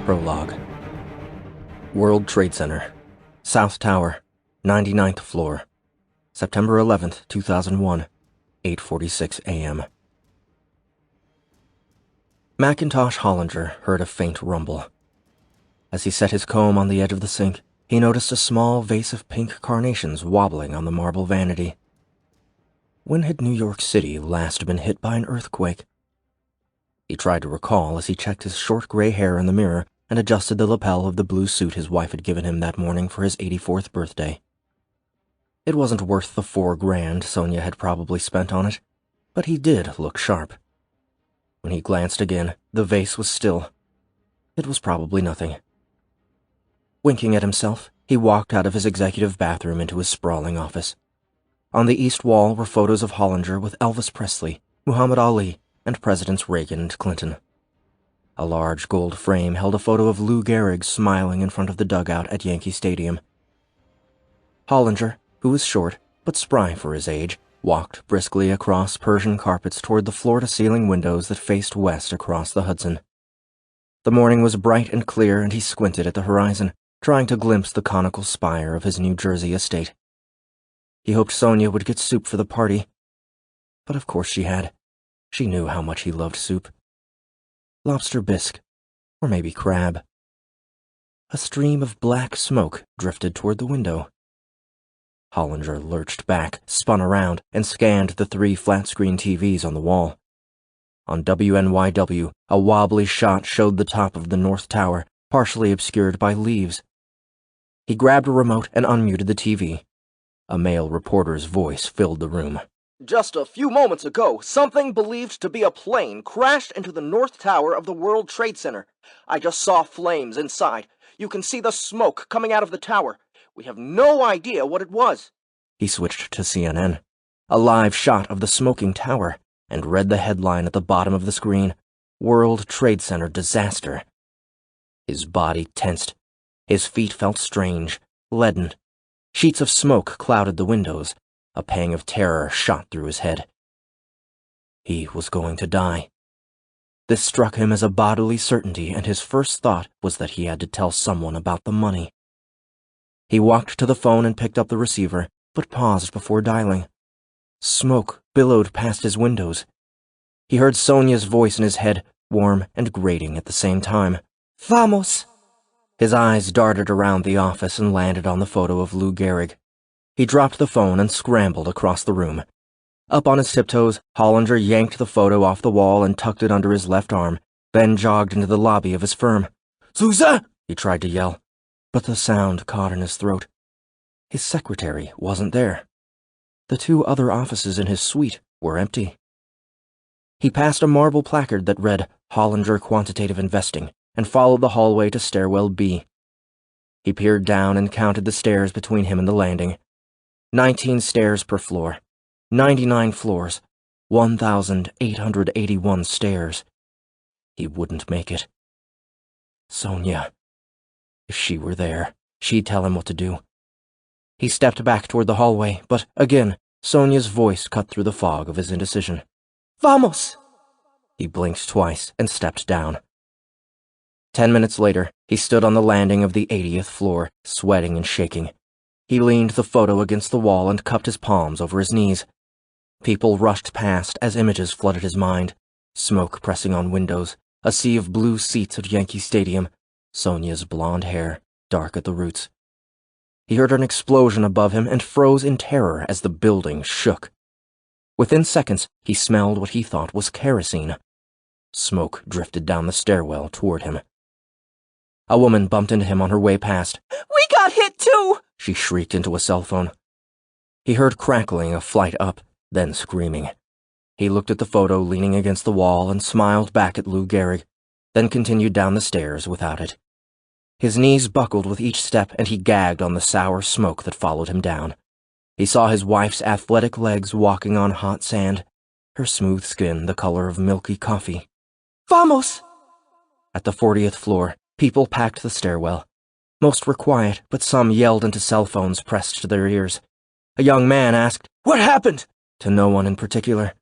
Prologue. World Trade Center, South Tower, 99th floor, September 11th, 2001, 8:46 a.m. Macintosh Hollinger heard a faint rumble. As he set his comb on the edge of the sink, he noticed a small vase of pink carnations wobbling on the marble vanity. When had New York City last been hit by an earthquake? He tried to recall as he checked his short gray hair in the mirror and adjusted the lapel of the blue suit his wife had given him that morning for his 84th birthday. It wasn't worth the $4,000 Sonia had probably spent on it, but he did look sharp. When he glanced again, the vase was still. It was probably nothing. Winking at himself, he walked out of his executive bathroom into his sprawling office. On the east wall were photos of Hollinger with Elvis Presley, Muhammad Ali, and Presidents Reagan and Clinton. A large gold frame held a photo of Lou Gehrig smiling in front of the dugout at Yankee Stadium. Hollinger, who was short but spry for his age, walked briskly across Persian carpets toward the floor-to-ceiling windows that faced west across the Hudson. The morning was bright and clear, and he squinted at the horizon, trying to glimpse the conical spire of his New Jersey estate. He hoped Sonia would get soup for the party, but of course she had. She knew how much he loved soup. Lobster bisque, or maybe crab. A stream of black smoke drifted toward the window. Hollinger lurched back, spun around, and scanned the 3 flat-screen TVs on the wall. On WNYW, a wobbly shot showed the top of the North Tower, partially obscured by leaves. He grabbed a remote and unmuted the TV. A male reporter's voice filled the room. Just a few moments ago, something believed to be a plane crashed into the North Tower of the World Trade Center. I just saw flames inside. You can see the smoke coming out of the tower. We have no idea what it was. He switched to CNN, a live shot of the smoking tower, and read the headline at the bottom of the screen, World Trade Center Disaster. His body tensed. His feet felt strange, leaden. Sheets of smoke clouded the windows. A pang of terror shot through his head. He was going to die. This struck him as a bodily certainty, and his first thought was that he had to tell someone about the money. He walked to the phone and picked up the receiver, but paused before dialing. Smoke billowed past his windows. He heard Sonia's voice in his head, warm and grating at the same time. Vamos! His eyes darted around the office and landed on the photo of Lou Gehrig. He dropped the phone and scrambled across the room. Up on his tiptoes, Hollinger yanked the photo off the wall and tucked it under his left arm, then jogged into the lobby of his firm. Sousa! He tried to yell, but the sound caught in his throat. His secretary wasn't there. The 2 other offices in his suite were empty. He passed a marble placard that read Hollinger Quantitative Investing and followed the hallway to stairwell B. He peered down and counted the stairs between him and the landing. 19 stairs per floor, 99 floors, 1,881 stairs. He wouldn't make it. Sonia. If she were there, she'd tell him what to do. He stepped back toward the hallway, but again, Sonia's voice cut through the fog of his indecision. Vamos! He blinked twice and stepped down. 10 minutes later, he stood on the landing of the 80th floor, sweating and shaking. He leaned the photo against the wall and cupped his palms over his knees. People rushed past as images flooded his mind. Smoke pressing on windows, a sea of blue seats at Yankee Stadium, Sonia's blonde hair, dark at the roots. He heard an explosion above him and froze in terror as the building shook. Within seconds, he smelled what he thought was kerosene. Smoke drifted down the stairwell toward him. A woman bumped into him on her way past. We got hit too! She shrieked into a cell phone. He heard crackling a flight up, then screaming. He looked at the photo leaning against the wall and smiled back at Lou Gehrig, then continued down the stairs without it. His knees buckled with each step, and he gagged on the sour smoke that followed him down. He saw his wife's athletic legs walking on hot sand, her smooth skin the color of milky coffee. Vamos! At the 40th floor, people packed the stairwell. Most were quiet, but some yelled into cell phones pressed to their ears. A young man asked, "What happened?" to no one in particular.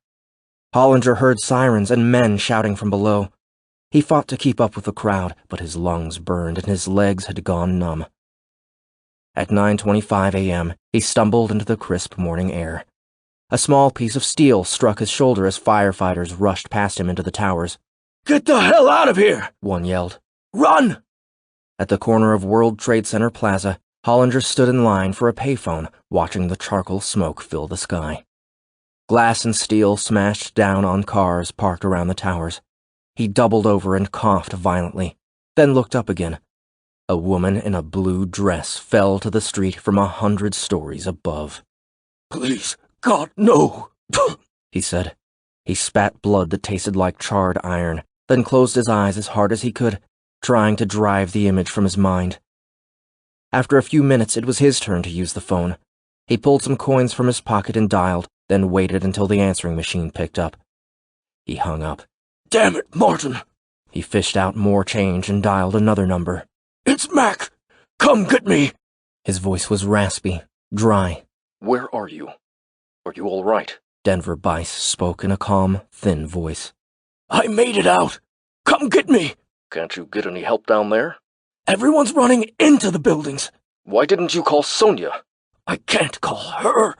Hollinger heard sirens and men shouting from below. He fought to keep up with the crowd, but his lungs burned and his legs had gone numb. At 9:25 a.m., he stumbled into the crisp morning air. A small piece of steel struck his shoulder as firefighters rushed past him into the towers. "Get the hell out of here!" one yelled. "Run!" At the corner of World Trade Center Plaza, Hollinger stood in line for a payphone, watching the charcoal smoke fill the sky. Glass and steel smashed down on cars parked around the towers. He doubled over and coughed violently, then looked up again. A woman in a blue dress fell to the street from 100 stories above. "Please, God, no!" he said. He spat blood that tasted like charred iron, then closed his eyes as hard as he could, trying to drive the image from his mind. After a few minutes, it was his turn to use the phone. He pulled some coins from his pocket and dialed, then waited until the answering machine picked up. He hung up. "Damn it, Martin!" He fished out more change and dialed another number. "It's Mac! Come get me!" His voice was raspy, dry. "Where are you? Are you all right?" Denver Bice spoke in a calm, thin voice. "I made it out! Come get me!" "Can't you get any help down there?" "Everyone's running into the buildings." "Why didn't you call Sonia?" "I can't call her."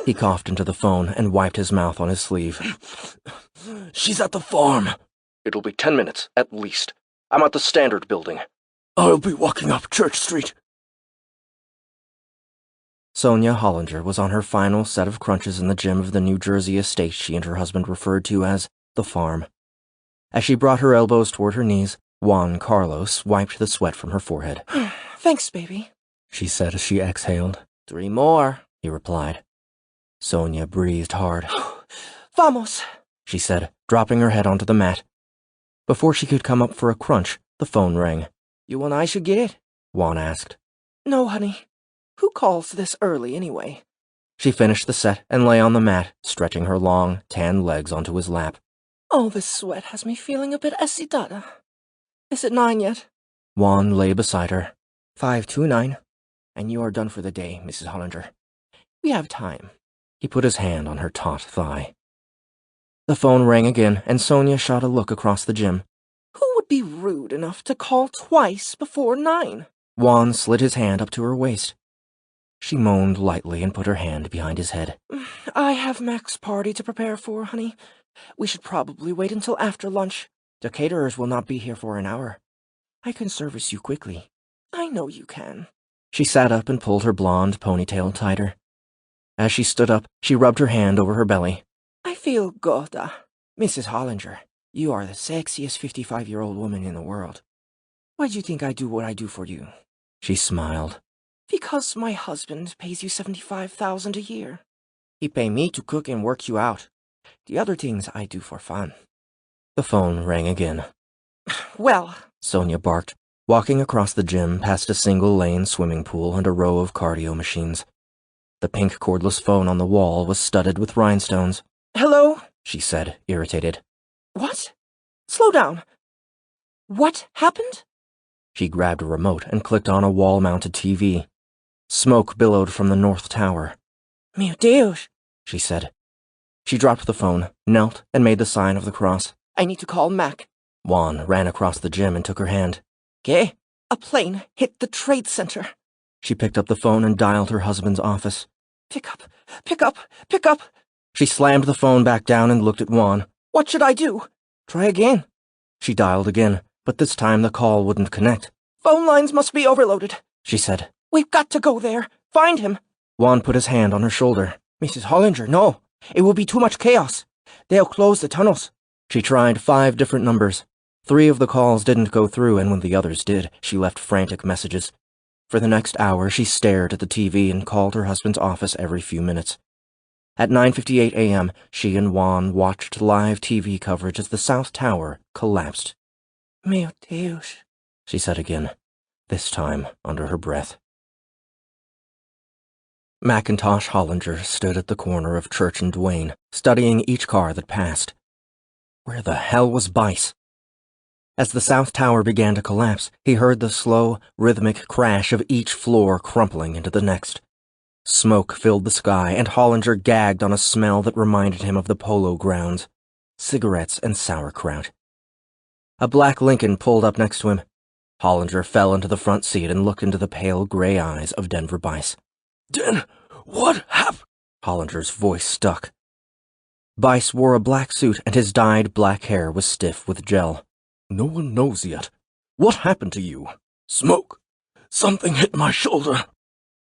He coughed into the phone and wiped his mouth on his sleeve. "She's at the farm." "It'll be 10 minutes, at least. I'm at the Standard Building." "I'll be walking up Church Street." Sonia Hollinger was on her final set of crunches in the gym of the New Jersey estate she and her husband referred to as the farm. As she brought her elbows toward her knees, Juan Carlos wiped the sweat from her forehead. "Thanks, baby," she said as she exhaled. 3 more, he replied. Sonia breathed hard. "Vamos," she said, dropping her head onto the mat. Before she could come up for a crunch, the phone rang. "You and I should get it?" Juan asked. "No, honey. Who calls this early, anyway?" She finished the set and lay on the mat, stretching her long, tan legs onto his lap. "Oh, this sweat has me feeling a bit excitada. Is it 9 yet?" Juan lay beside her. 5:29, and you are done for the day, Mrs. Hollinger. We have time. He put his hand on her taut thigh. The phone rang again, and Sonia shot a look across the gym. "Who would be rude enough to call twice before 9? Juan slid his hand up to her waist. She moaned lightly and put her hand behind his head. "I have Mac's party to prepare for, honey. We should probably wait until after lunch." "The caterers will not be here for an hour. I can service you quickly." "I know you can." She sat up and pulled her blonde ponytail tighter. As she stood up, she rubbed her hand over her belly. "I feel gorda." "Mrs. Hollinger, you are the sexiest 55-year-old woman in the world. Why do you think I do what I do for you?" She smiled. "Because my husband pays you $75,000 a year." "He pay me to cook and work you out. The other things I do for fun." The phone rang again. "Well," Sonia barked, walking across the gym past a single-lane swimming pool and a row of cardio machines. The pink cordless phone on the wall was studded with rhinestones. "Hello?" she said, irritated. "What? Slow down. What happened?" She grabbed a remote and clicked on a wall-mounted TV. Smoke billowed from the north tower. "Meu Deus," she said. She dropped the phone, knelt, and made the sign of the cross. "I need to call Mac." Juan ran across the gym and took her hand. "¿Qué?" "A plane hit the trade center." She picked up the phone and dialed her husband's office. Pick up, pick up, pick up." She slammed the phone back down and looked at Juan. "What should I do?" "Try again." She dialed again, but this time the call wouldn't connect. "Phone lines must be overloaded," she said. "We've got to go there. Find him." Juan put his hand on her shoulder. "Mrs. Hollinger, no. It will be too much chaos. They'll close the tunnels." She tried 5 different numbers. 3 of the calls didn't go through, and when the others did, she left frantic messages. For the next hour, she stared at the TV and called her husband's office every few minutes. At 9:58 a.m., she and Juan watched live TV coverage as the South Tower collapsed. "Meu Deus," she said again, this time under her breath. Macintosh Hollinger stood at the corner of Church and Duane, studying each car that passed. Where the hell was Bice? As the South Tower began to collapse, he heard the slow, rhythmic crash of each floor crumpling into the next. Smoke filled the sky, and Hollinger gagged on a smell that reminded him of the polo grounds. Cigarettes and sauerkraut. A black Lincoln pulled up next to him. Hollinger fell into the front seat and looked into the pale gray eyes of Denver Bice. Den, what happened? Hollinger's voice stuck. Bice wore a black suit and his dyed black hair was stiff with gel. No one knows yet. What happened to you? Smoke. Something hit my shoulder.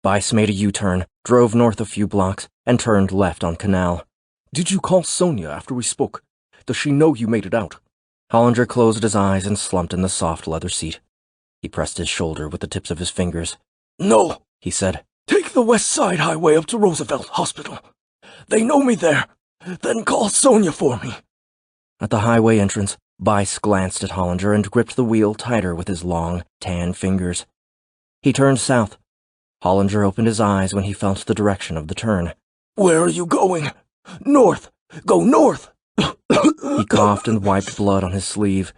Bice made a U-turn, drove north a few blocks, and turned left on Canal. Did you call Sonia after we spoke? Does she know you made it out? Hollinger closed his eyes and slumped in the soft leather seat. He pressed his shoulder with the tips of his fingers. No, he said. Take the West Side Highway up to Roosevelt Hospital. They know me there. Then call Sonia for me. At the highway entrance, Bice glanced at Hollinger and gripped the wheel tighter with his long, tan fingers. He turned south. Hollinger opened his eyes when he felt the direction of the turn. Where are you going? North! Go north! He coughed and wiped blood on his sleeve.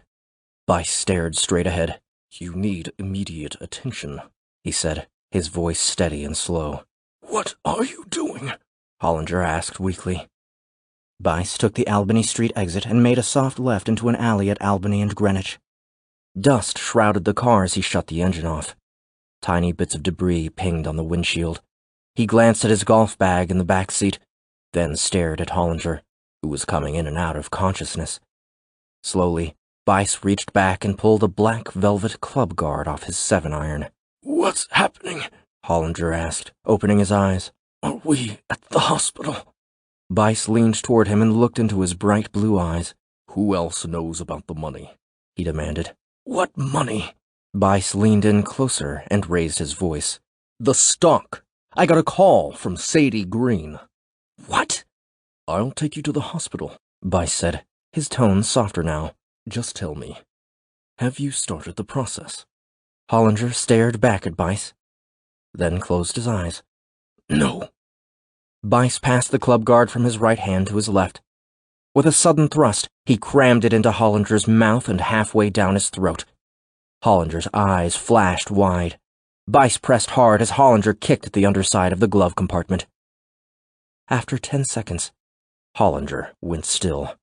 Bice stared straight ahead. You need immediate attention, he said, his voice steady and slow. What are you doing? Hollinger asked weakly. Bice took the Albany Street exit and made a soft left into an alley at Albany and Greenwich. Dust shrouded the car as he shut the engine off. Tiny bits of debris pinged on the windshield. He glanced at his golf bag in the back seat, then stared at Hollinger, who was coming in and out of consciousness. Slowly, Bice reached back and pulled a black velvet club guard off his 7-iron. What's happening? Hollinger asked, opening his eyes. Are we at the hospital? Bice leaned toward him and looked into his bright blue eyes. Who else knows about the money? He demanded. What money? Bice leaned in closer and raised his voice. The stock. I got a call from Sadie Green. What? I'll take you to the hospital, Bice said, his tone softer now. Just tell me, have you started the process? Hollinger stared back at Bice, then closed his eyes. No. Bice passed the club guard from his right hand to his left. With a sudden thrust, he crammed it into Hollinger's mouth and halfway down his throat. Hollinger's eyes flashed wide. Bice pressed hard as Hollinger kicked at the underside of the glove compartment. After 10 seconds, Hollinger went still.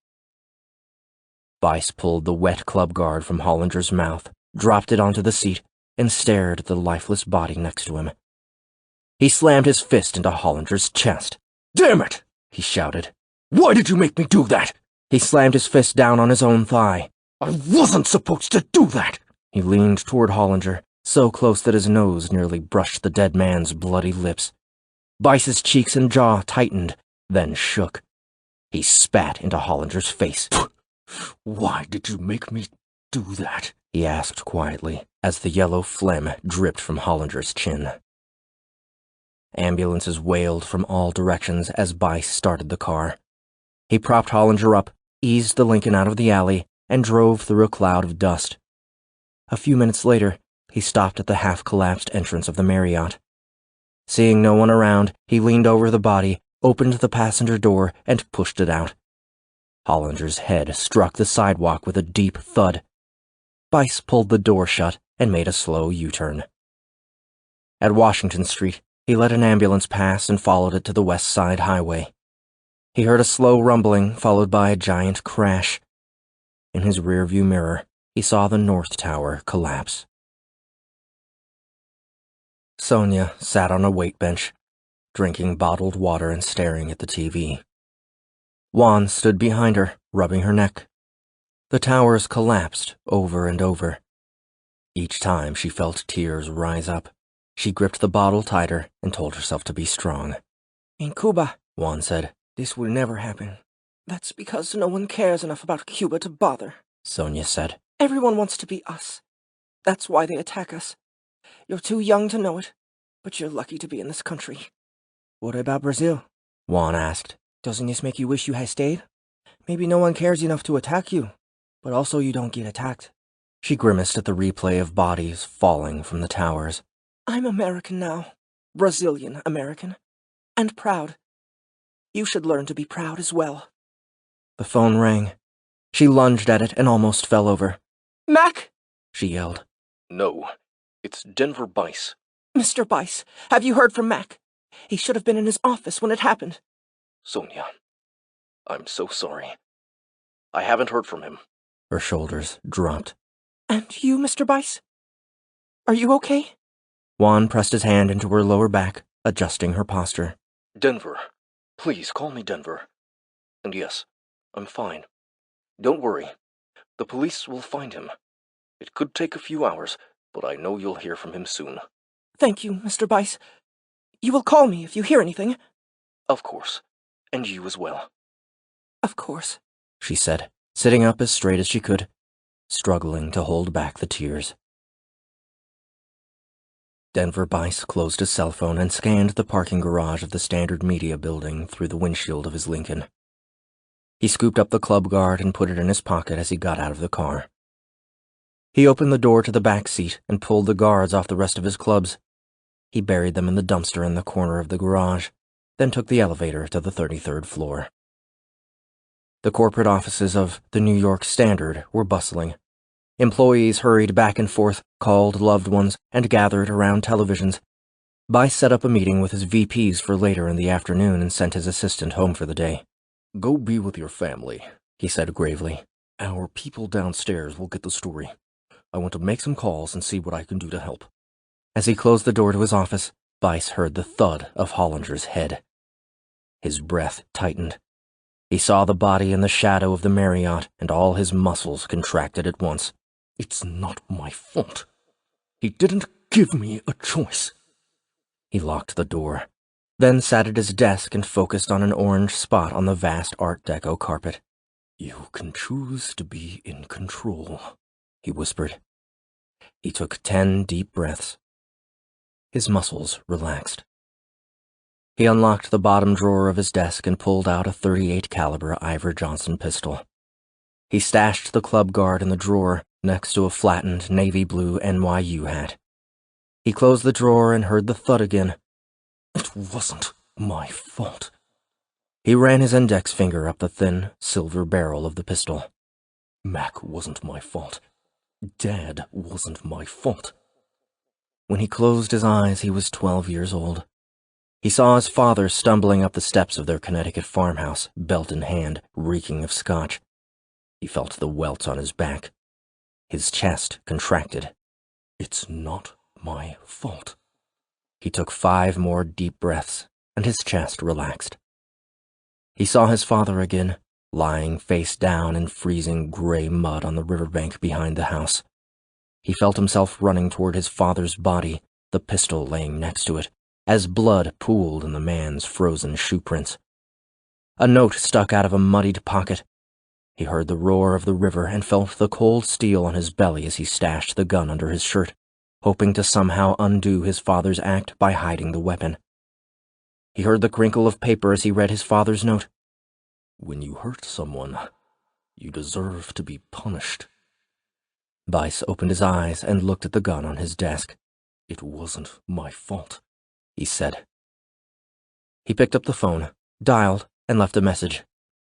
Bice pulled the wet club guard from Hollinger's mouth, dropped it onto the seat, and stared at the lifeless body next to him. He slammed his fist into Hollinger's chest. Damn it! He shouted. Why did you make me do that? He slammed his fist down on his own thigh. I wasn't supposed to do that! He leaned toward Hollinger, so close that his nose nearly brushed the dead man's bloody lips. Bice's cheeks and jaw tightened, then shook. He spat into Hollinger's face. Why did you make me do that? He asked quietly, as the yellow phlegm dripped from Hollinger's chin. Ambulances wailed from all directions as Bice started the car. He propped Hollinger up, eased the Lincoln out of the alley, and drove through a cloud of dust. A few minutes later, he stopped at the half-collapsed entrance of the Marriott. Seeing no one around, he leaned over the body, opened the passenger door, and pushed it out. Hollinger's head struck the sidewalk with a deep thud. Bice pulled the door shut and made a slow U-turn. At Washington Street, he let an ambulance pass and followed it to the West Side Highway. He heard a slow rumbling followed by a giant crash. In his rearview mirror, he saw the North Tower collapse. Sonia sat on a weight bench, drinking bottled water and staring at the TV. Juan stood behind her, rubbing her neck. The towers collapsed over and over. Each time she felt tears rise up, she gripped the bottle tighter and told herself to be strong. In Cuba, Juan said, this will never happen. That's because no one cares enough about Cuba to bother, Sonia said. Everyone wants to be us. That's why they attack us. You're too young to know it, but you're lucky to be in this country. What about Brazil? Juan asked. Doesn't this make you wish you had stayed? Maybe no one cares enough to attack you, but also you don't get attacked. She grimaced at the replay of bodies falling from the towers. I'm American now. Brazilian American. And proud. You should learn to be proud as well. The phone rang. She lunged at it and almost fell over. Mac! She yelled. No, it's Denver Bice. Mr. Bice, have you heard from Mac? He should have been in his office when it happened. Sonia, I'm so sorry. I haven't heard from him. Her shoulders dropped. And you, Mr. Bice? Are you okay? Juan pressed his hand into her lower back, adjusting her posture. Denver. Please call me Denver. And yes, I'm fine. Don't worry. The police will find him. It could take a few hours, but I know you'll hear from him soon. Thank you, Mr. Bice. You will call me if you hear anything. Of course. And you as well. Of course, she said, sitting up as straight as she could, struggling to hold back the tears. Denver Bice closed his cell phone and scanned the parking garage of the Standard Media building through the windshield of his Lincoln. He scooped up the club guard and put it in his pocket as he got out of the car. He opened the door to the back seat and pulled the guards off the rest of his clubs. He buried them in the dumpster in the corner of the garage, then took the elevator to the 33rd floor. The corporate offices of the New York Standard were bustling. Employees hurried back and forth, called loved ones, and gathered around televisions. Bice set up a meeting with his VPs for later in the afternoon and sent his assistant home for the day. "Go be with your family," he said gravely. "Our people downstairs will get the story. I want to make some calls and see what I can do to help." As he closed the door to his office, Bice heard the thud of Hollinger's head. His breath tightened. He saw the body in the shadow of the Marriott, and all his muscles contracted at once. "It's not my fault. He didn't give me a choice." He locked the door, then sat at his desk and focused on an orange spot on the vast Art Deco carpet. "You can choose to be in control," he whispered. He took 10 deep breaths. His muscles relaxed. He unlocked the bottom drawer of his desk and pulled out a .38 caliber Ivor Johnson pistol. He stashed the club guard in the drawer next to a flattened navy blue NYU hat. He closed the drawer and heard the thud again. "It wasn't my fault." He ran his index finger up the thin, silver barrel of the pistol. "Mac wasn't my fault. Dad wasn't my fault." When he closed his eyes, he was 12 years old. He saw his father stumbling up the steps of their Connecticut farmhouse, belt in hand, reeking of scotch. He felt the welts on his back. His chest contracted. "It's not my fault." He took 5 more deep breaths, and his chest relaxed. He saw his father again, lying face down in freezing gray mud on the riverbank behind the house. He felt himself running toward his father's body, the pistol laying next to it, as blood pooled in the man's frozen shoe prints. A note stuck out of a muddied pocket. He heard the roar of the river and felt the cold steel on his belly as he stashed the gun under his shirt, hoping to somehow undo his father's act by hiding the weapon. He heard the crinkle of paper as he read his father's note. "When you hurt someone, you deserve to be punished." Bice opened his eyes and looked at the gun on his desk. "It wasn't my fault," he said. He picked up the phone, dialed, and left a message.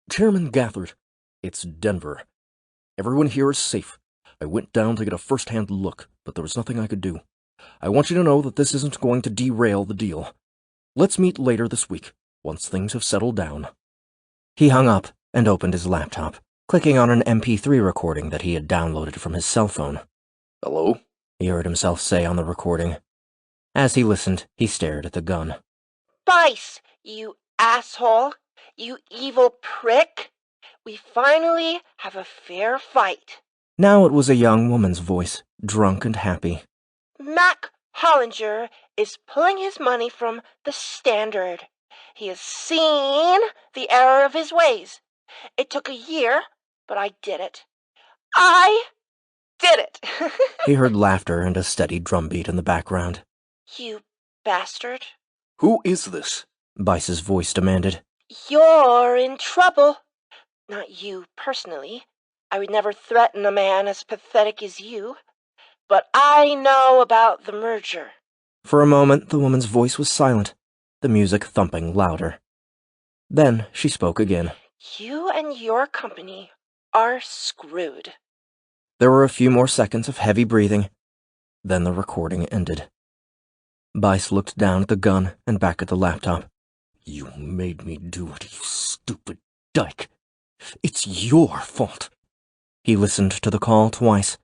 "Chairman Gathard, it's Denver. Everyone here is safe. I went down to get a first-hand look, but there was nothing I could do. I want you to know that this isn't going to derail the deal. Let's meet later this week, once things have settled down." He hung up and opened his laptop, clicking on an MP3 recording that he had downloaded from his cell phone. "Hello?" he heard himself say on the recording. As he listened, he stared at the gun. "Bice, you asshole! You evil prick! We finally have a fair fight." Now it was a young woman's voice, drunk and happy. Mac Hollinger is pulling his money from the Standard. He has seen the error of his ways. It took a year, but I did it. I did it! He heard laughter and a steady drumbeat in the background. "You bastard." "Who is this?" Bice's voice demanded. "You're in trouble. Not you personally. I would never threaten a man as pathetic as you. But I know about the merger." For a moment, the woman's voice was silent, the music thumping louder. Then she spoke again. "You and your company are screwed." There were a few more seconds of heavy breathing. Then the recording ended. Bice looked down at the gun and back at the laptop. "You made me do it, you stupid dyke. It's your fault." He listened to the call twice,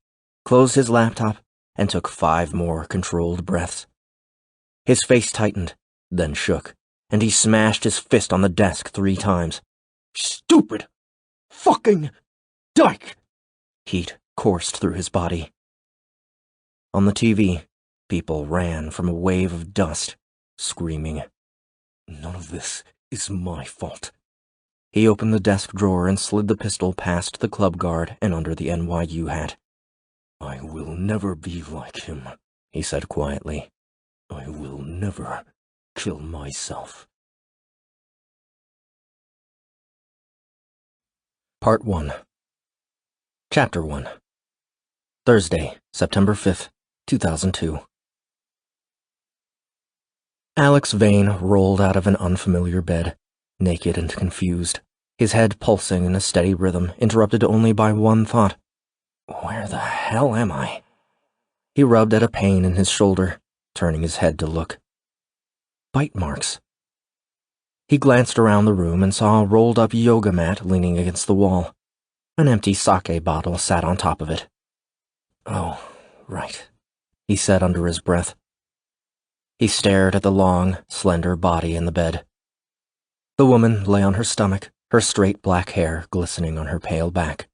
closed his laptop, and took 5 more controlled breaths. His face tightened, then shook, and he smashed his fist on the desk 3 times. Stupid! Fucking dyke! Heat coursed through his body. On the TV, people ran from a wave of dust, screaming. None of this is my fault. He opened the desk drawer and slid the pistol past the club guard and under the NYU hat. I will never be like him, he said quietly. I will never kill myself. Part 1. Chapter 1. Thursday, September 5th, 2002. Alex Vane rolled out of an unfamiliar bed, naked and confused, his head pulsing in a steady rhythm, interrupted only by one thought. Where the hell am I? He rubbed at a pain in his shoulder, turning his head to look. Bite marks. He glanced around the room and saw a rolled-up yoga mat leaning against the wall. An empty sake bottle sat on top of it. Oh, right, he said under his breath. He stared at the long, slender body in the bed. The woman lay on her stomach, her straight black hair glistening on her pale back.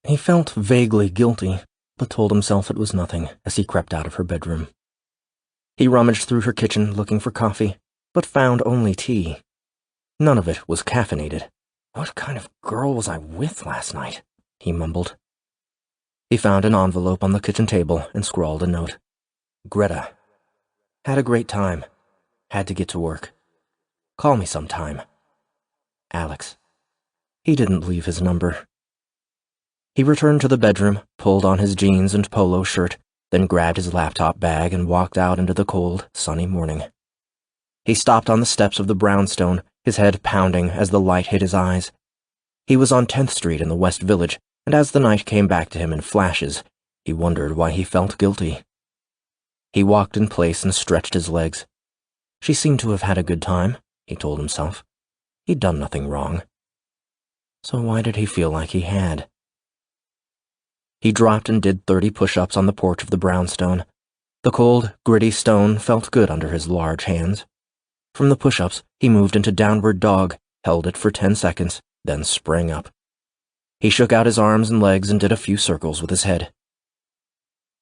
He felt vaguely guilty, but told himself it was nothing as he crept out of her bedroom. He rummaged through her kitchen looking for coffee, but found only tea. None of it was caffeinated. What kind of girl was I with last night? He mumbled. He found an envelope on the kitchen table and scrawled a note. Greta. Had a great time. Had to get to work. Call me sometime. Alex. He didn't leave his number. He returned to the bedroom, pulled on his jeans and polo shirt, then grabbed his laptop bag and walked out into the cold, sunny morning. He stopped on the steps of the brownstone, his head pounding as the light hit his eyes. He was on 10th Street in the West Village, and as the night came back to him in flashes, he wondered why he felt guilty. He walked in place and stretched his legs. She seemed to have had a good time, he told himself. He'd done nothing wrong. So why did he feel like he had? He dropped and did 30 push-ups on the porch of the brownstone. The cold, gritty stone felt good under his large hands. From the push-ups, he moved into downward dog, held it for 10 seconds, then sprang up. He shook out his arms and legs and did a few circles with his head.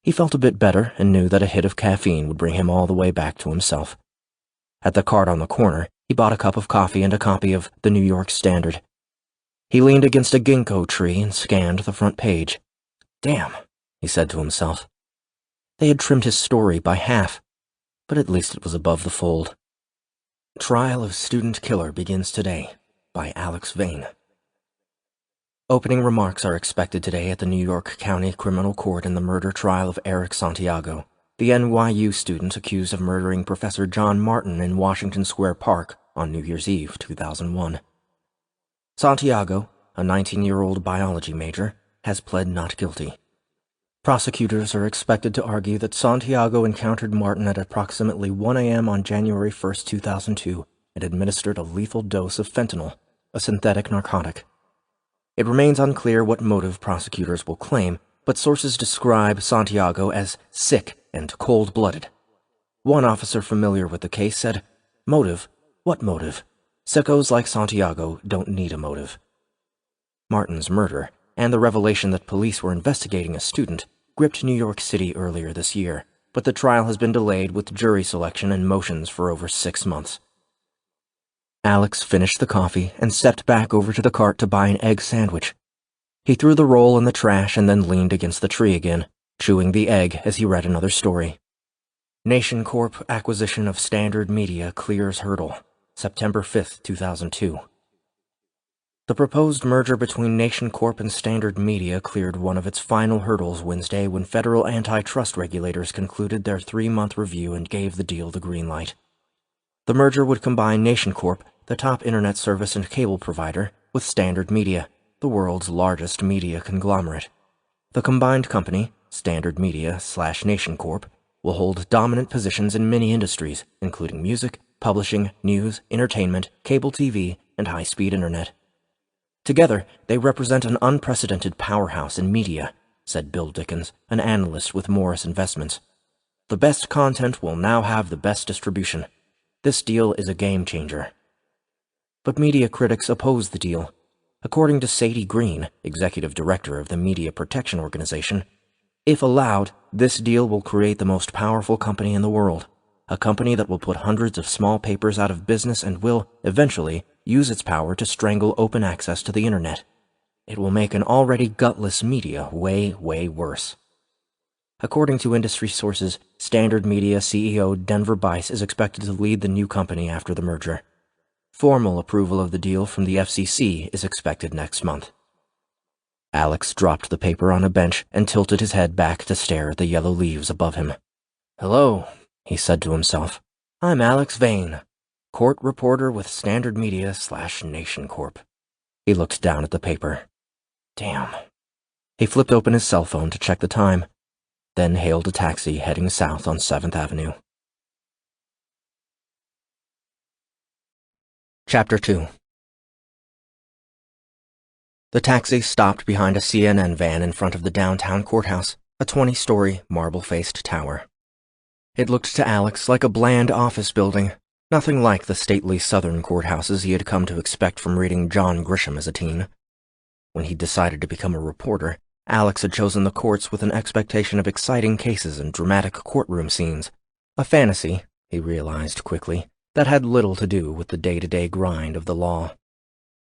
He felt a bit better and knew that a hit of caffeine would bring him all the way back to himself. At the cart on the corner, he bought a cup of coffee and a copy of the New York Standard. He leaned against a ginkgo tree and scanned the front page. Damn, he said to himself. They had trimmed his story by half, but at least it was above the fold. Trial of Student Killer begins today, by Alex Vane. Opening remarks are expected today at the New York County Criminal Court in the murder trial of Eric Santiago, the NYU student accused of murdering Professor John Martin in Washington Square Park on New Year's Eve, 2001. Santiago, a 19-year-old biology major, has pled not guilty. Prosecutors are expected to argue that Santiago encountered Martin at approximately 1 a.m. on January 1, 2002, and administered a lethal dose of fentanyl, a synthetic narcotic. It remains unclear what motive prosecutors will claim, but sources describe Santiago as sick and cold-blooded. One officer familiar with the case said, "Motive? What motive? Sickos like Santiago don't need a motive." Martin's murder, and the revelation that police were investigating a student, gripped New York City earlier this year, but the trial has been delayed with jury selection and motions for over 6 months. Alex finished the coffee and stepped back over to the cart to buy an egg sandwich. He threw the roll in the trash and then leaned against the tree again, chewing the egg as he read another story. Nation Corp acquisition of Standard Media clears hurdle, September 5, 2002. The proposed merger between Nation Corp and Standard Media cleared one of its final hurdles Wednesday when federal antitrust regulators concluded their 3-month review and gave the deal the green light. The merger would combine Nation Corp, the top internet service and cable provider, with Standard Media, the world's largest media conglomerate. The combined company, Standard Media/Nation Corp, will hold dominant positions in many industries, including music, publishing, news, entertainment, cable TV, and high-speed internet. Together, they represent an unprecedented powerhouse in media, said Bill Dickens, an analyst with Morris Investments. The best content will now have the best distribution. This deal is a game changer. But media critics oppose the deal. According to Sadie Green, executive director of the Media Protection Organization, if allowed, this deal will create the most powerful company in the world, a company that will put hundreds of small papers out of business and will, eventually, use its power to strangle open access to the internet. It will make an already gutless media way, way worse. According to industry sources, Standard Media CEO Denver Bice is expected to lead the new company after the merger. Formal approval of the deal from the FCC is expected next month. Alex dropped the paper on a bench and tilted his head back to stare at the yellow leaves above him. "Hello," he said to himself. "I'm Alex Vane, court reporter with Standard Media/Nation Corp." He looked down at the paper. Damn. He flipped open his cell phone to check the time, then hailed a taxi heading south on 7th Avenue. Chapter 2. The taxi stopped behind a CNN van in front of the downtown courthouse, a 20-story, marble-faced tower. It looked to Alex like a bland office building, nothing like the stately southern courthouses he had come to expect from reading John Grisham as a teen. When he decided to become a reporter, Alex had chosen the courts with an expectation of exciting cases and dramatic courtroom scenes, a fantasy, he realized quickly, that had little to do with the day-to-day grind of the law.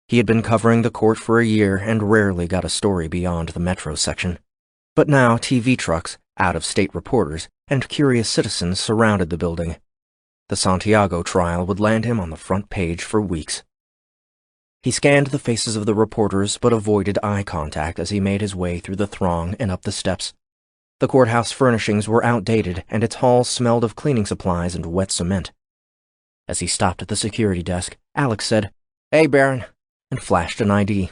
He had been covering the court for a year and rarely got a story beyond the metro section. But now TV trucks, out-of-state reporters, and curious citizens surrounded the building. The Santiago trial would land him on the front page for weeks. He scanned the faces of the reporters but avoided eye contact as he made his way through the throng and up the steps. The courthouse furnishings were outdated and its halls smelled of cleaning supplies and wet cement. As he stopped at the security desk, Alex said, "Hey, Baron," and flashed an ID.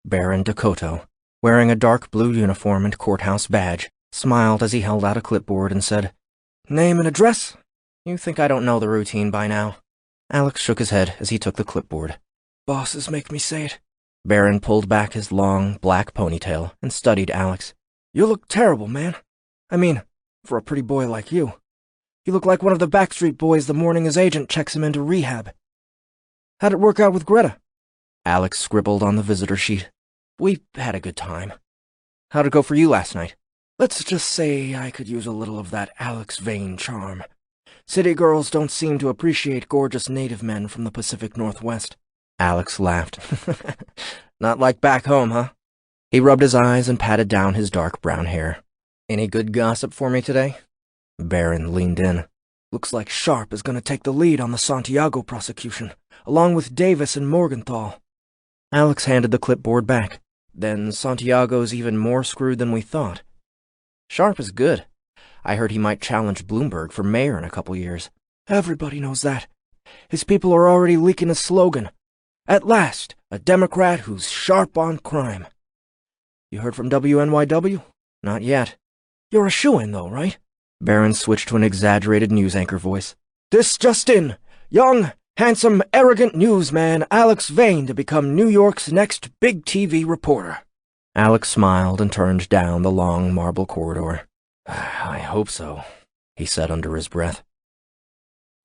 Baron Dakota, wearing a dark blue uniform and courthouse badge, smiled as he held out a clipboard and said, "Name and address? You think I don't know the routine by now?" Alex shook his head as he took the clipboard. "Bosses make me say it." Baron pulled back his long, black ponytail and studied Alex. "You look terrible, man. I mean, for a pretty boy like you. You look like one of the Backstreet Boys the morning his agent checks him into rehab. How'd it work out with Greta?" Alex scribbled on the visitor sheet. "We had a good time." "How'd it go for you last night?" "Let's just say I could use a little of that Alex Vane charm. City girls don't seem to appreciate gorgeous native men from the Pacific Northwest." Alex laughed. "Not like back home, huh?" He rubbed his eyes and patted down his dark brown hair. "Any good gossip for me today?" Baron leaned in. "Looks like Sharp is going to take the lead on the Santiago prosecution, along with Davis and Morgenthau." Alex handed the clipboard back. "Then Santiago's even more screwed than we thought." "Sharp is good. I heard he might challenge Bloomberg for mayor in a couple years." "Everybody knows that. His people are already leaking his slogan. At last, a Democrat who's sharp on crime." "You heard from WNYW?" "Not yet." "You're a shoo-in, though, right?" Barron switched to an exaggerated news anchor voice. "This just in. Young, handsome, arrogant newsman Alex Vane to become New York's next big TV reporter." Alex smiled and turned down the long marble corridor. "I hope so," he said under his breath.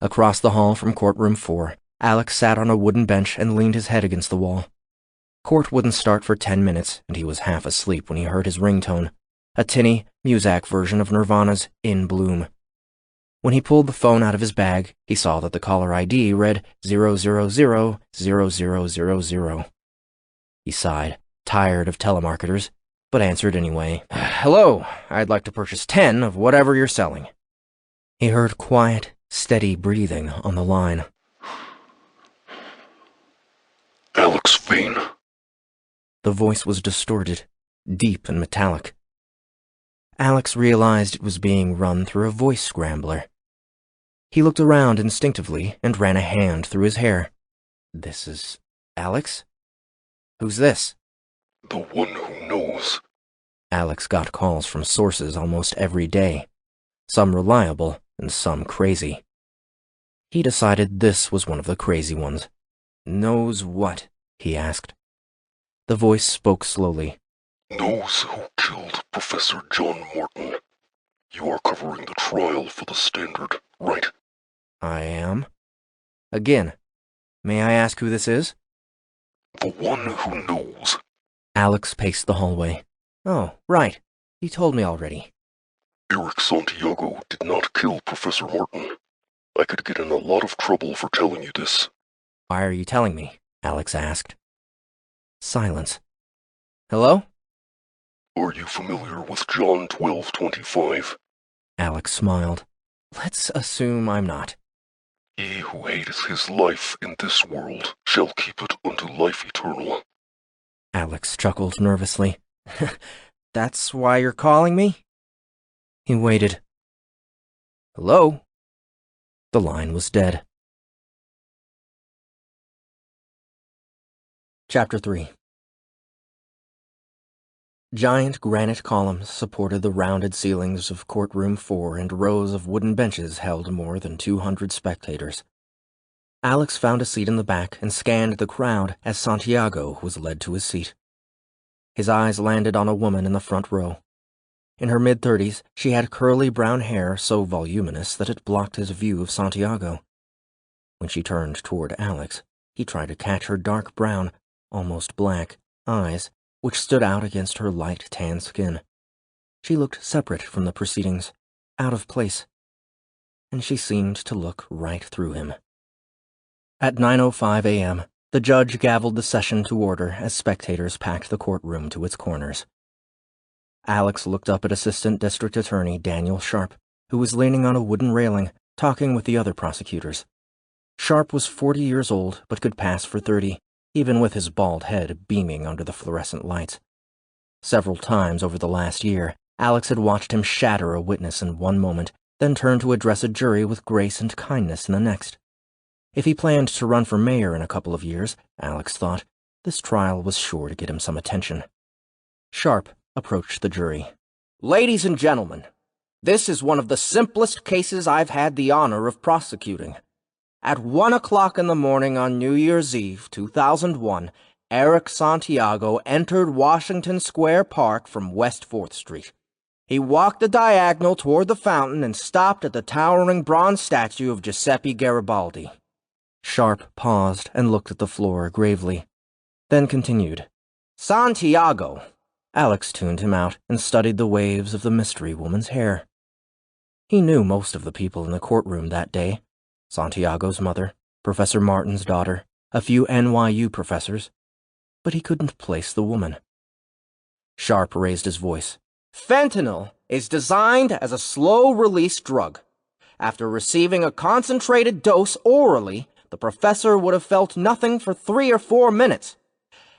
Across the hall from courtroom 4, Alex sat on a wooden bench and leaned his head against the wall. Court wouldn't start for 10 minutes, and he was half asleep when he heard his ringtone, a tinny, Muzak version of Nirvana's In Bloom. When he pulled the phone out of his bag, he saw that the caller ID read 0000000. He sighed, tired of telemarketers, but answered anyway. "Hello, I'd like to purchase 10 of whatever you're selling." He heard quiet, steady breathing on the line. "Alex Vane." The voice was distorted, deep and metallic. Alex realized it was being run through a voice scrambler. He looked around instinctively and ran a hand through his hair. "This is Alex? Who's this?" "The one who knows." Alex got calls from sources almost every day, some reliable and some crazy. He decided this was one of the crazy ones. "Knows what?" he asked. The voice spoke slowly. knows who killed Professor John Morton. You are covering the trial for the Standard, right? I am. Again, may I ask who this is? The one who knows. Alex paced the hallway. Oh, right. You told me already. Eric Santiago did not kill Professor Morton. I could get in a lot of trouble for telling you this. Why are you telling me? Alex asked. Silence. Hello? Are you familiar with John 12:25? Alex smiled. Let's assume I'm not. He who hateth his life in this world shall keep it unto life eternal. Alex chuckled nervously. That's why you're calling me? He waited. Hello? The line was dead. Chapter 3. Giant granite columns supported the rounded ceilings of Courtroom 4, and rows of wooden benches held more than 200 spectators. Alex found a seat in the back and scanned the crowd as Santiago was led to his seat. His eyes landed on a woman in the front row. In her mid-30s, she had curly brown hair so voluminous that it blocked his view of Santiago. When she turned toward Alex, he tried to catch her dark brown, almost black, eyes, which stood out against her light tan skin. She looked separate from the proceedings, out of place, and she seemed to look right through him. At 9:05 a.m., the judge gavelled the session to order as spectators packed the courtroom to its corners. Alex looked up at Assistant District Attorney Daniel Sharp, who was leaning on a wooden railing, talking with the other prosecutors. Sharp was 40 years old, but could pass for 30, even with his bald head beaming under the fluorescent lights. Several times over the last year, Alex had watched him shatter a witness in one moment, then turn to address a jury with grace and kindness in the next. If he planned to run for mayor in a couple of years, Alex thought, this trial was sure to get him some attention. Sharp approached the jury. Ladies and gentlemen, this is one of the simplest cases I've had the honor of prosecuting. At 1 o'clock in the morning on New Year's Eve, 2001, Eric Santiago entered Washington Square Park from West 4th Street. He walked the diagonal toward the fountain and stopped at the towering bronze statue of Giuseppe Garibaldi. Sharp paused and looked at the floor gravely, then continued. Santiago. Alex tuned him out and studied the waves of the mystery woman's hair. He knew most of the people in the courtroom that day. Santiago's mother, Professor Martin's daughter, a few NYU professors, but he couldn't place the woman. Sharp raised his voice. Fentanyl is designed as a slow-release drug. After receiving a concentrated dose orally, the professor would have felt nothing for 3 or 4 minutes.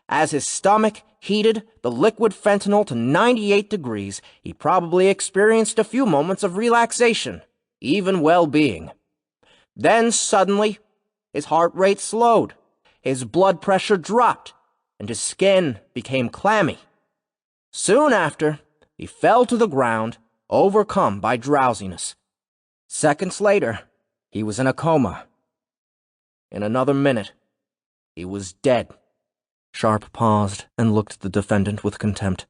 As his stomach heated the liquid fentanyl to 98 degrees, he probably experienced a few moments of relaxation, even well-being. Then suddenly, his heart rate slowed, his blood pressure dropped, and his skin became clammy. Soon after, he fell to the ground, overcome by drowsiness. Seconds later, he was in a coma. In another minute, he was dead. Sharp paused and looked at the defendant with contempt.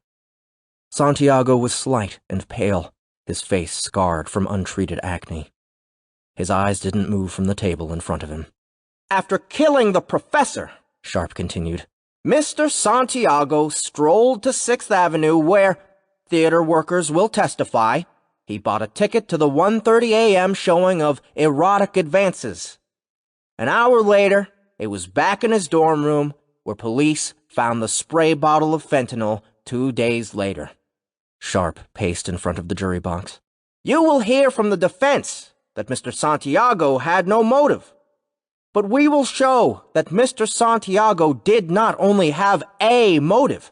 Santiago was slight and pale, his face scarred from untreated acne. His eyes didn't move from the table in front of him. After killing the professor, Sharp continued, Mr. Santiago strolled to 6th Avenue where, theater workers will testify, he bought a ticket to the 1:30 a.m. showing of Erotic Advances. An hour later, he was back in his dorm room where police found the spray bottle of fentanyl 2 days later. Sharp paced in front of the jury box. You will hear from the defense that Mr. Santiago had no motive. But we will show that Mr. Santiago did not only have a motive,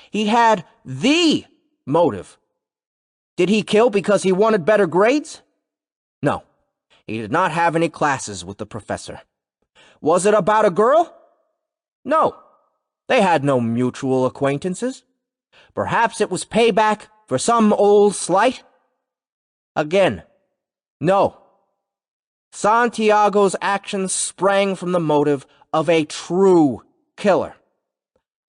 he had the motive. Did he kill because he wanted better grades? No, he did not have any classes with the professor. Was it about a girl? No, they had no mutual acquaintances. Perhaps it was payback for some old slight? Again, no. Santiago's actions sprang from the motive of a true killer.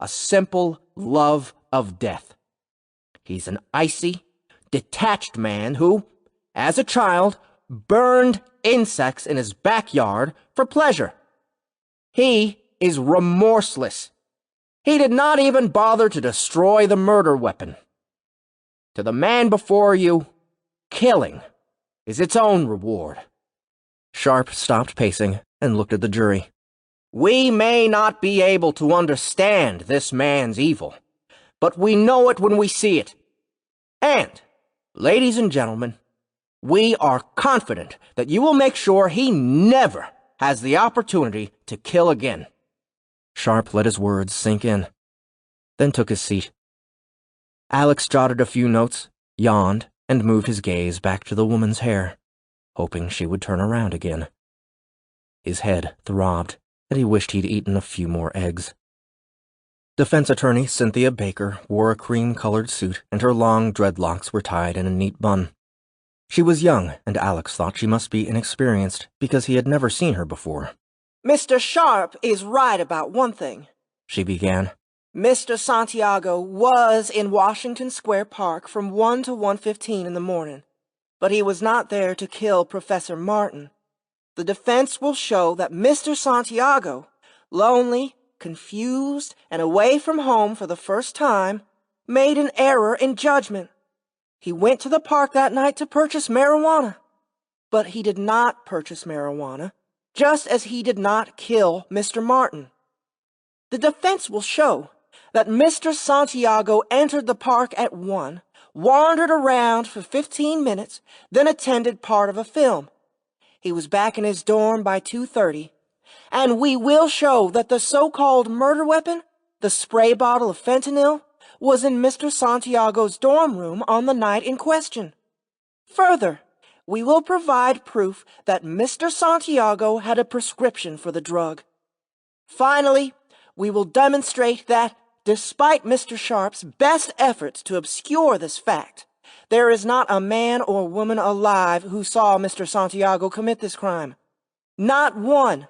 a simple love of death. He's an icy, detached man who, as a child, burned insects in his backyard for pleasure. He is remorseless. He did not even bother to destroy the murder weapon. To the man before you, killing is its own reward. Sharp stopped pacing and looked at the jury. We may not be able to understand this man's evil, but we know it when we see it. And, ladies and gentlemen, we are confident that you will make sure he never has the opportunity to kill again. Sharp let his words sink in, then took his seat. Alex jotted a few notes, yawned, and moved his gaze back to the woman's hair, hoping she would turn around again. His head throbbed, and he wished he'd eaten a few more eggs. Defense attorney Cynthia Baker wore a cream-colored suit, and her long dreadlocks were tied in a neat bun. She was young, and Alex thought she must be inexperienced because he had never seen her before. Mr. Sharp is right about one thing, She began. Mr. Santiago was in Washington Square Park from 1 to 1:15 in the morning, but he was not there to kill Professor Martin. The defense will show that Mr. Santiago, lonely, confused, and away from home for the first time, made an error in judgment. He went to the park that night to purchase marijuana, but he did not purchase marijuana, just as he did not kill Mr. Martin. The defense will show that Mr. Santiago entered the park at 1, wandered around for 15 minutes, then attended part of a film. He was back in his dorm by 2:30, and we will show that the so-called murder weapon, the spray bottle of fentanyl, was in Mr. Santiago's dorm room on the night in question. Further, we will provide proof that Mr. Santiago had a prescription for the drug. Finally, we will demonstrate that, despite Mr. Sharp's best efforts to obscure this fact, there is not a man or woman alive who saw Mr. Santiago commit this crime. Not one.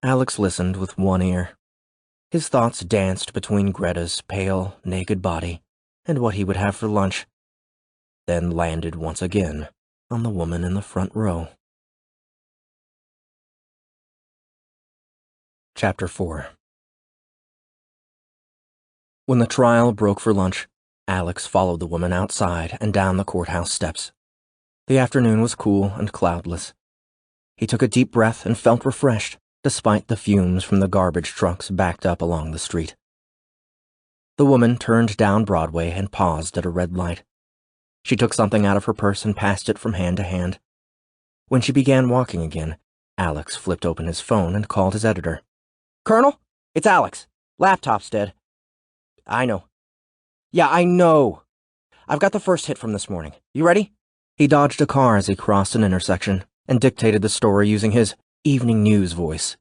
Alex listened with one ear. His thoughts danced between Greta's pale, naked body and what he would have for lunch, then landed once again on the woman in the front row. Chapter 4. When the trial broke for lunch, Alex followed the woman outside and down the courthouse steps. The afternoon was cool and cloudless. He took a deep breath and felt refreshed, despite the fumes from the garbage trucks backed up along the street. The woman turned down Broadway and paused at a red light. She took something out of her purse and passed it from hand to hand. When she began walking again, Alex flipped open his phone and called his editor. Colonel, it's Alex. Laptop's dead. I know. Yeah, I know. I've got the first hit from this morning. You ready? He dodged a car as he crossed an intersection and dictated the story using his evening news voice.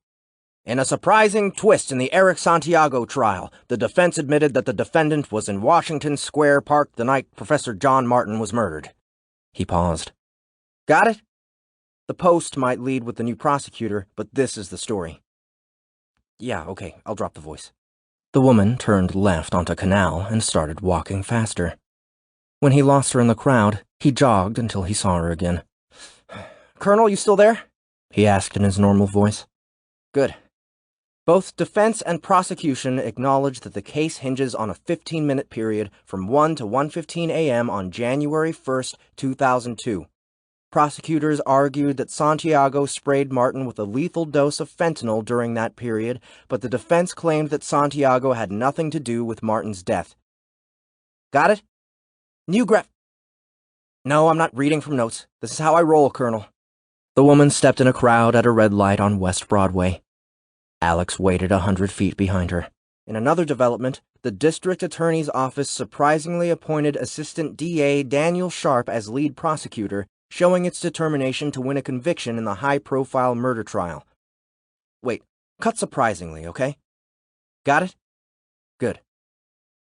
In a surprising twist in the Eric Santiago trial, the defense admitted that the defendant was in Washington Square Park the night Professor John Martin was murdered. He paused. Got it? The Post might lead with the new prosecutor, but this is the story. Yeah, okay, I'll drop the voice. The woman turned left onto Canal and started walking faster. When he lost her in the crowd, he jogged until he saw her again. Colonel, you still there? He asked in his normal voice. Good. Both defense and prosecution acknowledge that the case hinges on a 15-minute period from 1 to 1:15 a.m. on January 1st, 2002. Prosecutors argued that Santiago sprayed Martin with a lethal dose of fentanyl during that period, but the defense claimed that Santiago had nothing to do with Martin's death. Got it? New graph. No, I'm not reading from notes. This is how I roll, Colonel. The woman stepped in a crowd at a red light on West Broadway. Alex waited 100 feet behind her. In another development, the district attorney's office surprisingly appointed Assistant DA Daniel Sharp as lead prosecutor, showing its determination to win a conviction in the high-profile murder trial. Wait, cut surprisingly, okay? Got it? Good.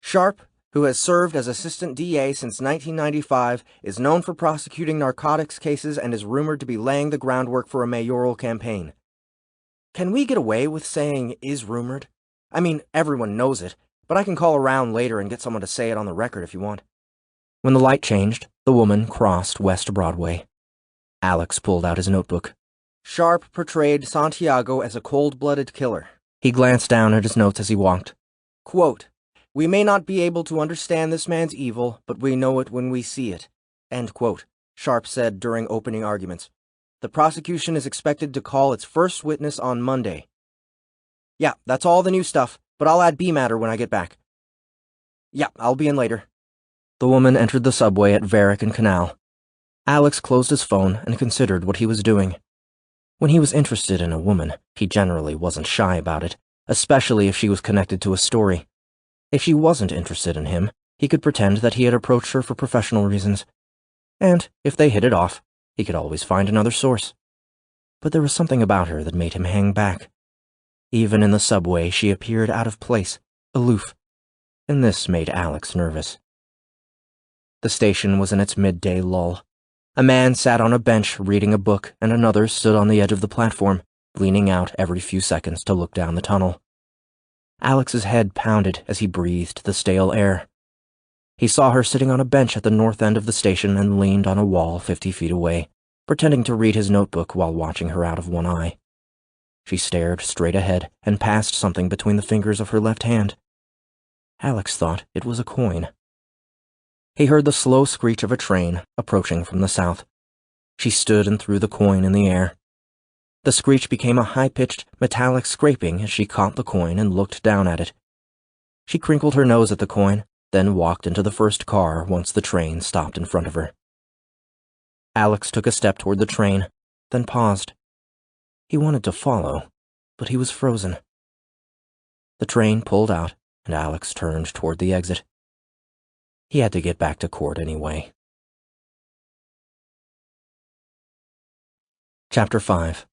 Sharp, who has served as Assistant DA since 1995, is known for prosecuting narcotics cases and is rumored to be laying the groundwork for a mayoral campaign. Can we get away with saying is rumored? I mean, everyone knows it. but I can call around later and get someone to say it on the record if you want. When the light changed, the woman crossed West Broadway. Alex pulled out his notebook. Sharp portrayed Santiago as a cold-blooded killer. He glanced down at his notes as he walked. Quote, "We may not be able to understand this man's evil, but we know it when we see it." End quote, Sharp said during opening arguments. The prosecution is expected to call its first witness on Monday. Yeah, that's all the new stuff, but I'll add B-matter when I get back. Yeah, I'll be in later. The woman entered the subway at Varick and Canal. Alex closed his phone and considered what he was doing. When he was interested in a woman, he generally wasn't shy about it, especially if she was connected to a story. If she wasn't interested in him, he could pretend that he had approached her for professional reasons. And if they hit it off, he could always find another source. But there was something about her that made him hang back. Even in the subway, she appeared out of place, aloof, and this made Alex nervous. The station was in its midday lull. A man sat on a bench reading a book, and another stood on the edge of the platform, leaning out every few seconds to look down the tunnel. Alex's head pounded as he breathed the stale air. He saw her sitting on a bench at the north end of the station and leaned on a wall 50 feet away, pretending to read his notebook while watching her out of one eye. She stared straight ahead and passed something between the fingers of her left hand. Alex thought it was a coin. He heard the slow screech of a train approaching from the south. She stood and threw the coin in the air. The screech became a high-pitched, metallic scraping as she caught the coin and looked down at it. She crinkled her nose at the coin, then walked into the first car once the train stopped in front of her. Alex took a step toward the train, then paused. He wanted to follow, but he was frozen. The train pulled out, and Alex turned toward the exit. He had to get back to court anyway. Chapter 5.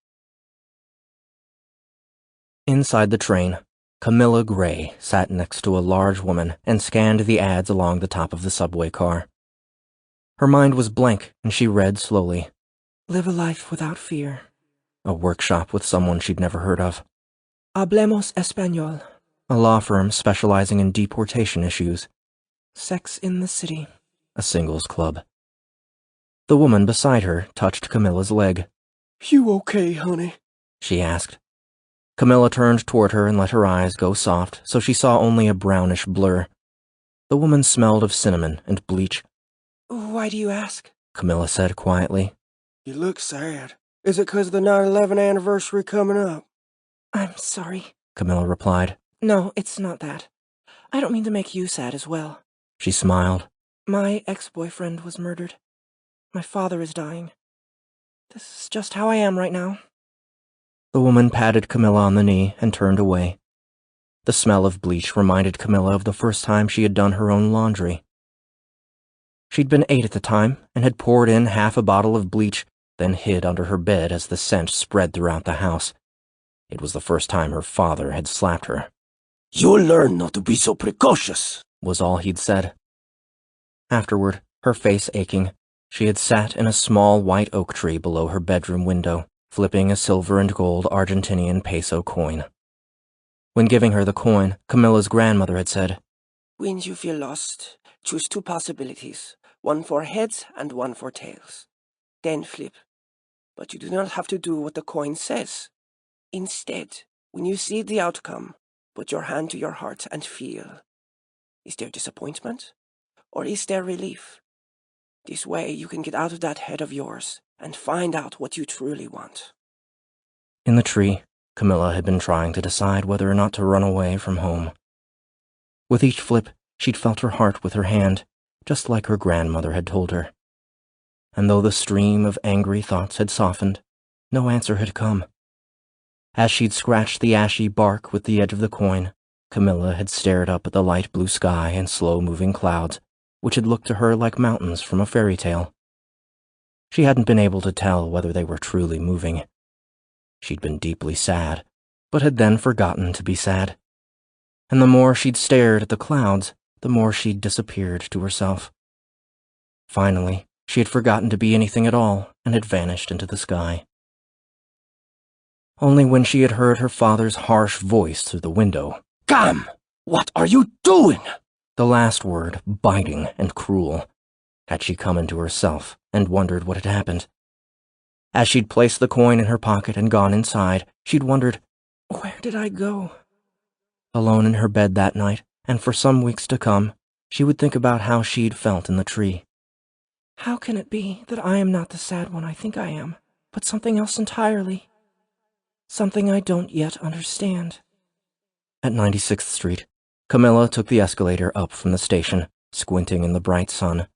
Inside the train, Camila Gray sat next to a large woman and scanned the ads along the top of the subway car. Her mind was blank, and she read slowly. Live a life without fear. A workshop with someone she'd never heard of. Hablemos español. A law firm specializing in deportation issues. Sex in the city. A singles club. The woman beside her touched Camilla's leg. "You okay, honey?" she asked. Camila turned toward her and let her eyes go soft so she saw only a brownish blur. The woman smelled of cinnamon and bleach. Why do you ask? Camila said quietly. "You look sad. Is it 'cause of the 9/11 anniversary coming up?" I'm sorry. Camila replied. No, it's not that. I don't mean to make you sad as well. She smiled. My ex-boyfriend was murdered. My father is dying. This is just how I am right now. The woman patted Camila on the knee and turned away. The smell of bleach reminded Camila of the first time she had done her own laundry. She'd been 8 at the time and had poured in half a bottle of bleach, then hid under her bed as the scent spread throughout the house. It was the first time her father had slapped her. "You'll learn not to be so precocious," was all he'd said. Afterward, her face aching, she had sat in a small white oak tree below her bedroom window, flipping a silver and gold Argentinian peso coin. When giving her the coin, Camila's grandmother had said, When you feel lost, choose 2 possibilities, one for heads and one for tails. Then flip. But you do not have to do what the coin says. Instead, when you see the outcome, put your hand to your heart and feel. Is there disappointment? Or is there relief? This way you can get out of that head of yours and find out what you truly want. In the tree, Camila had been trying to decide whether or not to run away from home. With each flip, she'd felt her heart with her hand, just like her grandmother had told her. And though the stream of angry thoughts had softened, no answer had come. As she'd scratched the ashy bark with the edge of the coin, Camila had stared up at the light blue sky and slow-moving clouds, which had looked to her like mountains from a fairy tale. She hadn't been able to tell whether they were truly moving. She'd been deeply sad, but had then forgotten to be sad. And the more she'd stared at the clouds, the more she'd disappeared to herself. Finally, she had forgotten to be anything at all and had vanished into the sky. Only when she had heard her father's harsh voice through the window, "Come! What are you doing? The last word biting and cruel. Had she come into herself and wondered what had happened? As she'd placed the coin in her pocket and gone inside, she'd wondered, where did I go? Alone in her bed that night, and for some weeks to come, she would think about how she'd felt in the tree. How can it be that I am not the sad one I think I am, but something else entirely? Something I don't yet understand. At 96th Street, Camila took the escalator up from the station, squinting in the bright sun.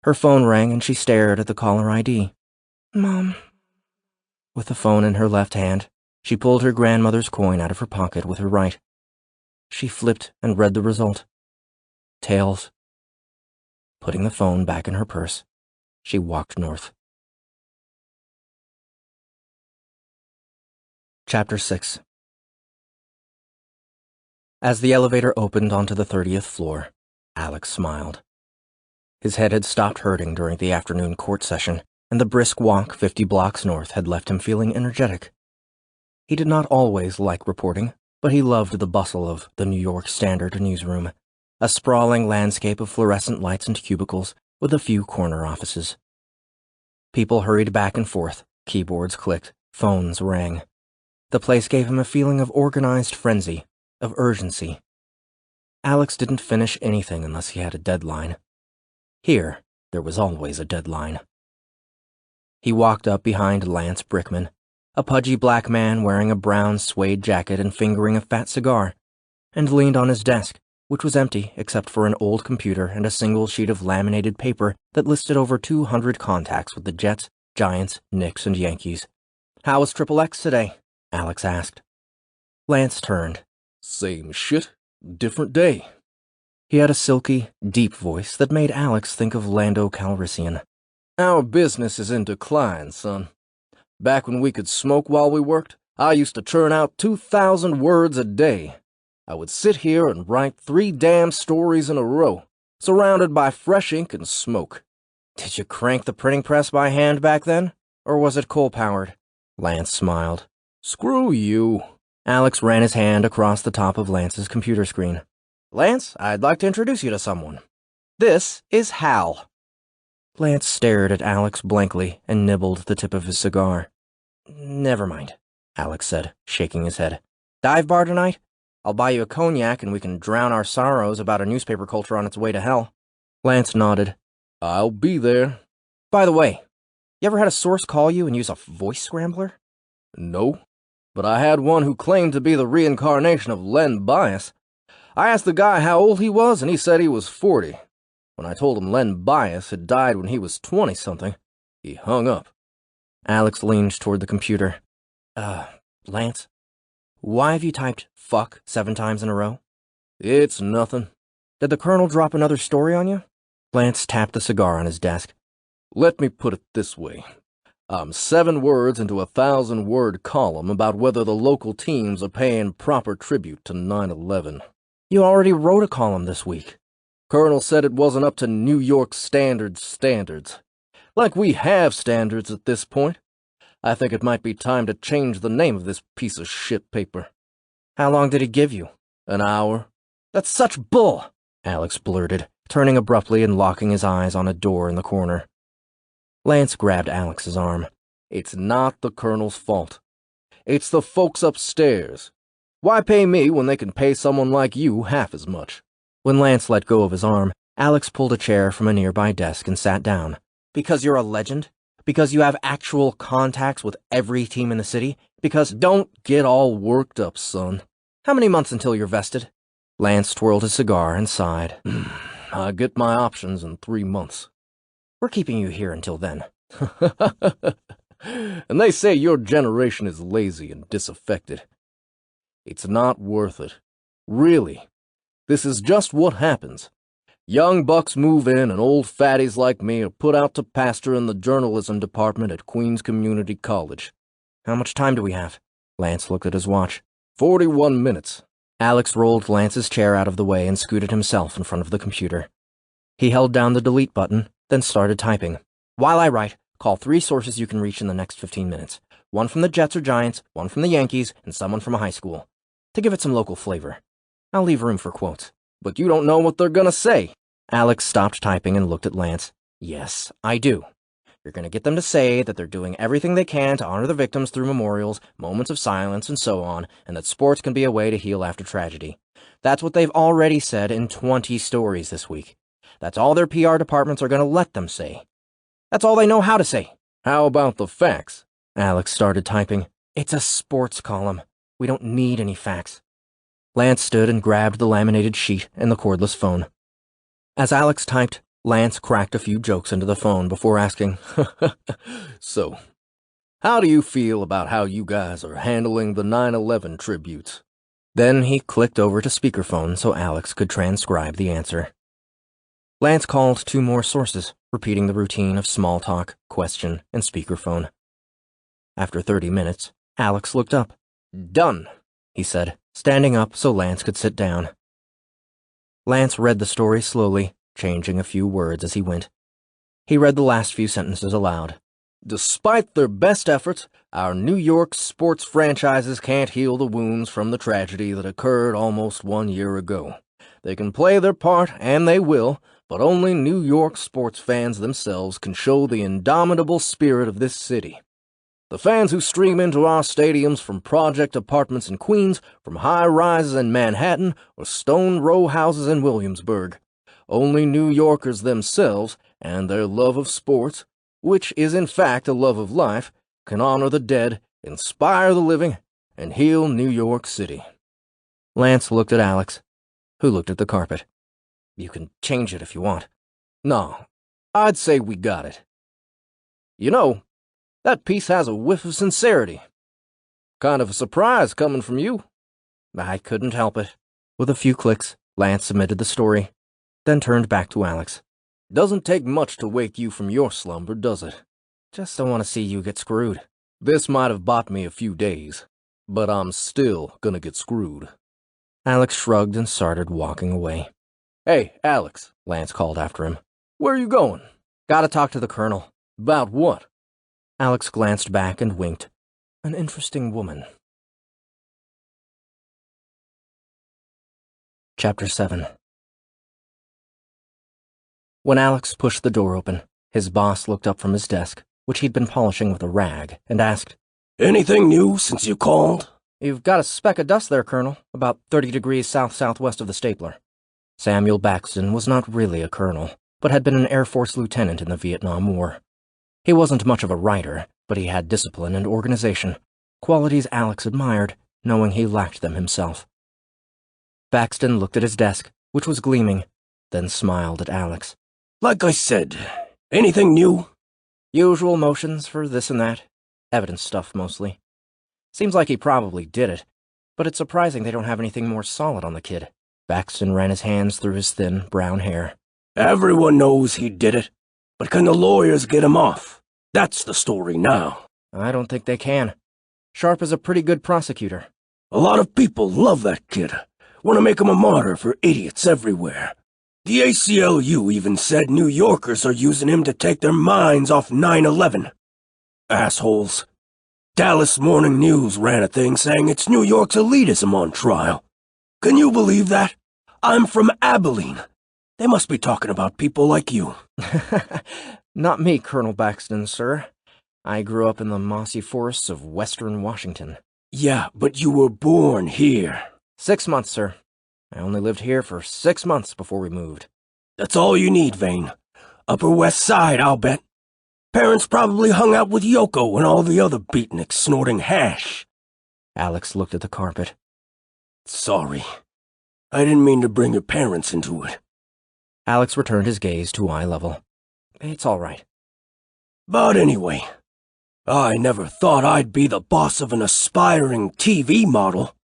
Her phone rang and she stared at the caller ID. Mom. With the phone in her left hand, she pulled her grandmother's coin out of her pocket with her right. She flipped and read the result. Tails. Putting the phone back in her purse, she walked north. Chapter 6. As the elevator opened onto the 30th floor, Alex smiled. His head had stopped hurting during the afternoon court session, and the brisk walk 50 blocks north had left him feeling energetic. He did not always like reporting, but he loved the bustle of the New York Standard newsroom, a sprawling landscape of fluorescent lights and cubicles with a few corner offices. People hurried back and forth, keyboards clicked, phones rang. The place gave him a feeling of organized frenzy, of urgency. Alex didn't finish anything unless he had a deadline. Here, there was always a deadline. He walked up behind Lance Brickman, a pudgy black man wearing a brown suede jacket and fingering a fat cigar, and leaned on his desk, which was empty except for an old computer and a single sheet of laminated paper that listed over 200 contacts with the Jets, Giants, Knicks, and Yankees. "How was Triple X today?" Alex asked. Lance turned. Same shit, different day. He had a silky, deep voice that made Alex think of Lando Calrissian. Our business is in decline, son. Back when we could smoke while we worked, I used to churn out 2,000 words a day. I would sit here and write 3 damn stories in a row, surrounded by fresh ink and smoke. Did you crank the printing press by hand back then? Or was it coal-powered? Lance smiled. Screw you. Alex ran his hand across the top of Lance's computer screen. Lance, I'd like to introduce you to someone. This is Hal. Lance stared at Alex blankly and nibbled the tip of his cigar. Never mind, Alex said, shaking his head. Dive bar tonight? I'll buy you a cognac and we can drown our sorrows about a newspaper culture on its way to hell. Lance nodded. I'll be there. By the way, you ever had a source call you and use a voice scrambler? No, but I had one who claimed to be the reincarnation of Len Bias. I asked the guy how old he was and he said he was 40. When I told him Len Bias had died when he was 20-something, he hung up. Alex leaned toward the computer. Lance, why have you typed fuck 7 times in a row? It's nothing. Did the Colonel drop another story on you? Lance tapped the cigar on his desk. Let me put it this way. I'm 7 words into a 1,000-word column about whether the local teams are paying proper tribute to 9/11. You already wrote a column this week. Colonel said it wasn't up to New York standards. Like we have standards at this point. I think it might be time to change the name of this piece of shit paper. How long did he give you? An hour. That's such bull, Alex blurted, turning abruptly and locking his eyes on a door in the corner. Lance grabbed Alex's arm. It's not the Colonel's fault. It's the folks upstairs. Why pay me when they can pay someone like you half as much? When Lance let go of his arm, Alex pulled a chair from a nearby desk and sat down. Because you're a legend? Because you have actual contacts with every team in the city? Because... Don't get all worked up, son. How many months until you're vested? Lance twirled his cigar and sighed. I get my options in 3 months. We're keeping you here until then. And they say your generation is lazy and disaffected. It's not worth it. Really. This is just what happens. Young bucks move in and old fatties like me are put out to pasture in the journalism department at Queens Community College. How much time do we have? Lance looked at his watch. 41 minutes. Alex rolled Lance's chair out of the way and scooted himself in front of the computer. He held down the delete button, then started typing. While I write, call 3 sources you can reach in the next 15 minutes. 1 from the Jets or Giants, 1 from the Yankees, and someone from a high school. To give it some local flavor. I'll leave room for quotes. But you don't know what they're gonna say. Alex stopped typing and looked at Lance. Yes, I do. You're going to get them to say that they're doing everything they can to honor the victims through memorials, moments of silence, and so on, and that sports can be a way to heal after tragedy. That's what they've already said in 20 stories this week. That's all their PR departments are going to let them say. That's all they know how to say. How about the facts? Alex started typing. It's a sports column. We don't need any facts. Lance stood and grabbed the laminated sheet and the cordless phone. As Alex typed, Lance cracked a few jokes into the phone before asking, So, how do you feel about how you guys are handling the 9/11 tributes? Then he clicked over to speakerphone so Alex could transcribe the answer. Lance called 2 more sources, repeating the routine of small talk, question, and speakerphone. After 30 minutes, Alex looked up. Done, he said, standing up so Lance could sit down. Lance read the story slowly, changing a few words as he went. He read the last few sentences aloud. Despite their best efforts, our New York sports franchises can't heal the wounds from the tragedy that occurred almost 1 year ago. They can play their part, and they will, but only New York sports fans themselves can show the indomitable spirit of this city. The fans who stream into our stadiums from project apartments in Queens, from high-rises in Manhattan, or stone row houses in Williamsburg. Only New Yorkers themselves, and their love of sports, which is in fact a love of life, can honor the dead, inspire the living, and heal New York City. Lance looked at Alex, who looked at the carpet. You can change it if you want. No, I'd say we got it. You know, that piece has a whiff of sincerity. Kind of a surprise coming from you. I couldn't help it. With a few clicks, Lance submitted the story, then turned back to Alex. Doesn't take much to wake you from your slumber, does it? Just don't want to see you get screwed. This might have bought me a few days, but I'm still gonna get screwed. Alex shrugged and started walking away. Hey, Alex, Lance called after him. Where are you going? Gotta talk to the colonel. About what? Alex glanced back and winked. An interesting woman. Chapter 7. When Alex pushed the door open, his boss looked up from his desk, which he'd been polishing with a rag, and asked, Anything new since you called? You've got a speck of dust there, Colonel, about 30 degrees south-southwest of the stapler. Samuel Baxton was not really a colonel, but had been an Air Force lieutenant in the Vietnam War. He wasn't much of a writer, but he had discipline and organization, qualities Alex admired, knowing he lacked them himself. Baxton looked at his desk, which was gleaming, then smiled at Alex. Like I said, anything new? Usual motions for this and that. Evidence stuff, mostly. Seems like he probably did it, but it's surprising they don't have anything more solid on the kid. Baxton ran his hands through his thin, brown hair. Everyone knows he did it, but can the lawyers get him off? That's the story now. I don't think they can. Sharp is a pretty good prosecutor. A lot of people love that kid. Want to make him a martyr for idiots everywhere. The ACLU even said New Yorkers are using him to take their minds off 9/11. Assholes. Dallas Morning News ran a thing saying it's New York's elitism on trial. Can you believe that? I'm from Abilene. They must be talking about people like you. Not me, Colonel Baxton, sir. I grew up in the mossy forests of western Washington. Yeah, but you were born here. 6 months, sir. I only lived here for 6 months before we moved. That's all you need, Vane. Upper West Side, I'll bet. Parents probably hung out with Yoko and all the other beatniks snorting hash. Alex looked at the carpet. Sorry. I didn't mean to bring your parents into it. Alex returned his gaze to eye level. It's all right. But anyway, I never thought I'd be the boss of an aspiring TV model.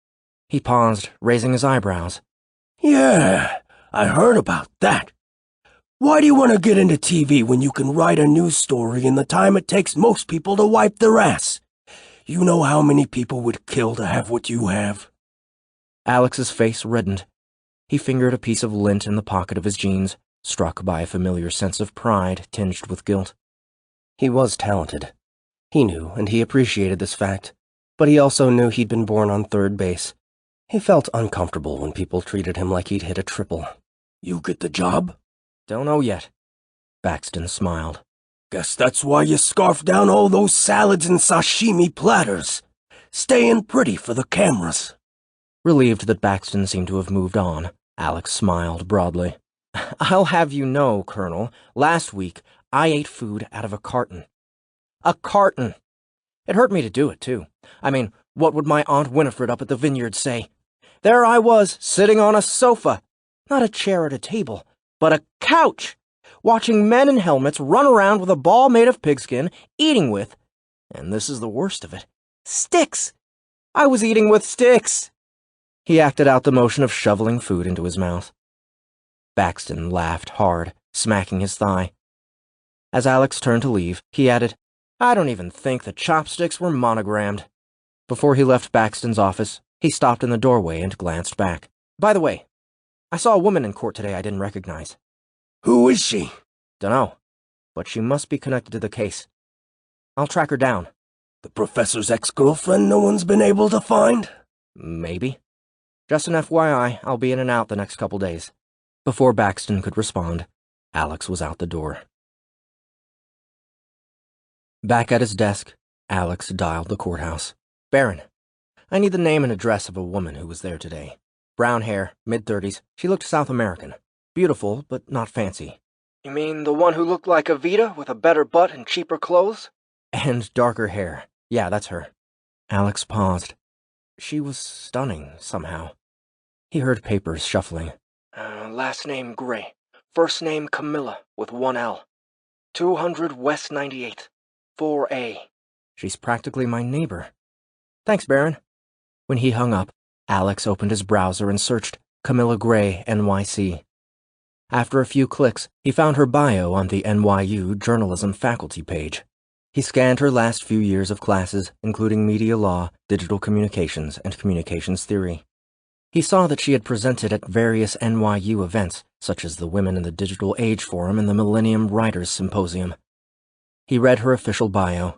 He paused, raising his eyebrows. Yeah, I heard about that. Why do you want to get into TV when you can write a news story in the time it takes most people to wipe their ass? You know how many people would kill to have what you have? Alex's face reddened. He fingered a piece of lint in the pocket of his jeans, struck by a familiar sense of pride tinged with guilt. He was talented. He knew, and he appreciated this fact, but he also knew he'd been born on third base. He felt uncomfortable when people treated him like he'd hit a triple. You get the job? Don't know yet. Baxton smiled. Guess that's why you scarfed down all those salads and sashimi platters. Staying pretty for the cameras. Relieved that Baxton seemed to have moved on, Alex smiled broadly. I'll have you know, Colonel, last week I ate food out of a carton. A carton! It hurt me to do it, too. I mean, what would my Aunt Winifred up at the vineyard say? There I was, sitting on a sofa. Not a chair at a table, but a couch, watching men in helmets run around with a ball made of pigskin, eating with, and this is the worst of it, sticks. I was eating with sticks. He acted out the motion of shoveling food into his mouth. Baxton laughed hard, smacking his thigh. As Alex turned to leave, he added, I don't even think the chopsticks were monogrammed. Before he left Baxton's office, he stopped in the doorway and glanced back. By the way, I saw a woman in court today I didn't recognize. Who is she? Dunno, but she must be connected to the case. I'll track her down. The professor's ex-girlfriend no one's been able to find? Maybe. Just an FYI, I'll be in and out the next couple days. Before Baxton could respond, Alex was out the door. Back at his desk, Alex dialed the courthouse. Baron, I need the name and address of a woman who was there today. Brown hair, mid-30s. She looked South American. Beautiful, but not fancy. You mean the one who looked like Evita with a better butt and cheaper clothes? And darker hair. Yeah, that's her. Alex paused. She was stunning, somehow. He heard papers shuffling. Last name Gray. First name Camila, with 1 L. 200 West 98th. 4A. She's practically my neighbor. Thanks, Baron. When he hung up, Alex opened his browser and searched Camila Gray, NYC. After a few clicks, he found her bio on the NYU journalism faculty page. He scanned her last few years of classes, including media law, digital communications, and communications theory. He saw that she had presented at various NYU events, such as the Women in the Digital Age Forum and the Millennium Writers Symposium. He read her official bio.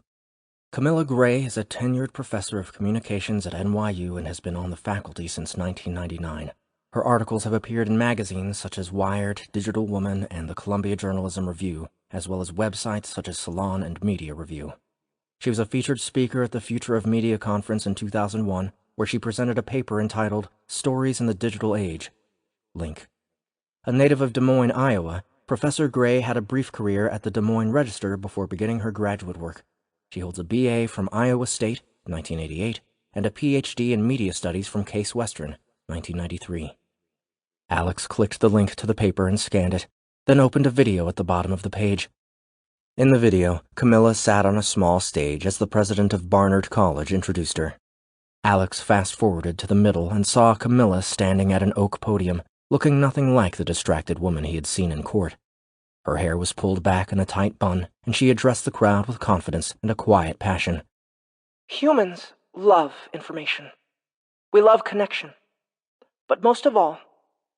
Camila Gray is a tenured professor of communications at NYU and has been on the faculty since 1999. Her articles have appeared in magazines such as Wired, Digital Woman, and the Columbia Journalism Review, as well as websites such as Salon and Media Review. She was a featured speaker at the Future of Media conference in 2001, where she presented a paper entitled Stories in the Digital Age. Link. A native of Des Moines, Iowa, Professor Gray had a brief career at the Des Moines Register before beginning her graduate work. She holds a BA from Iowa State, 1988, and a PhD in Media Studies from Case Western, 1993. Alex clicked the link to the paper and scanned it, then opened a video at the bottom of the page. In the video, Camila sat on a small stage as the president of Barnard College introduced her. Alex fast-forwarded to the middle and saw Camila standing at an oak podium, looking nothing like the distracted woman he had seen in court. Her hair was pulled back in a tight bun, and she addressed the crowd with confidence and a quiet passion. Humans love information. We love connection. But most of all,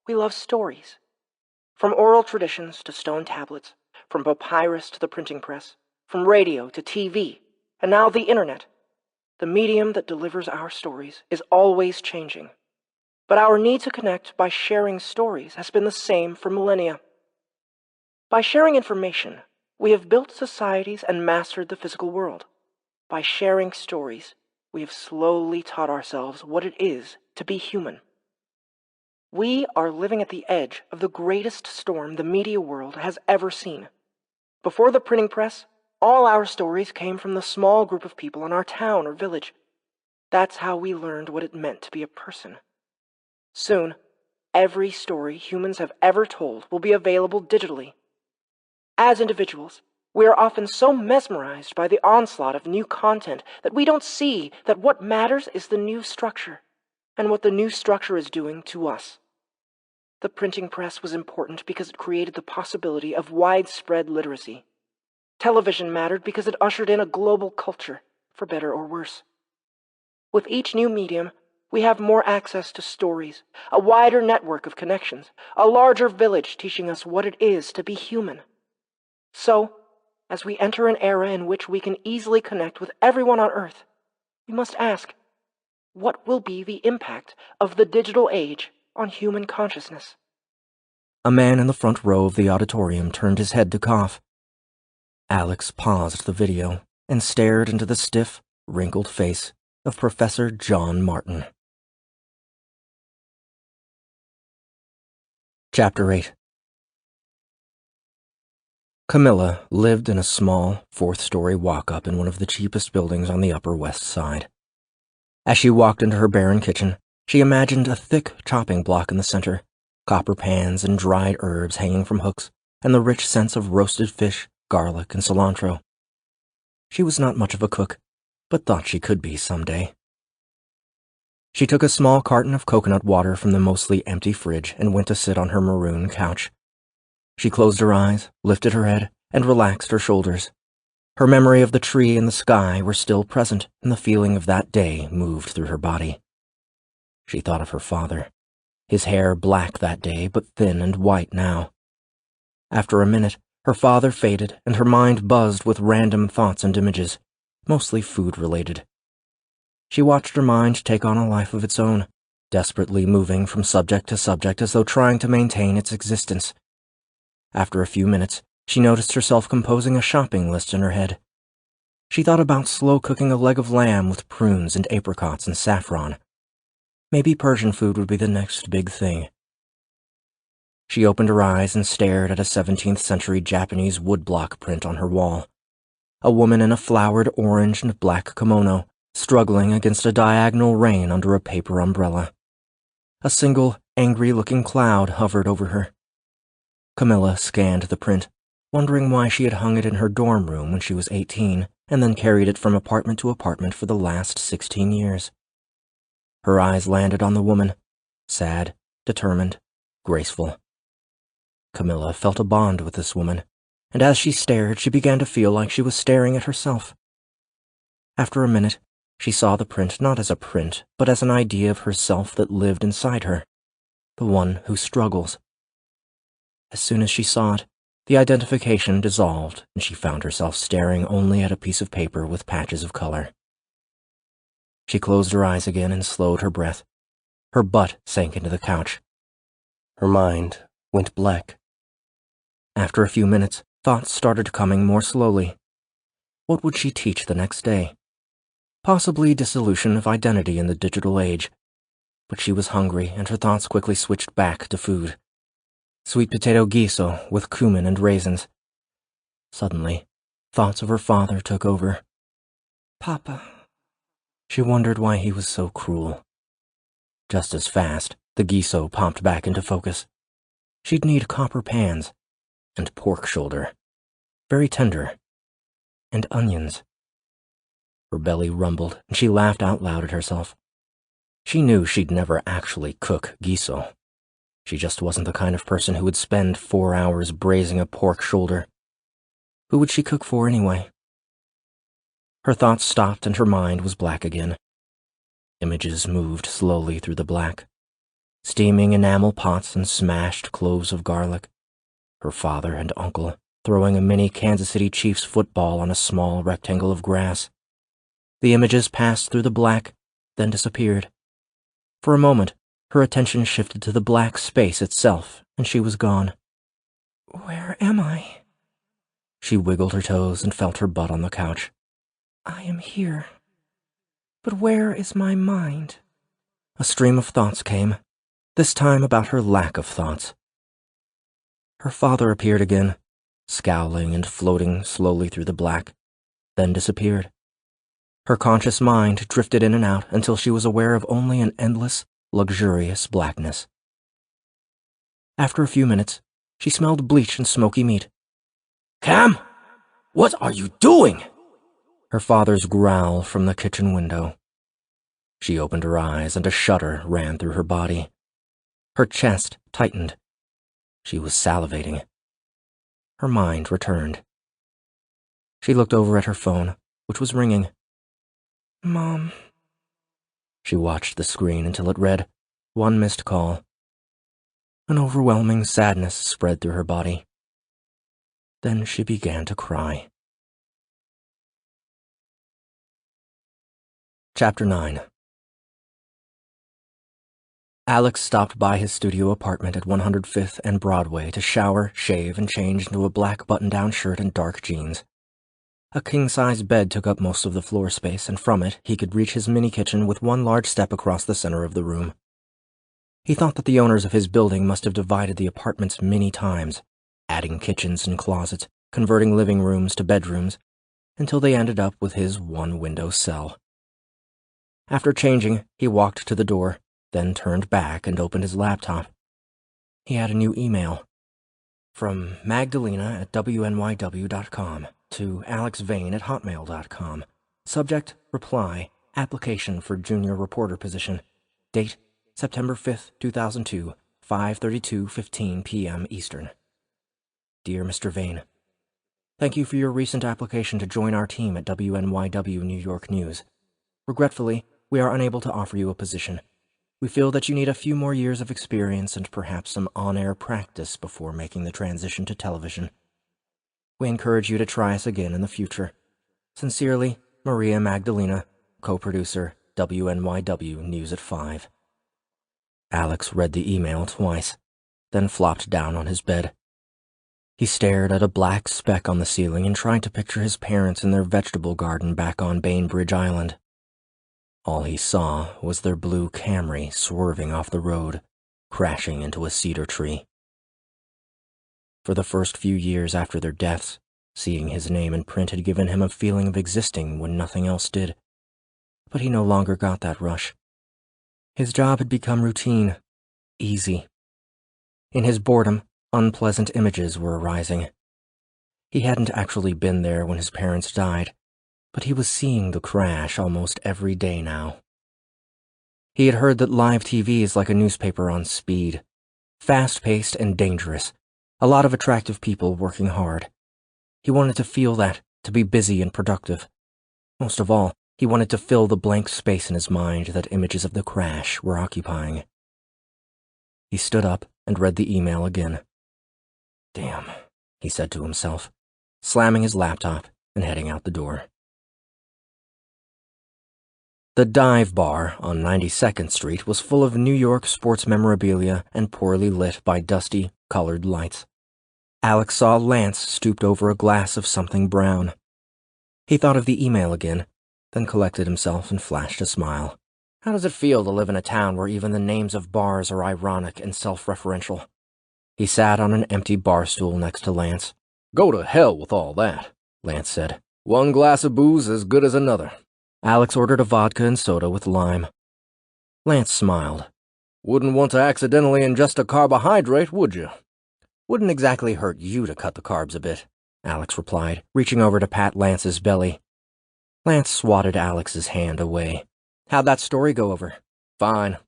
we love stories. From oral traditions to stone tablets, from papyrus to the printing press, from radio to TV, and now the internet. The medium that delivers our stories is always changing. But our need to connect by sharing stories has been the same for millennia. By sharing information, we have built societies and mastered the physical world. By sharing stories, we have slowly taught ourselves what it is to be human. We are living at the edge of the greatest storm the media world has ever seen. Before the printing press, all our stories came from the small group of people in our town or village. That's how we learned what it meant to be a person. Soon, every story humans have ever told will be available digitally. As individuals, we are often so mesmerized by the onslaught of new content that we don't see that what matters is the new structure, and what the new structure is doing to us. The printing press was important because it created the possibility of widespread literacy. Television mattered because it ushered in a global culture, for better or worse. With each new medium, we have more access to stories, a wider network of connections, a larger village teaching us what it is to be human. So, as we enter an era in which we can easily connect with everyone on Earth, we must ask, What will be the impact of the digital age on human consciousness? A man in the front row of the auditorium turned his head to cough. Alex paused the video and stared into the stiff, wrinkled face of Professor John Martin. Chapter 8. Camila lived in a small, fourth-story walk-up in one of the cheapest buildings on the Upper West Side. As she walked into her barren kitchen, she imagined a thick chopping block in the center, copper pans and dried herbs hanging from hooks, and the rich scents of roasted fish, garlic, and cilantro. She was not much of a cook, but thought she could be someday. She took a small carton of coconut water from the mostly empty fridge and went to sit on her maroon couch. She closed her eyes, lifted her head, and relaxed her shoulders. Her memory of the tree and the sky were still present, and the feeling of that day moved through her body. She thought of her father, his hair black that day but thin and white now. After a minute, her father faded, and her mind buzzed with random thoughts and images, mostly food-related. She watched her mind take on a life of its own, desperately moving from subject to subject as though trying to maintain its existence. After a few minutes, she noticed herself composing a shopping list in her head. She thought about slow-cooking a leg of lamb with prunes and apricots and saffron. Maybe Persian food would be the next big thing. She opened her eyes and stared at a 17th century Japanese woodblock print on her wall. A woman in a flowered orange and black kimono, struggling against a diagonal rain under a paper umbrella. A single, angry-looking cloud hovered over her. Camila scanned the print, wondering why she had hung it in her dorm room when she was 18 and then carried it from apartment to apartment for the last 16 years. Her eyes landed on the woman, sad, determined, graceful. Camila felt a bond with this woman, and as she stared, she began to feel like she was staring at herself. After a minute, she saw the print not as a print, but as an idea of herself that lived inside her, the one who struggles. As soon as she saw it, the identification dissolved, and she found herself staring only at a piece of paper with patches of color. She closed her eyes again and slowed her breath. Her butt sank into the couch. Her mind went black. After a few minutes, thoughts started coming more slowly. What would she teach the next day? Possibly dissolution of identity in the digital age. But she was hungry, and her thoughts quickly switched back to food. Sweet potato guiso with cumin and raisins. Suddenly, thoughts of her father took over. Papa. She wondered why he was so cruel. Just as fast, the guiso popped back into focus. She'd need copper pans, and pork shoulder, very tender, and onions. Her belly rumbled, and she laughed out loud at herself. She knew she'd never actually cook guiso. She just wasn't the kind of person who would spend 4 hours braising a pork shoulder. Who would she cook for anyway? Her thoughts stopped and her mind was black again. Images moved slowly through the black. Steaming enamel pots and smashed cloves of garlic. Her father and uncle throwing a mini Kansas City Chiefs football on a small rectangle of grass. The images passed through the black, then disappeared. For a moment, her attention shifted to the black space itself, and she was gone. Where am I? She wiggled her toes and felt her butt on the couch. I am here. But where is my mind? A stream of thoughts came, this time about her lack of thoughts. Her father appeared again, scowling and floating slowly through the black, then disappeared. Her conscious mind drifted in and out until she was aware of only an endless, luxurious blackness. After a few minutes, she smelled bleach and smoky meat. Cam! What are you doing? Her father's growl from the kitchen window. She opened her eyes and a shudder ran through her body. Her chest tightened. She was salivating. Her mind returned. She looked over at her phone, which was ringing. Mom. She watched the screen until it read, 1 missed call. An overwhelming sadness spread through her body. Then she began to cry. Chapter 9. Alex stopped by his studio apartment at 105th and Broadway to shower, shave, and change into a black button-down shirt and dark jeans. A king-size bed took up most of the floor space, and from it he could reach his mini-kitchen with one large step across the center of the room. He thought that the owners of his building must have divided the apartments many times, adding kitchens and closets, converting living rooms to bedrooms, until they ended up with his one-window cell. After changing, he walked to the door, then turned back and opened his laptop. He had a new email. From Magdalena at WNYW.com to Alex Vane at Hotmail.com. Subject, reply, application for junior reporter position. Date, September 5th, 2002, 5:32:15 p.m. Eastern. Dear Mr. Vane, thank you for your recent application to join our team at WNYW New York News. Regretfully, we are unable to offer you a position. We feel that you need a few more years of experience and perhaps some on-air practice before making the transition to television. We encourage you to try us again in the future. Sincerely, Maria Magdalena, co-producer, WNYW News at 5. Alex read the email twice, then flopped down on his bed. He stared at a black speck on the ceiling and tried to picture his parents in their vegetable garden back on Bainbridge Island. All he saw was their blue Camry swerving off the road, crashing into a cedar tree. For the first few years after their deaths, seeing his name in print had given him a feeling of existing when nothing else did. But he no longer got that rush. His job had become routine, easy. In his boredom, unpleasant images were arising. He hadn't actually been there when his parents died, but he was seeing the crash almost every day now. He had heard that live TV is like a newspaper on speed, fast-paced and dangerous, a lot of attractive people working hard. He wanted to feel that, to be busy and productive. Most of all, he wanted to fill the blank space in his mind that images of the crash were occupying. He stood up and read the email again. Damn, he said to himself, slamming his laptop and heading out the door. The dive bar on 92nd Street was full of New York sports memorabilia and poorly lit by dusty, colored lights. Alex saw Lance stooped over a glass of something brown. He thought of the email again, then collected himself and flashed a smile. How does it feel to live in a town where even the names of bars are ironic and self-referential? He sat on an empty bar stool next to Lance. Go to hell with all that, Lance said. One glass of booze as good as another. Alex ordered a vodka and soda with lime. Lance smiled. Wouldn't want to accidentally ingest a carbohydrate, would you? Wouldn't exactly hurt you to cut the carbs a bit, Alex replied, reaching over to pat Lance's belly. Lance swatted Alex's hand away. How'd that story go over? Fine.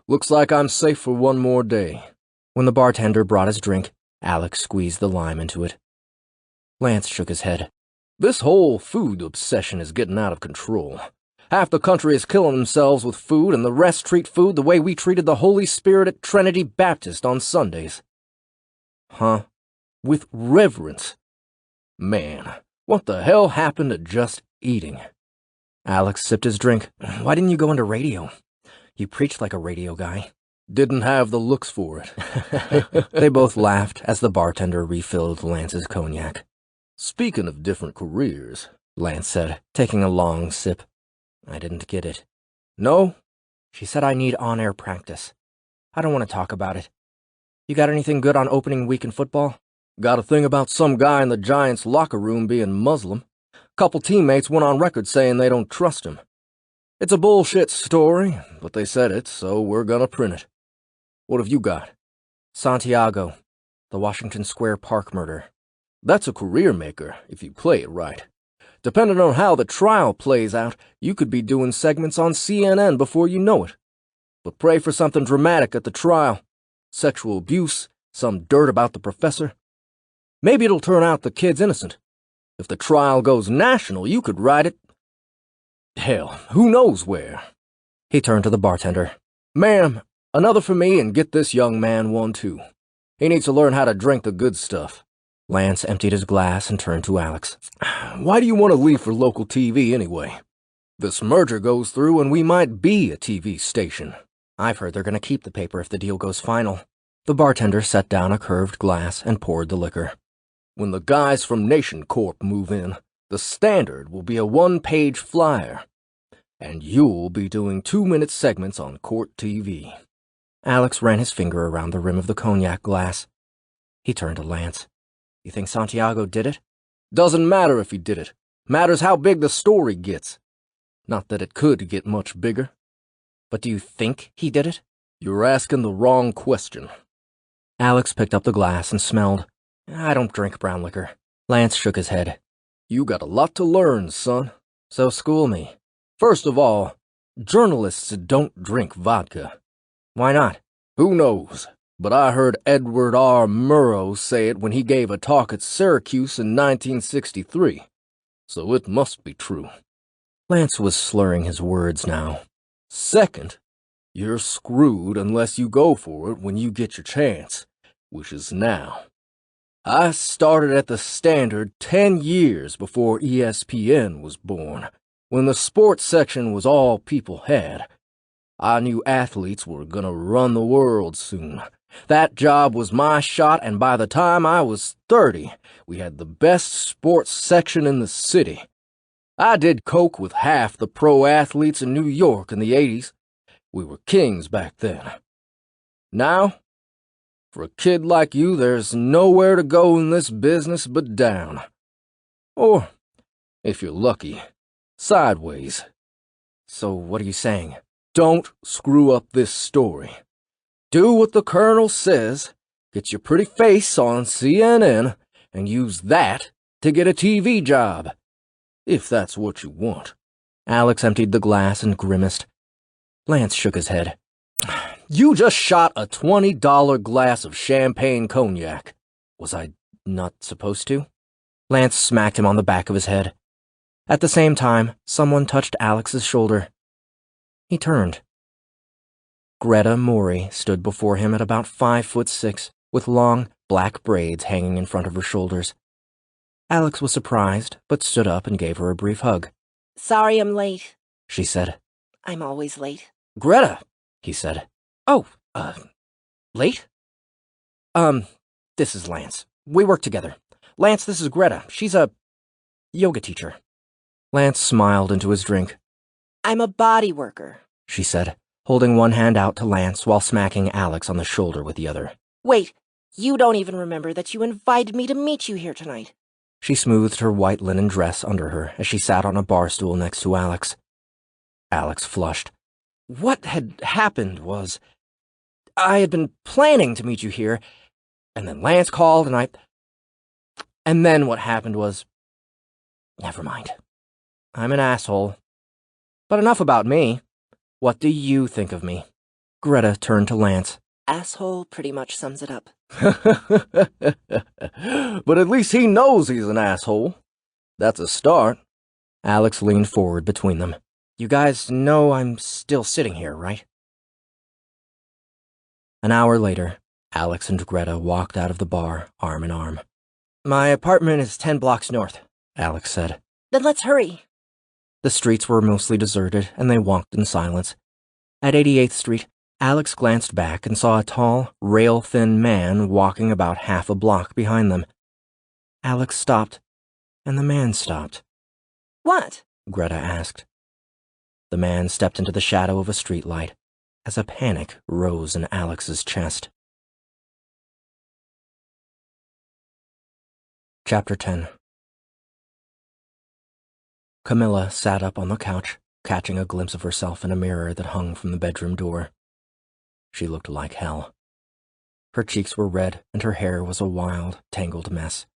Looks like I'm safe for one more day. When the bartender brought his drink, Alex squeezed the lime into it. Lance shook his head. This whole food obsession is getting out of control. Half the country is killing themselves with food, and the rest treat food the way we treated the Holy Spirit at Trinity Baptist on Sundays. Huh? With reverence. Man, what the hell happened to just eating? Alex sipped his drink. Why didn't you go into radio? You preached like a radio guy. Didn't have the looks for it. They both laughed as the bartender refilled Lance's cognac. Speaking of different careers, Lance said, taking a long sip. I didn't get it. No? She said I need on-air practice. I don't want to talk about it. You got anything good on opening week in football? Got a thing about some guy in the Giants' locker room being Muslim. Couple teammates went on record saying they don't trust him. It's a bullshit story, but they said it, so we're gonna print it. What have you got? Santiago, the Washington Square Park murder. That's a career maker, if you play it right. Depending on how the trial plays out, you could be doing segments on CNN before you know it. But pray for something dramatic at the trial. Sexual abuse, some dirt about the professor. Maybe it'll turn out the kid's innocent. If the trial goes national, you could write it. Hell, who knows where? He turned to the bartender. Ma'am, another for me, and get this young man one too. He needs to learn how to drink the good stuff. Lance emptied his glass and turned to Alex. Why do you want to leave for local TV anyway? This merger goes through and we might be a TV station. I've heard they're going to keep the paper if the deal goes final. The bartender set down a curved glass and poured the liquor. When the guys from Nation Corp move in, the Standard will be a one-page flyer, and you'll be doing 2-minute segments on Court TV. Alex ran his finger around the rim of the cognac glass. He turned to Lance. You think Santiago did it? Doesn't matter if he did it. Matters how big the story gets. Not that it could get much bigger. But do you think he did it? You're asking the wrong question. Alex picked up the glass and smelled. I don't drink brown liquor. Lance shook his head. You got a lot to learn, son. So school me. First of all, journalists don't drink vodka. Why not? Who knows? But I heard Edward R. Murrow say it when he gave a talk at Syracuse in 1963. So it must be true. Lance was slurring his words now. Second, you're screwed unless you go for it when you get your chance, which is now. I started at the Standard 10 years before ESPN was born, when the sports section was all people had. I knew athletes were gonna run the world soon. That job was my shot, and by the time I was 30, we had the best sports section in the city. I did coke with half the pro athletes in New York in the 80s. We were kings back then. Now, for a kid like you, there's nowhere to go in this business but down. Or, if you're lucky, sideways. So what are you saying? Don't screw up this story. Do what the Colonel says, get your pretty face on CNN, and use that to get a TV job. If that's what you want. Alex emptied the glass and grimaced. Lance shook his head. You just shot a $20 glass of champagne cognac. Was I not supposed to? Lance smacked him on the back of his head. At the same time, someone touched Alex's shoulder. He turned. Greta Morey stood before him at about 5'6", with long, black braids hanging in front of her shoulders. Alex was surprised, but stood up and gave her a brief hug. Sorry I'm late, she said. I'm always late. Greta, he said. Oh, late? This is Lance. We work together. Lance, this is Greta. She's a yoga teacher. Lance smiled into his drink. I'm a body worker, she said, holding one hand out to Lance while smacking Alex on the shoulder with the other. Wait, you don't even remember that you invited me to meet you here tonight. She smoothed her white linen dress under her as she sat on a bar stool next to Alex. Alex flushed. What had happened was, I had been planning to meet you here, and then Lance called and then what happened was, never mind. I'm an asshole. But enough about me. What do you think of me? Greta turned to Lance. Asshole pretty much sums it up. But at least he knows he's an asshole. That's a start. Alex leaned forward between them. You guys know I'm still sitting here, right? An hour later, Alex and Greta walked out of the bar, arm in arm. My apartment is 10 blocks north, Alex said. Then let's hurry. The streets were mostly deserted, and they walked in silence. At 88th Street, Alex glanced back and saw a tall, rail-thin man walking about half a block behind them. Alex stopped, and the man stopped. What? Greta asked. The man stepped into the shadow of a streetlight as a panic rose in Alex's chest. Chapter 10. Camila sat up on the couch, catching a glimpse of herself in a mirror that hung from the bedroom door. She looked like hell. Her cheeks were red, and her hair was a wild, tangled mess.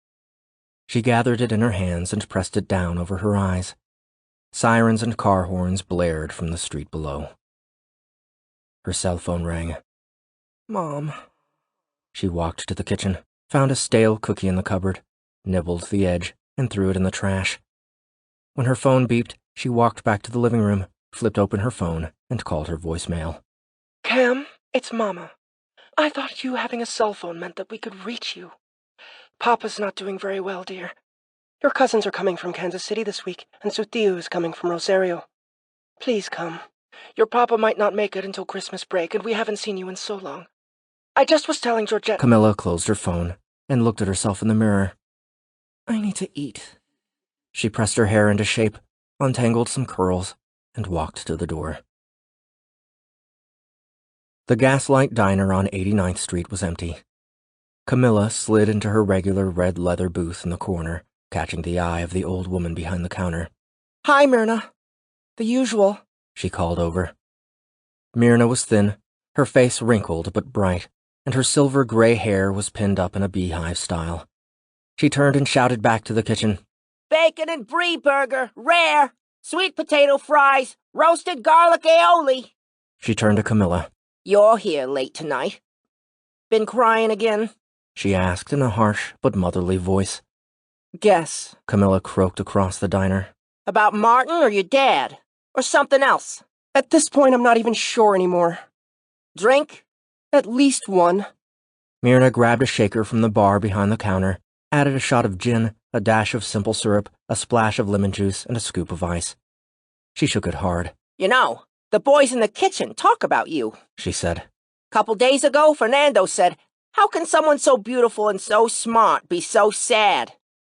She gathered it in her hands and pressed it down over her eyes. Sirens and car horns blared from the street below. Her cell phone rang. Mom. She walked to the kitchen, found a stale cookie in the cupboard, nibbled the edge, and threw it in the trash. When her phone beeped, she walked back to the living room, flipped open her phone, and called her voicemail. Cam, it's Mama. I thought you having a cell phone meant that we could reach you. Papa's not doing very well, dear. Your cousins are coming from Kansas City this week, and Sutiu is coming from Rosario. Please come. Your papa might not make it until Christmas break, and we haven't seen you in so long. I just was telling Georgette— Camila closed her phone and looked at herself in the mirror. I need to eat. She pressed her hair into shape, untangled some curls, and walked to the door. The Gaslight Diner on 89th Street was empty. Camila slid into her regular red leather booth in the corner, catching the eye of the old woman behind the counter. Hi, Myrna. The usual, she called over. Myrna was thin, her face wrinkled but bright, and her silver-gray hair was pinned up in a beehive style. She turned and shouted back to the kitchen. Bacon and brie burger, rare. Sweet potato fries, roasted garlic aioli. She turned to Camila. You're here late tonight. Been crying again? She asked in a harsh but motherly voice. Guess, Camila croaked across the diner. About Martin or your dad? Or something else? At this point, I'm not even sure anymore. Drink? At least one. Myrna grabbed a shaker from the bar behind the counter, added a shot of gin, a dash of simple syrup, a splash of lemon juice, and a scoop of ice. She shook it hard. You know, the boys in the kitchen talk about you, she said. Couple days ago, Fernando said, how can someone so beautiful and so smart be so sad?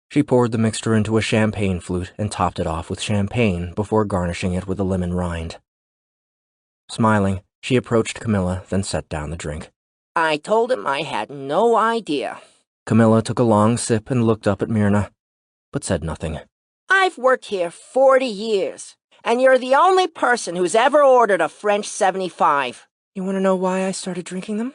She poured the mixture into a champagne flute and topped it off with champagne before garnishing it with a lemon rind. Smiling, she approached Camila, then set down the drink. I told him I had no idea. Camila took a long sip and looked up at Myrna, but said nothing. I've worked here 40 years, and you're the only person who's ever ordered a French 75. You want to know why I started drinking them?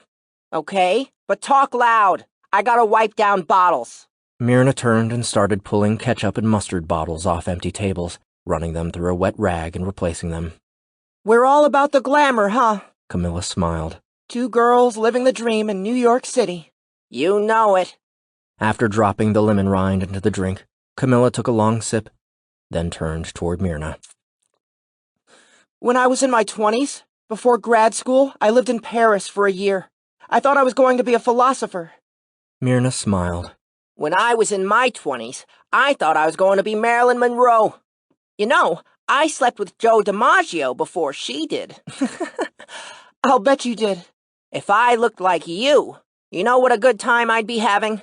Okay, but talk loud. I gotta wipe down bottles. Myrna turned and started pulling ketchup and mustard bottles off empty tables, running them through a wet rag and replacing them. We're all about the glamour, huh? Camila smiled. 2 girls living the dream in New York City. You know it. After dropping the lemon rind into the drink, Camila took a long sip, then turned toward Myrna. When I was in my 20s, before grad school, I lived in Paris for a year. I thought I was going to be a philosopher. Myrna smiled. When I was in my 20s, I thought I was going to be Marilyn Monroe. You know, I slept with Joe DiMaggio before she did. I'll bet you did. If I looked like you know what a good time I'd be having?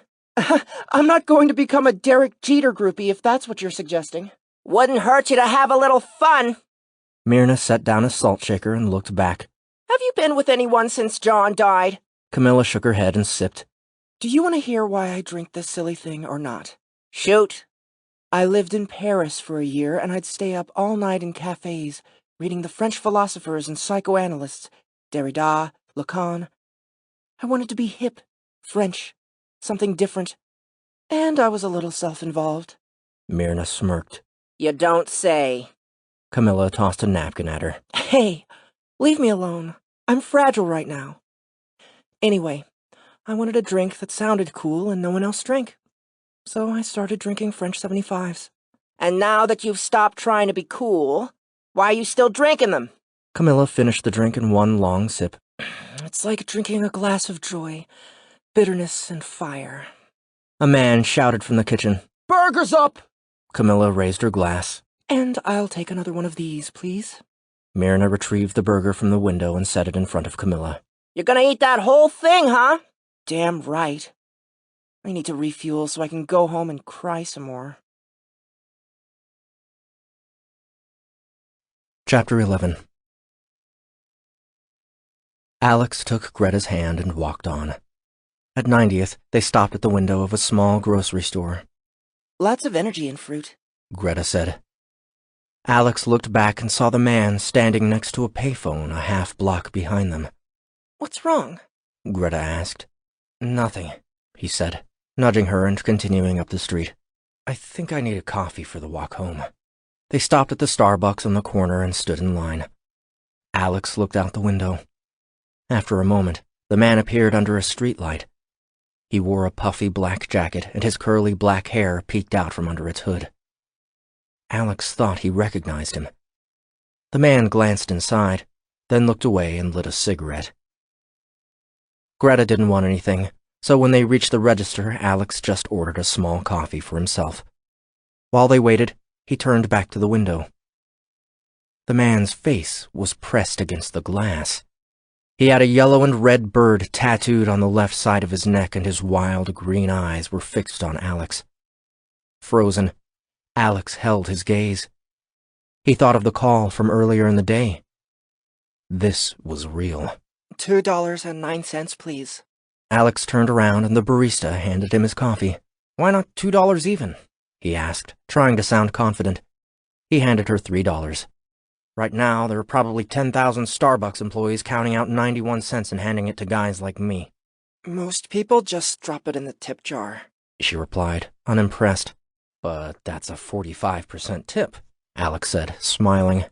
I'm not going to become a Derek Jeter groupie if that's what you're suggesting. Wouldn't hurt you to have a little fun. Myrna set down a salt shaker and looked back. Have you been with anyone since John died? Camila shook her head and sipped. Do you want to hear why I drink this silly thing or not? Shoot. I lived in Paris for a year, and I'd stay up all night in cafes, reading the French philosophers and psychoanalysts, Derrida, Lacan. I wanted to be hip, French, something different, and I was a little self-involved. Myrna smirked. You don't say. Camila tossed a napkin at her. Hey, leave me alone. I'm fragile right now. Anyway, I wanted a drink that sounded cool and no one else drank. So I started drinking French 75s. And now that you've stopped trying to be cool, why are you still drinking them? Camila finished the drink in one long sip. It's like drinking a glass of joy, bitterness, and fire. A man shouted from the kitchen. Burger's up! Camila raised her glass. And I'll take another one of these, please. Myrna retrieved the burger from the window and set it in front of Camila. You're gonna eat that whole thing, huh? Damn right. I need to refuel so I can go home and cry some more. Chapter 11. Alex took Greta's hand and walked on. At 90th, they stopped at the window of a small grocery store. Lots of energy in fruit, Greta said. Alex looked back and saw the man standing next to a payphone a half-block behind them. What's wrong? Greta asked. Nothing, he said, nudging her and continuing up the street. I think I need a coffee for the walk home. They stopped at the Starbucks on the corner and stood in line. Alex looked out the window. After a moment, the man appeared under a streetlight. He wore a puffy black jacket and his curly black hair peeked out from under its hood. Alex thought he recognized him. The man glanced inside, then looked away and lit a cigarette. Greta didn't want anything, so when they reached the register, Alex just ordered a small coffee for himself. While they waited, he turned back to the window. The man's face was pressed against the glass. He had a yellow and red bird tattooed on the left side of his neck, and his wild green eyes were fixed on Alex. Frozen, Alex held his gaze. He thought of the call from earlier in the day. This was real. $2.09, please. Alex turned around and the barista handed him his coffee. Why not $2 even? He asked, trying to sound confident. He handed her $3. Right now, there are probably 10,000 Starbucks employees counting out 91 cents and handing it to guys like me. Most people just drop it in the tip jar, She replied, unimpressed. But that's a 45% tip, Alex said, smiling.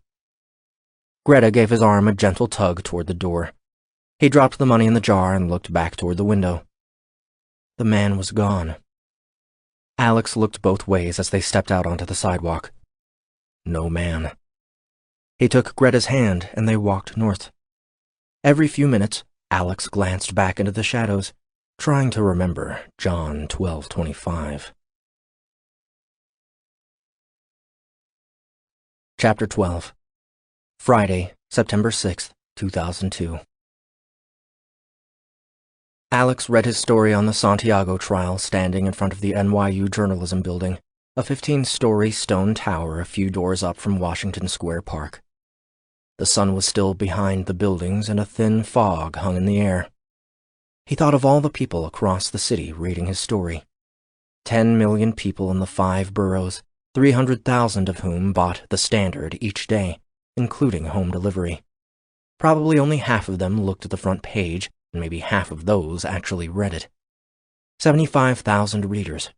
Greta gave his arm a gentle tug toward the door. He dropped the money in the jar and looked back toward the window. The man was gone. Alex looked both ways as they stepped out onto the sidewalk. No man. He took Greta's hand and they walked north. Every few minutes, Alex glanced back into the shadows, trying to remember John 12:25. Chapter 12. Friday, September 6th, 2002. Alex read his story on the Santiago trial standing in front of the NYU Journalism Building, a 15-story stone tower a few doors up from Washington Square Park. The sun was still behind the buildings and a thin fog hung in the air. He thought of all the people across the city reading his story. 10 million people in the 5 boroughs, 300,000 of whom bought the Standard each day, including home delivery. Probably only half of them looked at the front page, and maybe half of those actually read it. 75,000 readers.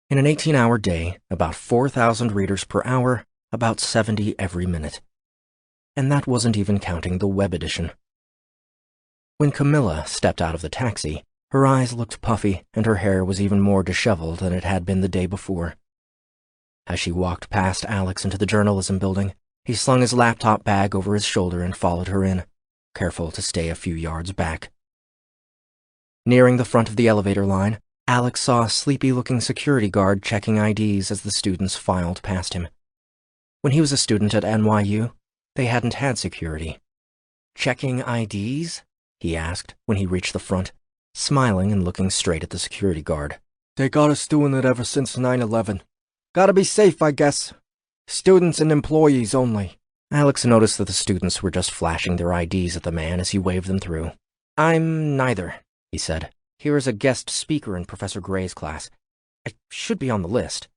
In an 18-hour day, about 4,000 readers per hour, about 70 every minute. And that wasn't even counting the web edition. When Camila stepped out of the taxi, her eyes looked puffy and her hair was even more disheveled than it had been the day before. As she walked past Alex into the journalism building, he slung his laptop bag over his shoulder and followed her in, careful to stay a few yards back. Nearing the front of the elevator line, Alex saw a sleepy-looking security guard checking IDs as the students filed past him. When he was a student at NYU, they hadn't had security. "Checking IDs?" he asked when he reached the front, smiling and looking straight at the security guard. They got us doing it ever since 9/11. Gotta be safe, I guess. Students and employees only. Alex noticed that the students were just flashing their IDs at the man as he waved them through. "I'm neither," he said. "Here is a guest speaker in Professor Gray's class. It should be on the list.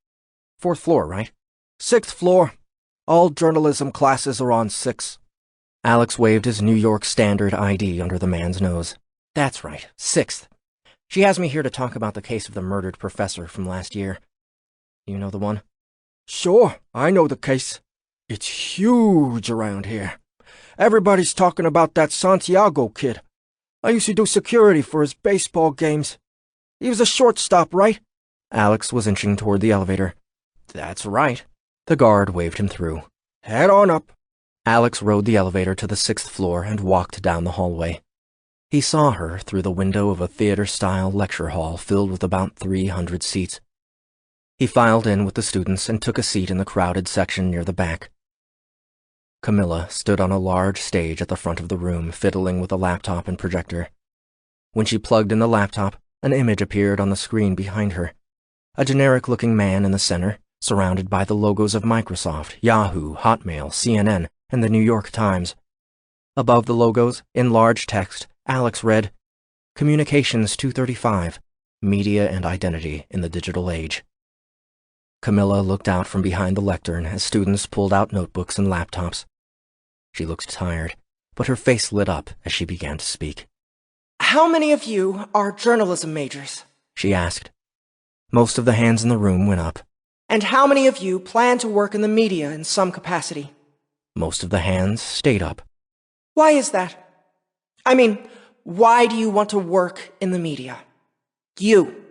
4th floor, right?" 6th floor. All journalism classes are on 6. Alex waved his New York Standard ID under the man's nose. "That's right, 6th. She has me here to talk about the case of the murdered professor from last year. You know the one?" Sure, I know the case. It's huge around here. Everybody's talking about that Santiago kid. I used to do security for his baseball games. He was a shortstop, right? Alex was inching toward the elevator. "That's right." The guard waved him through. "Head on up." Alex rode the elevator to the 6th floor and walked down the hallway. He saw her through the window of a theater-style lecture hall filled with about 300 seats. He filed in with the students and took a seat in the crowded section near the back. Camila stood on a large stage at the front of the room, fiddling with a laptop and projector. When she plugged in the laptop, an image appeared on the screen behind her. A generic-looking man in the center, surrounded by the logos of Microsoft, Yahoo, Hotmail, CNN, and the New York Times. Above the logos, in large text, Alex read, "Communications 235, Media and Identity in the Digital Age." Camila looked out from behind the lectern as students pulled out notebooks and laptops. She looked tired, but her face lit up as she began to speak. How many of you are journalism majors? She asked. Most of the hands in the room went up. And how many of you plan to work in the media in some capacity? Most of the hands stayed up. Why is that? I mean, why do you want to work in the media? You.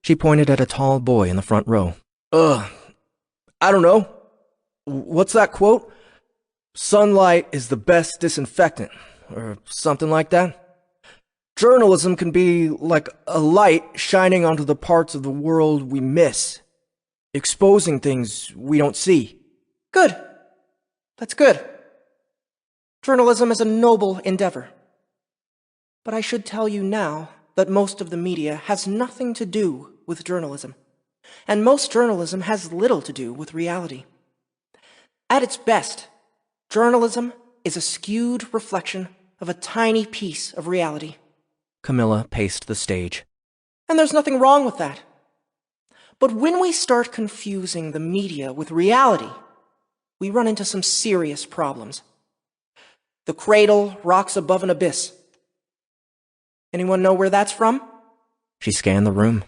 She pointed at a tall boy in the front row. I don't know. What's that quote? Sunlight is the best disinfectant, or something like that. Journalism can be like a light shining onto the parts of the world we miss, exposing things we don't see. Good. That's good. Journalism is a noble endeavor. But I should tell you now that most of the media has nothing to do with journalism, and most journalism has little to do with reality. At its best, journalism is a skewed reflection of a tiny piece of reality. Camila paced the stage. And there's nothing wrong with that. But when we start confusing the media with reality, we run into some serious problems. The cradle rocks above an abyss. Anyone know where that's from? She scanned the room.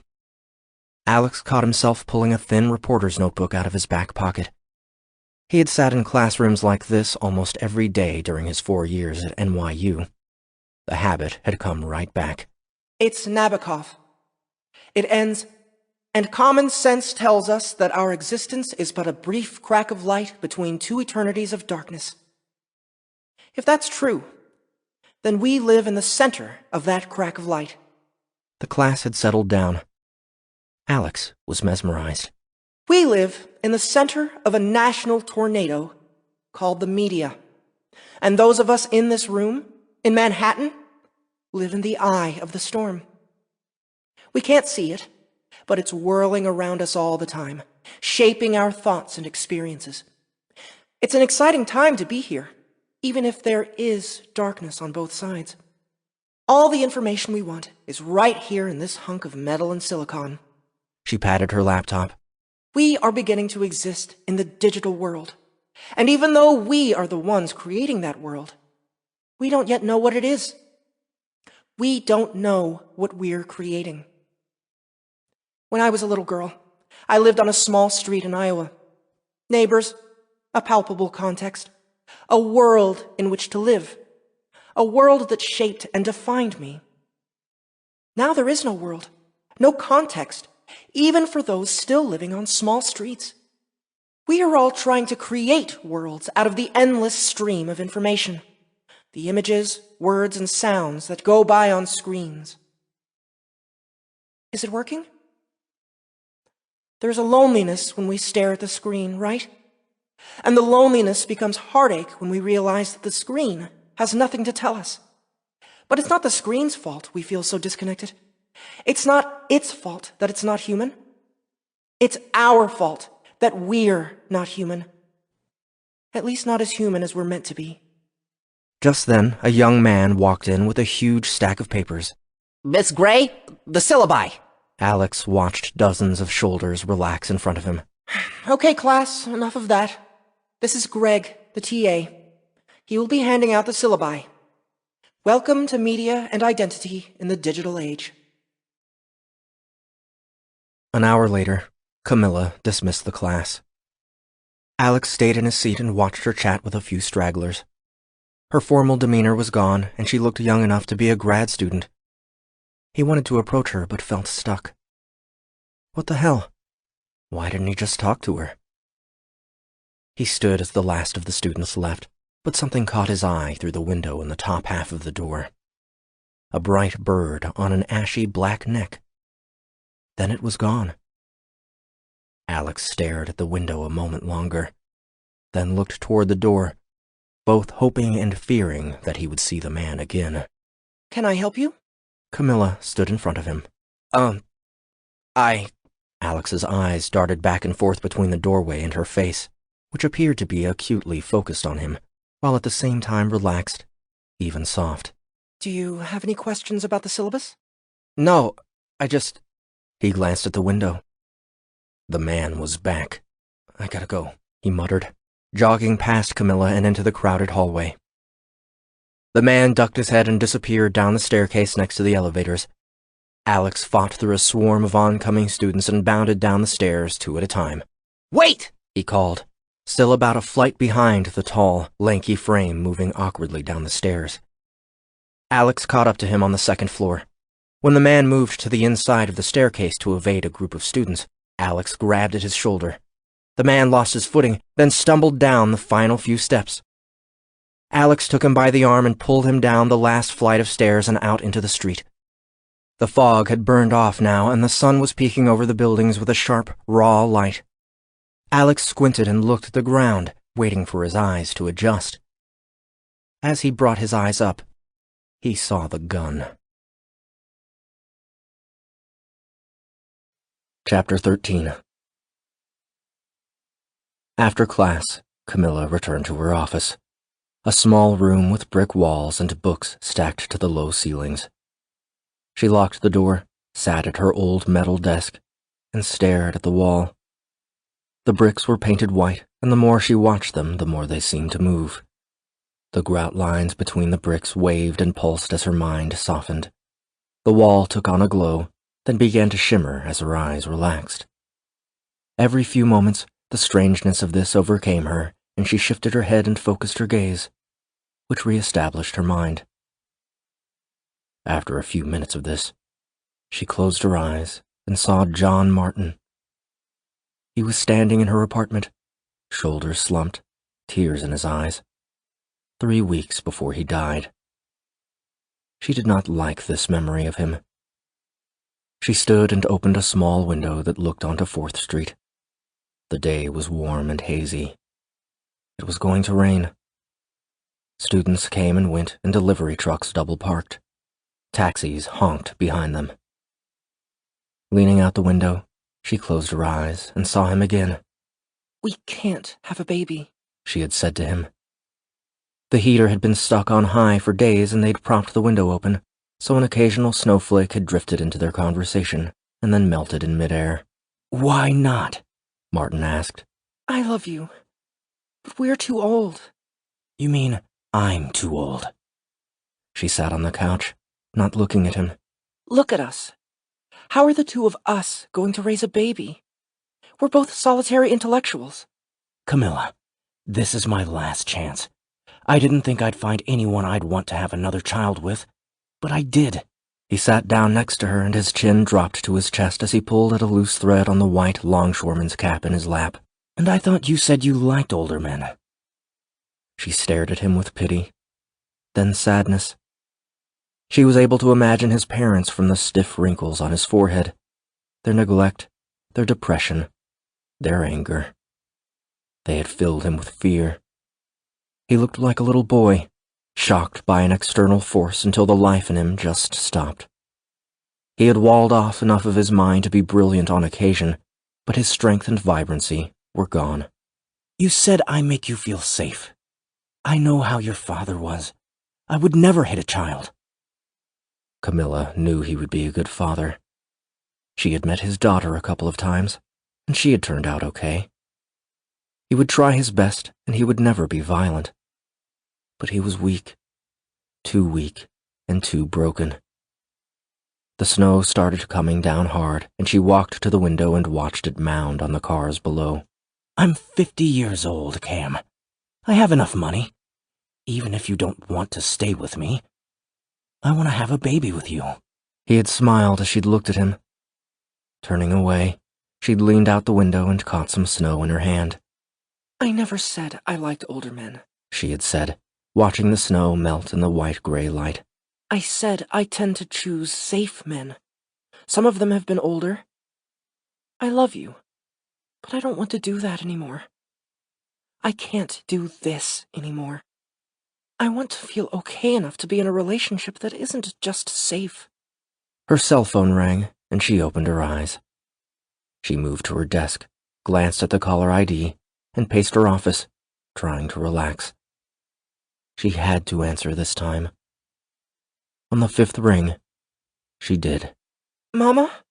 Alex caught himself pulling a thin reporter's notebook out of his back pocket. He had sat in classrooms like this almost every day during his 4 years at NYU. The habit had come right back. It's Nabokov. It ends, and common sense tells us that our existence is but a brief crack of light between two eternities of darkness. If that's true, then we live in the center of that crack of light. The class had settled down. Alex was mesmerized. We live in the center of a national tornado called the media. And those of us in this room, in Manhattan, live in the eye of the storm. We can't see it, but it's whirling around us all the time, shaping our thoughts and experiences. It's an exciting time to be here, even if there is darkness on both sides. All the information we want is right here in this hunk of metal and silicon. She patted her laptop. We are beginning to exist in the digital world. And even though we are the ones creating that world, we don't yet know what it is. We don't know what we're creating. When I was a little girl, I lived on a small street in Iowa. Neighbors, a palpable context, a world in which to live, a world that shaped and defined me. Now there is no world, no context, even for those still living on small streets. We are all trying to create worlds out of the endless stream of information, the images, words, and sounds that go by on screens. Is it working? There's a loneliness when we stare at the screen, right? And the loneliness becomes heartache when we realize that the screen has nothing to tell us. But it's not the screen's fault we feel so disconnected. It's not its fault that it's not human. It's our fault that we're not human. At least not as human as we're meant to be. Just then, a young man walked in with a huge stack of papers. Miss Gray, the syllabi. Alex watched dozens of shoulders relax in front of him. Okay, class, enough of that. This is Greg, the TA. He will be handing out the syllabi. Welcome to Media and Identity in the Digital Age. An hour later, Camila dismissed the class. Alex stayed in his seat and watched her chat with a few stragglers. Her formal demeanor was gone, and she looked young enough to be a grad student. He wanted to approach her, but felt stuck. What the hell? Why didn't he just talk to her? He stood as the last of the students left, but something caught his eye through the window in the top half of the door. A bright bird on an ashy black neck. Then it was gone. Alex stared at the window a moment longer, then looked toward the door, both hoping and fearing that he would see the man again. Can I help you? Camila stood in front of him. Alex's eyes darted back and forth between the doorway and her face, which appeared to be acutely focused on him, while at the same time relaxed, even soft. Do you have any questions about the syllabus? No, He glanced at the window. The man was back. I gotta go, he muttered, jogging past Camila and into the crowded hallway. The man ducked his head and disappeared down the staircase next to the elevators. Alex fought through a swarm of oncoming students and bounded down the stairs 2 at a time. Wait! He called, still about a flight behind the tall, lanky frame moving awkwardly down the stairs. Alex caught up to him on the 2nd floor. When the man moved to the inside of the staircase to evade a group of students, Alex grabbed at his shoulder. The man lost his footing, then stumbled down the final few steps. Alex took him by the arm and pulled him down the last flight of stairs and out into the street. The fog had burned off now, and the sun was peeking over the buildings with a sharp, raw light. Alex squinted and looked at the ground, waiting for his eyes to adjust. As he brought his eyes up, he saw the gun. Chapter 13. After class, Camila returned to her office, a small room with brick walls and books stacked to the low ceilings. She locked the door, sat at her old metal desk, and stared at the wall. The bricks were painted white, and the more she watched them, the more they seemed to move. The grout lines between the bricks waved and pulsed as her mind softened. The wall took on a glow, then began to shimmer as her eyes relaxed. Every few moments, the strangeness of this overcame her, and she shifted her head and focused her gaze, which re-established her mind. After a few minutes of this, she closed her eyes and saw John Martin. He was standing in her apartment, shoulders slumped, tears in his eyes. 3 weeks before he died. She did not like this memory of him. She stood and opened a small window that looked onto 4th Street. The day was warm and hazy. It was going to rain. Students came and went, and delivery trucks double-parked. Taxis honked behind them. Leaning out the window, she closed her eyes and saw him again. "We can't have a baby," she had said to him. The heater had been stuck on high for days, and they'd propped the window open, so an occasional snowflake had drifted into their conversation and then melted in midair. Why not? Martin asked. "I love you, but we're too old." You mean I'm too old? She sat on the couch, not looking at him. "Look at us. How are the two of us going to raise a baby? We're both solitary intellectuals." Camila, this is my last chance. I didn't think I'd find anyone I'd want to have another child with, but I did. He sat down next to her, and his chin dropped to his chest as he pulled at a loose thread on the white longshoreman's cap in his lap. And I thought you said you liked older men. She stared at him with pity, then sadness. She was able to imagine his parents from the stiff wrinkles on his forehead, their neglect, their depression, their anger. They had filled him with fear. He looked like a little boy, shocked by an external force until the life in him just stopped. He had walled off enough of his mind to be brilliant on occasion, but his strength and vibrancy were gone. You said I make you feel safe. I know how your father was. I would never hit a child. Camila knew he would be a good father. She had met his daughter a couple of times, and she had turned out okay. He would try his best, and he would never be violent. But he was weak and too broken. The snow started coming down hard, and she walked to the window and watched it mound on the cars below. I'm 50 years old, Cam. I have enough money. Even if you don't want to stay with me, I want to have a baby with you. He had smiled as she'd looked at him. Turning away, she'd leaned out the window and caught some snow in her hand. "I never said I liked older men," she had said, watching the snow melt in the white-gray light. "I said I tend to choose safe men. Some of them have been older. I love you, but I don't want to do that anymore. I can't do this anymore. I want to feel okay enough to be in a relationship that isn't just safe." Her cell phone rang, and she opened her eyes. She moved to her desk, glanced at the caller ID, and paced her office, trying to relax. She had to answer this time. On the 5th ring, she did. "Mama?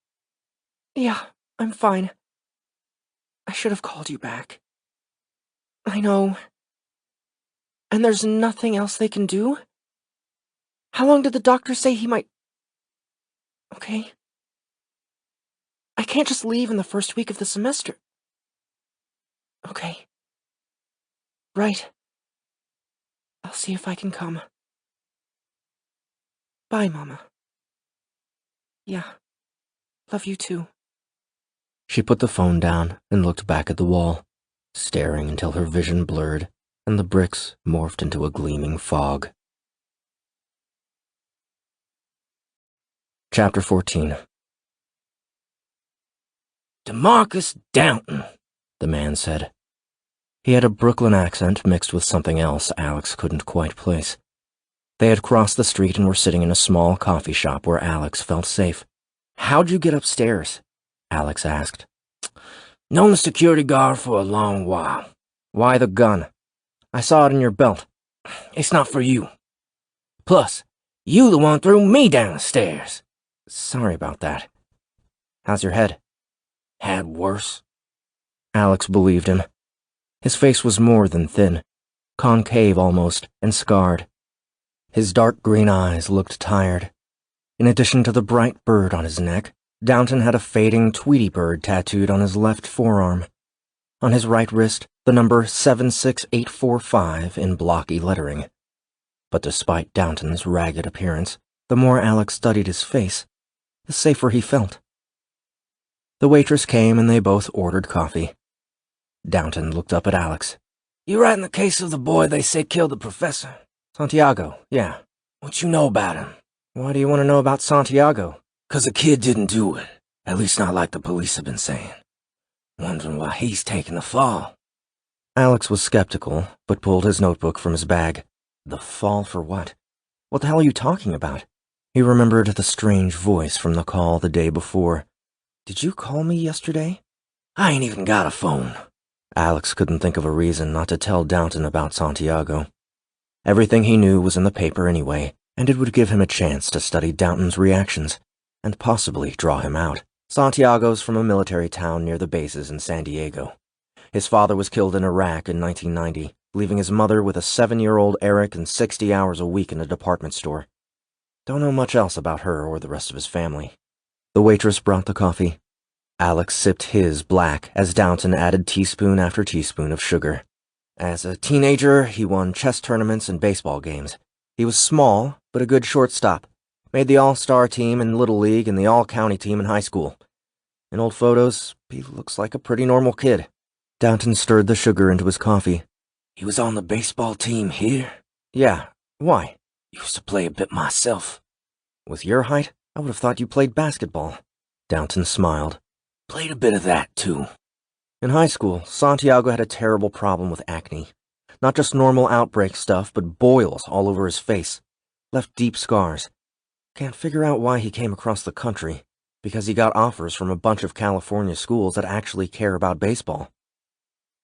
Yeah, I'm fine. I should have called you back. I know. And there's nothing else they can do? How long did the doctor say he might... Okay. I can't just leave in the first week of the semester. Okay. Right. I'll see if I can come. Bye, Mama. Yeah. Love you too." She put the phone down and looked back at the wall, staring until her vision blurred and the bricks morphed into a gleaming fog. Chapter 14. Demarcus Downton, the man said. He had a Brooklyn accent mixed with something else Alex couldn't quite place. They had crossed the street and were sitting in a small coffee shop where Alex felt safe. "How'd you get upstairs?" Alex asked. Known the security guard for a long while. "Why the gun? I saw it in your belt." It's not for you. Plus, you the one threw me down the stairs. "Sorry about that. How's your head?" Had worse. Alex believed him. His face was more than thin, concave almost, and scarred. His dark green eyes looked tired. In addition to the bright bird on his neck, Downton had a fading Tweety bird tattooed on his left forearm. On his right wrist, the number 76845 in blocky lettering. But despite Downton's ragged appearance, the more Alex studied his face, the safer he felt. The waitress came and they both ordered coffee. Downton looked up at Alex. You writing the case of the boy they say killed the professor? "Santiago, yeah." What you know about him? "Why do you want to know about Santiago?" 'Cause the kid didn't do it. At least not like the police have been saying. Wondering why he's taking the fall. Alex was skeptical, but pulled his notebook from his bag. The fall for what? What the hell are you talking about? He remembered the strange voice from the call the day before. "Did you call me yesterday?" I ain't even got a phone. Alex couldn't think of a reason not to tell Downton about Santiago. Everything he knew was in the paper anyway, and it would give him a chance to study Downton's reactions, and possibly draw him out. Santiago's from a military town near the bases in San Diego. His father was killed in Iraq in 1990, leaving his mother with a 7-year-old Eric and 60 hours a week in a department store. Don't know much else about her or the rest of his family. The waitress brought the coffee. Alex sipped his black as Downton added teaspoon after teaspoon of sugar. As a teenager, he won chess tournaments and baseball games. He was small, but a good shortstop. Made the all-star team in Little League and the all-county team in high school. In old photos, he looks like a pretty normal kid. Downton stirred the sugar into his coffee. He was on the baseball team here? Yeah, why? Used to play a bit myself. With your height, I would have thought you played basketball. Downton smiled. Played a bit of that, too. In high school, Santiago had a terrible problem with acne. Not just normal outbreak stuff, but boils all over his face. Left deep scars. Can't figure out why he came across the country, because he got offers from a bunch of California schools that actually care about baseball.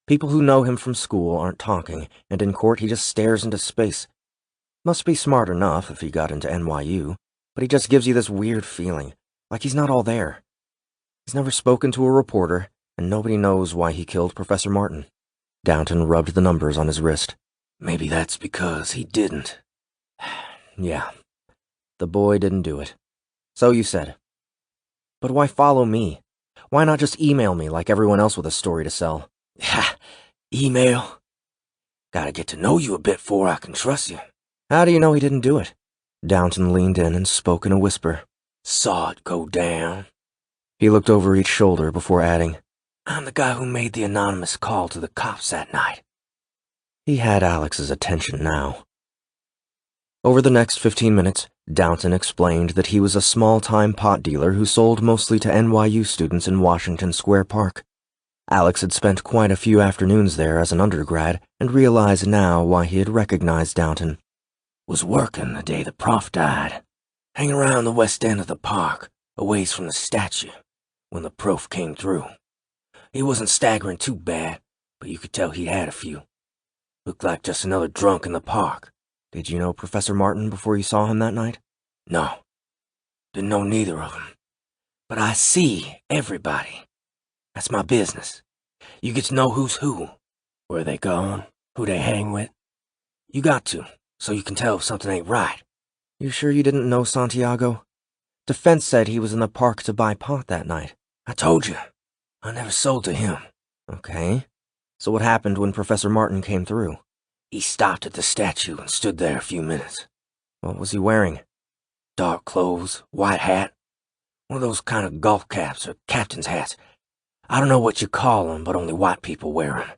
People who know him from school aren't talking, and in court he just stares into space. Must be smart enough if he got into NYU, but he just gives you this weird feeling, like he's not all there. He's never spoken to a reporter, and nobody knows why he killed Professor Martin. Downton rubbed the numbers on his wrist. Maybe that's because he didn't. Yeah. The boy didn't do it. So you said. But why follow me? Why not just email me like everyone else with a story to sell? Ha! Email? Gotta get to know you a bit before I can trust you. How do you know he didn't do it? Downton leaned in and spoke in a whisper. Saw it go down. He looked over each shoulder before adding, I'm the guy who made the anonymous call to the cops that night. He had Alex's attention now. Over the next 15 minutes, Downton explained that he was a small-time pot dealer who sold mostly to NYU students in Washington Square Park. Alex had spent quite a few afternoons there as an undergrad and realized now why he had recognized Downton. Was working the day the prof died. Hanging around the west end of the park, a ways from the statue, when the prof came through. He wasn't staggering too bad, but you could tell he'd had a few. Looked like just another drunk in the park. Did you know Professor Martin before you saw him that night? No. Didn't know neither of them. But I see everybody. That's my business. You get to know who's who, where they gone, who they hang with. You got to, so you can tell if something ain't right. You sure you didn't know Santiago? Defense said he was in the park to buy pot that night. I told you. I never sold to him. Okay. So what happened when Professor Martin came through? He stopped at the statue and stood there a few minutes. What was he wearing? Dark clothes, white hat. One of those kind of golf caps or captain's hats. I don't know what you call them, but only white people wear them.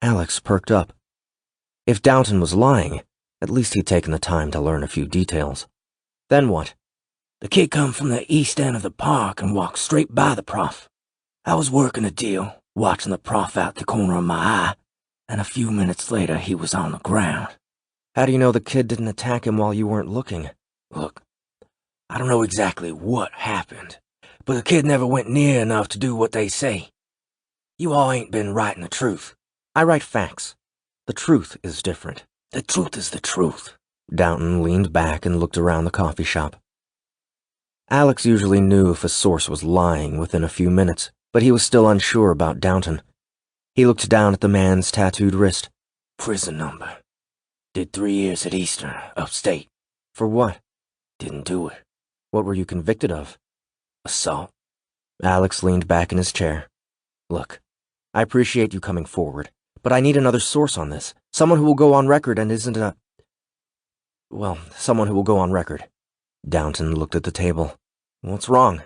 Alex perked up. If Downton was lying, at least he'd taken the time to learn a few details. Then what? The kid come from the east end of the park and walked straight by the prof. I was working a deal, watching the prof out the corner of my eye, and a few minutes later he was on the ground. How do you know the kid didn't attack him while you weren't looking? Look, I don't know exactly what happened, but the kid never went near enough to do what they say. You all ain't been writing the truth. I write facts. The truth is different. The truth is the truth. Downton leaned back and looked around the coffee shop. Alex usually knew if a source was lying within a few minutes, but he was still unsure about Downton. He looked down at the man's tattooed wrist. Prison number. Did 3 years at Eastern, upstate. For what? Didn't do it. What were you convicted of? Assault. Alex leaned back in his chair. Look, I appreciate you coming forward, but I need another source on this. Someone who will go on record and isn't a... Well, someone who will go on record. Downton looked at the table. What's wrong?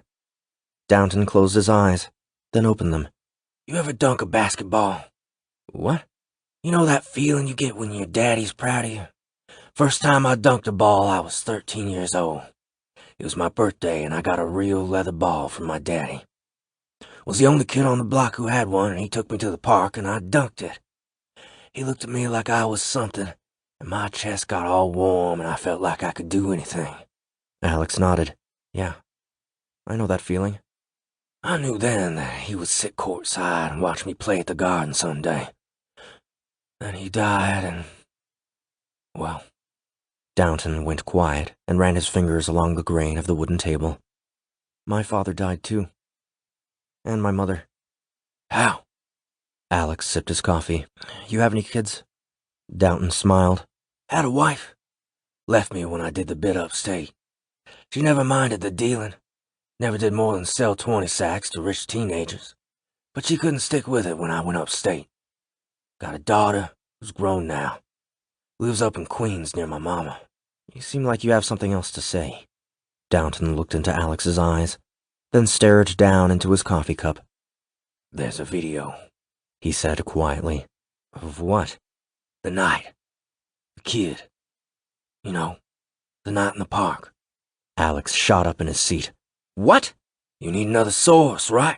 Downton closed his eyes, then opened them. You ever dunk a basketball? What? You know that feeling you get when your daddy's proud of you? First time I dunked a ball, I was 13 years old. It was my birthday, and I got a real leather ball from my daddy. Was the only kid on the block who had one, and he took me to the park, and I dunked it. He looked at me like I was something, and my chest got all warm, and I felt like I could do anything. Alex nodded. Yeah, I know that feeling. I knew then that he would sit courtside and watch me play at the Garden someday. Then he died, and... well... Downton went quiet and ran his fingers along the grain of the wooden table. My father died too. And my mother. How? Alex sipped his coffee. You have any kids? Downton smiled. Had a wife. Left me when I did the bit upstate. She never minded the dealing. Never did more than sell 20 sacks to rich teenagers. But she couldn't stick with it when I went upstate. Got a daughter who's grown now. Lives up in Queens near my mama. You seem like you have something else to say. Downton looked into Alex's eyes, then stared down into his coffee cup. There's a video, he said quietly. Of what? The night. The kid. You know, the night in the park. Alex shot up in his seat. What? You need another source, right?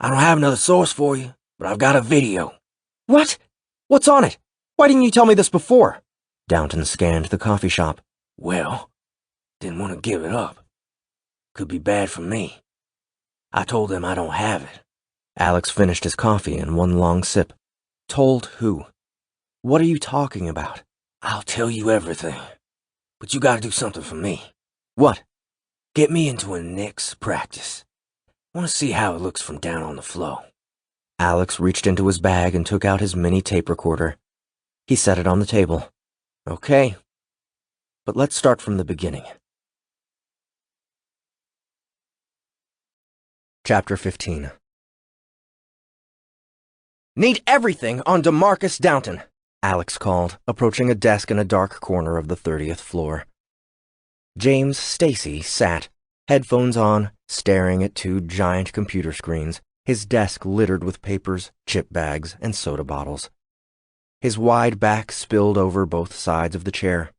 I don't have another source for you, but I've got a video. What? What's on it? Why didn't you tell me this before? Downton scanned the coffee shop. Well, didn't want to give it up. Could be bad for me. I told them I don't have it. Alex finished his coffee in one long sip. Told who? What are you talking about? I'll tell you everything. But you gotta do something for me. What? Get me into a Knicks practice. Want to see how it looks from down on the floor. Alex reached into his bag and took out his mini tape recorder. He set it on the table. Okay. But let's start from the beginning. Chapter 15. Need everything on Demarcus Downton, Alex called, approaching a desk in a dark corner of the 30th floor. James Stacy sat, headphones on, staring at two giant computer screens, his desk littered with papers, chip bags, and soda bottles. His wide back spilled over both sides of the chair.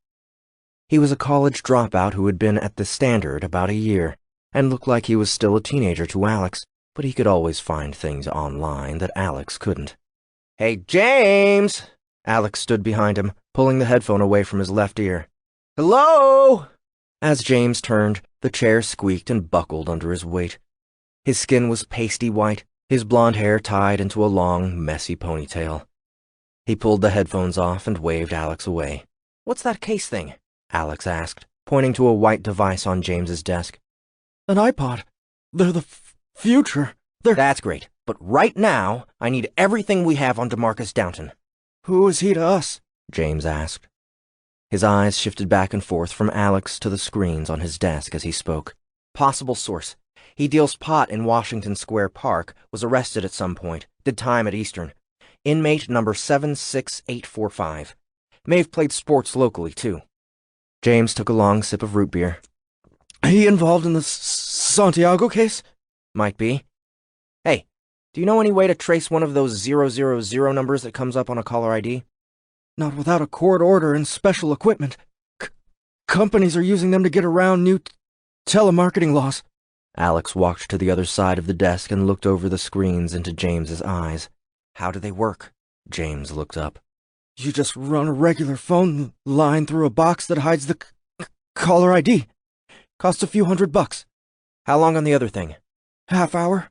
He was a college dropout who had been at the Standard about a year, and looked like he was still a teenager to Alex, but he could always find things online that Alex couldn't. Hey, James! Alex stood behind him, pulling the headphone away from his left ear. Hello? As James turned, the chair squeaked and buckled under his weight. His skin was pasty white, his blonde hair tied into a long, messy ponytail. He pulled the headphones off and waved Alex away. What's that case thing? Alex asked, pointing to a white device on James's desk. An iPod. They're the future. That's great, but right now, I need everything we have on Demarcus Downton. Who is he to us? James asked. His eyes shifted back and forth from Alex to the screens on his desk as he spoke. Possible source. He deals pot in Washington Square Park, was arrested at some point, did time at Eastern. Inmate number 76845. May have played sports locally, too. James took a long sip of root beer. He involved in the Santiago case? Might be. Hey, do you know any way to trace one of those 000 numbers that comes up on a caller ID? Not without a court order and special equipment. Companies are using them to get around new telemarketing laws. Alex walked to the other side of the desk and looked over the screens into James's eyes. How do they work? James looked up. You just run a regular phone line through a box that hides the caller ID. Costs a few $100. How long on the other thing? Half hour?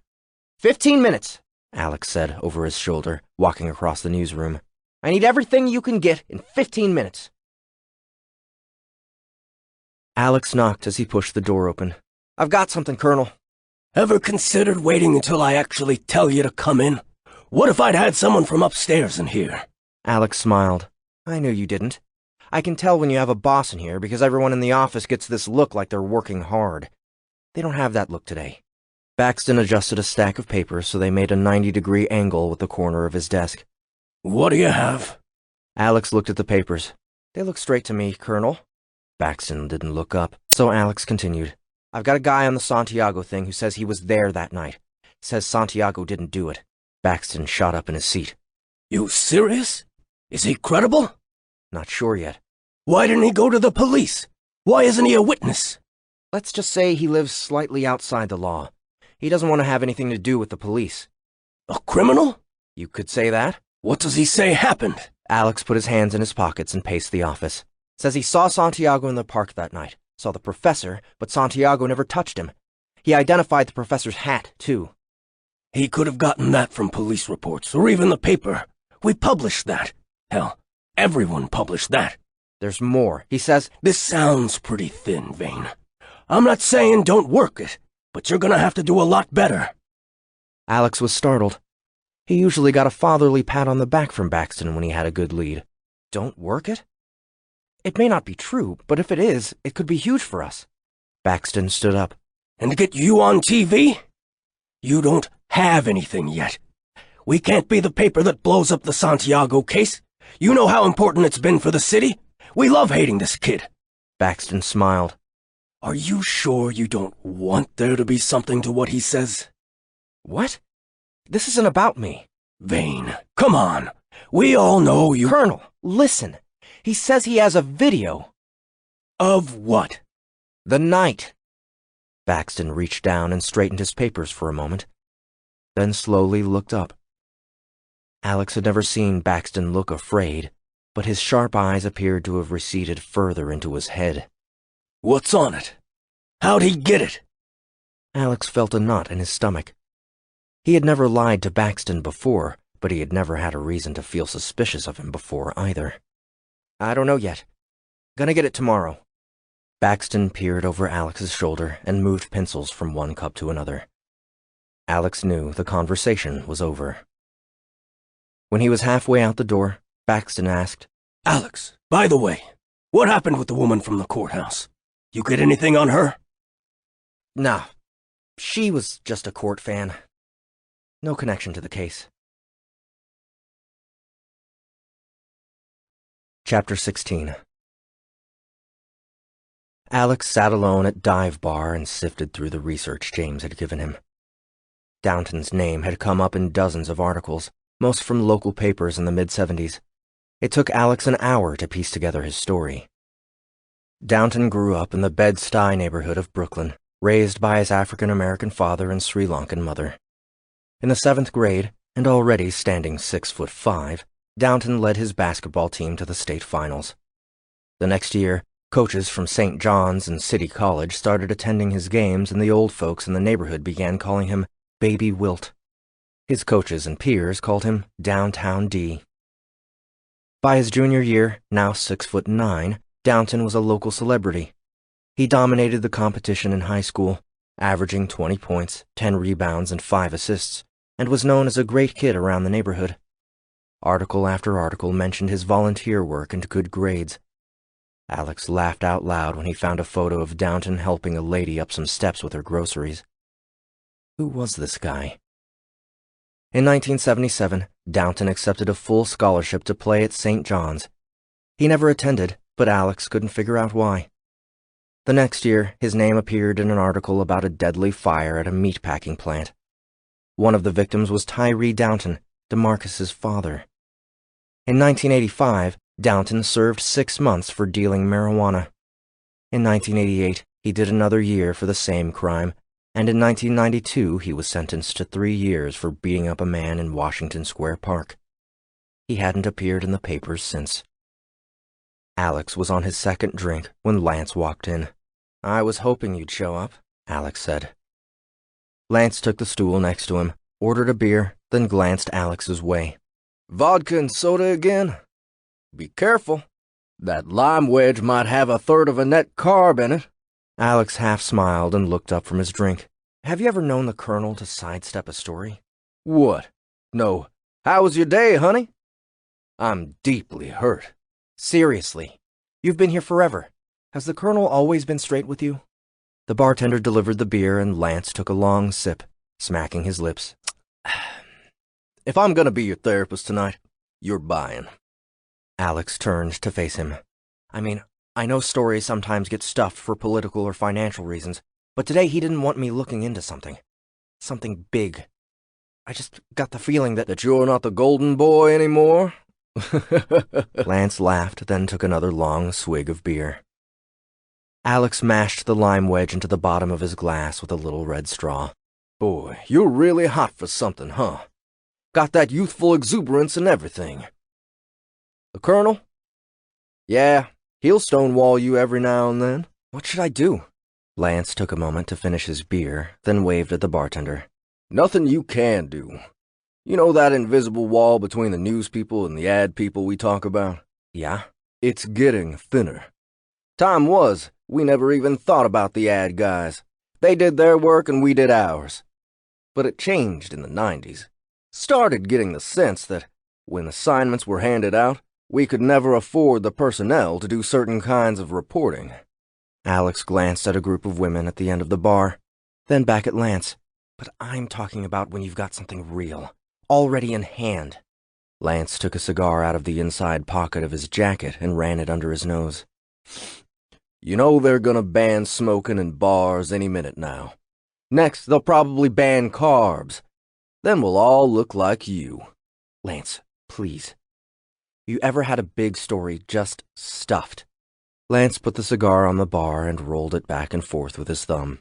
15 minutes, Alex said over his shoulder, walking across the newsroom. I need everything you can get in 15 minutes. Alex knocked as he pushed the door open. I've got something, Colonel. Ever considered waiting until I actually tell you to come in? What if I'd had someone from upstairs in here? Alex smiled. I knew you didn't. I can tell when you have a boss in here because everyone in the office gets this look like they're working hard. They don't have that look today. Baxton adjusted a stack of papers so they made a 90-degree angle with the corner of his desk. What do you have? Alex looked at the papers. They look straight to me, Colonel. Baxton didn't look up, so Alex continued. I've got a guy on the Santiago thing who says he was there that night. Says Santiago didn't do it. Baxton shot up in his seat. You serious? Is he credible? Not sure yet. Why didn't he go to the police? Why isn't he a witness? Let's just say he lives slightly outside the law. He doesn't want to have anything to do with the police. A criminal? You could say that. What does he say happened? Alex put his hands in his pockets and paced the office. Says he saw Santiago in the park that night. Saw the professor, but Santiago never touched him. He identified the professor's hat, too. He could have gotten that from police reports, or even the paper. We published that. Hell, everyone published that. There's more. He says, This sounds pretty thin, Vane. I'm not saying don't work it, but you're gonna have to do a lot better. Alex was startled. He usually got a fatherly pat on the back from Baxton when he had a good lead. Don't work it? It may not be true, but if it is, it could be huge for us. Baxton stood up. And to get you on TV? You don't have anything yet. We can't be the paper that blows up the Santiago case. You know how important it's been for the city. We love hating this kid. Baxton smiled. Are you sure you don't want there to be something to what he says? What? This isn't about me. Vane, come on. We all know you— Colonel, listen. He says he has a video. Of what? The night. Baxton reached down and straightened his papers for a moment, then slowly looked up. Alex had never seen Baxton look afraid, but his sharp eyes appeared to have receded further into his head. What's on it? How'd he get it? Alex felt a knot in his stomach. He had never lied to Baxton before, but he had never had a reason to feel suspicious of him before either. I don't know yet. Gonna get it tomorrow. Baxton peered over Alex's shoulder and moved pencils from one cup to another. Alex knew the conversation was over. When he was halfway out the door, Baxton asked, Alex, by the way, what happened with the woman from the courthouse? You get anything on her? Nah, she was just a court fan. No connection to the case. Chapter 16. Alex sat alone at Dive Bar and sifted through the research James had given him. Downton's name had come up in dozens of articles, most from local papers in the mid-70s. It took Alex an hour to piece together his story. Downton grew up in the Bed-Stuy neighborhood of Brooklyn, raised by his African-American father and Sri Lankan mother. In the 7th grade, and already standing 6'5", Downton led his basketball team to the state finals. The next year, coaches from St. John's and City College started attending his games, and the old folks in the neighborhood began calling him Baby Wilt. His coaches and peers called him Downtown D. By his junior year, now 6'9", Downton was a local celebrity. He dominated the competition in high school, averaging 20 points, 10 rebounds, and 5 assists, and was known as a great kid around the neighborhood. Article after article mentioned his volunteer work and good grades. Alex laughed out loud when he found a photo of Downton helping a lady up some steps with her groceries. Who was this guy? In 1977, Downton accepted a full scholarship to play at St. John's. He never attended, but Alex couldn't figure out why. The next year, his name appeared in an article about a deadly fire at a meatpacking plant. One of the victims was Tyree Downton, Demarcus's father. In 1985, Downton served 6 months for dealing marijuana. In 1988, he did another year for the same crime, and in 1992 he was sentenced to 3 years for beating up a man in Washington Square Park. He hadn't appeared in the papers since. Alex was on his second drink when Lance walked in. "I was hoping you'd show up," Alex said. Lance took the stool next to him, ordered a beer, then glanced Alex's way. "Vodka and soda again? Be careful. That lime wedge might have a third of a net carb in it." Alex half smiled and looked up from his drink. "Have you ever known the Colonel to sidestep a story?" "What? No. How was your day, honey?" "I'm deeply hurt." "Seriously. You've been here forever. Has the Colonel always been straight with you?" The bartender delivered the beer and Lance took a long sip, smacking his lips. "If I'm gonna be your therapist tonight, you're buying." Alex turned to face him. "I mean, I know stories sometimes get stuffed for political or financial reasons, but today he didn't want me looking into something. Something big. I just got the feeling that you're not the golden boy anymore?" Lance laughed, then took another long swig of beer. Alex mashed the lime wedge into the bottom of his glass with a little red straw. "Boy, you're really hot for something, huh? Got that youthful exuberance and everything." "The Colonel? Yeah, he'll stonewall you every now and then." "What should I do?" Lance took a moment to finish his beer, then waved at the bartender. "Nothing you can do. You know that invisible wall between the news people and the ad people we talk about?" "Yeah?" "It's getting thinner. Time was, we never even thought about the ad guys. They did their work and we did ours. But it changed in the 90s. Started getting the sense that, when assignments were handed out, we could never afford the personnel to do certain kinds of reporting." Alex glanced at a group of women at the end of the bar, then back at Lance. "But I'm talking about when you've got something real, already in hand." Lance took a cigar out of the inside pocket of his jacket and ran it under his nose. "You know they're gonna ban smoking in bars any minute now. Next, they'll probably ban carbs. Then we'll all look like you." "Lance, please. You ever had a big story just stuffed?" Lance put the cigar on the bar and rolled it back and forth with his thumb.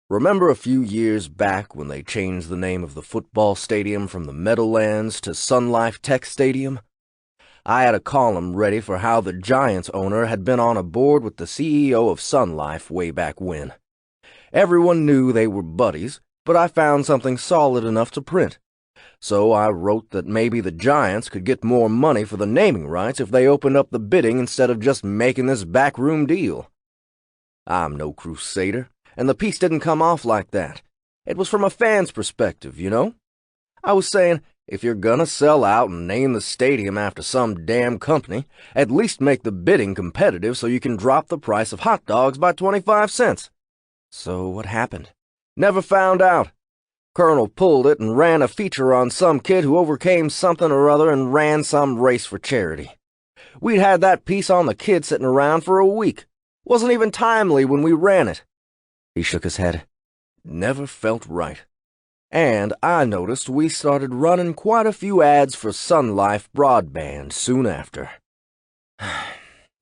"Remember a few years back when they changed the name of the football stadium from the Meadowlands to Sun Life Tech Stadium? I had a column ready for how the Giants owner had been on a board with the CEO of Sun Life way back when. Everyone knew they were buddies, but I found something solid enough to print. So I wrote that maybe the Giants could get more money for the naming rights if they opened up the bidding instead of just making this backroom deal. I'm no crusader, and the piece didn't come off like that. It was from a fan's perspective, you know? I was saying, if you're gonna sell out and name the stadium after some damn company, at least make the bidding competitive so you can drop the price of hot dogs by 25 cents. "So what happened?" "Never found out. Colonel pulled it and ran a feature on some kid who overcame something or other and ran some race for charity. We'd had that piece on the kid sitting around for a week. Wasn't even timely when we ran it." He shook his head. "Never felt right. And I noticed we started running quite a few ads for Sun Life broadband soon after."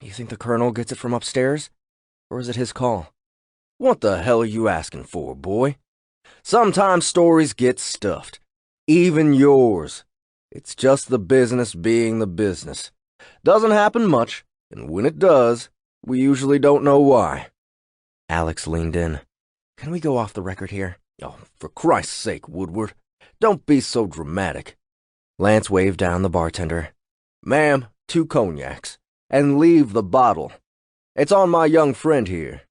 "You think the Colonel gets it from upstairs? Or is it his call?" "What the hell are you asking for, boy? Sometimes stories get stuffed. Even yours. It's just the business being the business. Doesn't happen much, and when it does, we usually don't know why." Alex leaned in. "Can we go off the record here?" "Oh, for Christ's sake, Woodward. Don't be so dramatic." Lance waved down the bartender. "Ma'am, 2 cognacs. And leave the bottle. It's on my young friend here."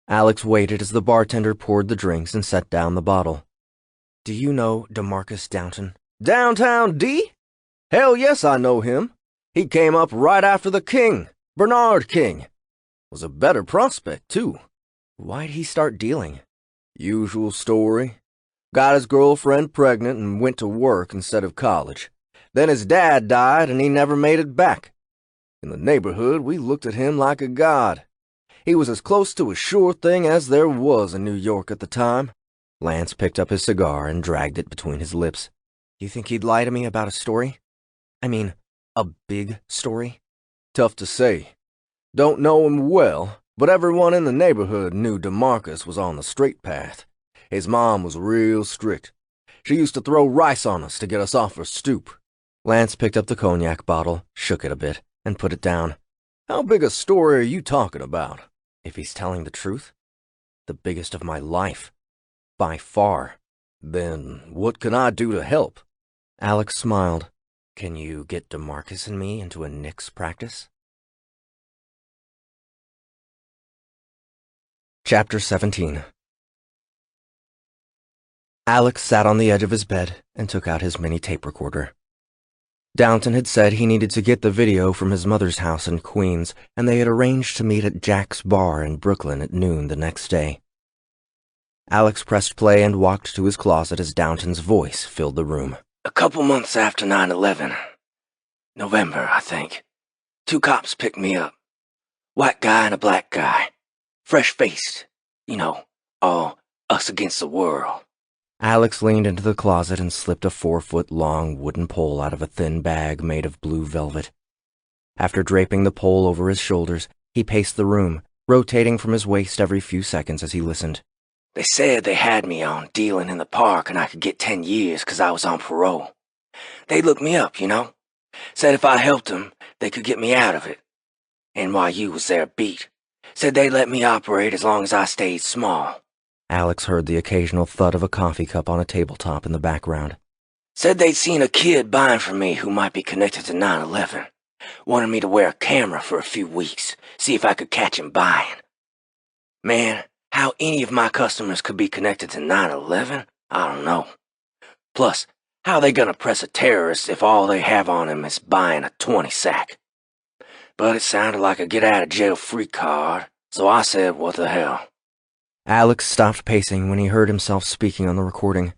Alex waited as the bartender poured the drinks and set down the bottle. "Do you know Demarcus Downton?" "Downtown D? Hell yes, I know him. He came up right after the King, Bernard King. Was a better prospect, too." "Why'd he start dealing?" "Usual story. Got his girlfriend pregnant and went to work instead of college. Then his dad died and he never made it back. In the neighborhood, we looked at him like a god. He was as close to a sure thing as there was in New York at the time." Lance picked up his cigar and dragged it between his lips. "You think he'd lie to me about a story? I mean, a big story?" "Tough to say. Don't know him well, but everyone in the neighborhood knew Demarcus was on the straight path. His mom was real strict. She used to throw rice on us to get us off her stoop. Lance picked up the cognac bottle, shook it a bit, and put it down. How big a story are you talking about? If he's telling the truth, the biggest of my life. By far. Then what can I do to help? Alex smiled. Can you get Demarcus and me into a Knicks practice? Chapter 17. Alex sat on the edge of his bed and took out his mini tape recorder. Downton had said he needed to get the video from his mother's house in Queens, and they had arranged to meet at Jack's Bar in Brooklyn at noon the next day. Alex pressed play and walked to his closet as Downton's voice filled the room. A couple months after 9/11. November, I think. 2 cops picked me up. White guy and a black guy. Fresh-faced. You know, all us against the world. Alex leaned into the closet and slipped a 4-foot-long wooden pole out of a thin bag made of blue velvet. After draping the pole over his shoulders, he paced the room, rotating from his waist every few seconds as he listened. They said they had me on dealing in the park and I could get 10 years 'cause I was on parole. They looked me up, you know. Said if I helped them, they could get me out of it. NYU was their beat. Said they'd let me operate as long as I stayed small. Alex heard the occasional thud of a coffee cup on a tabletop in the background. Said they'd seen a kid buying from me who might be connected to 9/11. Wanted me to wear a camera for a few weeks, see if I could catch him buying. Man, how any of my customers could be connected to 9/11, I don't know. Plus, how are they gonna press a terrorist if all they have on him is buying a 20-sack? But it sounded like a get-out-of-jail-free card, so I said, what the hell. Alex stopped pacing when he heard himself speaking on the recording.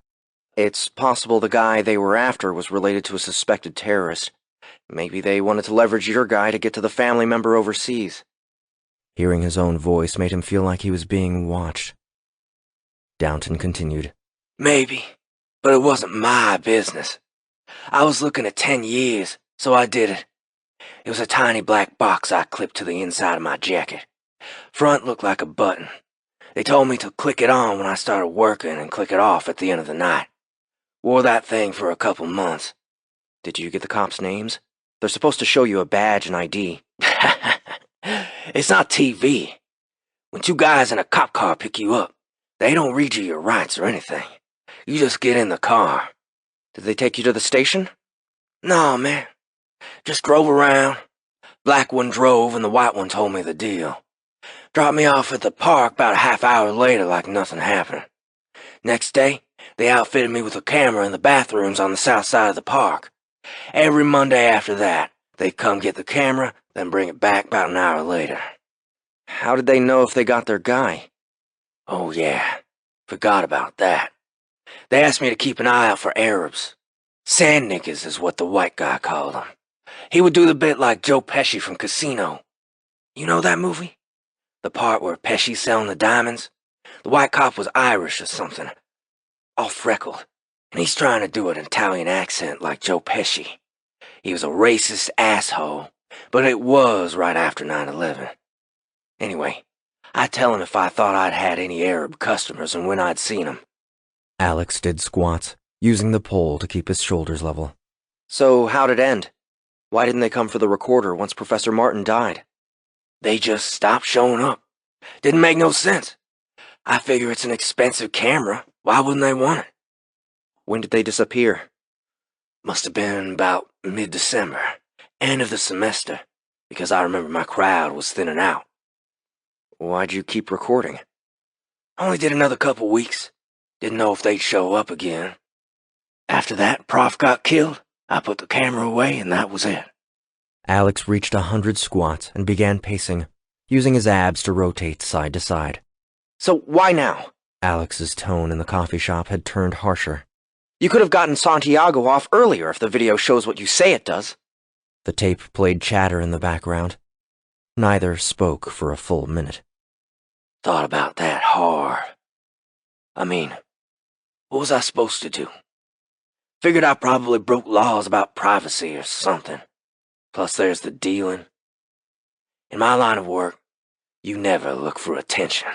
It's possible the guy they were after was related to a suspected terrorist. Maybe they wanted to leverage your guy to get to the family member overseas. Hearing his own voice made him feel like he was being watched. Downton continued. Maybe, but it wasn't my business. I was looking at 10 years, so I did it. It was a tiny black box I clipped to the inside of my jacket. Front looked like a button. They told me to click it on when I started working and click it off at the end of the night. Wore that thing for a couple months. Did you get the cops' names? They're supposed to show you a badge and ID. It's not TV. When 2 guys in a cop car pick you up, they don't read you your rights or anything. You just get in the car. Did they take you to the station? No, man. Just drove around. Black one drove and the white one told me the deal. Dropped me off at the park about a half hour later like nothing happened. Next day, they outfitted me with a camera in the bathrooms on the south side of the park. Every Monday after that, they'd come get the camera, then bring it back about an hour later. How did they know if they got their guy? Oh yeah, forgot about that. They asked me to keep an eye out for Arabs. Sand niggas is what the white guy called them. He would do the bit like Joe Pesci from Casino. You know that movie? The part where Pesci's selling the diamonds? The white cop was Irish or something. All freckled. And he's trying to do an Italian accent like Joe Pesci. He was a racist asshole, but it was right after 9/11. Anyway, I'd tell him if I thought I'd had any Arab customers and when I'd seen them. Alex did squats, using the pole to keep his shoulders level. So how'd it end? Why didn't they come for the recorder once Professor Martin died? They just stopped showing up. Didn't make no sense. I figure it's an expensive camera. Why wouldn't they want it? When did they disappear? Must have been about mid-December, end of the semester, because I remember my crowd was thinning out. Why'd you keep recording? Only did another couple weeks. Didn't know if they'd show up again. After that, Prof got killed. I put the camera away and that was it. Alex reached 100 squats and began pacing, using his abs to rotate side to side. So why now? Alex's tone in the coffee shop had turned harsher. You could have gotten Santiago off earlier if the video shows what you say it does. The tape played chatter in the background. Neither spoke for a full minute. Thought about that hard. I mean, what was I supposed to do? Figured I probably broke laws about privacy or something. Plus there's the dealing. In my line of work, you never look for attention.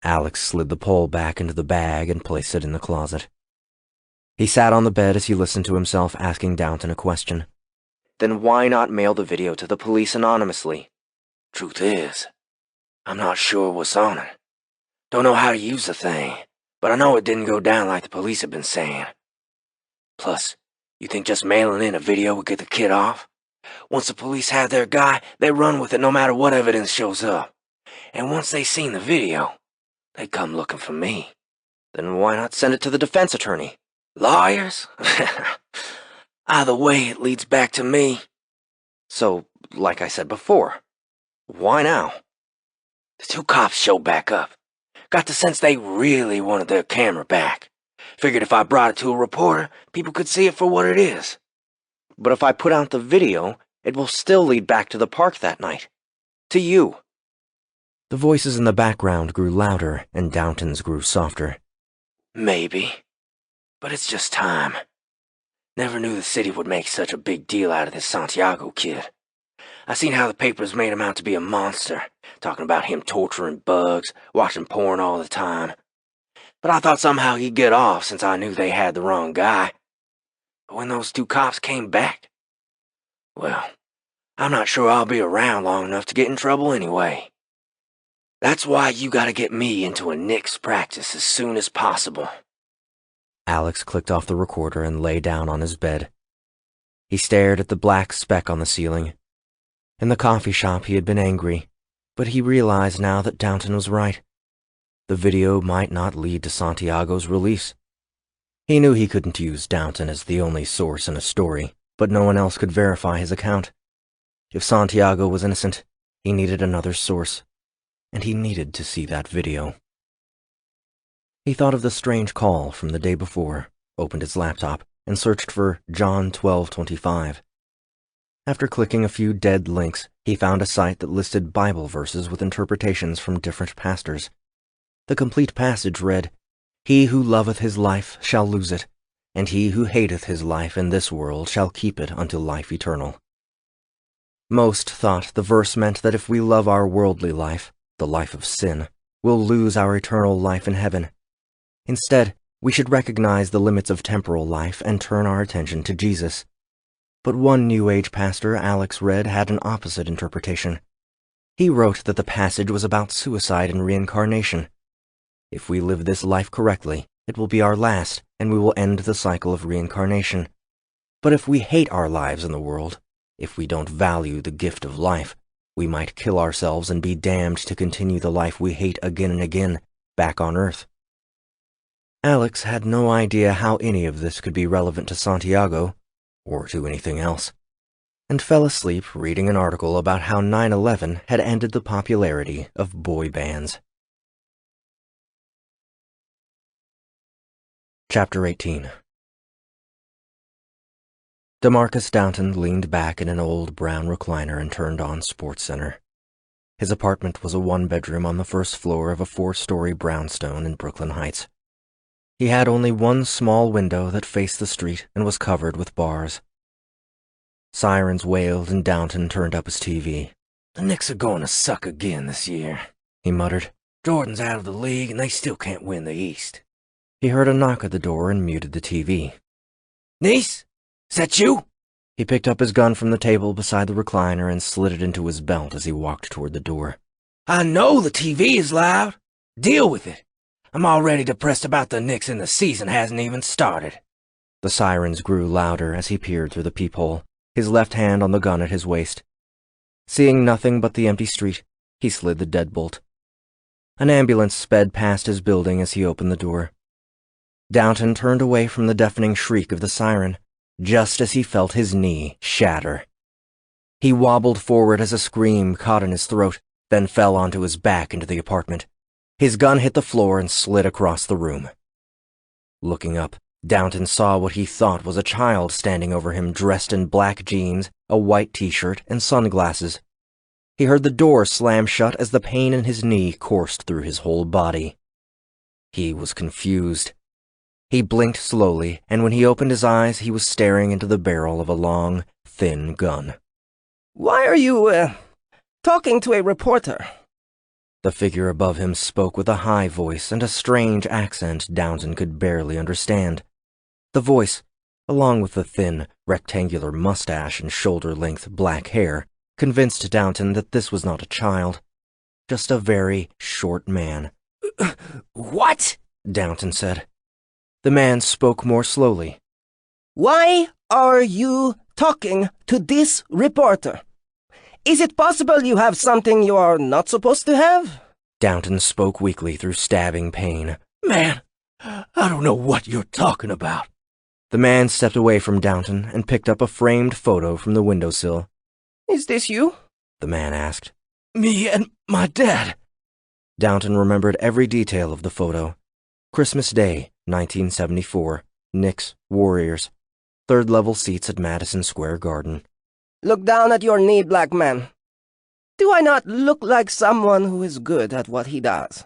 Alex slid the pole back into the bag and placed it in the closet. He sat on the bed as he listened to himself asking Downton a question. Then why not mail the video to the police anonymously? Truth is, I'm not sure what's on it. Don't know how to use the thing, but I know it didn't go down like the police have been saying. Plus, you think just mailing in a video would get the kid off? Once the police have their guy, they run with it no matter what evidence shows up. And once they seen the video, they come looking for me. Then why not send it to the defense attorney? Lawyers? Either way, it leads back to me. So, like I said before, why now? The two cops showed back up. Got the sense they really wanted their camera back. Figured if I brought it to a reporter, people could see it for what it is. But if I put out the video, it will still lead back to the park that night. To you. The voices in the background grew louder, and Downton's grew softer. Maybe. But it's just time. Never knew the city would make such a big deal out of this Santiago kid. I seen how the papers made him out to be a monster, talking about him torturing bugs, watching porn all the time. But I thought somehow he'd get off since I knew they had the wrong guy. But when those two cops came back, well, I'm not sure I'll be around long enough to get in trouble anyway. That's why you gotta get me into a Knicks practice as soon as possible. Alex clicked off the recorder and lay down on his bed. He stared at the black speck on the ceiling. In the coffee shop he had been angry, but he realized now that Downton was right. The video might not lead to Santiago's release. He knew he couldn't use Downton as the only source in a story, but no one else could verify his account. If Santiago was innocent, he needed another source, and he needed to see that video. He thought of the strange call from the day before, opened his laptop, and searched for John 12:25. After clicking a few dead links, he found a site that listed Bible verses with interpretations from different pastors. The complete passage read, "He who loveth his life shall lose it, and he who hateth his life in this world shall keep it unto life eternal." Most thought the verse meant that if we love our worldly life, the life of sin, we'll lose our eternal life in heaven. Instead, we should recognize the limits of temporal life and turn our attention to Jesus. But one New Age pastor Alex read had an opposite interpretation. He wrote that the passage was about suicide and reincarnation. If we live this life correctly, it will be our last, and we will end the cycle of reincarnation. But if we hate our lives in the world, if we don't value the gift of life, we might kill ourselves and be damned to continue the life we hate again and again, back on Earth. Alex had no idea how any of this could be relevant to Santiago, or to anything else, and fell asleep reading an article about how 9/11 had ended the popularity of boy bands. Chapter 18. Demarcus Downton leaned back in an old brown recliner and turned on SportsCenter. His apartment was a one-bedroom on the first floor of a 4-story brownstone in Brooklyn Heights. He had only one small window that faced the street and was covered with bars. Sirens wailed and Downton turned up his TV. "The Knicks are going to suck again this year," he muttered. "Jordan's out of the league and they still can't win the East." He heard a knock at the door and muted the TV. "Niece? Is that you?" He picked up his gun from the table beside the recliner and slid it into his belt as he walked toward the door. "I know the TV is loud. Deal with it. I'm already depressed about the Knicks and the season hasn't even started." The sirens grew louder as he peered through the peephole, his left hand on the gun at his waist. Seeing nothing but the empty street, he slid the deadbolt. An ambulance sped past his building as he opened the door. Downton turned away from the deafening shriek of the siren, just as he felt his knee shatter. He wobbled forward as a scream caught in his throat, then fell onto his back into the apartment. His gun hit the floor and slid across the room. Looking up, Downton saw what he thought was a child standing over him dressed in black jeans, a white t-shirt, and sunglasses. He heard the door slam shut as the pain in his knee coursed through his whole body. He was confused. He blinked slowly, and when he opened his eyes, he was staring into the barrel of a long, thin gun. "Why are you, talking to a reporter?" The figure above him spoke with a high voice and a strange accent Downton could barely understand. The voice, along with the thin, rectangular mustache and shoulder-length black hair, convinced Downton that this was not a child, just a very short man. What? Downton said. The man spoke more slowly. Why are you talking to this reporter? Is it possible you have something you are not supposed to have? Downton spoke weakly through stabbing pain. Man, I don't know what you're talking about. The man stepped away from Downton and picked up a framed photo from the windowsill. Is this you? The man asked. Me and my dad. Downton remembered every detail of the photo. Christmas Day, 1974. Knicks, Warriors. Third-level seats at Madison Square Garden. Look down at your knee, black man. Do I not look like someone who is good at what he does?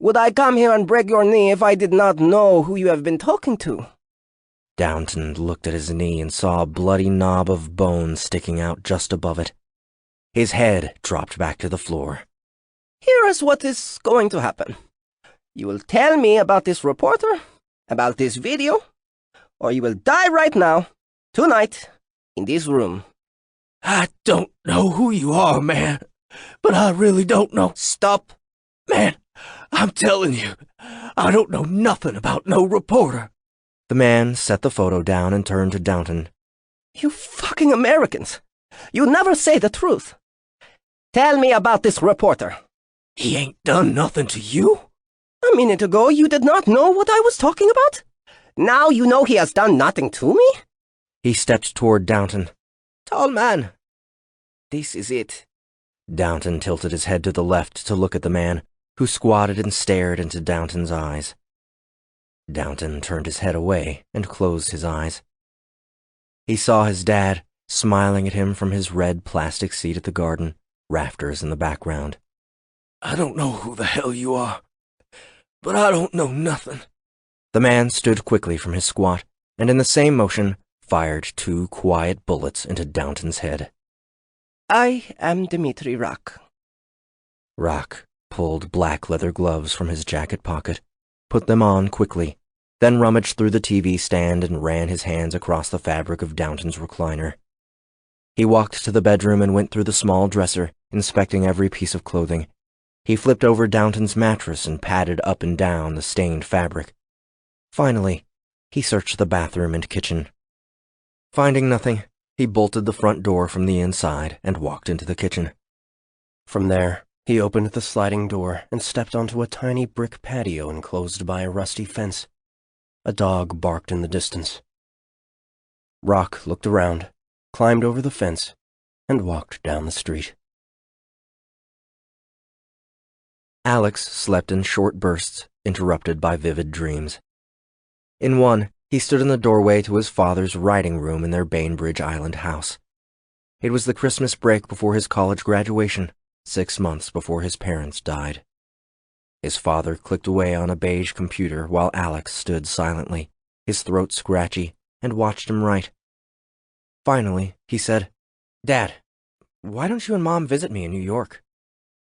Would I come here and break your knee if I did not know who you have been talking to? Downton looked at his knee and saw a bloody knob of bone sticking out just above it. His head dropped back to the floor. Here is what is going to happen. You will tell me about this reporter, about this video, or you will die right now, tonight, in this room. I don't know who you are, man, but I really don't know. Stop. Man, I'm telling you, I don't know nothing about no reporter. The man set the photo down and turned to Downton. You fucking Americans. You never say the truth. Tell me about this reporter. He ain't done nothing to you. A minute ago, you did not know what I was talking about? Now you know he has done nothing to me? He stepped toward Downton. Tall man. This is it. Downton tilted his head to the left to look at the man, who squatted and stared into Downton's eyes. Downton turned his head away and closed his eyes. He saw his dad, smiling at him from his red plastic seat at the garden, rafters in the background. I don't know who the hell you are, but I don't know nothing. The man stood quickly from his squat, and in the same motion, fired 2 quiet bullets into Downton's head. I am Dimitri Rock. Rock pulled black leather gloves from his jacket pocket, put them on quickly, then rummaged through the TV stand and ran his hands across the fabric of Downton's recliner. He walked to the bedroom and went through the small dresser, inspecting every piece of clothing. He flipped over Downton's mattress and patted up and down the stained fabric. Finally, he searched the bathroom and kitchen. Finding nothing, he bolted the front door from the inside and walked into the kitchen. From there, he opened the sliding door and stepped onto a tiny brick patio enclosed by a rusty fence. A dog barked in the distance. Rock looked around, climbed over the fence, and walked down the street. Alex slept in short bursts, interrupted by vivid dreams. In one, he stood in the doorway to his father's writing room in their Bainbridge Island house. It was the Christmas break before his college graduation, 6 months before his parents died. His father clicked away on a beige computer while Alex stood silently, his throat scratchy, and watched him write. Finally, he said, "Dad, why don't you and Mom visit me in New York?"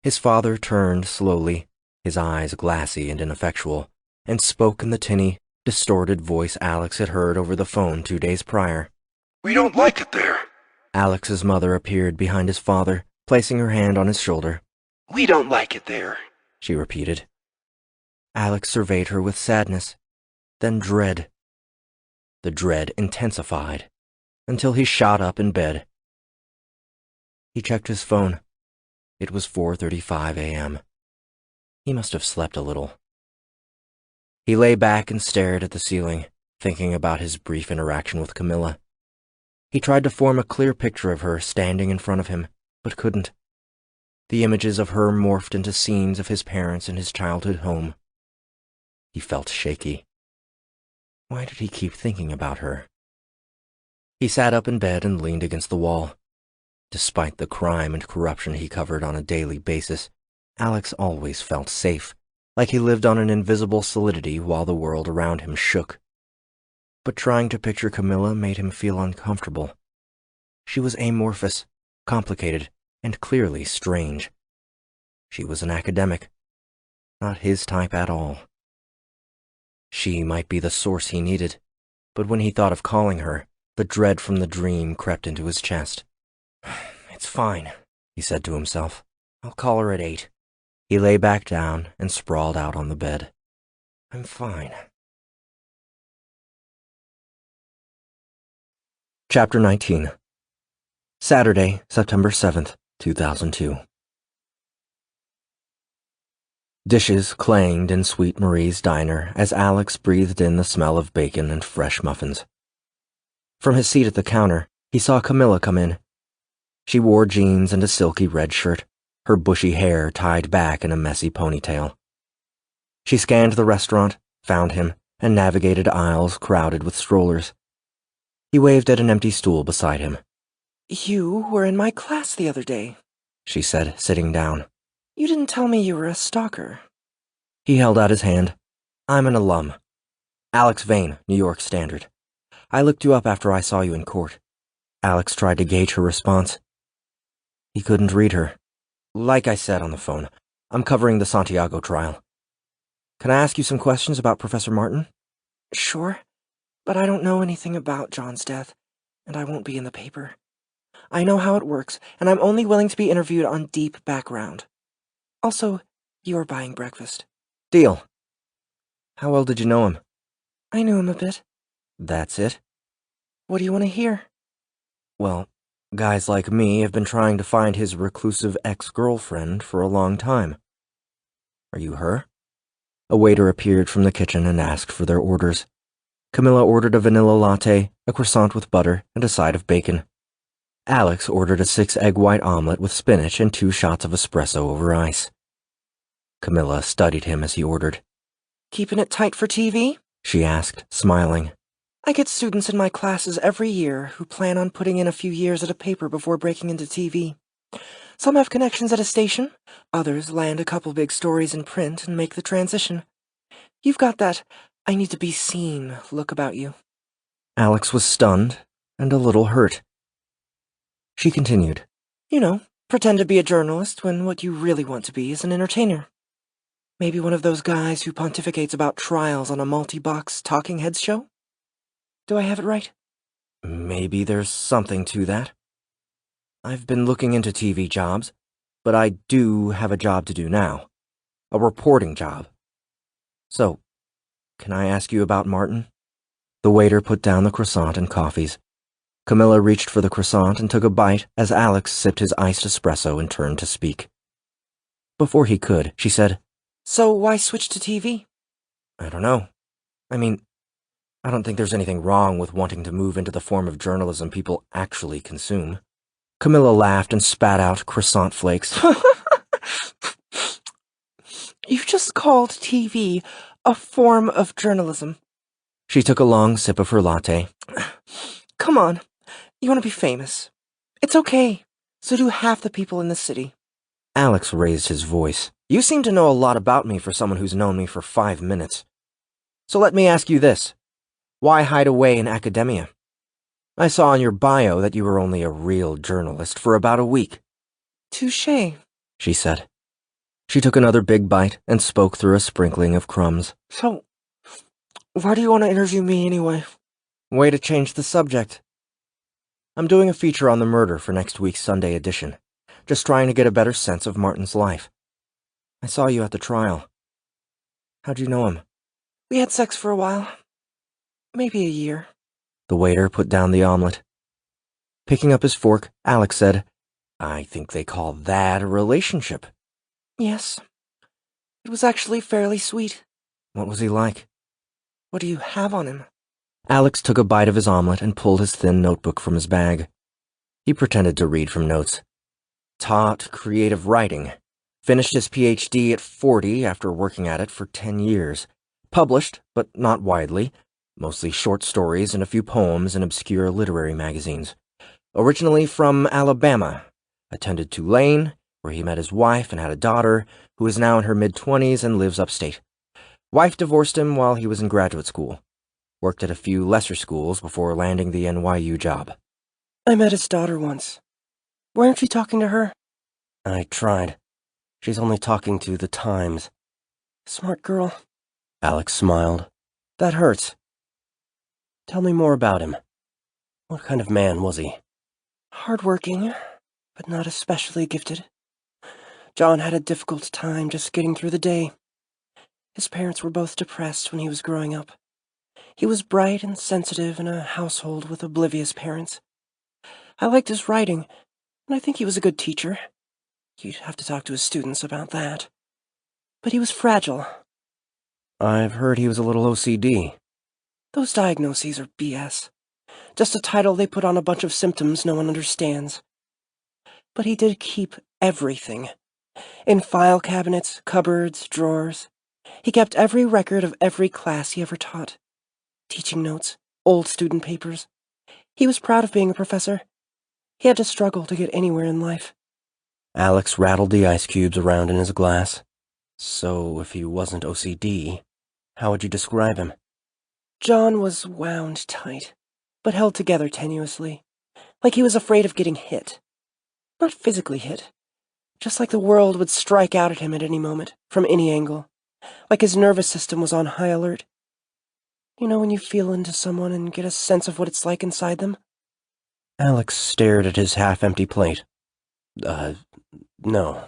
His father turned slowly, his eyes glassy and ineffectual, and spoke in the tinny, distorted voice Alex had heard over the phone 2 days prior. We don't like it there. Alex's mother appeared behind his father, placing her hand on his shoulder. We don't like it there, she repeated. Alex surveyed her with sadness, then dread. The dread intensified, until he shot up in bed. He checked his phone. It was 4:35 a.m. He must have slept a little. He lay back and stared at the ceiling, thinking about his brief interaction with Camila. He tried to form a clear picture of her standing in front of him, but couldn't. The images of her morphed into scenes of his parents in his childhood home. He felt shaky. Why did he keep thinking about her? He sat up in bed and leaned against the wall. Despite the crime and corruption he covered on a daily basis, Alex always felt safe, like he lived on an invisible solidity while the world around him shook. But trying to picture Camila made him feel uncomfortable. She was amorphous, complicated, and clearly strange. She was an academic, not his type at all. She might be the source he needed, But when he thought of calling her, the dread from the dream crept into his chest. "It's fine," he said to himself. "I'll call her at 8. He lay back down and sprawled out on the bed. "I'm fine." Chapter 19. Saturday, September 7th, 2002. Dishes clanged in Sweet Marie's diner as Alex breathed in the smell of bacon and fresh muffins. From his seat at the counter, he saw Camila come in. She wore jeans and a silky red shirt, her bushy hair tied back in a messy ponytail. She scanned the restaurant, found him, and navigated aisles crowded with strollers. He waved at an empty stool beside him. "You were in my class the other day," she said, sitting down. "You didn't tell me you were a stalker." He held out his hand. "I'm an alum. Alex Vane, New York Standard. I looked you up after I saw you in court." Alex tried to gauge her response. He couldn't read her. "Like I said on the phone, I'm covering the Santiago trial. Can I ask you some questions about Professor Martin?" "Sure, but I don't know anything about John's death, and I won't be in the paper. I know how it works, and I'm only willing to be interviewed on deep background. Also, you're buying breakfast." "Deal. How well did you know him?" "I knew him a bit." "That's it?" "What do you want to hear?" "Well, guys like me have been trying to find his reclusive ex-girlfriend for a long time. Are you her?" A waiter appeared from the kitchen and asked for their orders. Camila ordered a vanilla latte, a croissant with butter, and a side of bacon. Alex ordered a 6-egg white omelet with spinach and 2 shots of espresso over ice. Camila studied him as he ordered. "Keeping it tight for TV?" she asked, smiling. "I get students in my classes every year who plan on putting in a few years at a paper before breaking into TV. Some have connections at a station, others land a couple big stories in print and make the transition. You've got that I need to be seen look about you." Alex was stunned and a little hurt. She continued. "You know, pretend to be a journalist when what you really want to be is an entertainer. Maybe one of those guys who pontificates about trials on a multi-box talking heads show? Do I have it right?" "Maybe there's something to that. I've been looking into TV jobs, but I do have a job to do now. A reporting job. So, can I ask you about Martin?" The waiter put down the croissant and coffees. Camila reached for the croissant and took a bite as Alex sipped his iced espresso and turned to speak. Before he could, she said, "So why switch to TV?" "I don't know. I mean, I don't think there's anything wrong with wanting to move into the form of journalism people actually consume." Camila laughed and spat out croissant flakes. "You just called TV a form of journalism." She took a long sip of her latte. "Come on, you want to be famous. It's okay. So do half the people in the city." Alex raised his voice. "You seem to know a lot about me for someone who's known me for 5 minutes. So let me ask you this. Why hide away in academia? I saw in your bio that you were only a real journalist for about a week." "Touché," she said. She took another big bite and spoke through a sprinkling of crumbs. "So, why do you want to interview me anyway?" "Way to change the subject. I'm doing a feature on the murder for next week's Sunday edition, just trying to get a better sense of Martin's life. I saw you at the trial. How'd you know him?" "We had sex for a while. Maybe a year." The waiter put down the omelet. Picking up his fork, Alex said, "I think they call that a relationship." "Yes. It was actually fairly sweet." "What was he like?" "What do you have on him?" Alex took a bite of his omelet and pulled his thin notebook from his bag. He pretended to read from notes. Taught creative writing. Finished his PhD at 40 after working at it for 10 years. Published, but not widely. Mostly short stories and a few poems in obscure literary magazines. Originally from Alabama. Attended Tulane, where he met his wife and had a daughter, who is now in her mid-20s and lives upstate. Wife divorced him while he was in graduate school. Worked at a few lesser schools before landing the NYU job. "I met his daughter once. Weren't you talking to her?" I tried. She's only talking to the Times. "Smart girl." Alex smiled. That hurts. Tell me more about him. What kind of man was he? Hardworking, but not especially gifted. John had a difficult time just getting through the day. His parents were both depressed when he was growing up. He was bright and sensitive in a household with oblivious parents. I liked his writing, and I think he was a good teacher. You'd have to talk to his students about that. But he was fragile. I've heard he was a little OCD. Those diagnoses are BS. Just a title they put on a bunch of symptoms no one understands. But he did keep everything. In file cabinets, cupboards, drawers. He kept every record of every class he ever taught. Teaching notes, old student papers. He was proud of being a professor. He had to struggle to get anywhere in life. Alex rattled the ice cubes around in his glass. So, if he wasn't OCD, how would you describe him? John was wound tight, but held together tenuously, like he was afraid of getting hit. Not physically hit, just like the world would strike out at him at any moment, from any angle, like his nervous system was on high alert. You know when you feel into someone and get a sense of what it's like inside them? Alex stared at his half-empty plate. No,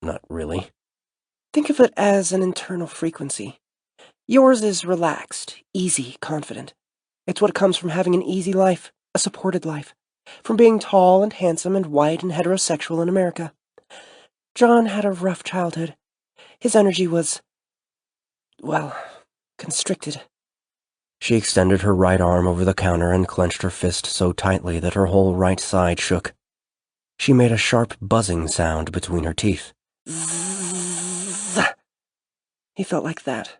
not really. Think of it as an internal frequency. Yours is relaxed, easy, confident. It's what comes from having an easy life, a supported life, from being tall and handsome and white and heterosexual in America. John had a rough childhood. His energy was, well, constricted. She extended her right arm over the counter and clenched her fist so tightly that her whole right side shook. She made a sharp buzzing sound between her teeth. Zzz. He felt like that.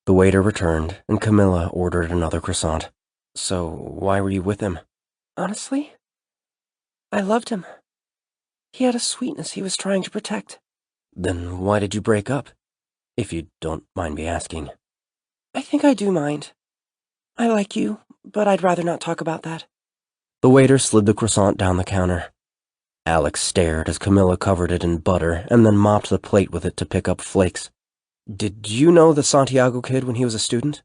The waiter returned, and Camila ordered another croissant. So, why were you with him? Honestly, I loved him. He had a sweetness he was trying to protect. Then why did you break up? If you don't mind me asking. I think I do mind. I like you, but I'd rather not talk about that. The waiter slid the croissant down the counter. Alex stared as Camila covered it in butter and then mopped the plate with it to pick up flakes. Did you know the Santiago kid when he was a student?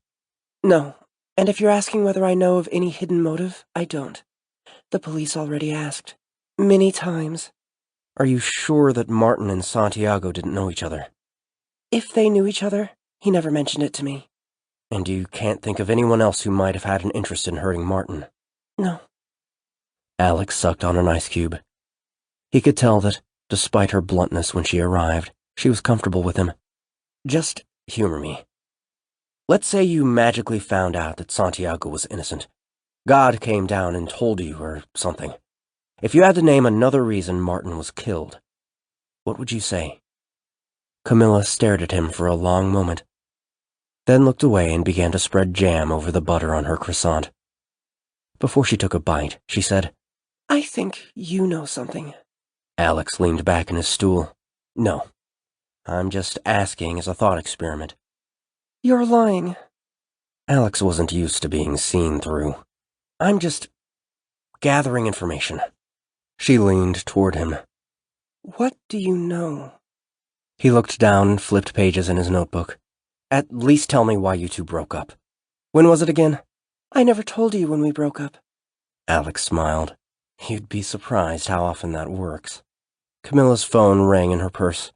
No, and if you're asking whether I know of any hidden motive, I don't. The police already asked. Many times. Are you sure that Martin and Santiago didn't know each other? If they knew each other, he never mentioned it to me. And you can't think of anyone else who might have had an interest in hurting Martin? No. Alex sucked on an ice cube. He could tell that, despite her bluntness when she arrived, she was comfortable with him. Just humor me. Let's say you magically found out that Santiago was innocent. God came down and told you or something. If you had to name another reason Martin was killed, what would you say? Camila stared at him for a long moment, then looked away and began to spread jam over the butter on her croissant. Before she took a bite, she said, I think you know something. Alex leaned back in his stool. No. I'm just asking as a thought experiment. You're lying. Alex wasn't used to being seen through. I'm just gathering information. She leaned toward him. What do you know? He looked down and flipped pages in his notebook. At least tell me why you two broke up. When was it again? I never told you when we broke up. Alex smiled. You'd be surprised how often that works. Camilla's phone rang in her purse.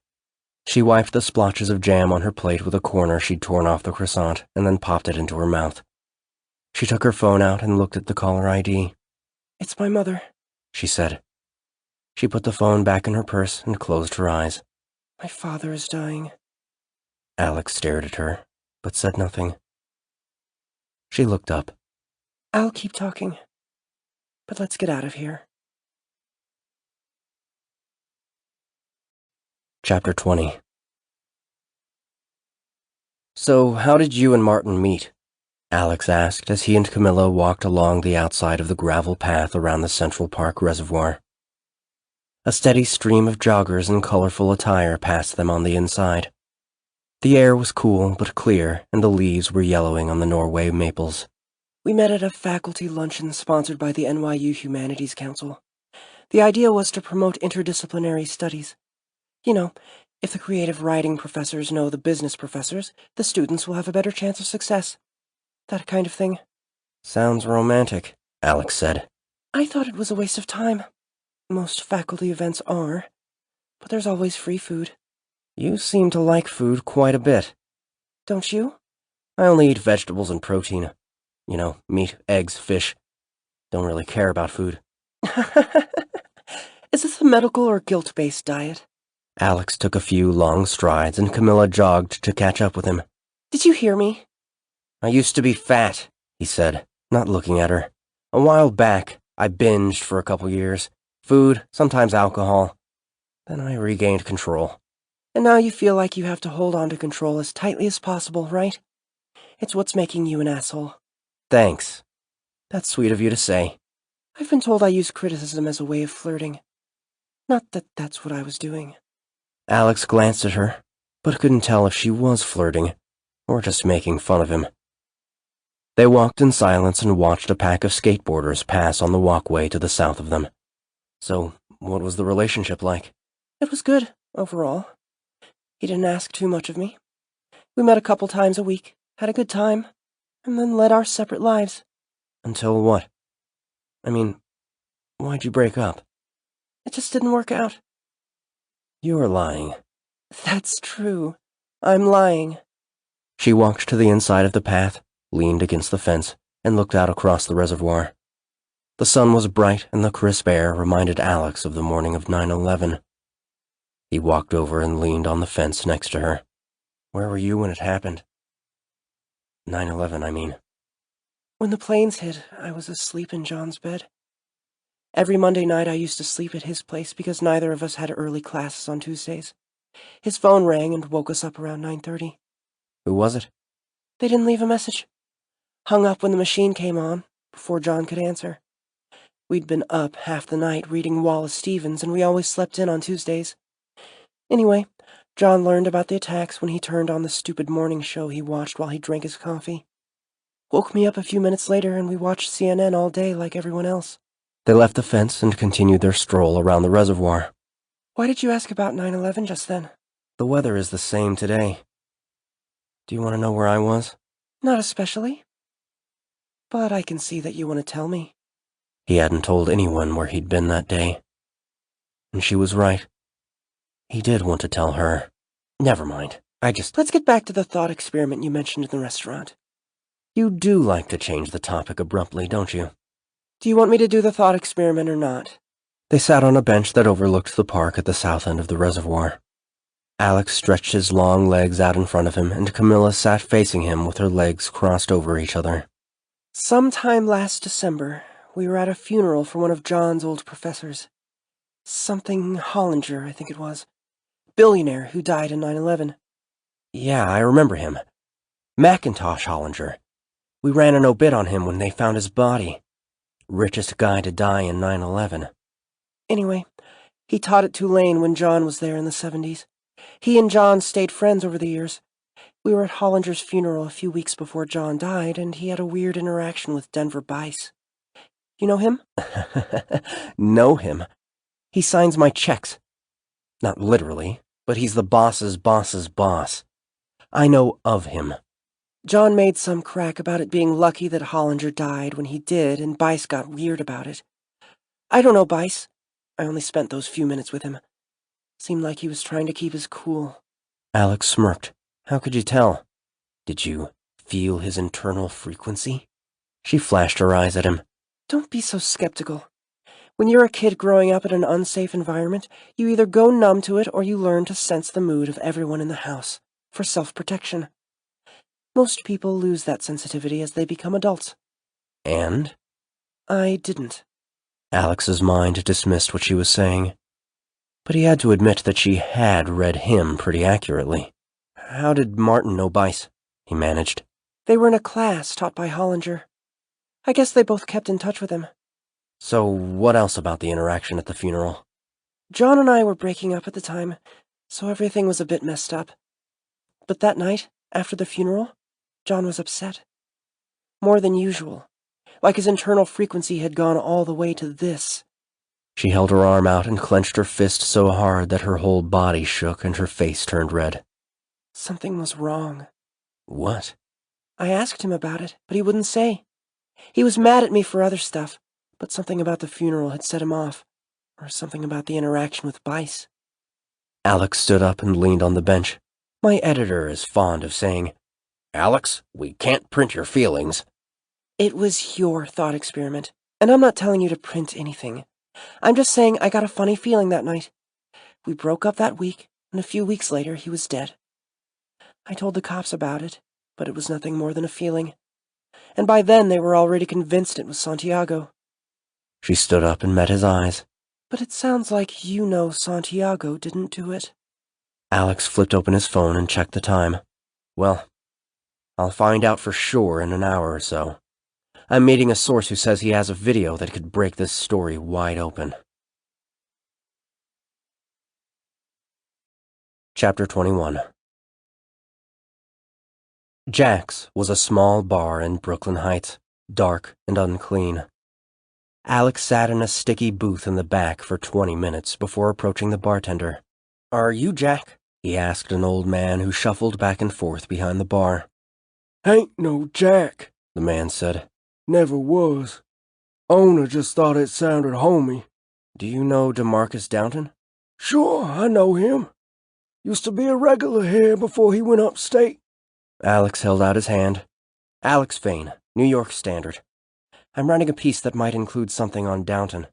She wiped the splotches of jam on her plate with a corner she'd torn off the croissant and then popped it into her mouth. She took her phone out and looked at the caller ID. It's my mother, she said. She put the phone back in her purse and closed her eyes. My father is dying. Alex stared at her, but said nothing. She looked up. I'll keep talking, but let's get out of here. Chapter 20. So, how did you and Martin meet? Alex asked as he and Camila walked along the outside of the gravel path around the Central Park Reservoir. A steady stream of joggers in colorful attire passed them on the inside. The air was cool but clear, and the leaves were yellowing on the Norway maples. We met at a faculty luncheon sponsored by the NYU Humanities Council. The idea was to promote interdisciplinary studies. You know, if the creative writing professors know the business professors, the students will have a better chance of success. That kind of thing. Sounds romantic, Alex said. I thought it was a waste of time. Most faculty events are, but there's always free food. You seem to like food quite a bit. Don't you? I only eat vegetables and protein. You know, meat, eggs, fish. Don't really care about food. Is this a medical or guilt-based diet? Alex took a few long strides and Camila jogged to catch up with him. Did you hear me? I used to be fat, he said, not looking at her. A while back, I binged for a couple years. Food, sometimes alcohol. Then I regained control. And now you feel like you have to hold on to control as tightly as possible, right? It's what's making you an asshole. Thanks. That's sweet of you to say. I've been told I use criticism as a way of flirting. Not that that's what I was doing. Alex glanced at her, but couldn't tell if she was flirting or just making fun of him. They walked in silence and watched a pack of skateboarders pass on the walkway to the south of them. So, what was the relationship like? It was good, overall. He didn't ask too much of me. We met a couple times a week, had a good time, and then led our separate lives. Until what? I mean, why'd you break up? It just didn't work out. You're lying. That's true. I'm lying. She walked to the inside of the path, leaned against the fence, and looked out across the reservoir. The sun was bright, and the crisp air reminded Alex of the morning of 9/11. He walked over and leaned on the fence next to her. Where were you when it happened? 9/11, I mean. When the planes hit, I was asleep in John's bed. Every Monday night I used to sleep at his place because neither of us had early classes on Tuesdays. His phone rang and woke us up around 9:30. Who was it? They didn't leave a message. Hung up when the machine came on, before John could answer. We'd been up half the night reading Wallace Stevens, and we always slept in on Tuesdays. Anyway, John learned about the attacks when he turned on the stupid morning show he watched while he drank his coffee. Woke me up a few minutes later, and we watched CNN all day like everyone else. They left the fence and continued their stroll around the reservoir. Why did you ask about 9/11 just then? The weather is the same today. Do you want to know where I was? Not especially. But I can see that you want to tell me. He hadn't told anyone where he'd been that day. And she was right. He did want to tell her. Never mind. Let's get back to the thought experiment you mentioned in the restaurant. You do like to change the topic abruptly, don't you? Do you want me to do the thought experiment or not? They sat on a bench that overlooked the park at the south end of the reservoir. Alex stretched his long legs out in front of him, and Camila sat facing him with her legs crossed over each other. Sometime last December, we were at a funeral for one of John's old professors. Something Hollinger, I think it was. Billionaire who died in 9/11. Yeah, I remember him. Macintosh Hollinger. We ran an obit on him when they found his body. Richest guy to die in 9/11. Anyway, he taught at Tulane when John was there in the 70s. He and John stayed friends over the years. We were at Hollinger's funeral a few weeks before John died, and he had a weird interaction with Denver Bice. You know him? Know him? He signs my checks. Not literally, but he's the boss's boss's boss. I know of him. John made some crack about it being lucky that Hollinger died when he did, and Bice got weird about it. I don't know Bice. I only spent those few minutes with him. Seemed like he was trying to keep his cool. Alex smirked. How could you tell? Did you feel his internal frequency? She flashed her eyes at him. Don't be so skeptical. When you're a kid growing up in an unsafe environment, you either go numb to it or you learn to sense the mood of everyone in the house, for self-protection. Most people lose that sensitivity as they become adults. And? I didn't. Alex's mind dismissed what she was saying. But he had to admit that she had read him pretty accurately. How did Martin know Bice? He managed. They were in a class taught by Hollinger. I guess they both kept in touch with him. So what else about the interaction at the funeral? John and I were breaking up at the time, so everything was a bit messed up. But that night, after the funeral, John was upset. More than usual. Like his internal frequency had gone all the way to this. She held her arm out and clenched her fist so hard that her whole body shook and her face turned red. Something was wrong. What? I asked him about it, but he wouldn't say. He was mad at me for other stuff, but something about the funeral had set him off. Or something about the interaction with Bice. Alex stood up and leaned on the bench. My editor is fond of saying, "Alex, we can't print your feelings." It was your thought experiment, and I'm not telling you to print anything. I'm just saying I got a funny feeling that night. We broke up that week, and a few weeks later he was dead. I told the cops about it, but it was nothing more than a feeling. And by then they were already convinced it was Santiago. She stood up and met his eyes. But it sounds like you know Santiago didn't do it. Alex flipped open his phone and checked the time. Well, I'll find out for sure in an hour or so. I'm meeting a source who says he has a video that could break this story wide open. Chapter 21. Jack's was a small bar in Brooklyn Heights, dark and unclean. Alex sat in a sticky booth in the back for 20 minutes before approaching the bartender. "Are you Jack?" he asked an old man who shuffled back and forth behind the bar. "Ain't no Jack," the man said. "Never was. Owner just thought it sounded homey." "Do you know Demarcus Downton?" "Sure, I know him. Used to be a regular here before he went upstate." Alex held out his hand. "Alex Vane, New York Standard. I'm writing a piece that might include something on Downton."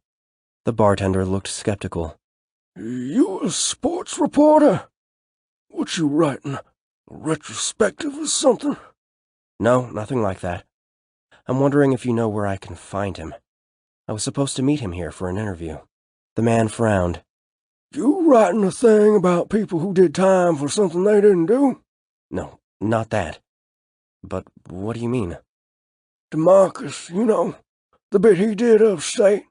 The bartender looked skeptical. "You a sports reporter? What you writing? A retrospective or something?" "No, nothing like that. I'm wondering if you know where I can find him. I was supposed to meet him here for an interview." The man frowned. "You writing a thing about people who did time for something they didn't do?" "No, not that. But what do you mean?" "Demarcus, you know, the bit he did upstate.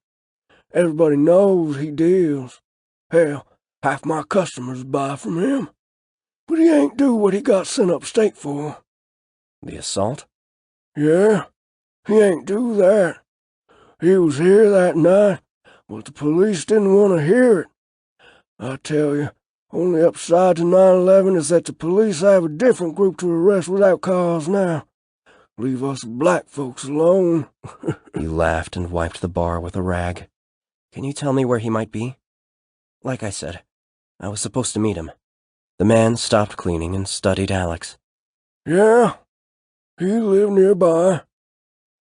Everybody knows he deals. Hell, half my customers buy from him. But he ain't do what he got sent upstate for." "The assault?" "Yeah, he ain't do that. He was here that night, but the police didn't want to hear it. I tell you, only upside to 9/11 is that the police have a different group to arrest without cause now. Leave us black folks alone." He laughed and wiped the bar with a rag. "Can you tell me where he might be? Like I said, I was supposed to meet him." The man stopped cleaning and studied Alex. "Yeah, he lived nearby."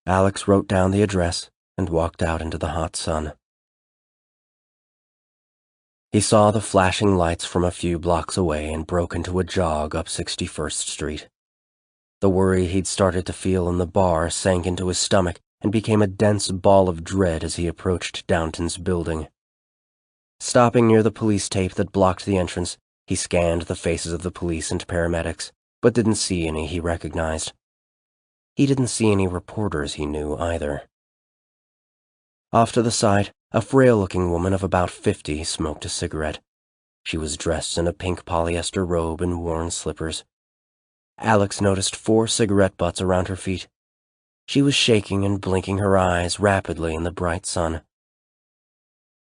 Alex wrote down the address and walked out into the hot sun. He saw the flashing lights from a few blocks away and broke into a jog up 61st Street. The worry he'd started to feel in the bar sank into his stomach and became a dense ball of dread as he approached Downton's building. Stopping near the police tape that blocked the entrance, he scanned the faces of the police and paramedics, but didn't see any he recognized. He didn't see any reporters he knew either. Off to the side, a frail-looking woman of about 50 smoked a cigarette. She was dressed in a pink polyester robe and worn slippers. Alex noticed 4 cigarette butts around her feet. She was shaking and blinking her eyes rapidly in the bright sun.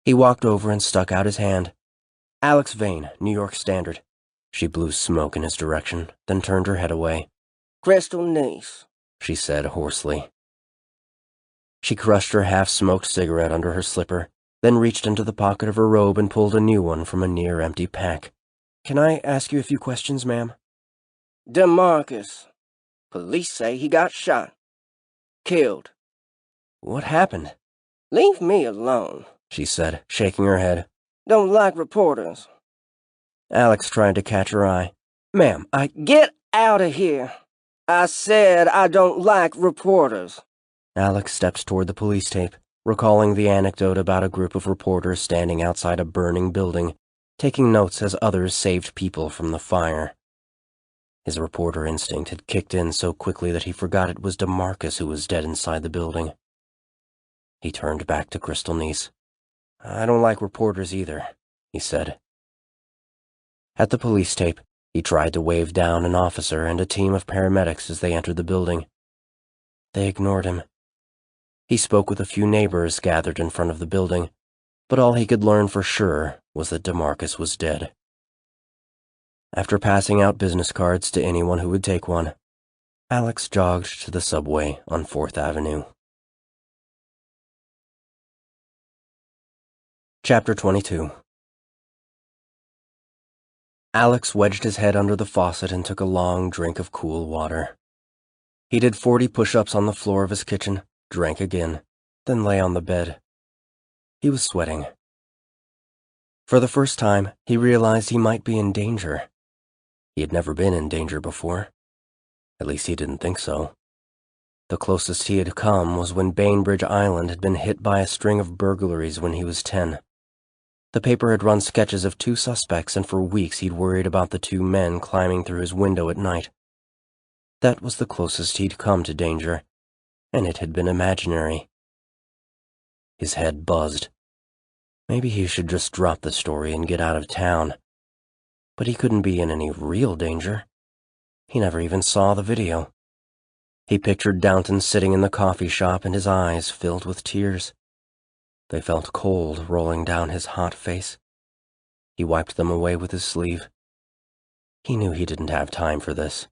He walked over and stuck out his hand. "Alex Vane, New York Standard." She blew smoke in his direction, then turned her head away. "Crystal niece," she said hoarsely. She crushed her half-smoked cigarette under her slipper, then reached into the pocket of her robe and pulled a new one from a near-empty pack. "Can I ask you a few questions, ma'am?" "Demarcus. Police say he got shot. Killed." "What happened?" "Leave me alone," she said, shaking her head. "Don't like reporters." Alex tried to catch her eye. "Ma'am, Get out of here. I said I don't like reporters." Alex stepped toward the police tape, recalling the anecdote about a group of reporters standing outside a burning building, taking notes as others saved people from the fire. His reporter instinct had kicked in so quickly that he forgot it was Demarcus who was dead inside the building. He turned back to Crystal Niece. "I don't like reporters either," he said. At the police tape, he tried to wave down an officer and a team of paramedics as they entered the building. They ignored him. He spoke with a few neighbors gathered in front of the building, but all he could learn for sure was that Demarcus was dead. After passing out business cards to anyone who would take one, Alex jogged to the subway on 4th Avenue. Chapter 22. Alex wedged his head under the faucet and took a long drink of cool water. He did 40 push-ups on the floor of his kitchen, drank again, then lay on the bed. He was sweating. For the first time, he realized he might be in danger. He had never been in danger before. At least he didn't think so. The closest he had come was when Bainbridge Island had been hit by a string of burglaries when he was 10. The paper had run sketches of 2 suspects, and for weeks he'd worried about the 2 men climbing through his window at night. That was the closest he'd come to danger, and it had been imaginary. His head buzzed. Maybe he should just drop the story and get out of town. But he couldn't be in any real danger. He never even saw the video. He pictured Downton sitting in the coffee shop and his eyes filled with tears. They felt cold rolling down his hot face. He wiped them away with his sleeve. He knew he didn't have time for this.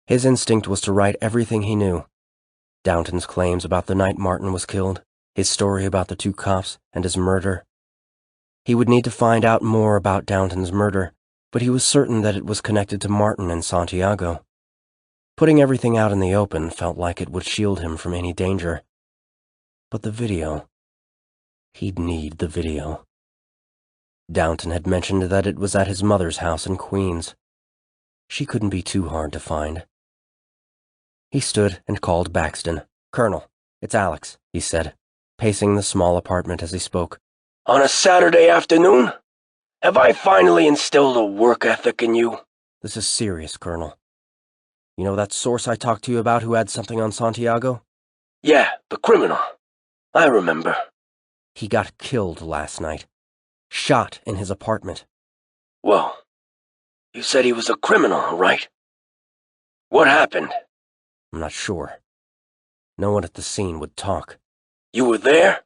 His instinct was to write everything he knew. Downton's claims about the night Martin was killed, his story about the 2 cops, and his murder. He would need to find out more about Downton's murder, but he was certain that it was connected to Martin and Santiago. Putting everything out in the open felt like it would shield him from any danger. But the video... he'd need the video. Downton had mentioned that it was at his mother's house in Queens. She couldn't be too hard to find. He stood and called Baxton. "Colonel, it's Alex," he said, pacing the small apartment as he spoke. On a Saturday afternoon? Have I finally instilled a work ethic in you? "This is serious, Colonel. You know that source I talked to you about who had something on Santiago?" Yeah, the criminal. I remember. "He got killed last night. Shot in his apartment." Well, you said he was a criminal, right? What happened? "I'm not sure. No one at the scene would talk." You were there?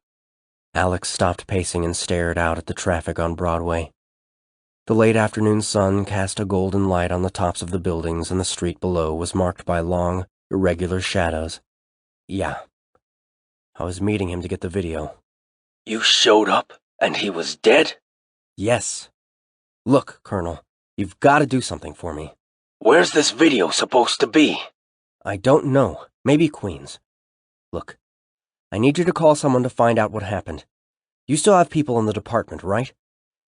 Alex stopped pacing and stared out at the traffic on Broadway. The late afternoon sun cast a golden light on the tops of the buildings, and the street below was marked by long, irregular shadows. "Yeah. I was meeting him to get the video." You showed up, and he was dead? "Yes. Look, Colonel, you've got to do something for me." Where's this video supposed to be? "I don't know. Maybe Queens. Look, I need you to call someone to find out what happened. You still have people in the department, right?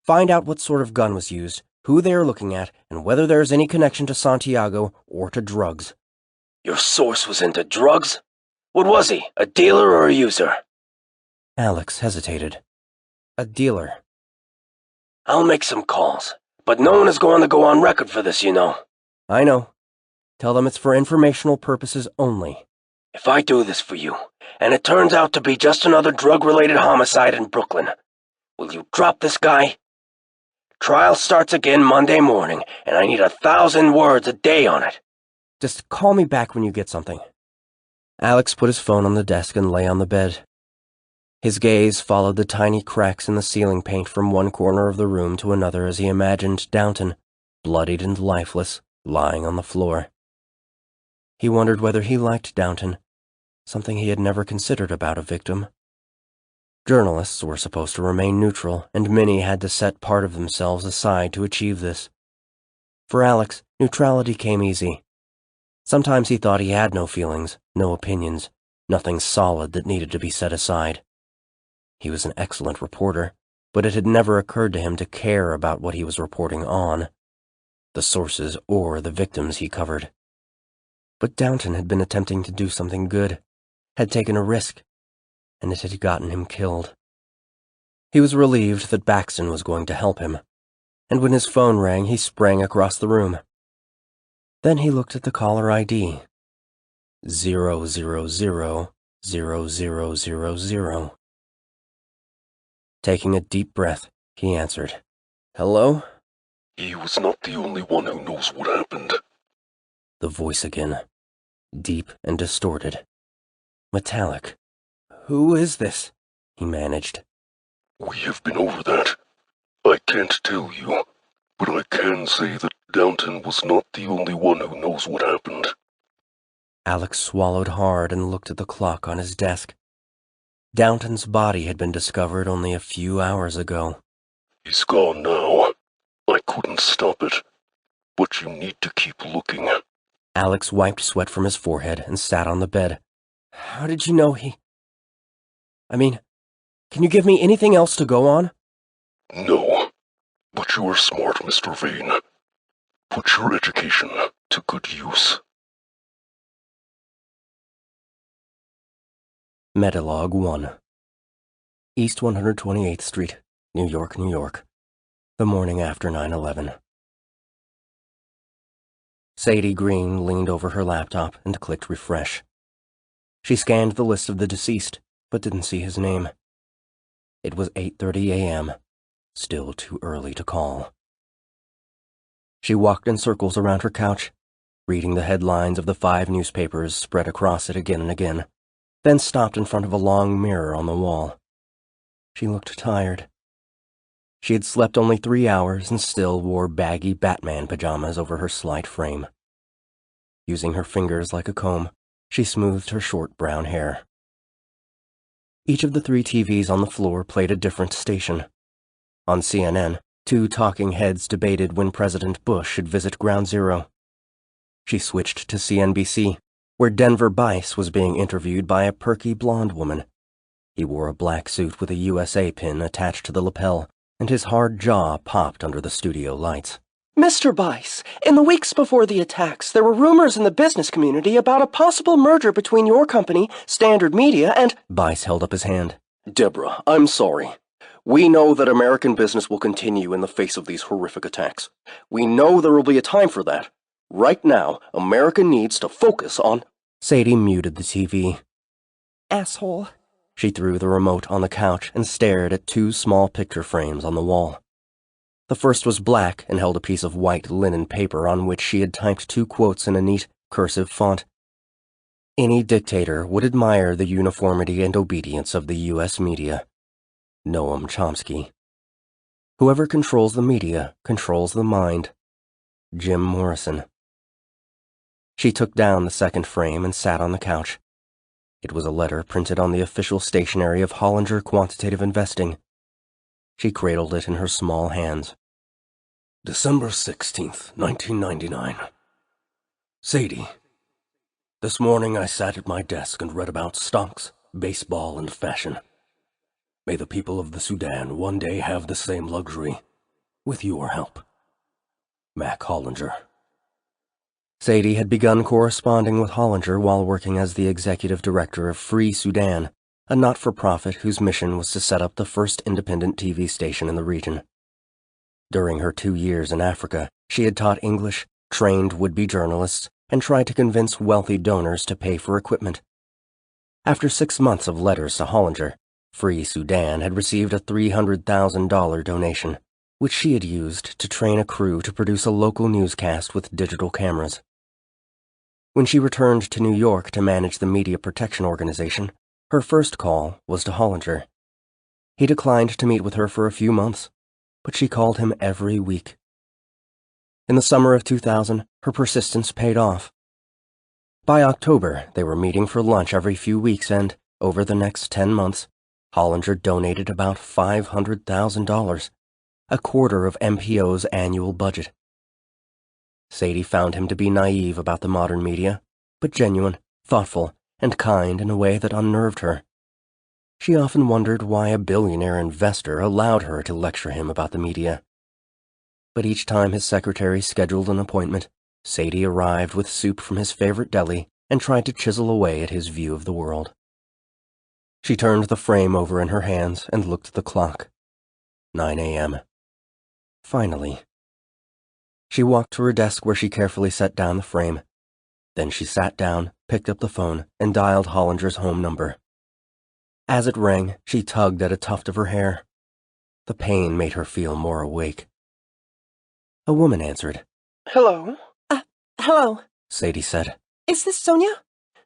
Find out what sort of gun was used, who they are looking at, and whether there is any connection to Santiago or to drugs." Your source was into drugs? What was he, a dealer or a user? Alex hesitated. "A dealer." I'll make some calls, but no one is going to go on record for this, you know. "I know. Tell them it's for informational purposes only." If I do this for you, and it turns out to be just another drug-related homicide in Brooklyn, will you drop this guy? Trial starts again Monday morning, and I need 1,000 words a day on it. "Just call me back when you get something." Alex put his phone on the desk and lay on the bed. His gaze followed the tiny cracks in the ceiling paint from one corner of the room to another as he imagined Downton, bloodied and lifeless, lying on the floor. He wondered whether he liked Downton, something he had never considered about a victim. Journalists were supposed to remain neutral, and many had to set part of themselves aside to achieve this. For Alex, neutrality came easy. Sometimes he thought he had no feelings, no opinions, nothing solid that needed to be set aside. He was an excellent reporter, but it had never occurred to him to care about what he was reporting on, the sources or the victims he covered. But Downton had been attempting to do something good, had taken a risk, and it had gotten him killed. He was relieved that Baxton was going to help him, and when his phone rang, he sprang across the room. Then he looked at the caller ID. 0000000. Taking a deep breath, he answered. "Hello?" He was not the only one who knows what happened. The voice again, deep and distorted. Metallic. "Who is this?" he managed. We have been over that. I can't tell you, but I can say that Downton was not the only one who knows what happened. Alex swallowed hard and looked at the clock on his desk. Downton's body had been discovered only a few hours ago. He's gone now. I couldn't stop it. But you need to keep looking. Alex wiped sweat from his forehead and sat on the bed. How did you know he... I mean, can you give me anything else to go on? No. But you are smart, Mr. Vane. Put your education to good use. Metalog 1. East 128th Street, New York, New York. The morning after 9/11. Sadie Green leaned over her laptop and clicked refresh. She scanned the list of the deceased, but didn't see his name. It was 8:30 a.m., still too early to call. She walked in circles around her couch, reading the headlines of the 5 newspapers spread across it again and again, then stopped in front of a long mirror on the wall. She looked tired. She had slept only 3 hours and still wore baggy Batman pajamas over her slight frame. Using her fingers like a comb, she smoothed her short brown hair. Each of the 3 TVs on the floor played a different station. On CNN, 2 talking heads debated when President Bush should visit Ground Zero. She switched to CNBC, where Denver Bice was being interviewed by a perky blonde woman. He wore a black suit with a USA pin attached to the lapel, and his hard jaw popped under the studio lights. Mr. Bice, in the weeks before the attacks, there were rumors in the business community about a possible merger between your company, Standard Media, and... Bice held up his hand. Deborah, I'm sorry. We know that American business will continue in the face of these horrific attacks. We know there will be a time for that. Right now, America needs to focus on... Sadie muted the TV. Asshole. She threw the remote on the couch and stared at 2 small picture frames on the wall. The first was black and held a piece of white linen paper on which she had typed 2 quotes in a neat, cursive font. Any dictator would admire the uniformity and obedience of the U.S. media. Noam Chomsky. Whoever controls the media controls the mind. Jim Morrison. She took down the second frame and sat on the couch. It was a letter printed on the official stationery of Hollinger Quantitative Investing. She cradled it in her small hands. December 16th, 1999. Sadie. This morning I sat at my desk and read about stocks, baseball, and fashion. May the people of the Sudan one day have the same luxury, with your help. Mac Hollinger. Sadie had begun corresponding with Hollinger while working as the executive director of Free Sudan, a not-for-profit whose mission was to set up the first independent TV station in the region. During her 2 years in Africa, she had taught English, trained would-be journalists, and tried to convince wealthy donors to pay for equipment. After 6 months of letters to Hollinger, Free Sudan had received a $300,000 donation, which she had used to train a crew to produce a local newscast with digital cameras. When she returned to New York to manage the Media Protection Organization, her first call was to Hollinger. He declined to meet with her for a few months, but she called him every week. In the summer of 2000, her persistence paid off. By October, they were meeting for lunch every few weeks and, over the next 10 months, Hollinger donated about $500,000, a quarter of MPO's annual budget. Sadie found him to be naive about the modern media, but genuine, thoughtful, and kind in a way that unnerved her. She often wondered why a billionaire investor allowed her to lecture him about the media. But each time his secretary scheduled an appointment, Sadie arrived with soup from his favorite deli and tried to chisel away at his view of the world. She turned the frame over in her hands and looked at the clock. 9 a.m. Finally. She walked to her desk where she carefully set down the frame. Then she sat down, picked up the phone, and dialed Hollinger's home number. As it rang, she tugged at a tuft of her hair. The pain made her feel more awake. A woman answered. Hello? Hello. Sadie said. Is this Sonia?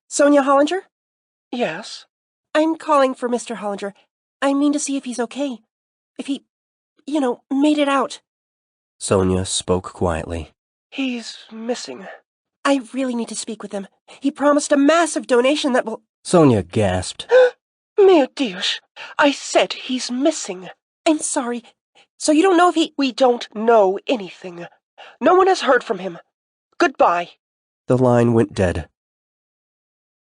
Sonia Hollinger? Yes. I'm calling for Mr. Hollinger. I mean to see if he's okay. If he, made it out. Sonia spoke quietly. He's missing. I really need to speak with him. He promised a massive donation that will... Sonia gasped. Meu Deus, I said he's missing. I'm sorry. So you don't know if he— We don't know anything. No one has heard from him. Goodbye. The line went dead.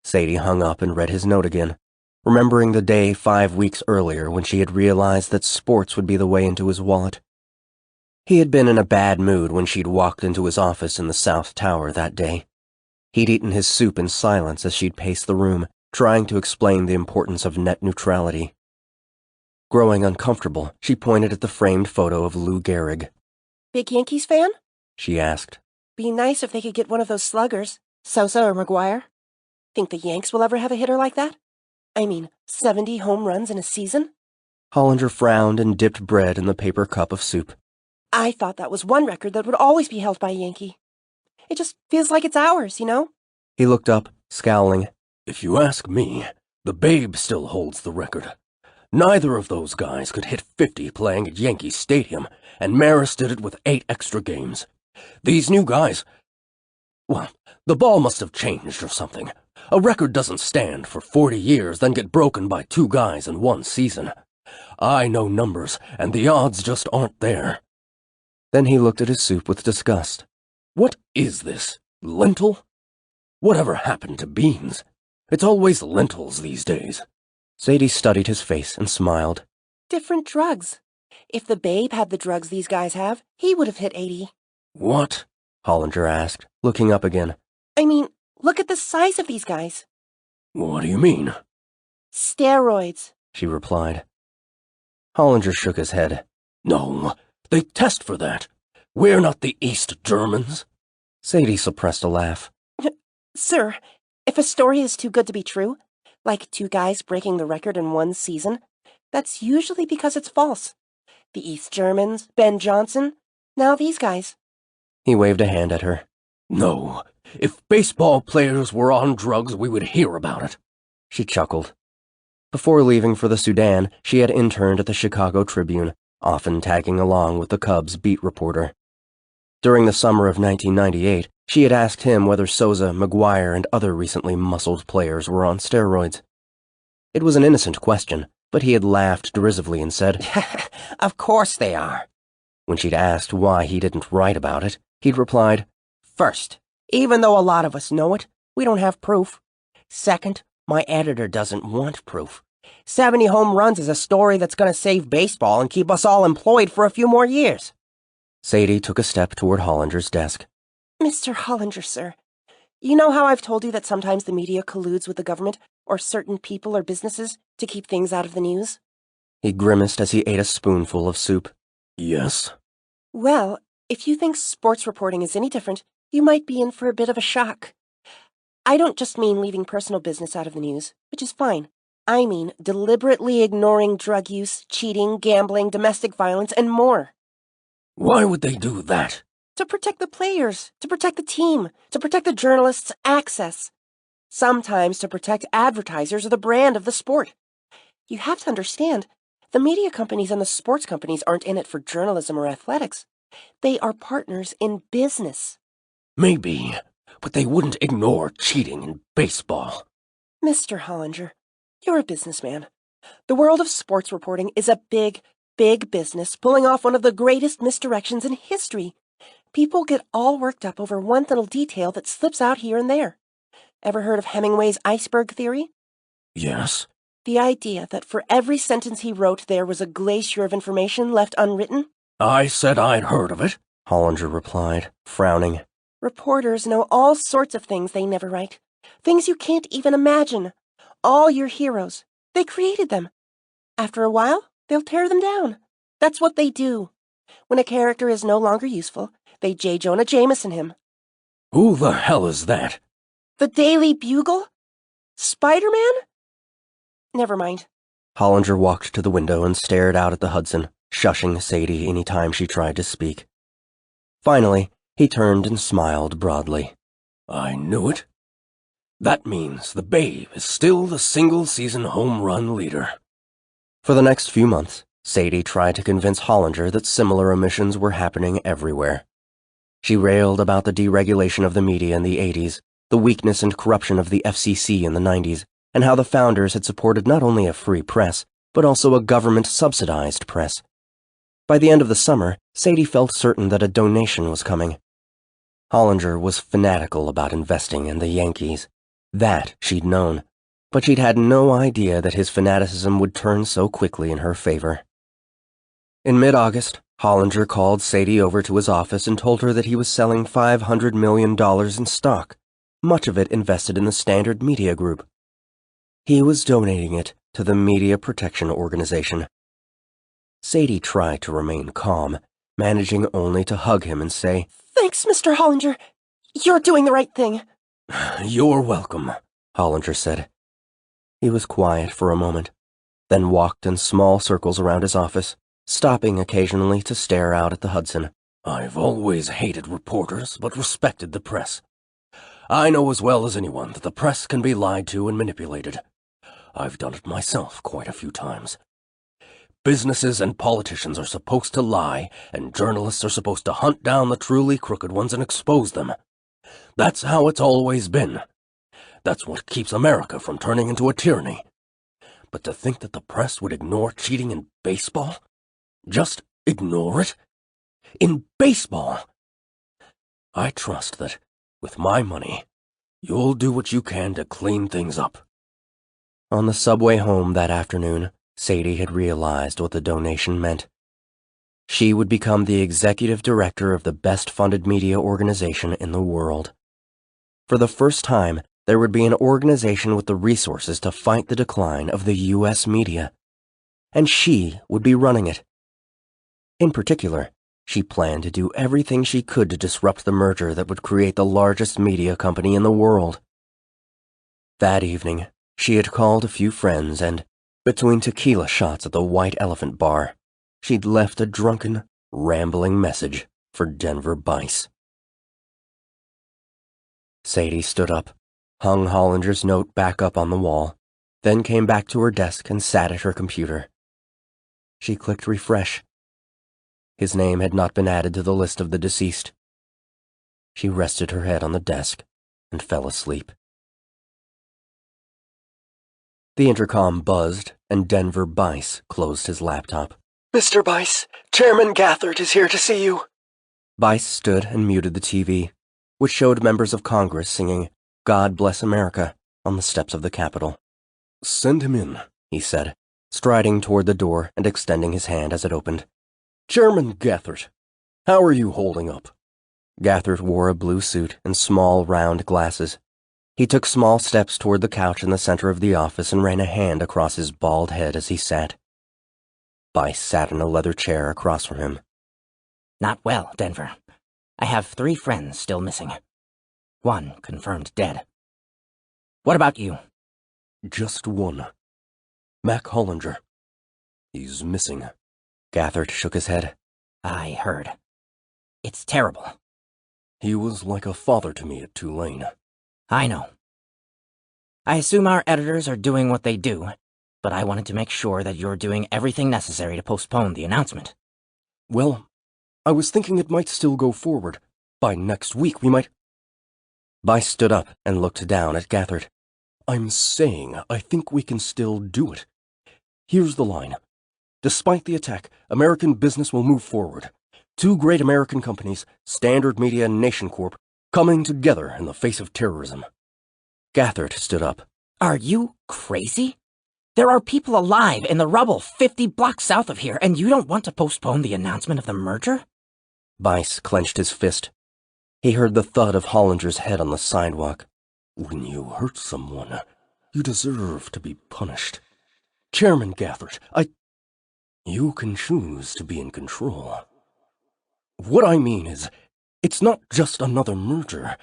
Sadie hung up and read his note again, remembering the day 5 weeks earlier when she had realized that sports would be the way into his wallet. He had been in a bad mood when she'd walked into his office in the South Tower that day. He'd eaten his soup in silence as she'd paced the room, trying to explain the importance of net neutrality. Growing uncomfortable, she pointed at the framed photo of Lou Gehrig. Big Yankees fan? She asked. Be nice if they could get one of those sluggers, Sosa or McGuire. Think the Yanks will ever have a hitter like that? I mean, 70 home runs in a season? Hollinger frowned and dipped bread in the paper cup of soup. I thought that was one record that would always be held by a Yankee. It just feels like it's ours, you know? He looked up, scowling. If you ask me, the Babe still holds the record. Neither of those guys could hit 50 playing at Yankee Stadium, and Maris did it with 8 extra games. These new guys... Well, the ball must have changed or something. A record doesn't stand for 40 years, then get broken by 2 guys in 1 season. I know numbers, and the odds just aren't there. Then he looked at his soup with disgust. What is this? Lentil? Whatever happened to beans? It's always lentils these days. Sadie studied his face and smiled. Different drugs. If the Babe had the drugs these guys have, he would have hit 80. What? Hollinger asked, looking up again. I mean, look at the size of these guys. What do you mean? Steroids, she replied. Hollinger shook his head. No, they test for that. We're not the East Germans. Sadie suppressed a laugh. Sir, if a story is too good to be true, like 2 guys breaking the record in 1 season, that's usually because it's false. The East Germans, Ben Johnson, now these guys. He waved a hand at her. No, if baseball players were on drugs, we would hear about it. She chuckled. Before leaving for the Sudan, she had interned at the Chicago Tribune, often tagging along with the Cubs beat reporter. During the summer of 1998, she had asked him whether Sosa, McGuire, and other recently muscled players were on steroids. It was an innocent question, but he had laughed derisively and said, Of course they are. When she'd asked why he didn't write about it, he'd replied, First, even though a lot of us know it, we don't have proof. Second, my editor doesn't want proof. 70 home runs is a story that's going to save baseball and keep us all employed for a few more years. Sadie took a step toward Hollinger's desk. Mr. Hollinger, sir, you know how I've told you that sometimes the media colludes with the government or certain people or businesses to keep things out of the news? He grimaced as he ate a spoonful of soup. Yes? Well, if you think sports reporting is any different, you might be in for a bit of a shock. I don't just mean leaving personal business out of the news, which is fine. I mean deliberately ignoring drug use, cheating, gambling, domestic violence, and more. Why would they do that? To protect the players, to protect the team, to protect the journalists' access. Sometimes to protect advertisers or the brand of the sport. You have to understand, the media companies and the sports companies aren't in it for journalism or athletics. They are partners in business. Maybe, but they wouldn't ignore cheating in baseball. Mr. Hollinger, you're a businessman. The world of sports reporting is a big, big business pulling off one of the greatest misdirections in history. People get all worked up over one little detail that slips out here and there. Ever heard of Hemingway's iceberg theory? Yes. The idea that for every sentence he wrote there was a glacier of information left unwritten? I said I'd heard of it, Hollinger replied, frowning. Reporters know all sorts of things they never write. Things you can't even imagine. All your heroes. They created them. After a while, they'll tear them down. That's what they do. When a character is no longer useful, they J. Jonah Jameson him. Who the hell is that? The Daily Bugle? Spider-Man? Never mind. Hollinger walked to the window and stared out at the Hudson, shushing Sadie any time she tried to speak. Finally, he turned and smiled broadly. I knew it. That means the Babe is still the single-season home run leader. For the next few months, Sadie tried to convince Hollinger that similar omissions were happening everywhere. She railed about the deregulation of the media in the 80s, the weakness and corruption of the FCC in the 90s, and how the founders had supported not only a free press, but also a government-subsidized press. By the end of the summer, Sadie felt certain that a donation was coming. Hollinger was fanatical about investing in the Yankees. That she'd known, but she'd had no idea that his fanaticism would turn so quickly in her favor. In mid-August, Hollinger called Sadie over to his office and told her that he was selling $500 million in stock, much of it invested in the Standard Media Group. He was donating it to the Media Protection Organization. Sadie tried to remain calm, managing only to hug him and say, "Thanks, Mr. Hollinger. You're doing the right thing." "You're welcome," Hollinger said. He was quiet for a moment, then walked in small circles around his office, stopping occasionally to stare out at the Hudson. "I've always hated reporters, but respected the press. I know as well as anyone that the press can be lied to and manipulated. I've done it myself quite a few times. Businesses and politicians are supposed to lie, and journalists are supposed to hunt down the truly crooked ones and expose them. That's how it's always been. That's what keeps America from turning into a tyranny. But to think that the press would ignore cheating in baseball? Just ignore it? In baseball? I trust that, with my money, you'll do what you can to clean things up." On the subway home that afternoon, Sadie had realized what the donation meant. She would become the executive director of the best-funded media organization in the world. For the first time, there would be an organization with the resources to fight the decline of the U.S. media. And she would be running it. In particular, she planned to do everything she could to disrupt the merger that would create the largest media company in the world. That evening, she had called a few friends and, between tequila shots at the White Elephant Bar, she'd left a drunken, rambling message for Denver Bice. Sadie stood up, hung Hollinger's note back up on the wall, then came back to her desk and sat at her computer. She clicked refresh. His name had not been added to the list of the deceased. She rested her head on the desk and fell asleep. The intercom buzzed, and Denver Bice closed his laptop. "Mr. Bice, Chairman Gathert is here to see you." Bice stood and muted the TV, which showed members of Congress singing "God Bless America" on the steps of the Capitol. "Send him in," he said, striding toward the door and extending his hand as it opened. "Chairman Gathert, how are you holding up?" Gathert wore a blue suit and small, round glasses. He took small steps toward the couch in the center of the office and ran a hand across his bald head as he sat. Bice sat in a leather chair across from him. "Not well, Denver. I have 3 friends still missing. 1 confirmed dead. What about you?" "Just 1. Mac Hollinger. He's missing." Gathert shook his head. "I heard. It's terrible." "He was like a father to me at Tulane." "I know. I assume our editors are doing what they do, but I wanted to make sure that you're doing everything necessary to postpone the announcement." "Well, I was thinking it might still go forward. By next week we might—" Bice stood up and looked down at Gathert. "I'm saying I think we can still do it. Here's the line. Despite the attack, American business will move forward. 2 great American companies, Standard Media and Nation Corp, coming together in the face of terrorism." Gathert stood up. "Are you crazy? There are people alive in the rubble 50 blocks south of here, and you don't want to postpone the announcement of the merger?" Bice clenched his fist. He heard the thud of Hollinger's head on the sidewalk. "When you hurt someone, you deserve to be punished. Chairman Gathert, you can choose to be in control. What I mean is, it's not just another merger.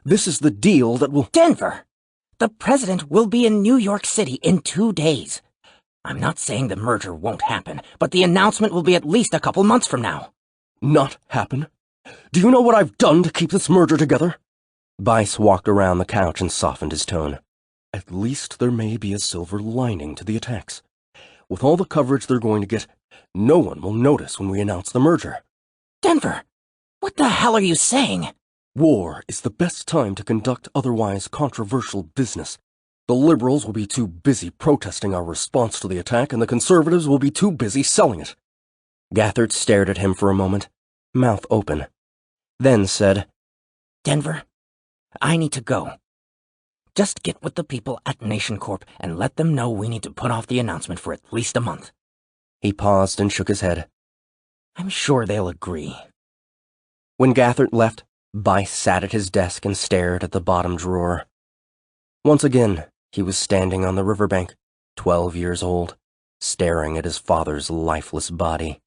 This is the deal that will—" "Denver! The president will be in New York City in 2 days. I'm not saying the merger won't happen, but the announcement will be at least a couple months from now." "Not happen? Do you know what I've done to keep this merger together?" Bice walked around the couch and softened his tone. "At least there may be a silver lining to the attacks. With all the coverage they're going to get, no one will notice when we announce the merger." "Denver, what the hell are you saying?" "War is the best time to conduct otherwise controversial business. The liberals will be too busy protesting our response to the attack, and the conservatives will be too busy selling it. Gathert stared at him for a moment, mouth open, then said, Denver, I need to go. Just get with the people at Nation Corp and let them know we need to put off the announcement for at least a month. He paused and shook his head. I'm sure they'll agree. When Gathert left, Bice sat at his desk and stared at the bottom drawer. Once again, he was standing on the riverbank, 12 years old, staring at his father's lifeless body.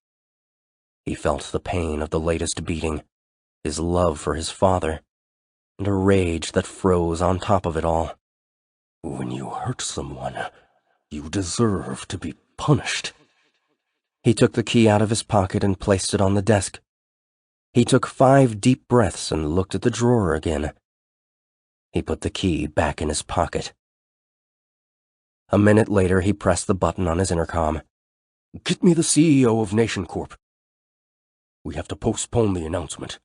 He felt the pain of the latest beating, his love for his father, and a rage that froze on top of it all. When you hurt someone, you deserve to be punished. He took the key out of his pocket and placed it on the desk. He took 5 deep breaths and looked at the drawer again. He put the key back in his pocket. A minute later, he pressed the button on his intercom. Get me the CEO of Nation Corp. We have to postpone the announcement.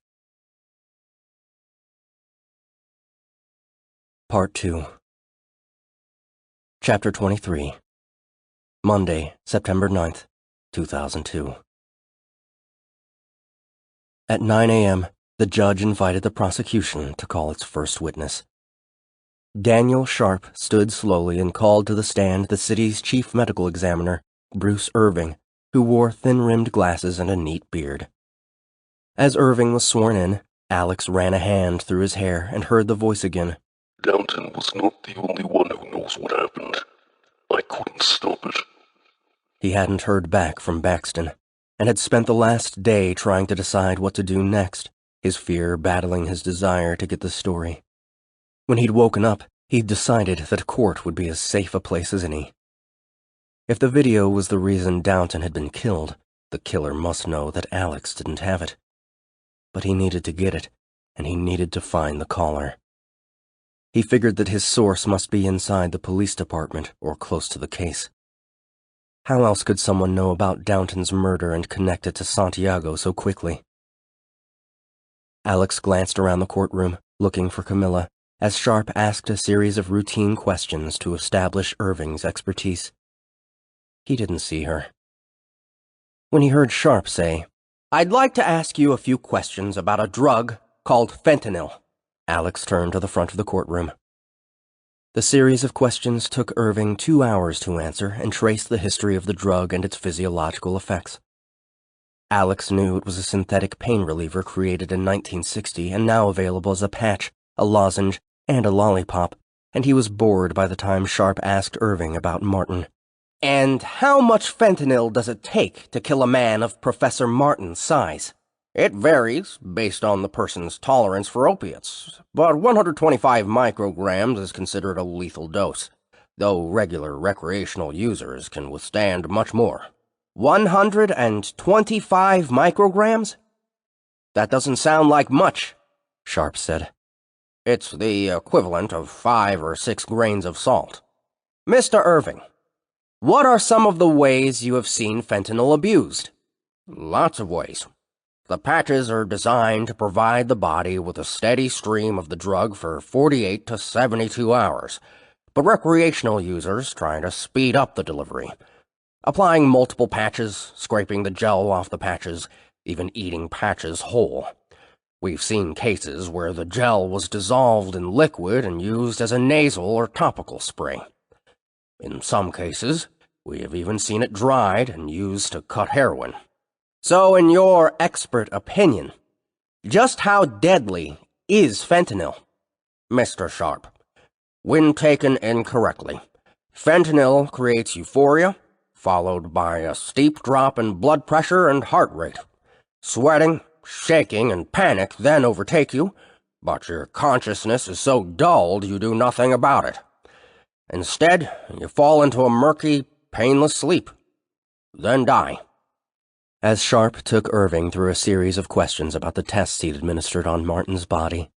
Part 2. Chapter 23. Monday, September 9th, 2002. At 9 a.m., the judge invited the prosecution to call its first witness. Daniel Sharp stood slowly and called to the stand the city's chief medical examiner, Bruce Irving, who wore thin-rimmed glasses and a neat beard. As Irving was sworn in, Alex ran a hand through his hair and heard the voice again. Downton was not the only one who knows what happened. I couldn't stop it. He hadn't heard back from Baxton, and had spent the last day trying to decide what to do next, his fear battling his desire to get the story. When he'd woken up, he'd decided that court would be as safe a place as any. If the video was the reason Downton had been killed, the killer must know that Alex didn't have it. But he needed to get it, and he needed to find the caller. He figured that his source must be inside the police department or close to the case. How else could someone know about Downton's murder and connect it to Santiago so quickly? Alex glanced around the courtroom, looking for Camila, as Sharp asked a series of routine questions to establish Irving's expertise. He didn't see her. When he heard Sharp say, "I'd like to ask you a few questions about a drug called fentanyl," Alex turned to the front of the courtroom. The series of questions took Irving 2 hours to answer and traced the history of the drug and its physiological effects. Alex knew it was a synthetic pain reliever created in 1960 and now available as a patch, a lozenge, and a lollipop, and he was bored by the time Sharp asked Irving about Martin. "And how much fentanyl does it take to kill a man of Professor Martin's size?" "It varies based on the person's tolerance for opiates, but 125 micrograms is considered a lethal dose, though regular recreational users can withstand much more." 125 micrograms? "That doesn't sound like much," Sharp said. "It's the equivalent of 5 or 6 grains of salt." "Mr. Irving, what are some of the ways you have seen fentanyl abused?" "Lots of ways. The patches are designed to provide the body with a steady stream of the drug for 48 to 72 hours, but recreational users try to speed up the delivery, applying multiple patches, scraping the gel off the patches, even eating patches whole. We've seen cases where the gel was dissolved in liquid and used as a nasal or topical spray. In some cases, we have even seen it dried and used to cut heroin. So, in your expert opinion, just how deadly is fentanyl?" "Mr. Sharp, when taken incorrectly, fentanyl creates euphoria, followed by a steep drop in blood pressure and heart rate. Sweating, shaking, and panic then overtake you, but your consciousness is so dulled you do nothing about it. Instead, you fall into a murky, painless sleep, then die." As Sharp took Irving through a series of questions about the tests he'd administered on Martin's body,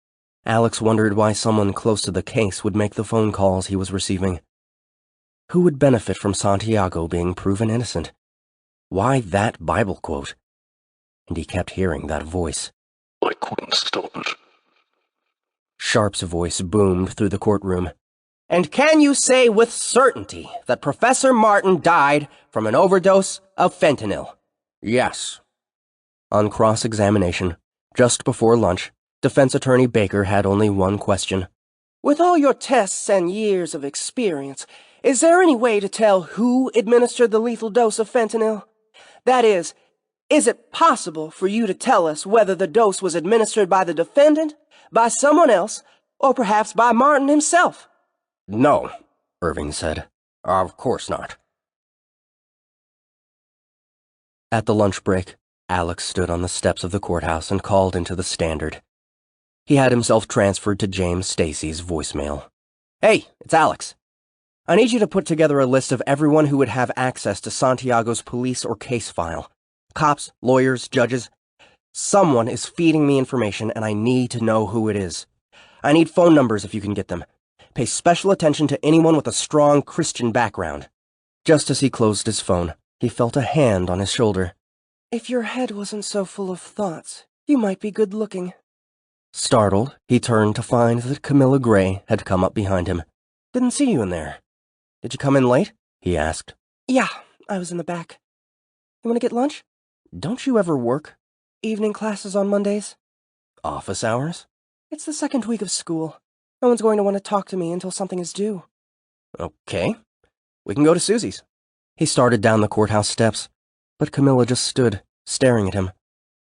Alex wondered why someone close to the case would make the phone calls he was receiving. Who would benefit from Santiago being proven innocent? Why that Bible quote? And he kept hearing that voice. I couldn't stop it. Sharp's voice boomed through the courtroom. And can you say with certainty that Professor Martin died from an overdose of fentanyl? Yes. On cross-examination, just before lunch, defense attorney Baker had only one question. With all your tests and years of experience, is there any way to tell who administered the lethal dose of fentanyl? That is it possible for you to tell us whether the dose was administered by the defendant, by someone else, or perhaps by Martin himself? No, Irving said. Of course not. At the lunch break, Alex stood on the steps of the courthouse and called into the Standard. He had himself transferred to James Stacy's voicemail. Hey, it's Alex. I need you to put together a list of everyone who would have access to Santiago's police or case file. Cops, lawyers, judges. Someone is feeding me information and I need to know who it is. I need phone numbers if you can get them. Pay special attention to anyone with a strong Christian background. Just as he closed his phone, he felt a hand on his shoulder. If your head wasn't so full of thoughts, you might be good-looking. Startled, he turned to find that Camilla Gray had come up behind him. Didn't see you in there. Did you come in late? He asked. Yeah, I was in the back. You want to get lunch? Don't you ever work? Evening classes on Mondays. Office hours? It's the second week of school. No one's going to want to talk to me until something is due. Okay. We can go to Susie's. He started down the courthouse steps, but Camilla just stood, staring at him.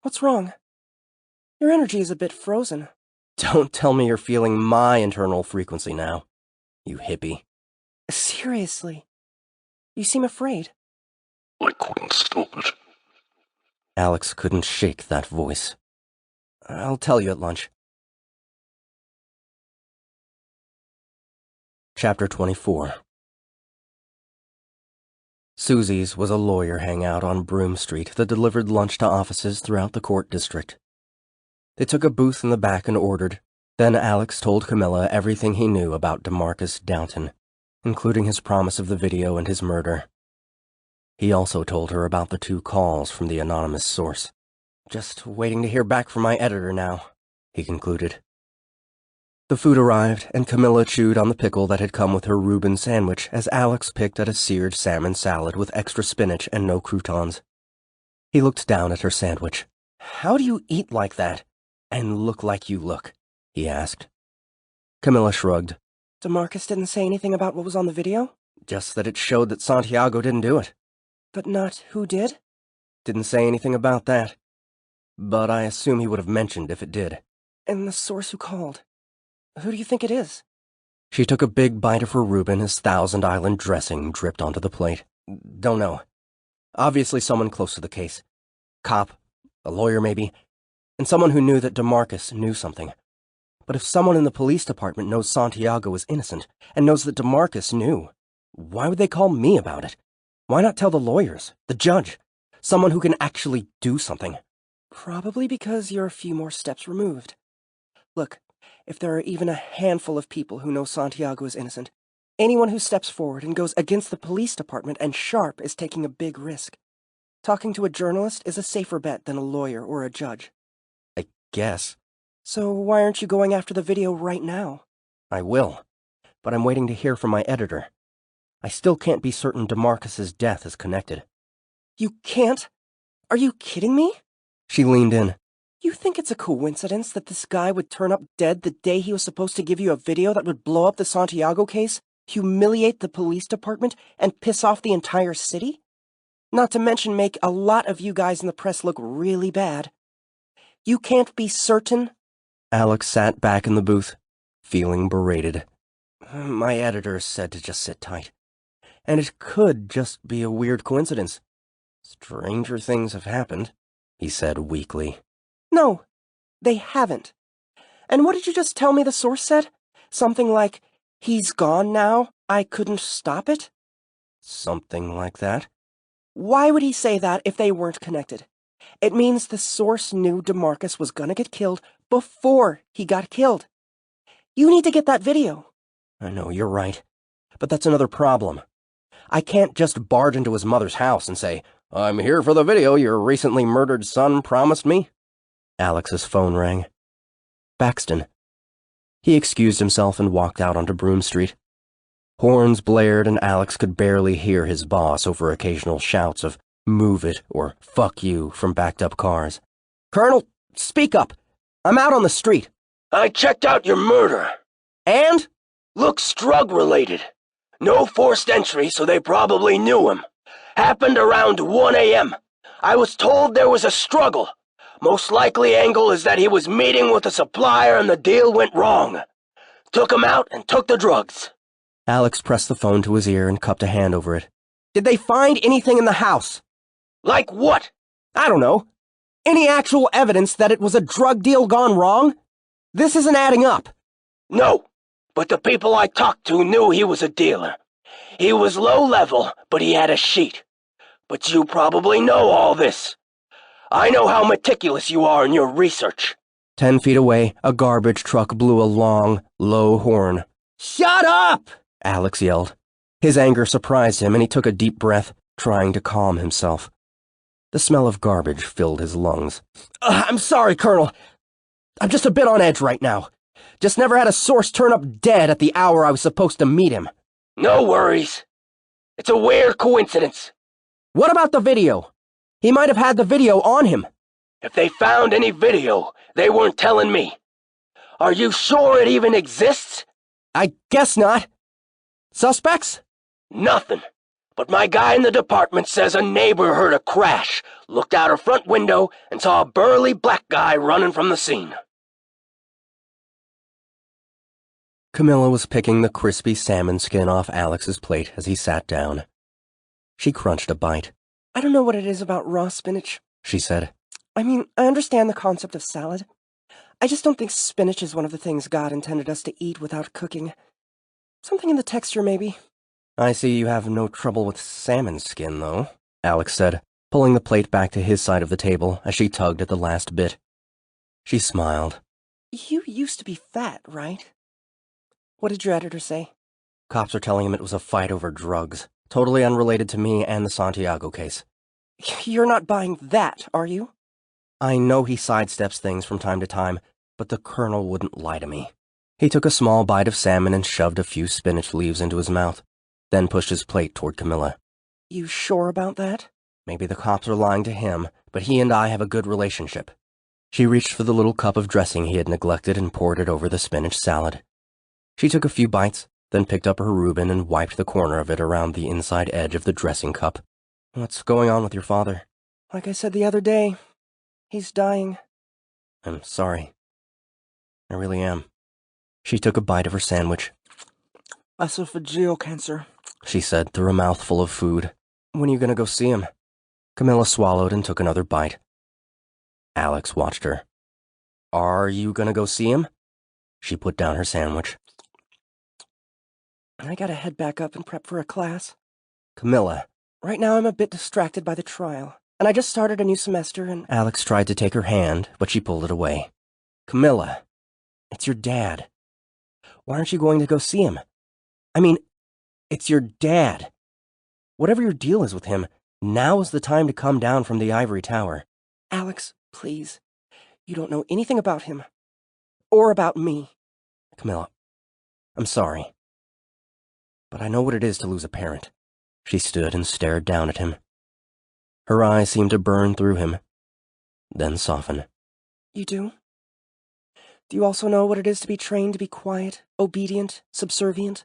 What's wrong? Your energy is a bit frozen. Don't tell me you're feeling my internal frequency now, you hippie. Seriously. You seem afraid. I couldn't stop it. Alex couldn't shake that voice. I'll tell you at lunch. Chapter 24. Susie's was a lawyer hangout on Broome Street that delivered lunch to offices throughout the court district. They took a booth in the back and ordered. Then Alex told Camilla everything he knew about Demarcus Downton, including his promise of the video and his murder. He also told her about the 2 calls from the anonymous source. Just waiting to hear back from my editor now, he concluded. The food arrived, and Camilla chewed on the pickle that had come with her Reuben sandwich as Alex picked at a seared salmon salad with extra spinach and no croutons. He looked down at her sandwich. How do you eat like that? And look like you look? He asked. Camilla shrugged. Demarcus didn't say anything about what was on the video? Just that it showed that Santiago didn't do it. But not who did? Didn't say anything about that. But I assume he would have mentioned if it did. And the source who called? Who do you think it is? She took a big bite of her Reuben as Thousand Island dressing dripped onto the plate. Don't know. Obviously someone close to the case. Cop, a lawyer maybe, and someone who knew that Demarcus knew something. But if someone in the police department knows Santiago is innocent, and knows that Demarcus knew, why would they call me about it? Why not tell the lawyers, the judge, someone who can actually do something? Probably because you're a few more steps removed. Look, if there are even a handful of people who know Santiago is innocent, anyone who steps forward and goes against the police department and Sharp is taking a big risk. Talking to a journalist is a safer bet than a lawyer or a judge. I guess. So why aren't you going after the video right now? I will, but I'm waiting to hear from my editor. I still can't be certain Demarcus's death is connected. You can't? Are you kidding me? She leaned in. You think it's a coincidence that this guy would turn up dead the day he was supposed to give you a video that would blow up the Santiago case, humiliate the police department, and piss off the entire city? Not to mention make a lot of you guys in the press look really bad. You can't be certain? Alex sat back in the booth, feeling berated. My editor said to just sit tight. And it could just be a weird coincidence. Stranger things have happened, he said weakly. No, they haven't. And what did you just tell me the source said? Something like, he's gone now, I couldn't stop it? Something like that. Why would he say that if they weren't connected? It means the source knew Demarcus was gonna get killed before he got killed. You need to get that video. I know, you're right. But that's another problem. I can't just barge into his mother's house and say, I'm here for the video your recently murdered son promised me. Alex's phone rang. Baxton. He excused himself and walked out onto Broome Street. Horns blared and Alex could barely hear his boss over occasional shouts of "move it" or "fuck you" from backed-up cars. Colonel, speak up. I'm out on the street. I checked out your murder. And? Looks drug-related. No forced entry, so they probably knew him. Happened around 1 a.m. I was told there was a struggle. Most likely angle is that he was meeting with a supplier and the deal went wrong. Took him out and took the drugs. Alex pressed the phone to his ear and cupped a hand over it. Did they find anything in the house? Like what? I don't know. Any actual evidence that it was a drug deal gone wrong? This isn't adding up. No, but the people I talked to knew he was a dealer. He was low level, but he had a sheet. But you probably know all this. I know how meticulous you are in your research. 10 feet away, a garbage truck blew a long, low horn. Shut up! Alex yelled. His anger surprised him and he took a deep breath, trying to calm himself. The smell of garbage filled his lungs. I'm sorry, Colonel. I'm just a bit on edge right now. Just never had a source turn up dead at the hour I was supposed to meet him. No worries. It's a weird coincidence. What about the video? He might have had the video on him. If they found any video, they weren't telling me. Are you sure it even exists? I guess not. Suspects? Nothing. But my guy in the department says a neighbor heard a crash, looked out her front window, and saw a burly black guy running from the scene. Camila was picking the crispy salmon skin off Alex's plate as he sat down. She crunched a bite. I don't know what it is about raw spinach, she said. I mean, I understand the concept of salad. I just don't think spinach is one of the things God intended us to eat without cooking. Something in the texture, maybe. I see you have no trouble with salmon skin, though, Alex said, pulling the plate back to his side of the table as she tugged at the last bit. She smiled. You used to be fat, right? What did your editor say? Cops are telling him it was a fight over drugs, totally unrelated to me and the Santiago case. You're not buying that, are you? I know he sidesteps things from time to time, but the Colonel wouldn't lie to me. He took a small bite of salmon and shoved a few spinach leaves into his mouth, then pushed his plate toward Camila. You sure about that? Maybe the cops are lying to him, but he and I have a good relationship. She reached for the little cup of dressing he had neglected and poured it over the spinach salad. She took a few bites, then picked up her Reuben and wiped the corner of it around the inside edge of the dressing cup. What's going on with your father? Like I said the other day, he's dying. I'm sorry. I really am. She took a bite of her sandwich. Esophageal cancer, she said through a mouthful of food. When are you going to go see him? Camila swallowed and took another bite. Alex watched her. Are you going to go see him? She put down her sandwich. I gotta head back up and prep for a class. Camila. Right now I'm a bit distracted by the trial, and I just started a new semester and— Alex tried to take her hand, but she pulled it away. Camila, it's your dad. Why aren't you going to go see him? I mean, it's your dad. Whatever your deal is with him, now is the time to come down from the ivory tower. Alex, please. You don't know anything about him. Or about me. Camila, I'm sorry. But I know what it is to lose a parent. She stood and stared down at him. Her eyes seemed to burn through him, then soften. You do? Do you also know what it is to be trained to be quiet, obedient, subservient?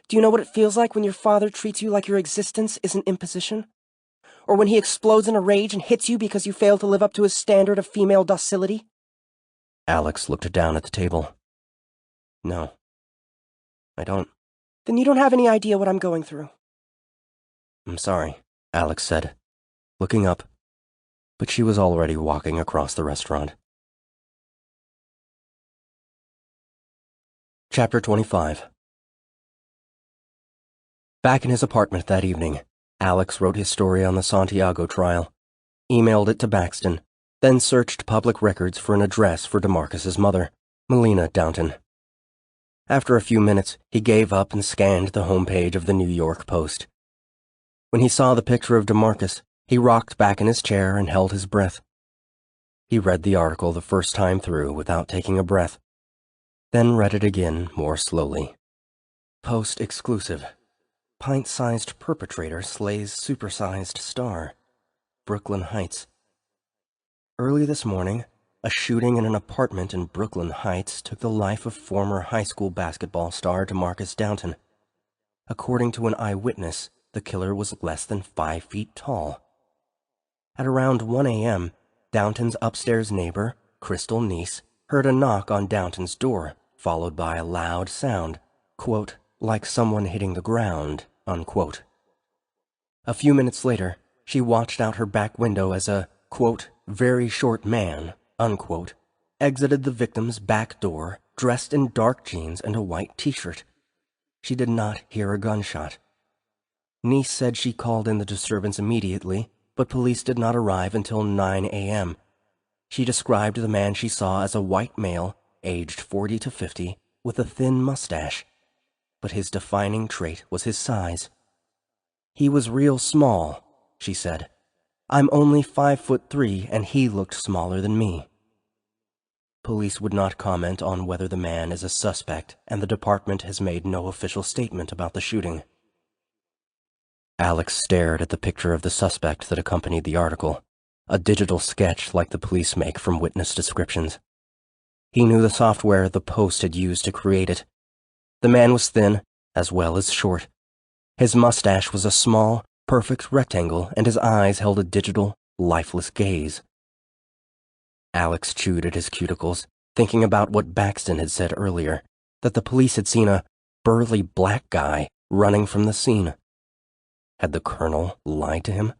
Do you know what it feels like when your father treats you like your existence is an imposition? Or when he explodes in a rage and hits you because you fail to live up to his standard of female docility? Alex looked down at the table. No, I don't. Then you don't have any idea what I'm going through. I'm sorry, Alex said, looking up, but she was already walking across the restaurant. Chapter 25. Back in his apartment that evening, Alex wrote his story on the Santiago trial, emailed it to Baxton, then searched public records for an address for Demarcus's mother, Melina Downton. After a few minutes, he gave up and scanned the homepage of the New York Post. When he saw the picture of Demarcus, he rocked back in his chair and held his breath. He read the article the first time through without taking a breath, then read it again more slowly. Post exclusive. Pint-sized perpetrator slays supersized star. Brooklyn Heights. Early this morning, a shooting in an apartment in Brooklyn Heights took the life of former high school basketball star Demarcus Downton. According to an eyewitness, the killer was less than 5 feet tall. At around 1 a.m., Downton's upstairs neighbor, Crystal Neese, heard a knock on Downton's door, followed by a loud sound, quote, like someone hitting the ground, unquote. A few minutes later, she watched out her back window as a, quote, very short man, unquote, exited the victim's back door, dressed in dark jeans and a white t-shirt. She did not hear a gunshot. Neese said she called in the disturbance immediately, but police did not arrive until 9 a.m. She described the man she saw as a white male, aged 40 to 50, with a thin mustache. But his defining trait was his size. He was real small, she said. I'm only 5'3" and he looked smaller than me. Police would not comment on whether the man is a suspect, and the department has made no official statement about the shooting. Alex stared at the picture of the suspect that accompanied the article, a digital sketch like the police make from witness descriptions. He knew the software the Post had used to create it. The man was thin, as well as short. His mustache was a small, perfect rectangle, and his eyes held a digital, lifeless gaze. Alex chewed at his cuticles, thinking about what Baxton had said earlier, that the police had seen a burly black guy running from the scene. Had the colonel lied to him?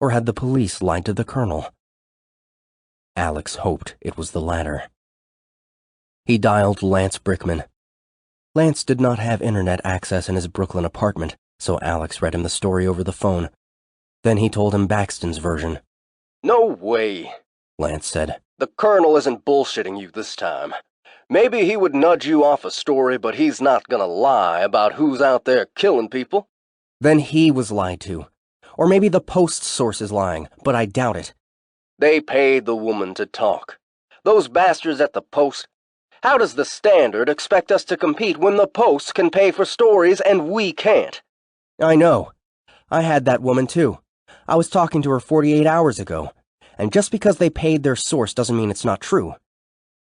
Or had the police lied to the colonel? Alex hoped it was the latter. He dialed Lance Brickman. Lance did not have internet access in his Brooklyn apartment, so Alex read him the story over the phone. Then he told him Baxton's version. No way, Lance said. The colonel isn't bullshitting you this time. Maybe he would nudge you off a story, but he's not gonna lie about who's out there killing people. Then he was lied to. Or maybe the Post source is lying, but I doubt it. They paid the woman to talk. Those bastards at the Post. How does the Standard expect us to compete when the Post can pay for stories and we can't? I know. I had that woman too. I was talking to her 48 hours ago. And just because they paid their source doesn't mean it's not true.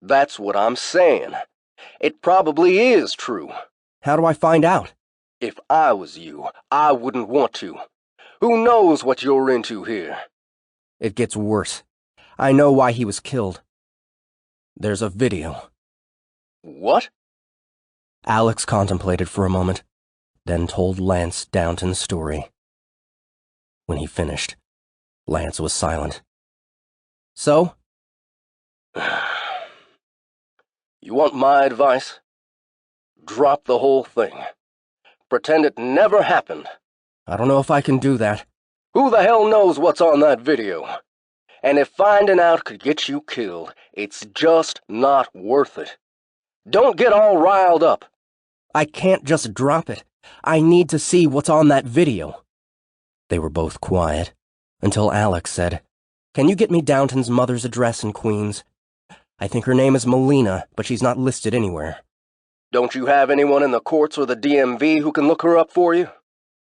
That's what I'm saying. It probably is true. How do I find out? If I was you, I wouldn't want to. Who knows what you're into here? It gets worse. I know why he was killed. There's a video. What? Alex contemplated for a moment, then told Lance Downton's story. When he finished, Lance was silent. So? You want my advice? Drop the whole thing. Pretend it never happened. I don't know if I can do that. Who the hell knows what's on that video? And if finding out could get you killed, it's just not worth it. Don't get all riled up. I can't just drop it. I need to see what's on that video. They were both quiet, until Alex said, Can you get me Downton's mother's address in Queens? I think her name is Melina, but she's not listed anywhere. Don't you have anyone in the courts or the DMV who can look her up for you?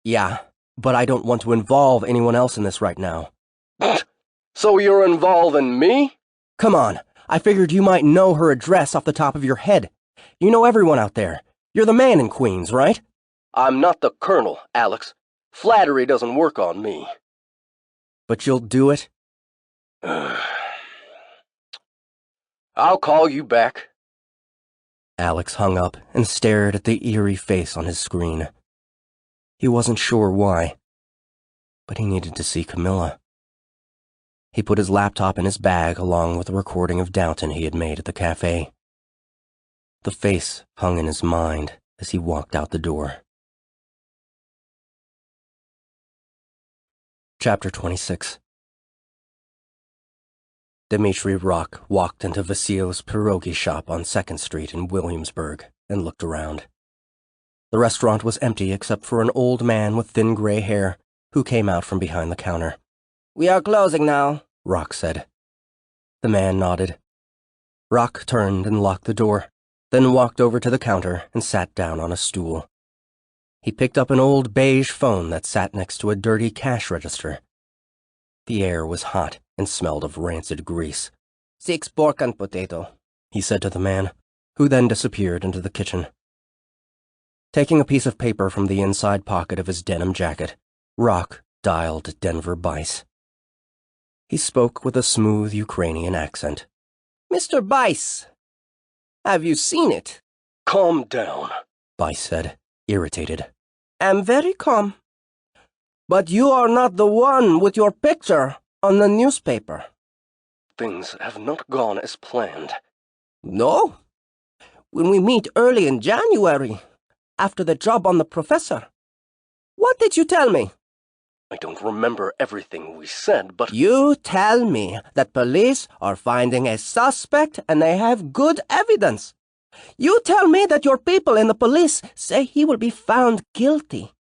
Yeah, but I don't want to involve anyone else in this right now. So you're involving me? Come on, I figured you might know her address off the top of your head. You know everyone out there. You're the man in Queens, right? I'm not the colonel, Alex. Flattery doesn't work on me. But you'll do it? I'll call you back. Alex hung up and stared at the eerie face on his screen. He wasn't sure why, but he needed to see Camila. He put his laptop in his bag along with a recording of Downton he had made at the cafe. The face hung in his mind as he walked out the door. Chapter 26. Dimitri Rock walked into Vasil's pierogi shop on 2nd Street in Williamsburg and looked around. The restaurant was empty except for an old man with thin gray hair who came out from behind the counter. We are closing now, Rock said. The man nodded. Rock turned and locked the door, then walked over to the counter and sat down on a stool. He picked up an old beige phone that sat next to a dirty cash register. The air was hot and smelled of rancid grease. 6 pork and potato, he said to the man, who then disappeared into the kitchen. Taking a piece of paper from the inside pocket of his denim jacket, Rock dialed Denver Bice. He spoke with a smooth Ukrainian accent. Mr. Bice, have you seen it? Calm down, Bice said, irritated. I'm very calm. But you are not the one with your picture on the newspaper. Things have not gone as planned. No? When we meet early in January, after the job on the professor, what did you tell me? I don't remember everything we said, but... You tell me that police are finding a suspect and they have good evidence. You tell me that your people in the police say he will be found guilty.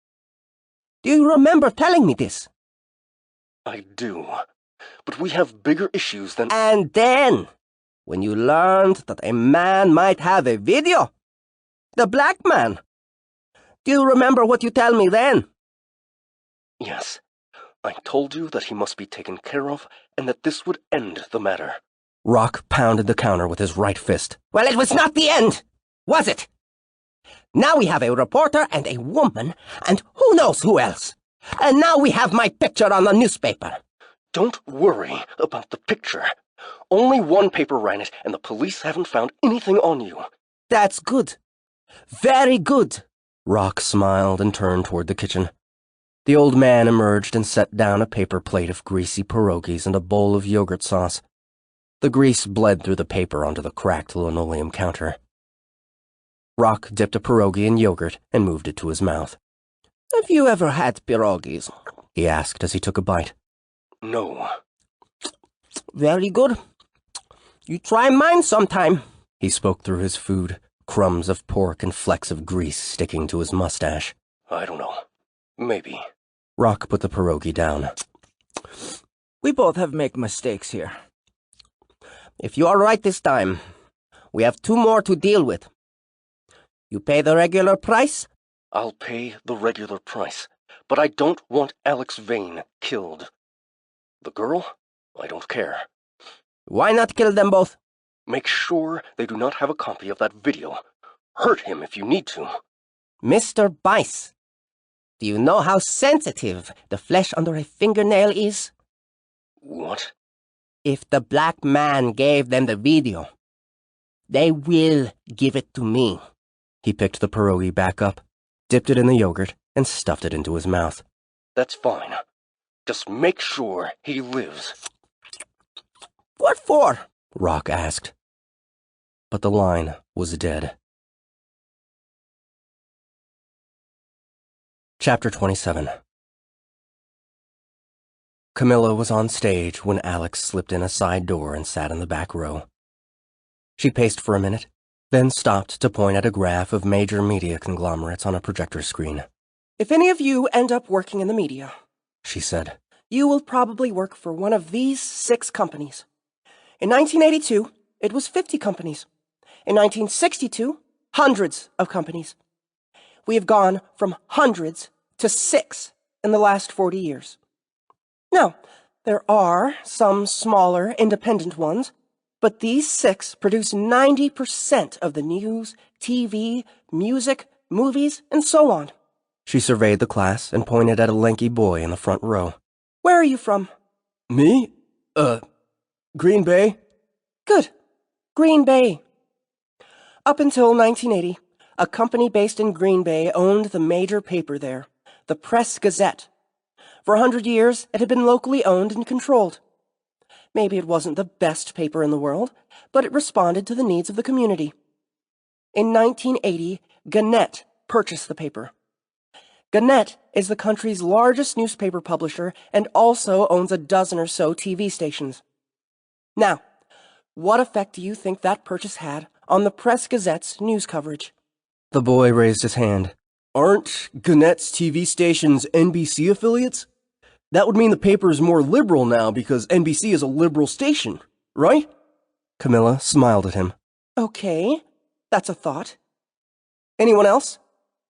Do you remember telling me this? I do. But we have bigger issues than... And then, when you learned that a man might have a video, the black man, do you remember what you tell me then? Yes. I told you that he must be taken care of and that this would end the matter. Rock pounded the counter with his right fist. Well, it was not the end, was it? Now we have a reporter and a woman, and who knows who else. And now we have my picture on the newspaper. Don't worry about the picture. Only one paper ran it, and the police haven't found anything on you. That's good. Very good. Rock smiled and turned toward the kitchen. The old man emerged and set down a paper plate of greasy pierogies and a bowl of yogurt sauce. The grease bled through the paper onto the cracked linoleum counter. Rock dipped a pierogi in yogurt and moved it to his mouth. Have you ever had pierogies? He asked as he took a bite. No. Very good. You try mine sometime. He spoke through his food, crumbs of pork and flecks of grease sticking to his mustache. I don't know. Maybe. Rock put the pierogi down. We both have made mistakes here. If you are right this time, we have 2 more to deal with. You pay the regular price? I'll pay the regular price, but I don't want Alex Vane killed. The girl? I don't care. Why not kill them both? Make sure they do not have a copy of that video. Hurt him if you need to. Mr. Bice, do you know how sensitive the flesh under a fingernail is? What? If the black man gave them the video, they will give it to me. He picked the pierogi back up, dipped it in the yogurt, and stuffed it into his mouth. That's fine. Just make sure he lives. What for? Rock asked. But the line was dead. Chapter 27. Camila was on stage when Alex slipped in a side door and sat in the back row. She paced for a minute, then stopped to point at a graph of major media conglomerates on a projector screen. If any of you end up working in the media, she said, you will probably work for one of these 6 companies. In 1982, it was 50 companies. In 1962, hundreds of companies. We have gone from hundreds to 6 in the last 40 years. Now, there are some smaller, independent ones, but these 6 produce 90% of the news, TV, music, movies, and so on. She surveyed the class and pointed at a lanky boy in the front row. Where are you from? Me? Green Bay? Good. Green Bay. Up until 1980, a company based in Green Bay owned the major paper there, the Press-Gazette. For 100 years, it had been locally owned and controlled. Maybe it wasn't the best paper in the world, but it responded to the needs of the community. In 1980, Gannett purchased the paper. Gannett is the country's largest newspaper publisher and also owns a dozen or so TV stations. Now, what effect do you think that purchase had on the Press-Gazette's news coverage? The boy raised his hand. Aren't Gannett's TV stations NBC affiliates? That would mean the paper is more liberal now because NBC is a liberal station, right? Camila smiled at him. Okay, that's a thought. Anyone else?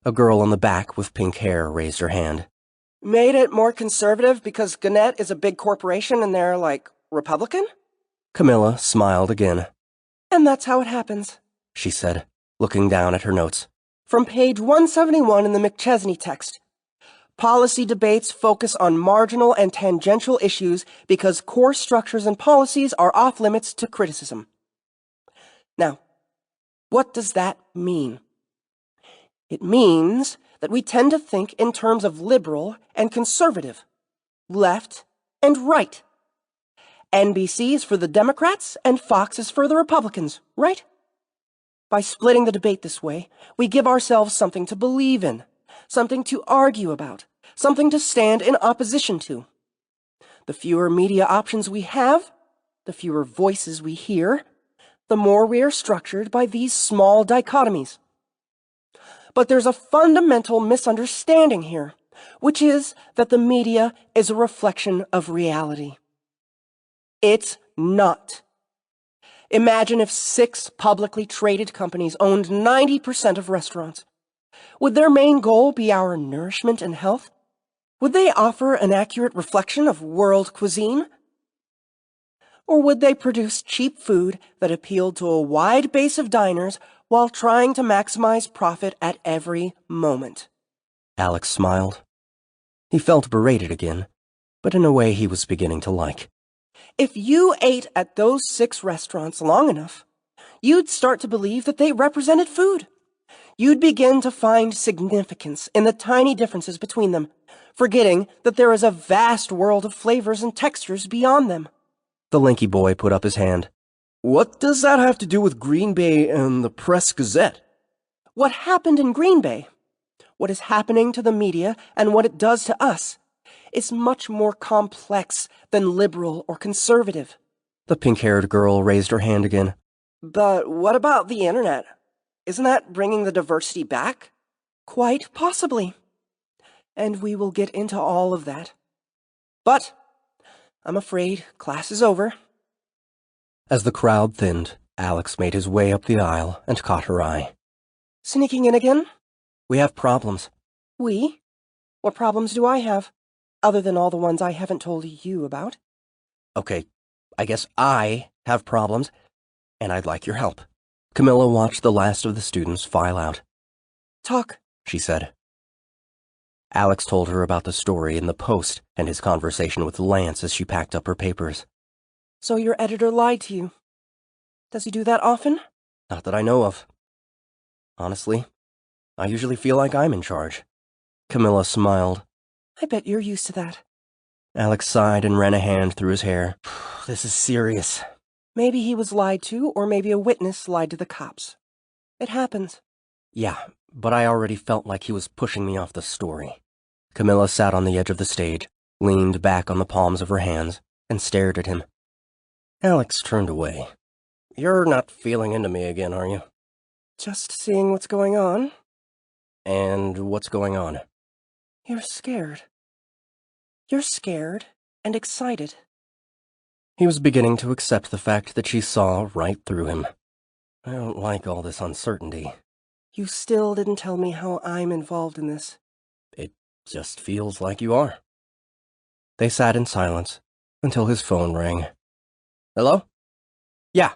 A girl in the back with pink hair raised her hand. Made it more conservative because Gannett is a big corporation and they're, like, Republican? Camila smiled again. And that's how it happens, she said, looking down at her notes. From page 171 in the McChesney text. Policy debates focus on marginal and tangential issues because core structures and policies are off limits to criticism. Now, what does that mean? It means that we tend to think in terms of liberal and conservative, left and right. NBC is for the Democrats and Fox is for the Republicans, right? By splitting the debate this way, we give ourselves something to believe in, something to argue about, something to stand in opposition to. The fewer media options we have, the fewer voices we hear, the more we are structured by these small dichotomies. But there's a fundamental misunderstanding here, which is that the media is a reflection of reality. It's not. Imagine if 6 publicly traded companies owned 90% of restaurants. Would their main goal be our nourishment and health? Would they offer an accurate reflection of world cuisine? Or would they produce cheap food that appealed to a wide base of diners while trying to maximize profit at every moment? Alex smiled. He felt berated again, but in a way he was beginning to like. If you ate at those 6 restaurants long enough, you'd start to believe that they represented food. You'd begin to find significance in the tiny differences between them, forgetting that there is a vast world of flavors and textures beyond them. The lanky boy put up his hand. What does that have to do with Green Bay and the Press-Gazette? What happened in Green Bay, what is happening to the media, and what it does to us is much more complex than liberal or conservative. The pink-haired girl raised her hand again. But what about the internet? Isn't that bringing the diversity back? Quite possibly. And we will get into all of that. But I'm afraid class is over. As the crowd thinned, Alex made his way up the aisle and caught her eye. Sneaking in again? We have problems. We? What problems do I have? Other than all the ones I haven't told you about. Okay, I guess I have problems, and I'd like your help. Camila watched the last of the students file out. Talk, she said. Alex told her about the story in the Post and his conversation with Lance as she packed up her papers. So your editor lied to you. Does he do that often? Not that I know of. Honestly, I usually feel like I'm in charge. Camila smiled. I bet you're used to that. Alex sighed and ran a hand through his hair. This is serious. Maybe he was lied to, or maybe a witness lied to the cops. It happens. Yeah, but I already felt like he was pushing me off the story. Camila sat on the edge of the stage, leaned back on the palms of her hands, and stared at him. Alex turned away. You're not feeling into me again, are you? Just seeing what's going on. And what's going on? You're scared. You're scared and excited. He was beginning to accept the fact that she saw right through him. I don't like all this uncertainty. You still didn't tell me how I'm involved in this. It just feels like you are. They sat in silence until his phone rang. Hello? Yeah.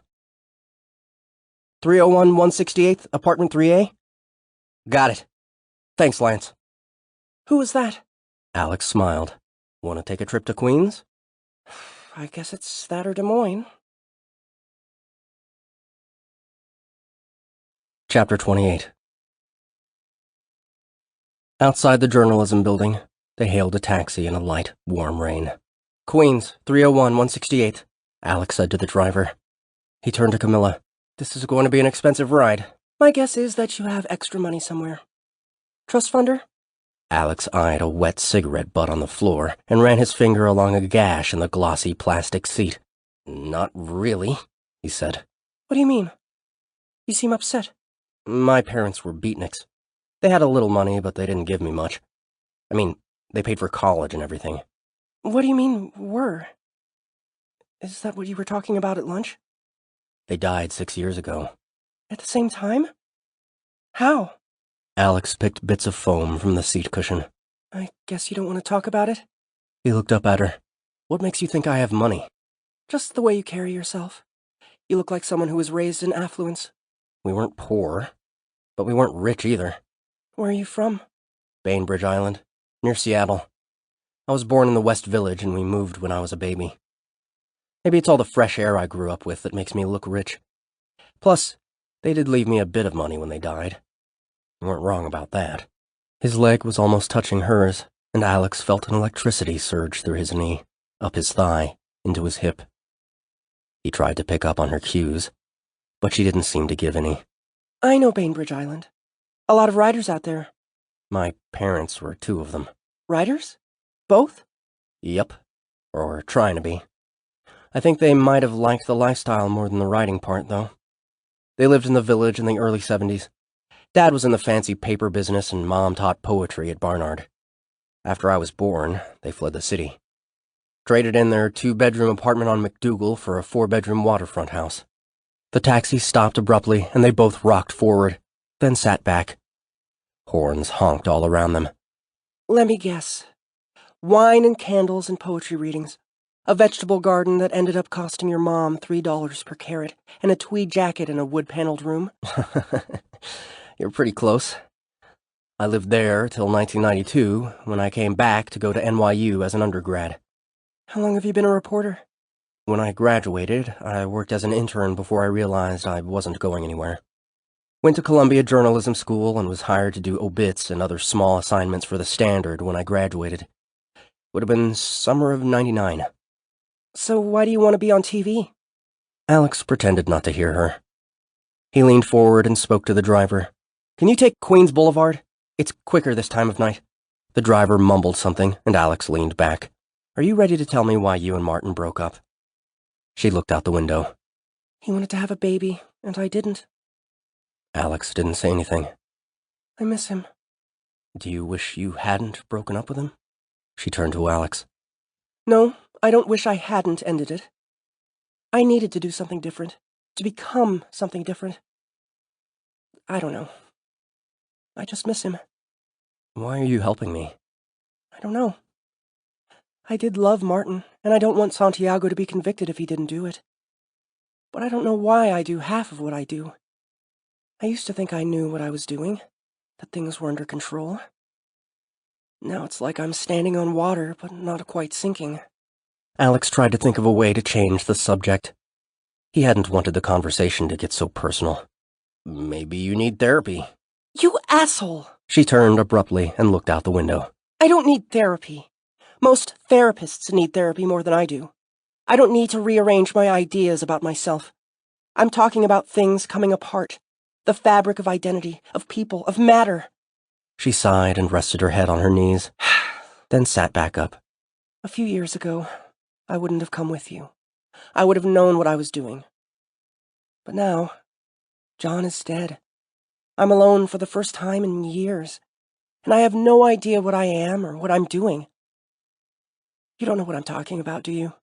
301 168th, apartment 3A? Got it. Thanks, Lance. Who was that? Alex smiled. Want to take a trip to Queens? I guess it's that or Des Moines. Chapter 28. Outside the journalism building, they hailed a taxi in a light, warm rain. Queens, 301 168th, Alex said to the driver. He turned to Camila. This is going to be an expensive ride. My guess is that you have extra money somewhere. Trust funder? Alex eyed a wet cigarette butt on the floor and ran his finger along a gash in the glossy plastic seat. Not really, he said. What do you mean? You seem upset. My parents were beatniks. They had a little money, but they didn't give me much. I mean, they paid for college and everything. What do you mean, were? Is that what you were talking about at lunch? They died 6 years ago. At the same time? How? Alex picked bits of foam from the seat cushion. I guess you don't want to talk about it? He looked up at her. What makes you think I have money? Just the way you carry yourself. You look like someone who was raised in affluence. We weren't poor, but we weren't rich either. Where are you from? Bainbridge Island, near Seattle. I was born in the West Village and we moved when I was a baby. Maybe it's all the fresh air I grew up with that makes me look rich. Plus, they did leave me a bit of money when they died. You weren't wrong about that. His leg was almost touching hers, and Alex felt an electricity surge through his knee, up his thigh, into his hip. He tried to pick up on her cues, but she didn't seem to give any. I know Bainbridge Island. A lot of riders out there. My parents were two of them. Riders? Both? Yep. Or trying to be. I think they might have liked the lifestyle more than the riding part, though. They lived in the village in the early 70s. Dad was in the fancy paper business and Mom taught poetry at Barnard. After I was born, they fled the city. Traded in their 2-bedroom apartment on McDougal for a 4-bedroom waterfront house. The taxi stopped abruptly and they both rocked forward, then sat back. Horns honked all around them. Let me guess. Wine and candles and poetry readings. A vegetable garden that ended up costing your mom $3 per carrot, and a tweed jacket in a wood-paneled room. You're pretty close. I lived there till 1992, when I came back to go to NYU as an undergrad. How long have you been a reporter? When I graduated, I worked as an intern before I realized I wasn't going anywhere. Went to Columbia Journalism School and was hired to do obits and other small assignments for the Standard when I graduated. Would have been summer of '99. So why do you want to be on TV? Alex pretended not to hear her. He leaned forward and spoke to the driver. Can you take Queens Boulevard? It's quicker this time of night. The driver mumbled something, and Alex leaned back. Are you ready to tell me why you and Martin broke up? She looked out the window. He wanted to have a baby, and I didn't. Alex didn't say anything. I miss him. Do you wish you hadn't broken up with him? She turned to Alex. No, I don't wish I hadn't ended it. I needed to do something different, to become something different. I don't know. I just miss him. Why are you helping me? I don't know. I did love Martin, and I don't want Santiago to be convicted if he didn't do it. But I don't know why I do half of what I do. I used to think I knew what I was doing, that things were under control. Now it's like I'm standing on water, but not quite sinking. Alex tried to think of a way to change the subject. He hadn't wanted the conversation to get so personal. Maybe you need therapy. You asshole! She turned abruptly and looked out the window. I don't need therapy. Most therapists need therapy more than I do. I don't need to rearrange my ideas about myself. I'm talking about things coming apart. The fabric of identity, of people, of matter. She sighed and rested her head on her knees, then sat back up. A few years ago, I wouldn't have come with you. I would have known what I was doing. But now, John is dead. I'm alone for the first time in years, and I have no idea what I am or what I'm doing. You don't know what I'm talking about, do you?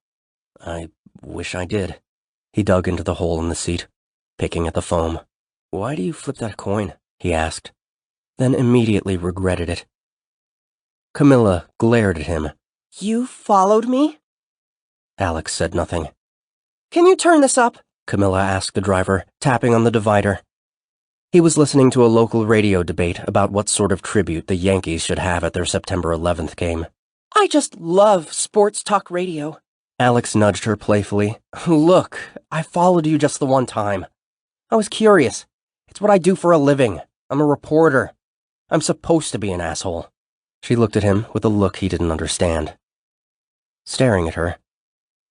I wish I did. He dug into the hole in the seat, picking at the foam. Why do you flip that coin? He asked, then immediately regretted it. Camila glared at him. You followed me? Alex said nothing. Can you turn this up? Camila asked the driver, tapping on the divider. He was listening to a local radio debate about what sort of tribute the Yankees should have at their September 11th game. I just love sports talk radio. Alex nudged her playfully. Look, I followed you just the one time. I was curious. It's what I do for a living. I'm a reporter. I'm supposed to be an asshole. She looked at him with a look he didn't understand. Staring at her,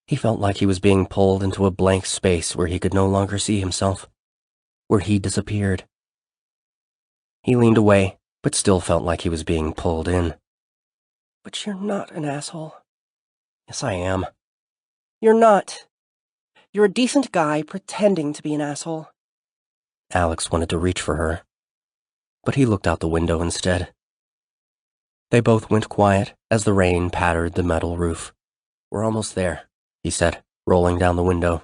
he felt like he was being pulled into a blank space where he could no longer see himself, where he disappeared. He leaned away, but still felt like he was being pulled in. But you're not an asshole. Yes, I am. You're not. You're a decent guy pretending to be an asshole. Alex wanted to reach for her, but he looked out the window instead. They both went quiet as the rain pattered the metal roof. We're almost there, he said, rolling down the window.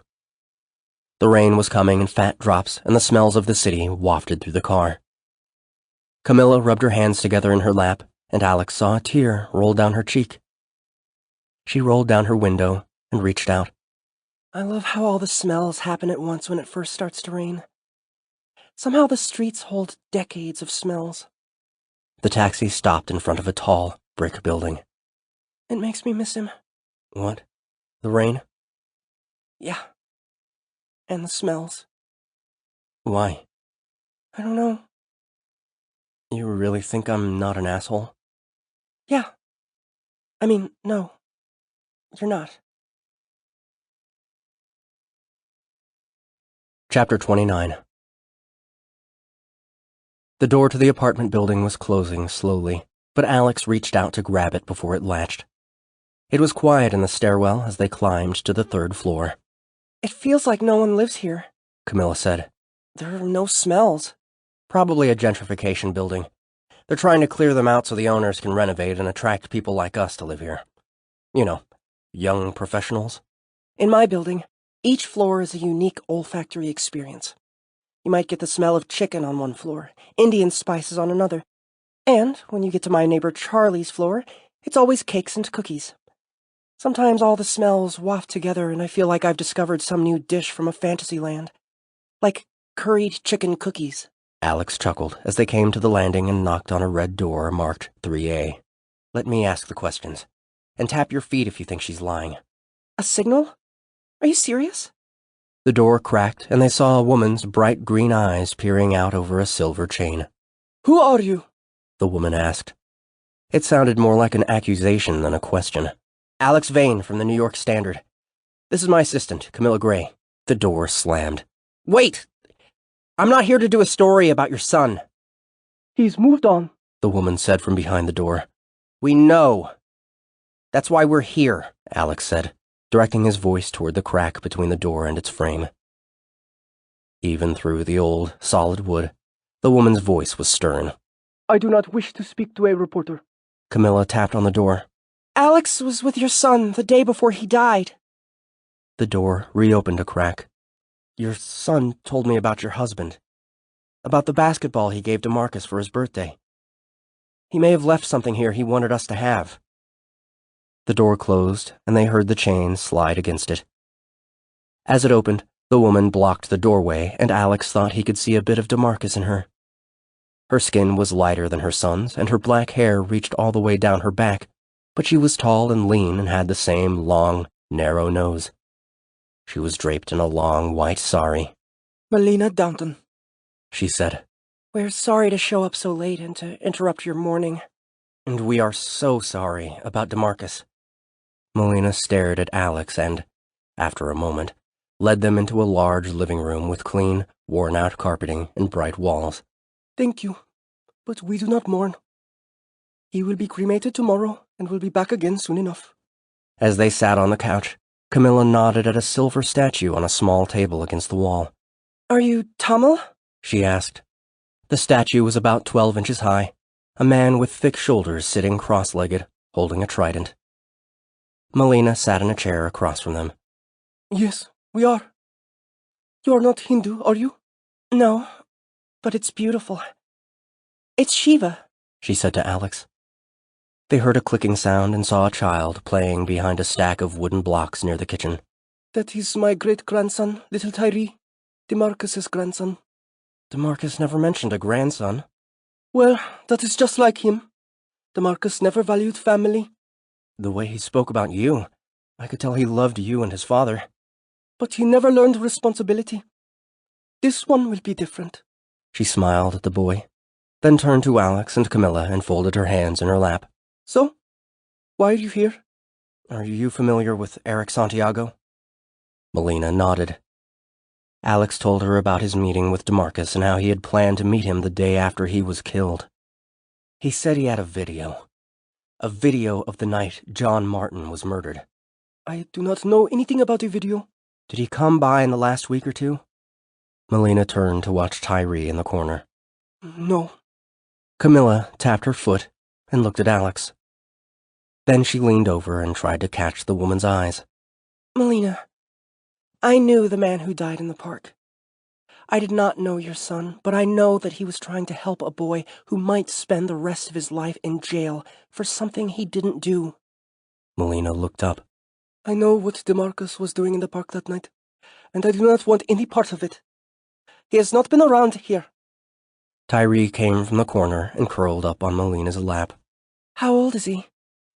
The rain was coming in fat drops, and the smells of the city wafted through the car. Camila rubbed her hands together in her lap, and Alex saw a tear roll down her cheek. She rolled down her window and reached out. I love how all the smells happen at once when it first starts to rain. Somehow the streets hold decades of smells. The taxi stopped in front of a tall, brick building. It makes me miss him. What? The rain? Yeah. And the smells. Why? I don't know. You really think I'm not an asshole? Yeah. I mean, no. You're not. Chapter 29. The door to the apartment building was closing slowly, but Alex reached out to grab it before it latched. It was quiet in the stairwell as they climbed to the 3rd floor. It feels like no one lives here, Camila said. There are no smells. Probably a gentrification building. They're trying to clear them out so the owners can renovate and attract people like us to live here. You know, young professionals. In my building, each floor is a unique olfactory experience. You might get the smell of chicken on one floor, Indian spices on another. And when you get to my neighbor Charlie's floor, it's always cakes and cookies. Sometimes all the smells waft together and I feel like I've discovered some new dish from a fantasy land. Like curried chicken cookies. Alex chuckled as they came to the landing and knocked on a red door marked 3A. Let me ask the questions. And tap your feet if you think she's lying. A signal? Are you serious? The door cracked, and they saw a woman's bright green eyes peering out over a silver chain. Who are you? The woman asked. It sounded more like an accusation than a question. Alex Vane from the New York Standard. This is my assistant, Camila Gray. The door slammed. Wait! I'm not here to do a story about your son. He's moved on, the woman said from behind the door. We know. That's why we're here, Alex said, directing his voice toward the crack between the door and its frame. Even through the old, solid wood, the woman's voice was stern. I do not wish to speak to a reporter. Camila tapped on the door. Alex was with your son the day before he died. The door reopened a crack. Your son told me about your husband. About the basketball he gave Demarcus for his birthday. He may have left something here he wanted us to have. The door closed, and they heard the chain slide against it. As it opened, the woman blocked the doorway, and Alex thought he could see a bit of Demarcus in her. Her skin was lighter than her son's, and her black hair reached all the way down her back, but she was tall and lean and had the same long, narrow nose. She was draped in a long white sari. Melina Downton, she said. We're sorry to show up so late and to interrupt your morning. And we are so sorry about Demarcus. Melina stared at Alex and, after a moment, led them into a large living room with clean, worn-out carpeting and bright walls. Thank you, but we do not mourn. He will be cremated tomorrow and will be back again soon enough. As they sat on the couch, Camila nodded at a silver statue on a small table against the wall. Are you Tamil? She asked. The statue was about 12 inches high, a man with thick shoulders sitting cross-legged, holding a trident. Melina sat in a chair across from them. Yes, we are. You are not Hindu, are you? No, but it's beautiful. It's Shiva, she said to Alex. They heard a clicking sound and saw a child playing behind a stack of wooden blocks near the kitchen. That is my great-grandson, little Tyree, Demarcus's grandson. Demarcus never mentioned a grandson. Well, that is just like him. Demarcus never valued family. The way he spoke about you, I could tell he loved you and his father. But he never learned responsibility. This one will be different. She smiled at the boy, then turned to Alex and Camila and folded her hands in her lap. So, why are you here? Are you familiar with Eric Santiago? Melina nodded. Alex told her about his meeting with Demarcus and how he had planned to meet him the day after he was killed. He said he had a video of the night John Martin was murdered. I do not know anything about the video. Did he come by in the last week or two? Melina turned to watch Tyree in the corner. No. Camila tapped her foot and looked at Alex. Then she leaned over and tried to catch the woman's eyes. Melina, I knew the man who died in the park. I did not know your son, but I know that he was trying to help a boy who might spend the rest of his life in jail for something he didn't do. Melina looked up. I know what Demarcus was doing in the park that night, and I do not want any part of it. He has not been around here. Tyree came from the corner and curled up on Melina's lap. How old is he?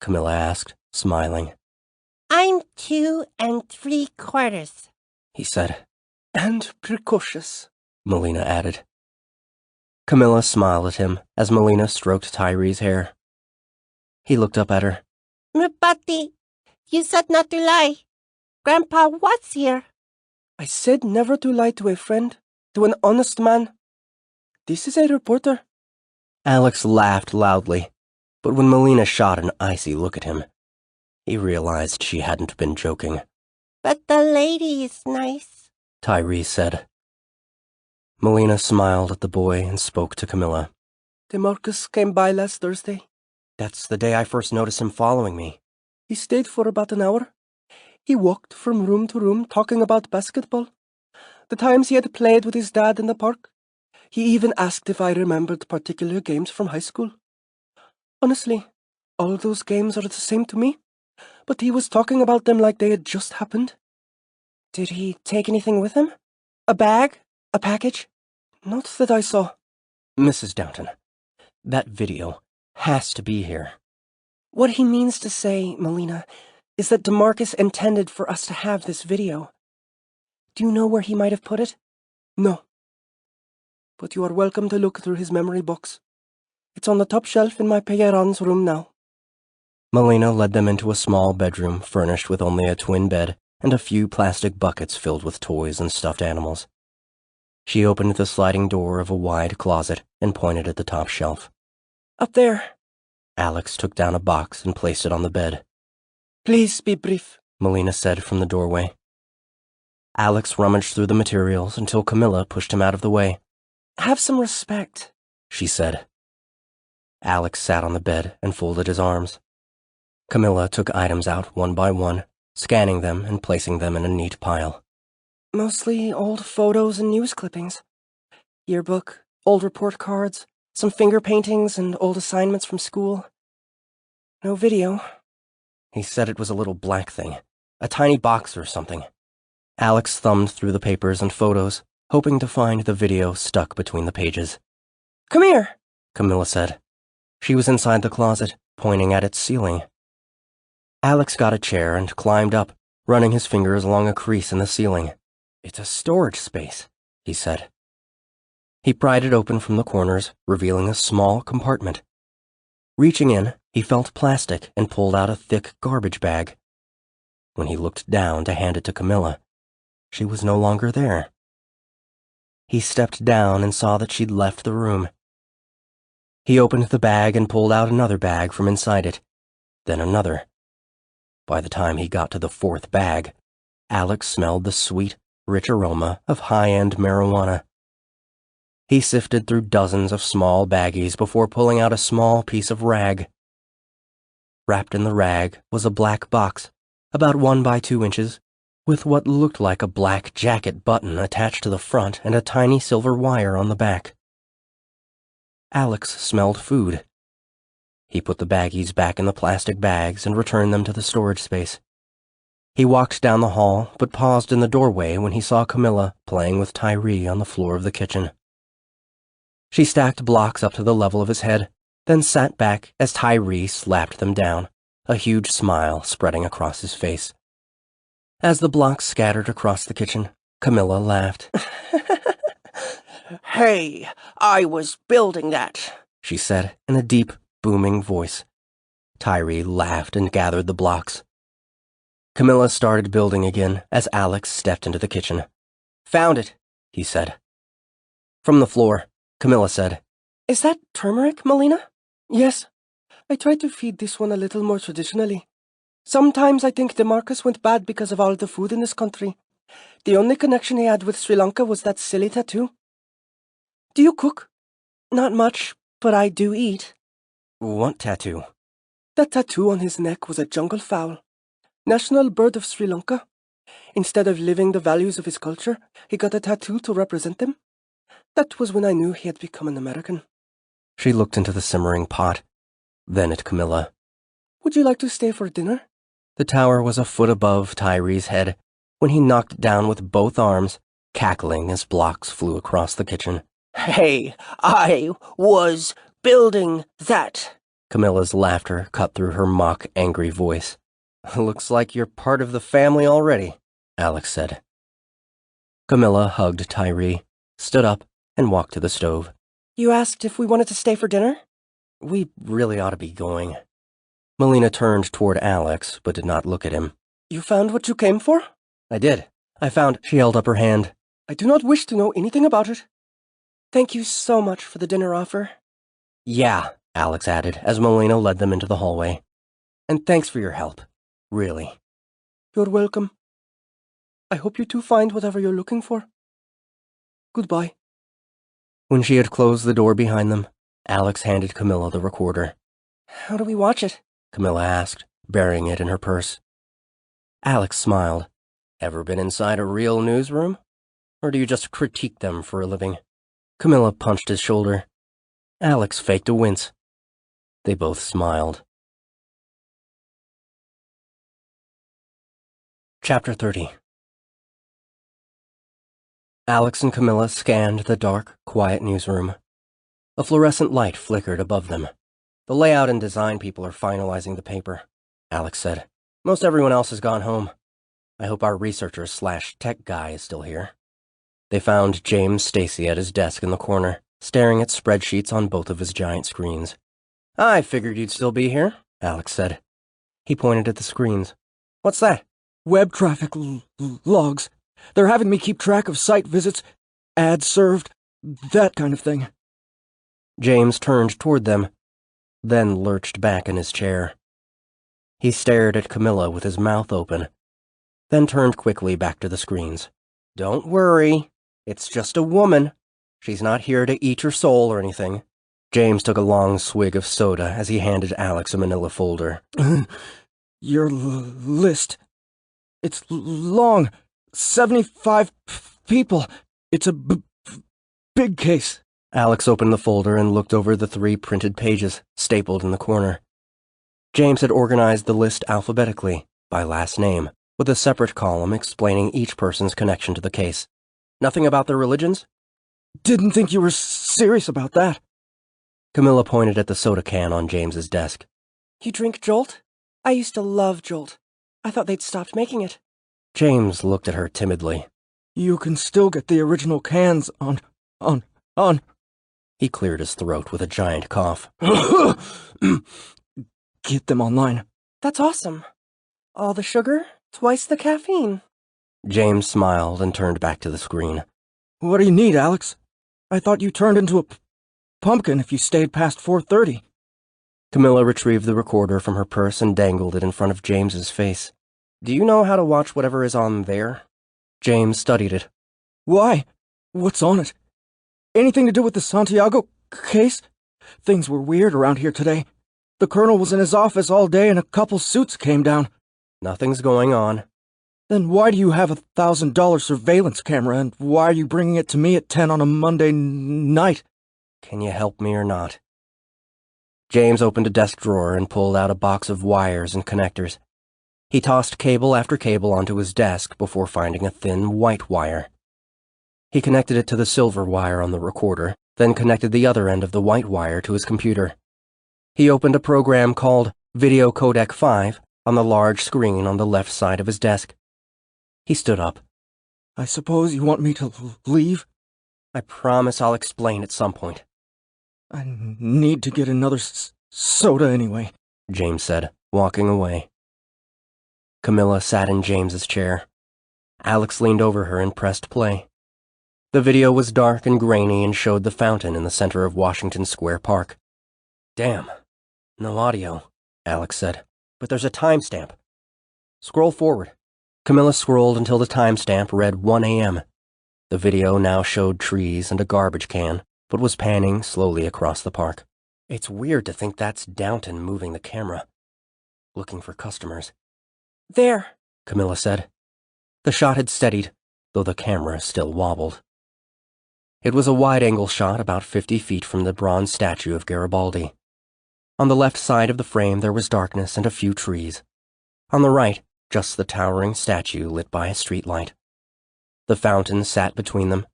Camila asked, smiling. I'm 2 3/4, he said. And precocious, Melina added. Camila smiled at him as Melina stroked Tyree's hair. He looked up at her. Mupati, you said not to lie. Grandpa was here. I said never to lie to a friend, to an honest man. This is a reporter. Alex laughed loudly, but when Melina shot an icy look at him, he realized she hadn't been joking. But the lady is nice, Tyree said. Melina smiled at the boy and spoke to Camila. Demarcus came by last Thursday. That's the day I first noticed him following me. He stayed for about an hour. He walked from room to room talking about basketball, the times he had played with his dad in the park. He even asked if I remembered particular games from high school. Honestly, all those games are the same to me, but he was talking about them like they had just happened. Did he take anything with him? A bag? A package? Not that I saw. Mrs. Downton, that video has to be here. What he means to say, Melina, is that Demarcus intended for us to have this video. Do you know where he might have put it? No. But you are welcome to look through his memory box. It's on the top shelf in my Peyeron's room now. Melina led them into a small bedroom furnished with only a twin bed and a few plastic buckets filled with toys and stuffed animals. She opened the sliding door of a wide closet and pointed at the top shelf. Up there. Alex took down a box and placed it on the bed. Please be brief, Melina said from the doorway. Alex rummaged through the materials until Camila pushed him out of the way. Have some respect, she said. Alex sat on the bed and folded his arms. Camila took items out one by one, scanning them and placing them in a neat pile. Mostly old photos and news clippings. Yearbook, old report cards, some finger paintings and old assignments from school. No video. He said it was a little black thing, a tiny box or something. Alex thumbed through the papers and photos, hoping to find the video stuck between the pages. Come here, Camila said. She was inside the closet, pointing at its ceiling. Alex got a chair and climbed up, running his fingers along a crease in the ceiling. It's a storage space, he said. He pried it open from the corners, revealing a small compartment. Reaching in, he felt plastic and pulled out a thick garbage bag. When he looked down to hand it to Camila, she was no longer there. He stepped down and saw that she'd left the room. He opened the bag and pulled out another bag from inside it, then another. By the time he got to the fourth bag, Alex smelled the sweet, rich aroma of high-end marijuana. He sifted through dozens of small baggies before pulling out a small piece of rag. Wrapped in the rag was a black box, about 1 by 2 inches, with what looked like a black jacket button attached to the front and a tiny silver wire on the back. Alex smelled food. He put the baggies back in the plastic bags and returned them to the storage space. He walked down the hall, but paused in the doorway when he saw Camila playing with Tyree on the floor of the kitchen. She stacked blocks up to the level of his head, then sat back as Tyree slapped them down, a huge smile spreading across his face. As the blocks scattered across the kitchen, Camila laughed. Hey, I was building that, she said in a deep, booming voice. Tyree laughed and gathered the blocks. Camila started building again as Alex stepped into the kitchen. Found it, he said. From the floor, Camila said, Is that turmeric, Melina? Yes. I tried to feed this one a little more traditionally. Sometimes I think Demarcus went bad because of all the food in this country. The only connection he had with Sri Lanka was that silly tattoo. Do you cook? Not much, but I do eat. What tattoo? That tattoo on his neck was a jungle fowl. National bird of Sri Lanka. Instead of living the values of his culture, he got a tattoo to represent them. That was when I knew he had become an American. She looked into the simmering pot, then at Camila. Would you like to stay for dinner? The tower was a foot above Tyree's head when he knocked down with both arms, cackling as blocks flew across the kitchen. Hey, I was building that. Camilla's laughter cut through her mock, angry voice. Looks like you're part of the family already, Alex said. Camila hugged Tyree, stood up, and walked to the stove. You asked if we wanted to stay for dinner? We really ought to be going. Melina turned toward Alex, but did not look at him. You found what you came for? I did. I found... She held up her hand. I do not wish to know anything about it. Thank you so much for the dinner offer. Yeah, Alex added, as Melina led them into the hallway. And thanks for your help. Really. You're welcome. I hope you two find whatever you're looking for. Goodbye. When she had closed the door behind them, Alex handed Camila the recorder. How do we watch it? Camila asked, burying it in her purse. Alex smiled. Ever been inside a real newsroom? Or do you just critique them for a living? Camila punched his shoulder. Alex faked a wince. They both smiled. Chapter 30. Alex and Camila scanned the dark, quiet newsroom. A fluorescent light flickered above them. The layout and design people are finalizing the paper, Alex said. Most everyone else has gone home. I hope our researcher/tech guy is still here. They found James Stacy at his desk in the corner, staring at spreadsheets on both of his giant screens. I figured you'd still be here, Alex said. He pointed at the screens. What's that? Web traffic logs. They're having me keep track of site visits, ads served, that kind of thing. James turned toward them, then lurched back in his chair. He stared at Camila with his mouth open, then turned quickly back to the screens. Don't worry, it's just a woman. She's not here to eat your soul or anything. James took a long swig of soda as he handed Alex a manila folder. Your list. It's long. 75 people. It's a big case. Alex opened the folder and looked over the 3 printed pages, stapled in the corner. James had organized the list alphabetically, by last name, with a separate column explaining each person's connection to the case. Nothing about their religions? Didn't think you were serious about that. Camila pointed at the soda can on James's desk. You drink Jolt? I used to love Jolt. I thought they'd stopped making it. James looked at her timidly. You can still get the original cans on. He cleared his throat with a giant cough. Get them online. That's awesome. All the sugar, twice the caffeine. James smiled and turned back to the screen. What do you need, Alex? I thought you turned into a pumpkin if you stayed past 4:30. Camila retrieved the recorder from her purse and dangled it in front of James's face. Do you know how to watch whatever is on there? James studied it. Why? What's on it? Anything to do with the Santiago case? Things were weird around here today. The colonel was in his office all day and a couple suits came down. Nothing's going on. Then why do you have a $1,000 surveillance camera, and why are you bringing it to me at 10 on a Monday night? Can you help me or not? James opened a desk drawer and pulled out a box of wires and connectors. He tossed cable after cable onto his desk before finding a thin white wire. He connected it to the silver wire on the recorder, then connected the other end of the white wire to his computer. He opened a program called Video Codec 5 on the large screen on the left side of his desk. He stood up. I suppose you want me to leave? I promise I'll explain at some point. I need to get another soda anyway, James said, walking away. Camila sat in James's chair. Alex leaned over her and pressed play. The video was dark and grainy and showed the fountain in the center of Washington Square Park. Damn, no audio, Alex said, but there's a timestamp. Scroll forward. Camila scrolled until the timestamp read 1 a.m. The video now showed trees and a garbage can, but was panning slowly across the park. It's weird to think that's Downton moving the camera. Looking for customers. There, Camila said. The shot had steadied, though the camera still wobbled. It was a wide-angle shot about 50 feet from the bronze statue of Garibaldi. On the left side of the frame there was darkness and a few trees. On the right, just the towering statue lit by a streetlight. The fountain sat between them.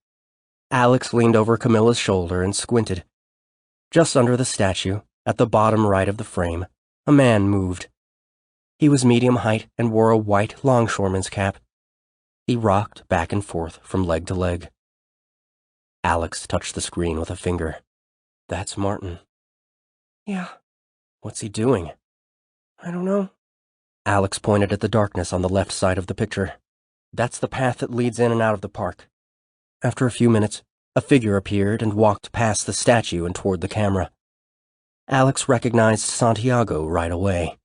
Alex leaned over Camilla's shoulder and squinted. Just under the statue, at the bottom right of the frame, a man moved. He was medium height and wore a white longshoreman's cap. He rocked back and forth from leg to leg. Alex touched the screen with a finger. That's Martin. Yeah. What's he doing? I don't know. Alex pointed at the darkness on the left side of the picture. That's the path that leads in and out of the park. After a few minutes, a figure appeared and walked past the statue and toward the camera. Alex recognized Santiago right away.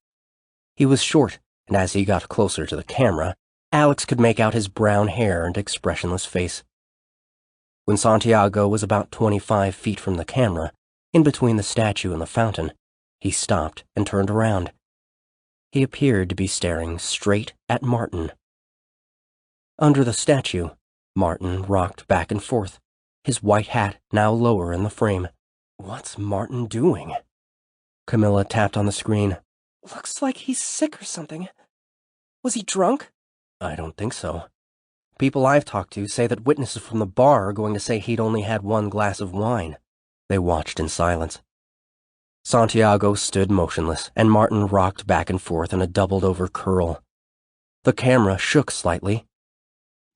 He was short, and as he got closer to the camera, Alex could make out his brown hair and expressionless face. When Santiago was about 25 feet from the camera, in between the statue and the fountain, he stopped and turned around. He appeared to be staring straight at Martin. Under the statue, Martin rocked back and forth, his white hat now lower in the frame. What's Martin doing? Camila tapped on the screen. Looks like he's sick or something. Was he drunk? I don't think so. People I've talked to say that witnesses from the bar are going to say he'd only had one glass of wine. They watched in silence. Santiago stood motionless, and Martin rocked back and forth in a doubled-over curl. The camera shook slightly.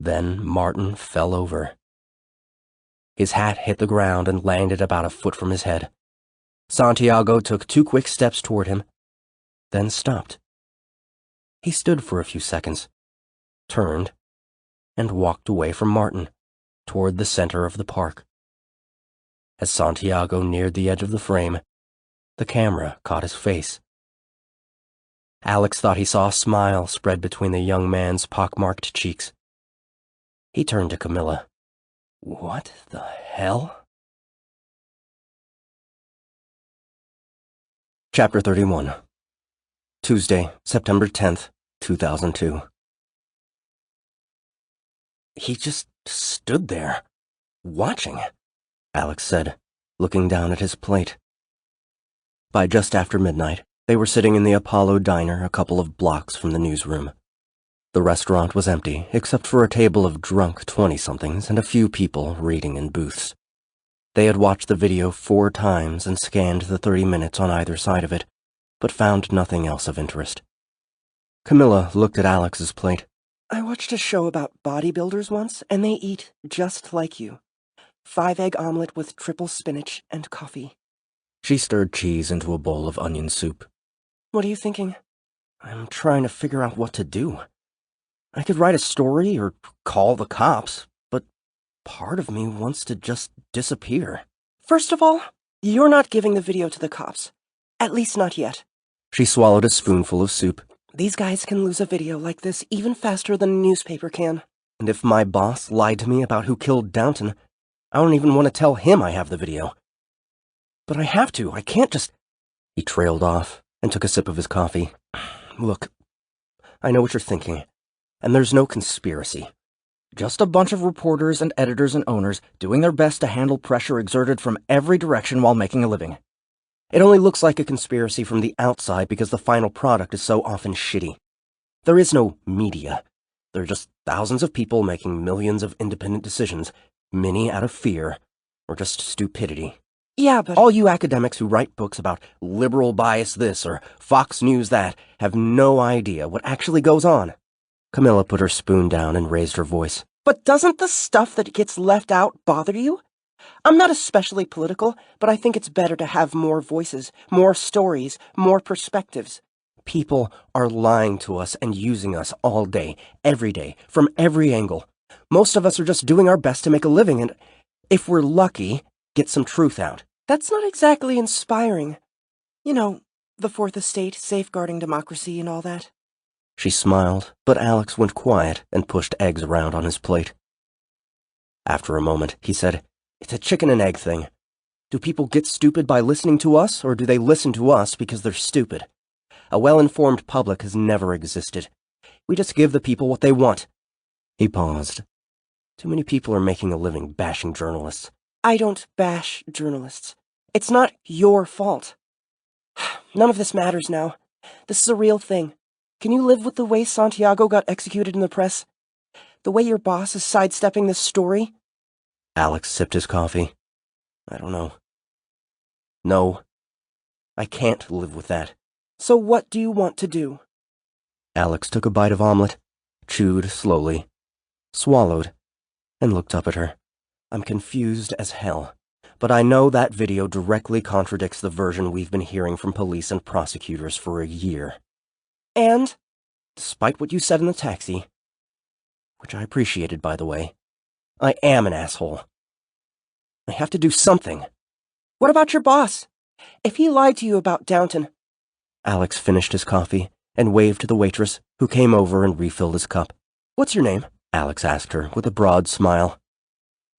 Then Martin fell over. His hat hit the ground and landed about a foot from his head. Santiago took 2 quick steps toward him, then stopped. He stood for a few seconds, turned, and walked away from Martin, toward the center of the park. As Santiago neared the edge of the frame, the camera caught his face. Alex thought he saw a smile spread between the young man's pockmarked cheeks. He turned to Camila. What the hell? Chapter 31. Tuesday, September 10th, 2002. He just stood there, watching, Alex said, looking down at his plate. By just after midnight, they were sitting in the Apollo diner a couple of blocks from the newsroom. The restaurant was empty, except for a table of drunk 20-somethings and a few people reading in booths. They had watched the video 4 times and scanned the 30 minutes on either side of it, but found nothing else of interest. Camila looked at Alex's plate. I watched a show about bodybuilders once, and they eat just like you. 5-egg omelet with triple spinach and coffee. She stirred cheese into a bowl of onion soup. What are you thinking? I'm trying to figure out what to do. I could write a story or call the cops, but part of me wants to just disappear. First of all, you're not giving the video to the cops. At least not yet. She swallowed a spoonful of soup. These guys can lose a video like this even faster than a newspaper can. And if my boss lied to me about who killed Downton, I don't even want to tell him I have the video. But I have to. I can't just... He trailed off and took a sip of his coffee. Look, I know what you're thinking. And there's no conspiracy. Just a bunch of reporters and editors and owners doing their best to handle pressure exerted from every direction while making a living. It only looks like a conspiracy from the outside because the final product is so often shitty. There is no media. There are just thousands of people making millions of independent decisions, many out of fear, or just stupidity. Yeah, but... All you academics who write books about liberal bias this or Fox News that have no idea what actually goes on. Camila put her spoon down and raised her voice. But doesn't the stuff that gets left out bother you? I'm not especially political, but I think it's better to have more voices, more stories, more perspectives. People are lying to us and using us all day, every day, from every angle. Most of us are just doing our best to make a living and, if we're lucky, get some truth out. That's not exactly inspiring. You know, the Fourth Estate, safeguarding democracy and all that. She smiled, but Alex went quiet and pushed eggs around on his plate. After a moment, he said, It's a chicken and egg thing. Do people get stupid by listening to us, or do they listen to us because they're stupid? A well-informed public has never existed. We just give the people what they want. He paused. Too many people are making a living bashing journalists. I don't bash journalists. It's not your fault. None of this matters now. This is a real thing. Can you live with the way Santiago got executed in the press? The way your boss is sidestepping this story? Alex sipped his coffee. I don't know. No. I can't live with that. So what do you want to do? Alex took a bite of omelet, chewed slowly, swallowed, and looked up at her. I'm confused as hell, but I know that video directly contradicts the version we've been hearing from police and prosecutors for a year. And? Despite what you said in the taxi, which I appreciated, by the way, I am an asshole. I have to do something. What about your boss? If he lied to you about Downton... Alex finished his coffee and waved to the waitress, who came over and refilled his cup. What's your name? Alex asked her with a broad smile.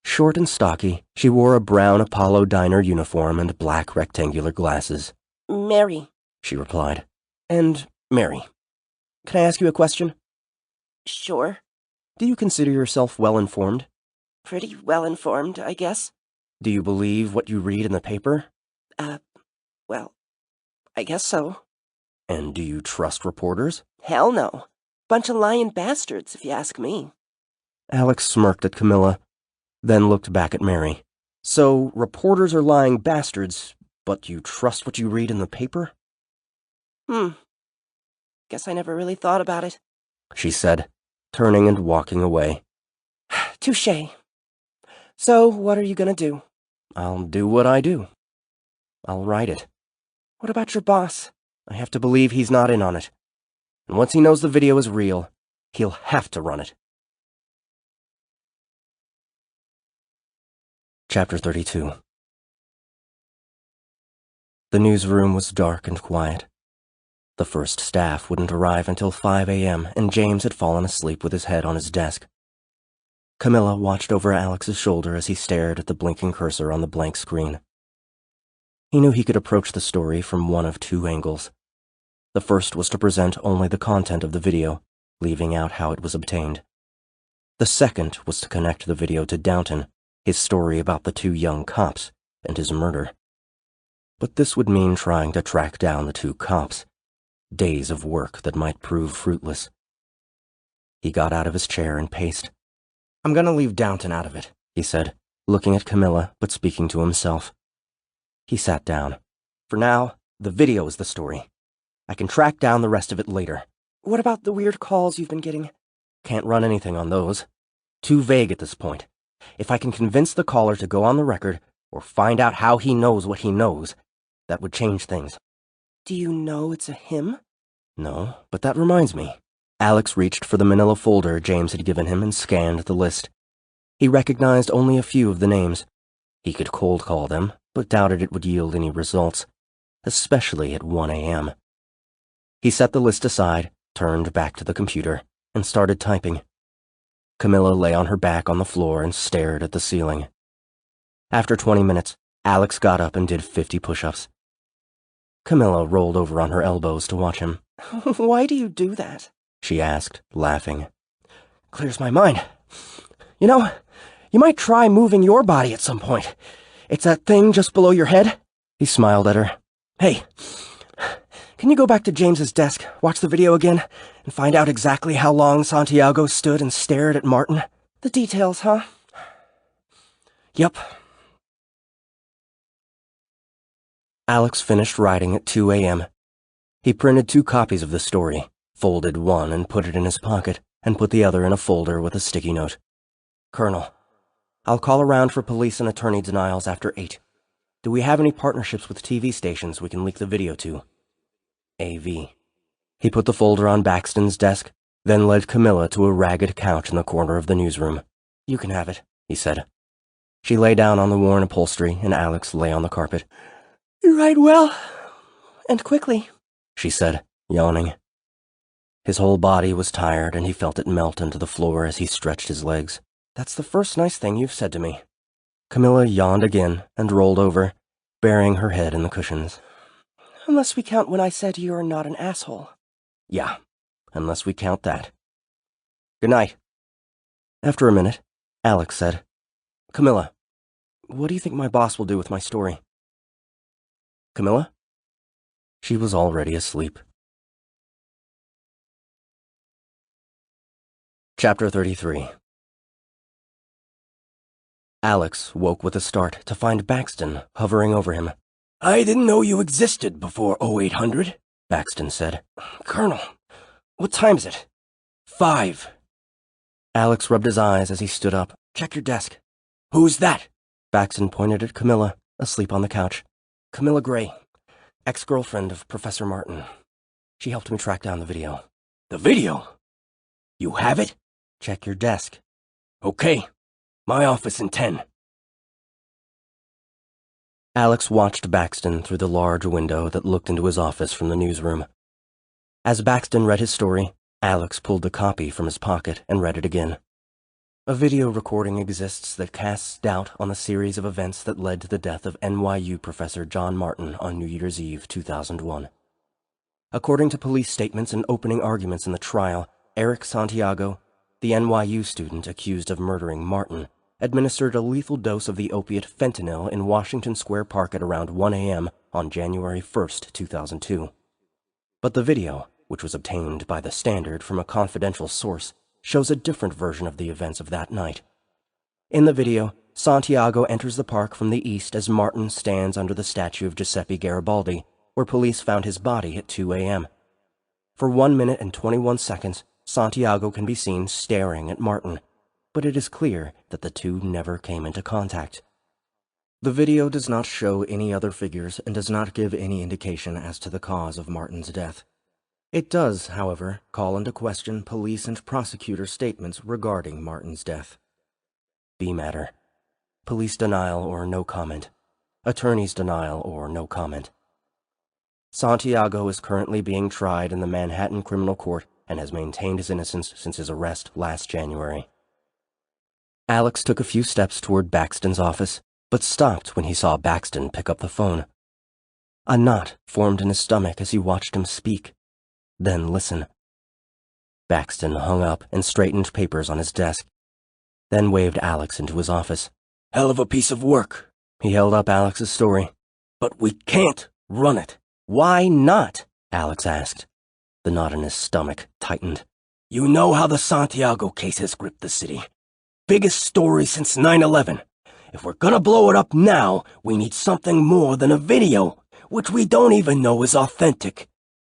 Short and stocky, she wore a brown Apollo diner uniform and black rectangular glasses. Mary, she replied. And Mary, can I ask you a question? Sure. Do you consider yourself well-informed? Pretty well-informed, I guess. Do you believe what you read in the paper? Well, I guess so. And do you trust reporters? Hell no. Bunch of lying bastards, if you ask me. Alex smirked at Camila, then looked back at Mary. So, reporters are lying bastards, but you trust what you read in the paper? Guess I never really thought about it. She said, turning and walking away. Touché. So, what are you gonna do? I'll do what I do. I'll write it. What about your boss? I have to believe he's not in on it. And once he knows the video is real, he'll have to run it. Chapter 32. The newsroom was dark and quiet. The first staff wouldn't arrive until 5 a.m., and James had fallen asleep with his head on his desk. Camila watched over Alex's shoulder as he stared at the blinking cursor on the blank screen. He knew he could approach the story from one of two angles. The first was to present only the content of the video, leaving out how it was obtained. The second was to connect the video to Downton, his story about the two young cops, and his murder. But this would mean trying to track down the two cops. Days of work that might prove fruitless. He got out of his chair and paced. I'm gonna leave Downton out of it, he said, looking at Camila but speaking to himself. He sat down. For now, the video is the story. I can track down the rest of it later. What about the weird calls you've been getting? Can't run anything on those. Too vague at this point. If I can convince the caller to go on the record, or find out how he knows what he knows, that would change things. Do you know it's a him? No, but that reminds me. Alex reached for the manila folder James had given him and scanned the list. He recognized only a few of the names. He could cold call them, but doubted it would yield any results, especially at 1 a.m. He set the list aside, turned back to the computer, and started typing. Camila lay on her back on the floor and stared at the ceiling. After 20 minutes, Alex got up and did 50 push-ups. Camila rolled over on her elbows to watch him. Why do you do that? She asked, laughing. Clears my mind. You know, you might try moving your body at some point. It's that thing just below your head. He smiled at her. Hey, can you go back to James's desk, watch the video again, and find out exactly how long Santiago stood and stared at Martin? The details, huh? Yep. Alex finished writing at 2 a.m. He printed 2 copies of the story, folded one and put it in his pocket, and put the other in a folder with a sticky note. Colonel, I'll call around for police and attorney denials after 8. Do we have any partnerships with TV stations we can leak the video to? AV. He put the folder on Baxton's desk, then led Camila to a ragged couch in the corner of the newsroom. You can have it, he said. She lay down on the worn upholstery, and Alex lay on the carpet. You write well, and quickly, she said, yawning. His whole body was tired, and he felt it melt into the floor as he stretched his legs. That's the first nice thing you've said to me. Camila yawned again and rolled over, burying her head in the cushions. Unless we count when I said you're not an asshole. Yeah, unless we count that. Good night. After a minute, Alex said, "Camila, what do you think my boss will do with my story?" Camila? She was already asleep. Chapter 33. Alex woke with a start to find Baxton hovering over him. "I didn't know you existed before 0800, Baxton said. Colonel, what time is it? 5. Alex rubbed his eyes as he stood up. Check your desk. Who's that? Baxton pointed at Camila, asleep on the couch. Camila Gray, ex-girlfriend of Professor Martin. She helped me track down the video. The video? You have it? Check your desk. Okay. My office in 10. Alex watched Baxton through the large window that looked into his office from the newsroom. As Baxton read his story, Alex pulled the copy from his pocket and read it again. A video recording exists that casts doubt on the series of events that led to the death of NYU professor John Martin on New Year's Eve 2001. According to police statements and opening arguments in the trial, Eric Santiago, the NYU student accused of murdering Martin, administered a lethal dose of the opiate fentanyl in Washington Square Park at around 1 a.m. on January 1st, 2002. But the video, which was obtained by the Standard from a confidential source, shows a different version of the events of that night. In the video, Santiago enters the park from the east as Martin stands under the statue of Giuseppe Garibaldi, where police found his body at 2 a.m. For 1 minute and 21 seconds, Santiago can be seen staring at Martin, but it is clear that the two never came into contact. The video does not show any other figures and does not give any indication as to the cause of Martin's death. It does, however, call into question police and prosecutor statements regarding Martin's death. B matter. Police denial or no comment. Attorney's denial or no comment. Santiago is currently being tried in the Manhattan Criminal Court and has maintained his innocence since his arrest last January. Alex took a few steps toward Baxton's office, but stopped when he saw Baxton pick up the phone. A knot formed in his stomach as he watched him speak, then listen. Baxton hung up and straightened papers on his desk, then waved Alex into his office. "Hell of a piece of work." He held up Alex's story. "But we can't run it." "Why not?" Alex asked. The knot in his stomach tightened. "You know how the Santiago case has gripped the city. Biggest story since 9/11. If we're gonna blow it up now, we need something more than a video, which we don't even know is authentic."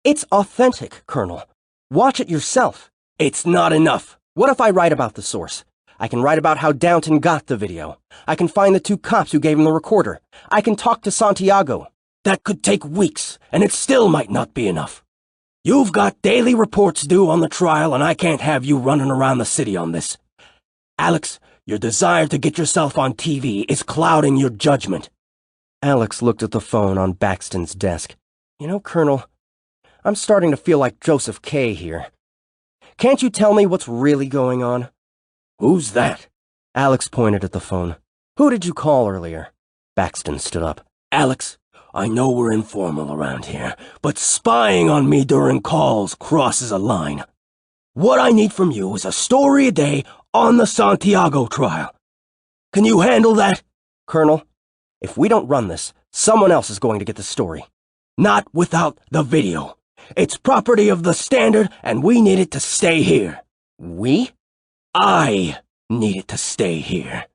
It's authentic, Colonel. Watch it yourself. It's not enough. What if I write about the source? I can write about how Downton got the video. I can find the 2 cops who gave him the recorder. I can talk to Santiago. That could take weeks, and it still might not be enough. You've got daily reports due on the trial, and I can't have you running around the city on this. Alex, your desire to get yourself on TV is clouding your judgment." Alex looked at the phone on Baxton's desk. You know, Colonel, I'm starting to feel like Joseph K. here. Can't you tell me what's really going on? "Who's that?" Alex pointed at the phone. Who did you call earlier? Baxton stood up. "Alex, I know we're informal around here, but spying on me during calls crosses a line. What I need from you is a story a day on the Santiago trial. Can you handle that?" Colonel, if we don't run this, someone else is going to get the story. "Not without the video. It's property of the Standard, and we need it to stay here." We? "I need it to stay here."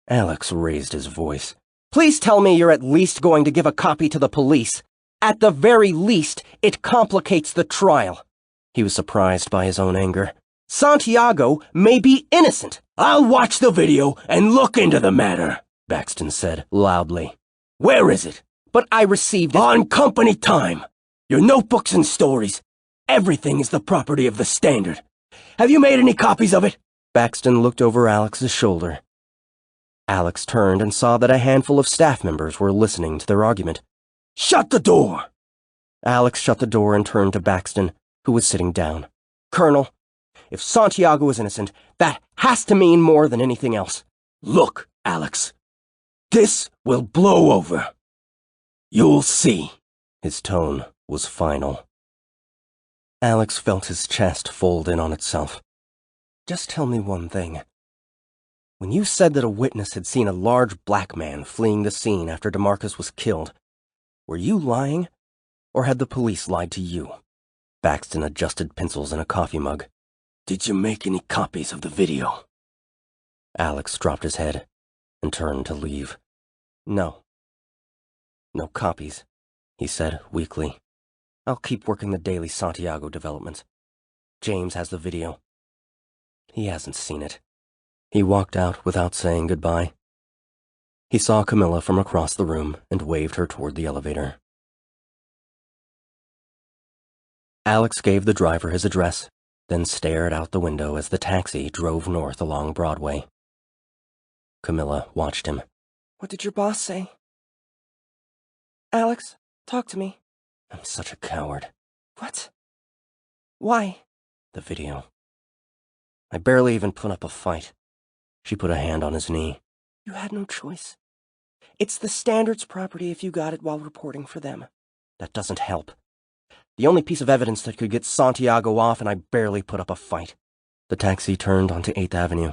Alex raised his voice. Please tell me you're at least going to give a copy to the police. At the very least, it complicates the trial. He was surprised by his own anger. Santiago may be innocent. "I'll watch the video and look into the matter," Baxton said loudly. "Where is it?" But I received it on company time. Your notebooks and stories. Everything is the property of the Standard. Have you made any copies of it?" Baxton looked over Alex's shoulder. Alex turned and saw that a handful of staff members were listening to their argument. "Shut the door!" Alex shut the door and turned to Baxton, who was sitting down. Colonel, if Santiago is innocent, that has to mean more than anything else. "Look, Alex, this will blow over. You'll see." His tone was final. Alex felt his chest fold in on itself. Just tell me one thing. When you said that a witness had seen a large black man fleeing the scene after Demarcus was killed, were you lying, or had the police lied to you? Baxton adjusted pencils in a coffee mug. Did you make any copies of the video? Alex dropped his head and turned to leave. No. No copies, he said weakly. I'll keep working the daily Santiago developments. James has the video. He hasn't seen it. He walked out without saying goodbye. He saw Camila from across the room and waved her toward the elevator. Alex gave the driver his address, then stared out the window as the taxi drove north along Broadway. Camila watched him. What did your boss say? Alex, talk to me. I'm such a coward. What? Why? The video. I barely even put up a fight. She put a hand on his knee. You had no choice. It's the Standard's property if you got it while reporting for them. That doesn't help. The only piece of evidence that could get Santiago off, and I barely put up a fight. The taxi turned onto 8th Avenue.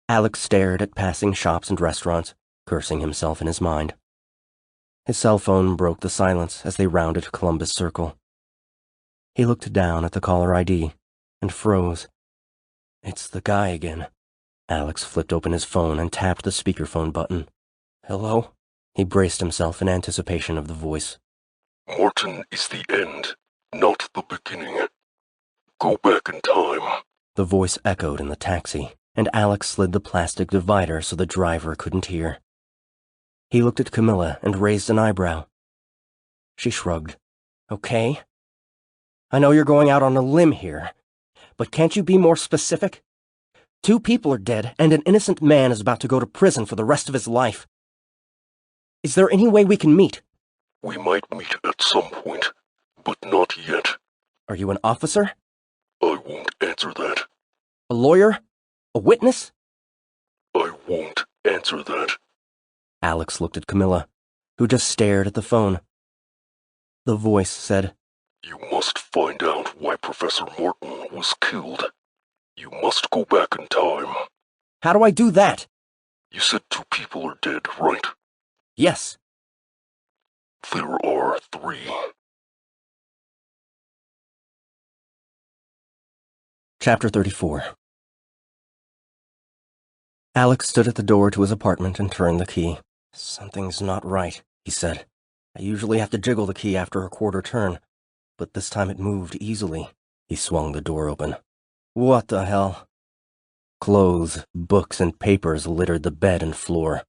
Alex stared at passing shops and restaurants, cursing himself in his mind. His cell phone broke the silence as they rounded Columbus Circle. He looked down at the caller ID and froze. It's the guy again. Alex flipped open his phone and tapped the speakerphone button. Hello? He braced himself in anticipation of the voice. Martin is the end, not the beginning. Go back in time. The voice echoed in the taxi, and Alex slid the plastic divider so the driver couldn't hear. He looked at Camila and raised an eyebrow. She shrugged. Okay. I know you're going out on a limb here, but can't you be more specific? 2 people are dead, and an innocent man is about to go to prison for the rest of his life. Is there any way we can meet? We might meet at some point, but not yet. Are you an officer? I won't answer that. A lawyer? A witness? I won't answer that. Alex looked at Camila, who just stared at the phone. The voice said, You must find out why Professor Martin was killed. You must go back in time. How do I do that? You said 2 people are dead, right? Yes. There are 3. Chapter 34. Alex stood at the door to his apartment and turned the key. Something's not right, he said. I usually have to jiggle the key after a quarter turn, but this time it moved easily. He swung the door open. What the hell? Clothes, books, and papers littered the bed and floor.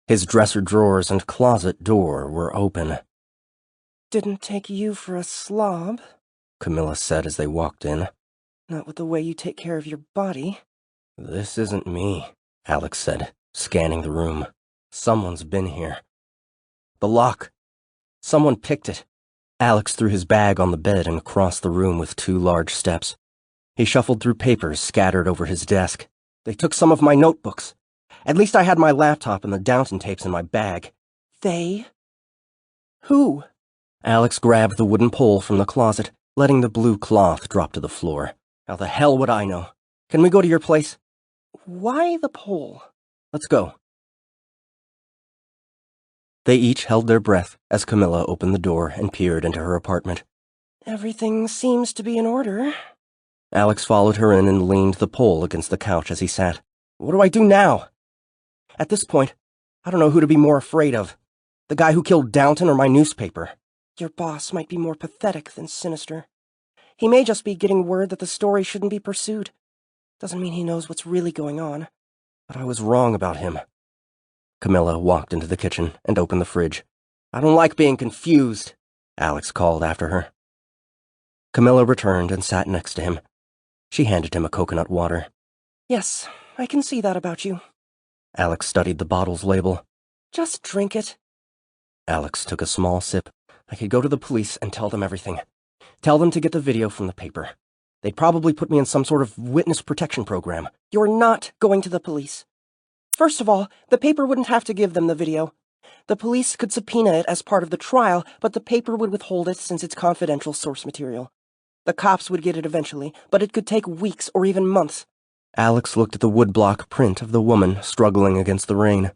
His dresser drawers and closet door were open. Didn't take you for a slob, Camila said as they walked in. Not with the way you take care of your body. This isn't me, Alex said, scanning the room. Someone's been here. The lock. Someone picked it. Alex threw his bag on the bed and crossed the room with 2 large steps. He shuffled through papers scattered over his desk. They took some of my notebooks. At least I had my laptop and the Downton tapes in my bag. They? Who? Alex grabbed the wooden pole from the closet, letting the blue cloth drop to the floor. How the hell would I know? Can we go to your place? Why the pole? Let's go. They each held their breath as Camila opened the door and peered into her apartment. Everything seems to be in order. Alex followed her in and leaned the pole against the couch as he sat. What do I do now? At this point, I don't know who to be more afraid of. The guy who killed Downton or my newspaper. Your boss might be more pathetic than sinister. He may just be getting word that the story shouldn't be pursued. Doesn't mean he knows what's really going on. But I was wrong about him. Camila walked into the kitchen and opened the fridge. I don't like being confused, Alex called after her. Camila returned and sat next to him. She handed him a coconut water. Yes, I can see that about you. Alex studied the bottle's label. Just drink it. Alex took a small sip. I could go to the police and tell them everything. Tell them to get the video from the paper. They'd probably put me in some sort of witness protection program. You're not going to the police. First of all, the paper wouldn't have to give them the video. The police could subpoena it as part of the trial, but the paper would withhold it since it's confidential source material. The cops would get it eventually, but it could take weeks or even months. Alex looked at the woodblock print of the woman struggling against the rain.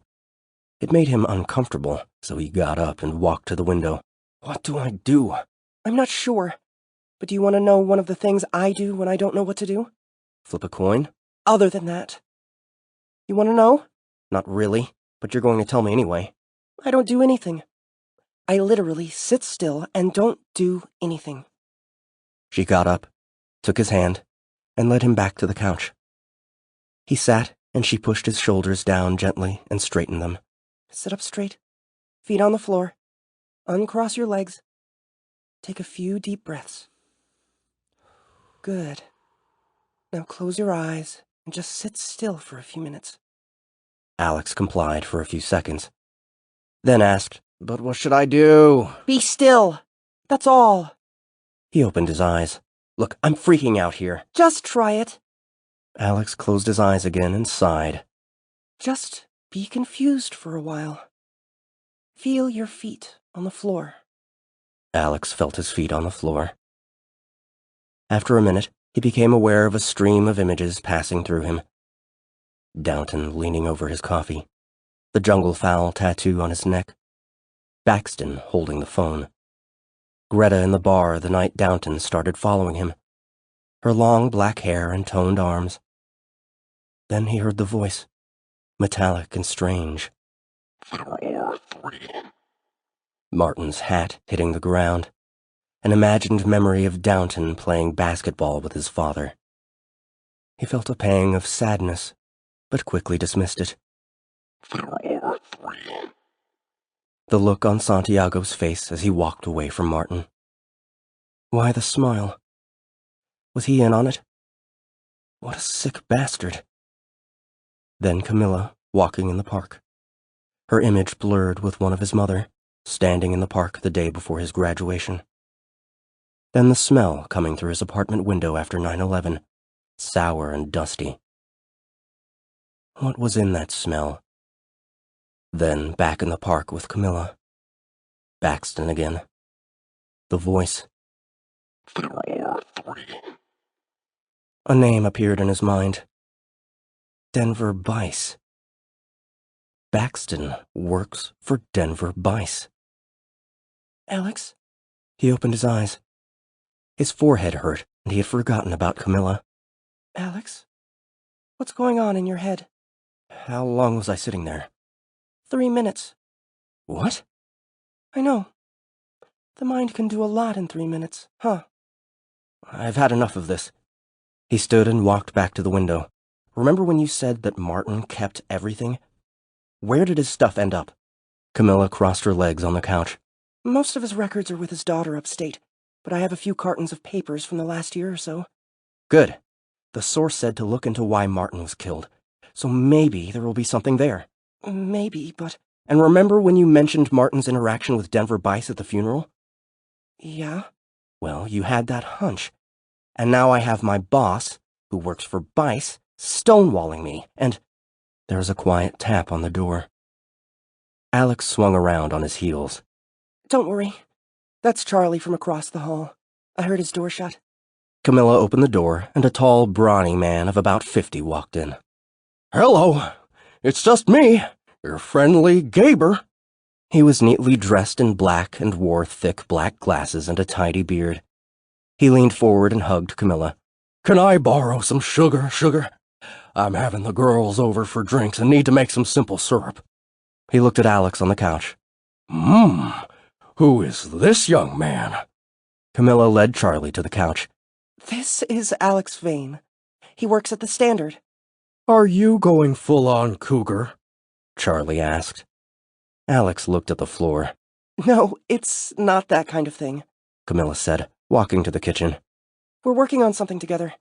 It made him uncomfortable, so he got up and walked to the window. What do I do? I'm not sure. But do you want to know one of the things I do when I don't know what to do? Flip a coin? Other than that. You want to know? Not really, but you're going to tell me anyway. I don't do anything. I literally sit still and don't do anything. She got up, took his hand, and led him back to the couch. He sat, and she pushed his shoulders down gently and straightened them. Sit up straight. Feet on the floor. Uncross your legs. Take a few deep breaths. Good. Now close your eyes and just sit still for a few minutes. Alex complied for a few seconds, then asked, "But what should I do?" Be still. That's all. He opened his eyes. "Look, I'm freaking out here." Just try it. Alex closed his eyes again and sighed. Just be confused for a while. Feel your feet on the floor. Alex felt his feet on the floor. After a minute, he became aware of a stream of images passing through him. Downton leaning over his coffee, the jungle fowl tattoo on his neck, Baxton holding the phone, Greta in the bar the night Downton started following him, her long black hair and toned arms. Then he heard the voice, metallic and strange. There are 3. Martin's hat hitting the ground, an imagined memory of Downton playing basketball with his father. He felt a pang of sadness, but quickly dismissed it. There are 3. The look on Santiago's face as he walked away from Martin. Why the smile? Was he in on it? What a sick bastard. Then Camila, walking in the park. Her image blurred with one of his mother, standing in the park the day before his graduation. Then the smell coming through his apartment window after 9/11, sour and dusty. What was in that smell? Then back in the park with Camila. Baxton again. The voice. There are 3. A name appeared in his mind. Denver Bice. Baxton works for Denver Bice. Alex? He opened his eyes. His forehead hurt, and he had forgotten about Camila. Alex? What's going on in your head? How long was I sitting there? 3 minutes. What? I know. The mind can do a lot in 3 minutes, huh? I've had enough of this. He stood and walked back to the window. Remember when you said that Martin kept everything? Where did his stuff end up? Camila crossed her legs on the couch. Most of his records are with his daughter upstate, but I have a few cartons of papers from the last year or so. Good. The source said to look into why Martin was killed, so maybe there will be something there. Maybe, but... And remember when you mentioned Martin's interaction with Denver Bice at the funeral? Yeah? Well, you had that hunch. And now I have my boss, who works for Bice, stonewalling me, and... There was a quiet tap on the door. Alex swung around on his heels. Don't worry. That's Charlie from across the hall. I heard his door shut. Camila opened the door, and a tall, brawny man of about 50 walked in. Hello. It's just me, your friendly Gaber. He was neatly dressed in black and wore thick black glasses and a tidy beard. He leaned forward and hugged Camila. Can I borrow some sugar? I'm having the girls over for drinks and need to make some simple syrup. He looked at Alex on the couch. Who is this young man? Camila led Charlie to the couch. This is Alex Vane. He works at the Standard. Are you going full-on cougar? Charlie asked. Alex looked at the floor. No, it's not that kind of thing, Camila said, walking to the kitchen. We're working on something together.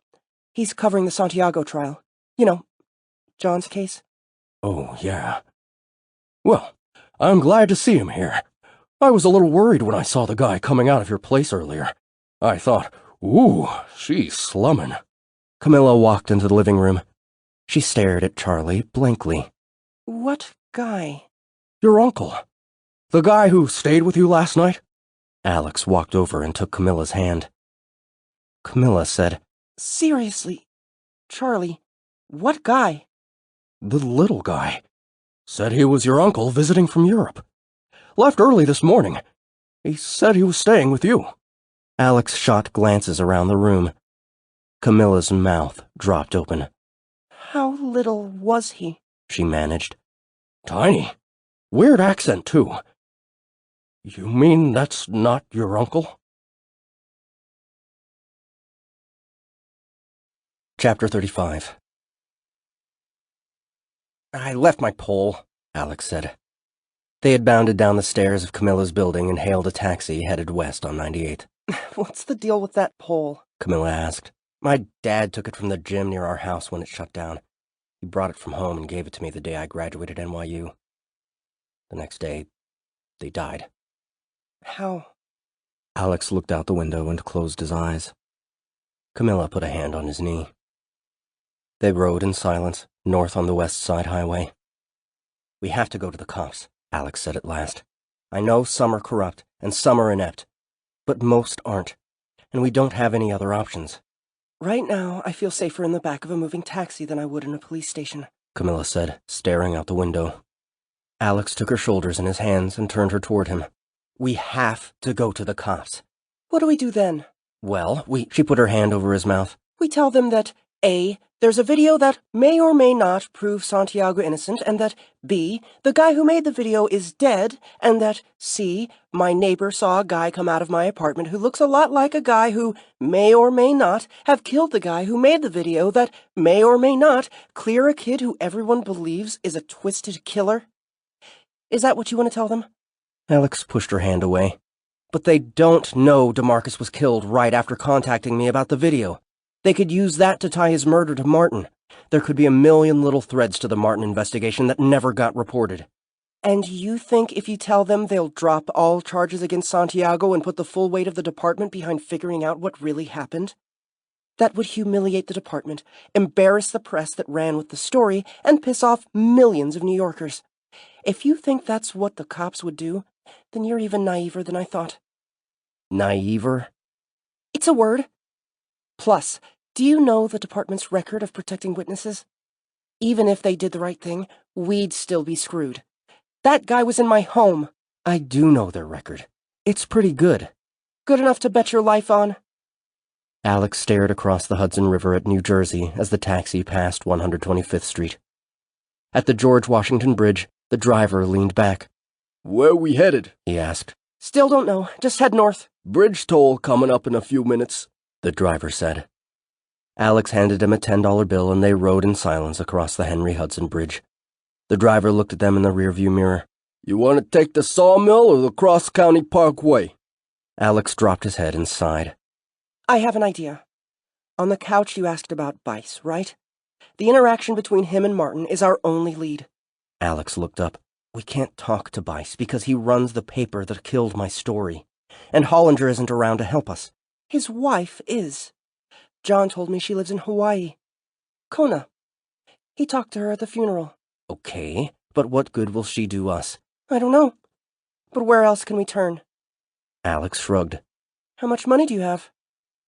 He's covering the Santiago trial. You know, John's case. Oh, yeah. Well, I'm glad to see him here. I was a little worried when I saw the guy coming out of your place earlier. I thought, ooh, she's slumming. Camila walked into the living room. She stared at Charlie blankly. What guy? Your uncle. The guy who stayed with you last night? Alex walked over and took Camilla's hand. Camila said, Seriously, Charlie, What guy? The little guy. Said he was your uncle visiting from Europe. Left early this morning. He said he was staying with you. Alex shot glances around the room. Camilla's mouth dropped open. How little was he? She managed. Tiny. Weird accent, too. You mean that's not your uncle? Chapter 35. I left my pole, Alex said. They had bounded down the stairs of Camilla's building and hailed a taxi headed west on 98th. What's the deal with that pole? Camila asked. My dad took it from the gym near our house when it shut down. He brought it from home and gave it to me the day I graduated NYU. The next day, they died. How? Alex looked out the window and closed his eyes. Camila put a hand on his knee. They rode in silence, north on the West Side Highway. We have to go to the cops, Alex said at last. I know some are corrupt and some are inept, but most aren't, and we don't have any other options. Right now, I feel safer in the back of a moving taxi than I would in a police station, Camila said, staring out the window. Alex took her shoulders in his hands and turned her toward him. We have to go to the cops. What do we do then? Well, she put her hand over his mouth. We tell them that A, there's a video that may or may not prove Santiago innocent, and that B, the guy who made the video is dead, and that C, my neighbor saw a guy come out of my apartment who looks a lot like a guy who may or may not have killed the guy who made the video that may or may not clear a kid who everyone believes is a twisted killer. Is that what you want to tell them? Alex pushed her hand away. But they don't know Demarcus was killed right after contacting me about the video. They could use that to tie his murder to Martin. There could be a million little threads to the Martin investigation that never got reported. And you think if you tell them they'll drop all charges against Santiago and put the full weight of the department behind figuring out what really happened? That would humiliate the department, embarrass the press that ran with the story, and piss off millions of New Yorkers. If you think that's what the cops would do, then you're even naiver than I thought. Naiver? It's a word. Plus, do you know the department's record of protecting witnesses? Even if they did the right thing, we'd still be screwed. That guy was in my home. I do know their record. It's pretty good. Good enough to bet your life on? Alex stared across the Hudson River at New Jersey as the taxi passed 125th Street. At the George Washington Bridge, the driver leaned back. Where we headed? He asked. Still don't know. Just head north. Bridge toll coming up in a few minutes, the driver said. Alex handed him a $10 bill and they rode in silence across the Henry Hudson Bridge. The driver looked at them in the rearview mirror. You want to take the sawmill or the Cross County Parkway? Alex dropped his head and sighed. I have an idea. On the couch you asked about Bice, right? The interaction between him and Martin is our only lead. Alex looked up. We can't talk to Bice because he runs the paper that killed my story. And Hollinger isn't around to help us. His wife is. John told me she lives in Hawaii. Kona. He talked to her at the funeral. Okay, but what good will she do us? I don't know. But where else can we turn? Alex shrugged. How much money do you have?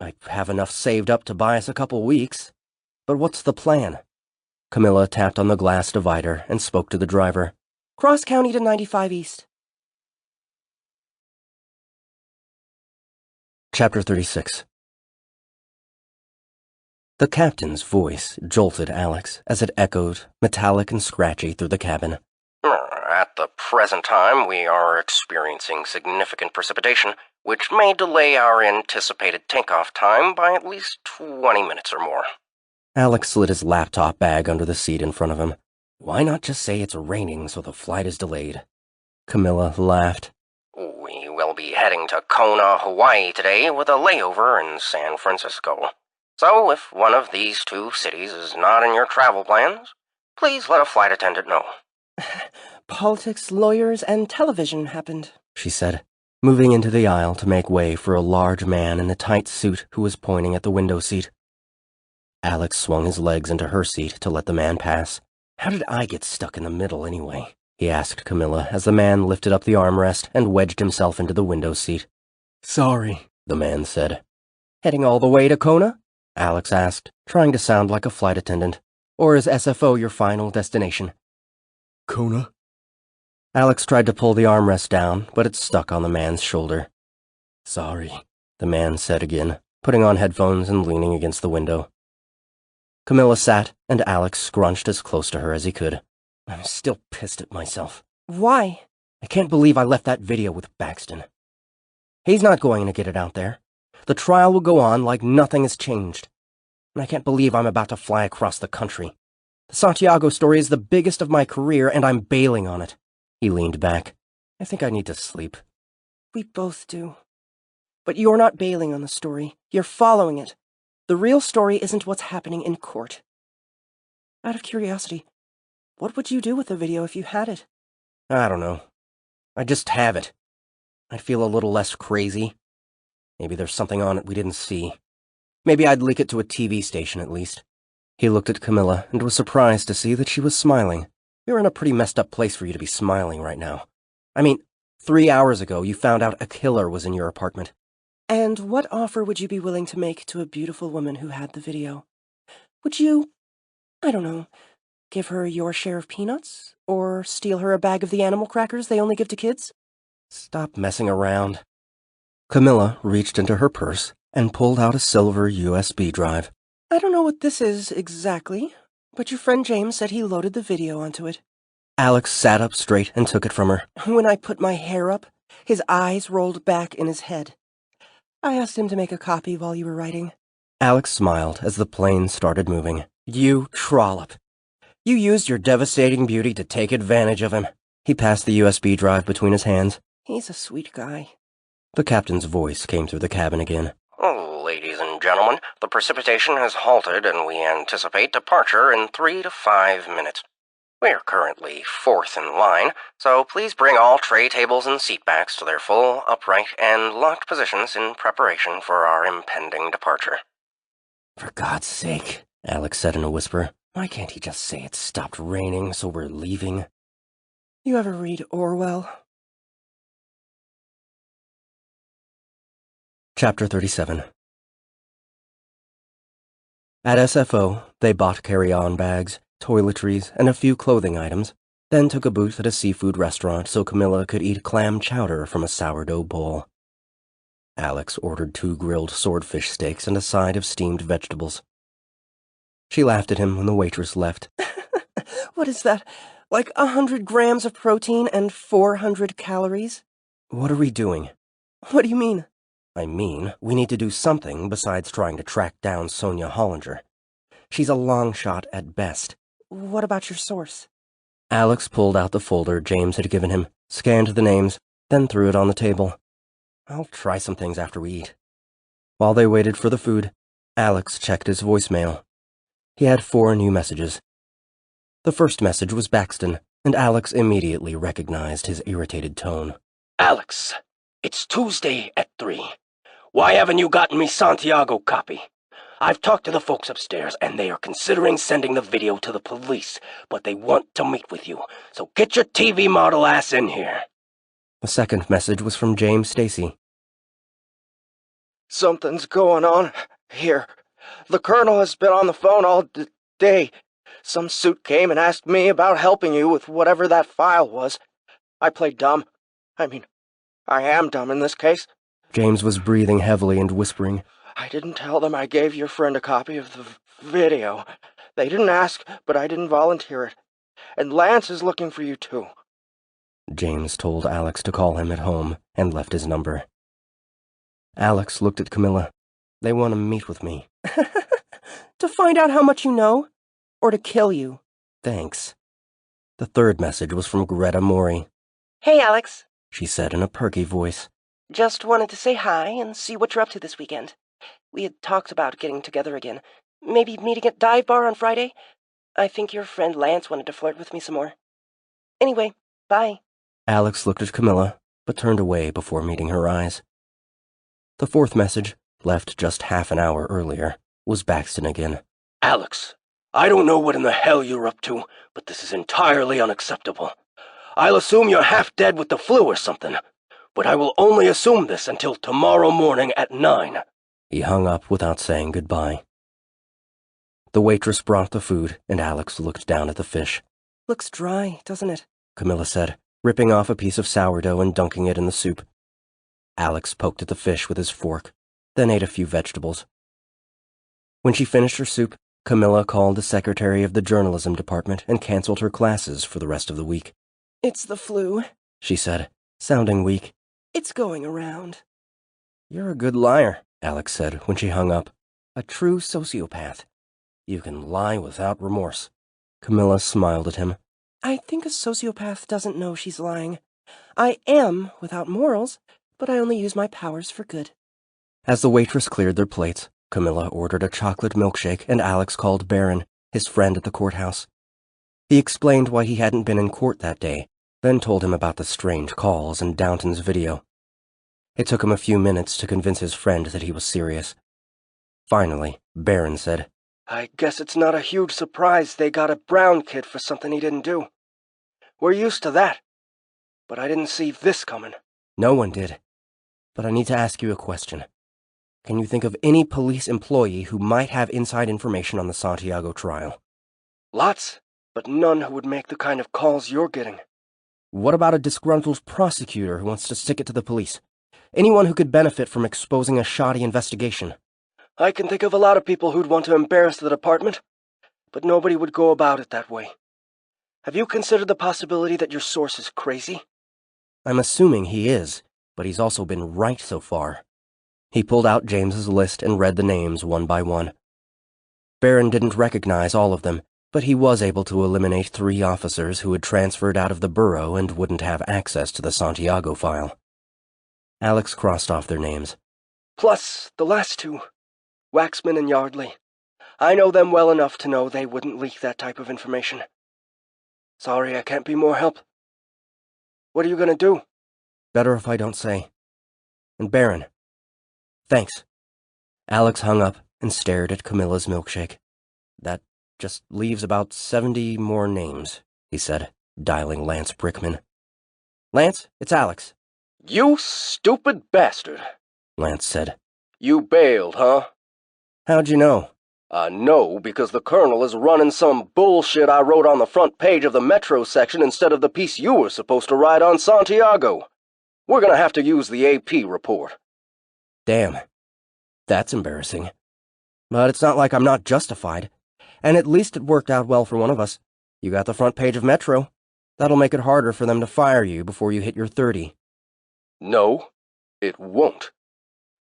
I have enough saved up to buy us a couple weeks. But what's the plan? Camila tapped on the glass divider and spoke to the driver. Cross County to 95 East. Chapter 36. The captain's voice jolted Alex as it echoed, metallic and scratchy, through the cabin. At the present time, we are experiencing significant precipitation, which may delay our anticipated takeoff time by at least 20 minutes or more. Alex slid his laptop bag under the seat in front of him. Why not just say it's raining so the flight is delayed? Camila laughed. We will be heading to Kona, Hawaii today with a layover in San Francisco. So if one of these two cities is not in your travel plans, please let a flight attendant know. Politics, lawyers, and television happened, she said, moving into the aisle to make way for a large man in a tight suit who was pointing at the window seat. Alex swung his legs into her seat to let the man pass. How did I get stuck in the middle anyway? He asked Camila as the man lifted up the armrest and wedged himself into the window seat. Sorry, the man said. Heading all the way to Kona? Alex asked, trying to sound like a flight attendant. Or is SFO your final destination? Kona? Alex tried to pull the armrest down, but it stuck on the man's shoulder. Sorry, the man said again, putting on headphones and leaning against the window. Camila sat, and Alex scrunched as close to her as he could. I'm still pissed at myself. Why? I can't believe I left that video with Baxton. He's not going to get it out there. The trial will go on like nothing has changed. And I can't believe I'm about to fly across the country. The Santiago story is the biggest of my career, and I'm bailing on it. He leaned back. I think I need to sleep. We both do. But you're not bailing on the story. You're following it. The real story isn't what's happening in court. Out of curiosity, what would you do with the video if you had it? I don't know. I just have it. I'd feel a little less crazy. Maybe there's something on it we didn't see. Maybe I'd leak it to a TV station at least. He looked at Camila and was surprised to see that she was smiling. You're in a pretty messed up place for you to be smiling right now. I mean, 3 hours ago you found out a killer was in your apartment. And what offer would you be willing to make to a beautiful woman who had the video? Would you, I don't know, give her your share of peanuts? Or steal her a bag of the animal crackers they only give to kids? Stop messing around. Camila reached into her purse and pulled out a silver USB drive. I don't know what this is exactly, but your friend James said he loaded the video onto it. Alex sat up straight and took it from her. When I put my hair up, his eyes rolled back in his head. I asked him to make a copy while you were writing. Alex smiled as the plane started moving. You trollop. You used your devastating beauty to take advantage of him. He passed the USB drive between his hands. He's a sweet guy. The captain's voice came through the cabin again. Oh, ladies and gentlemen, the precipitation has halted and we anticipate departure in 3 to 5 minutes. We are currently 4th in line, so please bring all tray tables and seat backs to their full, upright, and locked positions in preparation for our impending departure. For God's sake, Alex said in a whisper. Why can't he just say it stopped raining so we're leaving? You ever read Orwell? Chapter 37. At SFO, they bought carry-on bags, toiletries, and a few clothing items, then took a booth at a seafood restaurant so Camila could eat clam chowder from a sourdough bowl. Alex ordered 2 grilled swordfish steaks and a side of steamed vegetables. She laughed at him when the waitress left. What is that? Like 100 grams of protein and 400 calories? What are we doing? What do you mean? I mean, we need to do something besides trying to track down Sonia Hollinger. She's a long shot at best. What about your source? Alex pulled out the folder James had given him, scanned the names, then threw it on the table. I'll try some things after we eat. While they waited for the food, Alex checked his voicemail. He had 4 new messages. The first message was Baxton, and Alex immediately recognized his irritated tone. Alex, it's Tuesday at 3. Why haven't you gotten me Santiago copy? I've talked to the folks upstairs, and they are considering sending the video to the police, but they want to meet with you, so get your TV model ass in here. The second message was from James Stacy. Something's going on here. The colonel has been on the phone all day. Some suit came and asked me about helping you with whatever that file was. I played dumb. I mean, I am dumb in this case. James was breathing heavily and whispering. I didn't tell them I gave your friend a copy of the video. They didn't ask, but I didn't volunteer it. And Lance is looking for you too. James told Alex to call him at home and left his number. Alex looked at Camila. They want to meet with me. To find out how much you know? Or to kill you? Thanks. The third message was from Greta Mori. Hey, Alex. She said in a perky voice. Just wanted to say hi and see what you're up to this weekend. We had talked about getting together again. Maybe meeting at Dive Bar on Friday? I think your friend Lance wanted to flirt with me some more. Anyway, bye. Alex looked at Camila, but turned away before meeting her eyes. The fourth message, left just half an hour earlier, was Baxton again. Alex, I don't know what in the hell you're up to, but this is entirely unacceptable. I'll assume you're half dead with the flu or something, but I will only assume this until tomorrow morning at 9. He hung up without saying goodbye. The waitress brought the food, and Alex looked down at the fish. Looks dry, doesn't it? Camila said, ripping off a piece of sourdough and dunking it in the soup. Alex poked at the fish with his fork, then ate a few vegetables. When she finished her soup, Camila called the secretary of the journalism department and canceled her classes for the rest of the week. It's the flu, she said, sounding weak. It's going around. You're a good liar, Alex said when she hung up. A true sociopath. You can lie without remorse. Camila smiled at him. I think a sociopath doesn't know she's lying. I am without morals, but I only use my powers for good. As the waitress cleared their plates, Camila ordered a chocolate milkshake and Alex called Barron, his friend at the courthouse. He explained why he hadn't been in court that day, then told him about the strange calls and Downton's video. It took him a few minutes to convince his friend that he was serious. Finally, Barron said, I guess it's not a huge surprise they got a brown kid for something he didn't do. We're used to that. But I didn't see this coming. No one did. But I need to ask you a question. Can you think of any police employee who might have inside information on the Santiago trial? Lots, but none who would make the kind of calls you're getting. What about a disgruntled prosecutor who wants to stick it to the police? Anyone who could benefit from exposing a shoddy investigation? I can think of a lot of people who'd want to embarrass the department, but nobody would go about it that way. Have you considered the possibility that your source is crazy? I'm assuming he is, but he's also been right so far. He pulled out James's list and read the names one by one. Barron didn't recognize all of them, but he was able to eliminate 3 officers who had transferred out of the borough and wouldn't have access to the Santiago file. Alex crossed off their names. Plus the last 2, Waxman and Yardley. I know them well enough to know they wouldn't leak that type of information. Sorry I can't be more help. What are you gonna do? Better if I don't say. And Barron. Thanks. Alex hung up and stared at Camilla's milkshake. That just leaves about 70 more names, he said, dialing Lance Brickman. Lance, it's Alex. You stupid bastard, Lance said. You bailed, huh? How'd you know? I know because the colonel is running some bullshit I wrote on the front page of the Metro section instead of the piece you were supposed to write on Santiago. We're gonna have to use the AP report. Damn. That's embarrassing. But it's not like I'm not justified. And at least it worked out well for one of us. You got the front page of Metro. That'll make it harder for them to fire you before you hit your 30. No, it won't.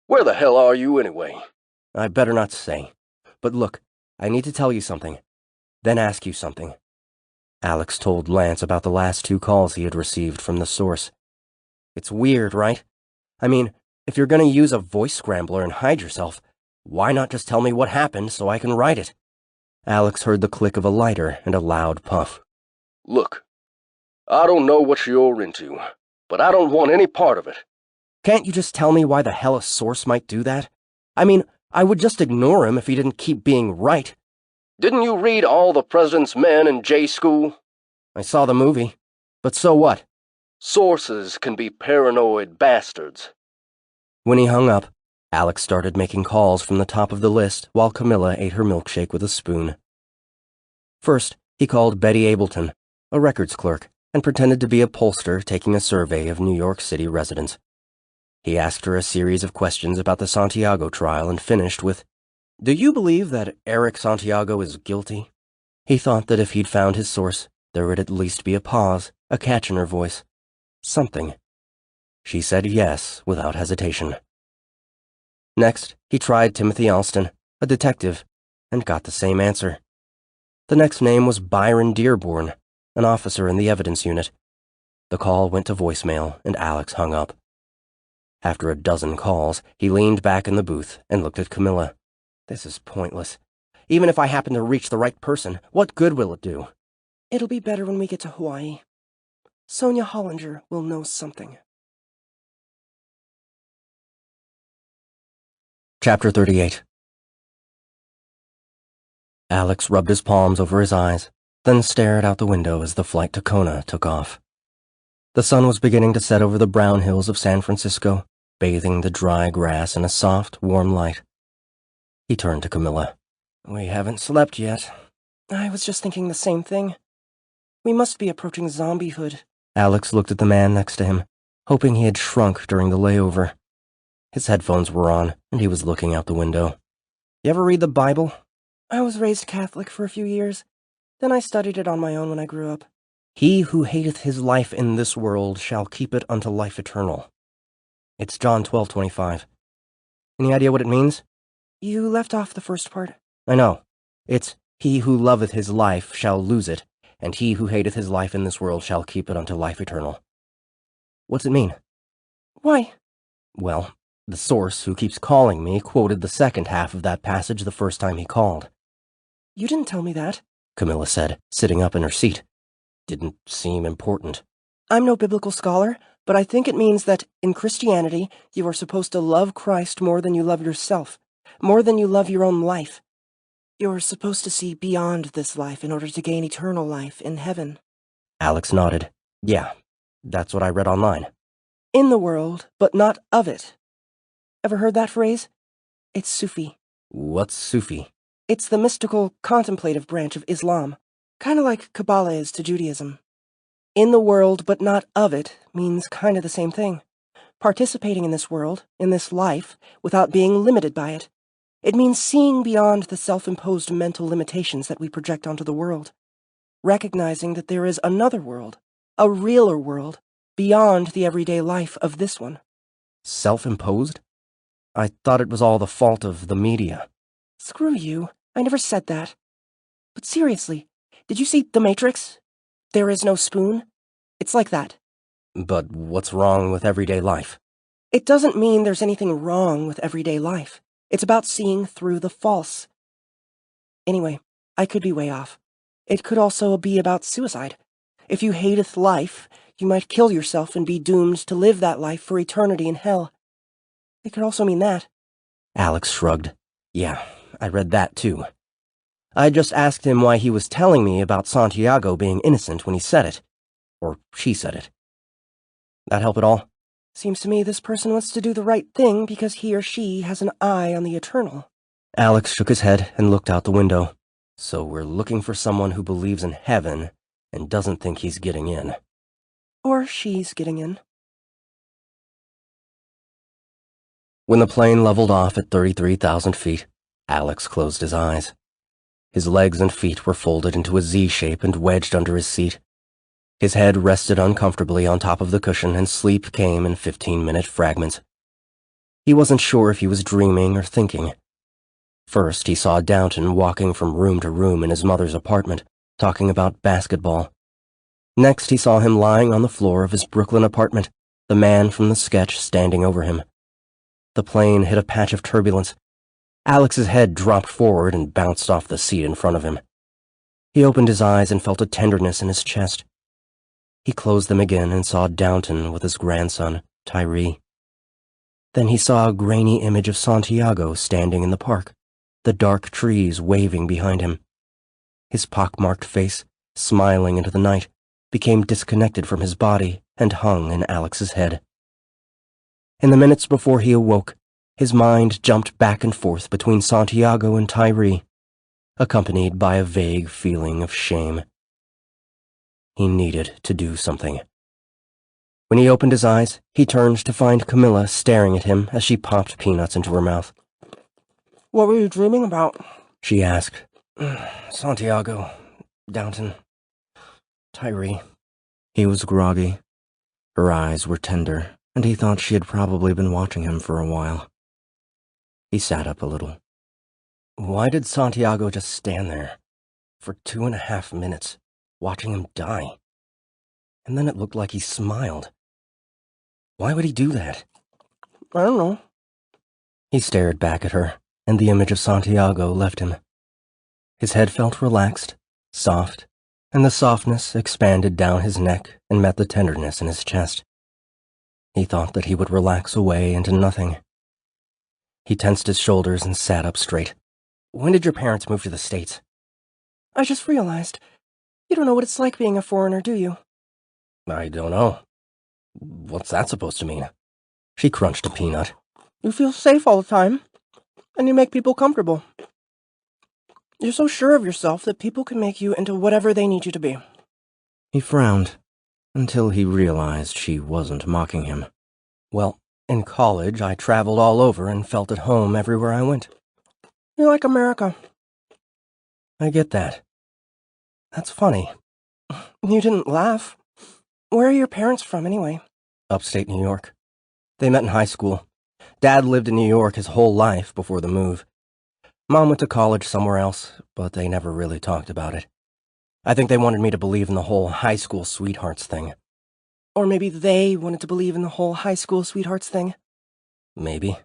Where the hell are you anyway? I better not say. But look, I need to tell you something, then ask you something. Alex told Lance about the last 2 calls he had received from the source. It's weird, right? I mean, if you're gonna use a voice scrambler and hide yourself, why not just tell me what happened so I can write it? Alex heard the click of a lighter and a loud puff. Look, I don't know what you're into, but I don't want any part of it. Can't you just tell me why the hell a source might do that? I mean, I would just ignore him if he didn't keep being right. Didn't you read All the President's Men in J School? I saw the movie. But so what? Sources can be paranoid bastards. When he hung up, Alex started making calls from the top of the list while Camila ate her milkshake with a spoon. First, he called Betty Ableton, a records clerk, and pretended to be a pollster taking a survey of New York City residents. He asked her a series of questions about the Santiago trial and finished with, "Do you believe that Eric Santiago is guilty?" He thought that if he'd found his source, there would at least be a pause, a catch in her voice. Something. She said yes without hesitation. Next, he tried Timothy Alston, a detective, and got the same answer. The next name was Byron Dearborn, an officer in the evidence unit. The call went to voicemail, and Alex hung up. After a dozen calls, he leaned back in the booth and looked at Camila. This is pointless. Even if I happen to reach the right person, what good will it do? It'll be better when we get to Hawaii. Sonia Hollinger will know something. Chapter 38. Alex rubbed his palms over his eyes, then stared out the window as the flight to Kona took off. The sun was beginning to set over the brown hills of San Francisco, bathing the dry grass in a soft, warm light. He turned to Camila. We haven't slept yet. I was just thinking the same thing. We must be approaching zombiehood. Alex looked at the man next to him, hoping he had shrunk during the layover. His headphones were on, and he was looking out the window. You ever read the Bible? I was raised Catholic for a few years. Then I studied it on my own when I grew up. He who hateth his life in this world shall keep it unto life eternal. It's John 12:25. Any idea what it means? You left off the first part. I know. It's, he who loveth his life shall lose it, and he who hateth his life in this world shall keep it unto life eternal. What's it mean? Why? Well, the source who keeps calling me quoted the second half of that passage the first time he called. You didn't tell me that, Camila said, sitting up in her seat. Didn't seem important. I'm no biblical scholar, but I think it means that, in Christianity, you are supposed to love Christ more than you love yourself, more than you love your own life. You're supposed to see beyond this life in order to gain eternal life in heaven. Alex nodded. Yeah, that's what I read online. In the world, but not of it. Ever heard that phrase? It's Sufi. What's Sufi? It's the mystical, contemplative branch of Islam, kind of like Kabbalah is to Judaism. In the world, but not of it, means kind of the same thing. Participating in this world, in this life, without being limited by it. It means seeing beyond the self-imposed mental limitations that we project onto the world. Recognizing that there is another world, a realer world, beyond the everyday life of this one. Self-imposed? I thought it was all the fault of the media. Screw you. I never said that. But seriously, did you see The Matrix? There is no spoon. It's like that. But what's wrong with everyday life? It doesn't mean there's anything wrong with everyday life. It's about seeing through the false. Anyway, I could be way off. It could also be about suicide. If you hateth life, you might kill yourself and be doomed to live that life for eternity in hell. It could also mean that. Alex shrugged. Yeah, I read that too. I just asked him why he was telling me about Santiago being innocent when he said it. Or she said it. That help at all? Seems to me this person wants to do the right thing because he or she has an eye on the eternal. Alex shook his head and looked out the window. So we're looking for someone who believes in heaven and doesn't think he's getting in. Or she's getting in. When the plane leveled off at 33,000 feet, Alex closed his eyes. His legs and feet were folded into a Z shape and wedged under his seat. His head rested uncomfortably on top of the cushion and sleep came in 15-minute fragments. He wasn't sure if he was dreaming or thinking. First, he saw Downton walking from room to room in his mother's apartment, talking about basketball. Next, he saw him lying on the floor of his Brooklyn apartment, the man from the sketch standing over him. The plane hit a patch of turbulence. Alex's head dropped forward and bounced off the seat in front of him. He opened his eyes and felt a tenderness in his chest. He closed them again and saw Downton with his grandson, Tyree. Then he saw a grainy image of Santiago standing in the park, the dark trees waving behind him. His pockmarked face, smiling into the night, became disconnected from his body and hung in Alex's head. In the minutes before he awoke, his mind jumped back and forth between Santiago and Tyree, accompanied by a vague feeling of shame. He needed to do something. When he opened his eyes, he turned to find Camila staring at him as she popped peanuts into her mouth. What were you dreaming about? She asked. Santiago, Downton, Tyree. He was groggy. Her eyes were tender, and he thought she had probably been watching him for a while. He sat up a little. Why did Santiago just stand there for 2.5 minutes, watching him die? And then it looked like he smiled. Why would he do that? I don't know. He stared back at her, and the image of Santiago left him. His head felt relaxed, soft, and the softness expanded down his neck and met the tenderness in his chest. He thought that he would relax away into nothing. He tensed his shoulders and sat up straight. When did your parents move to the States? I just realized. You don't know what it's like being a foreigner, do you? I don't know. What's that supposed to mean? She crunched a peanut. You feel safe all the time, and you make people comfortable. You're so sure of yourself that people can make you into whatever they need you to be. He frowned, until he realized she wasn't mocking him. Well, in college, I traveled all over and felt at home everywhere I went. You're like America. I get that. That's funny. You didn't laugh. Where are your parents from, anyway? Upstate New York. They met in high school. Dad lived in New York his whole life before the move. Mom went to college somewhere else, but they never really talked about it. I think they wanted me to believe in the whole high school sweethearts thing. Or maybe they wanted to believe in the whole high school sweethearts thing. Maybe.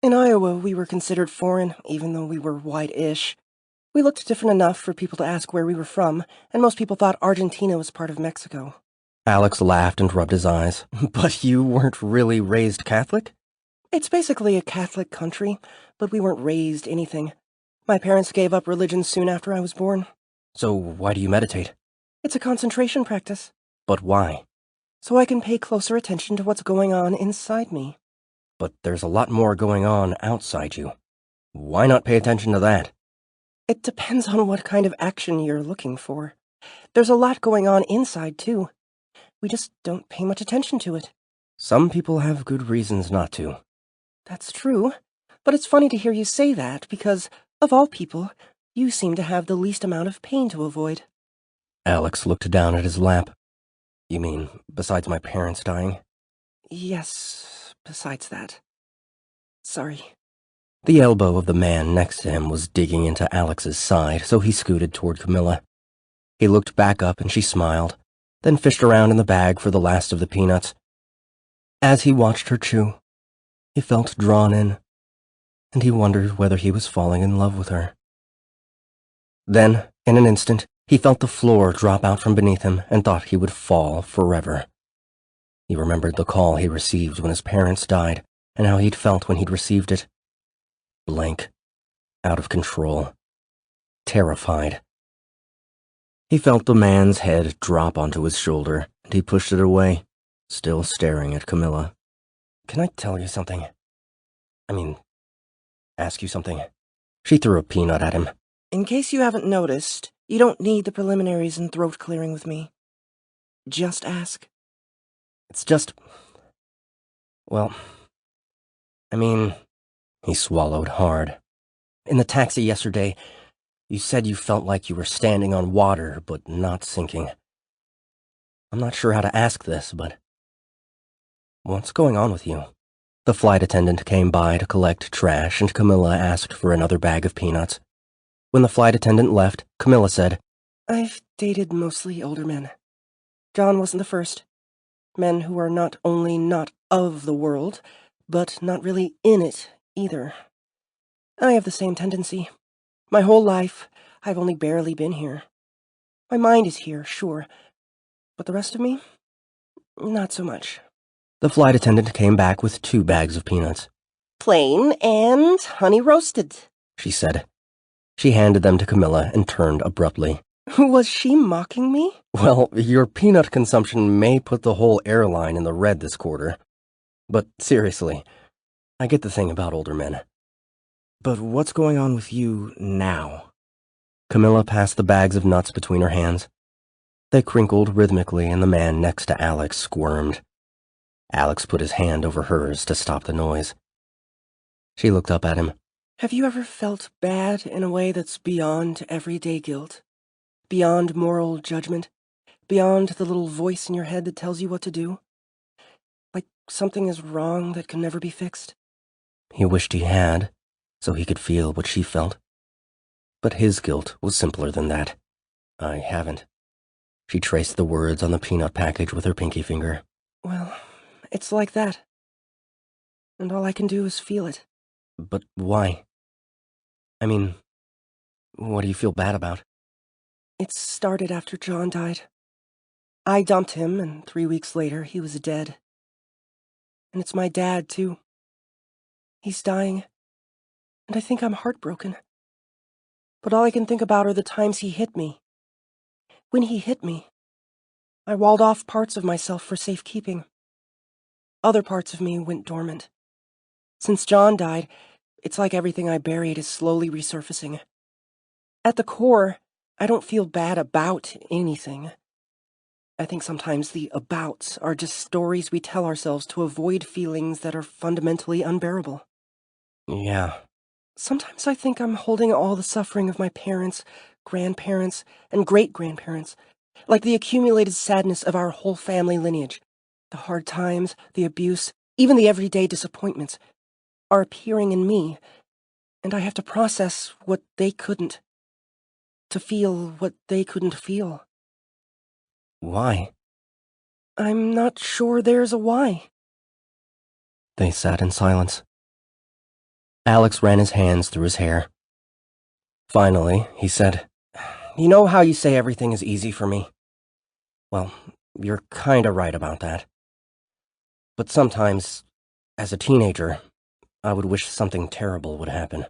In Iowa, we were considered foreign, even though we were white-ish. We looked different enough for people to ask where we were from, and most people thought Argentina was part of Mexico. Alex laughed and rubbed his eyes. But you weren't really raised Catholic? It's basically a Catholic country, but we weren't raised anything. My parents gave up religion soon after I was born. So why do you meditate? It's a concentration practice. But why? So I can pay closer attention to what's going on inside me. But there's a lot more going on outside you. Why not pay attention to that? It depends on what kind of action you're looking for. There's a lot going on inside, too. We just don't pay much attention to it. Some people have good reasons not to. That's true, but it's funny to hear you say that because, of all people, you seem to have the least amount of pain to avoid. Alex looked down at his lap. You mean, besides my parents dying? Yes, besides that. Sorry. The elbow of the man next to him was digging into Alex's side, so he scooted toward Camila. He looked back up and she smiled, then fished around in the bag for the last of the peanuts. As he watched her chew, he felt drawn in, and he wondered whether he was falling in love with her. Then, in an instant, he felt the floor drop out from beneath him and thought he would fall forever. He remembered the call he received when his parents died and how he'd felt when he'd received it. Blank, out of control, terrified. He felt the man's head drop onto his shoulder, and he pushed it away, still staring at Camila. Can I tell you something? Ask you something? She threw a peanut at him. In case you haven't noticed, you don't need the preliminaries and throat clearing with me. Just ask. It's just... Well, he swallowed hard. In the taxi yesterday, you said you felt like you were standing on water, but not sinking. I'm not sure how to ask this, but... What's going on with you? The flight attendant came by to collect trash, and Camila asked for another bag of peanuts. When the flight attendant left, Camila said, I've dated mostly older men. John wasn't the first. Men who are not only not of the world, but not really in it either. I have the same tendency. My whole life, I've only barely been here. My mind is here, sure, but the rest of me, not so much. The flight attendant came back with 2 bags of peanuts. Plain and honey roasted, she said. She handed them to Camila and turned abruptly. Was she mocking me? Well, your peanut consumption may put the whole airline in the red this quarter. But seriously, I get the thing about older men. But what's going on with you now? Camila passed the bags of nuts between her hands. They crinkled rhythmically and the man next to Alex squirmed. Alex put his hand over hers to stop the noise. She looked up at him. Have you ever felt bad in a way that's beyond everyday guilt? Beyond moral judgment? Beyond the little voice in your head that tells you what to do? Like something is wrong that can never be fixed? He wished he had, so he could feel what she felt. But his guilt was simpler than that. I haven't. She traced the words on the peanut package with her pinky finger. Well, it's like that. And all I can do is feel it. But why? What do you feel bad about? It started after John died. I dumped him, and 3 weeks later, he was dead. And it's my dad, too. He's dying, and I think I'm heartbroken. But all I can think about are the times he hit me. When he hit me, I walled off parts of myself for safekeeping. Other parts of me went dormant. Since John died, it's like everything I buried is slowly resurfacing. At the core, I don't feel bad about anything. I think sometimes the abouts are just stories we tell ourselves to avoid feelings that are fundamentally unbearable. Yeah. Sometimes I think I'm holding all the suffering of my parents, grandparents, and great-grandparents, like the accumulated sadness of our whole family lineage. The hard times, the abuse, even the everyday disappointments, are appearing in me, and I have to process what they couldn't. To feel what they couldn't feel. Why? I'm not sure there's a why. They sat in silence. Alex ran his hands through his hair. Finally, he said, You know how you say everything is easy for me? Well, you're kinda right about that. But sometimes, as a teenager, I would wish something terrible would happen.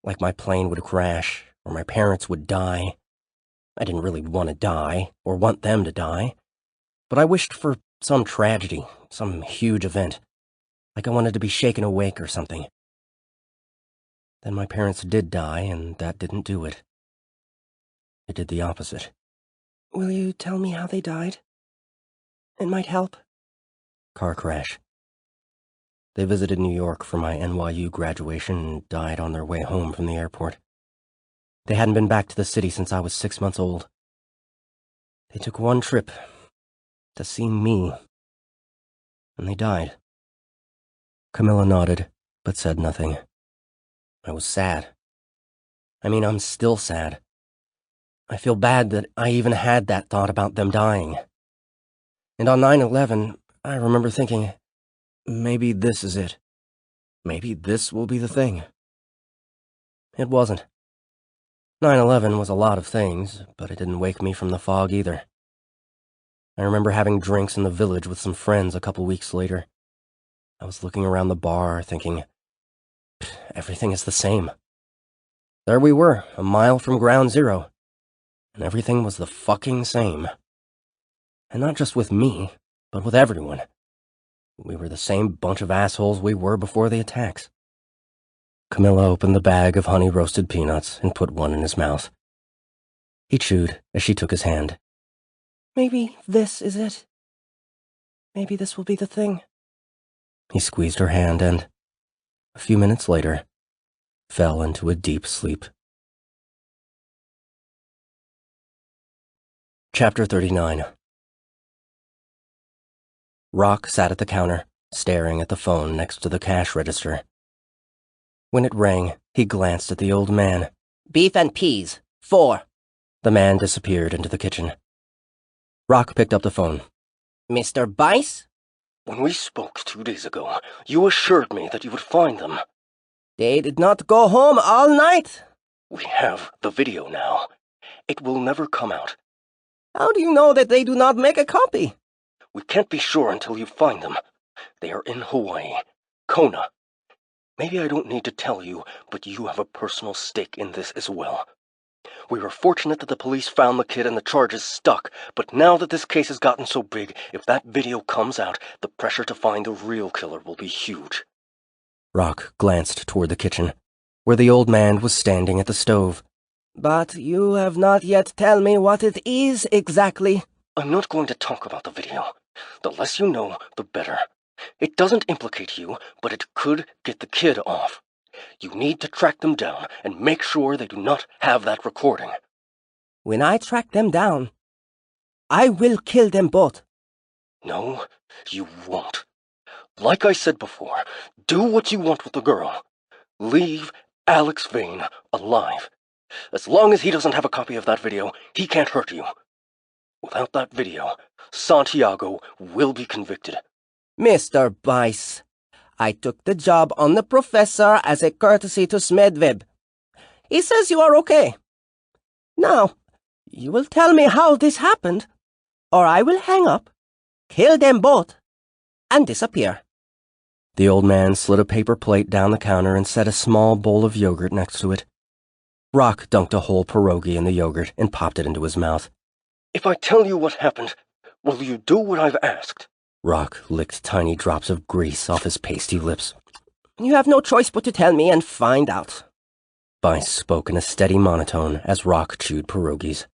Like my plane would crash, or my parents would die. I didn't really want to die, or want them to die, but I wished for some tragedy, some huge event, like I wanted to be shaken awake or something. Then my parents did die, and that didn't do it. It did the opposite. Will you tell me how they died? It might help. Car crash. They visited New York for my NYU graduation and died on their way home from the airport. They hadn't been back to the city since I was 6 months old. They took one trip to see me, and they died. Camila nodded, but said nothing. I was sad. I mean, I'm still sad. I feel bad that I even had that thought about them dying. And on 9/11, I remember thinking, Maybe this is it. Maybe this will be the thing. It wasn't. 9/11 was a lot of things, but it didn't wake me from the fog either. I remember having drinks in the village with some friends a couple weeks later. I was looking around the bar, thinking, everything is the same. There we were, a mile from ground zero, and everything was the fucking same. And not just with me, but with everyone. We were the same bunch of assholes we were before the attacks. Camila opened the bag of honey-roasted peanuts and put one in his mouth. He chewed as she took his hand. Maybe this is it. Maybe this will be the thing. He squeezed her hand and, a few minutes later, fell into a deep sleep. Chapter 39. Rock sat at the counter, staring at the phone next to the cash register. When it rang, he glanced at the old man. Beef and peas, 4. The man disappeared into the kitchen. Rock picked up the phone. Mr. Bice? When we spoke 2 days ago, you assured me that you would find them. They did not go home all night. We have the video now. It will never come out. How do you know that they do not make a copy? We can't be sure until you find them. They are in Hawaii. Kona. Maybe I don't need to tell you, but you have a personal stake in this as well. We were fortunate that the police found the kid and the charges stuck, but now that this case has gotten so big, if that video comes out, the pressure to find the real killer will be huge. Rock glanced toward the kitchen, where the old man was standing at the stove. But you have not yet tell me what it is exactly. I'm not going to talk about the video. The less you know, the better. It doesn't implicate you, but it could get the kid off. You need to track them down and make sure they do not have that recording. When I track them down, I will kill them both. No, you won't. Like I said before, do what you want with the girl. Leave Alex Vane alive. As long as he doesn't have a copy of that video, he can't hurt you. Without that video, Santiago will be convicted. Mr. Bice, I took the job on the professor as a courtesy to Smedveb. He says you are okay. Now, you will tell me how this happened, or I will hang up, kill them both, and disappear. The old man slid a paper plate down the counter and set a small bowl of yogurt next to it. Rock dunked a whole pierogi in the yogurt and popped it into his mouth. If I tell you what happened, will you do what I've asked? Rock licked tiny drops of grease off his pasty lips. You have no choice but to tell me and find out. Bice spoke in a steady monotone as Rock chewed pierogies.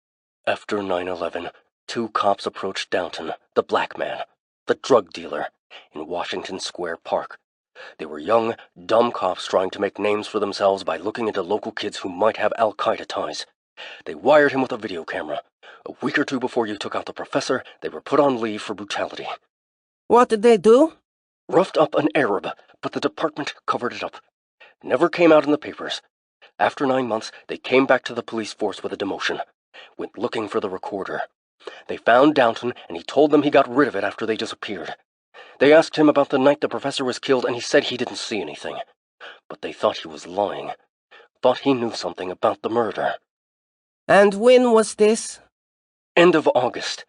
After 9/11, 2 cops approached Downton, the black man, the drug dealer, in Washington Square Park. They were young, dumb cops trying to make names for themselves by looking into local kids who might have Al-Qaeda ties. They wired him with a video camera. A week or 2 before you took out the professor, they were put on leave for brutality. What did they do? Roughed up an Arab, but the department covered it up. Never came out in the papers. After 9 months, they came back to the police force with a demotion. Went looking for the recorder. They found Downton, and he told them he got rid of it after they disappeared. They asked him about the night the professor was killed, and he said he didn't see anything. But they thought he was lying. Thought he knew something about the murder. And when was this? End of August.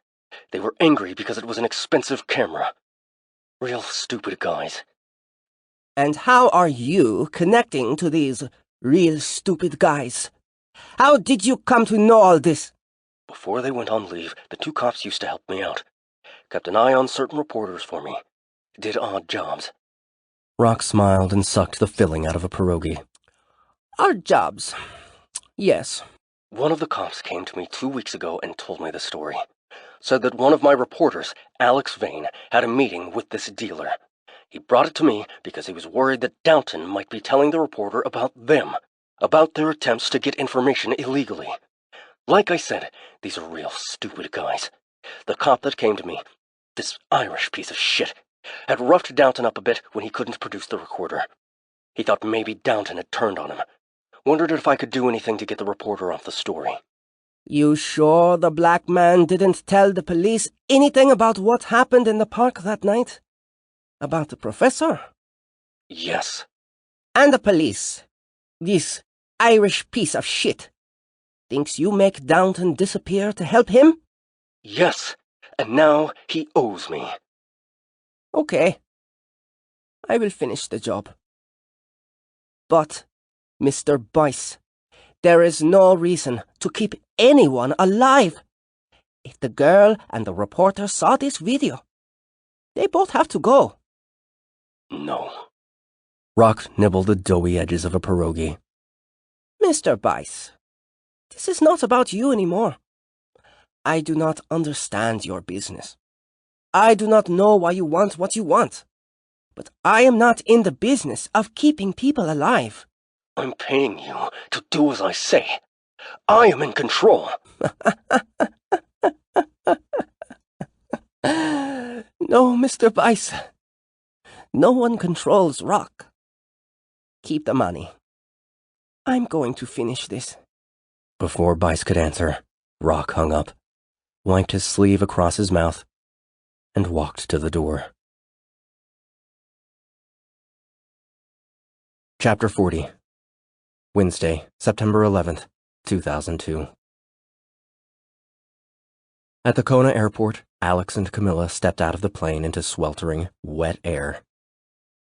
They were angry because it was an expensive camera. Real stupid guys. And how are you connecting to these real stupid guys? How did you come to know all this? Before they went on leave, the 2 cops used to help me out. Kept an eye on certain reporters for me. Did odd jobs. Rock smiled and sucked the filling out of a pierogi. Odd jobs. Yes. One of the cops came to me 2 weeks ago and told me the story. Said that one of my reporters, Alex Vane, had a meeting with this dealer. He brought it to me because he was worried that Downton might be telling the reporter about them, about their attempts to get information illegally. Like I said, these are real stupid guys. The cop that came to me, this Irish piece of shit, had roughed Downton up a bit when he couldn't produce the recorder. He thought maybe Downton had turned on him. Wondered if I could do anything to get the reporter off the story. You sure the black man didn't tell the police anything about what happened in the park that night? About the professor? Yes. And the police, this Irish piece of shit, thinks you make Downton disappear to help him? Yes, and now he owes me. Okay. I will finish the job. But, Mr. Bice, there is no reason to keep anyone alive. If the girl and the reporter saw this video, they both have to go. No. Rock nibbled the doughy edges of a pierogi. Mr. Bice, this is not about you anymore. I do not understand your business. I do not know why you want what you want. But I am not in the business of keeping people alive. I'm paying you to do as I say. I am in control. No, Mr. Bice. No one controls Rock. Keep the money. I'm going to finish this. Before Bice could answer, Rock hung up, wiped his sleeve across his mouth, and walked to the door. Chapter 40. Wednesday, September 11th, 2002. At the Kona airport, Alex and Camila stepped out of the plane into sweltering, wet air.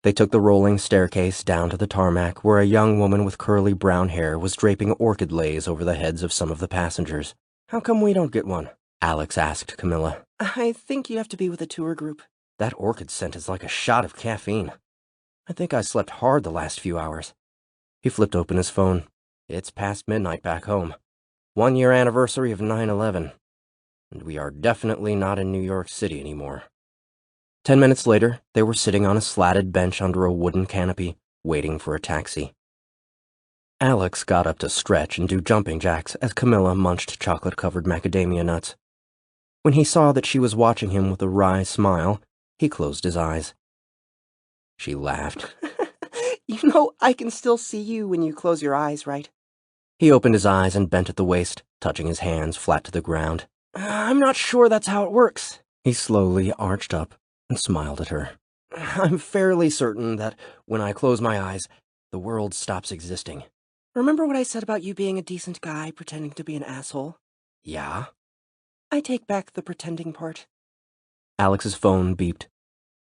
They took the rolling staircase down to the tarmac where a young woman with curly brown hair was draping orchid leis over the heads of some of the passengers. How come we don't get one? Alex asked Camila. I think you have to be with a tour group. That orchid scent is like a shot of caffeine. I think I slept hard the last few hours. He flipped open his phone. It's past midnight back home. 1-year anniversary of 9/11. And we are definitely not in New York City anymore. 10 minutes later, they were sitting on a slatted bench under a wooden canopy, waiting for a taxi. Alex got up to stretch and do jumping jacks as Camila munched chocolate-covered macadamia nuts. When he saw that she was watching him with a wry smile, he closed his eyes. She laughed. You know, I can still see you when you close your eyes, right? He opened his eyes and bent at the waist, touching his hands flat to the ground. I'm not sure that's how it works. He slowly arched up and smiled at her. I'm fairly certain that when I close my eyes, the world stops existing. Remember what I said about you being a decent guy pretending to be an asshole? Yeah? I take back the pretending part. Alex's phone beeped.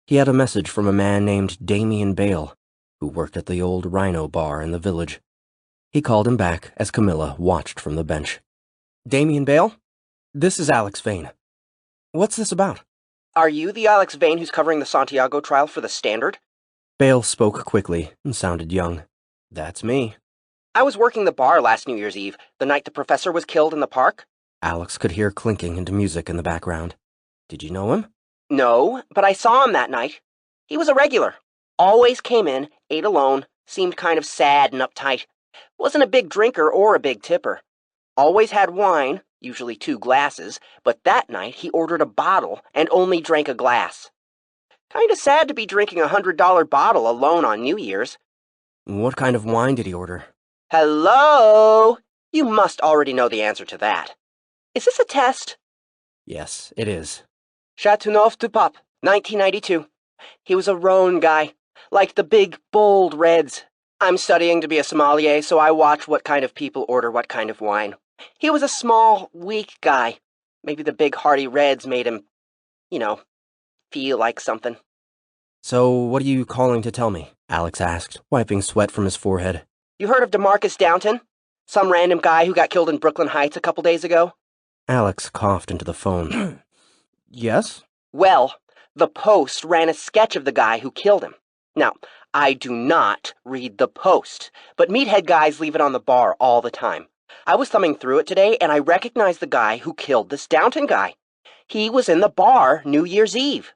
He had a message from a man named Damien Bale, who worked at the old Rhino bar in the village. He called him back as Camila watched from the bench. Damien Bale? This is Alex Vane. What's this about? Are you the Alex Vane who's covering the Santiago trial for the Standard? Bale spoke quickly and sounded young. That's me. I was working the bar last New Year's Eve, the night the professor was killed in the park. Alex could hear clinking and music in the background. Did you know him? No, but I saw him that night. He was a regular. Always came in, ate alone, seemed kind of sad and uptight. Wasn't a big drinker or a big tipper. Always had wine, usually 2 glasses, but that night he ordered a bottle and only drank a glass. Kinda sad to be drinking a $100 bottle alone on New Year's. What kind of wine did he order? Hello? You must already know the answer to that. Is this a test? Yes, it is. Chateauneuf-du-Pape, 1992. He was a Rhone guy, like the big, bold reds. I'm studying to be a sommelier, so I watch what kind of people order what kind of wine. He was a small, weak guy. Maybe the big, hearty reds made him, feel like something. So, what are you calling to tell me? Alex asked, wiping sweat from his forehead. You heard of Demarcus Downton? Some random guy who got killed in Brooklyn Heights a couple days ago? Alex coughed into the phone. Yes? Well, the Post ran a sketch of the guy who killed him. Now, I do not read the Post, but meathead guys leave it on the bar all the time. I was thumbing through it today, and I recognized the guy who killed this Downton guy. He was in the bar New Year's Eve.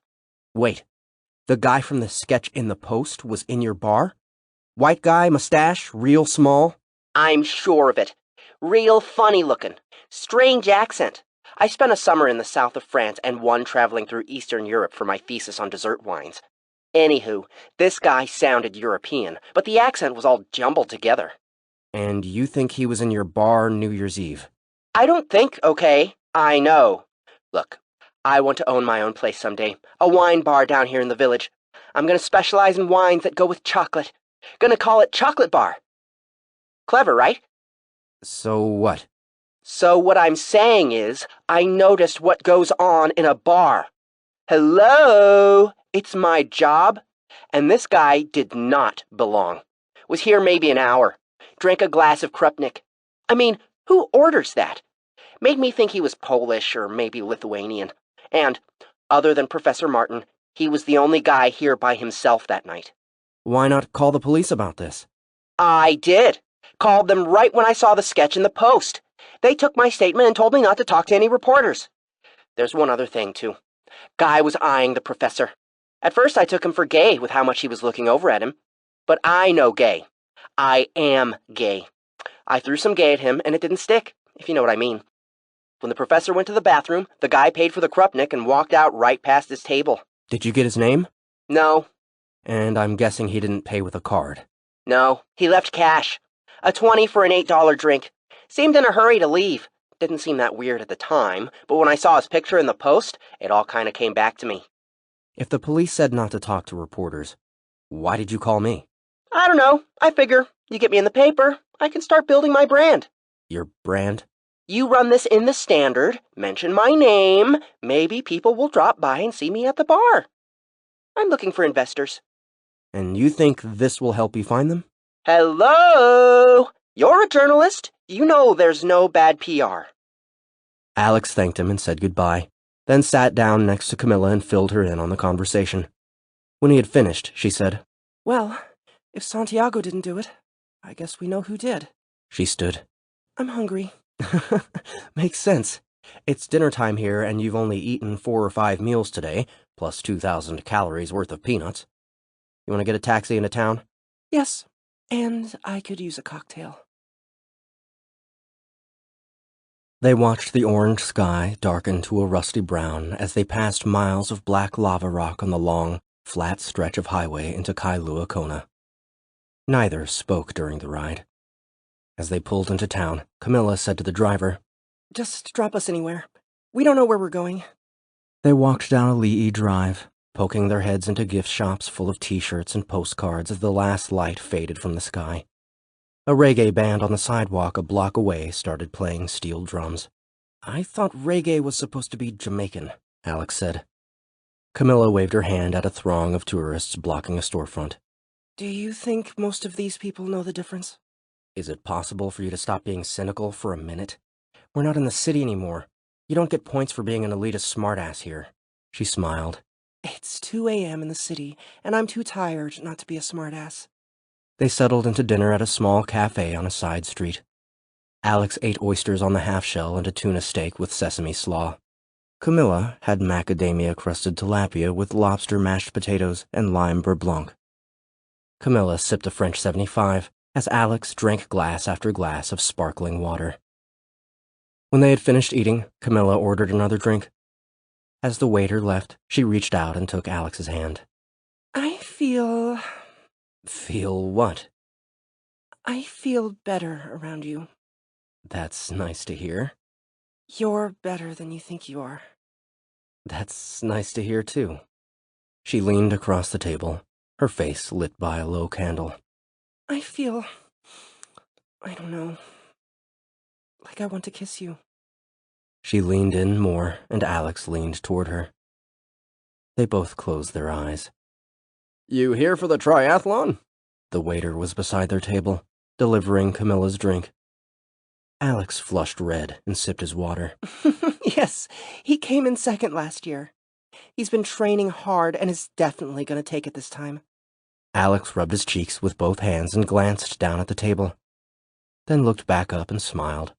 Wait, the guy from the sketch in the Post was in your bar? White guy, mustache, real small? I'm sure of it. Real funny looking. Strange accent. I spent a summer in the south of France and one traveling through Eastern Europe for my thesis on dessert wines. Anywho, this guy sounded European, but the accent was all jumbled together. And you think he was in your bar New Year's Eve? I don't think, okay? I know. Look, I want to own my own place someday. A wine bar down here in the village. I'm gonna specialize in wines that go with chocolate. Gonna call it Chocolate Bar. Clever, right? So what? So what I'm saying is, I noticed what goes on in a bar. Hello? It's my job. And this guy did not belong. Was here maybe an hour. Drank a glass of Krupnik. I mean, who orders that? Made me think he was Polish or maybe Lithuanian. And, other than Professor Martin, he was the only guy here by himself that night. Why not call the police about this? I did. Called them right when I saw the sketch in the Post. They took my statement and told me not to talk to any reporters. There's one other thing, too. Guy was eyeing the professor. At first I took him for gay with how much he was looking over at him. But I know gay. I am gay. I threw some gay at him and it didn't stick, if you know what I mean. When the professor went to the bathroom, the guy paid for the Krupnik and walked out right past his table. Did you get his name? No. And I'm guessing he didn't pay with a card. No, he left cash. A 20 for an $8 drink. Seemed in a hurry to leave. Didn't seem that weird at the time, but when I saw his picture in the Post, it all kind of came back to me. If the police said not to talk to reporters, why did you call me? I don't know. I figure, you get me in the paper, I can start building my brand. Your brand? You run this in the Standard, mention my name, maybe people will drop by and see me at the bar. I'm looking for investors. And you think this will help you find them? Hello? You're a journalist. You know there's no bad PR. Alex thanked him and said goodbye, then sat down next to Camila and filled her in on the conversation. When he had finished, she said, Well, if Santiago didn't do it, I guess we know who did. She stood. I'm hungry. Makes sense. It's dinner time here and you've only eaten 4 or 5 meals today, plus 2,000 calories worth of peanuts. You want to get a taxi into town? Yes, and I could use a cocktail. They watched the orange sky darken to a rusty brown as they passed miles of black lava rock on the long, flat stretch of highway into Kailua Kona. Neither spoke during the ride. As they pulled into town, Camila said to the driver, Just drop us anywhere. We don't know where we're going. They walked down a Le'i drive, poking their heads into gift shops full of t-shirts and postcards as the last light faded from the sky. A reggae band on the sidewalk a block away started playing steel drums. I thought reggae was supposed to be Jamaican, Alex said. Camila waved her hand at a throng of tourists blocking a storefront. Do you think most of these people know the difference? Is it possible for you to stop being cynical for a minute? We're not in the city anymore. You don't get points for being an elitist smartass here. She smiled. It's 2 a.m. in the city, and I'm too tired not to be a smartass. They settled into dinner at a small cafe on a side street. Alex ate oysters on the half-shell and a tuna steak with sesame slaw. Camila had macadamia-crusted tilapia with lobster mashed potatoes and lime beurre blanc. Camila sipped a French 75 as Alex drank glass after glass of sparkling water. When they had finished eating, Camila ordered another drink. As the waiter left, she reached out and took Alex's hand. I feel... Feel what? I feel better around you. That's nice to hear. You're better than you think you are. That's nice to hear, too. She leaned across the table, her face lit by a low candle. I feel... I don't know. Like I want to kiss you. She leaned in more, and Alex leaned toward her. They both closed their eyes. You here for the triathlon? The waiter was beside their table, delivering Camilla's drink. Alex flushed red and sipped his water. Yes, he came in second last year. He's been training hard and is definitely going to take it this time. Alex rubbed his cheeks with both hands and glanced down at the table, then looked back up and smiled.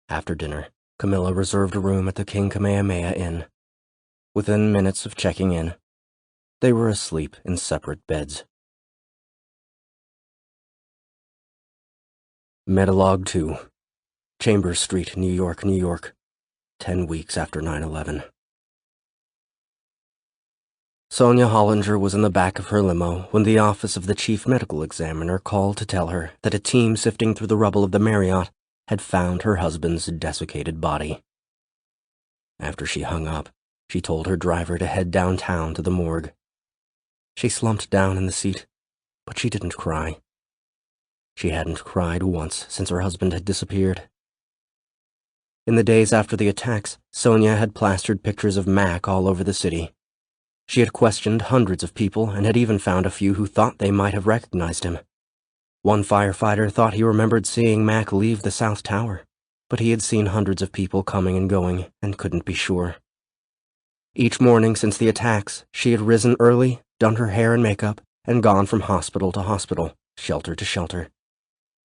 After dinner, Camila reserved a room at the King Kamehameha Inn. Within minutes of checking in, they were asleep in separate beds. Metalog 2, Chambers Street, New York, New York, 10 weeks after 9/11. Sonia Hollinger was in the back of her limo when the office of the chief medical examiner called to tell her that a team sifting through the rubble of the Marriott had found her husband's desiccated body. After she hung up, she told her driver to head downtown to the morgue. She slumped down in the seat, but she didn't cry. She hadn't cried once since her husband had disappeared. In the days after the attacks, Sonia had plastered pictures of Mac all over the city. She had questioned hundreds of people and had even found a few who thought they might have recognized him. One firefighter thought he remembered seeing Mac leave the South Tower, but he had seen hundreds of people coming and going and couldn't be sure. Each morning since the attacks, she had risen early, done her hair and makeup, and gone from hospital to hospital, shelter to shelter.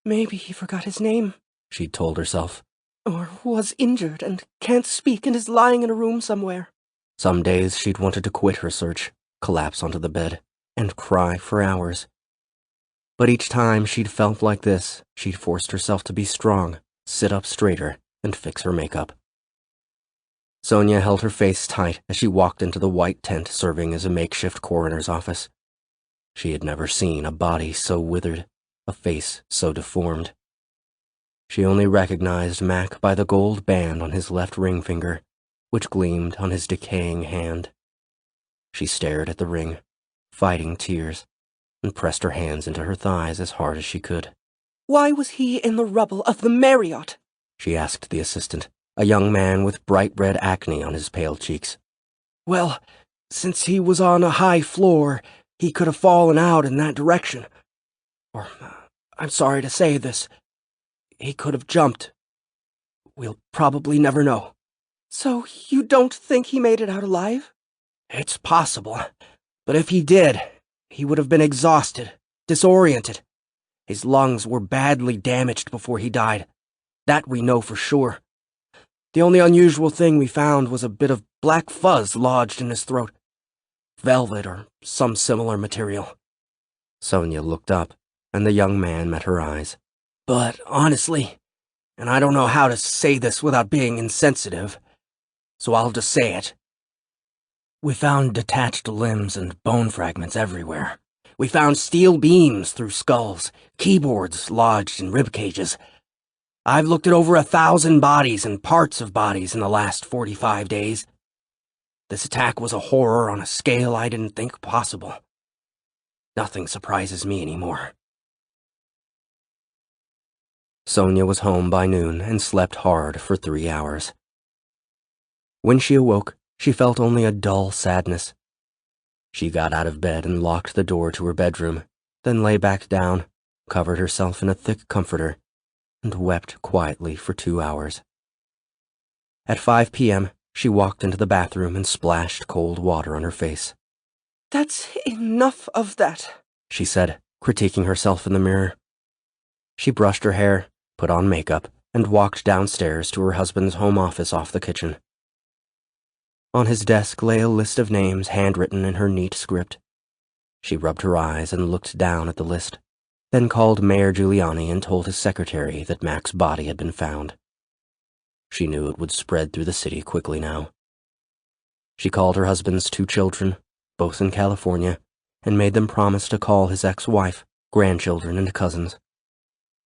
Maybe he forgot his name. She'd told herself. Or was injured and can't speak and is lying in a room somewhere. Some days she'd wanted to quit her search, collapse onto the bed, and cry for hours. But each time she'd felt like this, she'd forced herself to be strong, sit up straighter, and fix her makeup. Sonia held her face tight as she walked into the white tent serving as a makeshift coroner's office. She had never seen a body so withered, a face so deformed. She only recognized Mac by the gold band on his left ring finger, which gleamed on his decaying hand. She stared at the ring, fighting tears, and pressed her hands into her thighs as hard as she could. Why was he in the rubble of the Marriott? She asked the assistant, a young man with bright red acne on his pale cheeks. Well, since he was on a high floor, he could have fallen out in that direction. Or, I'm sorry to say this, he could have jumped. We'll probably never know. So you don't think he made it out alive? It's possible, but if he did, he would have been exhausted, disoriented. His lungs were badly damaged before he died. That we know for sure. The only unusual thing we found was a bit of black fuzz lodged in his throat. Velvet or some similar material. Sonia looked up, and the young man met her eyes. But honestly, and I don't know how to say this without being insensitive, so I'll just say it. We found detached limbs and bone fragments everywhere. We found steel beams through skulls, keyboards lodged in rib cages. I've looked at over 1,000 bodies and parts of bodies in the last 45 days. This attack was a horror on a scale I didn't think possible. Nothing surprises me anymore. Sonia was home by noon and slept hard for 3 hours. When she awoke, she felt only a dull sadness. She got out of bed and locked the door to her bedroom, then lay back down, covered herself in a thick comforter, and wept quietly for 2 hours. At 5 p.m., she walked into the bathroom and splashed cold water on her face. That's enough of that, she said, critiquing herself in the mirror. She brushed her hair, put on makeup, and walked downstairs to her husband's home office off the kitchen. On his desk lay a list of names handwritten in her neat script. She rubbed her eyes and looked down at the list, then called Mayor Giuliani and told his secretary that Mac's body had been found. She knew it would spread through the city quickly now. She called her husband's 2 children, both in California, and made them promise to call his ex-wife, grandchildren, and cousins.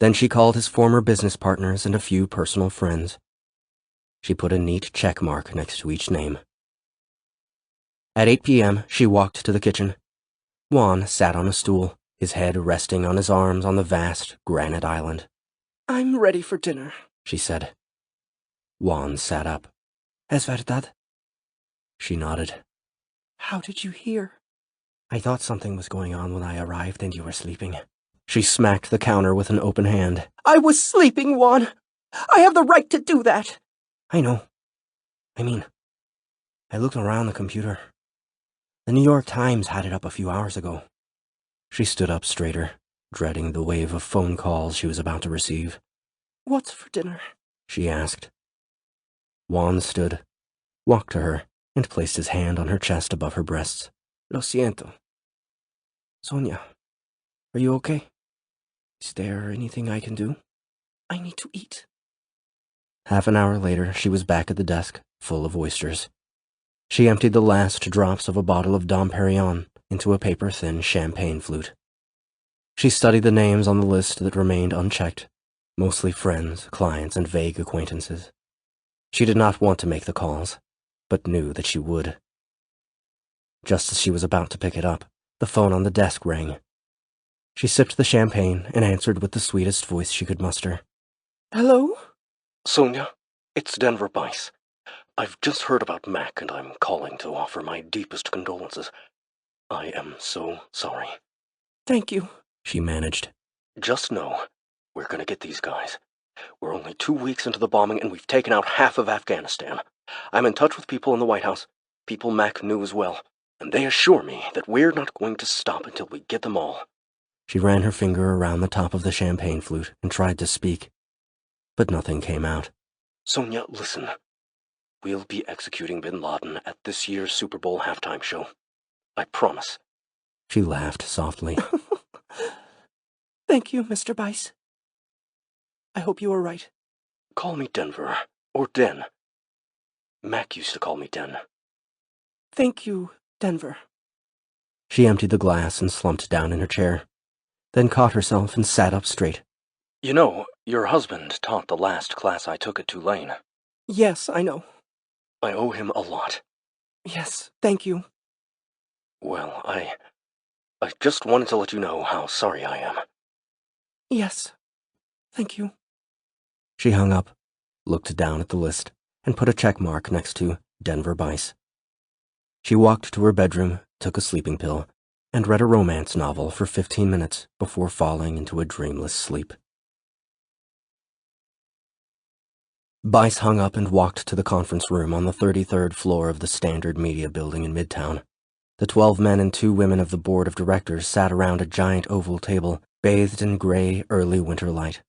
Then she called his former business partners and a few personal friends. She put a neat check mark next to each name. At 8 p.m., she walked to the kitchen. Juan sat on a stool, his head resting on his arms on the vast granite island. "I'm ready for dinner," she said. Juan sat up. Es verdad? She nodded. "How did you hear?" "I thought something was going on when I arrived and you were sleeping." She smacked the counter with an open hand. "I was sleeping, Juan. I have the right to do that." "I know. I looked around the computer. The New York Times had it up a few hours ago." She stood up straighter, dreading the wave of phone calls she was about to receive. "What's for dinner?" she asked. Juan stood, walked to her, and placed his hand on her chest above her breasts. "Lo siento. Sonia, are you okay? Is there anything I can do?" "I need to eat." Half an hour later, she was back at the desk, full of oysters. She emptied the last drops of a bottle of Dom Perignon into a paper-thin champagne flute. She studied the names on the list that remained unchecked, mostly friends, clients, and vague acquaintances. She did not want to make the calls, but knew that she would. Just as she was about to pick it up, the phone on the desk rang. She sipped the champagne and answered with the sweetest voice she could muster. "Hello?" "Sonia, it's Denver Bice. I've just heard about Mac, and I'm calling to offer my deepest condolences. I am so sorry." "Thank you," she managed. "Just know, we're gonna get these guys. We're only 2 weeks into the bombing, and we've taken out half of Afghanistan. I'm in touch with people in the White House, people Mac knew as well, and they assure me that we're not going to stop until we get them all." She ran her finger around the top of the champagne flute and tried to speak, but nothing came out. "Sonia, listen. We'll be executing bin Laden at this year's Super Bowl halftime show. I promise." She laughed softly. "Thank you, Mr. Bice. I hope you are right." "Call me Denver, or Den. Mac used to call me Den." "Thank you, Denver." She emptied the glass and slumped down in her chair, then caught herself and sat up straight. "You know, your husband taught the last class I took at Tulane. "Yes, I know." I owe him a lot." "Yes, thank you." "Well, I just wanted to let you know how sorry I am." "Yes, thank you." She hung up, looked down at the list, and put a check mark next to Denver Bice. She walked to her bedroom, took a sleeping pill, and read a romance novel for 15 minutes before falling into a dreamless sleep. Bice hung up and walked to the conference room on the 33rd floor of the Standard Media Building in Midtown. The 12 men and 2 women of the board of directors sat around a giant oval table, bathed in gray, early winter light.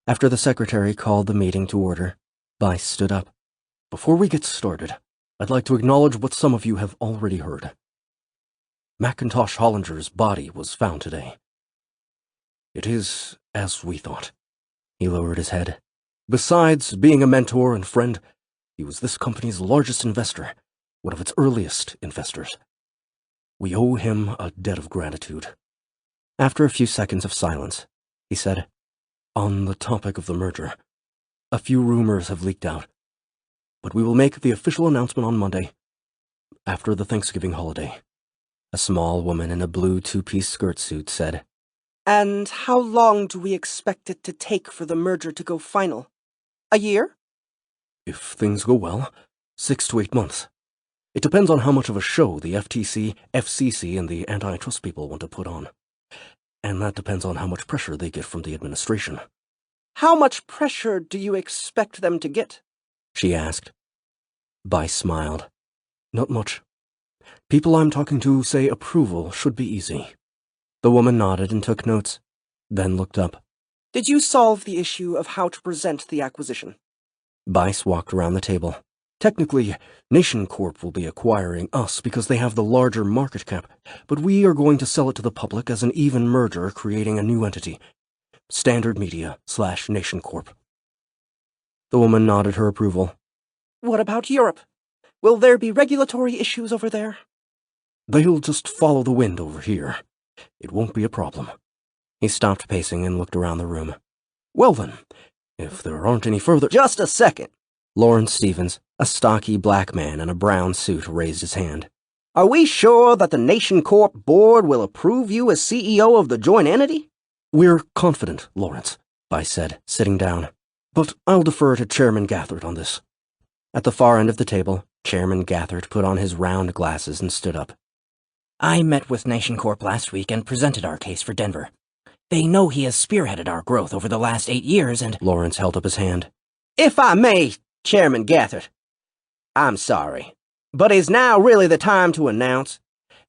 After the secretary called the meeting to order, Bice stood up. "Before we get started, I'd like to acknowledge what some of you have already heard. Macintosh Hollinger's body was found today. It is as we thought." He lowered his head. "Besides being a mentor and friend, he was this company's largest investor, one of its earliest investors. We owe him a debt of gratitude." After a few seconds of silence, he said, "On the topic of the merger, a few rumors have leaked out, but we will make the official announcement on Monday, after the Thanksgiving holiday." A small woman in a blue 2-piece skirt suit said, "And how long do we expect it to take for the merger to go final? A year?" "If things go well, 6 to 8 months. It depends on how much of a show the FTC, FCC, and the antitrust people want to put on. And that depends on how much pressure they get from the administration." "How much pressure do you expect them to get?" she asked. Bice smiled. "Not much. People I'm talking to say approval should be easy. The woman nodded and took notes, then looked up. Did you solve the issue of how to present the acquisition? Bice walked around the table. Technically, Nation Corp will be acquiring us because they have the larger market cap, but we are going to sell it to the public as an even merger, creating a new entity. Standard Media / Nation Corp. The woman nodded her approval. What about Europe? Will there be regulatory issues over there? They'll just follow the wind over here. It won't be a problem. He stopped pacing and looked around the room. Well then, if there aren't any further— Just a second. Lawrence Stevens, a stocky black man in a brown suit, raised his hand. Are we sure that the Nation Corp board will approve you as CEO of the joint entity? We're confident, Lawrence, Bice said, sitting down. But I'll defer to Chairman Gathert on this. At the far end of the table, Chairman Gathert put on his round glasses and stood up. I met with Nation Corp last week and presented our case for Denver. They know he has spearheaded our growth over the last 8 years and— Lawrence held up his hand. If I may, Chairman Gathert, I'm sorry, but is now really the time to announce?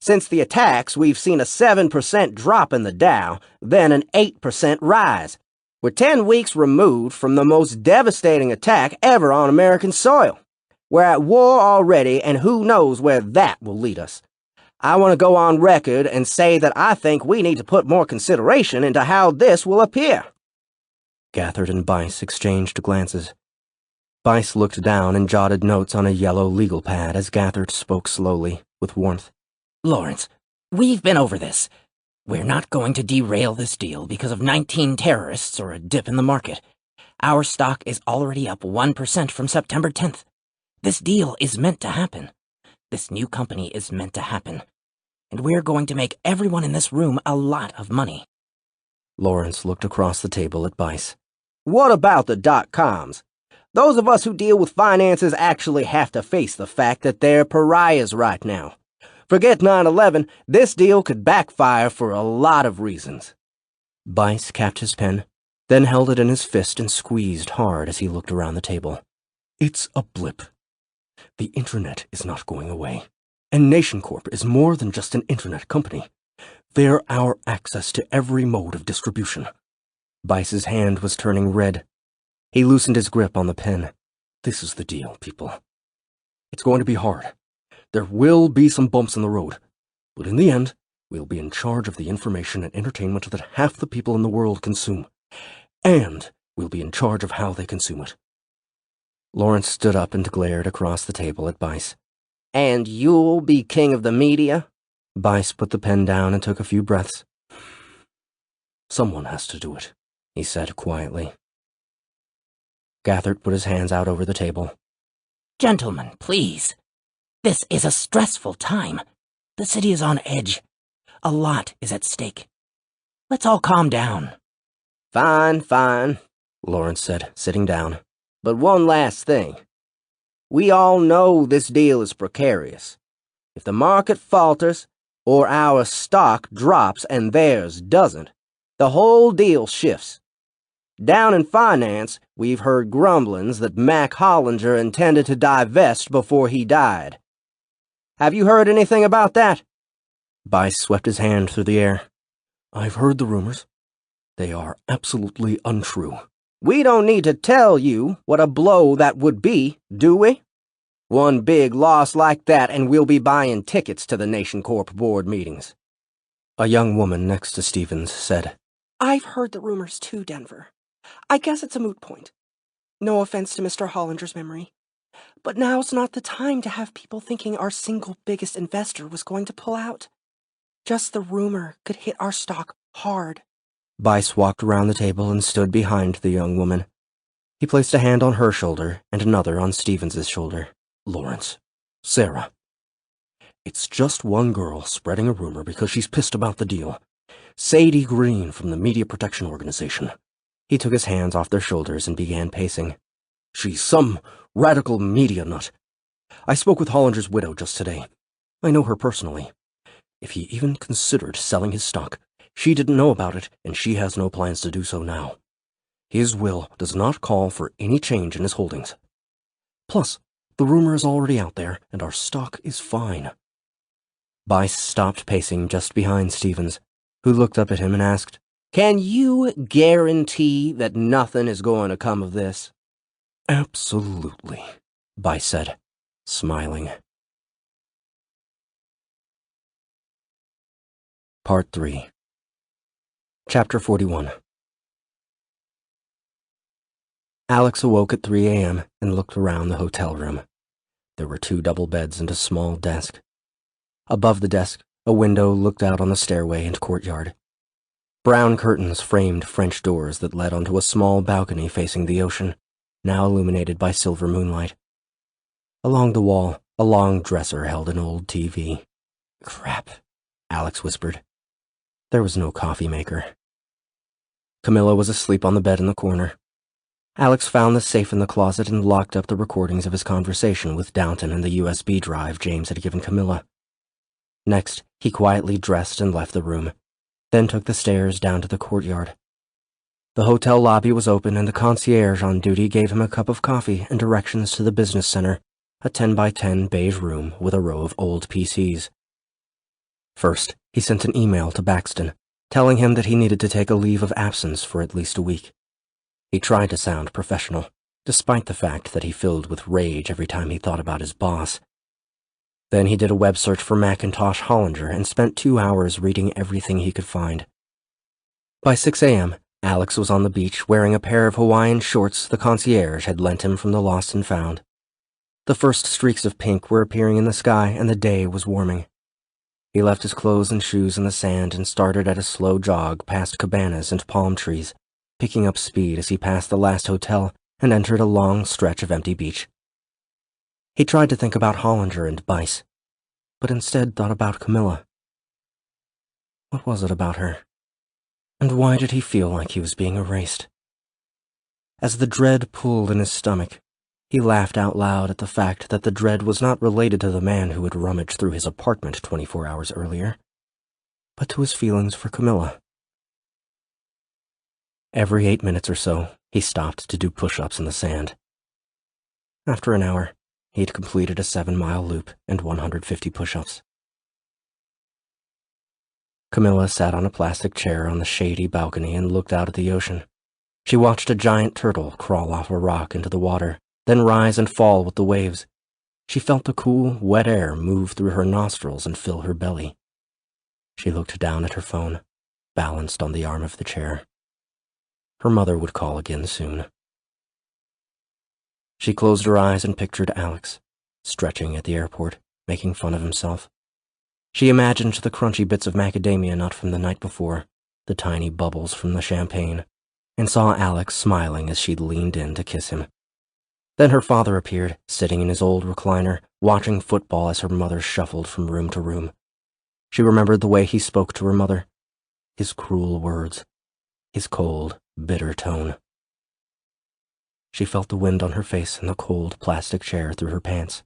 Since the attacks, we've seen a 7% drop in the Dow, then an 8% rise. We're 10 weeks removed from the most devastating attack ever on American soil. We're at war already, and who knows where that will lead us. I want to go on record and say that I think we need to put more consideration into how this will appear. Gathert and Bice exchanged glances. Bice looked down and jotted notes on a yellow legal pad as Gathert spoke slowly, with warmth. Lawrence, we've been over this. We're not going to derail this deal because of 19 terrorists or a dip in the market. Our stock is already up 1% from September 10th. This deal is meant to happen. This new company is meant to happen. And we're going to make everyone in this room a lot of money. Lawrence looked across the table at Bice. What about the .coms? Those of us who deal with finances actually have to face the fact that they're pariahs right now. Forget 9/11, this deal could backfire for a lot of reasons. Bice capped his pen, then held it in his fist and squeezed hard as he looked around the table. It's a blip. The internet is not going away. And Nation Corp is more than just an internet company. They're our access to every mode of distribution. Bice's hand was turning red. He loosened his grip on the pen. This is the deal, people. It's going to be hard. There will be some bumps in the road. But in the end, we'll be in charge of the information and entertainment that half the people in the world consume. And we'll be in charge of how they consume it. Lawrence stood up and glared across the table at Bice. And you'll be king of the media? Bice put the pen down and took a few breaths. Someone has to do it, he said quietly. Gathert put his hands out over the table. Gentlemen, please. This is a stressful time. The city is on edge. A lot is at stake. Let's all calm down. Fine, Lawrence said, sitting down. But one last thing. We all know this deal is precarious. If the market falters, or our stock drops and theirs doesn't, the whole deal shifts. Down in finance, we've heard grumblings that Mac Hollinger intended to divest before he died. Have you heard anything about that? Bice swept his hand through the air. I've heard the rumors. They are absolutely untrue. We don't need to tell you what a blow that would be, do we? One big loss like that and we'll be buying tickets to the Nation Corp board meetings. A young woman next to Stevens said, I've heard the rumors too, Denver. I guess it's a moot point. No offense to Mr. Hollinger's memory. But now's not the time to have people thinking our single biggest investor was going to pull out. Just the rumor could hit our stock hard. Bice walked around the table and stood behind the young woman. He placed a hand on her shoulder and another on Stevens's shoulder. Lawrence, Sarah. It's just one girl spreading a rumor because she's pissed about the deal. Sadie Green from the Media Protection Organization. He took his hands off their shoulders and began pacing. She's some radical media nut. I spoke with Hollinger's widow just today. I know her personally. If he even considered selling his stock, she didn't know about it, and she has no plans to do so now. His will does not call for any change in his holdings. Plus, the rumor is already out there, and our stock is fine. Bice stopped pacing just behind Stevens. who looked up at him and asked, "Can you guarantee that nothing is going to come of this?" "Absolutely," Bice said, smiling. Part 3. Chapter 41. Alex awoke at 3 a.m. and looked around the hotel room. There were 2 double beds and a small desk. Above the desk, a window looked out on the stairway and courtyard. Brown curtains framed French doors that led onto a small balcony facing the ocean, now illuminated by silver moonlight. Along the wall, a long dresser held an old TV. "Crap," Alex whispered. There was no coffee maker. Camila was asleep on the bed in the corner. Alex found the safe in the closet and locked up the recordings of his conversation with Downton and the USB drive James had given Camila. Next, he quietly dressed and left the room, then took the stairs down to the courtyard. The hotel lobby was open and the concierge on duty gave him a cup of coffee and directions to the business center, a 10x10 beige room with a row of old PCs. First, he sent an email to Baxton, telling him that he needed to take a leave of absence for at least a week. He tried to sound professional, despite the fact that he filled with rage every time he thought about his boss. Then he did a web search for Macintosh Hollinger and spent 2 hours reading everything he could find. By 6 a.m., Alex was on the beach wearing a pair of Hawaiian shorts the concierge had lent him from the Lost and Found. The first streaks of pink were appearing in the sky and the day was warming. He left his clothes and shoes in the sand and started at a slow jog past cabanas and palm trees, picking up speed as he passed the last hotel and entered a long stretch of empty beach. He tried to think about Hollinger and Bice, but instead thought about Camila. What was it about her? And why did he feel like he was being erased? As the dread pulled in his stomach, he laughed out loud at the fact that the dread was not related to the man who had rummaged through his apartment 24 hours earlier, but to his feelings for Camila. Every 8 minutes or so, he stopped to do push-ups in the sand. After an hour, he'd completed a 7-mile loop and 150 push-ups. Camila sat on a plastic chair on the shady balcony and looked out at the ocean. She watched a giant turtle crawl off a rock into the water, then rise and fall with the waves. She felt the cool, wet air move through her nostrils and fill her belly. She looked down at her phone, balanced on the arm of the chair. Her mother would call again soon. She closed her eyes and pictured Alex, stretching at the airport, making fun of himself. She imagined the crunchy bits of macadamia nut from the night before, the tiny bubbles from the champagne, and saw Alex smiling as she leaned in to kiss him. Then her father appeared, sitting in his old recliner, watching football as her mother shuffled from room to room. She remembered the way he spoke to her mother, his cruel words, his cold, bitter tone. She felt the wind on her face and the cold plastic chair through her pants.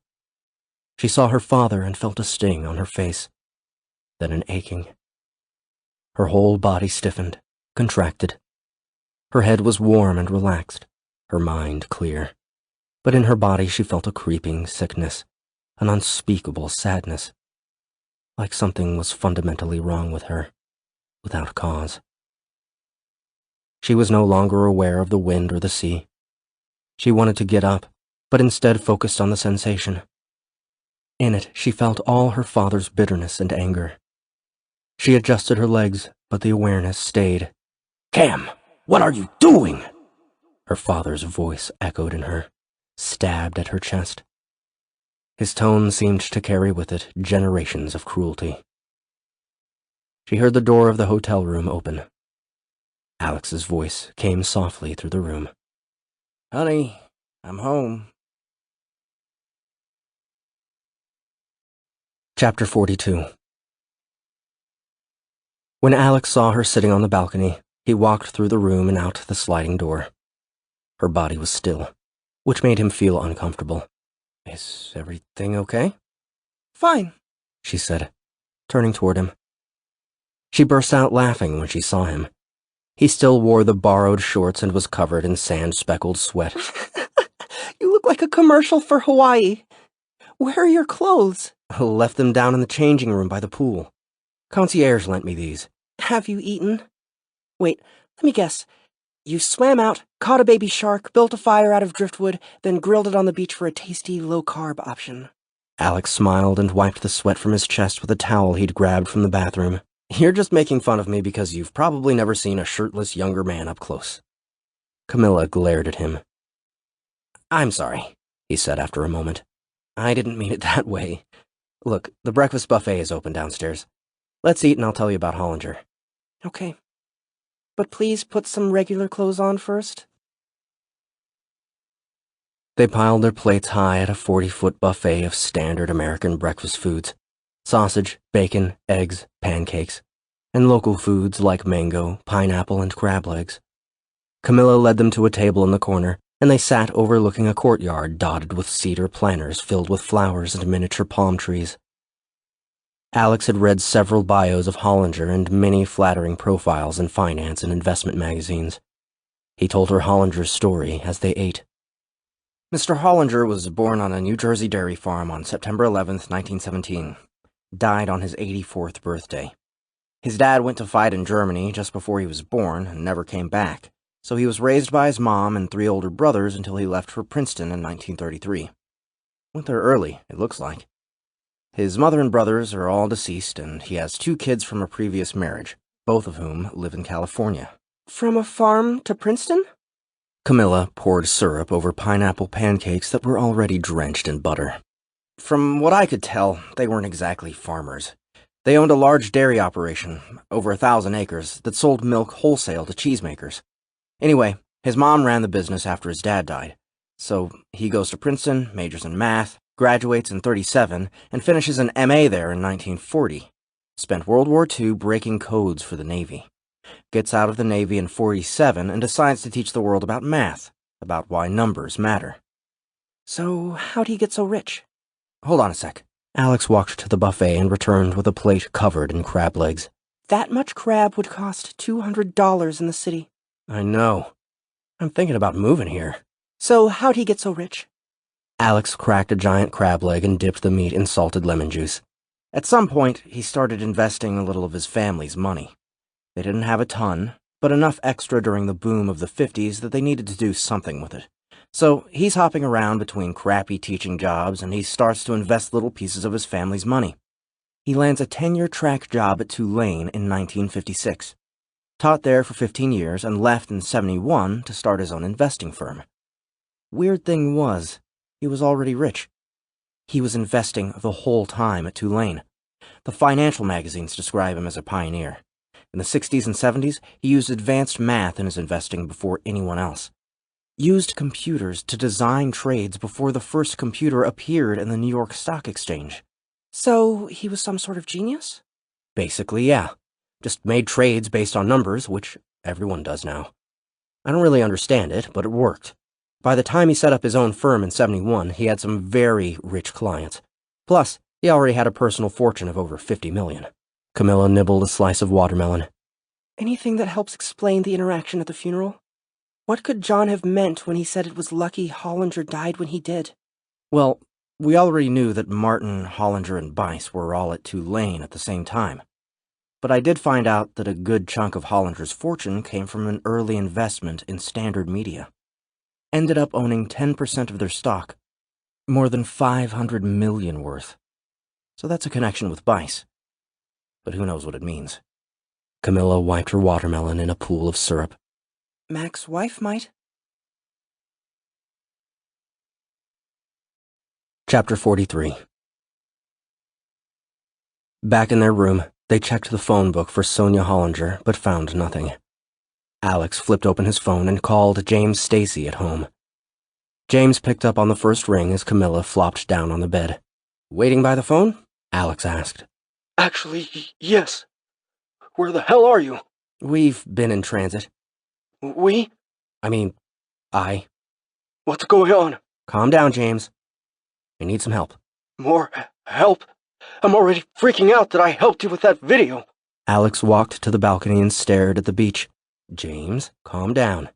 She saw her father and felt a sting on her face, then an aching. Her whole body stiffened, contracted. Her head was warm and relaxed, her mind clear. But in her body she felt a creeping sickness, an unspeakable sadness, like something was fundamentally wrong with her, without cause. She was no longer aware of the wind or the sea. She wanted to get up, but instead focused on the sensation. In it, she felt all her father's bitterness and anger. She adjusted her legs, but the awareness stayed. "Cam, what are you doing?" Her father's voice echoed in her, stabbed at her chest. His tone seemed to carry with it generations of cruelty. She heard the door of the hotel room open. Alex's voice came softly through the room. "Honey, I'm home." Chapter 42. When Alex saw her sitting on the balcony, he walked through the room and out the sliding door. Her body was still, which made him feel uncomfortable. "Is everything okay?" "Fine," she said, turning toward him. She burst out laughing when she saw him. He still wore the borrowed shorts and was covered in sand-speckled sweat. "You look like a commercial for Hawaii. Where are your clothes?" Left them down in the changing room by the pool. Concierge lent me these. Have you eaten? Wait, let me guess. You swam out, caught a baby shark, built a fire out of driftwood, then grilled it on the beach for a tasty, low-carb option. Alex smiled and wiped the sweat from his chest with a towel he'd grabbed from the bathroom. You're just making fun of me because you've probably never seen a shirtless younger man up close. Camila glared at him. I'm sorry, he said after a moment. I didn't mean it that way. Look, the breakfast buffet is open downstairs. Let's eat and I'll tell you about Hollinger. Okay. But please put some regular clothes on first. They piled their plates high at a 40-foot buffet of standard American breakfast foods. Sausage, bacon, eggs, pancakes, and local foods like mango, pineapple, and crab legs. Camila led them to a table in the corner, and they sat overlooking a courtyard dotted with cedar planters filled with flowers and miniature palm trees. Alex had read several bios of Hollinger and many flattering profiles in finance and investment magazines. He told her Hollinger's story as they ate. Mr. Hollinger was born on a New Jersey dairy farm on September 11th, 1917. Died on his 84th birthday. His dad went to fight in Germany just before he was born and never came back, so he was raised by his mom and 3 older brothers until he left for Princeton in 1933. Went there early, it looks like. His mother and brothers are all deceased, and he has 2 kids from a previous marriage, both of whom live in California. From a farm to Princeton? Camila poured syrup over pineapple pancakes that were already drenched in butter. From what I could tell, they weren't exactly farmers. They owned a large dairy operation, over 1,000 acres, that sold milk wholesale to cheesemakers. Anyway, his mom ran the business after his dad died. So he goes to Princeton, majors in math, graduates in 1937, and finishes an M.A. there in 1940. Spent World War II breaking codes for the Navy. Gets out of the Navy in 1947 and decides to teach the world about math, about why numbers matter. So how'd he get so rich? Hold on a sec. Alex walked to the buffet and returned with a plate covered in crab legs. That much crab would cost $200 in the city. I know. I'm thinking about moving here. So how'd he get so rich? Alex cracked a giant crab leg and dipped the meat in salted lemon juice. At some point, he started investing a little of his family's money. They didn't have a ton, but enough extra during the boom of the 50s that they needed to do something with it. So he's hopping around between crappy teaching jobs, and he starts to invest little pieces of his family's money. He lands a tenure-track job at Tulane in 1956. Taught there for 15 years and left in 1971 to start his own investing firm. Weird thing was, he was already rich. He was investing the whole time at Tulane. The financial magazines describe him as a pioneer. In the 60s and 70s, he used advanced math in his investing before anyone else. Used computers to design trades before the first computer appeared in the New York Stock Exchange. So he was some sort of genius? Basically, yeah. Just made trades based on numbers, which everyone does now. I don't really understand it, but it worked. By the time he set up his own firm in 1971, he had some very rich clients. Plus, he already had a personal fortune of over $50 million. Camila nibbled a slice of watermelon. Anything that helps explain the interaction at the funeral? What could John have meant when he said it was lucky Hollinger died when he did? Well, we already knew that Martin, Hollinger, and Bice were all at Tulane at the same time. But I did find out that a good chunk of Hollinger's fortune came from an early investment in Standard Media. Ended up owning 10% of their stock. More than $500 million worth. So that's a connection with Bice. But who knows what it means. Camila wiped her watermelon in a pool of syrup. Mac's wife might. Chapter 43. Back in their room, they checked the phone book for Sonia Hollinger, but found nothing. Alex flipped open his phone and called James Stacy at home. James picked up on the first ring as Camila flopped down on the bed. Waiting by the phone? Alex asked. Actually, yes. Where the hell are you? We've been in transit. We? I. What's going on? Calm down, James. I need some help. More help? I'm already freaking out that I helped you with that video. Alex walked to the balcony and stared at the beach. James, calm down.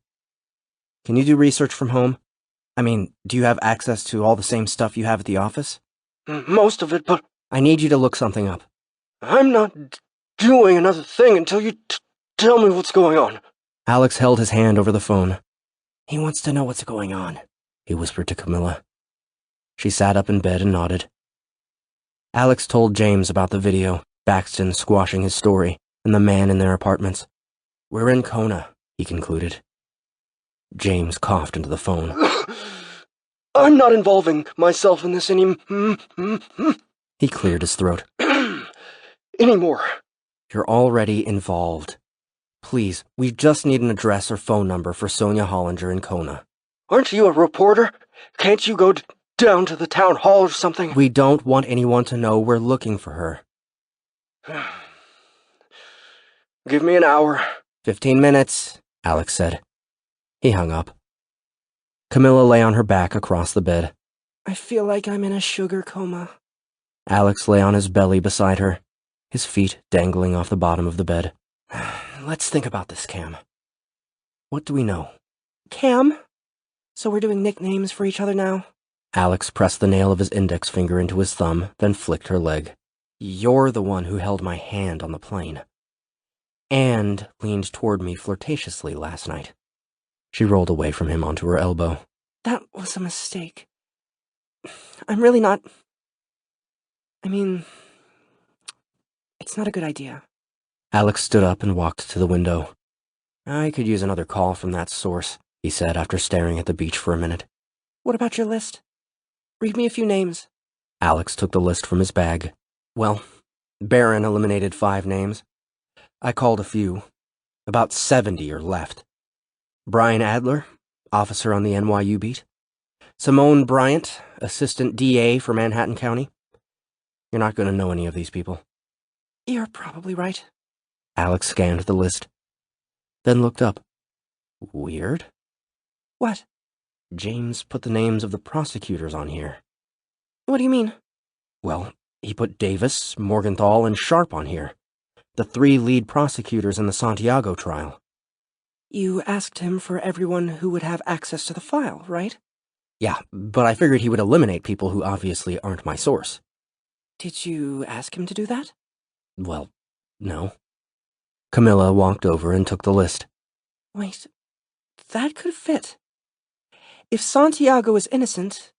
Can you do research from home? Do you have access to all the same stuff you have at the office? Most of it, but... I need you to look something up. I'm not doing another thing until you tell me what's going on. Alex held his hand over the phone. He wants to know what's going on, he whispered to Camila. She sat up in bed and nodded. Alex told James about the video, Baxton squashing his story, and the man in their apartments. We're in Kona, he concluded. James coughed into the phone. I'm not involving myself in this He cleared his throat. anymore. You're already involved. Please, we just need an address or phone number for Sonia Hollinger in Kona. Aren't you a reporter? Can't you go down to the town hall or something? We don't want anyone to know we're looking for her. Give me an hour. 15 minutes, Alex said. He hung up. Camila lay on her back across the bed. I feel like I'm in a sugar coma. Alex lay on his belly beside her, his feet dangling off the bottom of the bed. Let's think about this, Cam. What do we know? Cam? So we're doing nicknames for each other now? Alex pressed the nail of his index finger into his thumb, then flicked her leg. You're the one who held my hand on the plane. And leaned toward me flirtatiously last night. She rolled away from him onto her elbow. That was a mistake. I'm really not... I mean... It's not a good idea. Alex stood up and walked to the window. I could use another call from that source, he said after staring at the beach for a minute. What about your list? Read me a few names. Alex took the list from his bag. Well, Barron eliminated 5 names. I called a few. About 70 are left. Brian Adler, officer on the NYU beat. Simone Bryant, assistant DA for Manhattan County. You're not going to know any of these people. You're probably right. Alex scanned the list, then looked up. Weird. What? James put the names of the prosecutors on here. What do you mean? Well, he put Davis, Morgenthau, and Sharp on here. The 3 lead prosecutors in the Santiago trial. You asked him for everyone who would have access to the file, right? Yeah, but I figured he would eliminate people who obviously aren't my source. Did you ask him to do that? Well, no. Camila walked over and took the list. Wait, that could fit. If Santiago is innocent,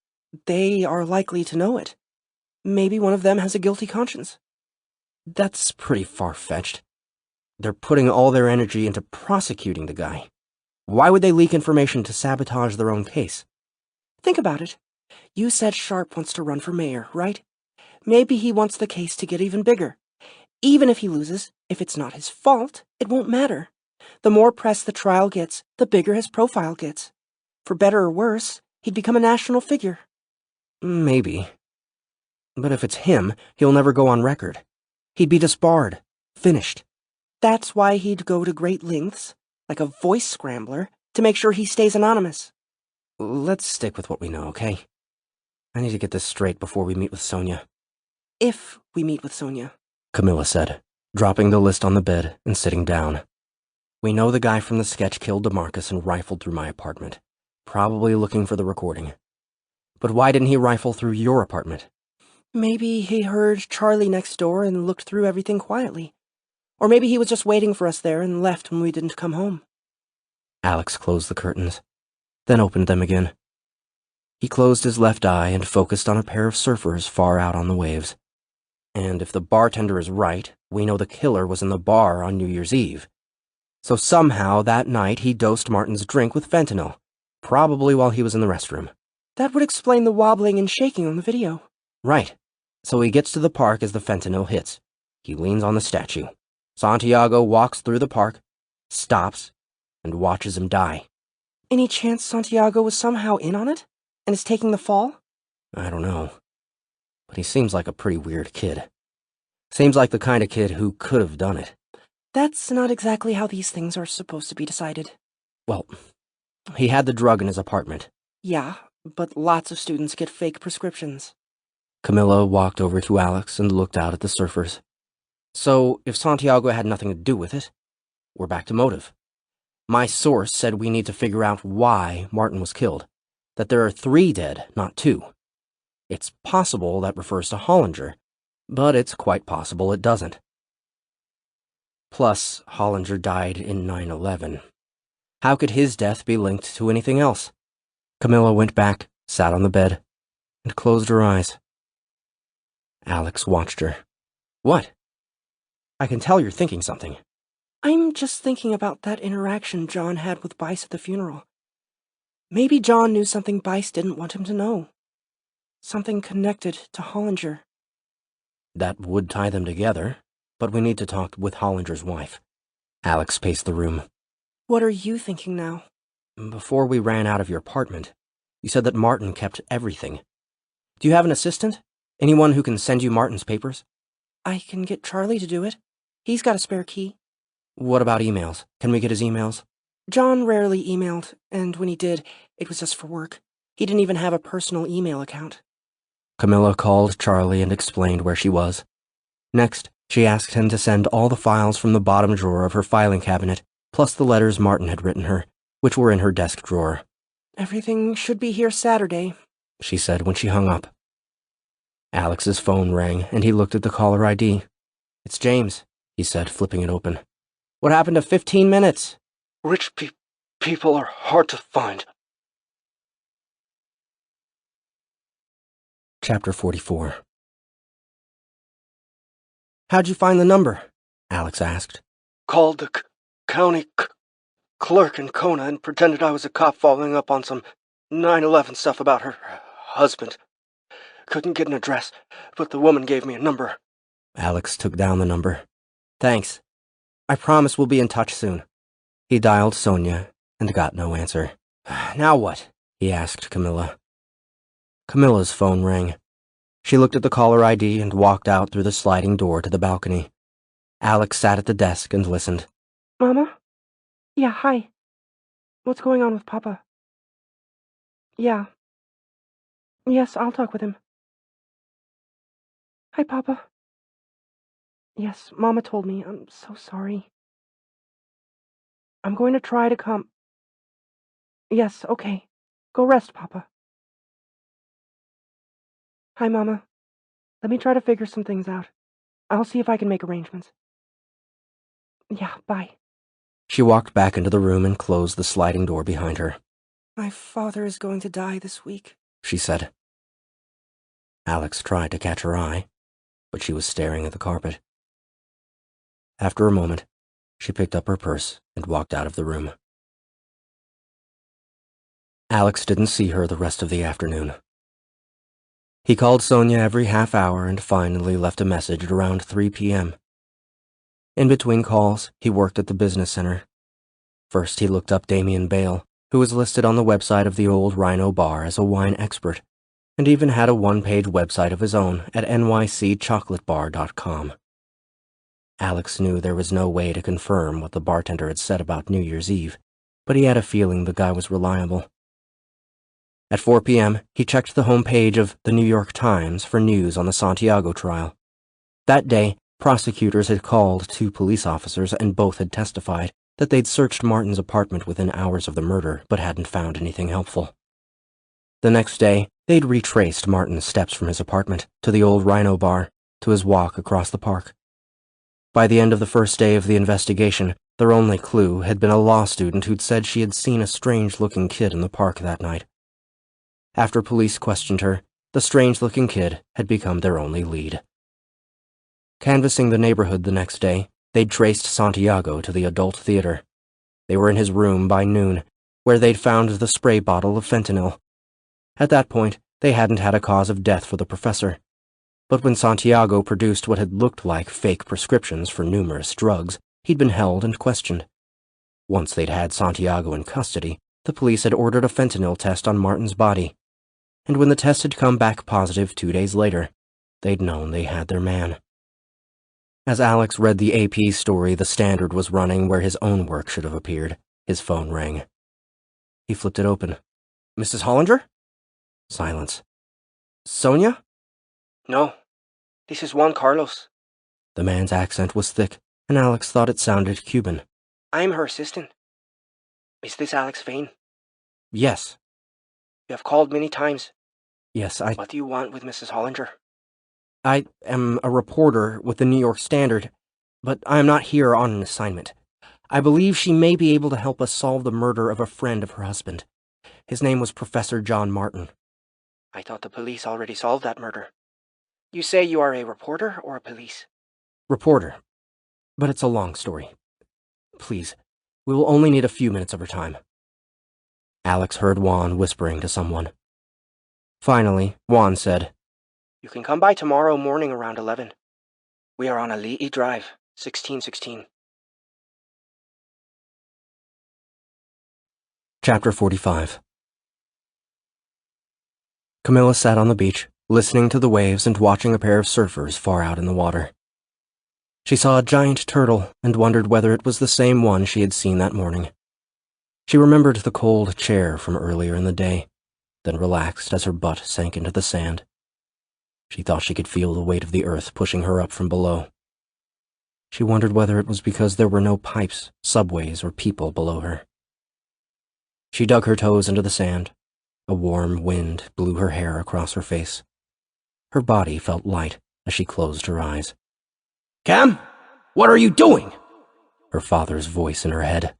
they are likely to know it. Maybe one of them has a guilty conscience. That's pretty far-fetched. They're putting all their energy into prosecuting the guy. Why would they leak information to sabotage their own case? Think about it. You said Sharp wants to run for mayor, right? Maybe he wants the case to get even bigger. Even if he loses, if it's not his fault, it won't matter. The more press the trial gets, the bigger his profile gets. For better or worse, he'd become a national figure. Maybe. But if it's him, he'll never go on record. He'd be disbarred. Finished. That's why he'd go to great lengths, like a voice scrambler, to make sure he stays anonymous. Let's stick with what we know, okay? I need to get this straight before we meet with Sonia. If we meet with Sonia, Camila said, dropping the list on the bed and sitting down. We know the guy from the sketch killed Demarcus and rifled through my apartment, probably looking for the recording. But why didn't he rifle through your apartment? Maybe he heard Charlie next door and looked through everything quietly. Or maybe he was just waiting for us there and left when we didn't come home. Alex closed the curtains, then opened them again. He closed his left eye and focused on a pair of surfers far out on the waves. And if the bartender is right, we know the killer was in the bar on New Year's Eve. So somehow that night he dosed Martin's drink with fentanyl, probably while he was in the restroom. That would explain the wobbling and shaking on the video. Right. So he gets to the park as the fentanyl hits. He leans on the statue. Santiago walks through the park, stops, and watches him die. Any chance Santiago was somehow in on it? And is taking the fall? I don't know. But he seems like a pretty weird kid. Seems like the kind of kid who could have done it. That's not exactly how these things are supposed to be decided. Well, he had the drug in his apartment. Yeah, but lots of students get fake prescriptions. Camila walked over to Alex and looked out at the surfers. So, if Santiago had nothing to do with it, we're back to motive. My source said we need to figure out why Martin was killed. That there are 3 dead, not 2. It's possible that refers to Hollinger, but it's quite possible it doesn't. Plus, Hollinger died in 9/11. How could his death be linked to anything else? Camila went back, sat on the bed, and closed her eyes. Alex watched her. What? I can tell you're thinking something. I'm just thinking about that interaction John had with Bice at the funeral. Maybe John knew something Bice didn't want him to know. Something connected to Hollinger. That would tie them together, but we need to talk with Hollinger's wife. Alex paced the room. What are you thinking now? Before we ran out of your apartment, you said that Martin kept everything. Do you have an assistant? Anyone who can send you Martin's papers? I can get Charlie to do it. He's got a spare key. What about emails? Can we get his emails? John rarely emailed, and when he did, it was just for work. He didn't even have a personal email account. Camila called Charlie and explained where she was. Next, she asked him to send all the files from the bottom drawer of her filing cabinet, plus the letters Martin had written her, which were in her desk drawer. Everything should be here Saturday, she said when she hung up. Alex's phone rang, and he looked at the caller ID. It's James, he said, flipping it open. What happened to 15 minutes? Rich people are hard to find. Chapter 44. How'd you find the number? Alex asked. Called the county clerk in Kona and pretended I was a cop following up on some 9/11 stuff about her husband. Couldn't get an address, but the woman gave me a number. Alex took down the number. Thanks. I promise we'll be in touch soon. He dialed Sonia and got no answer. Now what? He asked Camila. Camila's phone rang. She looked at the caller ID and walked out through the sliding door to the balcony. Alex sat at the desk and listened. Mama? Yeah, hi. What's going on with Papa? Yeah. Yes, I'll talk with him. Hi, Papa. Yes, Mama told me. I'm so sorry. I'm going to try to come. Yes, okay. Go rest, Papa. Hi, Mama. Let me try to figure some things out. I'll see if I can make arrangements. Yeah, bye. She walked back into the room and closed the sliding door behind her. My father is going to die this week, she said. Alex tried to catch her eye, but she was staring at the carpet. After a moment, she picked up her purse and walked out of the room. Alex didn't see her the rest of the afternoon. He called Sonia every half hour and finally left a message at around 3 p.m. In between calls, he worked at the business center. First, he looked up Damien Bale, who was listed on the website of the Old Rhino Bar as a wine expert, and even had a one-page website of his own at nycchocolatebar.com. Alex knew there was no way to confirm what the bartender had said about New Year's Eve, but he had a feeling the guy was reliable. At 4 p.m., he checked the homepage of the New York Times for news on the Santiago trial. That day, prosecutors had called 2 police officers and both had testified that they'd searched Martin's apartment within hours of the murder but hadn't found anything helpful. The next day, they'd retraced Martin's steps from his apartment to the Old Rhino Bar to his walk across the park. By the end of the first day of the investigation, their only clue had been a law student who'd said she had seen a strange-looking kid in the park that night. After police questioned her, the strange-looking kid had become their only lead. Canvassing the neighborhood the next day, they'd traced Santiago to the adult theater. They were in his room by noon, where they'd found the spray bottle of fentanyl. At that point, they hadn't had a cause of death for the professor. But when Santiago produced what had looked like fake prescriptions for numerous drugs, he'd been held and questioned. Once they'd had Santiago in custody, the police had ordered a fentanyl test on Martin's body. And when the test had come back positive 2 days later, they'd known they had their man. As Alex read the AP story the Standard was running where his own work should have appeared, his phone rang. He flipped it open. Mrs. Hollinger? Silence. Sonia? No, this is Juan Carlos. The man's accent was thick, and Alex thought it sounded Cuban. I'm her assistant. Is this Alex Vane? Yes. You have called many times. Yes, What do you want with Mrs. Hollinger? I am a reporter with the New York Standard. but I am not here on an assignment. I believe she may be able to help us solve the murder of a friend of her husband. His name was Professor John Martin. I thought the police already solved that murder. You say you are a reporter or a police? Reporter. But it's a long story. Please, we will only need a few minutes of her time. Alex heard Juan whispering to someone. Finally, Juan said, You can come by tomorrow morning around 11. We are on Ali'i Drive, 1616. Chapter 45. Camila sat on the beach, listening to the waves and watching a pair of surfers far out in the water. She saw a giant turtle and wondered whether it was the same one she had seen that morning. She remembered the cold chair from earlier in the day, then relaxed as her butt sank into the sand. She thought she could feel the weight of the earth pushing her up from below. She wondered whether it was because there were no pipes, subways, or people below her. She dug her toes into the sand. A warm wind blew her hair across her face. Her body felt light as she closed her eyes. Cam, what are you doing? Her father's voice in her head.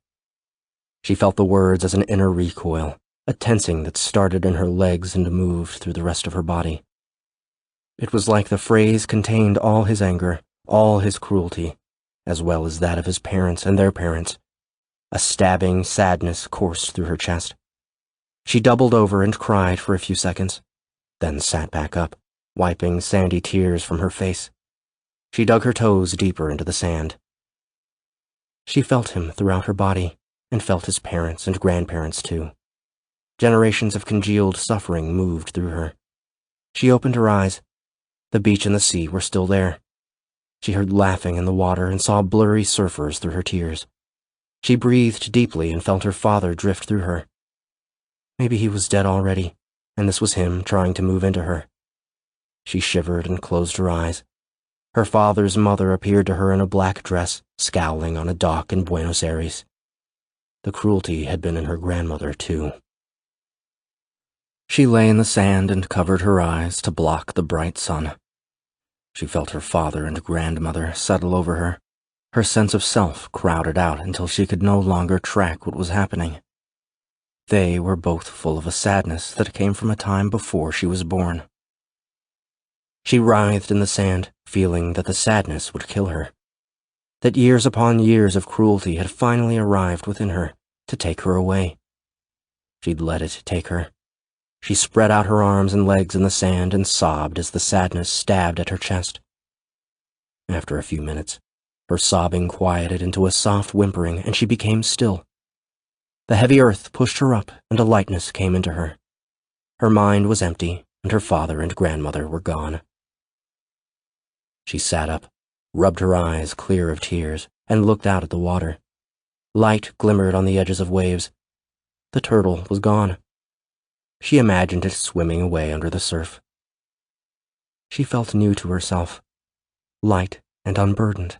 She felt the words as an inner recoil, a tensing that started in her legs and moved through the rest of her body. It was like the phrase contained all his anger, all his cruelty, as well as that of his parents and their parents. A stabbing sadness coursed through her chest. She doubled over and cried for a few seconds, then sat back up, wiping sandy tears from her face. She dug her toes deeper into the sand. She felt him throughout her body, and felt his parents and grandparents too. Generations of congealed suffering moved through her. She opened her eyes. The beach and the sea were still there. She heard laughing in the water and saw blurry surfers through her tears. She breathed deeply and felt her father drift through her. Maybe he was dead already, and this was him trying to move into her. She shivered and closed her eyes. Her father's mother appeared to her in a black dress, scowling on a dock in Buenos Aires. The cruelty had been in her grandmother, too. She lay in the sand and covered her eyes to block the bright sun. She felt her father and grandmother settle over her. Her sense of self crowded out until she could no longer track what was happening. They were both full of a sadness that came from a time before she was born. She writhed in the sand, feeling that the sadness would kill her. That years upon years of cruelty had finally arrived within her to take her away. She'd let it take her. She spread out her arms and legs in the sand and sobbed as the sadness stabbed at her chest. After a few minutes, her sobbing quieted into a soft whimpering and she became still. The heavy earth pushed her up and a lightness came into her. Her mind was empty and her father and grandmother were gone. She sat up, rubbed her eyes clear of tears, and looked out at the water. Light glimmered on the edges of waves. The turtle was gone. She imagined it swimming away under the surf. She felt new to herself, light and unburdened.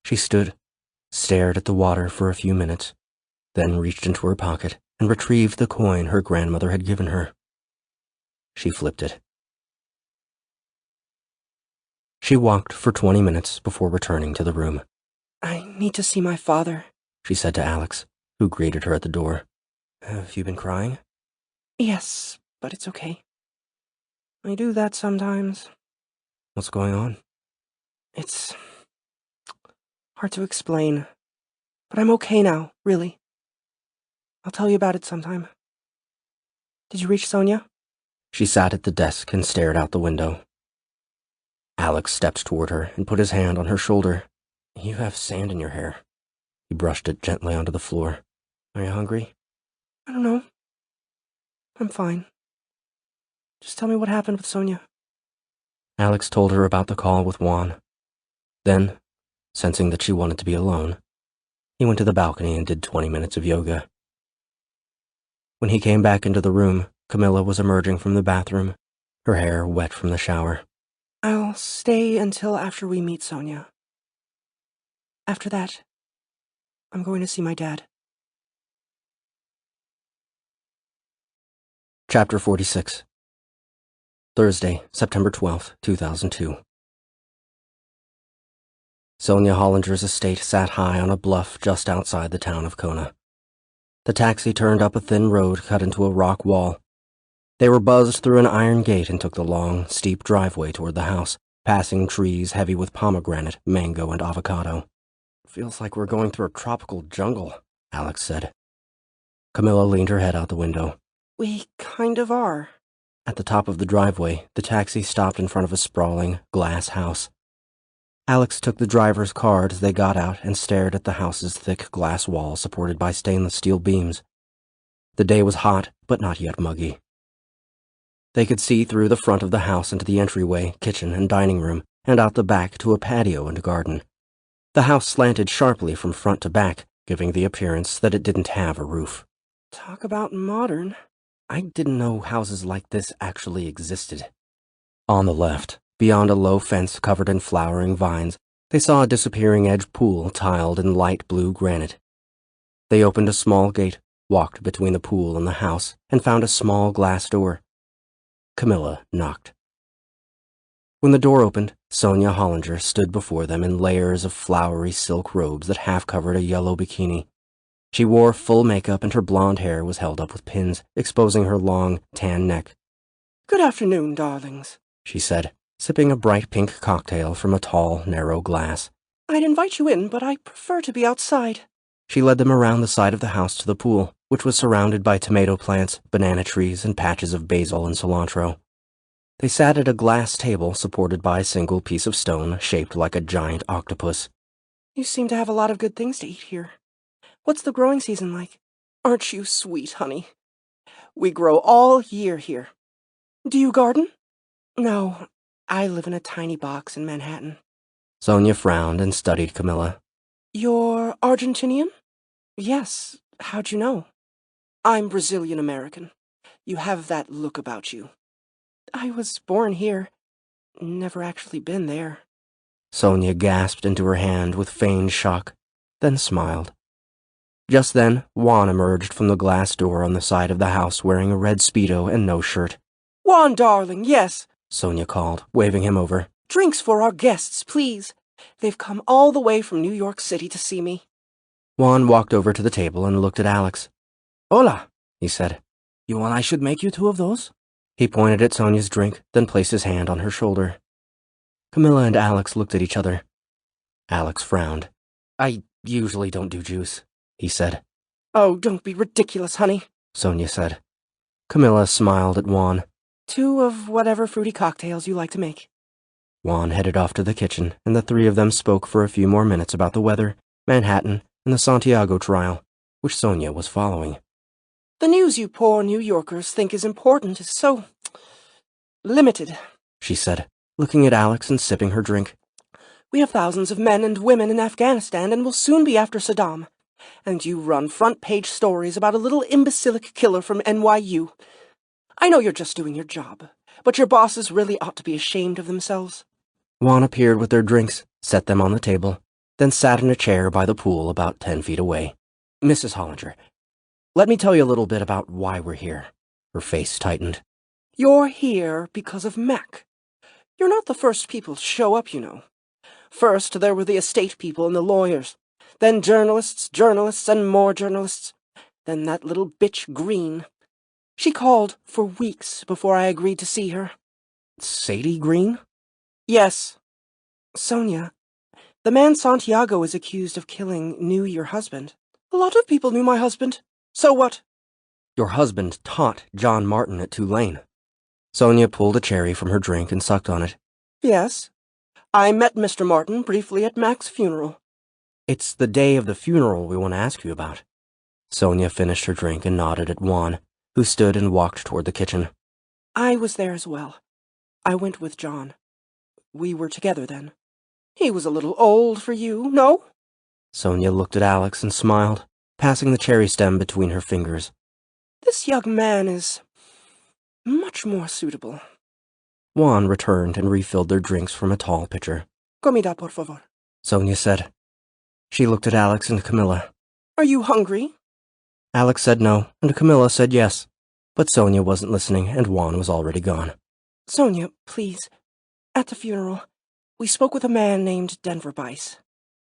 She stood, stared at the water for a few minutes, then reached into her pocket and retrieved the coin her grandmother had given her. She flipped it. She walked for 20 minutes before returning to the room. I need to see my father, she said to Alex, who greeted her at the door. Have you been crying? Yes, but it's okay. I do that sometimes. What's going on? It's hard to explain, but I'm okay now, really. I'll tell you about it sometime. Did you reach Sonia? She sat at the desk and stared out the window. Alex stepped toward her and put his hand on her shoulder. You have sand in your hair. He brushed it gently onto the floor. Are you hungry? I don't know. I'm fine. Just tell me what happened with Sonia. Alex told her about the call with Juan. Then, sensing that she wanted to be alone, he went to the balcony and did 20 minutes of yoga. When he came back into the room, Camila was emerging from the bathroom, her hair wet from the shower. I'll stay until after we meet Sonia. After that, I'm going to see my dad. Chapter 46. Thursday, September 12th, 2002. Sonia Hollinger's estate sat high on a bluff just outside the town of Kona. The taxi turned up a thin road cut into a rock wall. They were buzzed through an iron gate and took the long, steep driveway toward the house, passing trees heavy with pomegranate, mango, and avocado. "Feels like we're going through a tropical jungle," Alex said. Camila leaned her head out the window. We kind of are. At the top of the driveway, the taxi stopped in front of a sprawling, glass house. Alex took the driver's card as they got out and stared at the house's thick glass wall supported by stainless steel beams. The day was hot, but not yet muggy. They could see through the front of the house into the entryway, kitchen, and dining room, and out the back to a patio and garden. The house slanted sharply from front to back, giving the appearance that it didn't have a roof. Talk about modern. I didn't know houses like this actually existed. On the left, beyond a low fence covered in flowering vines, they saw a disappearing edge pool tiled in light blue granite. They opened a small gate, walked between the pool and the house, and found a small glass door. Camila knocked. When the door opened, Sonia Hollinger stood before them in layers of flowery silk robes that half covered a yellow bikini. She wore full makeup and her blonde hair was held up with pins, exposing her long, tan neck. "Good afternoon, darlings," she said, sipping a bright pink cocktail from a tall, narrow glass. "I'd invite you in, but I prefer to be outside." She led them around the side of the house to the pool, which was surrounded by tomato plants, banana trees, and patches of basil and cilantro. They sat at a glass table supported by a single piece of stone shaped like a giant octopus. "You seem to have a lot of good things to eat here. What's the growing season like?" "Aren't you sweet, honey? We grow all year here." "Do you garden?" "No, I live in a tiny box in Manhattan." Sonia frowned and studied Camila. "You're Argentinian?" "Yes. How'd you know?" "I'm Brazilian-American. You have that look about you." "I was born here. Never actually been there." Sonia gasped into her hand with feigned shock, then smiled. Just then, Juan emerged from the glass door on the side of the house wearing a red Speedo and no shirt. "Juan, darling, yes," Sonia called, waving him over. "Drinks for our guests, please. They've come all the way from New York City to see me." Juan walked over to the table and looked at Alex. "Hola," he said. "You want I should make you two of those?" He pointed at Sonia's drink, then placed his hand on her shoulder. Camila and Alex looked at each other. Alex frowned. "I usually don't do juice," he said. "Oh, don't be ridiculous, honey," Sonia said. Camila smiled at Juan. "Two of whatever fruity cocktails you like to make." Juan headed off to the kitchen, and the three of them spoke for a few more minutes about the weather, Manhattan, and the Santiago trial, which Sonia was following. "The news you poor New Yorkers think is important is so limited," she said, looking at Alex and sipping her drink. "We have thousands of men and women in Afghanistan and will soon be after Saddam. And you run front-page stories about a little imbecilic killer from NYU. I know you're just doing your job, but your bosses really ought to be ashamed of themselves." Juan appeared with their drinks, set them on the table, then sat in a chair by the pool about 10 feet away. "Mrs. Hollinger, let me tell you a little bit about why we're here." Her face tightened. "You're here because of Mac. You're not the first people to show up, you know. First, there were the estate people and the lawyers. Then journalists, and more journalists. Then that little bitch Green. She called for weeks before I agreed to see her." "Sadie Green?" "Yes. Sonia, the man Santiago is accused of killing knew your husband." "A lot of people knew my husband. So what?" "Your husband taught John Martin at Tulane." Sonia pulled a cherry from her drink and sucked on it. "Yes. I met Mr. Martin briefly at Mac's funeral." "It's the day of the funeral we want to ask you about." Sonia finished her drink and nodded at Juan, who stood and walked toward the kitchen. "I was there as well. I went with John. We were together then. He was a little old for you, no?" Sonia looked at Alex and smiled, passing the cherry stem between her fingers. "This young man is much more suitable." Juan returned and refilled their drinks from a tall pitcher. "Comida, por favor," Sonia said. She looked at Alex and Camila. "Are you hungry?" Alex said no, and Camila said yes, but Sonia wasn't listening, and Juan was already gone. "Sonia, please. At the funeral, we spoke with a man named Denver Bice."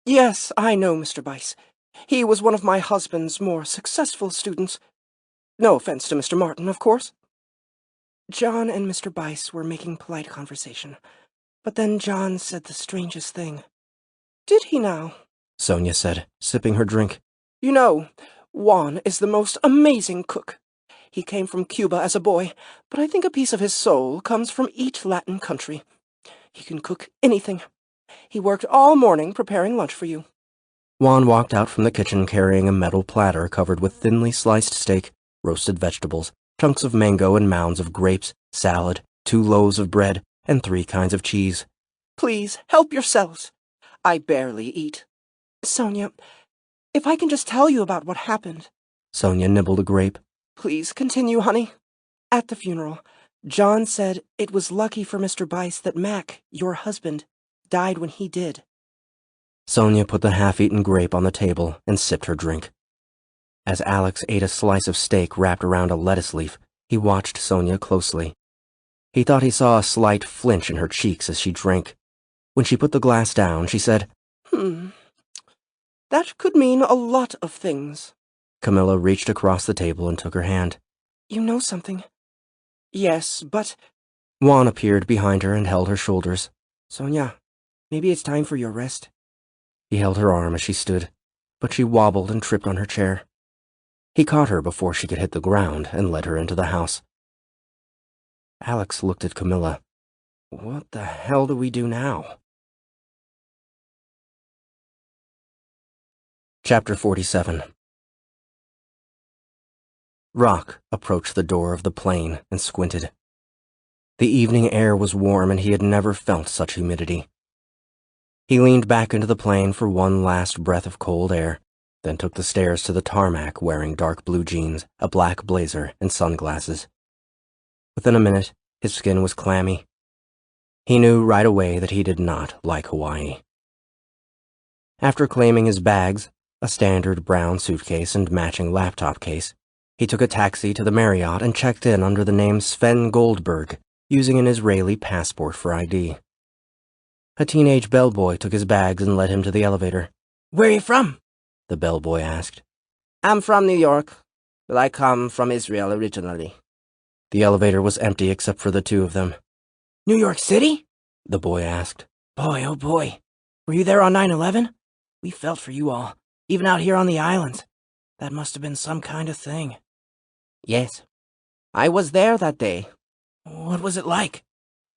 Yes, I know Mr. Bice. He was one of my husband's more successful students. No offense to Mr. Martin, of course. John and Mr. Bice were making polite conversation, but then John said the strangest thing. Did he now? Sonia said, sipping her drink. You know, Juan is the most amazing cook. He came from Cuba as a boy, but I think a piece of his soul comes from each Latin country. He can cook anything. He worked all morning preparing lunch for you. Juan walked out from the kitchen carrying a metal platter covered with thinly sliced steak, roasted vegetables, chunks of mango and mounds of grapes, salad, 2 loaves of bread, and 3 kinds of cheese. Please, help yourselves. I barely eat. Sonia, if I can just tell you about what happened. Sonia nibbled a grape. Please continue, honey. At the funeral, John said it was lucky for Mr. Bice that Mac, your husband, died when he did. Sonia put the half-eaten grape on the table and sipped her drink. As Alex ate a slice of steak wrapped around a lettuce leaf, he watched Sonia closely. He thought he saw a slight flinch in her cheeks as she drank. When she put the glass down, she said, That could mean a lot of things. Camila reached across the table and took her hand. You know something? Yes, but... Juan appeared behind her and held her shoulders. Sonia, maybe it's time for your rest. He held her arm as she stood, but she wobbled and tripped on her chair. He caught her before she could hit the ground and led her into the house. Alex looked at Camila. What the hell do we do now? Chapter 47. Rock approached the door of the plane and squinted. The evening air was warm and he had never felt such humidity. He leaned back into the plane for one last breath of cold air, then took the stairs to the tarmac wearing dark blue jeans, a black blazer, and sunglasses. Within a minute, his skin was clammy. He knew right away that he did not like Hawaii. After claiming his bags, a standard brown suitcase and matching laptop case, he took a taxi to the Marriott and checked in under the name Sven Goldberg, using an Israeli passport for ID. A teenage bellboy took his bags and led him to the elevator. Where are you from? The bellboy asked. I'm from New York, but I come from Israel originally. The elevator was empty except for the 2 of them. New York City? The boy asked. Boy, oh boy. Were you there on 9/11? We felt for you all, even out here on the islands. That must have been some kind of thing. Yes. I was there that day. What was it like?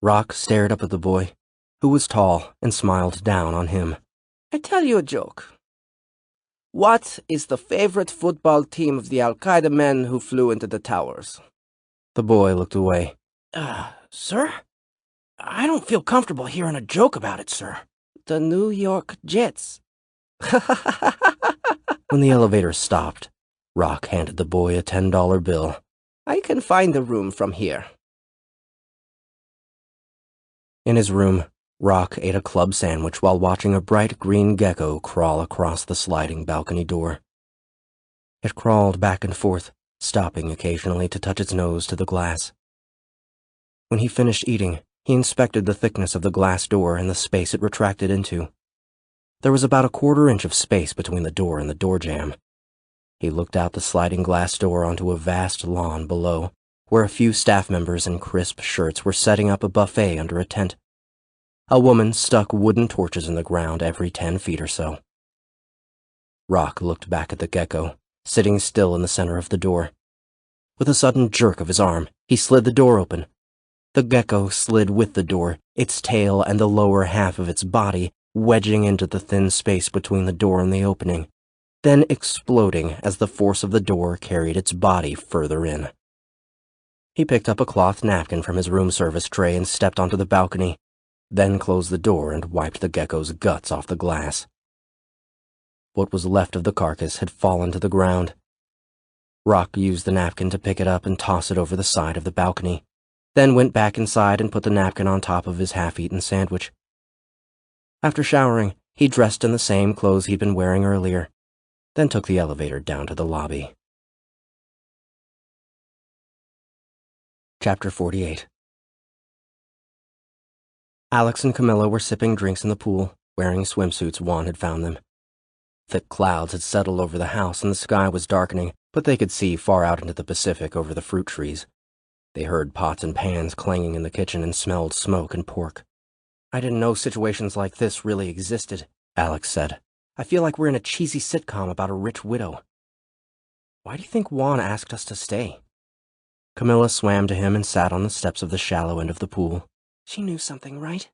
Rock stared up at the boy, who was tall and smiled down on him. I tell you a joke. What is the favorite football team of the Al-Qaeda men who flew into the towers? The boy looked away. Sir? I don't feel comfortable hearing a joke about it, sir. The New York Jets. When the elevator stopped, Rock handed the boy a $10 bill. I can find the room from here. In his room, Rock ate a club sandwich while watching a bright green gecko crawl across the sliding balcony door. It crawled back and forth, stopping occasionally to touch its nose to the glass. When he finished eating, he inspected the thickness of the glass door and the space it retracted into. There was about a 1/4 inch of space between the door and the door jamb. He looked out the sliding glass door onto a vast lawn below, where a few staff members in crisp shirts were setting up a buffet under a tent. A woman stuck wooden torches in the ground every 10 feet or so. Rock looked back at the gecko, sitting still in the center of the door. With a sudden jerk of his arm, he slid the door open. The gecko slid with the door, its tail and the lower half of its body wedging into the thin space between the door and the opening, then exploding as the force of the door carried its body further in. He picked up a cloth napkin from his room service tray and stepped onto the balcony, then closed the door and wiped the gecko's guts off the glass. What was left of the carcass had fallen to the ground. Rock used the napkin to pick it up and toss it over the side of the balcony, then went back inside and put the napkin on top of his half-eaten sandwich. After showering, he dressed in the same clothes he'd been wearing earlier, then took the elevator down to the lobby. Chapter 48. Alex and Camila were sipping drinks in the pool, wearing swimsuits Juan had found them. Thick clouds had settled over the house and the sky was darkening, but they could see far out into the Pacific over the fruit trees. They heard pots and pans clanging in the kitchen and smelled smoke and pork. I didn't know situations like this really existed, Alex said. I feel like we're in a cheesy sitcom about a rich widow. Why do you think Juan asked us to stay? Camila swam to him and sat on the steps of the shallow end of the pool. She knew something, right?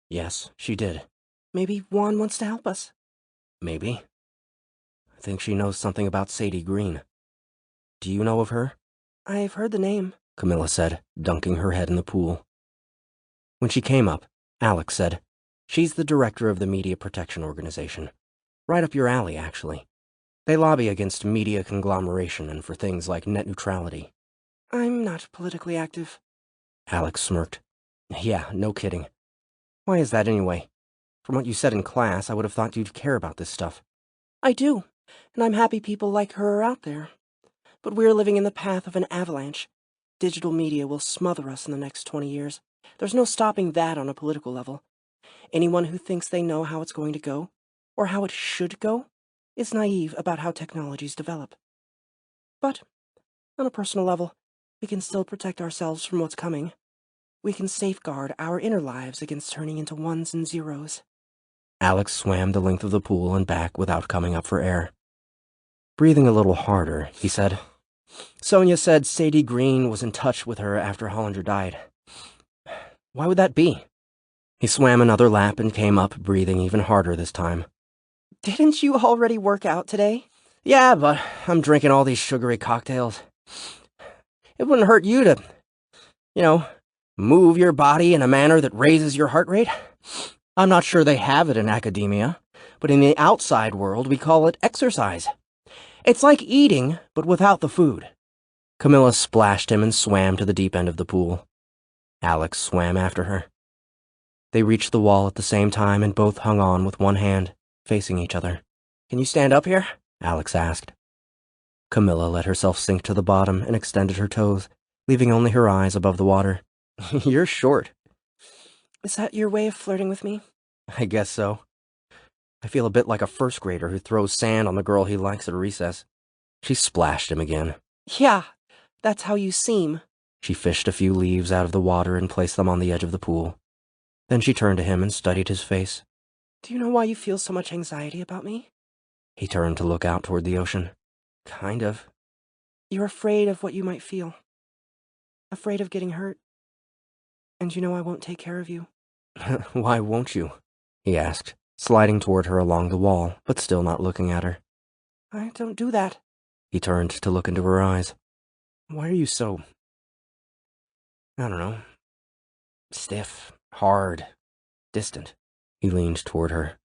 Yes, she did. Maybe Juan wants to help us. Maybe. I think she knows something about Sadie Green. Do you know of her? I've heard the name, Camila said, dunking her head in the pool. When she came up, Alex said, "She's the director of the Media Protection Organization. Right up your alley, actually. They lobby against media conglomeration and for things like net neutrality." I'm not politically active. Alex smirked. Yeah, no kidding. Why is that anyway? From what you said in class, I would have thought you'd care about this stuff. I do, and I'm happy people like her are out there. But we're living in the path of an avalanche. Digital media will smother us in the next 20 years. There's no stopping that on a political level. Anyone who thinks they know how it's going to go, or how it should go, is naive about how technologies develop. But, on a personal level, we can still protect ourselves from what's coming. We can safeguard our inner lives against turning into ones and zeros. Alex swam the length of the pool and back without coming up for air. Breathing a little harder, he said, "Sonia said Sadie Green was in touch with her after Hollinger died. Why would that be?" He swam another lap and came up, breathing even harder this time. Didn't you already work out today? Yeah, but I'm drinking all these sugary cocktails. It wouldn't hurt you to, move your body in a manner that raises your heart rate. I'm not sure they have it in academia, but in the outside world we call it exercise. It's like eating, but without the food. Camila splashed him and swam to the deep end of the pool. Alex swam after her. They reached the wall at the same time and both hung on with one hand, facing each other. "Can you stand up here?" Alex asked. Camila let herself sink to the bottom and extended her toes, leaving only her eyes above the water. "You're short." Is that your way of flirting with me? I guess so. I feel a bit like a first grader who throws sand on the girl he likes at recess. She splashed him again. Yeah, that's how you seem. She fished a few leaves out of the water and placed them on the edge of the pool. Then she turned to him and studied his face. Do you know why you feel so much anxiety about me? He turned to look out toward the ocean. Kind of. You're afraid of what you might feel. Afraid of getting hurt. And you know I won't take care of you. Why won't you? He asked, sliding toward her along the wall, but still not looking at her. I don't do that. He turned to look into her eyes. Why are you so... I don't know. Stiff, hard, distant. He leaned toward her,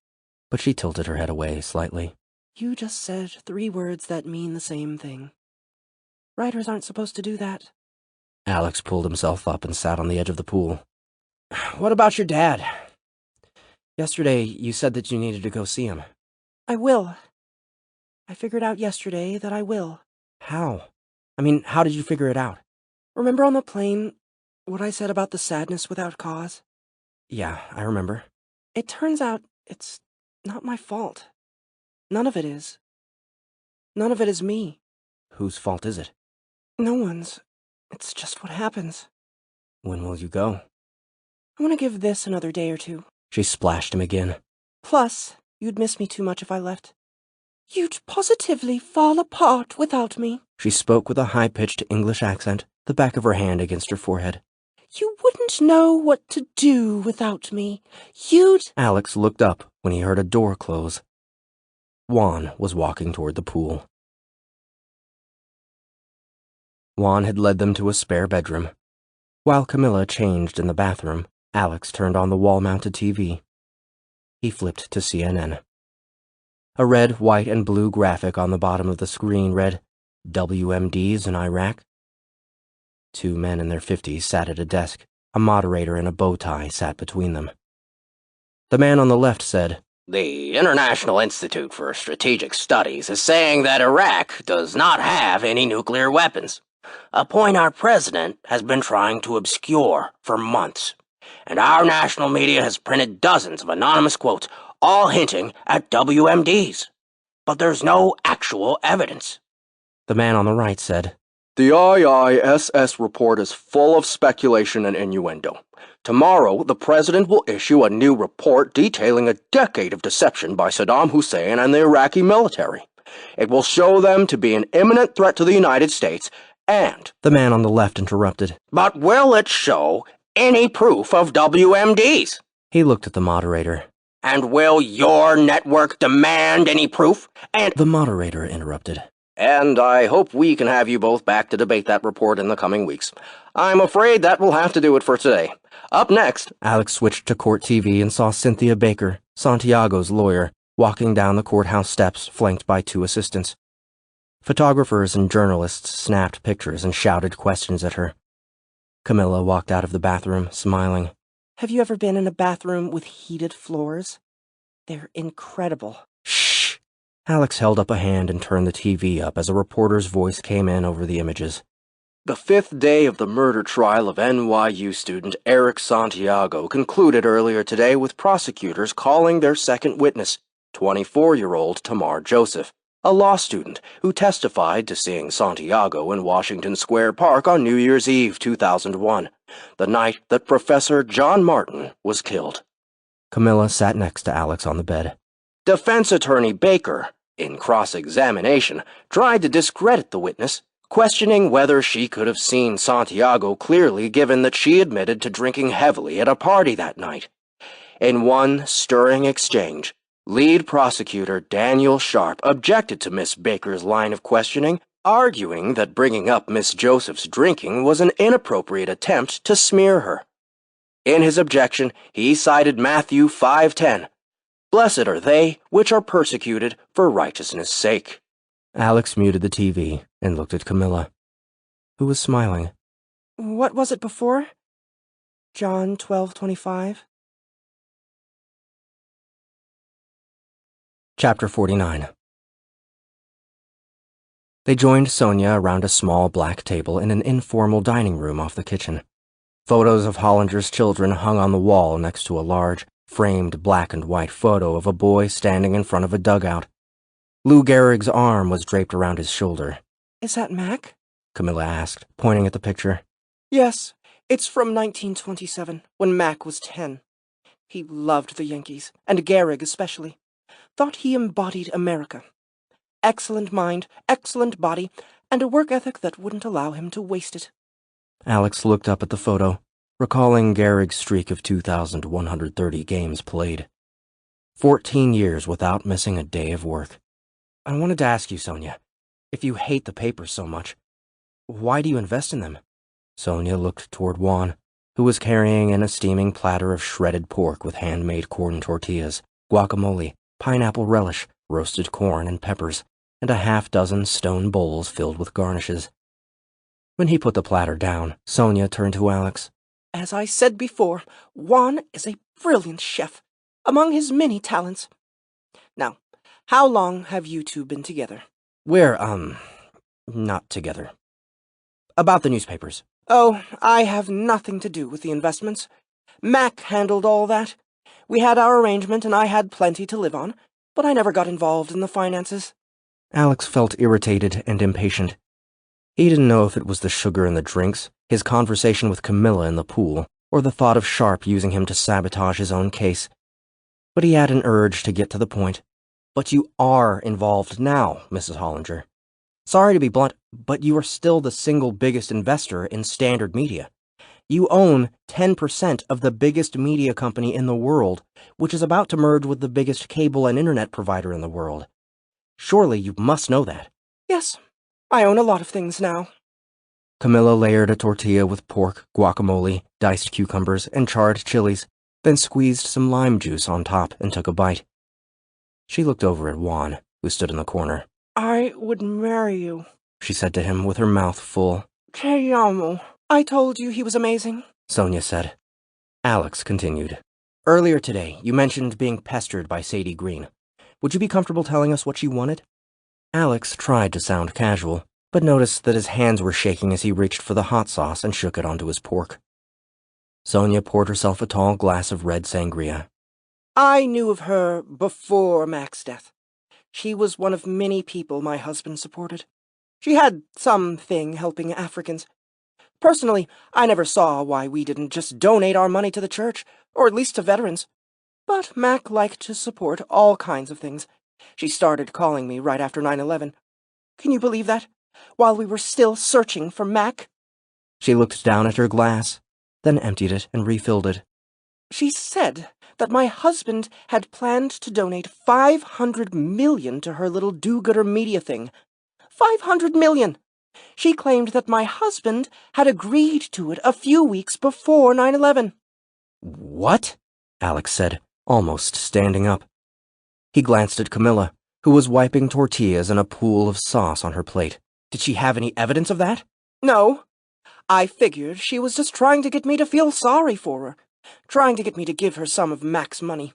but she tilted her head away slightly. You just said 3 words that mean the same thing. Writers aren't supposed to do that. Alex pulled himself up and sat on the edge of the pool. What about your dad? Yesterday, you said that you needed to go see him. I will. I figured out yesterday that I will. How? How did you figure it out? Remember on the plane what I said about the sadness without cause? Yeah, I remember. It turns out it's not my fault. None of it is. None of it is me. Whose fault is it? No one's. It's just what happens. When will you go? I want to give this another day or 2. She splashed him again. Plus, you'd miss me too much if I left. You'd positively fall apart without me. She spoke with a high-pitched English accent, the back of her hand against her forehead. You wouldn't know what to do without me. You'd... Alex looked up when he heard a door close. Juan was walking toward the pool. Juan had led them to a spare bedroom. While Camila changed in the bathroom, Alex turned on the wall-mounted TV. He flipped to CNN. A red, white, and blue graphic on the bottom of the screen read, WMDs in Iraq. 2 men in their 50s sat at a desk. A moderator in a bow tie sat between them. The man on the left said, The International Institute for Strategic Studies is saying that Iraq does not have any nuclear weapons, a point our president has been trying to obscure for months. and our national media has printed dozens of anonymous quotes, all hinting at WMDs. But there's no actual evidence. The man on the right said, The IISS report is full of speculation and innuendo. Tomorrow, the president will issue a new report detailing a decade of deception by Saddam Hussein and the Iraqi military. It will show them to be an imminent threat to the United States, and... The man on the left interrupted. But will it show any proof of WMDs? He looked at the moderator. And will your network demand any proof? And... The moderator interrupted. And I hope we can have you both back to debate that report in the coming weeks. I'm afraid that will have to do it for today. Up next... Alex switched to court TV and saw Cynthia Baker, Santiago's lawyer, walking down the courthouse steps flanked by 2 assistants. Photographers and journalists snapped pictures and shouted questions at her. Camila walked out of the bathroom, smiling. Have you ever been in a bathroom with heated floors? They're incredible. Shh! Alex held up a hand and turned the TV up as a reporter's voice came in over the images. The 5th day of the murder trial of NYU student Eric Santiago concluded earlier today with prosecutors calling their second witness, 24-year-old Tamar Joseph, a law student who testified to seeing Santiago in Washington Square Park on New Year's Eve 2001, the night that Professor John Martin was killed. Camila sat next to Alex on the bed. Defense attorney Baker, in cross-examination, tried to discredit the witness, questioning whether she could have seen Santiago clearly given that she admitted to drinking heavily at a party that night. In one stirring exchange, lead prosecutor Daniel Sharp objected to Miss Baker's line of questioning, arguing that bringing up Miss Joseph's drinking was an inappropriate attempt to smear her. In his objection, he cited Matthew 5:10, "Blessed are they which are persecuted for righteousness' sake." Alex muted the TV and looked at Camila, who was smiling. What was it before? John 12:25? Chapter 49. They joined Sonia around a small black table in an informal dining room off the kitchen. Photos of Hollinger's children hung on the wall next to a large, framed black and white photo of a boy standing in front of a dugout. Lou Gehrig's arm was draped around his shoulder. Is that Mac? Camila asked, pointing at the picture. Yes, it's from 1927, when Mac was 10. He loved the Yankees, and Gehrig especially. Thought he embodied America. Excellent mind, excellent body, and a work ethic that wouldn't allow him to waste it. Alex looked up at the photo, recalling Gehrig's streak of 2,130 games played. 14 years without missing a day of work. I wanted to ask you, Sonia, if you hate the papers so much, why do you invest in them? Sonia looked toward Juan, who was carrying in a steaming platter of shredded pork with handmade corn tortillas, guacamole, pineapple relish, roasted corn and peppers, and a half-dozen stone bowls filled with garnishes. When he put the platter down, Sonia turned to Alex. As I said before, Juan is a brilliant chef, among his many talents. Now, how long have you two been together? We're, not together. About the newspapers. Oh, I have nothing to do with the investments. Mac handled all that. We had our arrangement and I had plenty to live on, but I never got involved in the finances. Alex felt irritated and impatient. He didn't know if it was the sugar in the drinks, his conversation with Camila in the pool, or the thought of Sharp using him to sabotage his own case. But he had an urge to get to the point. But you are involved now, Mrs. Hollinger. Sorry to be blunt, but you are still the single biggest investor in Standard Media. You own 10% of the biggest media company in the world, which is about to merge with the biggest cable and internet provider in the world. Surely you must know that. Yes, I own a lot of things now. Camila layered a tortilla with pork, guacamole, diced cucumbers, and charred chilies, then squeezed some lime juice on top and took a bite. She looked over at Juan, who stood in the corner. I would marry you, she said to him with her mouth full. Te amo. I told you he was amazing, Sonia said. Alex continued. Earlier today, you mentioned being pestered by Sadie Green. Would you be comfortable telling us what she wanted? Alex tried to sound casual, but noticed that his hands were shaking as he reached for the hot sauce and shook it onto his pork. Sonia poured herself a tall glass of red sangria. I knew of her before Mac's death. She was one of many people my husband supported. She had something helping Africans. Personally, I never saw why we didn't just donate our money to the church, or at least to veterans. But Mac liked to support all kinds of things. She started calling me right after 9/11. Can you believe that? While we were still searching for Mac? She looked down at her glass, then emptied it and refilled it. She said that my husband had planned to donate $500 million to her little do-gooder media thing. $500 million! She claimed that my husband had agreed to it a few weeks before 9/11. What? Alex said, almost standing up. He glanced at Camila, who was wiping tortillas in a pool of sauce on her plate. Did she have any evidence of that? No. I figured she was just trying to get me to feel sorry for her, trying to get me to give her some of Mac's money.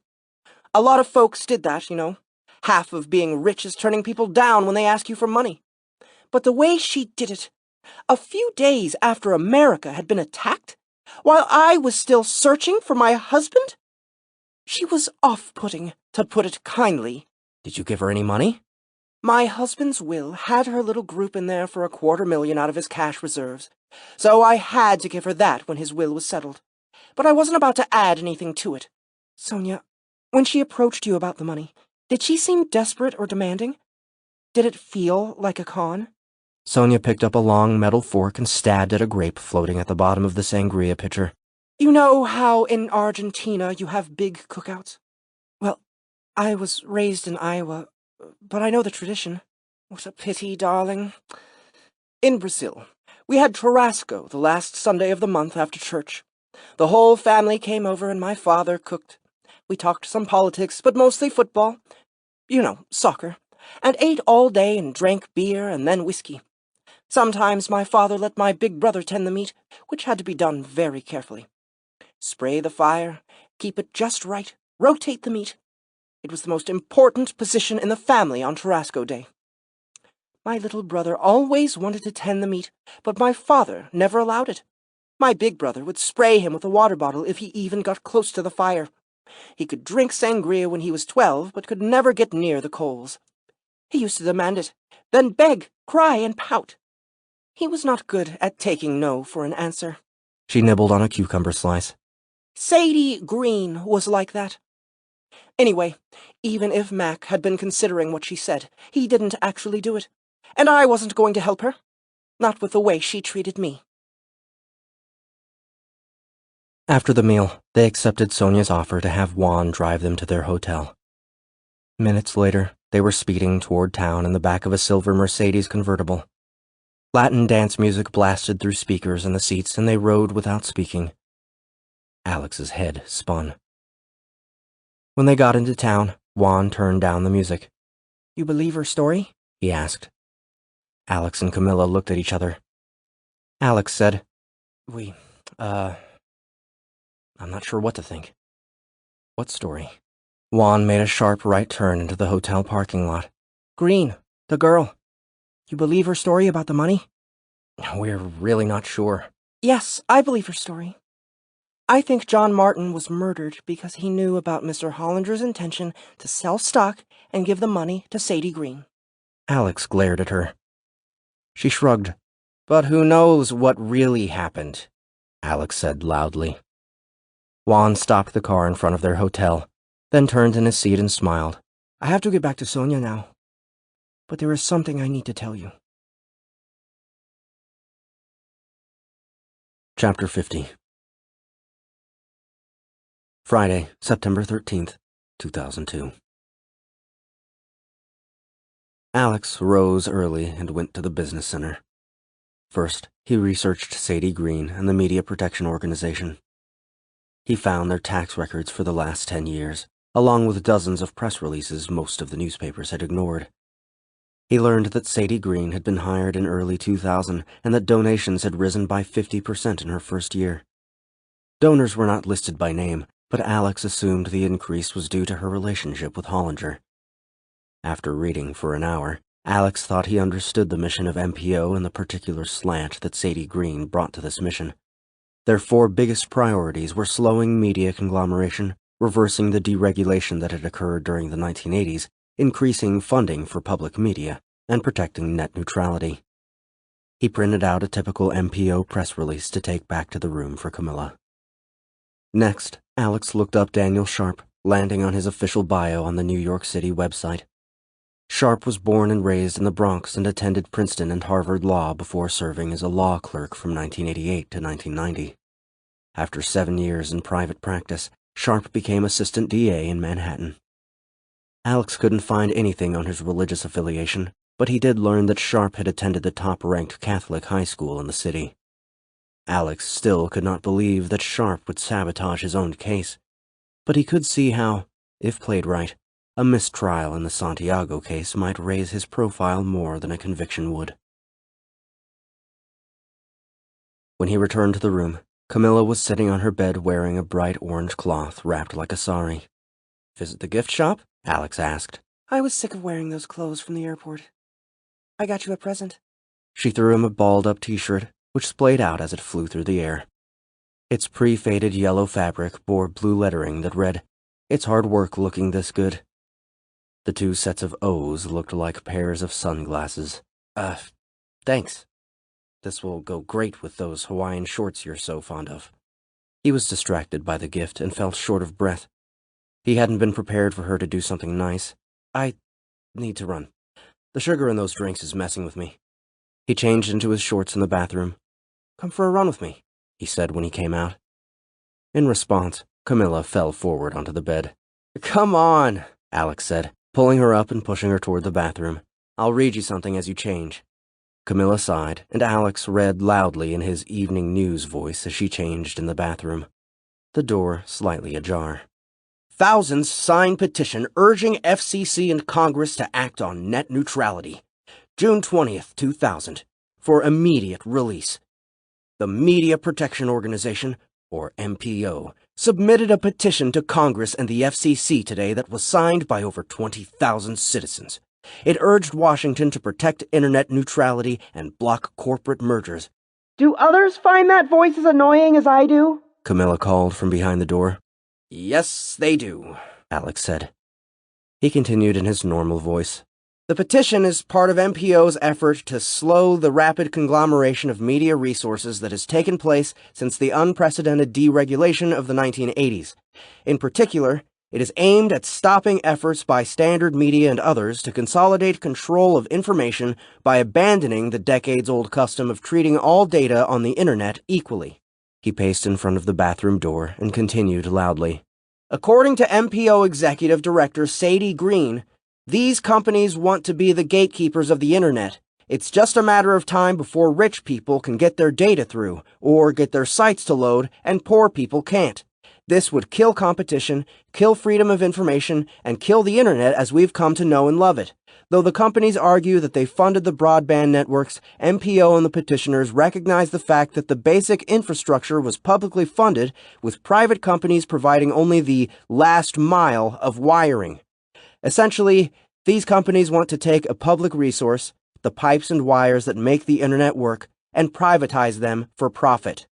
A lot of folks did that, you know. Half of being rich is turning people down when they ask you for money. But the way she did it, a few days after America had been attacked, while I was still searching for my husband, she was off-putting, to put it kindly. Did you give her any money? My husband's will had her little group in there for $250,000 out of his cash reserves, so I had to give her that when his will was settled. But I wasn't about to add anything to it. Sonia, when she approached you about the money, did she seem desperate or demanding? Did it feel like a con? Sonia picked up a long metal fork and stabbed at a grape floating at the bottom of the sangria pitcher. You know how in Argentina you have big cookouts? Well, I was raised in Iowa, but I know the tradition. What a pity, darling. In Brazil, we had churrasco the last Sunday of the month after church. The whole family came over and my father cooked. We talked some politics, but mostly football. You know, soccer. And ate all day and drank beer and then whiskey. Sometimes my father let my big brother tend the meat, which had to be done very carefully. Spray the fire, keep it just right, rotate the meat. It was the most important position in the family on churrasco day. My little brother always wanted to tend the meat, but my father never allowed it. My big brother would spray him with a water bottle if he even got close to the fire. He could drink sangria when he was 12, but could never get near the coals. He used to demand it, then beg, cry, and pout. He was not good at taking no for an answer. She nibbled on a cucumber slice. Sadie Green was like that. Anyway, even if Mac had been considering what she said, he didn't actually do it. And I wasn't going to help her. Not with the way she treated me. After the meal, they accepted Sonia's offer to have Juan drive them to their hotel. Minutes later, they were speeding toward town in the back of a silver Mercedes convertible. Latin dance music blasted through speakers in the seats, and they rode without speaking. Alex's head spun. When they got into town, Juan turned down the music. You believe her story? He asked. Alex and Camila looked at each other. Alex said, I'm not sure what to think. What story? Juan made a sharp right turn into the hotel parking lot. Green, the girl. You believe her story about the money? We're really not sure. Yes, I believe her story. I think John Martin was murdered because he knew about Mr. Hollinger's intention to sell stock and give the money to Sadie Green. Alex glared at her. She shrugged. But who knows what really happened, Alex said loudly. Juan stopped the car in front of their hotel, then turned in his seat and smiled. I have to get back to Sonia now. But there is something I need to tell you. Chapter 50. Friday, September 13th, 2002. Alex rose early and went to the business center. First, he researched Sadie Green and the Media Protection Organization. He found their tax records for the last 10 years, along with dozens of press releases most of the newspapers had ignored. He learned that Sadie Green had been hired in early 2000 and that donations had risen by 50% in her first year. Donors were not listed by name, but Alex assumed the increase was due to her relationship with Hollinger. After reading for an hour, Alex thought he understood the mission of MPO and the particular slant that Sadie Green brought to this mission. Their 4 biggest priorities were slowing media conglomeration, reversing the deregulation that had occurred during the 1980s, increasing funding for public media, and protecting net neutrality. He printed out a typical MPO press release to take back to the room for Camila. Next, Alex looked up Daniel Sharp, landing on his official bio on the New York City website. Sharp was born and raised in the Bronx and attended Princeton and Harvard Law before serving as a law clerk from 1988 to 1990. After 7 years in private practice, Sharp became assistant DA in Manhattan. Alex couldn't find anything on his religious affiliation, but he did learn that Sharp had attended the top-ranked Catholic high school in the city. Alex still could not believe that Sharp would sabotage his own case, but he could see how, if played right, a mistrial in the Santiago case might raise his profile more than a conviction would. When he returned to the room, Camila was sitting on her bed wearing a bright orange cloth wrapped like a sari. "Visit the gift shop?" Alex asked. I was sick of wearing those clothes from the airport. I got you a present. She threw him a balled-up t-shirt, which splayed out as it flew through the air. Its pre-faded yellow fabric bore blue lettering that read, "It's hard work looking this good." The 2 sets of O's looked like pairs of sunglasses. Thanks. This will go great with those Hawaiian shorts you're so fond of." He was distracted by the gift and felt short of breath. He hadn't been prepared for her to do something nice. "I need to run. The sugar in those drinks is messing with me." He changed into his shorts in the bathroom. "Come for a run with me," he said when he came out. In response, Camila fell forward onto the bed. "Come on," Alex said, pulling her up and pushing her toward the bathroom. "I'll read you something as you change." Camila sighed, and Alex read loudly in his evening news voice as she changed in the bathroom. The door slightly ajar. "Thousands sign petition urging FCC and Congress to act on net neutrality. June 20th, 2000, for immediate release. The Media Protection Organization, or MPO, submitted a petition to Congress and the FCC today that was signed by over 20,000 citizens. It urged Washington to protect internet neutrality and block corporate mergers." Do others find that voice as annoying as I do? Camila called from behind the door. "Yes, they do," Alex said. He continued in his normal voice. "The petition is part of MPO's effort to slow the rapid conglomeration of media resources that has taken place since the unprecedented deregulation of the 1980s. In particular, it is aimed at stopping efforts by Standard Media and others to consolidate control of information by abandoning the decades-old custom of treating all data on the internet equally." He paced in front of the bathroom door and continued loudly. "According to MPO Executive Director Sadie Green, these companies want to be the gatekeepers of the internet. It's just a matter of time before rich people can get their data through, or get their sites to load, and poor people can't. This would kill competition, kill freedom of information, and kill the internet as we've come to know and love it. Though the companies argue that they funded the broadband networks, MPO and the petitioners recognize the fact that the basic infrastructure was publicly funded, with private companies providing only the last mile of wiring. Essentially, these companies want to take a public resource, the pipes and wires that make the internet work, and privatize them for profit."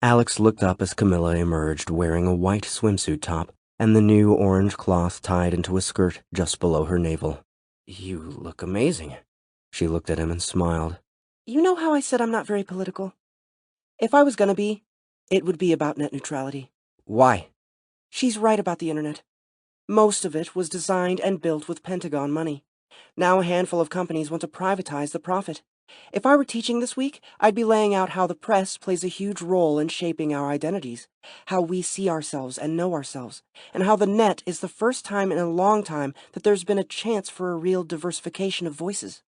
Alex looked up as Camila emerged wearing a white swimsuit top and the new orange cloth tied into a skirt just below her navel. "You look amazing." She looked at him and smiled. You know how I said I'm not very political? If I was gonna be, it would be about net neutrality. "Why?" She's right about the internet. Most of it was designed and built with Pentagon money. Now a handful of companies want to privatize the profit. If I were teaching this week, I'd be laying out how the press plays a huge role in shaping our identities, how we see ourselves and know ourselves, and how the net is the first time in a long time that there's been a chance for a real diversification of voices.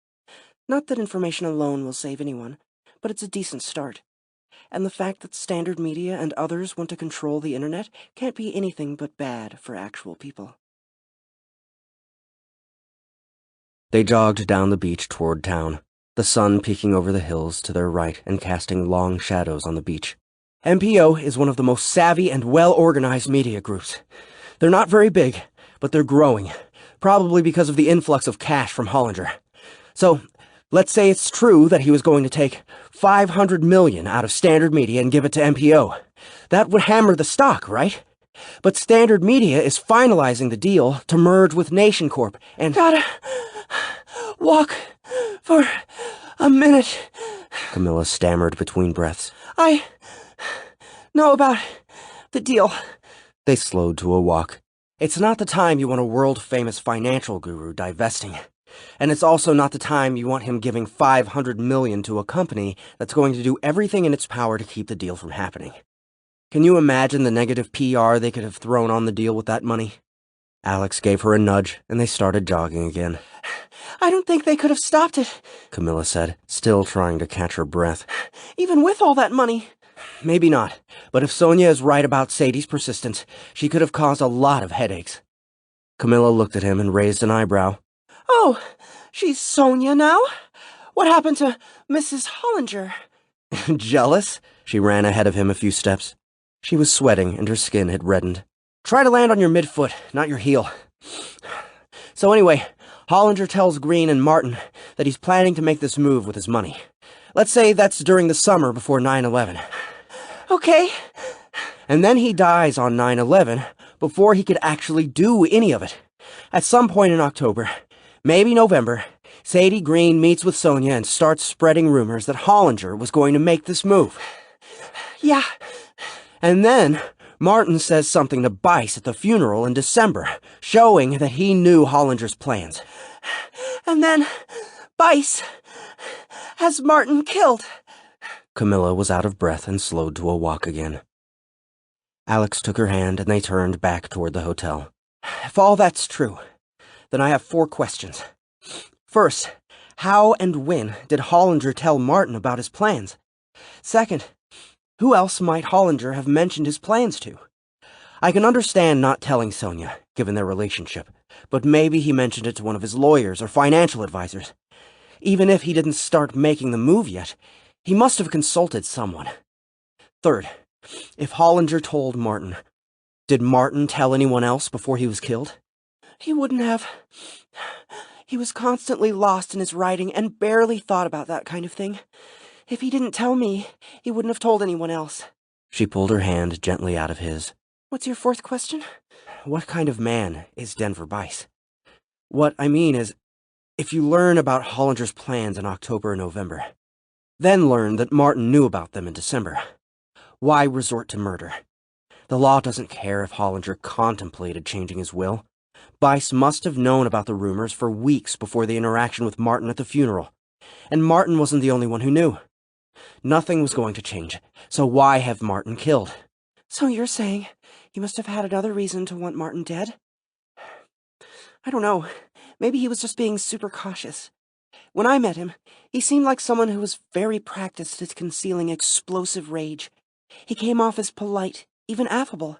Not that information alone will save anyone, but it's a decent start. And the fact that Standard Media and others want to control the internet can't be anything but bad for actual people. They jogged down the beach toward town, the sun peeking over the hills to their right and casting long shadows on the beach. MPO is one of the most savvy and well-organized media groups. They're not very big, but they're growing, probably because of the influx of cash from Hollinger. So, Let's say it's true that he was going to take $500 million out of Standard Media and give it to MPO. That would hammer the stock, right? But Standard Media is finalizing the deal to merge with Nation Corp, and— Gotta walk for a minute. Camila stammered between breaths. I know about the deal. They slowed to a walk. It's not the time you want a world-famous financial guru divesting. And it's also not the time you want him giving $500 million to a company that's going to do everything in its power to keep the deal from happening. Can you imagine the negative PR they could have thrown on the deal with that money? Alex gave her a nudge, and they started jogging again. I don't think they could have stopped it. Camila said, still trying to catch her breath. Even with all that money. Maybe not, but if Sonia is right about Sadie's persistence, she could have caused a lot of headaches. Camila looked at him and raised an eyebrow. Oh, she's Sonia now? What happened to Mrs. Hollinger? Jealous? She ran ahead of him a few steps. She was sweating and her skin had reddened. Try to land on your midfoot, not your heel. So anyway, Hollinger tells Green and Martin that he's planning to make this move with his money. Let's say that's during the summer before 9/11. Okay. And then he dies on 9/11 before he could actually do any of it. At some point in October, maybe November, Sadie Green meets with Sonia and starts spreading rumors that Hollinger was going to make this move. Yeah. And then Martin says something to Bice at the funeral in December, showing that he knew Hollinger's plans. And then Bice has Martin killed. Camila was out of breath and slowed to a walk again. Alex took her hand and they turned back toward the hotel. If all that's true, then I have 4 questions. First, how and when did Hollinger tell Martin about his plans? Second, who else might Hollinger have mentioned his plans to? I can understand not telling Sonia, given their relationship, but maybe he mentioned it to one of his lawyers or financial advisors. Even if he didn't start making the move yet, he must have consulted someone. Third, if Hollinger told Martin, did Martin tell anyone else before he was killed? He wouldn't have. He was constantly lost in his writing and barely thought about that kind of thing. If he didn't tell me, he wouldn't have told anyone else. She pulled her hand gently out of his. What's your 4th question? What kind of man is Denver Bice? What I mean is, if you learn about Hollinger's plans in October and November, then learn that Martin knew about them in December, why resort to murder? The law doesn't care if Hollinger contemplated changing his will. Bice must have known about the rumors for weeks before the interaction with Martin at the funeral, and Martin wasn't the only one who knew. Nothing was going to change, so why have Martin killed? So you're saying he must have had another reason to want Martin dead? I don't know. Maybe he was just being super cautious. When I met him, he seemed like someone who was very practiced at concealing explosive rage. He came off as polite, even affable.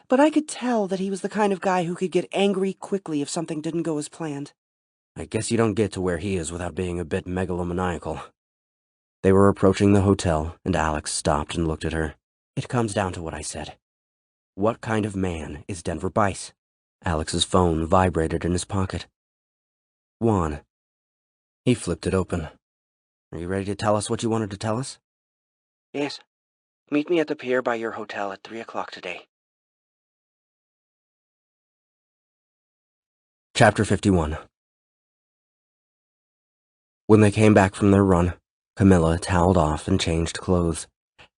But I could tell that he was the kind of guy who could get angry quickly if something didn't go as planned. I guess you don't get to where he is without being a bit megalomaniacal. They were approaching the hotel, and Alex stopped and looked at her. It comes down to what I said. What kind of man is Denver Bice? Alex's phone vibrated in his pocket. Juan. He flipped it open. Are you ready to tell us what you wanted to tell us? Yes. Meet me at the pier by your hotel at 3 o'clock today. Chapter 51. When they came back from their run, Camila toweled off and changed clothes,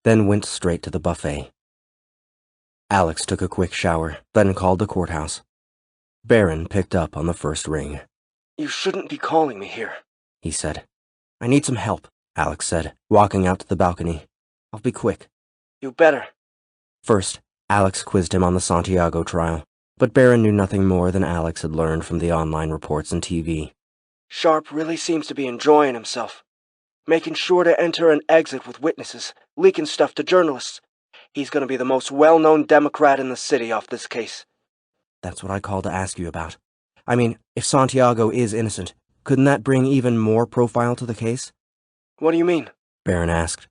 then went straight to the buffet. Alex took a quick shower, then called the courthouse. Barron picked up on the first ring. You shouldn't be calling me here, he said. I need some help, Alex said, walking out to the balcony. I'll be quick. You better. First, Alex quizzed him on the Santiago trial, but Barron knew nothing more than Alex had learned from the online reports and TV. Sharp really seems to be enjoying himself. Making sure to enter and exit with witnesses, leaking stuff to journalists. He's going to be the most well-known Democrat in the city off this case. That's what I called to ask you about. I mean, if Santiago is innocent, couldn't that bring even more profile to the case? What do you mean? Barron asked.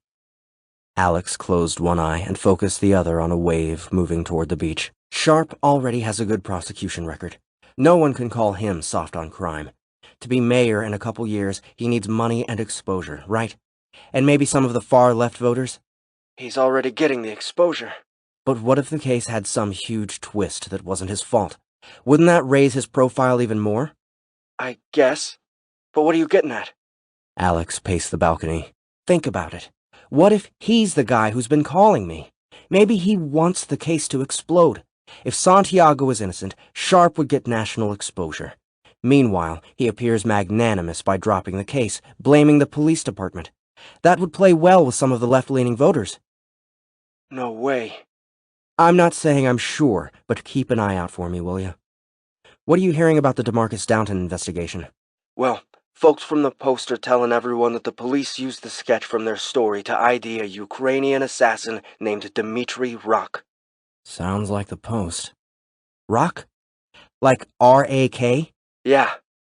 Alex closed one eye and focused the other on a wave moving toward the beach. Sharp already has a good prosecution record. No one can call him soft on crime. To be mayor in a couple years, he needs money and exposure, right? And maybe some of the far-left voters? He's already getting the exposure. But what if the case had some huge twist that wasn't his fault? Wouldn't that raise his profile even more? I guess. But what are you getting at? Alex paced the balcony. Think about it. What if he's the guy who's been calling me? Maybe he wants the case to explode. If Santiago is innocent, Sharp would get national exposure. Meanwhile, he appears magnanimous by dropping the case, blaming the police department. That would play well with some of the left-leaning voters. No way. I'm not saying I'm sure, but keep an eye out for me, will you? What are you hearing about the Demarcus Downton investigation? Well, folks from the Post are telling everyone that the police used the sketch from their story to ID a Ukrainian assassin named Dimitri Rock. Sounds like the Post. Rock? Like R-A-K? Yeah,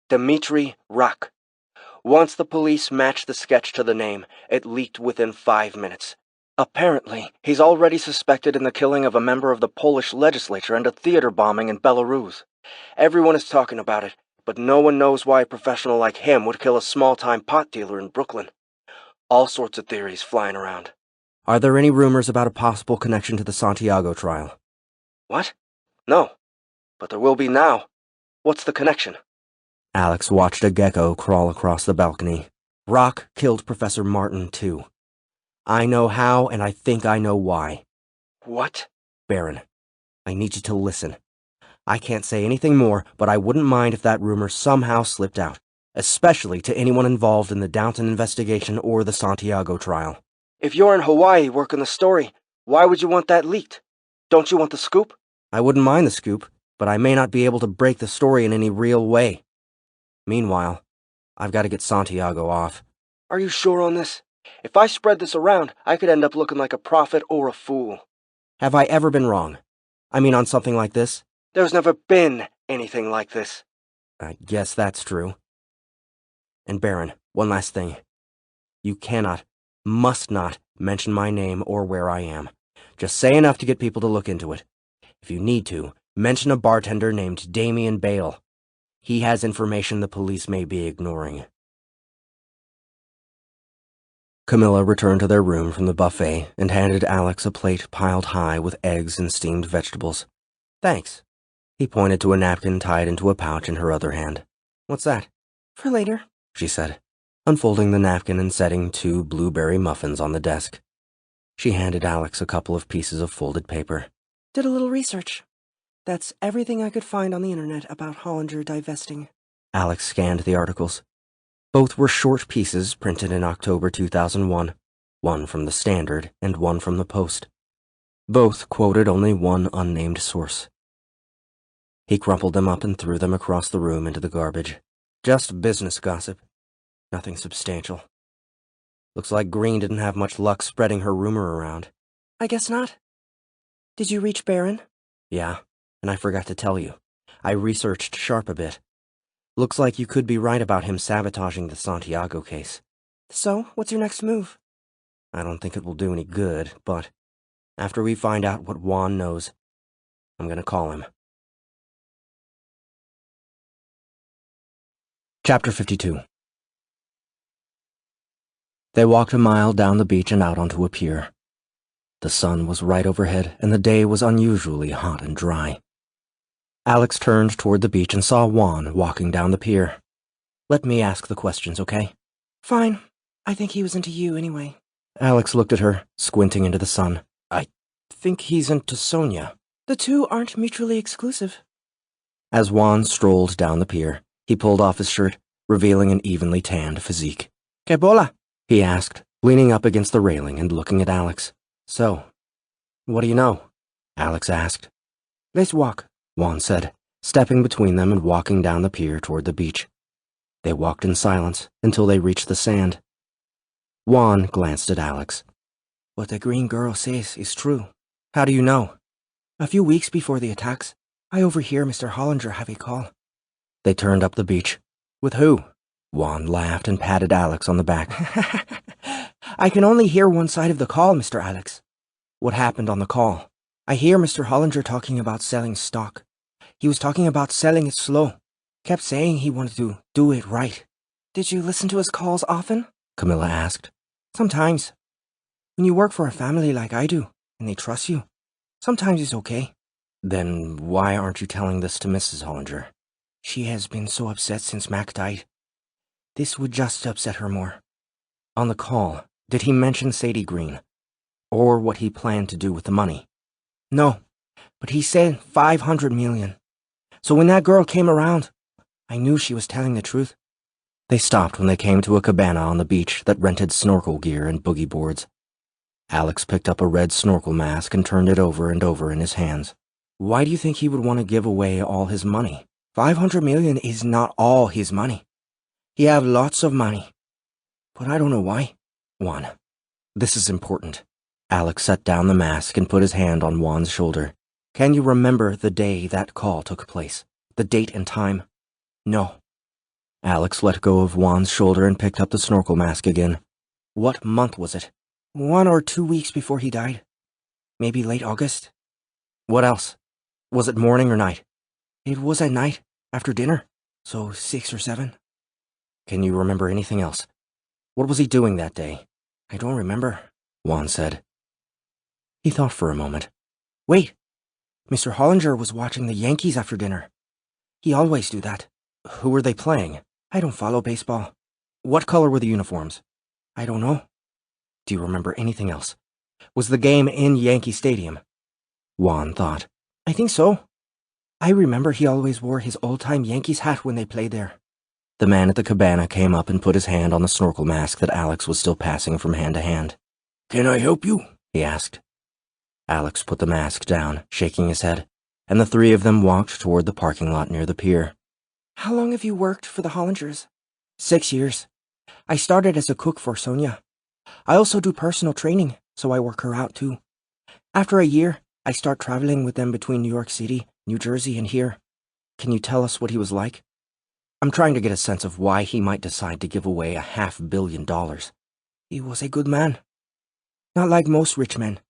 Dimitri Rock. Once the police matched the sketch to the name, it leaked within 5 minutes. Apparently, he's already suspected in the killing of a member of the Polish legislature and a theater bombing in Belarus. Everyone is talking about it, but no one knows why a professional like him would kill a small-time pot dealer in Brooklyn. All sorts of theories flying around. Are there any rumors about a possible connection to the Santiago trial? What? No. But there will be now. What's the connection? Alex watched a gecko crawl across the balcony. Rock killed Professor Martin, too. I know how, and I think I know why. What? Baron, I need you to listen. I can't say anything more, but I wouldn't mind if that rumor somehow slipped out, especially to anyone involved in the Downton investigation or the Santiago trial. If you're in Hawaii working the story, why would you want that leaked? Don't you want the scoop? I wouldn't mind the scoop, but I may not be able to break the story in any real way. Meanwhile, I've got to get Santiago off. Are you sure on this? If I spread this around, I could end up looking like a prophet or a fool. Have I ever been wrong? I mean, on something like this? There's never been anything like this. I guess that's true. And Baron, one last thing. You cannot, must not, mention my name or where I am. Just say enough to get people to look into it. If you need to, mention a bartender named Damien Bale. He has information the police may be ignoring. Camila returned to their room from the buffet and handed Alex a plate piled high with eggs and steamed vegetables. Thanks. He pointed to a napkin tied into a pouch in her other hand. What's that? For later, she said, unfolding the napkin and setting 2 blueberry muffins on the desk. She handed Alex a couple of pieces of folded paper. Did a little research. That's everything I could find on the internet about Hollinger divesting. Alex scanned the articles. Both were short pieces printed in October 2001, one from the Standard and one from the Post. Both quoted only one unnamed source. He crumpled them up and threw them across the room into the garbage. Just business gossip. Nothing substantial. Looks like Green didn't have much luck spreading her rumor around. I guess not. Did you reach Baron? Yeah, and I forgot to tell you. I researched Sharp a bit. Looks like you could be right about him sabotaging the Santiago case. So, what's your next move? I don't think it will do any good, but after we find out what Juan knows, I'm gonna call him. Chapter 52. They walked a mile down the beach and out onto a pier. The sun was right overhead, and the day was unusually hot and dry. Alex turned toward the beach and saw Juan walking down the pier. Let me ask the questions, okay? Fine. I think he was into you anyway. Alex looked at her, squinting into the sun. I think he's into Sonia. The two aren't mutually exclusive. As Juan strolled down the pier, he pulled off his shirt, revealing an evenly tanned physique. Que bola? He asked, leaning up against the railing and looking at Alex. So, what do you know? Alex asked. Let's walk, Juan said, stepping between them and walking down the pier toward the beach. They walked in silence until they reached the sand. Juan glanced at Alex. What the green girl says is true. How do you know? A few weeks before the attacks, I overhear Mr. Hollinger have a call. They turned up the beach. With who? Juan laughed and patted Alex on the back. I can only hear one side of the call, Mr. Alex. What happened on the call? I hear Mr. Hollinger talking about selling stock. He was talking about selling it slow. Kept saying he wanted to do it right. Did you listen to his calls often? Camila asked. Sometimes. When you work for a family like I do, and they trust you, sometimes it's okay. Then why aren't you telling this to Mrs. Hollinger? She has been so upset since Mac died. This would just upset her more. On the call, did he mention Sadie Green? Or what he planned to do with the money? No, but he said 500 million. So when that girl came around, I knew she was telling the truth. They stopped when they came to a cabana on the beach that rented snorkel gear and boogie boards. Alex picked up a red snorkel mask and turned it over and over in his hands. Why do you think he would want to give away all his money? 500 million is not all his money. He have lots of money. But I don't know why. Juan, this is important. Alex set down the mask and put his hand on Juan's shoulder. Can you remember the day that call took place? The date and time? No. Alex let go of Juan's shoulder and picked up the snorkel mask again. What month was it? 1 or 2 weeks before he died. Maybe late August. What else? Was it morning or night? It was at night, after dinner, so 6 or 7. Can you remember anything else? What was he doing that day? I don't remember, Juan said. He thought for a moment. Wait, Mr. Hollinger was watching the Yankees after dinner. He always do that. Who were they playing? I don't follow baseball. What color were the uniforms? I don't know. Do you remember anything else? Was the game in Yankee Stadium? Juan thought. I think so. I remember he always wore his old-time Yankees hat when they played there. The man at the cabana came up and put his hand on the snorkel mask that Alex was still passing from hand to hand. Can I help you? He asked. Alex put the mask down, shaking his head, and the three of them walked toward the parking lot near the pier. How long have you worked for the Hollingers? 6 years. I started as a cook for Sonia. I also do personal training, so I work her out too. After a year, I start traveling with them between New York City, New Jersey, and here. Can you tell us what he was like? I'm trying to get a sense of why he might decide to give away $500 million. He was a good man. Not like most rich men.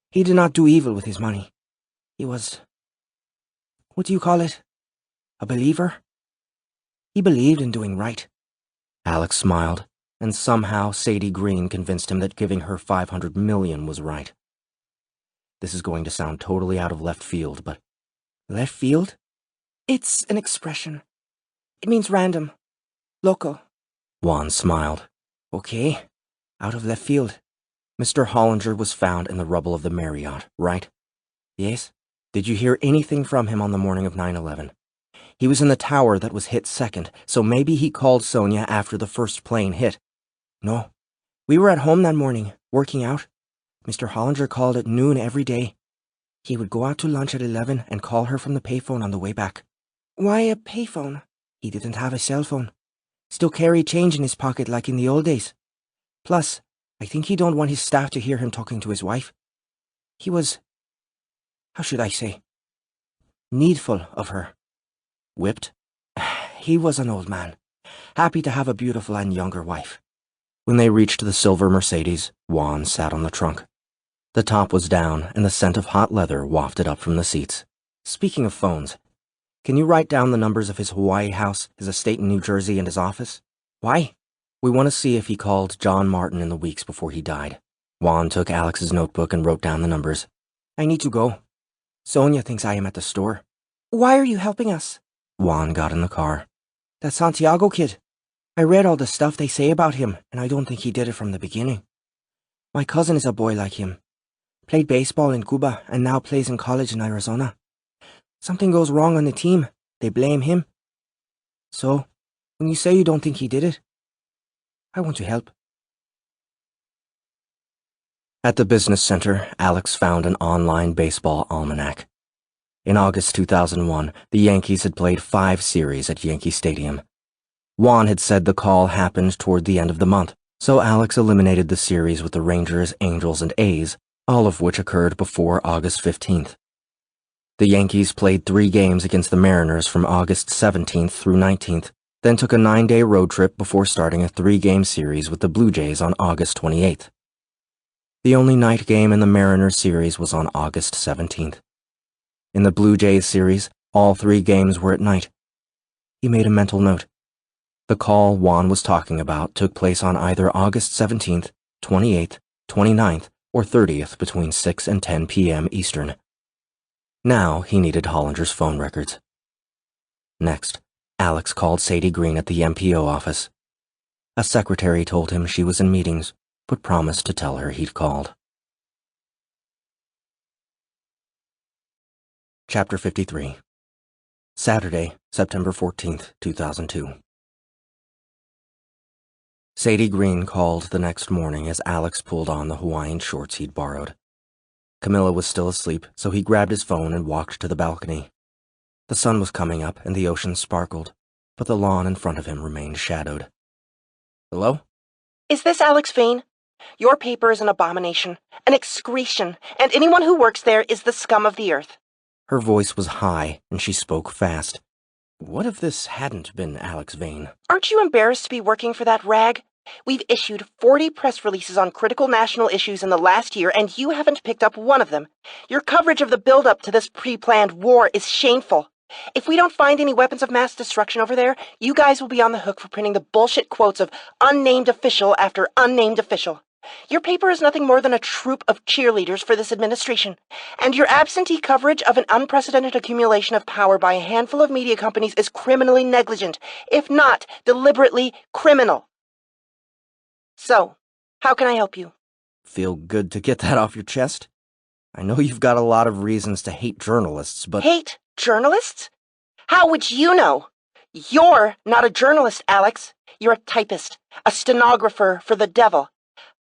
He did not do evil with his money. He was... what do you call it? A believer? He believed in doing right. Alex smiled, and somehow Sadie Green convinced him that giving her 500 million was right. This is going to sound totally out of left field, but... Left field? It's an expression. It means random. Local. Juan smiled. Okay. Out of left field. Mr. Hollinger was found in the rubble of the Marriott, right? Yes. Did you hear anything from him on the morning of 9/11? He was in the tower that was hit second, so maybe he called Sonia after the first plane hit. No. We were at home that morning, working out. Mr. Hollinger called at noon every day. He would go out to lunch at 11 and call her from the payphone on the way back. Why a payphone? He didn't have a cell phone. Still carried change in his pocket like in the old days. Plus, I think he don't want his staff to hear him talking to his wife. He was, how should I say, needful of her. Whipped? He was an old man, happy to have a beautiful and younger wife. When they reached the silver Mercedes, Juan sat on the trunk. The top was down, and the scent of hot leather wafted up from the seats. Speaking of phones, can you write down the numbers of his Hawaii house, his estate in New Jersey, and his office? Why? We want to see if he called John Martin in the weeks before he died. Juan took Alex's notebook and wrote down the numbers. I need to go. Sonia thinks I am at the store. Why are you helping us? Juan got in the car. That Santiago kid. I read all the stuff they say about him, and I don't think he did it from the beginning. My cousin is a boy like him. Played baseball in Cuba and now plays in college in Arizona. Something goes wrong on the team, they blame him. So, when you say you don't think he did it, I want to help. At the business center, Alex found an online baseball almanac. In August 2001, the Yankees had played 5 series at Yankee Stadium. Juan had said the call happened toward the end of the month, so Alex eliminated the series with the Rangers, Angels, and A's, all of which occurred before August 15th. The Yankees played 3 games against the Mariners from August 17th through 19th, then took a 9-day road trip before starting a 3-game series with the Blue Jays on August 28th. The only night game in the Mariners series was on August 17th. In the Blue Jays series, all 3 games were at night. He made a mental note. The call Juan was talking about took place on either August 17th, 28th, 29th, or 30th between 6 and 10 p.m. Eastern. Now he needed Hollinger's phone records. Next, Alex called Sadie Green at the MPO office. A secretary told him she was in meetings, but promised to tell her he'd called. Chapter 53. Saturday, September 14th, 2002. Sadie Green called the next morning as Alex pulled on the Hawaiian shorts he'd borrowed. Camila was still asleep, so he grabbed his phone and walked to the balcony. The sun was coming up and the ocean sparkled, but the lawn in front of him remained shadowed. Hello? Is this Alex Vane? Your paper is an abomination, an excretion, and anyone who works there is the scum of the earth. Her voice was high, and she spoke fast. What if this hadn't been Alex Vane? Aren't you embarrassed to be working for that rag? We've issued 40 press releases on critical national issues in the last year, and you haven't picked up one of them. Your coverage of the build-up to this pre-planned war is shameful. If we don't find any weapons of mass destruction over there, you guys will be on the hook for printing the bullshit quotes of unnamed official after unnamed official. Your paper is nothing more than a troupe of cheerleaders for this administration, and your absentee coverage of an unprecedented accumulation of power by a handful of media companies is criminally negligent, if not deliberately criminal. So, how can I help you? Feel good to get that off your chest? I know you've got a lot of reasons to hate journalists, but— Hate journalists? How would you know? You're not a journalist, Alex. You're a typist, a stenographer for the devil.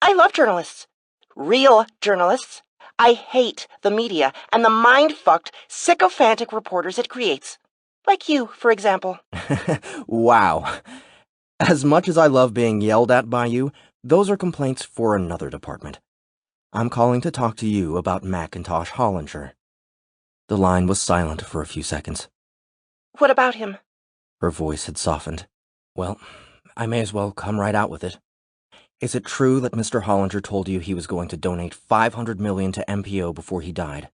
I love journalists. Real journalists. I hate the media and the mind-fucked, sycophantic reporters it creates. Like you, for example. Wow. As much as I love being yelled at by you, those are complaints for another department. I'm calling to talk to you about Macintosh Hollinger. The line was silent for a few seconds. What about him? Her voice had softened. Well, I may as well come right out with it. Is it true that Mr. Hollinger told you he was going to donate $500 million to MPO before he died?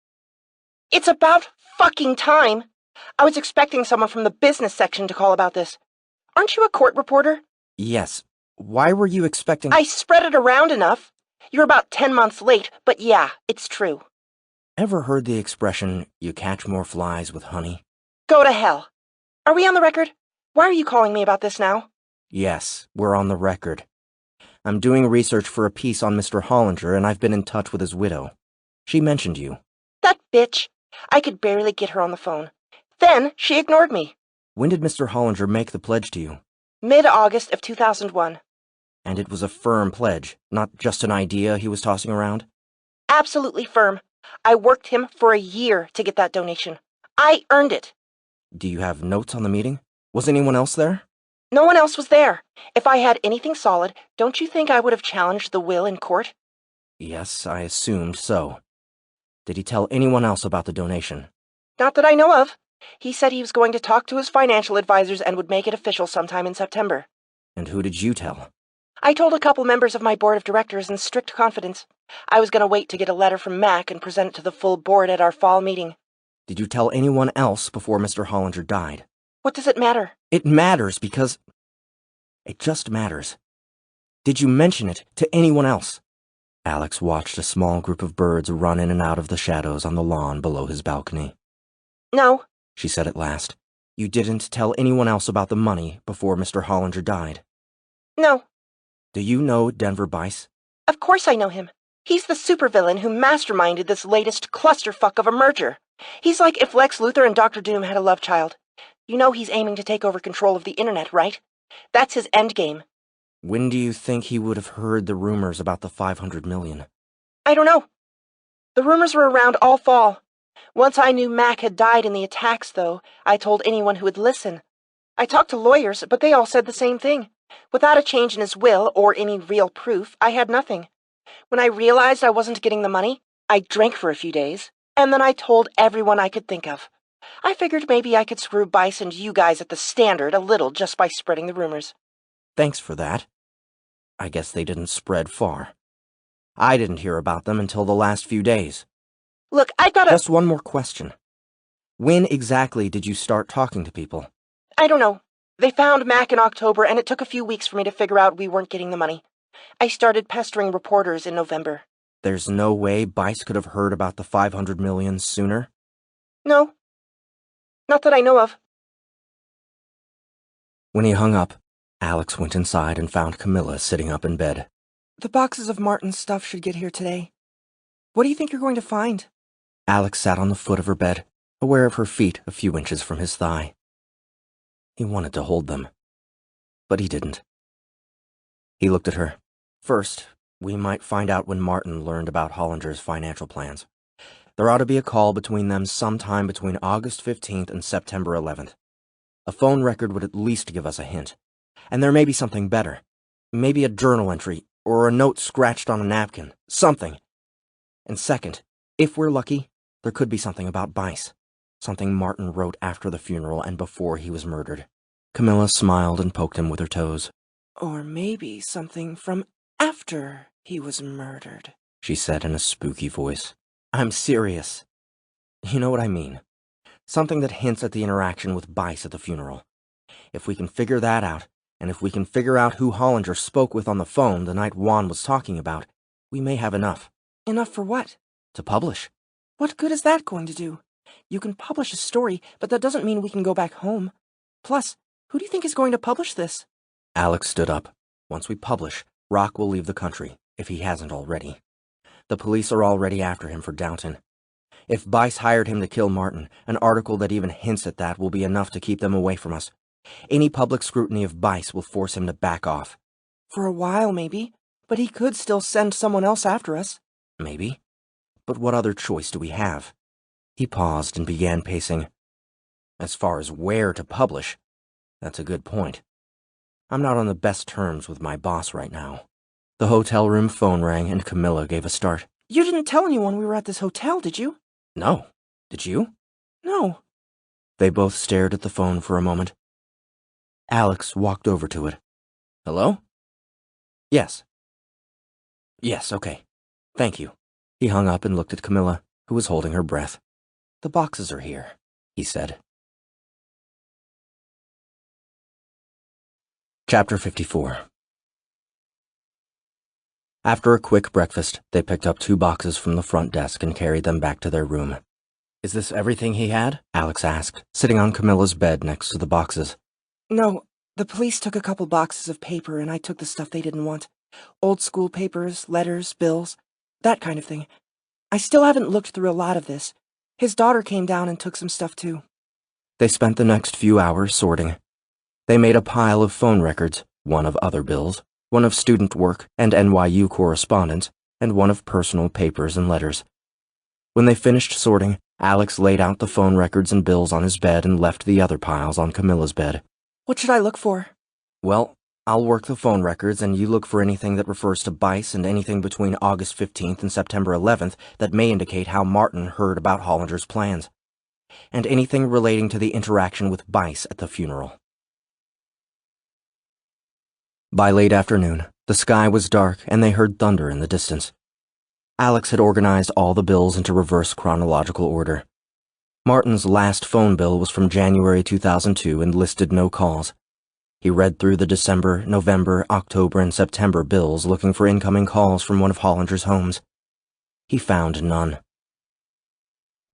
It's about fucking time. I was expecting someone from the business section to call about this. Aren't you a court reporter? Yes. Why were you expecting— I spread it around enough. You're about 10 months late, but yeah, it's true. Ever heard the expression, you catch more flies with honey? Go to hell. Are we on the record? Why are you calling me about this now? Yes, we're on the record. I'm doing research for a piece on Mr. Hollinger, and I've been in touch with his widow. She mentioned you. That bitch. I could barely get her on the phone. Then she ignored me. When did Mr. Hollinger make the pledge to you? Mid-August of 2001. And it was a firm pledge, not just an idea he was tossing around? Absolutely firm. I worked him for a year to get that donation. I earned it. Do you have notes on the meeting? Was anyone else there? No one else was there. If I had anything solid, don't you think I would have challenged the will in court? Yes, I assumed so. Did he tell anyone else about the donation? Not that I know of. He said he was going to talk to his financial advisors and would make it official sometime in September. And who did you tell? I told a couple members of my board of directors in strict confidence. I was going to wait to get a letter from Mac and present it to the full board at our fall meeting. Did you tell anyone else before Mr. Hollinger died? What does it matter? It matters because— it just matters. Did you mention it to anyone else? Alex watched a small group of birds run in and out of the shadows on the lawn below his balcony. No, she said at last. You didn't tell anyone else about the money before Mr. Hollinger died? No. Do you know Denver Bice? Of course I know him. He's the supervillain who masterminded this latest clusterfuck of a merger. He's like if Lex Luthor and Dr. Doom had a love child. You know he's aiming to take over control of the internet, right? That's his endgame. When do you think he would have heard the rumors about the $500 million? I don't know. The rumors were around all fall. Once I knew Mac had died in the attacks, though, I told anyone who would listen. I talked to lawyers, but they all said the same thing. Without a change in his will, or any real proof, I had nothing. When I realized I wasn't getting the money, I drank for a few days, and then I told everyone I could think of. I figured maybe I could screw Bice and you guys at the Standard a little just by spreading the rumors. Thanks for that. I guess they didn't spread far. I didn't hear about them until the last few days. Look, I've got Just one more question. When exactly did you start talking to people? I don't know. They found Mac in October, and it took a few weeks for me to figure out we weren't getting the money. I started pestering reporters in November. There's no way Bice could have heard about the $500 million sooner? No. Not that I know of. When he hung up, Alex went inside and found Camila sitting up in bed. The boxes of Martin's stuff should get here today. What do you think you're going to find? Alex sat on the foot of her bed, aware of her feet a few inches from his thigh. He wanted to hold them, but he didn't. He looked at her. First, we might find out when Martin learned about Hollinger's financial plans. There ought to be a call between them sometime between August 15th and September 11th. A phone record would at least give us a hint. And there may be something better. Maybe a journal entry, or a note scratched on a napkin. Something. And second, if we're lucky, there could be something about Bice. Something Martin wrote after the funeral and before he was murdered. Camila smiled and poked him with her toes. Or maybe something from after he was murdered, she said in a spooky voice. I'm serious. You know what I mean. Something that hints at the interaction with Bice at the funeral. If we can figure that out, and if we can figure out who Hollinger spoke with on the phone the night Juan was talking about, we may have enough. Enough for what? To publish. What good is that going to do? You can publish a story, but that doesn't mean we can go back home. Plus, who do you think is going to publish this? Alex stood up. Once we publish, Rock will leave the country, if he hasn't already. The police are already after him for Downton. If Bice hired him to kill Martin, an article that even hints at that will be enough to keep them away from us. Any public scrutiny of Bice will force him to back off. For a while, maybe. But he could still send someone else after us. Maybe. But what other choice do we have? He paused and began pacing. As far as where to publish, that's a good point. I'm not on the best terms with my boss right now. The hotel room phone rang and Camila gave a start. You didn't tell anyone we were at this hotel, did you? No. Did you? No. They both stared at the phone for a moment. Alex walked over to it. Hello? Yes. Yes, okay. Thank you. He hung up and looked at Camila, who was holding her breath. The boxes are here, he said. Chapter 54. After a quick breakfast, they picked up 2 boxes from the front desk and carried them back to their room. Is this everything he had? Alex asked, sitting on Camila's bed next to the boxes. No, the police took a couple boxes of paper and I took the stuff they didn't want. Old school papers, letters, bills, that kind of thing. I still haven't looked through a lot of this. His daughter came down and took some stuff too. They spent the next few hours sorting. They made a pile of phone records, one of other bills, one of student work and NYU correspondence, and one of personal papers and letters. When they finished sorting, Alex laid out the phone records and bills on his bed and left the other piles on Camila's bed. What should I look for? Well, I'll work the phone records and you look for anything that refers to Bice and anything between August 15th and September 11th that may indicate how Martin heard about Hollinger's plans. And anything relating to the interaction with Bice at the funeral. By late afternoon, the sky was dark and they heard thunder in the distance. Alex had organized all the bills into reverse chronological order. Martin's last phone bill was from January 2002 and listed no calls. He read through the December, November, October, and September bills looking for incoming calls from one of Hollinger's homes. He found none.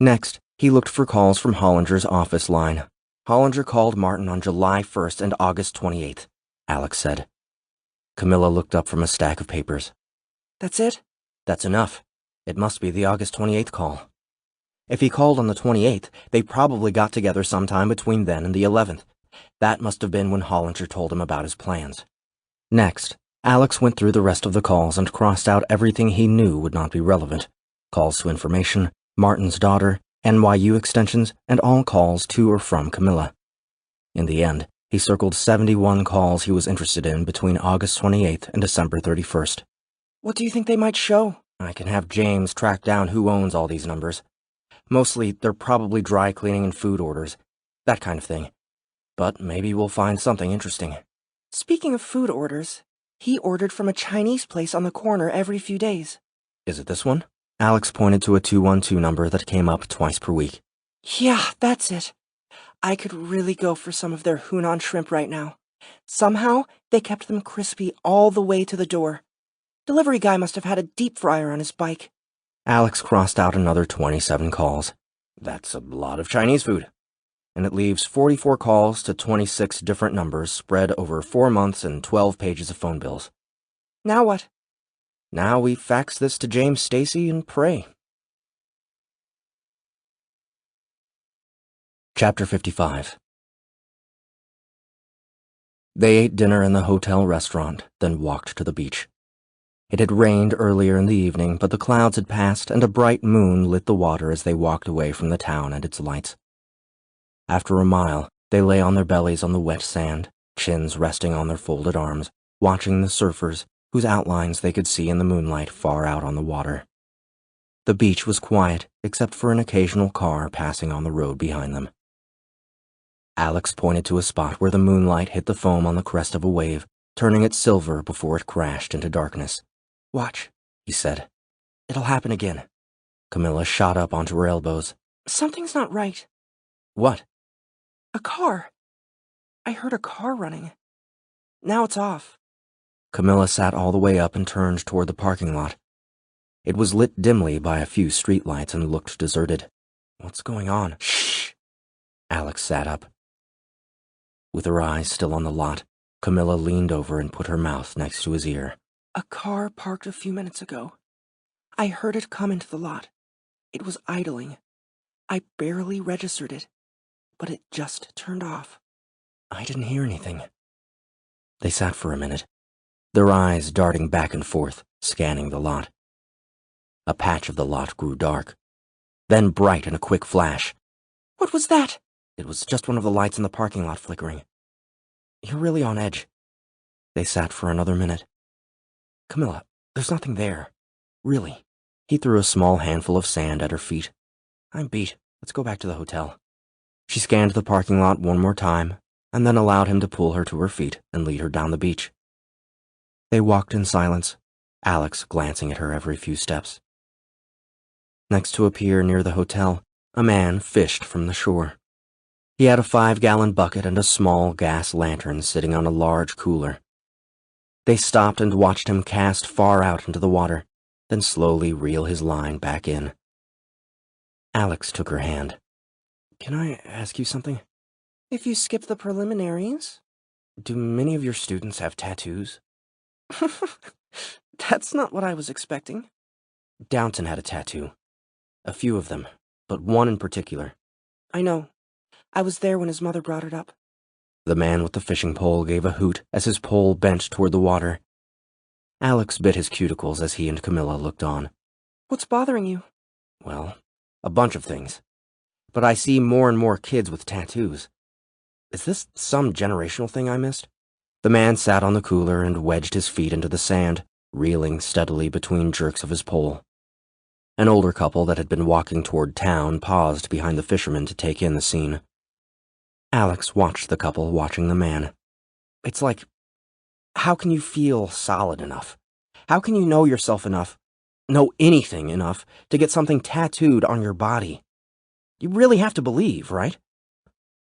Next, he looked for calls from Hollinger's office line. Hollinger called Martin on July 1st and August 28th, Alex said. Camila looked up from a stack of papers. That's it? That's enough. It must be the August 28th call. If he called on the 28th, they probably got together sometime between then and the 11th. That must have been when Hollinger told him about his plans. Next, Alex went through the rest of the calls and crossed out everything he knew would not be relevant. Calls to information, Martin's daughter, NYU extensions, and all calls to or from Camila. In the end, he circled 71 calls he was interested in between August 28th and December 31st. What do you think they might show? I can have James track down who owns all these numbers. Mostly, they're probably dry cleaning and food orders. That kind of thing. But maybe we'll find something interesting. Speaking of food orders, he ordered from a Chinese place on the corner every few days. Is it this one? Alex pointed to a 212 number that came up twice per week. Yeah, that's it. I could really go for some of their Hunan shrimp right now. Somehow, they kept them crispy all the way to the door. Delivery guy must have had a deep fryer on his bike. Alex crossed out another 27 calls. That's a lot of Chinese food. And it leaves 44 calls to 26 different numbers spread over 4 months and 12 pages of phone bills. Now what? Now we fax this to James Stacy and pray. Chapter 55. They ate dinner in the hotel restaurant, then walked to the beach. It had rained earlier in the evening, but the clouds had passed and a bright moon lit the water as they walked away from the town and its lights. After a mile, they lay on their bellies on the wet sand, chins resting on their folded arms, watching the surfers, whose outlines they could see in the moonlight far out on the water. The beach was quiet, except for an occasional car passing on the road behind them. Alex pointed to a spot where the moonlight hit the foam on the crest of a wave, turning it silver before it crashed into darkness. Watch, he said. It'll happen again. Camila shot up onto her elbows. Something's not right. What? A car. I heard a car running. Now it's off. Camila sat all the way up and turned toward the parking lot. It was lit dimly by a few streetlights and looked deserted. What's going on? Shh! Alex sat up. With her eyes still on the lot, Camila leaned over and put her mouth next to his ear. A car parked a few minutes ago. I heard it come into the lot. It was idling. I barely registered it, but it just turned off. I didn't hear anything. They sat for a minute, their eyes darting back and forth, scanning the lot. A patch of the lot grew dark, then bright in a quick flash. What was that? It was just one of the lights in the parking lot flickering. You're really on edge. They sat for another minute. Camila, there's nothing there. Really. He threw a small handful of sand at her feet. I'm beat. Let's go back to the hotel. She scanned the parking lot one more time, and then allowed him to pull her to her feet and lead her down the beach. They walked in silence, Alex glancing at her every few steps. Next to a pier near the hotel, a man fished from the shore. He had a 5-gallon bucket and a small gas lantern sitting on a large cooler. They stopped and watched him cast far out into the water, then slowly reel his line back in. Alex took her hand. Can I ask you something? If you skip the preliminaries. Do many of your students have tattoos? That's not what I was expecting. Downton had a tattoo. A few of them, but one in particular. I know. I was there when his mother brought it up. The man with the fishing pole gave a hoot as his pole bent toward the water. Alex bit his cuticles as he and Camila looked on. What's bothering you? Well, a bunch of things. But I see more and more kids with tattoos. Is this some generational thing I missed? The man sat on the cooler and wedged his feet into the sand, reeling steadily between jerks of his pole. An older couple that had been walking toward town paused behind the fisherman to take in the scene. Alex watched the couple watching the man. It's like, how can you feel solid enough? How can you know yourself enough, know anything enough, to get something tattooed on your body? You really have to believe, right?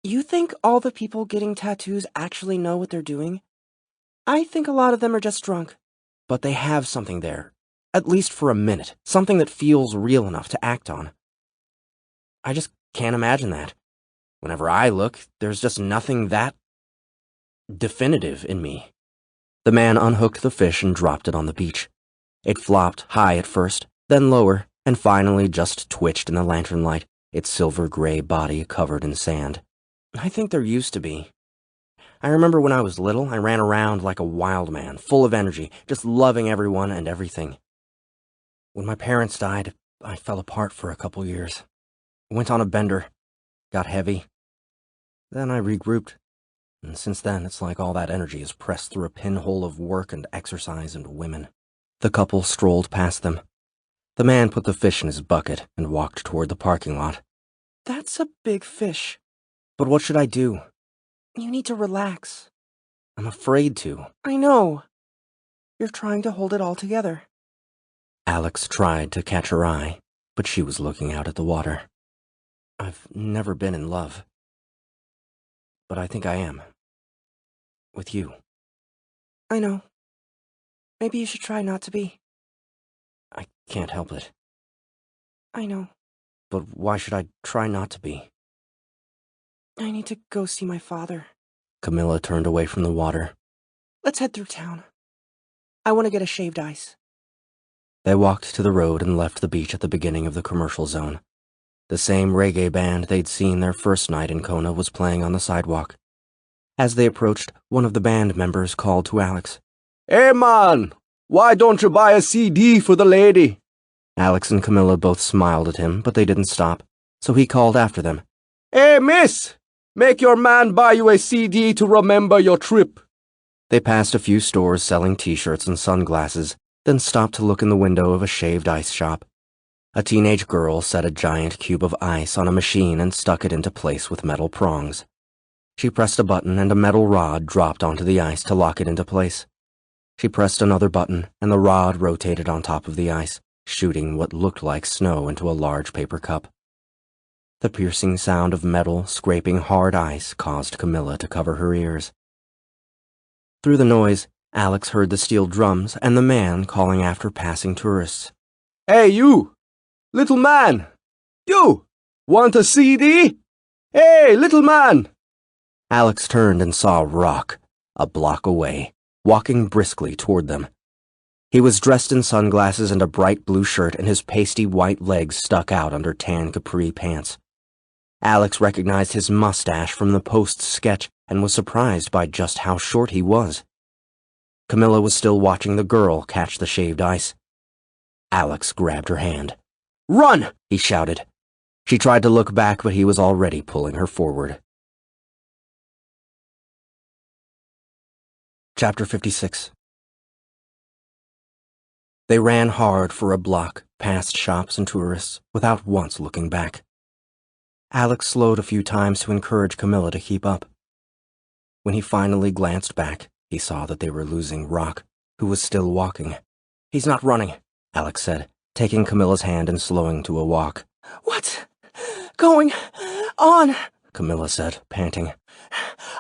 You think all the people getting tattoos actually know what they're doing? I think a lot of them are just drunk. But they have something there, at least for a minute, something that feels real enough to act on. I just can't imagine that. Whenever I look, there's just nothing that definitive in me. The man unhooked the fish and dropped it on the beach. It flopped high at first, then lower, and finally just twitched in the lantern light, its silver-gray body covered in sand. I think there used to be. I remember when I was little, I ran around like a wild man, full of energy, just loving everyone and everything. When my parents died, I fell apart for a couple years. Went on a bender, got heavy. Then I regrouped, and since then it's like all that energy is pressed through a pinhole of work and exercise and women. The couple strolled past them. The man put the fish in his bucket and walked toward the parking lot. That's a big fish. But what should I do? You need to relax. I'm afraid to. I know. You're trying to hold it all together. Alex tried to catch her eye, but she was looking out at the water. I've never been in love. but I think I am. With you. I know. Maybe you should try not to be. I can't help it. I know. But why should I try not to be? I need to go see my father. Camila turned away from the water. Let's head through town. I want to get a shaved ice. They walked to the road and left the beach at the beginning of the commercial zone. The same reggae band they'd seen their first night in Kona was playing on the sidewalk. As they approached, one of the band members called to Alex. Hey man, why don't you buy a CD for the lady? Alex and Camila both smiled at him, but they didn't stop, so he called after them. Hey miss, make your man buy you a CD to remember your trip. They passed a few stores selling t-shirts and sunglasses, then stopped to look in the window of a shaved ice shop. A teenage girl set a giant cube of ice on a machine and stuck it into place with metal prongs. She pressed a button and a metal rod dropped onto the ice to lock it into place. She pressed another button and the rod rotated on top of the ice, shooting what looked like snow into a large paper cup. The piercing sound of metal scraping hard ice caused Camila to cover her ears. Through the noise, Alex heard the steel drums and the man calling after passing tourists. Hey you, little man, you, want a CD? Hey, little man! Alex turned and saw Rock, a block away, walking briskly toward them. He was dressed in sunglasses and a bright blue shirt, and his pasty white legs stuck out under tan capri pants. Alex recognized his mustache from the Post's sketch and was surprised by just how short he was. Camila was still watching the girl catch the shaved ice. Alex grabbed her hand. "Run!" he shouted. She tried to look back, but he was already pulling her forward. Chapter 56. They ran hard for a block, past shops and tourists, without once looking back. Alex slowed a few times to encourage Camila to keep up. When he finally glanced back, he saw that they were losing Rock, who was still walking. "He's not running," Alex said, taking Camila's hand and slowing to a walk. "What's going on?" Camila said, panting.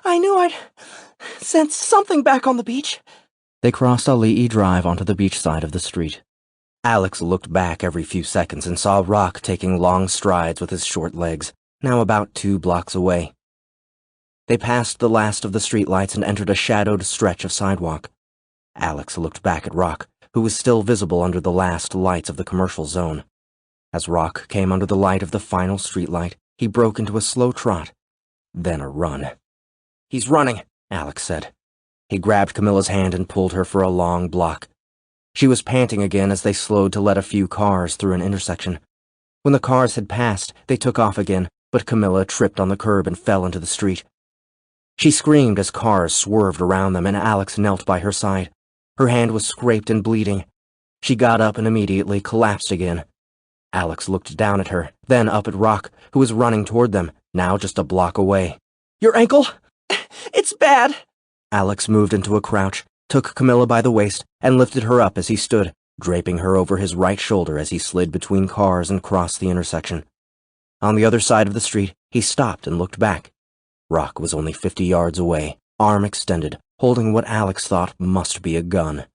"I knew I'd sense something back on the beach." They crossed Ali'i Drive onto the beach side of the street. Alex looked back every few seconds and saw Rock taking long strides with his short legs, now about 2 blocks away. They passed the last of the streetlights and entered a shadowed stretch of sidewalk. Alex looked back at Rock, who was still visible under the last lights of the commercial zone. As Rock came under the light of the final streetlight, he broke into a slow trot, then a run. "He's running," Alex said. He grabbed Camila's hand and pulled her for a long block. She was panting again as they slowed to let a few cars through an intersection. When the cars had passed, they took off again, but Camila tripped on the curb and fell into the street. She screamed as cars swerved around them, and Alex knelt by her side. Her hand was scraped and bleeding. She got up and immediately collapsed again. Alex looked down at her, then up at Rock, who was running toward them, now just a block away. "Your ankle? It's bad." Alex moved into a crouch, took Camila by the waist, and lifted her up as he stood, draping her over his right shoulder as he slid between cars and crossed the intersection. On the other side of the street, he stopped and looked back. Rock was only 50 yards away, arm extended, holding what Alex thought must be a gun.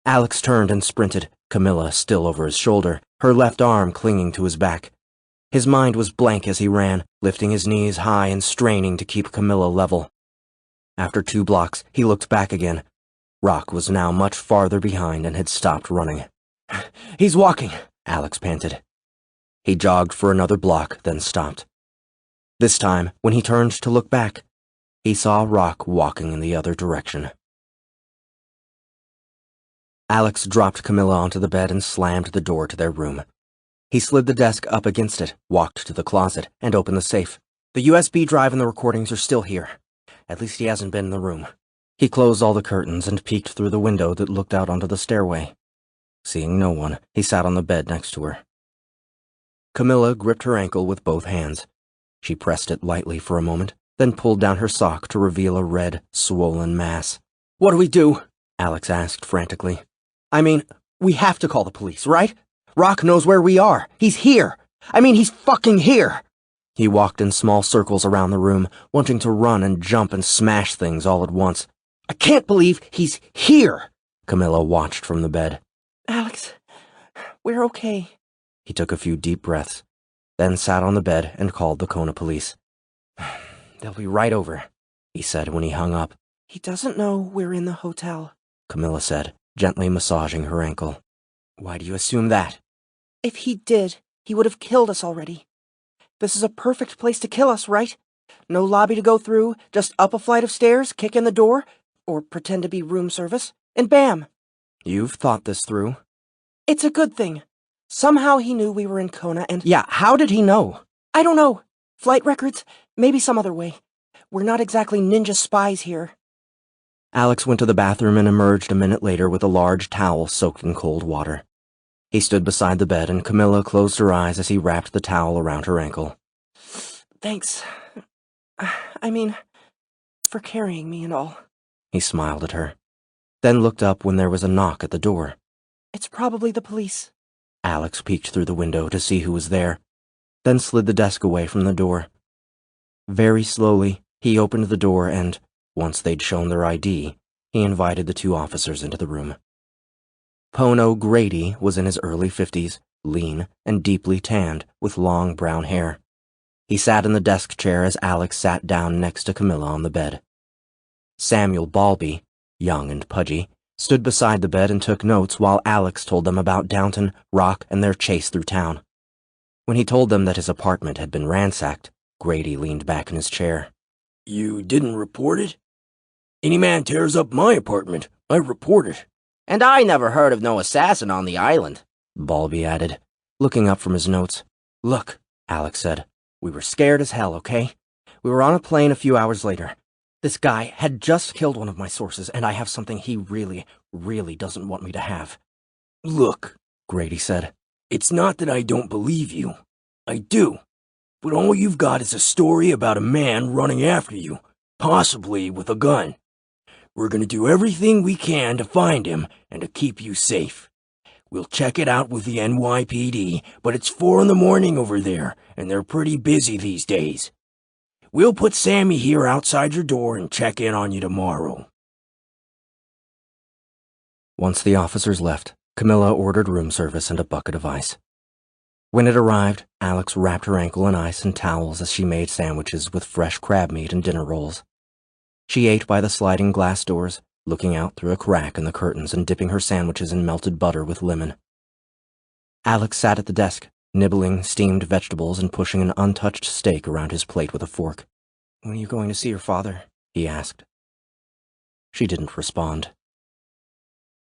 Alex turned and sprinted, Camila still over his shoulder, her left arm clinging to his back. His mind was blank as he ran, lifting his knees high and straining to keep Camila level. After 2 blocks, he looked back again. Rock was now much farther behind and had stopped running. "He's walking," Alex panted. He jogged for another block, then stopped. This time, when he turned to look back, he saw Rock walking in the other direction. Alex dropped Camila onto the bed and slammed the door to their room. He slid the desk up against it, walked to the closet, and opened the safe. "The USB drive and the recordings are still here. At least he hasn't been in the room." He closed all the curtains and peeked through the window that looked out onto the stairway. Seeing no one, he sat on the bed next to her. Camila gripped her ankle with both hands. She pressed it lightly for a moment, then pulled down her sock to reveal a red, swollen mass. "What do we do?" Alex asked frantically. "I mean, we have to call the police, right? Rock knows where we are. He's here. I mean, he's fucking here." He walked in small circles around the room, wanting to run and jump and smash things all at once. I can't believe he's here! Camila watched from the bed. Alex, we're okay. He took a few deep breaths, then sat on the bed and called the Kona police. They'll be right over, he said when he hung up. He doesn't know we're in the hotel, Camila said, gently massaging her ankle. Why do you assume that? If he did, he would have killed us already. This is a perfect place to kill us, right? No lobby to go through, just up a flight of stairs, kick in the door, or pretend to be room service, and bam! You've thought this through. It's a good thing. Somehow he knew we were in Kona and— Yeah, how did he know? I don't know. Flight records? Maybe some other way. We're not exactly ninja spies here. Alex went to the bathroom and emerged a minute later with a large towel soaked in cold water. He stood beside the bed and Camila closed her eyes as he wrapped the towel around her ankle. Thanks. I mean, for carrying me and all. He smiled at her, then looked up when there was a knock at the door. It's probably the police. Alex peeked through the window to see who was there, then slid the desk away from the door. Very slowly, he opened the door and, once they'd shown their ID, he invited the two officers into the room. Pono Grady was in his early 50s, lean and deeply tanned, with long brown hair. He sat in the desk chair as Alex sat down next to Camila on the bed. Samuel Balby, young and pudgy, stood beside the bed and took notes while Alex told them about Downton, Rock, and their chase through town. When he told them that his apartment had been ransacked, Grady leaned back in his chair. You didn't report it? Any man tears up my apartment, I report it. And I never heard of no assassin on the island, Balby added, looking up from his notes. Look, Alex said, we were scared as hell, okay? We were on a plane a few hours later. This guy had just killed one of my sources, and I have something he really, really doesn't want me to have. Look, Grady said, it's not that I don't believe you. I do. But all you've got is a story about a man running after you, possibly with a gun. We're going to do everything we can to find him and to keep you safe. We'll check it out with the NYPD, but it's 4 a.m. over there, and they're pretty busy these days. We'll put Sammy here outside your door and check in on you tomorrow. Once the officers left, Camila ordered room service and a bucket of ice. When it arrived, Alex wrapped her ankle in ice and towels as she made sandwiches with fresh crab meat and dinner rolls. She ate by the sliding glass doors, looking out through a crack in the curtains and dipping her sandwiches in melted butter with lemon. Alex sat at the desk, nibbling steamed vegetables and pushing an untouched steak around his plate with a fork. When are you going to see your father? He asked. She didn't respond.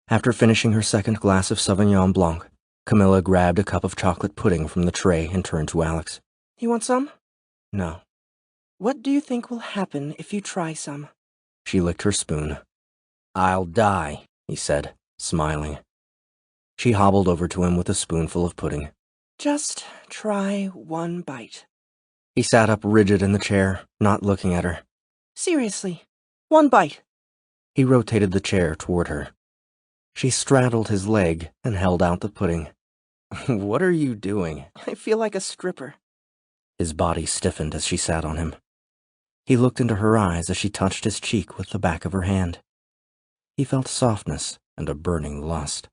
After finishing her second glass of Sauvignon Blanc, Camila grabbed a cup of chocolate pudding from the tray and turned to Alex. You want some? No. What do you think will happen if you try some? She licked her spoon. I'll die, he said, smiling. She hobbled over to him with a spoonful of pudding. Just try one bite. He sat up rigid in the chair, not looking at her. Seriously, one bite. He rotated the chair toward her. She straddled his leg and held out the pudding. What are you doing? I feel like a stripper. His body stiffened as she sat on him. He looked into her eyes as she touched his cheek with the back of her hand. He felt softness and a burning lust,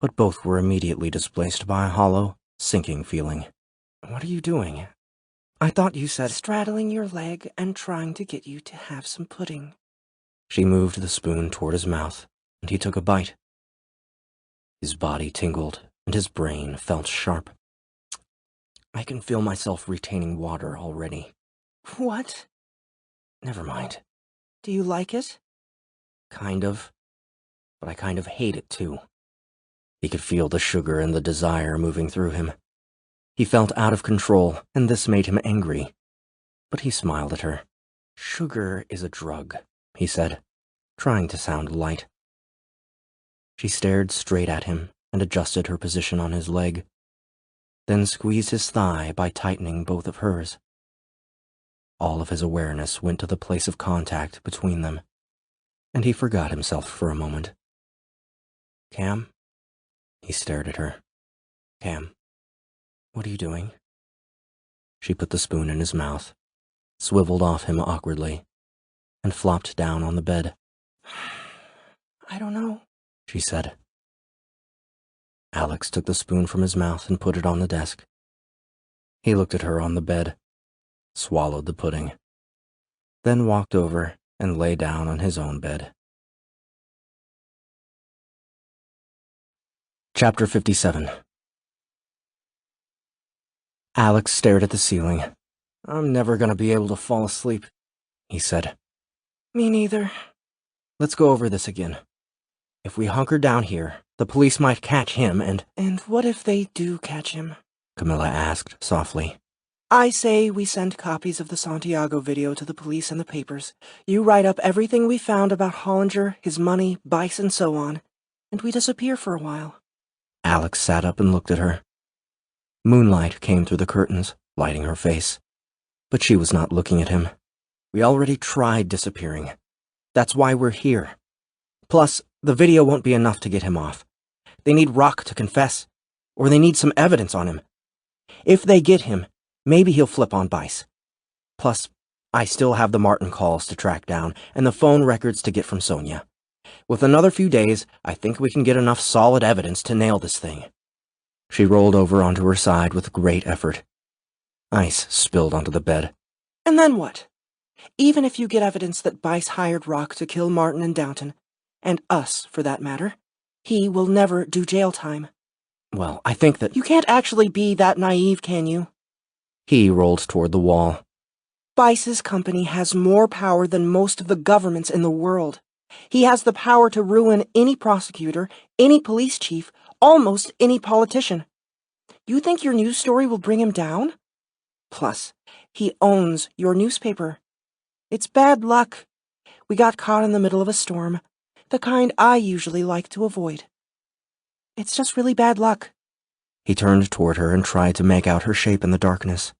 but both were immediately displaced by a hollow, sinking feeling. What are you doing? I thought you said— Straddling your leg and trying to get you to have some pudding. She moved the spoon toward his mouth, and he took a bite. His body tingled, and his brain felt sharp. I can feel myself retaining water already. What? Never mind. Do you like it? Kind of. But I kind of hate it, too. He could feel the sugar and the desire moving through him. He felt out of control, and this made him angry. But he smiled at her. Sugar is a drug, he said, trying to sound light. She stared straight at him and adjusted her position on his leg, then squeezed his thigh by tightening both of hers. All of his awareness went to the place of contact between them, and he forgot himself for a moment. Cam? He stared at her. Cam, what are you doing? She put the spoon in his mouth, swiveled off him awkwardly, and flopped down on the bed. I don't know, she said. Alex took the spoon from his mouth and put it on the desk. He looked at her on the bed, swallowed the pudding, then walked over and lay down on his own bed. Chapter 57. Alex stared at the ceiling. "I'm never going to be able to fall asleep," he said. Me neither. "Let's go over this again. If we hunker down here, the police might catch him and—" And what if they do catch him? Camila asked softly. I say we send copies of the Santiago video to the police and the papers. You write up everything we found about Hollinger, his money, Bice, and so on, and we disappear for a while. Alex sat up and looked at her. Moonlight came through the curtains, lighting her face. But she was not looking at him. We already tried disappearing. That's why we're here. Plus, the video won't be enough to get him off. They need Rock to confess, or they need some evidence on him. If they get him, maybe he'll flip on Bice. Plus, I still have the Martin calls to track down and the phone records to get from Sonia. With another few days, I think we can get enough solid evidence to nail this thing. She rolled over onto her side with great effort. Ice spilled onto the bed. And then what? Even if you get evidence that Bice hired Rock to kill Martin and Downton, and us, for that matter, he will never do jail time. Well, I think that— You can't actually be that naive, can you? He rolled toward the wall. Bice's company has more power than most of the governments in the world. He has the power to ruin any prosecutor, any police chief, almost any politician. You think your news story will bring him down? Plus, he owns your newspaper. It's bad luck. We got caught in the middle of a storm, the kind I usually like to avoid. It's just really bad luck. He turned toward her and tried to make out her shape in the darkness.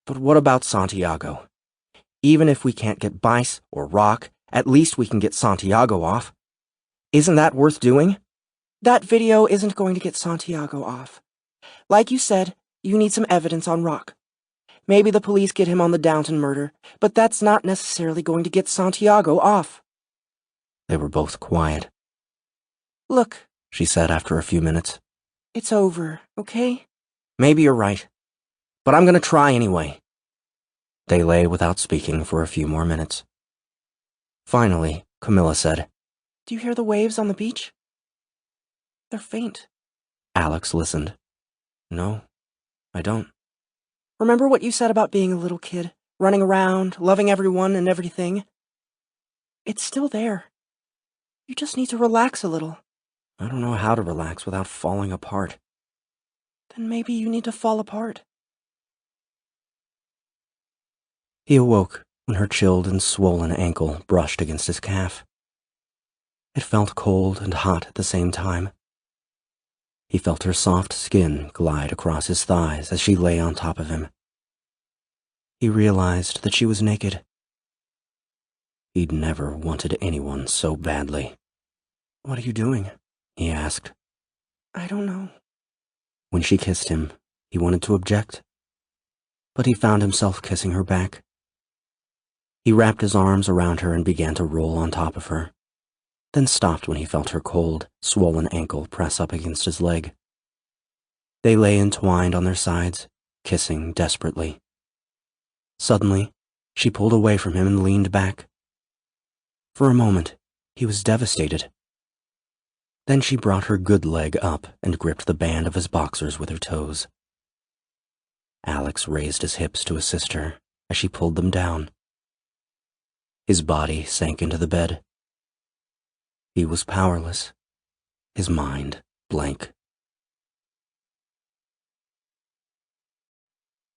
But what about Santiago? Even if we can't get Bice or Rock, at least we can get Santiago off. Isn't that worth doing? That video isn't going to get Santiago off. Like you said, you need some evidence on Rock. Maybe the police get him on the Downton murder, but that's not necessarily going to get Santiago off. They were both quiet. Look, she said after a few minutes. It's over, okay? Maybe you're right, but I'm going to try anyway. They lay without speaking for a few more minutes. Finally, Camila said, Do you hear the waves on the beach? They're faint. Alex listened. No, I don't. Remember what you said about being a little kid, running around, loving everyone and everything? It's still there. You just need to relax a little. I don't know how to relax without falling apart. Then maybe you need to fall apart. He awoke when her chilled and swollen ankle brushed against his calf. It felt cold and hot at the same time. He felt her soft skin glide across his thighs as she lay on top of him. He realized that she was naked. He'd never wanted anyone so badly. What are you doing? He asked. I don't know. When she kissed him, he wanted to object, but he found himself kissing her back. He wrapped his arms around her and began to roll on top of her, then stopped when he felt her cold, swollen ankle press up against his leg. They lay entwined on their sides, kissing desperately. Suddenly, she pulled away from him and leaned back. For a moment, he was devastated. Then she brought her good leg up and gripped the band of his boxers with her toes. Alex raised his hips to assist her as she pulled them down. His body sank into the bed. He was powerless, his mind blank.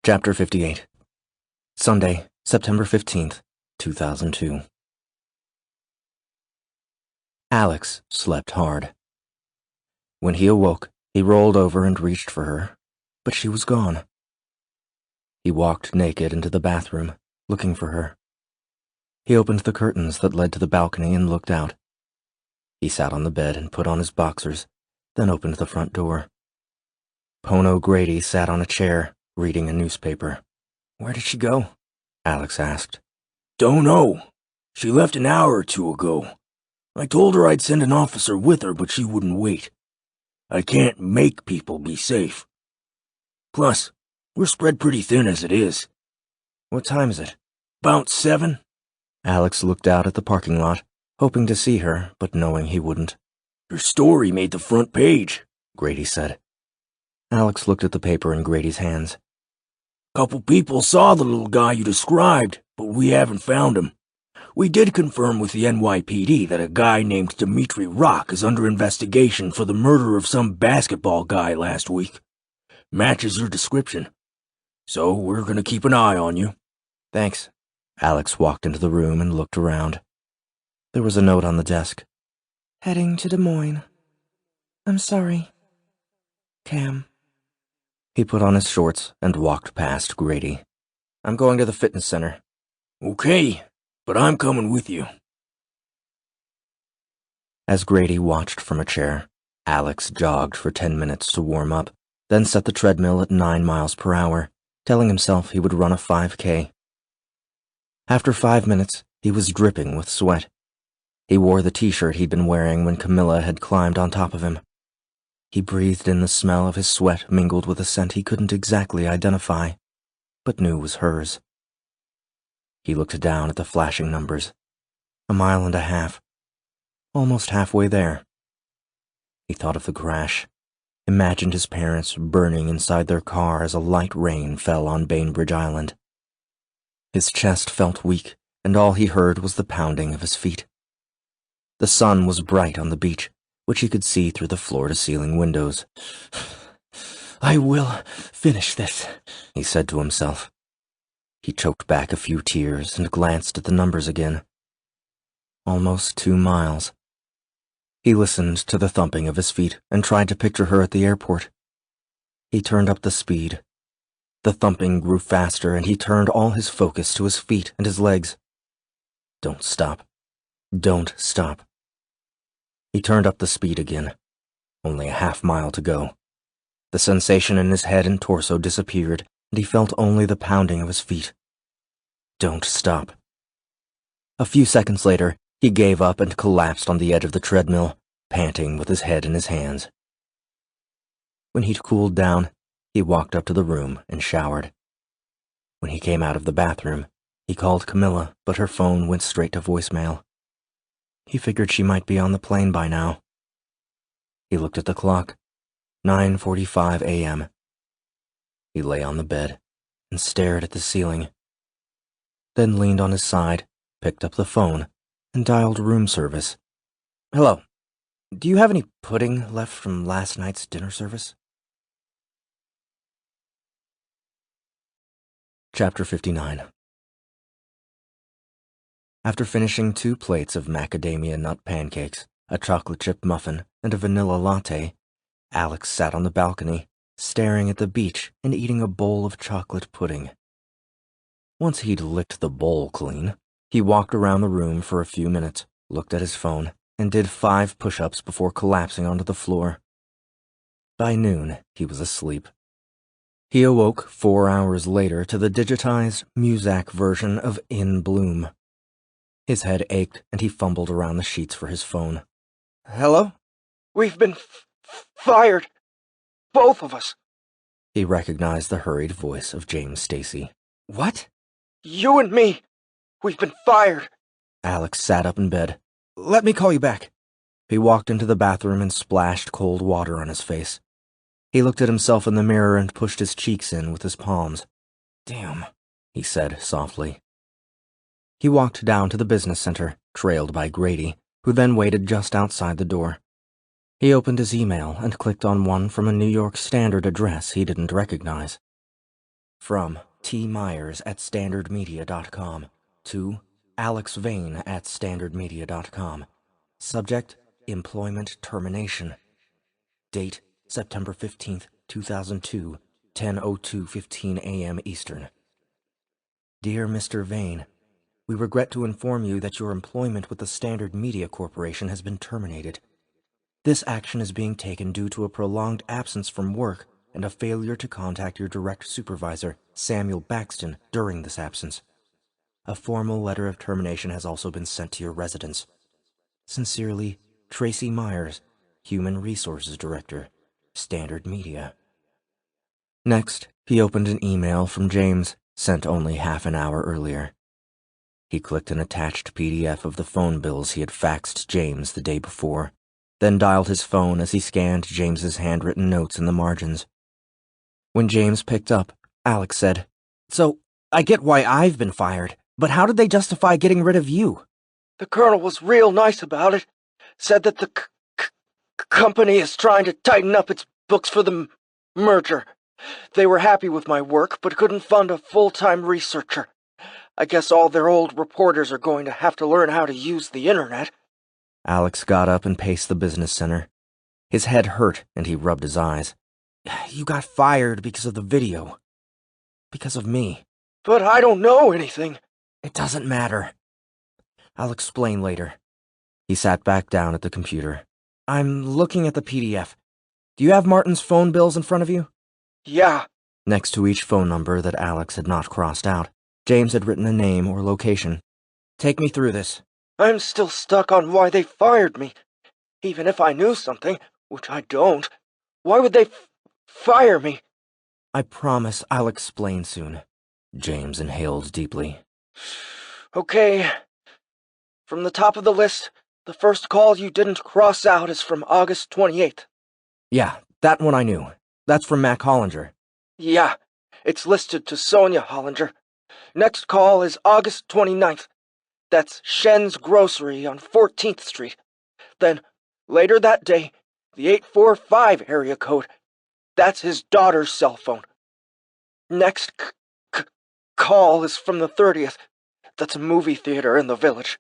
Chapter 58. Sunday, September 15th, 2002. Alex slept hard. When he awoke, he rolled over and reached for her, but she was gone. He walked naked into the bathroom, looking for her. He opened the curtains that led to the balcony and looked out. He sat on the bed and put on his boxers, then opened the front door. Pono Grady sat on a chair, reading a newspaper. Where did she go? Alex asked. Don't know. She left an hour or two ago. I told her I'd send an officer with her, but she wouldn't wait. I can't make people be safe. Plus, we're spread pretty thin as it is. What time is it? About 7. Alex looked out at the parking lot, hoping to see her, but knowing he wouldn't. Her story made the front page, Grady said. Alex looked at the paper in Grady's hands. Couple people saw the little guy you described, but we haven't found him. We did confirm with the NYPD that a guy named Dimitri Rock is under investigation for the murder of some basketball guy last week. Matches your description. So we're gonna keep an eye on you. Thanks. Alex walked into the room and looked around. There was a note on the desk. Heading to Des Moines. I'm sorry. Cam. He put on his shorts and walked past Grady. I'm going to the fitness center. Okay, but I'm coming with you. As Grady watched from a chair, Alex jogged for 10 minutes to warm up, then set the treadmill at 9 miles per hour, telling himself he would run a 5K. After 5 minutes, he was dripping with sweat. He wore the t-shirt he'd been wearing when Camila had climbed on top of him. He breathed in the smell of his sweat mingled with a scent he couldn't exactly identify, but knew was hers. He looked down at the flashing numbers. 1.5 miles. Almost halfway there. He thought of the crash, imagined his parents burning inside their car as a light rain fell on Bainbridge Island. His chest felt weak, and all he heard was the pounding of his feet. The sun was bright on the beach, which he could see through the floor-to-ceiling windows. I will finish this, he said to himself. He choked back a few tears and glanced at the numbers again. Almost 2 miles. He listened to the thumping of his feet and tried to picture her at the airport. He turned up the speed. The thumping grew faster, and he turned all his focus to his feet and his legs. Don't stop. Don't stop. He turned up the speed again. Only a 1/2 mile to go. The sensation in his head and torso disappeared, and he felt only the pounding of his feet. Don't stop. A few seconds later, he gave up and collapsed on the edge of the treadmill, panting with his head in his hands. When he'd cooled down, he walked up to the room and showered. When he came out of the bathroom, he called Camila, but her phone went straight to voicemail. He figured she might be on the plane by now. He looked at the clock. 9:45 a.m. He lay on the bed and stared at the ceiling. Then leaned on his side, picked up the phone, and dialed room service. Hello. Do you have any pudding left from last night's dinner service? Chapter 59. After finishing 2 plates of macadamia nut pancakes, a chocolate chip muffin, and a vanilla latte, Alex sat on the balcony, staring at the beach and eating a bowl of chocolate pudding. Once he'd licked the bowl clean, he walked around the room for a few minutes, looked at his phone, and did 5 push-ups before collapsing onto the floor. By noon, he was asleep. He awoke 4 hours later to the digitized Muzak version of In Bloom. His head ached, and he fumbled around the sheets for his phone. Hello? We've been fired. Both of us. He recognized the hurried voice of James Stacy. What? You and me. We've been fired. Alex sat up in bed. Let me call you back. He walked into the bathroom and splashed cold water on his face. He looked at himself in the mirror and pushed his cheeks in with his palms. Damn, he said softly. He walked down to the business center, trailed by Grady, who then waited just outside the door. He opened his email and clicked on one from a New York Standard address he didn't recognize. From T. Myers at standardmedia.com to Alex Vane at standardmedia.com. Subject, employment termination. Date, September 15th, 2002, 10:02:15 a.m. Eastern. Dear Mr. Vane, we regret to inform you that your employment with the Standard Media Corporation has been terminated. This action is being taken due to a prolonged absence from work and a failure to contact your direct supervisor, Samuel Baxton, during this absence. A formal letter of termination has also been sent to your residence. Sincerely, Tracy Myers, Human Resources Director, Standard Media. Next, he opened an email from James, sent only half an hour earlier. He clicked an attached PDF of the phone bills he had faxed James the day before, then dialed his phone as he scanned James's handwritten notes in the margins. When James picked up, Alex said, "So, I get why I've been fired, but how did they justify getting rid of you?" "The colonel was real nice about it. Said that the company is trying to tighten up its books for the merger. They were happy with my work, but couldn't fund a full-time researcher. I guess all their old reporters are going to have to learn how to use the internet." Alex got up and paced the business center. His head hurt, and he rubbed his eyes. "You got fired because of the video. Because of me." "But I don't know anything." "It doesn't matter. I'll explain later." He sat back down at the computer. "I'm looking at the PDF. Do you have Martin's phone bills in front of you?" "Yeah." Next to each phone number that Alex had not crossed out, James had written a name or location. "Take me through this." "I'm still stuck on why they fired me. Even if I knew something, which I don't, why would they fire me?" "I promise I'll explain soon." James inhaled deeply. "Okay. From the top of the list, the first call you didn't cross out is from August 28th. "Yeah, that one I knew. That's from Mac Hollinger." "Yeah, it's listed to Sonia Hollinger. Next call is August 29th. That's Shen's Grocery on 14th Street. Then, later that day, the 845 area code. That's his daughter's cell phone. Next call is from the 30th. That's a movie theater in the village."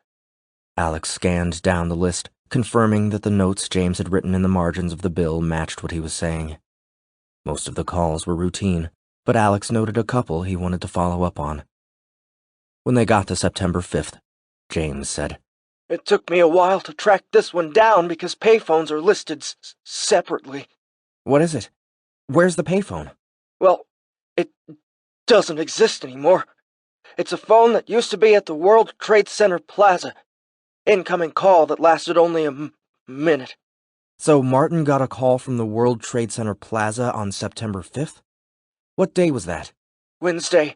Alex scanned down the list, confirming that the notes James had written in the margins of the bill matched what he was saying. Most of the calls were routine, but Alex noted a couple he wanted to follow up on. When they got to September 5th, James said, "It took me a while to track this one down because payphones are listed separately." "What is it? Where's the payphone?" "Well, it doesn't exist anymore. It's a phone that used to be at the World Trade Center Plaza. Incoming call that lasted only a minute." "So Martin got a call from the World Trade Center Plaza on September 5th? What day was that?" "Wednesday."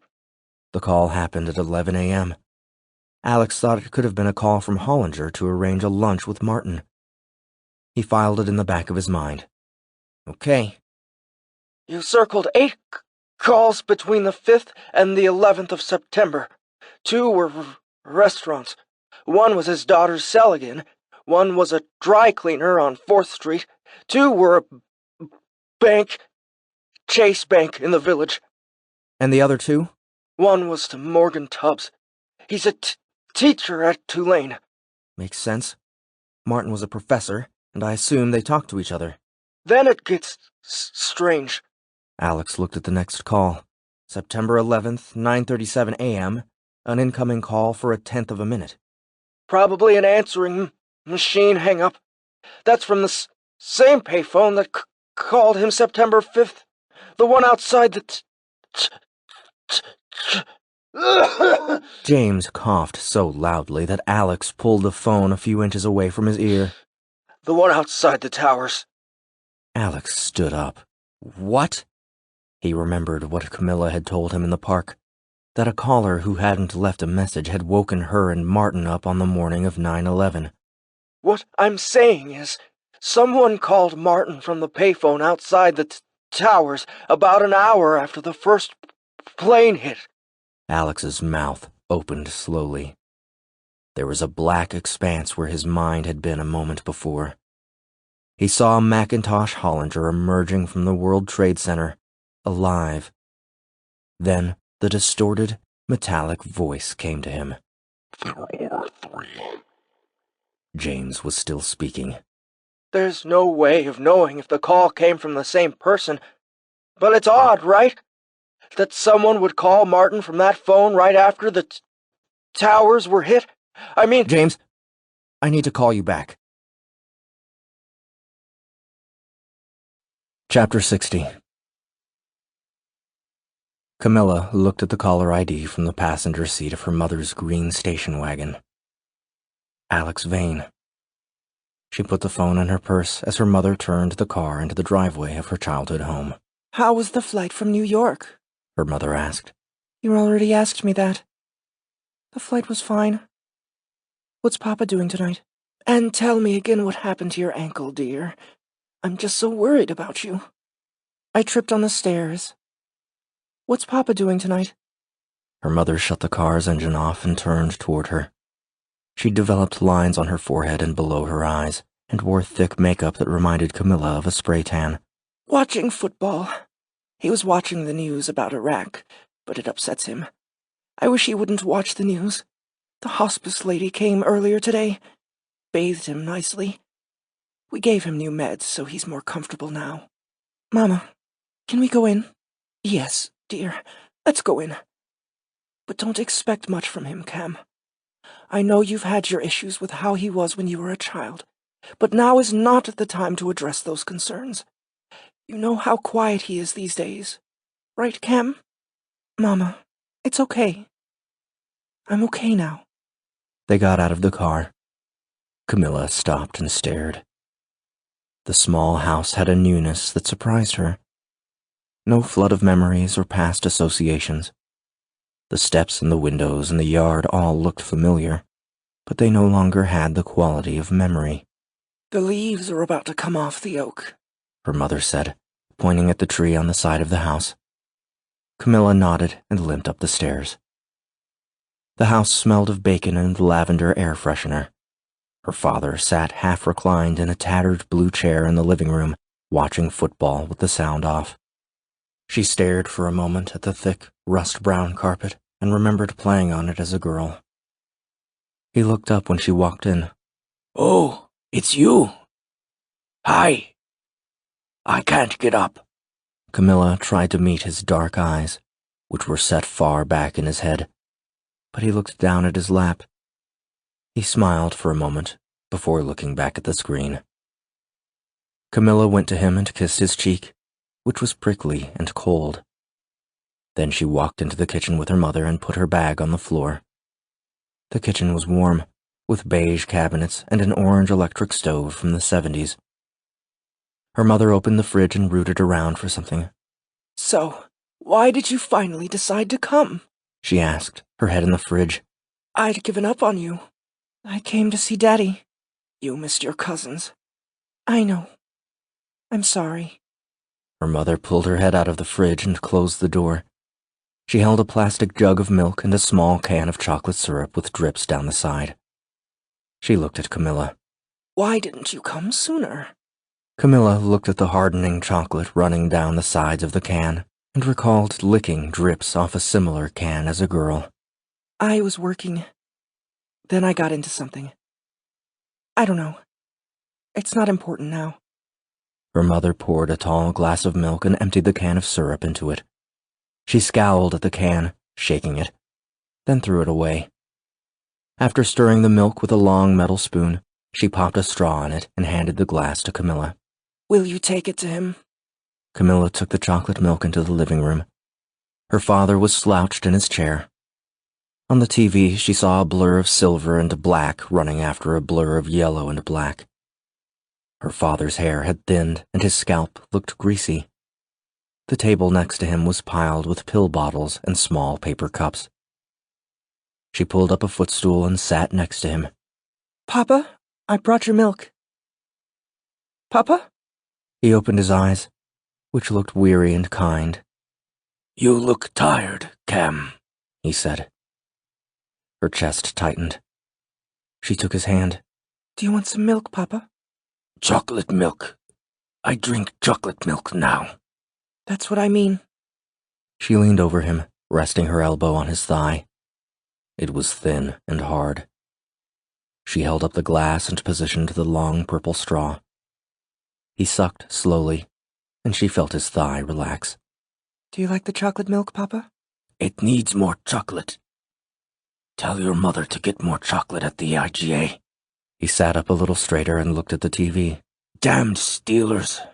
The call happened at 11 a.m. Alex thought it could have been a call from Hollinger to arrange a lunch with Martin. He filed it in the back of his mind. "Okay." "You circled 8 calls between the 5th and the 11th of September. 2 were restaurants. 1 was his daughter's cell again. 1 was a dry cleaner on 4th Street. 2 were a bank, Chase Bank in the village." "And the other 2? 1 was to Morgan Tubbs. He's a teacher at Tulane." "Makes sense. Martin was a professor, and I assume they talked to each other." "Then it gets strange." Alex looked at the next call. September 11th, 9:37 a.m., an incoming call for 1/10 of a minute. "Probably an answering machine hang-up. That's from the same payphone that called him September 5th. The one outside the James coughed so loudly that Alex pulled the phone a few inches away from his ear. "The one outside the towers." Alex stood up. What? He remembered what Camila had told him in the park, that a caller who hadn't left a message had woken her and Martin up on the morning of 9/11. "What I'm saying is, someone called Martin from the payphone outside the towers about an hour after the first plane hit." Alex's mouth opened slowly. There was a black expanse where his mind had been a moment before. He saw Macintosh Hollinger emerging from the World Trade Center, alive. Then the distorted, metallic voice came to him. "There were 3. James was still speaking. "There's no way of knowing if the call came from the same person, but it's odd, right? That someone would call Martin from that phone right after the towers were hit? I mean— James, I need to call you back." Chapter 60. Camilla looked at the caller ID from the passenger seat of her mother's green station wagon. Alex Vane. She put the phone in her purse as her mother turned the car into the driveway of her childhood home. How was the flight from New York? Her mother asked. You already asked me that. The flight was fine. What's Papa doing tonight? And tell me again what happened to your ankle, dear. I'm just so worried about you. I tripped on the stairs. What's Papa doing tonight? Her mother shut the car's engine off and turned toward her. She'd developed lines on her forehead and below her eyes, and wore thick makeup that reminded Camilla of a spray tan. Watching football. He was watching the news about Iraq, but it upsets him. I wish he wouldn't watch the news. The hospice lady came earlier today, bathed him nicely. We gave him new meds, so he's more comfortable now. Mama, can we go in? Yes, dear, let's go in. But don't expect much from him, Cam. I know you've had your issues with how he was when you were a child, but now is not the time to address those concerns. You know how quiet he is these days. Right, Cam? Mama, it's okay. I'm okay now. They got out of the car. Camilla stopped and stared. The small house had a newness that surprised her. No flood of memories or past associations. The steps and the windows and the yard all looked familiar, but they no longer had the quality of memory. The leaves are about to come off the oak, her mother said, pointing at the tree on the side of the house. Camilla nodded and limped up the stairs. The house smelled of bacon and lavender air freshener. Her father sat half-reclined in a tattered blue chair in the living room, watching football with the sound off. She stared for a moment at the thick, rust-brown carpet and remembered playing on it as a girl. He looked up when she walked in. Oh, it's you. Hi. I can't get up. Camilla tried to meet his dark eyes, which were set far back in his head, but he looked down at his lap. He smiled for a moment before looking back at the screen. Camilla went to him and kissed his cheek, which was prickly and cold. Then she walked into the kitchen with her mother and put her bag on the floor. The kitchen was warm, with beige cabinets and an orange electric stove from the 70s. Her mother opened the fridge and rooted around for something. So, why did you finally decide to come? She asked, her head in the fridge. I'd given up on you. I came to see Daddy. You missed your cousins. I know. I'm sorry. Her mother pulled her head out of the fridge and closed the door. She held a plastic jug of milk and a small can of chocolate syrup with drips down the side. She looked at Camilla. Why didn't you come sooner? Camilla looked at the hardening chocolate running down the sides of the can and recalled licking drips off a similar can as a girl. I was working. Then I got into something. I don't know. It's not important now. Her mother poured a tall glass of milk and emptied the can of syrup into it. She scowled at the can, shaking it, then threw it away. After stirring the milk with a long metal spoon, she popped a straw in it and handed the glass to Camilla. Will you take it to him? Camilla took the chocolate milk into the living room. Her father was slouched in his chair. On the TV, she saw a blur of silver and black running after a blur of yellow and black. Her father's hair had thinned and his scalp looked greasy. The table next to him was piled with pill bottles and small paper cups. She pulled up a footstool and sat next to him. Papa, I brought your milk. Papa? He opened his eyes, which looked weary and kind. You look tired, Cam, he said. Her chest tightened. She took his hand. Do you want some milk, Papa? Chocolate milk. I drink chocolate milk now. That's what I mean. She leaned over him, resting her elbow on his thigh. It was thin and hard. She held up the glass and positioned the long purple straw. He sucked slowly, and she felt his thigh relax. Do you like the chocolate milk, Papa? It needs more chocolate. Tell your mother to get more chocolate at the IGA. He sat up a little straighter and looked at the TV. Damned Steelers.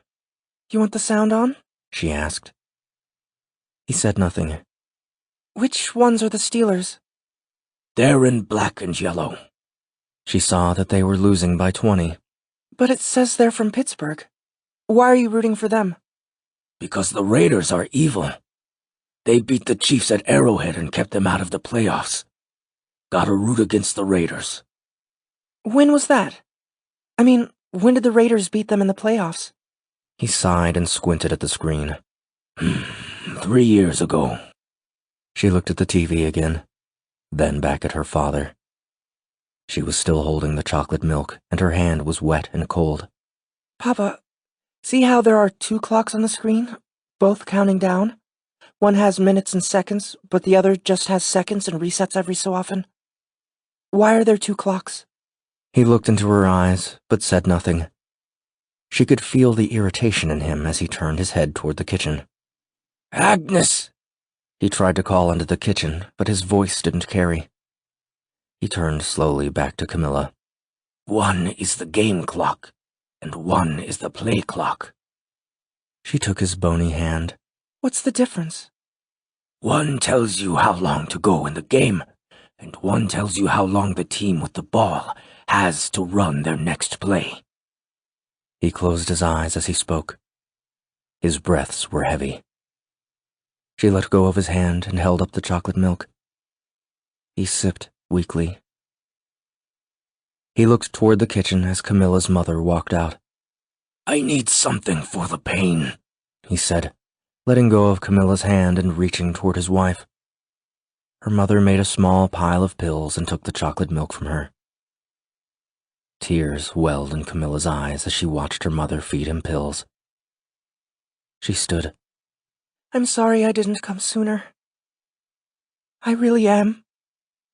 You want the sound on? She asked. He said nothing, Which ones are the Steelers? They're in black and yellow. She saw that they were losing by 20. But it says they're from Pittsburgh. Why are you rooting for them? Because the Raiders are evil. They beat the Chiefs at Arrowhead and kept them out of the playoffs. Gotta root against the Raiders. When was that? I mean, when did the Raiders beat them in the playoffs? He sighed and squinted at the screen. 3 years ago. She looked at the TV again, then back at her father. She was still holding the chocolate milk, and her hand was wet and cold. Papa, see how there are 2 clocks on the screen, both counting down? One has minutes and seconds, but the other just has seconds and resets every so often. Why are there 2 clocks? He looked into her eyes, but said nothing. She could feel the irritation in him as he turned his head toward the kitchen. Agnes! He tried to call into the kitchen, but his voice didn't carry. He turned slowly back to Camila. 1 is the game clock, and 1 is the play clock. She took his bony hand. What's the difference? 1 tells you how long to go in the game, and 1 tells you how long the team with the ball has to run their next play. He closed his eyes as he spoke. His breaths were heavy. She let go of his hand and held up the chocolate milk. He sipped weakly. He looked toward the kitchen as Camilla's mother walked out. I need something for the pain, he said, letting go of Camilla's hand and reaching toward his wife. Her mother made a small pile of pills and took the chocolate milk from her. Tears welled in Camilla's eyes as she watched her mother feed him pills. She stood. I'm sorry I didn't come sooner. I really am.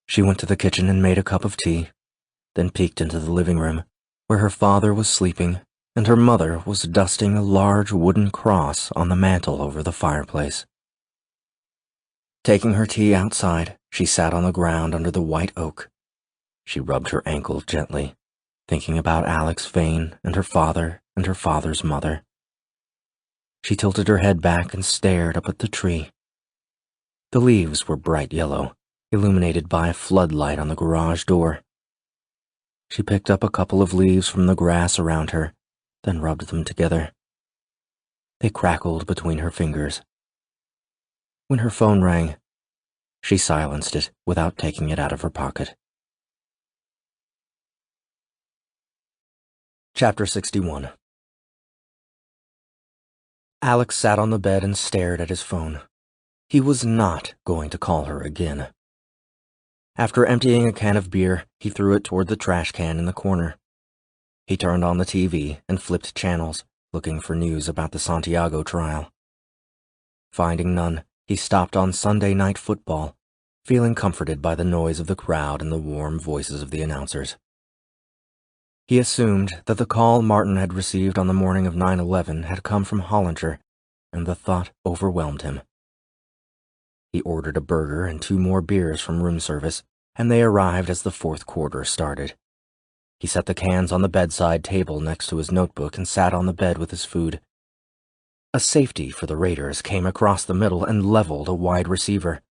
She went to the kitchen and made a cup of tea, then peeked into the living room, where her father was sleeping and her mother was dusting a large wooden cross on the mantel over the fireplace. Taking her tea outside, she sat on the ground under the white oak. She rubbed her ankle gently, thinking about Alex Vane and her father's mother. She tilted her head back and stared up at the tree. The leaves were bright yellow, illuminated by a floodlight on the garage door. She picked up a couple of leaves from the grass around her, then rubbed them together. They crackled between her fingers. When her phone rang, she silenced it without taking it out of her pocket. Chapter 61. Alex sat on the bed and stared at his phone. He was not going to call her again. After emptying a can of beer, he threw it toward the trash can in the corner. He turned on the TV and flipped channels, looking for news about the Santiago trial. Finding none, he stopped on Sunday Night Football, feeling comforted by the noise of the crowd and the warm voices of the announcers. He assumed that the call Martin had received on the morning of 9/11 had come from Hollinger, and the thought overwhelmed him. He ordered a burger and 2 more beers from room service, and they arrived as the 4th quarter started. He set the cans on the bedside table next to his notebook and sat on the bed with his food. A safety for the Raiders came across the middle and leveled a wide receiver.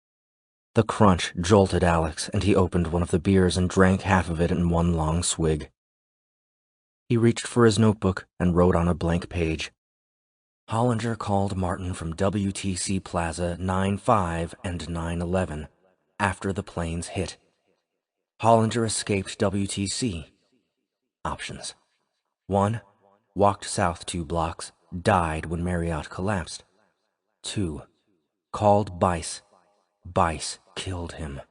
The crunch jolted Alex, and he opened one of the beers and drank half of it in one long swig. He reached for his notebook and wrote on a blank page. Hollinger called Martin from WTC Plaza 9/5 and 9/11 after the planes hit. Hollinger escaped WTC. Options. 1. Walked south 2 blocks, died when Marriott collapsed. 2. Called Bice. Bice killed him.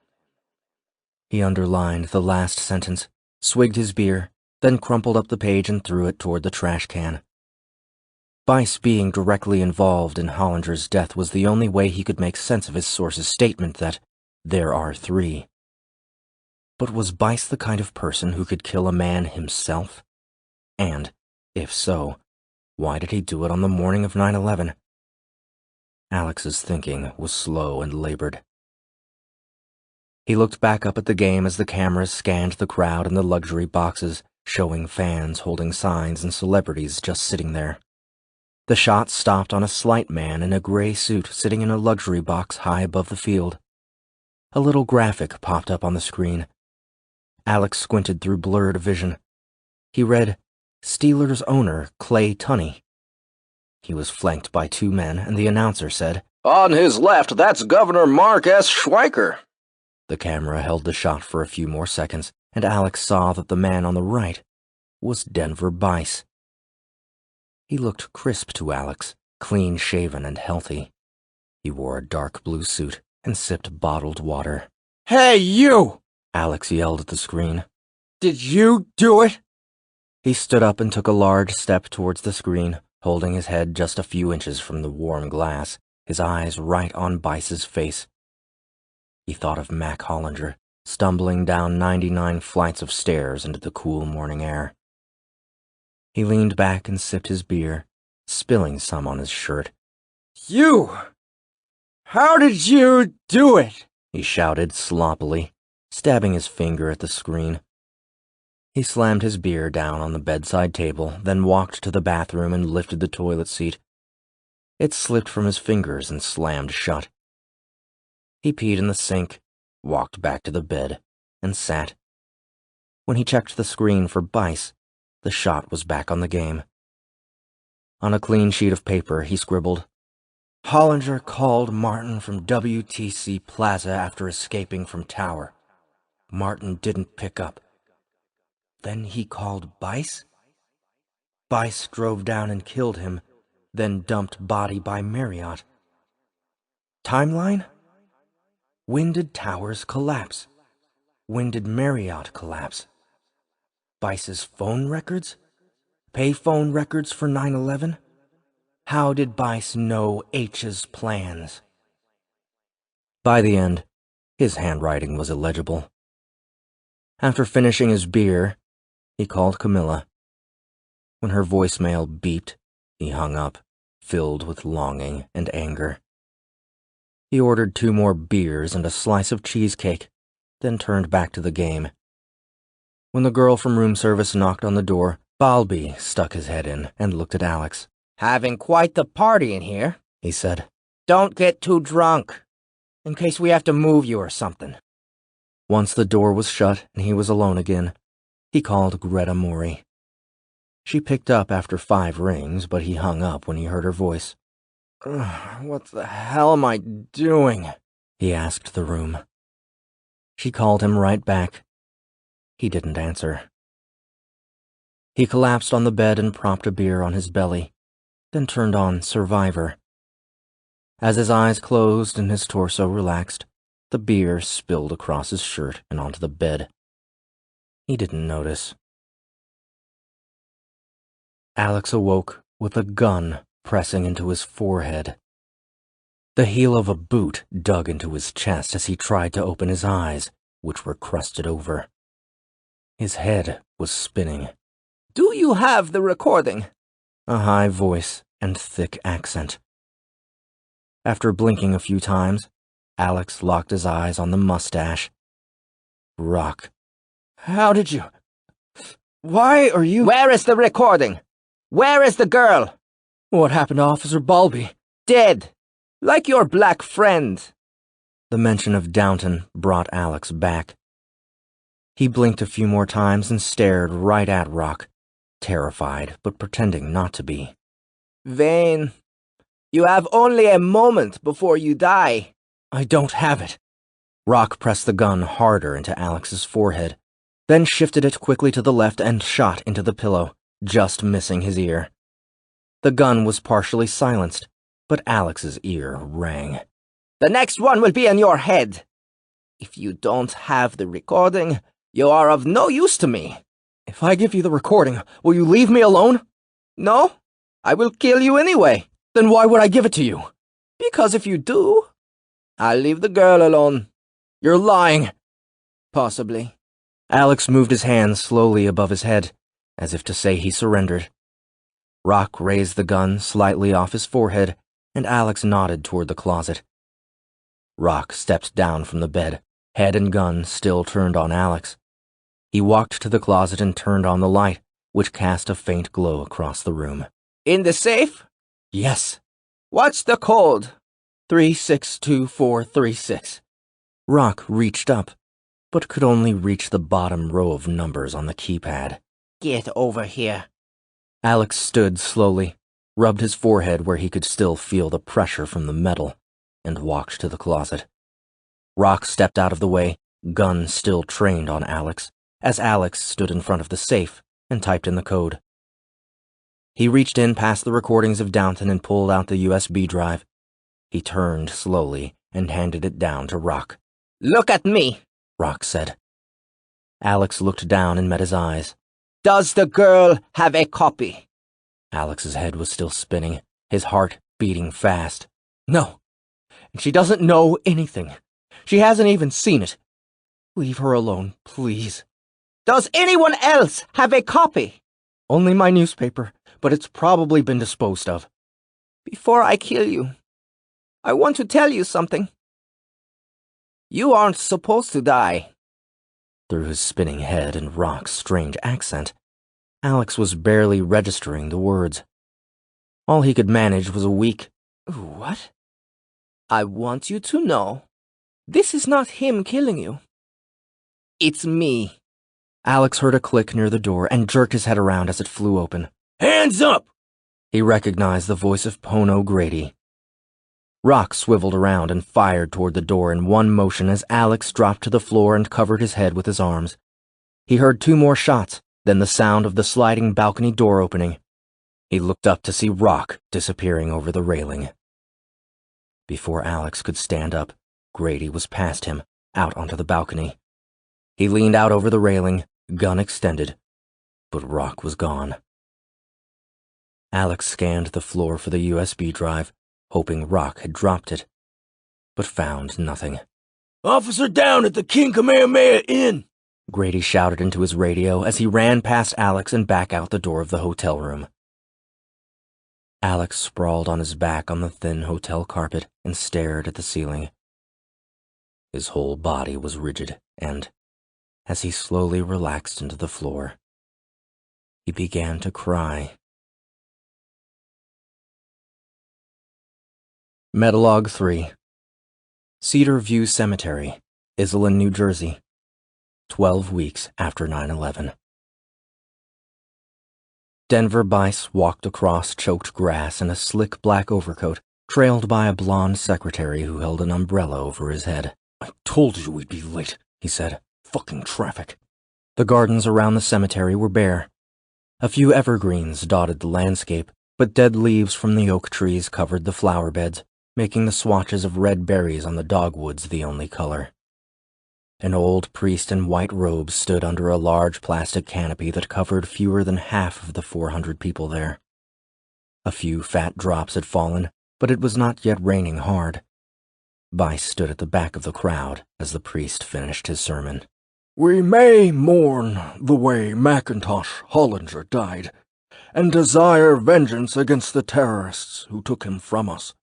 He underlined the last sentence, swigged his beer, then crumpled up the page and threw it toward the trash can. Bice being directly involved in Hollinger's death was the only way he could make sense of his source's statement that there are 3. But was Bice the kind of person who could kill a man himself? And, if so, why did he do it on the morning of 9/11? Alex's thinking was slow and labored. He looked back up at the game as the cameras scanned the crowd in the luxury boxes, showing fans holding signs and celebrities just sitting there. The shot stopped on a slight man in a gray suit sitting in a luxury box high above the field. A little graphic popped up on the screen. Alex squinted through blurred vision. He read, Steelers owner Clay Tunney. He was flanked by two men, and the announcer said, On his left, that's Governor Mark S. Schweiker. The camera held the shot for a few more seconds, and Alex saw that the man on the right was Denver Bice. He looked crisp to Alex, clean-shaven and healthy. He wore a dark blue suit and sipped bottled water. Hey, you! Alex yelled at the screen. Did you do it? He stood up and took a large step towards the screen, holding his head just a few inches from the warm glass, his eyes right on Bice's face. He thought of Mac Hollinger, stumbling down 99 flights of stairs into the cool morning air. He leaned back and sipped his beer, spilling some on his shirt. You! How did you do it? He shouted sloppily, stabbing his finger at the screen. He slammed his beer down on the bedside table, then walked to the bathroom and lifted the toilet seat. It slipped from his fingers and slammed shut. He peed in the sink, walked back to the bed, and sat. When he checked the screen for Bice, the shot was back on the game. On a clean sheet of paper, he scribbled, Hollinger called Martin from WTC Plaza after escaping from Tower. Martin didn't pick up. Then he called Bice? Bice drove down and killed him, then dumped body by Marriott. Timeline? When did Towers collapse? When did Marriott collapse? Bice's phone records? Payphone records for 9/11? How did Bice know H's plans? By the end, his handwriting was illegible. After finishing his beer, he called Camila. When her voicemail beeped, he hung up, filled with longing and anger. He ordered 2 more beers and a slice of cheesecake, then turned back to the game. When the girl from room service knocked on the door, Balby stuck his head in and looked at Alex. Having quite the party in here, he said. Don't get too drunk, in case we have to move you or something. Once the door was shut and he was alone again, he called Greta Morey. She picked up after 5 rings, but he hung up when he heard her voice. What the hell am I doing? He asked the room. She called him right back. He didn't answer. He collapsed on the bed and propped a beer on his belly, then turned on Survivor. As his eyes closed and his torso relaxed, the beer spilled across his shirt and onto the bed. He didn't notice. Alex awoke with a gun pressing into his forehead. The heel of a boot dug into his chest as he tried to open his eyes, which were crusted over. His head was spinning. Do you have the recording? A high voice and thick accent. After blinking a few times, Alex locked his eyes on the mustache. Rock. How did you... Why are you... Where is the recording? Where is the girl? What happened to Officer Balby? Dead. Like your black friend. The mention of Downton brought Alex back. He blinked a few more times and stared right at Rock, terrified but pretending not to be. Vane, you have only a moment before you die. I don't have it. Rock pressed the gun harder into Alex's forehead, then shifted it quickly to the left and shot into the pillow, just missing his ear. The gun was partially silenced, but Alex's ear rang. The next one will be in your head. If you don't have the recording, you are of no use to me. If I give you the recording, will you leave me alone? No, I will kill you anyway. Then why would I give it to you? Because if you do, I'll leave the girl alone. You're lying. Possibly. Alex moved his hands slowly above his head, as if to say he surrendered. Rock raised the gun slightly off his forehead, and Alex nodded toward the closet. Rock stepped down from the bed, head and gun still turned on Alex. He walked to the closet and turned on the light, which cast a faint glow across the room. In the safe? Yes. What's the code? 362436. Rock reached up, but could only reach the bottom row of numbers on the keypad. Get over here. Alex stood slowly, rubbed his forehead where he could still feel the pressure from the metal, and walked to the closet. Rock stepped out of the way, gun still trained on Alex, as Alex stood in front of the safe and typed in the code. He reached in past the recordings of Downton and pulled out the USB drive. He turned slowly and handed it down to Rock. Look at me, Rock said. Alex looked down and met his eyes. Does the girl have a copy? Alex's head was still spinning, his heart beating fast. No, and she doesn't know anything. She hasn't even seen it. Leave her alone, please. Does anyone else have a copy? Only my newspaper, but it's probably been disposed of. Before I kill you, I want to tell you something. You aren't supposed to die. Through his spinning head and Rock's strange accent, Alex was barely registering the words. All he could manage was a weak, "What?" I want you to know, this is not him killing you. It's me. Alex heard a click near the door and jerked his head around as it flew open. Hands up! He recognized the voice of Pono Grady. Rock swiveled around and fired toward the door in one motion as Alex dropped to the floor and covered his head with his arms. He heard 2 more shots, then the sound of the sliding balcony door opening. He looked up to see Rock disappearing over the railing. Before Alex could stand up, Grady was past him, out onto the balcony. He leaned out over the railing, gun extended, but Rock was gone. Alex scanned the floor for the USB drive, hoping Rock had dropped it, but found nothing. Officer down at the King Kamehameha Inn! Grady shouted into his radio as he ran past Alex and back out the door of the hotel room. Alex sprawled on his back on the thin hotel carpet and stared at the ceiling. His whole body was rigid, and, as he slowly relaxed into the floor, he began to cry. Metalog 3. Cedar View Cemetery, Iselin, New Jersey. 12 weeks after 9/11. Denver Bice walked across choked grass in a slick black overcoat, trailed by a blonde secretary who held an umbrella over his head. "I told you we'd be late," he said. "Fucking traffic." The gardens around the cemetery were bare. A few evergreens dotted the landscape, but dead leaves from the oak trees covered the flower beds, making the swatches of red berries on the dogwoods the only color. An old priest in white robes stood under a large plastic canopy that covered fewer than half of the 400 people there. A few fat drops had fallen, but it was not yet raining hard. Bice stood at the back of the crowd as the priest finished his sermon. "We may mourn the way Macintosh Hollinger died, and desire vengeance against the terrorists who took him from us.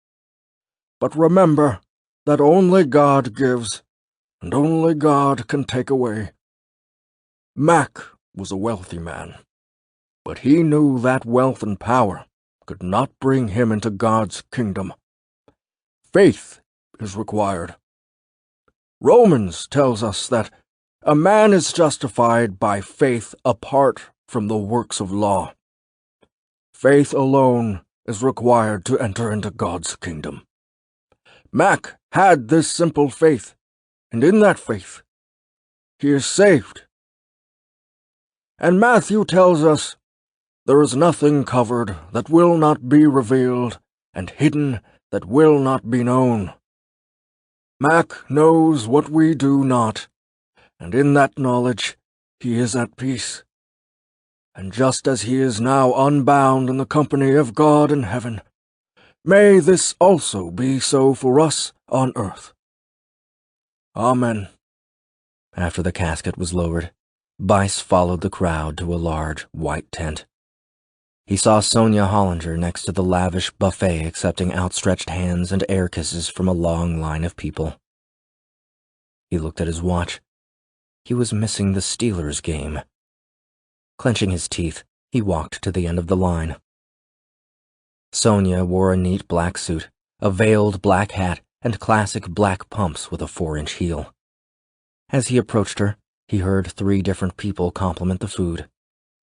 But remember that only God gives, and only God can take away. Mac was a wealthy man, but he knew that wealth and power could not bring him into God's kingdom. Faith is required. Romans tells us that a man is justified by faith apart from the works of law. Faith alone is required to enter into God's kingdom. Mac had this simple faith, and in that faith, he is saved. And Matthew tells us, there is nothing covered that will not be revealed, and hidden that will not be known. Mac knows what we do not, and in that knowledge he is at peace. And just as he is now unbound in the company of God in heaven, may this also be so for us on earth. Amen." After the casket was lowered, Bice followed the crowd to a large, white tent. He saw Sonia Hollinger next to the lavish buffet accepting outstretched hands and air kisses from a long line of people. He looked at his watch. He was missing the Steelers game. Clenching his teeth, he walked to the end of the line. Sonia wore a neat black suit, a veiled black hat, and classic black pumps with a 4-inch heel. As he approached her, he heard 3 different people compliment the food.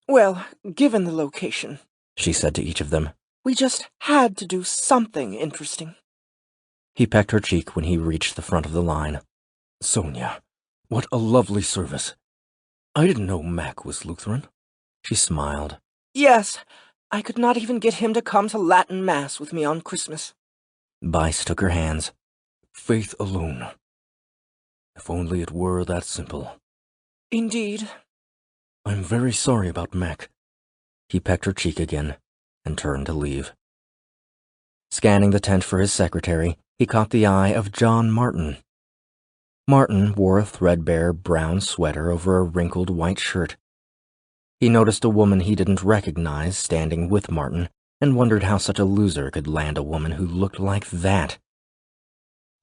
Well, given the location, she said to each of them, we just had to do something interesting. He pecked her cheek when he reached the front of the line. Sonia, what a lovely service. I didn't know Mac was Lutheran. She smiled. Yes, I could not even get him to come to Latin Mass with me on Christmas. Bice took her hands. Faith alone. If only it were that simple. Indeed. I'm very sorry about Mac. He pecked her cheek again and turned to leave. Scanning the tent for his secretary, he caught the eye of John Martin. Martin wore a threadbare brown sweater over a wrinkled white shirt. He noticed a woman he didn't recognize standing with Martin and wondered how such a loser could land a woman who looked like that.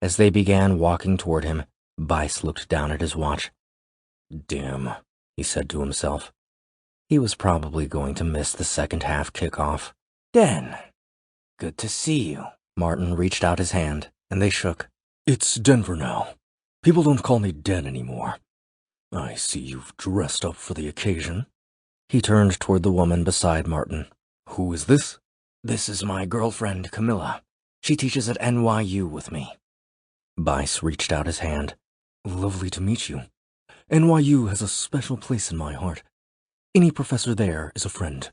As they began walking toward him, Bice looked down at his watch. Damn, he said to himself. He was probably going to miss the second-half kickoff. Den, good to see you. Martin reached out his hand, and they shook. It's Denver now. People don't call me Den anymore. I see you've dressed up for the occasion. He turned toward the woman beside Martin. Who is this? This is my girlfriend, Camila. She teaches at NYU with me. Bice reached out his hand. Lovely to meet you. NYU has a special place in my heart. Any professor there is a friend.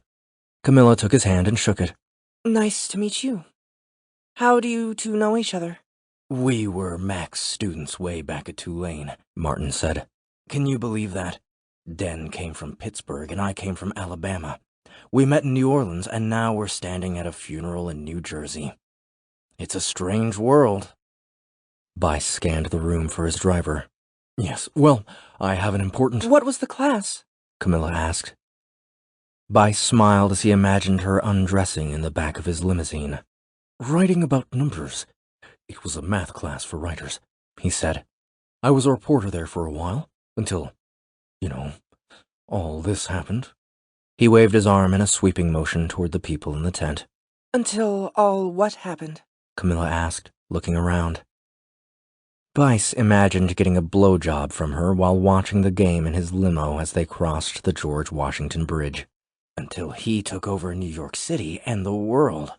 Camila took his hand and shook it. Nice to meet you. How do you two know each other? We were Mac's students way back at Tulane, Martin said. Can you believe that? Den came from Pittsburgh and I came from Alabama. We met in New Orleans and now we're standing at a funeral in New Jersey. It's a strange world. Bice scanned the room for his driver. Yes, well, I have an important... What was the class? Camila asked. Bice smiled as he imagined her undressing in the back of his limousine. Writing about numbers. It was a math class for writers, he said. I was a reporter there for a while, until, all this happened. He waved his arm in a sweeping motion toward the people in the tent. Until all what happened? Camila asked, looking around. Bice imagined getting a blowjob from her while watching the game in his limo as they crossed the George Washington Bridge. Until he took over New York City and the world,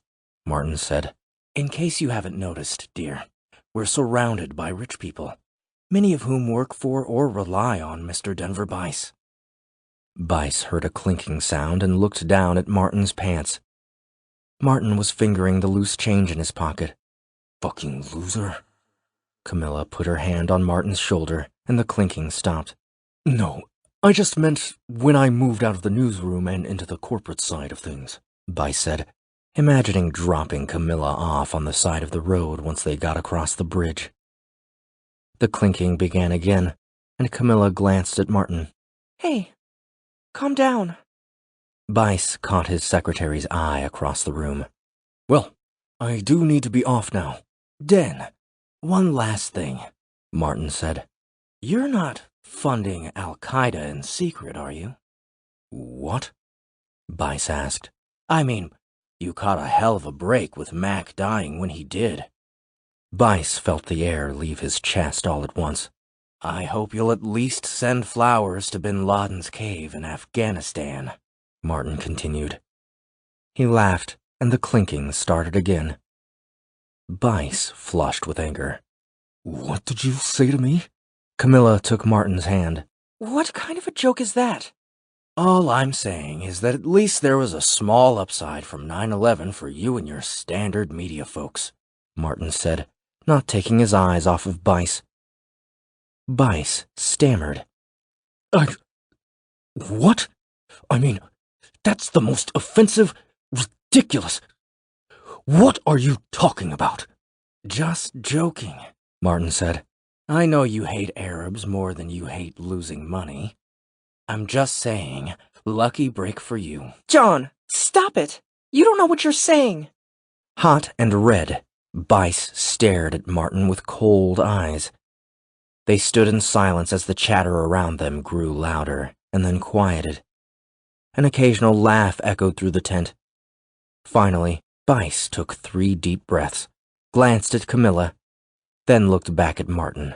Martin said. In case you haven't noticed, dear, we're surrounded by rich people, many of whom work for or rely on Mr. Denver Bice. Bice heard a clinking sound and looked down at Martin's pants. Martin was fingering the loose change in his pocket. Fucking loser. Camila put her hand on Martin's shoulder, and the clinking stopped. No, I just meant when I moved out of the newsroom and into the corporate side of things, Bice said, imagining dropping Camila off on the side of the road once they got across the bridge. The clinking began again, and Camila glanced at Martin. Hey, calm down. Bice caught his secretary's eye across the room. Well, I do need to be off now. Den, one last thing, Martin said. You're not funding Al-Qaeda in secret, are you? What? Bice asked. I mean, you caught a hell of a break with Mac dying when he did. Bice felt the air leave his chest all at once. I hope you'll at least send flowers to Bin Laden's cave in Afghanistan, Martin continued. He laughed, and the clinking started again. Bice flushed with anger. What did you say to me? Camila took Martin's hand. What kind of a joke is that? All I'm saying is that at least there was a small upside from 9/11 for you and your standard media folks, Martin said, not taking his eyes off of Bice. Bice stammered. What? I mean, that's the most offensive, ridiculous... What are you talking about? Just joking, Martin said. I know you hate Arabs more than you hate losing money. I'm just saying, lucky break for you. John, stop it! You don't know what you're saying. Hot and red, Bice stared at Martin with cold eyes. They stood in silence as the chatter around them grew louder and then quieted. An occasional laugh echoed through the tent. Finally, Bice took 3 deep breaths, glanced at Camila, then looked back at Martin.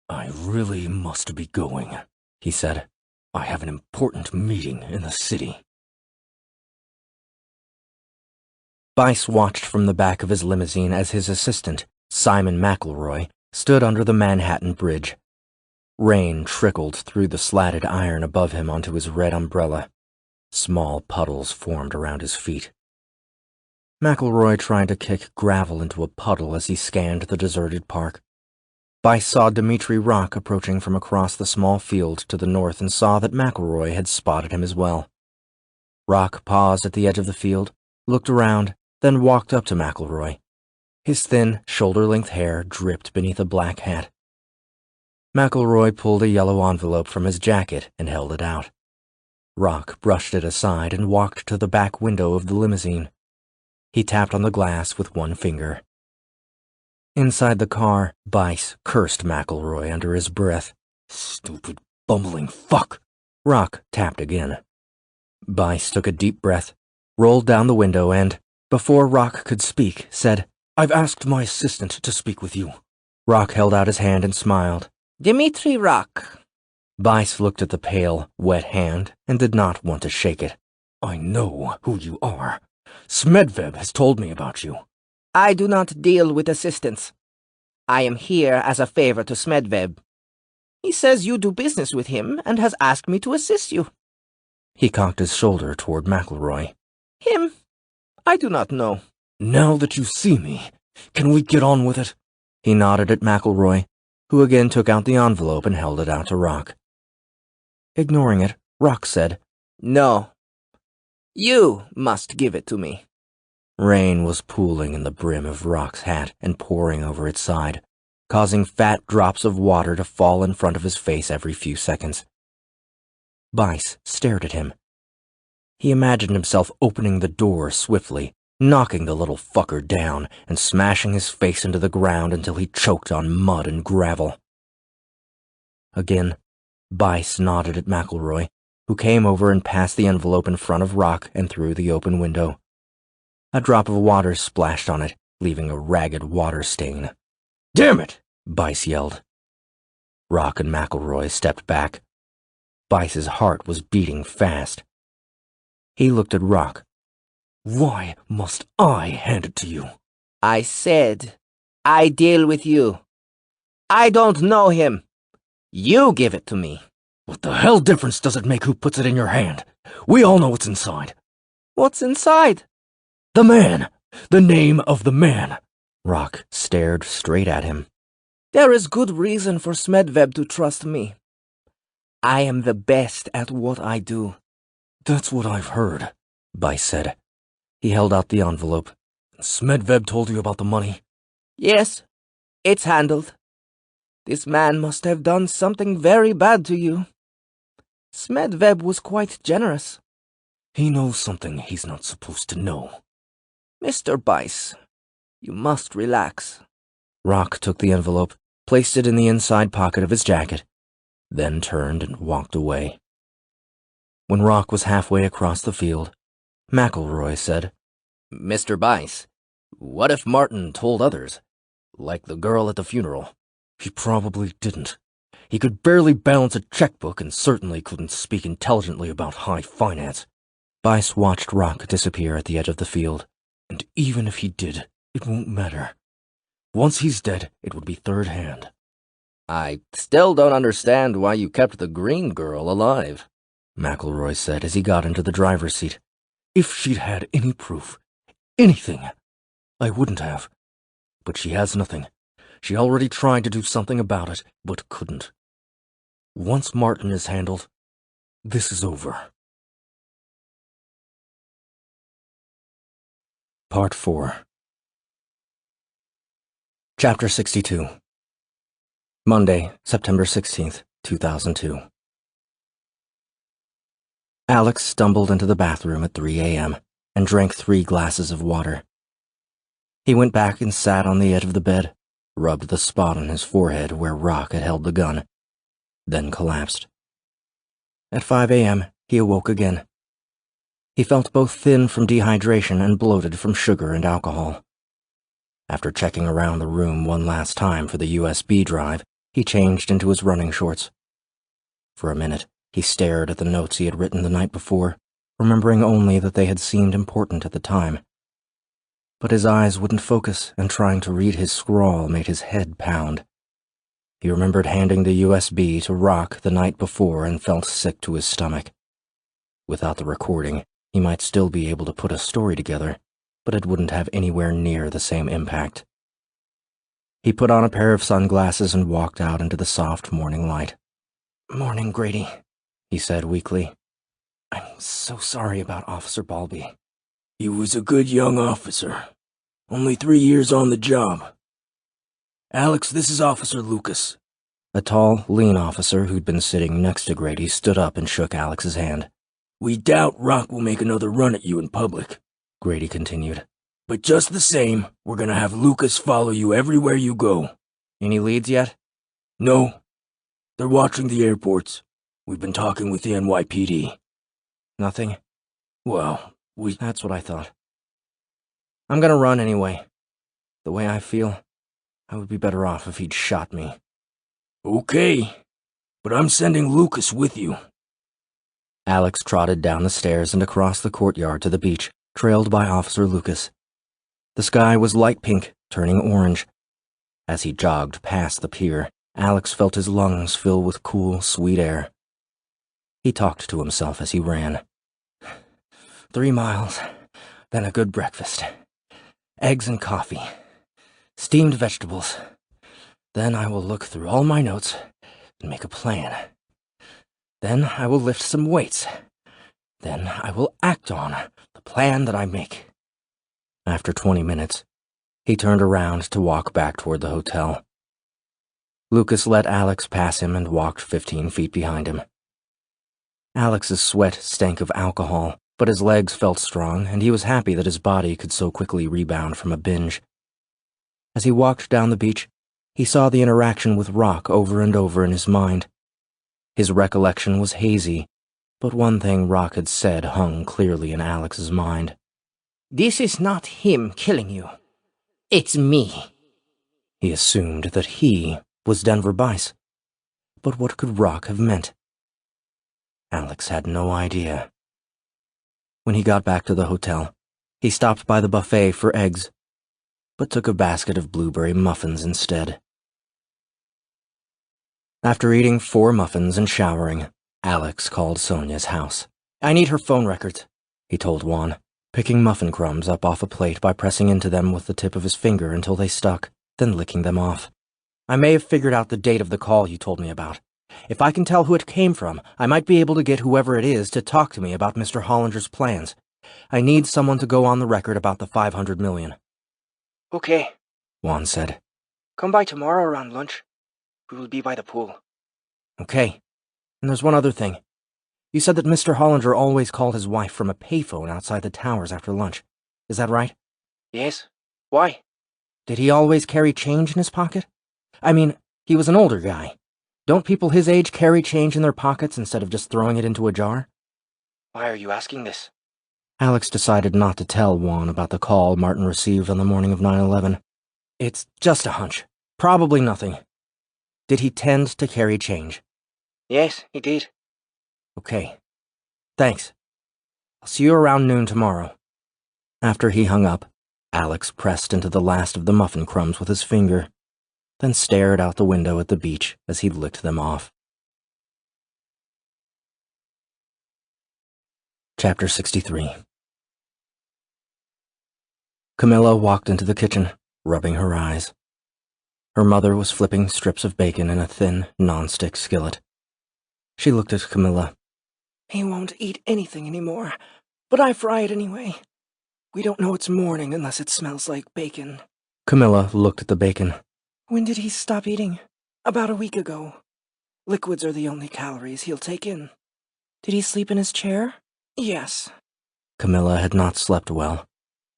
I really must be going, he said. I have an important meeting in the city. Bice watched from the back of his limousine as his assistant, Simon McElroy, stood under the Manhattan Bridge. Rain trickled through the slatted iron above him onto his red umbrella. Small puddles formed around his feet. McElroy tried to kick gravel into a puddle as he scanned the deserted park. Bice saw Dimitri Rock approaching from across the small field to the north and saw that McElroy had spotted him as well. Rock paused at the edge of the field, looked around, then walked up to McElroy. His thin, shoulder-length hair dripped beneath a black hat. McElroy pulled a yellow envelope from his jacket and held it out. Rock brushed it aside and walked to the back window of the limousine. He tapped on the glass with one finger. Inside the car, Bice cursed McElroy under his breath. Stupid, bumbling fuck! Rock tapped again. Bice took a deep breath, rolled down the window and, before Rock could speak, said, I've asked my assistant to speak with you. Rock held out his hand and smiled. Dimitri Rock. Bice looked at the pale, wet hand and did not want to shake it. I know who you are. Smedveb has told me about you. I do not deal with assistants. I am here as a favor to Smedveb. He says you do business with him and has asked me to assist you. He cocked his shoulder toward McElroy. Him? I do not know. Now that you see me, can we get on with it? He nodded at McElroy, who again took out the envelope and held it out to Rock. Ignoring it, Rock said, No. You must give it to me. Rain was pooling in the brim of Rock's hat and pouring over its side, causing fat drops of water to fall in front of his face every few seconds. Bice stared at him. He imagined himself opening the door swiftly, knocking the little fucker down and smashing his face into the ground until he choked on mud and gravel. Again, Bice nodded at McElroy, who came over and passed the envelope in front of Rock and through the open window. A drop of water splashed on it, leaving a ragged water stain. Damn it! Bice yelled. Rock and McElroy stepped back. Bice's heart was beating fast. He looked at Rock. Why must I hand it to you? I said, I deal with you. I don't know him. You give it to me. What the hell difference does it make who puts it in your hand? We all know what's inside. What's inside? The man. The name of the man. Rock stared straight at him. There is good reason for Smedveb to trust me. I am the best at what I do. That's what I've heard, Bice said. He held out the envelope. Smedveb told you about the money? Yes, it's handled. This man must have done something very bad to you. Smedveb was quite generous. He knows something he's not supposed to know. Mr. Bice, you must relax. Rock took the envelope, placed it in the inside pocket of his jacket, then turned and walked away. When Rock was halfway across the field, McElroy said, Mr. Bice, what if Martin told others? Like the girl at the funeral. He probably didn't. He could barely balance a checkbook and certainly couldn't speak intelligently about high finance. Bice watched Rock disappear at the edge of the field. And even if he did, it won't matter. Once he's dead, it would be third hand. I still don't understand why you kept the green girl alive, McElroy said as he got into the driver's seat. If she'd had any proof, anything, I wouldn't have. But she has nothing. She already tried to do something about it, but couldn't. Once Martin is handled, this is over. Part 4. Chapter 62. Monday, September 16th, 2002. Alex stumbled into the bathroom at 3 a.m. and drank 3 glasses of water. He went back and sat on the edge of the bed, rubbed the spot on his forehead where Rock had held the gun, then collapsed. At 5 a.m., he awoke again. He felt both thin from dehydration and bloated from sugar and alcohol. After checking around the room one last time for the USB drive, he changed into his running shorts. For a minute, he stared at the notes he had written the night before, remembering only that they had seemed important at the time. But his eyes wouldn't focus, and trying to read his scrawl made his head pound. He remembered handing the USB to Rock the night before and felt sick to his stomach. Without the recording, he might still be able to put a story together, but it wouldn't have anywhere near the same impact. He put on a pair of sunglasses and walked out into the soft morning light. "Morning, Grady," he said weakly. "I'm so sorry about Officer Balby." "He was a good young officer. Only 3 years on the job. Alex, this is Officer Lucas." A tall, lean officer who'd been sitting next to Grady stood up and shook Alex's hand. "We doubt Rock will make another run at you in public," Grady continued. "But just the same, we're gonna have Lucas follow you everywhere you go." "Any leads yet?" "No. They're watching the airports. We've been talking with the NYPD. "Nothing?" "Well, That's what I thought. I'm gonna run anyway. The way I feel, I would be better off if he'd shot me." "Okay, but I'm sending Lucas with you." Alex trotted down the stairs and across the courtyard to the beach, trailed by Officer Lucas. The sky was light pink, turning orange. As he jogged past the pier, Alex felt his lungs fill with cool, sweet air. He talked to himself as he ran. 3 miles, then a good breakfast. Eggs and coffee. Steamed vegetables. Then I will look through all my notes and make a plan. Then I will lift some weights. Then I will act on the plan that I make. After 20 minutes, he turned around to walk back toward the hotel. Lucas let Alex pass him and walked 15 feet behind him. Alex's sweat stank of alcohol, but his legs felt strong, and he was happy that his body could so quickly rebound from a binge. As he walked down the beach, he saw the interaction with Rock over and over in his mind. His recollection was hazy, but one thing Rock had said hung clearly in Alex's mind. "This is not him killing you. It's me." He assumed that he was Denver Bice. But what could Rock have meant? Alex had no idea. When he got back to the hotel, he stopped by the buffet for eggs, but took a basket of blueberry muffins instead. After eating 4 muffins and showering, Alex called Sonia's house. "I need her phone records," he told Juan, picking muffin crumbs up off a plate by pressing into them with the tip of his finger until they stuck, then licking them off. "I may have figured out the date of the call you told me about. If I can tell who it came from, I might be able to get whoever it is to talk to me about Mr. Hollinger's plans. I need someone to go on the record about the $500 million. Okay, Juan said. Come by tomorrow around lunch. We will be by the pool. Okay. And there's one other thing. You said that Mr. Hollinger always called his wife from a payphone outside the towers after lunch. Is that right? Yes. Why? Did he always carry change in his pocket? I mean, he was an older guy. Don't people his age carry change in their pockets instead of just throwing it into a jar? Why are you asking this? Alex decided not to tell Juan about the call Martin received on the morning of 9/11. It's just a hunch. Probably nothing. Did he tend to carry change? Yes, he did. Okay. Thanks. I'll see you around noon tomorrow. After he hung up, Alex pressed into the last of the muffin crumbs with his finger, then stared out the window at the beach as he licked them off. Chapter 63. Camila walked into the kitchen, rubbing her eyes. Her mother was flipping strips of bacon in a thin, non-stick skillet. She looked at Camila. He won't eat anything anymore, but I fry it anyway. We don't know it's morning unless it smells like bacon. Camila looked at the bacon. When did he stop eating? About a week ago. Liquids are the only calories he'll take in. Did he sleep in his chair? Yes. Camila had not slept well.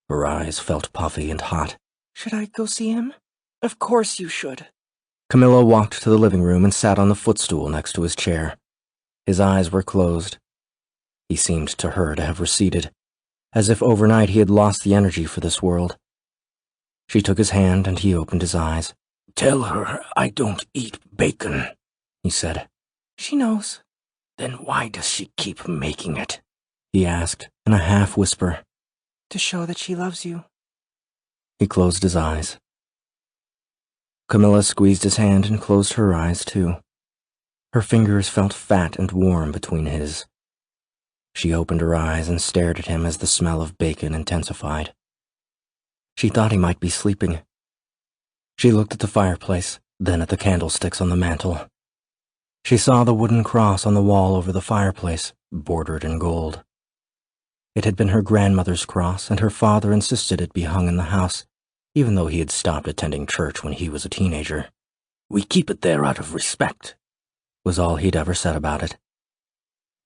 Her eyes felt puffy and hot. Should I go see him? Of course you should. Camila walked to the living room and sat on the footstool next to his chair. His eyes were closed. He seemed to her to have receded, as if overnight he had lost the energy for this world. She took his hand and he opened his eyes. "Tell her I don't eat bacon," he said. She knows. "Then why does she keep making it?" he asked in a half-whisper. To show that she loves you. He closed his eyes. Camila squeezed his hand and closed her eyes too. Her fingers felt fat and warm between his. She opened her eyes and stared at him as the smell of bacon intensified. She thought he might be sleeping. She looked at the fireplace, then at the candlesticks on the mantel. She saw the wooden cross on the wall over the fireplace, bordered in gold. It had been her grandmother's cross, and her father insisted it be hung in the house, even though he had stopped attending church when he was a teenager. "We keep it there out of respect," was all he'd ever said about it.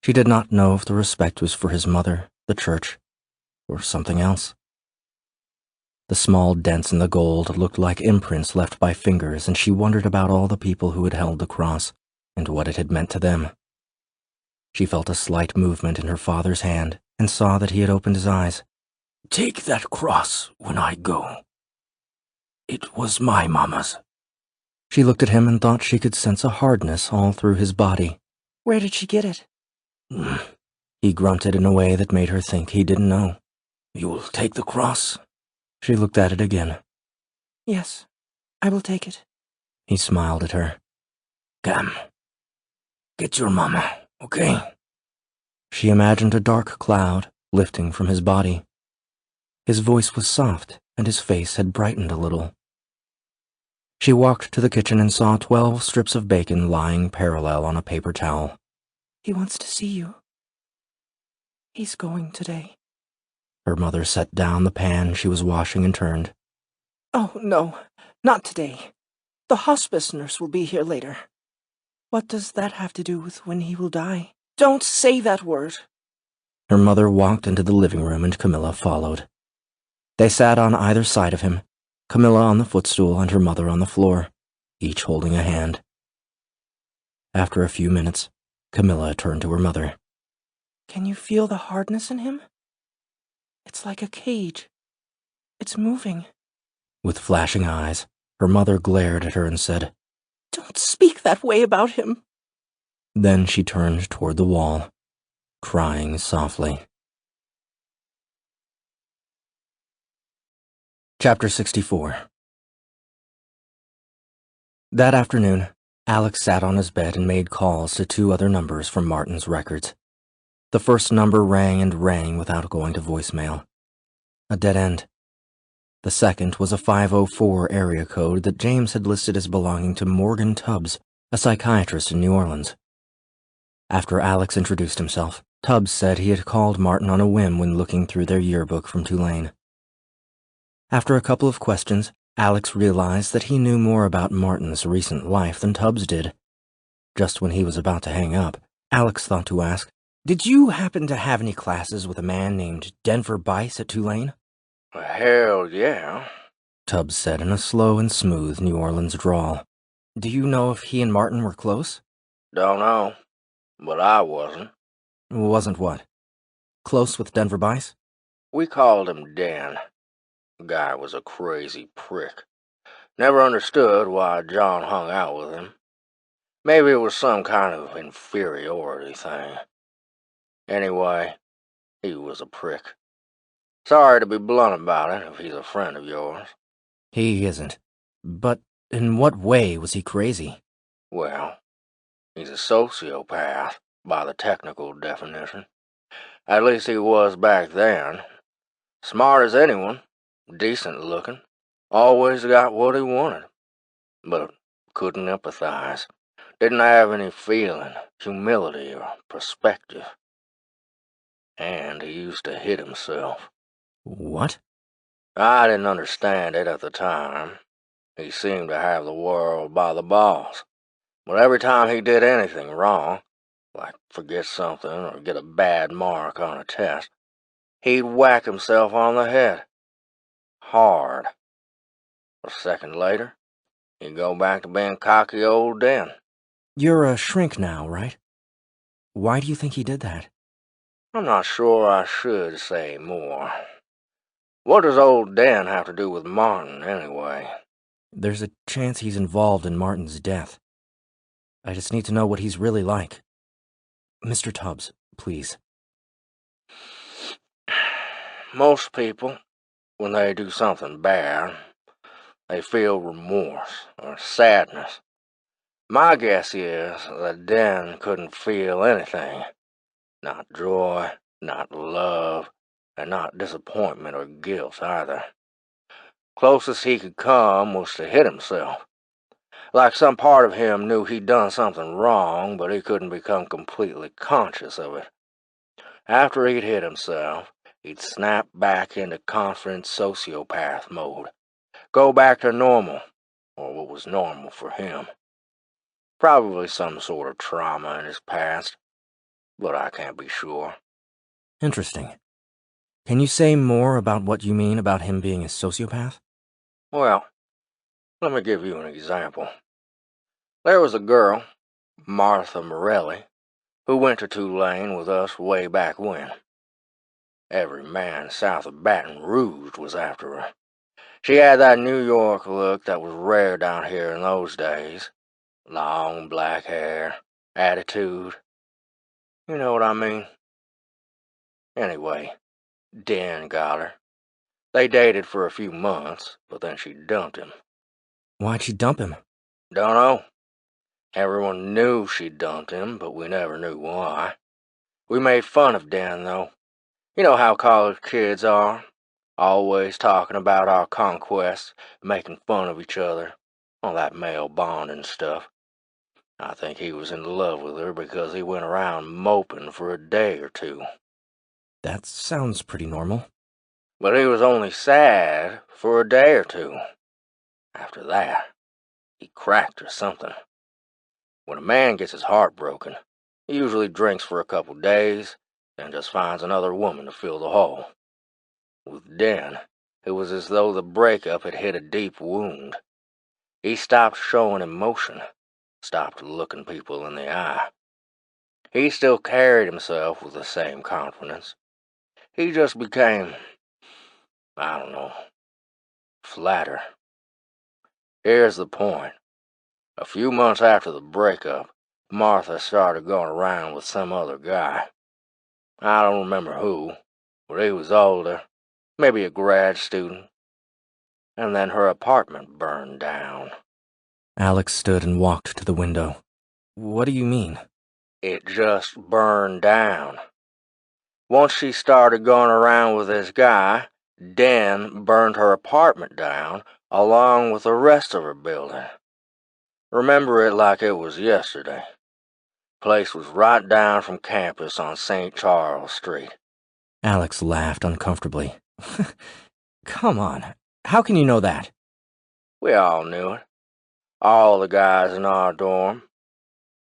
She did not know if the respect was for his mother, the church, or something else. The small dents in the gold looked like imprints left by fingers, and she wondered about all the people who had held the cross and what it had meant to them. She felt a slight movement in her father's hand and saw that he had opened his eyes. "Take that cross when I go. It was my mama's." She looked at him and thought she could sense a hardness all through his body. Where did she get it? He grunted in a way that made her think he didn't know. "You'll take the cross?" She looked at it again. Yes, I will take it. He smiled at her. "Cam, get your mama, okay?" She imagined a dark cloud lifting from his body. His voice was soft, and his face had brightened a little. She walked to the kitchen and saw 12 strips of bacon lying parallel on a paper towel. He wants to see you. He's going today. Her mother set down the pan she was washing and turned. Oh, no, not today. The hospice nurse will be here later. What does that have to do with when he will die? Don't say that word. Her mother walked into the living room and Camila followed. They sat on either side of him, Camila on the footstool and her mother on the floor, each holding a hand. After a few minutes, Camila turned to her mother. Can you feel the hardness in him? It's like a cage. It's moving. With flashing eyes, her mother glared at her and said, Don't speak that way about him. Then she turned toward the wall, crying softly. Chapter 64. That afternoon, Alex sat on his bed and made calls to 2 other numbers from Martin's records. The first number rang and rang without going to voicemail. A dead end. The second was a 504 area code that James had listed as belonging to Morgan Tubbs, a psychiatrist in New Orleans. After Alex introduced himself, Tubbs said he had called Martin on a whim when looking through their yearbook from Tulane. After a couple of questions, Alex realized that he knew more about Martin's recent life than Tubbs did. Just when he was about to hang up, Alex thought to ask, Did you happen to have any classes with a man named Denver Bice at Tulane? Hell yeah, Tubbs said in a slow and smooth New Orleans drawl. Do you know if he and Martin were close? Don't know, but I wasn't. Wasn't what? Close with Denver Bice? We called him Dan. The guy was a crazy prick. Never understood why John hung out with him. Maybe it was some kind of inferiority thing. Anyway, he was a prick. Sorry to be blunt about it if he's a friend of yours. He isn't. But in what way was he crazy? Well, he's a sociopath, by the technical definition. At least he was back then. Smart as anyone, decent looking, always got what he wanted. But couldn't empathize. Didn't have any feeling, humility, or perspective. And he used to hit himself. What? I didn't understand it at the time. He seemed to have the world by the balls. But every time he did anything wrong, like forget something or get a bad mark on a test, he'd whack himself on the head. Hard. A second later, he'd go back to being cocky old Dan. You're a shrink now, right? Why do you think he did that? I'm not sure I should say more. What does old Dan have to do with Martin, anyway? There's a chance he's involved in Martin's death. I just need to know what he's really like. Mr. Tubbs, please. Most people, when they do something bad, they feel remorse or sadness. My guess is that Dan couldn't feel anything. Not joy, not love, and not disappointment or guilt either. Closest he could come was to hit himself. Like some part of him knew he'd done something wrong, but he couldn't become completely conscious of it. After he'd hit himself, he'd snap back into confident sociopath mode. Go back to normal, or what was normal for him. Probably some sort of trauma in his past, but I can't be sure. Interesting. Can you say more about what you mean about him being a sociopath? Well, let me give you an example. There was a girl, Martha Morelli, who went to Tulane with us way back when. Every man south of Baton Rouge was after her. She had that New York look that was rare down here in those days. Long black hair, attitude. You know what I mean? Anyway, Dan got her. They dated for a few months, but then she dumped him. Why'd she dump him? Dunno. Everyone knew she dumped him, but we never knew why. We made fun of Dan, though. You know how college kids are. Always talking about our conquests, making fun of each other. All that male bonding stuff. I think he was in love with her because he went around moping for a day or two. That sounds pretty normal. But he was only sad for a day or two. After that, he cracked or something. When a man gets his heart broken, he usually drinks for a couple days, then just finds another woman to fill the hole. With Dan, it was as though the breakup had hit a deep wound. He stopped showing emotion, stopped looking people in the eye. He still carried himself with the same confidence. He just became, I don't know, flatter. Here's the point. A few months after the breakup, Martha started going around with some other guy. I don't remember who, but he was older, maybe a grad student. And then her apartment burned down. Alex stood and walked to the window. What do you mean? It just burned down. Once she started going around with this guy, Dan burned her apartment down along with the rest of her building. Remember it like it was yesterday. Place was right down from campus on St. Charles Street. Alex laughed uncomfortably. Come on, how can you know that? We all knew it. All the guys in our dorm.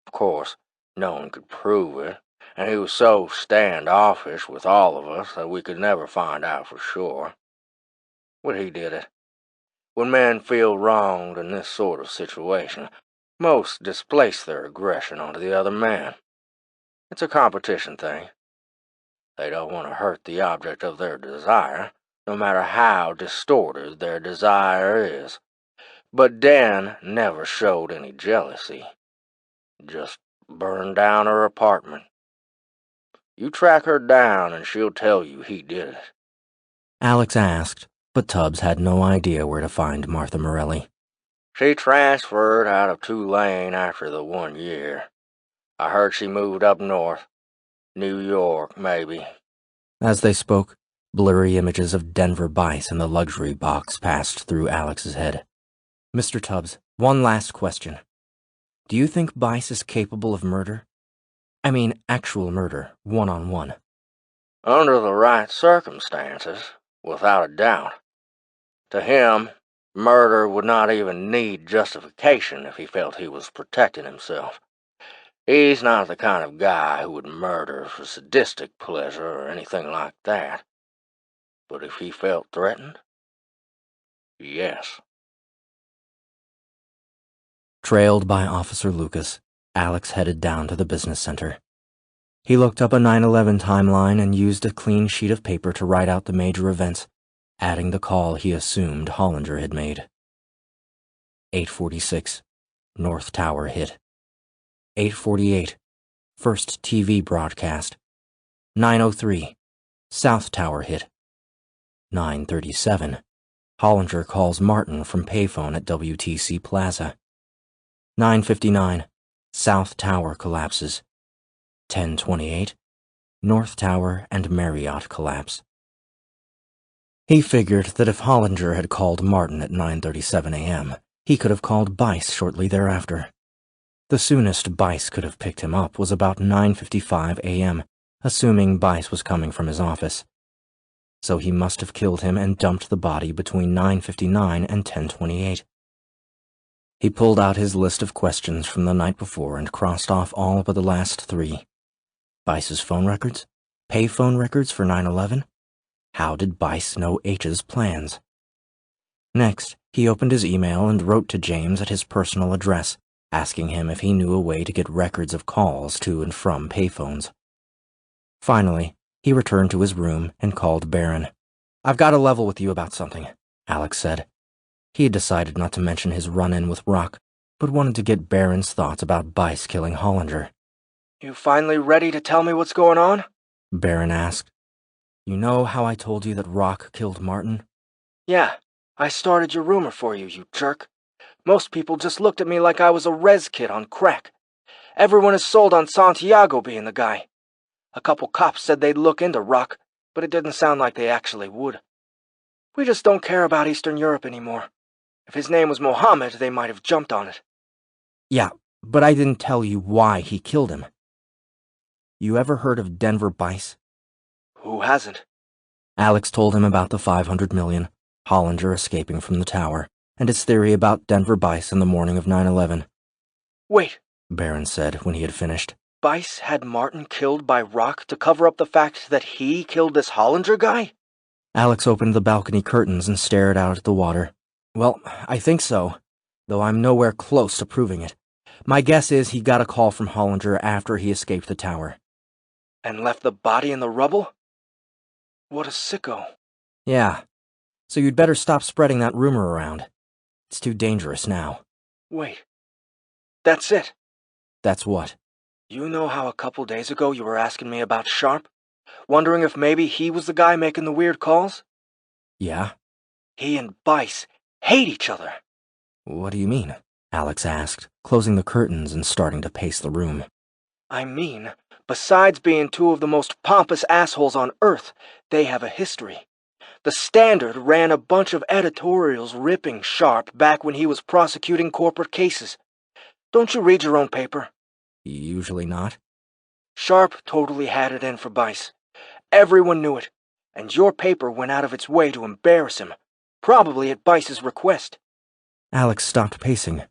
Of course, no one could prove it, and he was so standoffish with all of us that we could never find out for sure. But he did it. When men feel wronged in this sort of situation, most displace their aggression onto the other man. It's a competition thing. They don't want to hurt the object of their desire, no matter how distorted their desire is. But Dan never showed any jealousy. Just burned down her apartment. You track her down and she'll tell you he did it. Alex asked, but Tubbs had no idea where to find Martha Morelli. She transferred out of Tulane after the 1 year. I heard she moved up north. New York, maybe. As they spoke, blurry images of Denver Bice in the luxury box passed through Alex's head. Mr. Tubbs, one last question. Do you think Bice is capable of murder? I mean, actual murder, one-on-one. Under the right circumstances, without a doubt. To him, murder would not even need justification if he felt he was protecting himself. He's not the kind of guy who would murder for sadistic pleasure or anything like that. But if he felt threatened, yes. Trailed by Officer Lucas, Alex headed down to the business center. He looked up a 9/11 timeline and used a clean sheet of paper to write out the major events. adding the call he assumed Hollinger had made. 8:46, North Tower hit. 8:48, first TV broadcast. 9:03, South Tower hit. 9:37, Hollinger calls Martin from payphone at WTC Plaza. 9:59, South Tower collapses. 10:28, North Tower and Marriott collapse. He figured that if Hollinger had called Martin at 9:37 a.m., he could have called Bice shortly thereafter. The soonest Bice could have picked him up was about 9:55 a.m., assuming Bice was coming from his office. So he must have killed him and dumped the body between 9:59 and 10:28. He pulled out his list of questions from the night before and crossed off all but the last three. Bice's phone records? Payphone records for 9/11? How did Bice know H's plans? Next, he opened his email and wrote to James at his personal address, asking him if he knew a way to get records of calls to and from payphones. Finally, he returned to his room and called Barron. "I've got to level with you about something," Alex said. He had decided not to mention his run-in with Rock, but wanted to get Barron's thoughts about Bice killing Hollinger. "You finally ready to tell me what's going on?" Barron asked. "You know how I told you that Rock killed Martin?" "Yeah, I started your rumor for you, you jerk. Most people just looked at me like I was a res kid on crack. Everyone is sold on Santiago being the guy. A couple cops said they'd look into Rock, but it didn't sound like they actually would. We just don't care about Eastern Europe anymore. If his name was Mohammed, they might have jumped on it." "Yeah, but I didn't tell you why he killed him. You ever heard of Denver Bice?" "Who hasn't?" Alex told him about the $500 million, Hollinger escaping from the tower, and his theory about Denver Bice in the morning of 9/11. "Wait," Barron said when he had finished. "Bice had Martin killed by Rock to cover up the fact that he killed this Hollinger guy?" Alex opened the balcony curtains and stared out at the water. "Well, I think so, though I'm nowhere close to proving it. My guess is he got a call from Hollinger after he escaped the tower." "And left the body in the rubble? What a sicko." "Yeah, so you'd better stop spreading that rumor around. It's too dangerous now." "Wait. That's it?" "That's what?" "You know how a couple days ago you were asking me about Sharp? Wondering if maybe he was the guy making the weird calls?" "Yeah?" "He and Bice hate each other." "What do you mean?" Alex asked, closing the curtains and starting to pace the room. "I mean, besides being two of the most pompous assholes on Earth, they have a history. The Standard ran a bunch of editorials ripping Sharp back when he was prosecuting corporate cases. Don't you read your own paper?" "Usually not." "Sharp totally had it in for Bice. Everyone knew it, and your paper went out of its way to embarrass him, probably at Bice's request." Alex stopped pacing,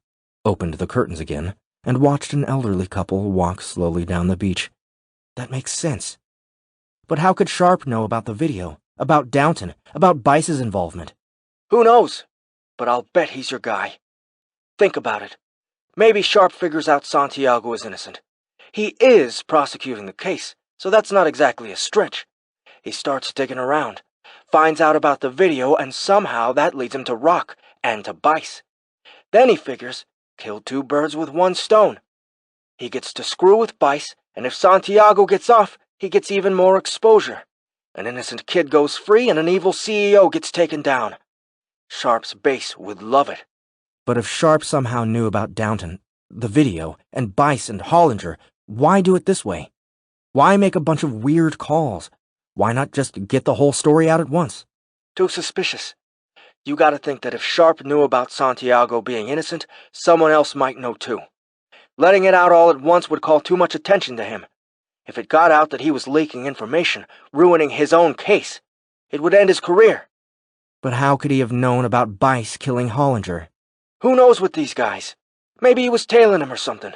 opened the curtains again, and watched an elderly couple walk slowly down the beach. That makes sense. But how could Sharp know about the video, about Downton, about Bice's involvement? "Who knows? But I'll bet he's your guy. Think about it. Maybe Sharp figures out Santiago is innocent. He is prosecuting the case, so that's not exactly a stretch. He starts digging around, finds out about the video, and somehow that leads him to Rock and to Bice. Then he figures, kill two birds with one stone. He gets to screw with Bice, and if Santiago gets off, he gets even more exposure. An innocent kid goes free and an evil CEO gets taken down. Sharp's base would love it." But if Sharp somehow knew about Downton, the video, and Bice and Hollinger, why do it this way? Why make a bunch of weird calls? Why not just get the whole story out at once? "Too suspicious. You gotta think that if Sharp knew about Santiago being innocent, someone else might know too. Letting it out all at once would call too much attention to him. If it got out that he was leaking information, ruining his own case, it would end his career." But how could he have known about Bice killing Hollinger? "Who knows with these guys? Maybe he was tailing him or something."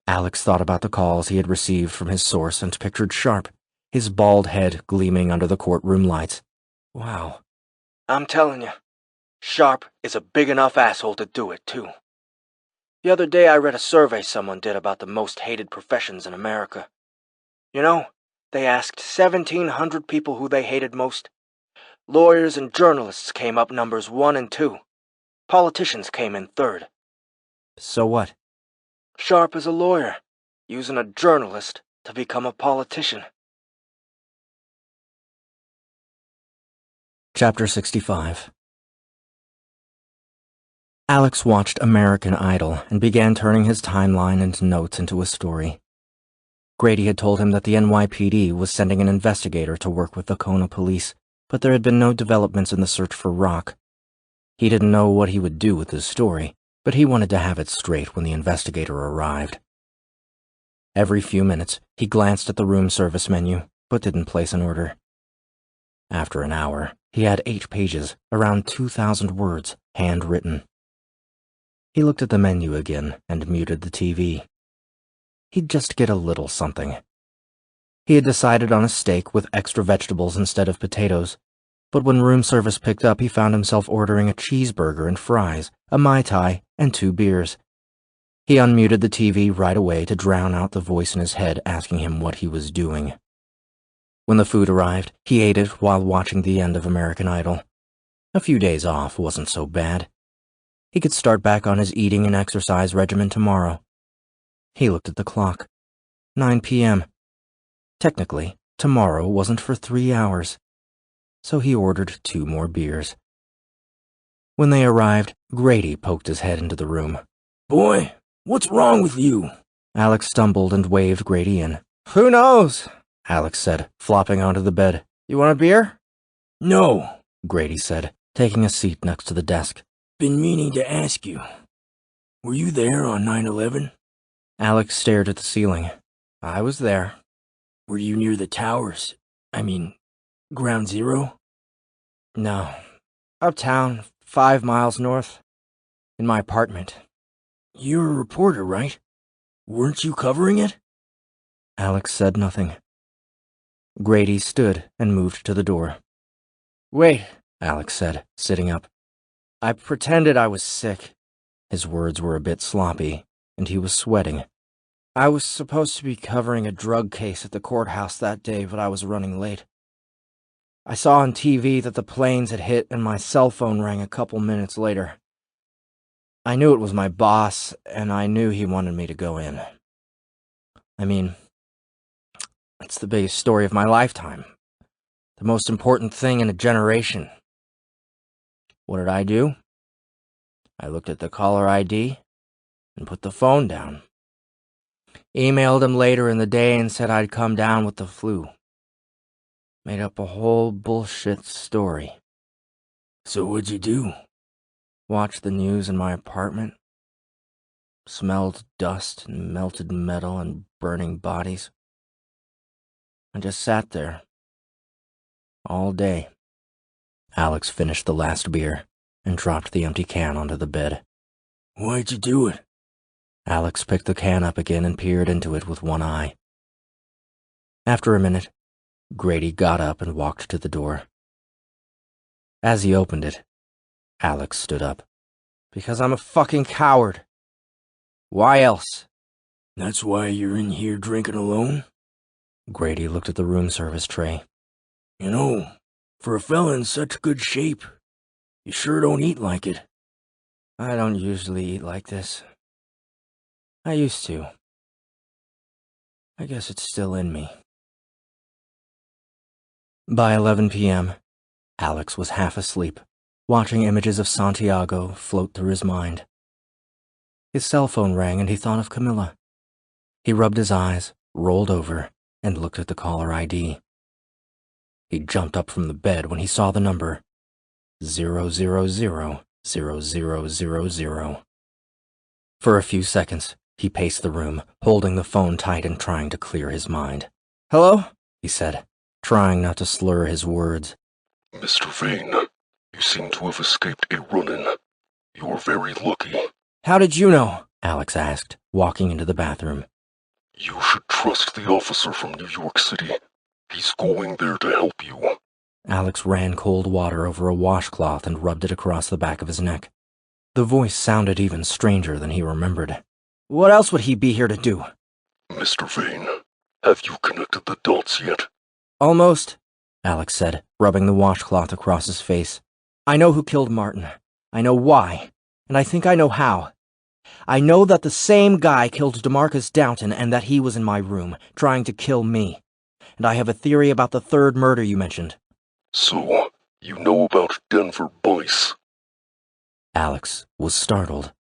Alex thought about the calls he had received from his source and pictured Sharp, his bald head gleaming under the courtroom lights. Wow. "I'm telling you, Sharp is a big enough asshole to do it, too. The other day I read a survey someone did about the most hated professions in America. You know, they asked 1,700 people who they hated most. Lawyers and journalists came up numbers 1 and 2. Politicians came in third. So what? Sharp is a lawyer, using a journalist to become a politician. Chapter 65. Alex watched American Idol and began turning his timeline and notes into a story. Grady had told him that the NYPD was sending an investigator to work with the Kona police, but there had been no developments in the search for Rock. He didn't know what he would do with his story, but he wanted to have it straight when the investigator arrived. Every few minutes, he glanced at the room service menu, but didn't place an order. After an hour, he had 8 pages, around 2,000 words, handwritten. He looked at the menu again and muted the TV. He'd just get a little something. He had decided on a steak with extra vegetables instead of potatoes, but when room service picked up, he found himself ordering a cheeseburger and fries, a Mai Tai, and 2 beers. He unmuted the TV right away to drown out the voice in his head asking him what he was doing. When the food arrived, he ate it while watching the end of American Idol. A few days off wasn't so bad. He could start back on his eating and exercise regimen tomorrow. He looked at the clock. 9 p.m. Technically, tomorrow wasn't for 3 hours, so he ordered 2 more beers. When they arrived, Grady poked his head into the room. Boy, what's wrong with you? Alex stumbled and waved Grady in. Who knows? Alex said, flopping onto the bed. You want a beer? No, Grady said, taking a seat next to the desk. Been meaning to ask you. Were you there on 9/11? Alex stared at the ceiling. I was there. Were you near the towers? I mean, Ground Zero? No. Uptown, 5 miles north. In my apartment. You're a reporter, right? Weren't you covering it? Alex said nothing. Grady stood and moved to the door. Wait, Alex said, sitting up. I pretended I was sick. His words were a bit sloppy, and he was sweating. I was supposed to be covering a drug case at the courthouse that day, but I was running late. I saw on TV that the planes had hit and my cell phone rang a couple minutes later. I knew it was my boss, and I knew he wanted me to go in. I mean, it's the biggest story of my lifetime. The most important thing in a generation. What did I do? I looked at the caller ID and put the phone down. Emailed him later in the day and said I'd come down with the flu. Made up a whole bullshit story. So what'd you do? Watched the news in my apartment. Smelled dust and melted metal and burning bodies. I just sat there. All day. Alex finished the last beer and dropped the empty can onto the bed. Why'd you do it? Alex picked the can up again and peered into it with one eye. After a minute, Grady got up and walked to the door. As he opened it, Alex stood up. Because I'm a fucking coward. Why else? That's why you're in here drinking alone? Grady looked at the room service tray. You know, for a fella in such good shape, you sure don't eat like it. I don't usually eat like this. I used to. I guess it's still in me. By 11 p.m., Alex was half asleep, watching images of Santiago float through his mind. His cell phone rang and he thought of Camila. He rubbed his eyes, rolled over, and looked at the caller ID. He jumped up from the bed when he saw the number 0000000. For a few seconds, he paced the room, holding the phone tight and trying to clear his mind. Hello? He said, trying not to slur his words. Mr. Vane, you seem to have escaped a run-in. You're very lucky. How did you know? Alex asked, walking into the bathroom. You should trust the officer from New York City. He's going there to help you. Alex ran cold water over a washcloth and rubbed it across the back of his neck. The voice sounded even stranger than he remembered. What else would he be here to do? Mr. Vane, have you connected the dots yet? Almost. Alex said, rubbing the washcloth across his face. I know who killed Martin. I know why. And I think I know how. I know that the same guy killed Demarcus Downton and that he was in my room, trying to kill me. And I have a theory about the third murder you mentioned. So, you know about Denver Bice? Alex was startled.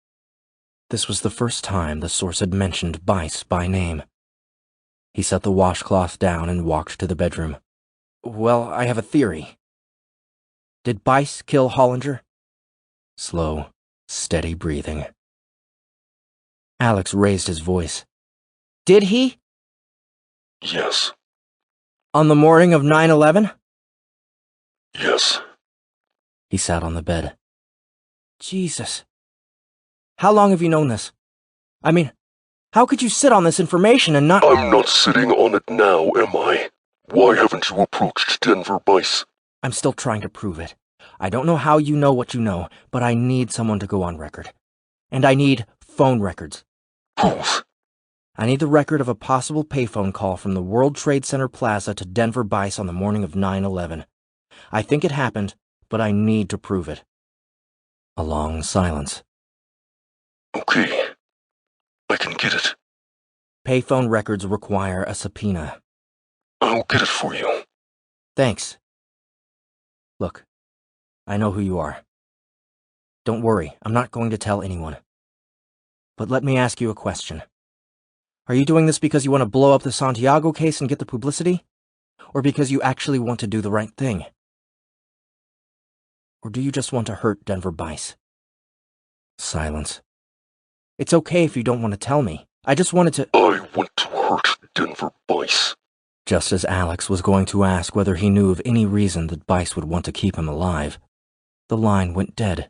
This was the first time the source had mentioned Bice by name. He set the washcloth down and walked to the bedroom. Well, I have a theory. Did Bice kill Hollinger? Slow, steady breathing. Alex raised his voice. Did he? Yes. On the morning of 9/11? Yes. He sat on the bed. Jesus. How long have you known this? I mean, how could you sit on this information and not— I'm not sitting on it now, am I? Why haven't you approached Denver Bice? I'm still trying to prove it. I don't know how you know what you know, but I need someone to go on record. And I need phone records. Whose? I need the record of a possible payphone call from the World Trade Center Plaza to Denver Bice on the morning of 9/11. I think it happened, but I need to prove it. A long silence. Okay. I can get it. Payphone records require a subpoena. I'll get it for you. Thanks. Look, I know who you are. Don't worry, I'm not going to tell anyone. But let me ask you a question. Are you doing this because you want to blow up the Santiago case and get the publicity? Or because you actually want to do the right thing? Or do you just want to hurt Denver Bice? Silence. It's okay if you don't want to tell me. I just wanted to— I want to hurt Denver Bice. Just as Alex was going to ask whether he knew of any reason that Bice would want to keep him alive, the line went dead.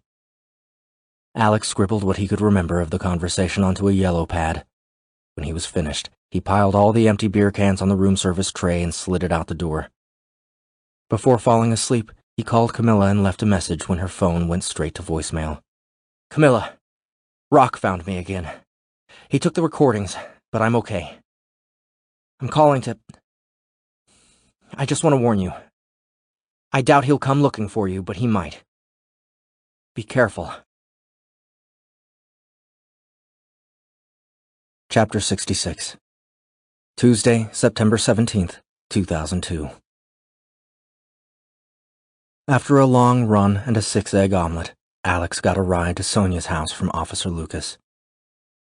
Alex scribbled what he could remember of the conversation onto a yellow pad. When he was finished, he piled all the empty beer cans on the room service tray and slid it out the door. Before falling asleep, he called Camila and left a message when her phone went straight to voicemail. Camila, Rock found me again. He took the recordings, but I'm okay. I'm calling to— I just want to warn you. I doubt he'll come looking for you, but he might. Be careful. Chapter 66. Tuesday, September 17th, 2002. After a long run and a 6-egg omelet, Alex got a ride to Sonia's house from Officer Lucas.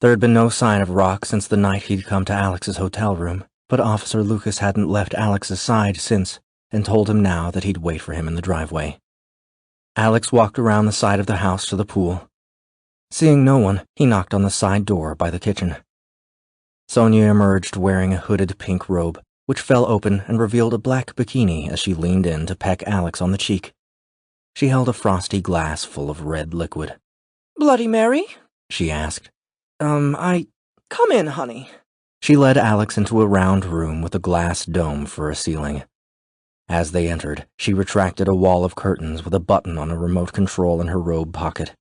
There had been no sign of Rock since the night he'd come to Alex's hotel room, but Officer Lucas hadn't left Alex's side since and told him now that he'd wait for him in the driveway. Alex walked around the side of the house to the pool. Seeing no one, he knocked on the side door by the kitchen. Sonia emerged wearing a hooded pink robe, which fell open and revealed a black bikini as she leaned in to peck Alex on the cheek. She held a frosty glass full of red liquid. Bloody Mary? She asked. Come in, honey. She led Alex into a round room with a glass dome for a ceiling. As they entered, she retracted a wall of curtains with a button on a remote control in her robe pocket.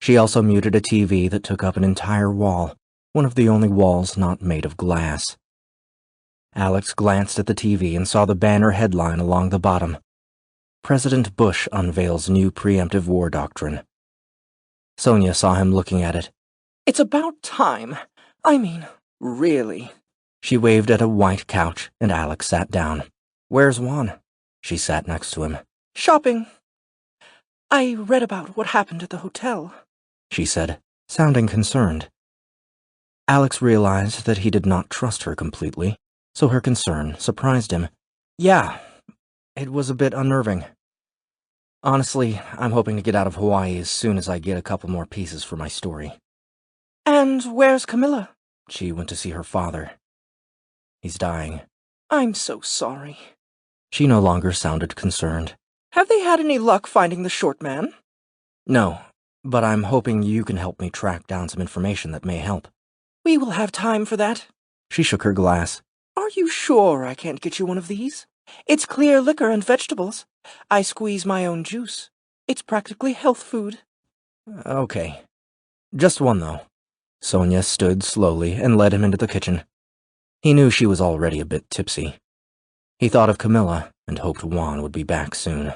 She also muted a TV that took up an entire wall, one of the only walls not made of glass. Alex glanced at the TV and saw the banner headline along the bottom. President Bush unveils new preemptive war doctrine. Sonia saw him looking at it. It's about time. I mean, really. She waved at a white couch, and Alex sat down. Where's Juan? She sat next to him. Shopping. I read about what happened at the hotel, she said, sounding concerned. Alex realized that he did not trust her completely, so her concern surprised him. Yeah, it was a bit unnerving. Honestly, I'm hoping to get out of Hawaii as soon as I get a couple more pieces for my story. And where's Camila? She went to see her father. He's dying. I'm so sorry. She no longer sounded concerned. Have they had any luck finding the short man? No, but I'm hoping you can help me track down some information that may help. We will have time for that. She shook her glass. Are you sure I can't get you one of these? It's clear liquor and vegetables. I squeeze my own juice. It's practically health food. Okay. Just one, though. Sonia stood slowly and led him into the kitchen. He knew she was already a bit tipsy. He thought of Camila and hoped Juan would be back soon.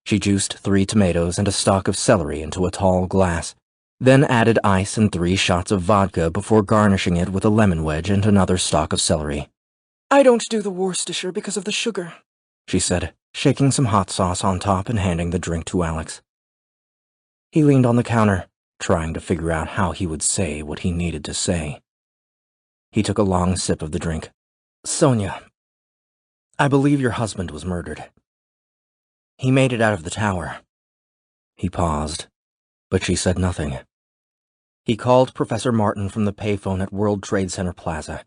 She juiced 3 tomatoes and a stalk of celery into a tall glass, then added ice and 3 shots of vodka before garnishing it with a lemon wedge and another stalk of celery. I don't do the Worcestershire because of the sugar, she said, shaking some hot sauce on top and handing the drink to Alex. He leaned on the counter, trying to figure out how he would say what he needed to say. He took a long sip of the drink. Sonia, I believe your husband was murdered. He made it out of the tower. He paused, but she said nothing. He called Professor Martin from the payphone at World Trade Center Plaza.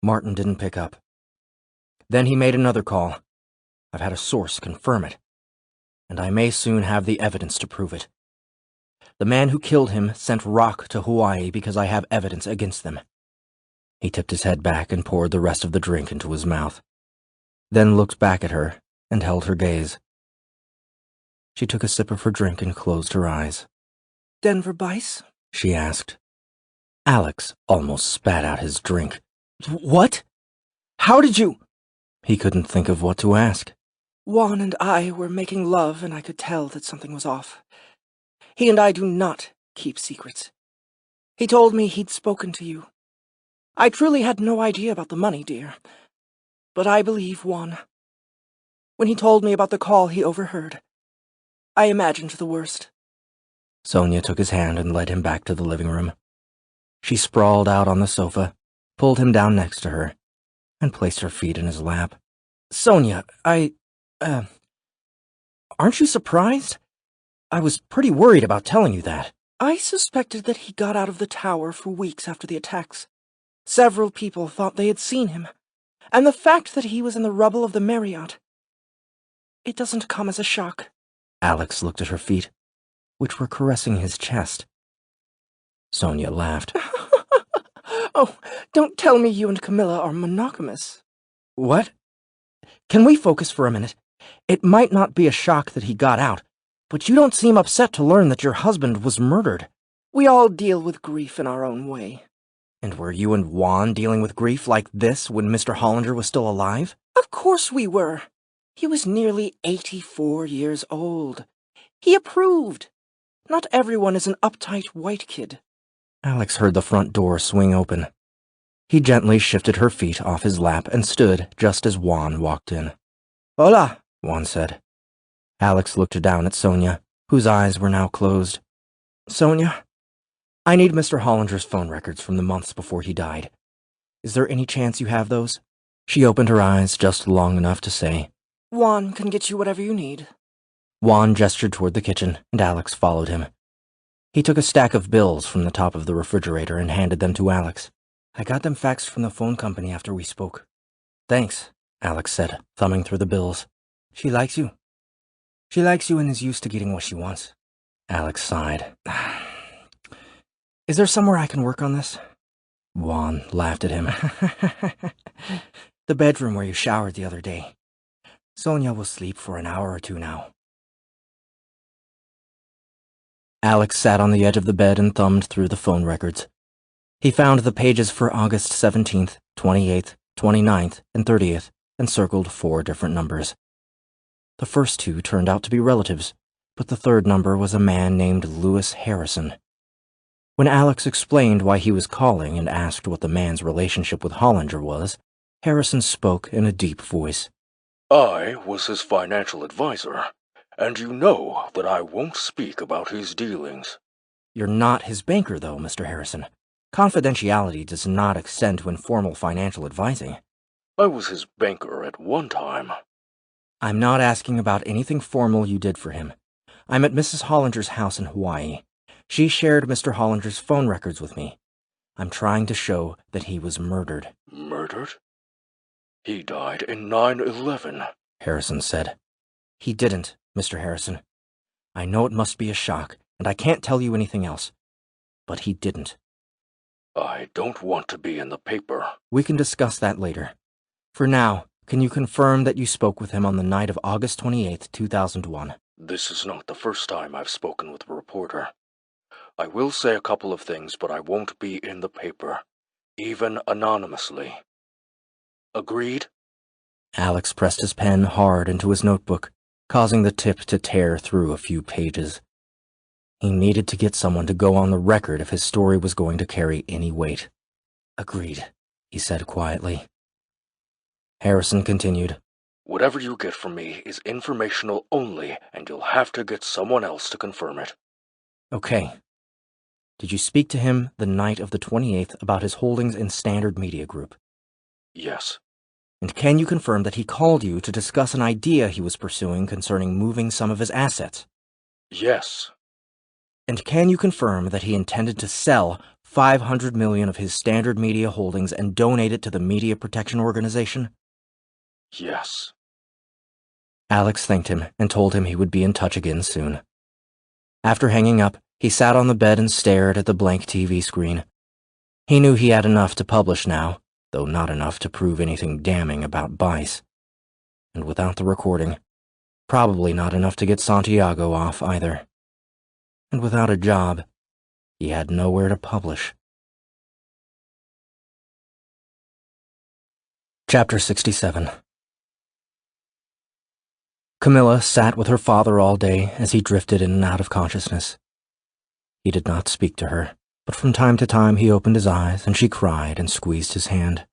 Martin didn't pick up. Then he made another call. I've had a source confirm it, and I may soon have the evidence to prove it. The man who killed him sent Rock to Hawaii because I have evidence against them. He tipped his head back and poured the rest of the drink into his mouth, then looked back at her and held her gaze. She took a sip of her drink and closed her eyes. Denver Bice? She asked. Alex almost spat out his drink. What? How did you? He couldn't think of what to ask. Juan and I were making love, and I could tell that something was off. He and I do not keep secrets. He told me he'd spoken to you. I truly had no idea about the money, dear. But I believe Juan. When he told me about the call he overheard, I imagined the worst. Sonia took his hand and led him back to the living room. She sprawled out on the sofa, pulled him down next to her, and placed her feet in his lap. Sonia, aren't you surprised? I was pretty worried about telling you that. I suspected that he got out of the tower for weeks after the attacks. Several people thought they had seen him, and the fact that he was in the rubble of the Marriott. It doesn't come as a shock. Alex looked at her feet, which were caressing his chest. Sonia laughed. Oh, don't tell me you and Camila are monogamous. What? Can we focus for a minute? It might not be a shock that he got out, but you don't seem upset to learn that your husband was murdered. We all deal with grief in our own way. And were you and Juan dealing with grief like this when Mr. Hollinger was still alive? Of course we were. He was nearly 84 years old. He approved. Not everyone is an uptight white kid. Alex heard the front door swing open. He gently shifted her feet off his lap and stood just as Juan walked in. Hola, Juan said. Alex looked down at Sonia, whose eyes were now closed. Sonia, I need Mr. Hollinger's phone records from the months before he died. Is there any chance you have those? She opened her eyes just long enough to say, Juan can get you whatever you need. Juan gestured toward the kitchen, and Alex followed him. He took a stack of bills from the top of the refrigerator and handed them to Alex. I got them faxed from the phone company after we spoke. Thanks, Alex said, thumbing through the bills. She likes you. She likes you and is used to getting what she wants. Alex sighed. Is there somewhere I can work on this? Juan laughed at him. The bedroom where you showered the other day. Sonia will sleep for an hour or two now. Alex sat on the edge of the bed and thumbed through the phone records. He found the pages for August 17th, 28th, 29th, and 30th, and circled 4 different numbers. The first 2 turned out to be relatives, but the third number was a man named Lewis Harrison. When Alex explained why he was calling and asked what the man's relationship with Hollinger was, Harrison spoke in a deep voice. I was his financial advisor, and you know that I won't speak about his dealings. You're not his banker, though, Mr. Harrison. Confidentiality does not extend to informal financial advising. I was his banker at one time. I'm not asking about anything formal you did for him. I'm at Mrs. Hollinger's house in Hawaii. She shared Mr. Hollinger's phone records with me. I'm trying to show that he was murdered. Murdered? He died in 9/11, Harrison said. He didn't, Mr. Harrison. I know it must be a shock, and I can't tell you anything else. But he didn't. I don't want to be in the paper. We can discuss that later. For now, can you confirm that you spoke with him on the night of August 28th, 2001? This is not the first time I've spoken with a reporter. I will say a couple of things, but I won't be in the paper, even anonymously. Agreed? Alex pressed his pen hard into his notebook, causing the tip to tear through a few pages. He needed to get someone to go on the record if his story was going to carry any weight. Agreed, he said quietly. Harrison continued. Whatever you get from me is informational only, and you'll have to get someone else to confirm it. Okay. Did you speak to him the night of the 28th about his holdings in Standard Media Group? Yes. And can you confirm that he called you to discuss an idea he was pursuing concerning moving some of his assets? Yes. And can you confirm that he intended to sell $500 million of his Standard Media holdings and donate it to the Media Protection Organization? Yes. Alex thanked him and told him he would be in touch again soon. After hanging up, he sat on the bed and stared at the blank TV screen. He knew he had enough to publish now, though not enough to prove anything damning about Bice. And without the recording, probably not enough to get Santiago off either. And without a job, he had nowhere to publish. Chapter 67. Camila sat with her father all day as he drifted in and out of consciousness. He did not speak to her, but from time to time he opened his eyes and she cried and squeezed his hand.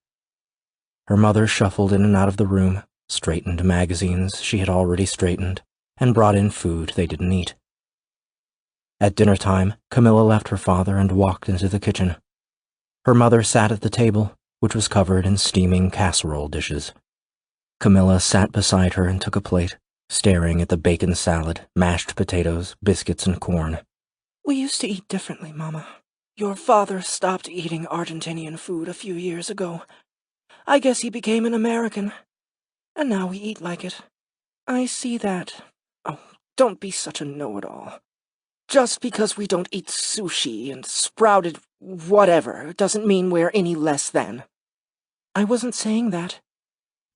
Her mother shuffled in and out of the room, straightened magazines she had already straightened, and brought in food they didn't eat. At dinner time, Camila left her father and walked into the kitchen. Her mother sat at the table, which was covered in steaming casserole dishes. Camila sat beside her and took a plate, staring at the bacon salad, mashed potatoes, biscuits, and corn. We used to eat differently, Mama. Your father stopped eating Argentinian food a few years ago. I guess he became an American. And now we eat like it. I see that. Oh, don't be such a know-it-all. Just because we don't eat sushi and sprouted whatever doesn't mean we're any less than. I wasn't saying that.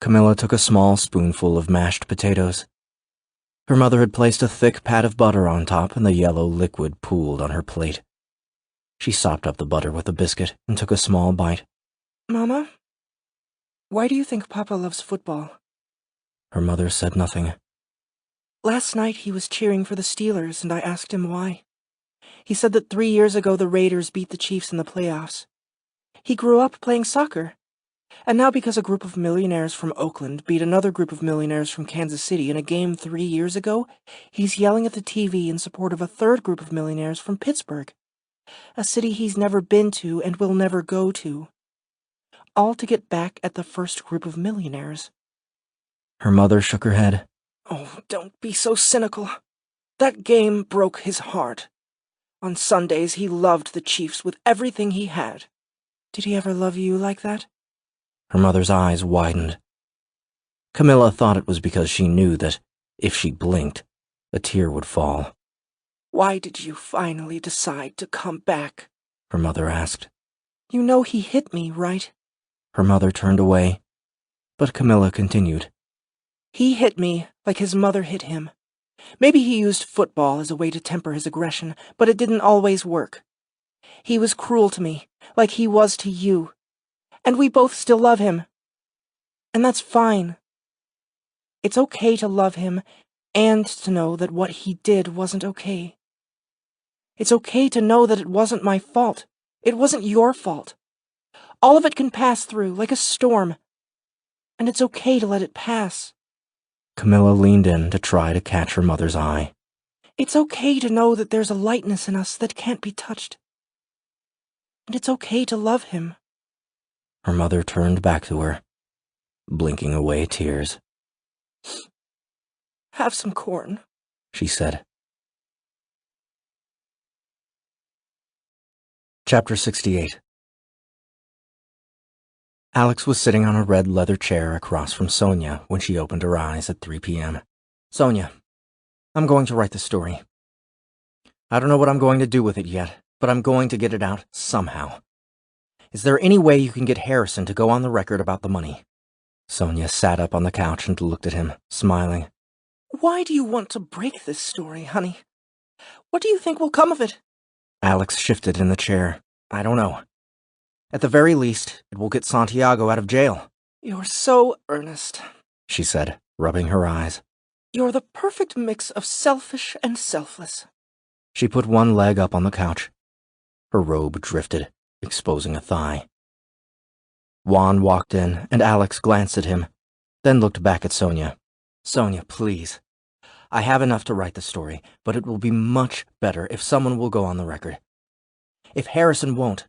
Camila took a small spoonful of mashed potatoes. Her mother had placed a thick pat of butter on top, and the yellow liquid pooled on her plate. She sopped up the butter with a biscuit and took a small bite. Mama, why do you think Papa loves football? Her mother said nothing. Last night he was cheering for the Steelers, and I asked him why. He said that 3 years ago the Raiders beat the Chiefs in the playoffs. He grew up playing soccer. And now because a group of millionaires from Oakland beat another group of millionaires from Kansas City in a game 3 years ago, he's yelling at the TV in support of a third group of millionaires from Pittsburgh, a city he's never been to and will never go to. All to get back at the first group of millionaires. Her mother shook her head. Oh, don't be so cynical. That game broke his heart. On Sundays he loved the Chiefs with everything he had. Did he ever love you like that? Her mother's eyes widened. Camila thought it was because she knew that, if she blinked, a tear would fall. Why did you finally decide to come back? Her mother asked. You know he hit me, right? Her mother turned away, but Camila continued. He hit me like his mother hit him. Maybe he used football as a way to temper his aggression, but it didn't always work. He was cruel to me, like he was to you. And we both still love him. And that's fine. It's okay to love him and to know that what he did wasn't okay. It's okay to know that it wasn't my fault. It wasn't your fault. All of it can pass through, like a storm. And it's okay to let it pass. Camila leaned in to try to catch her mother's eye. It's okay to know that there's a lightness in us that can't be touched. And it's okay to love him. Her mother turned back to her, blinking away tears. Have some corn, she said. Chapter 68. Alex was sitting on a red leather chair across from Sonia when she opened her eyes at 3 p.m. Sonia, I'm going to write the story. I don't know what I'm going to do with it yet, but I'm going to get it out somehow. Is there any way you can get Harrison to go on the record about the money? Sonia sat up on the couch and looked at him, smiling. Why do you want to break this story, honey? What do you think will come of it? Alex shifted in the chair. I don't know. At the very least, it will get Santiago out of jail. You're so earnest. she said, rubbing her eyes. You're the perfect mix of selfish and selfless. She put one leg up on the couch. Her robe drifted, exposing a thigh. Juan walked in, and Alex glanced at him, then looked back at Sonia. Sonia, please. I have enough to write the story, but it will be much better if someone will go on the record. If Harrison won't,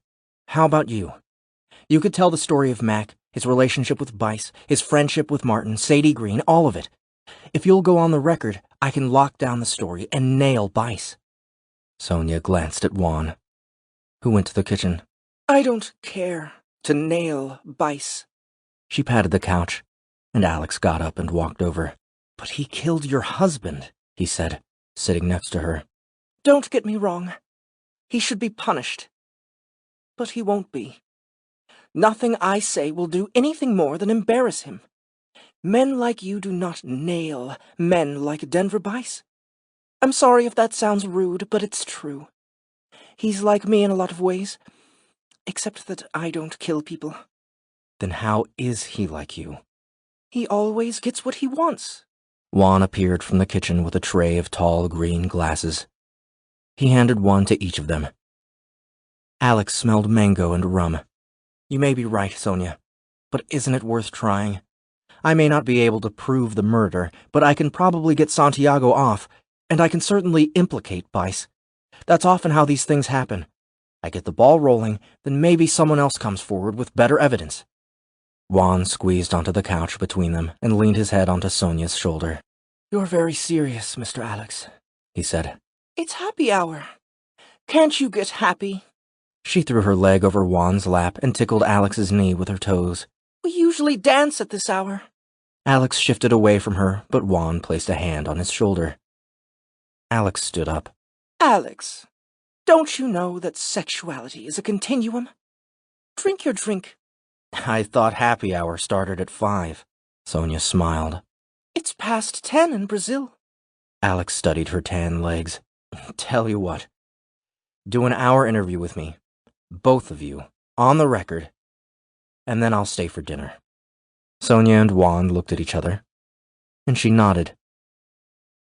how about you? You could tell the story of Mac, his relationship with Bice, his friendship with Martin, Sadie Green, all of it. If you'll go on the record, I can lock down the story and nail Bice. Sonia glanced at Juan, who went to the kitchen. I don't care to nail Bice. She patted the couch, and Alex got up and walked over. But he killed your husband, he said, sitting next to her. Don't get me wrong. He should be punished. But he won't be. Nothing I say will do anything more than embarrass him. Men like you do not nail men like Denver Bice. I'm sorry if that sounds rude, but it's true. He's like me in a lot of ways, except that I don't kill people. Then how is he like you? He always gets what he wants. Juan appeared from the kitchen with a tray of tall green glasses. He handed one to each of them. Alex smelled mango and rum. You may be right, Sonia, but isn't it worth trying? I may not be able to prove the murder, but I can probably get Santiago off, and I can certainly implicate Bice. That's often how these things happen. I get the ball rolling, then maybe someone else comes forward with better evidence. Juan squeezed onto the couch between them and leaned his head onto Sonia's shoulder. You're very serious, Mr. Alex, he said. It's happy hour. Can't you get happy? She threw her leg over Juan's lap and tickled Alex's knee with her toes. We usually dance at this hour. Alex shifted away from her, but Juan placed a hand on his shoulder. Alex stood up. Alex, don't you know that sexuality is a continuum? Drink your drink. I thought happy hour started at 5. Sonia smiled. It's past 10 in Brazil. Alex studied her tan legs. Tell you what. Do an hour interview with me. Both of you. On the record. And then I'll stay for dinner. Sonia and Juan looked at each other, and she nodded.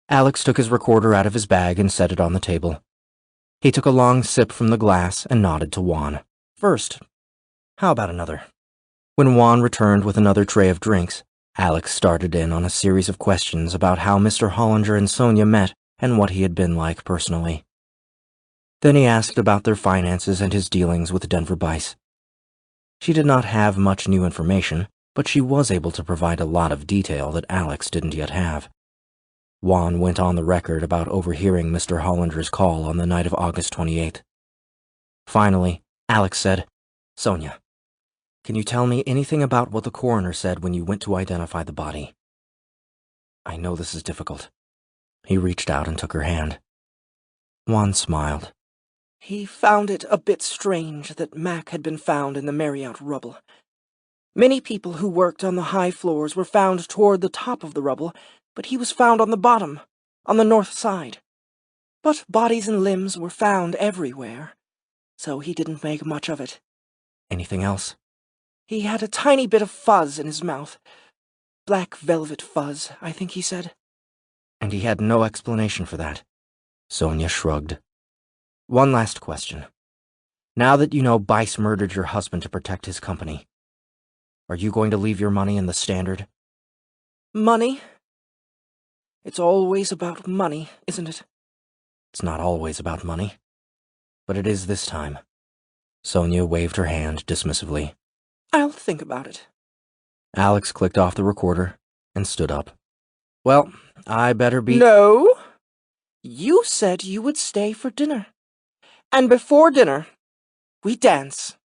Alex took his recorder out of his bag and set it on the table. He took a long sip from the glass and nodded to Juan. First, how about another? When Juan returned with another tray of drinks, Alex started in on a series of questions about how Mr. Hollinger and Sonia met and what he had been like personally. Then he asked about their finances and his dealings with Denver Bice. She did not have much new information, but she was able to provide a lot of detail that Alex didn't yet have. Juan went on the record about overhearing Mr. Hollinger's call on the night of August 28th. Finally, Alex said, Sonia, can you tell me anything about what the coroner said when you went to identify the body? I know this is difficult. He reached out and took her hand. Juan smiled. He found it a bit strange that Mac had been found in the Marriott rubble. Many people who worked on the high floors were found toward the top of the rubble, but he was found on the bottom, on the north side. But bodies and limbs were found everywhere, so he didn't make much of it. Anything else? He had a tiny bit of fuzz in his mouth. Black velvet fuzz, I think he said. And he had no explanation for that. Sonia shrugged. One last question. Now that you know Bice murdered your husband to protect his company, are you going to leave your money in the Standard? Money? It's always about money, isn't it? It's not always about money. But it is this time. Sonia waved her hand dismissively. I'll think about it. Alex clicked off the recorder and stood up. Well, I better be— No! You said you would stay for dinner. And before dinner, we dance.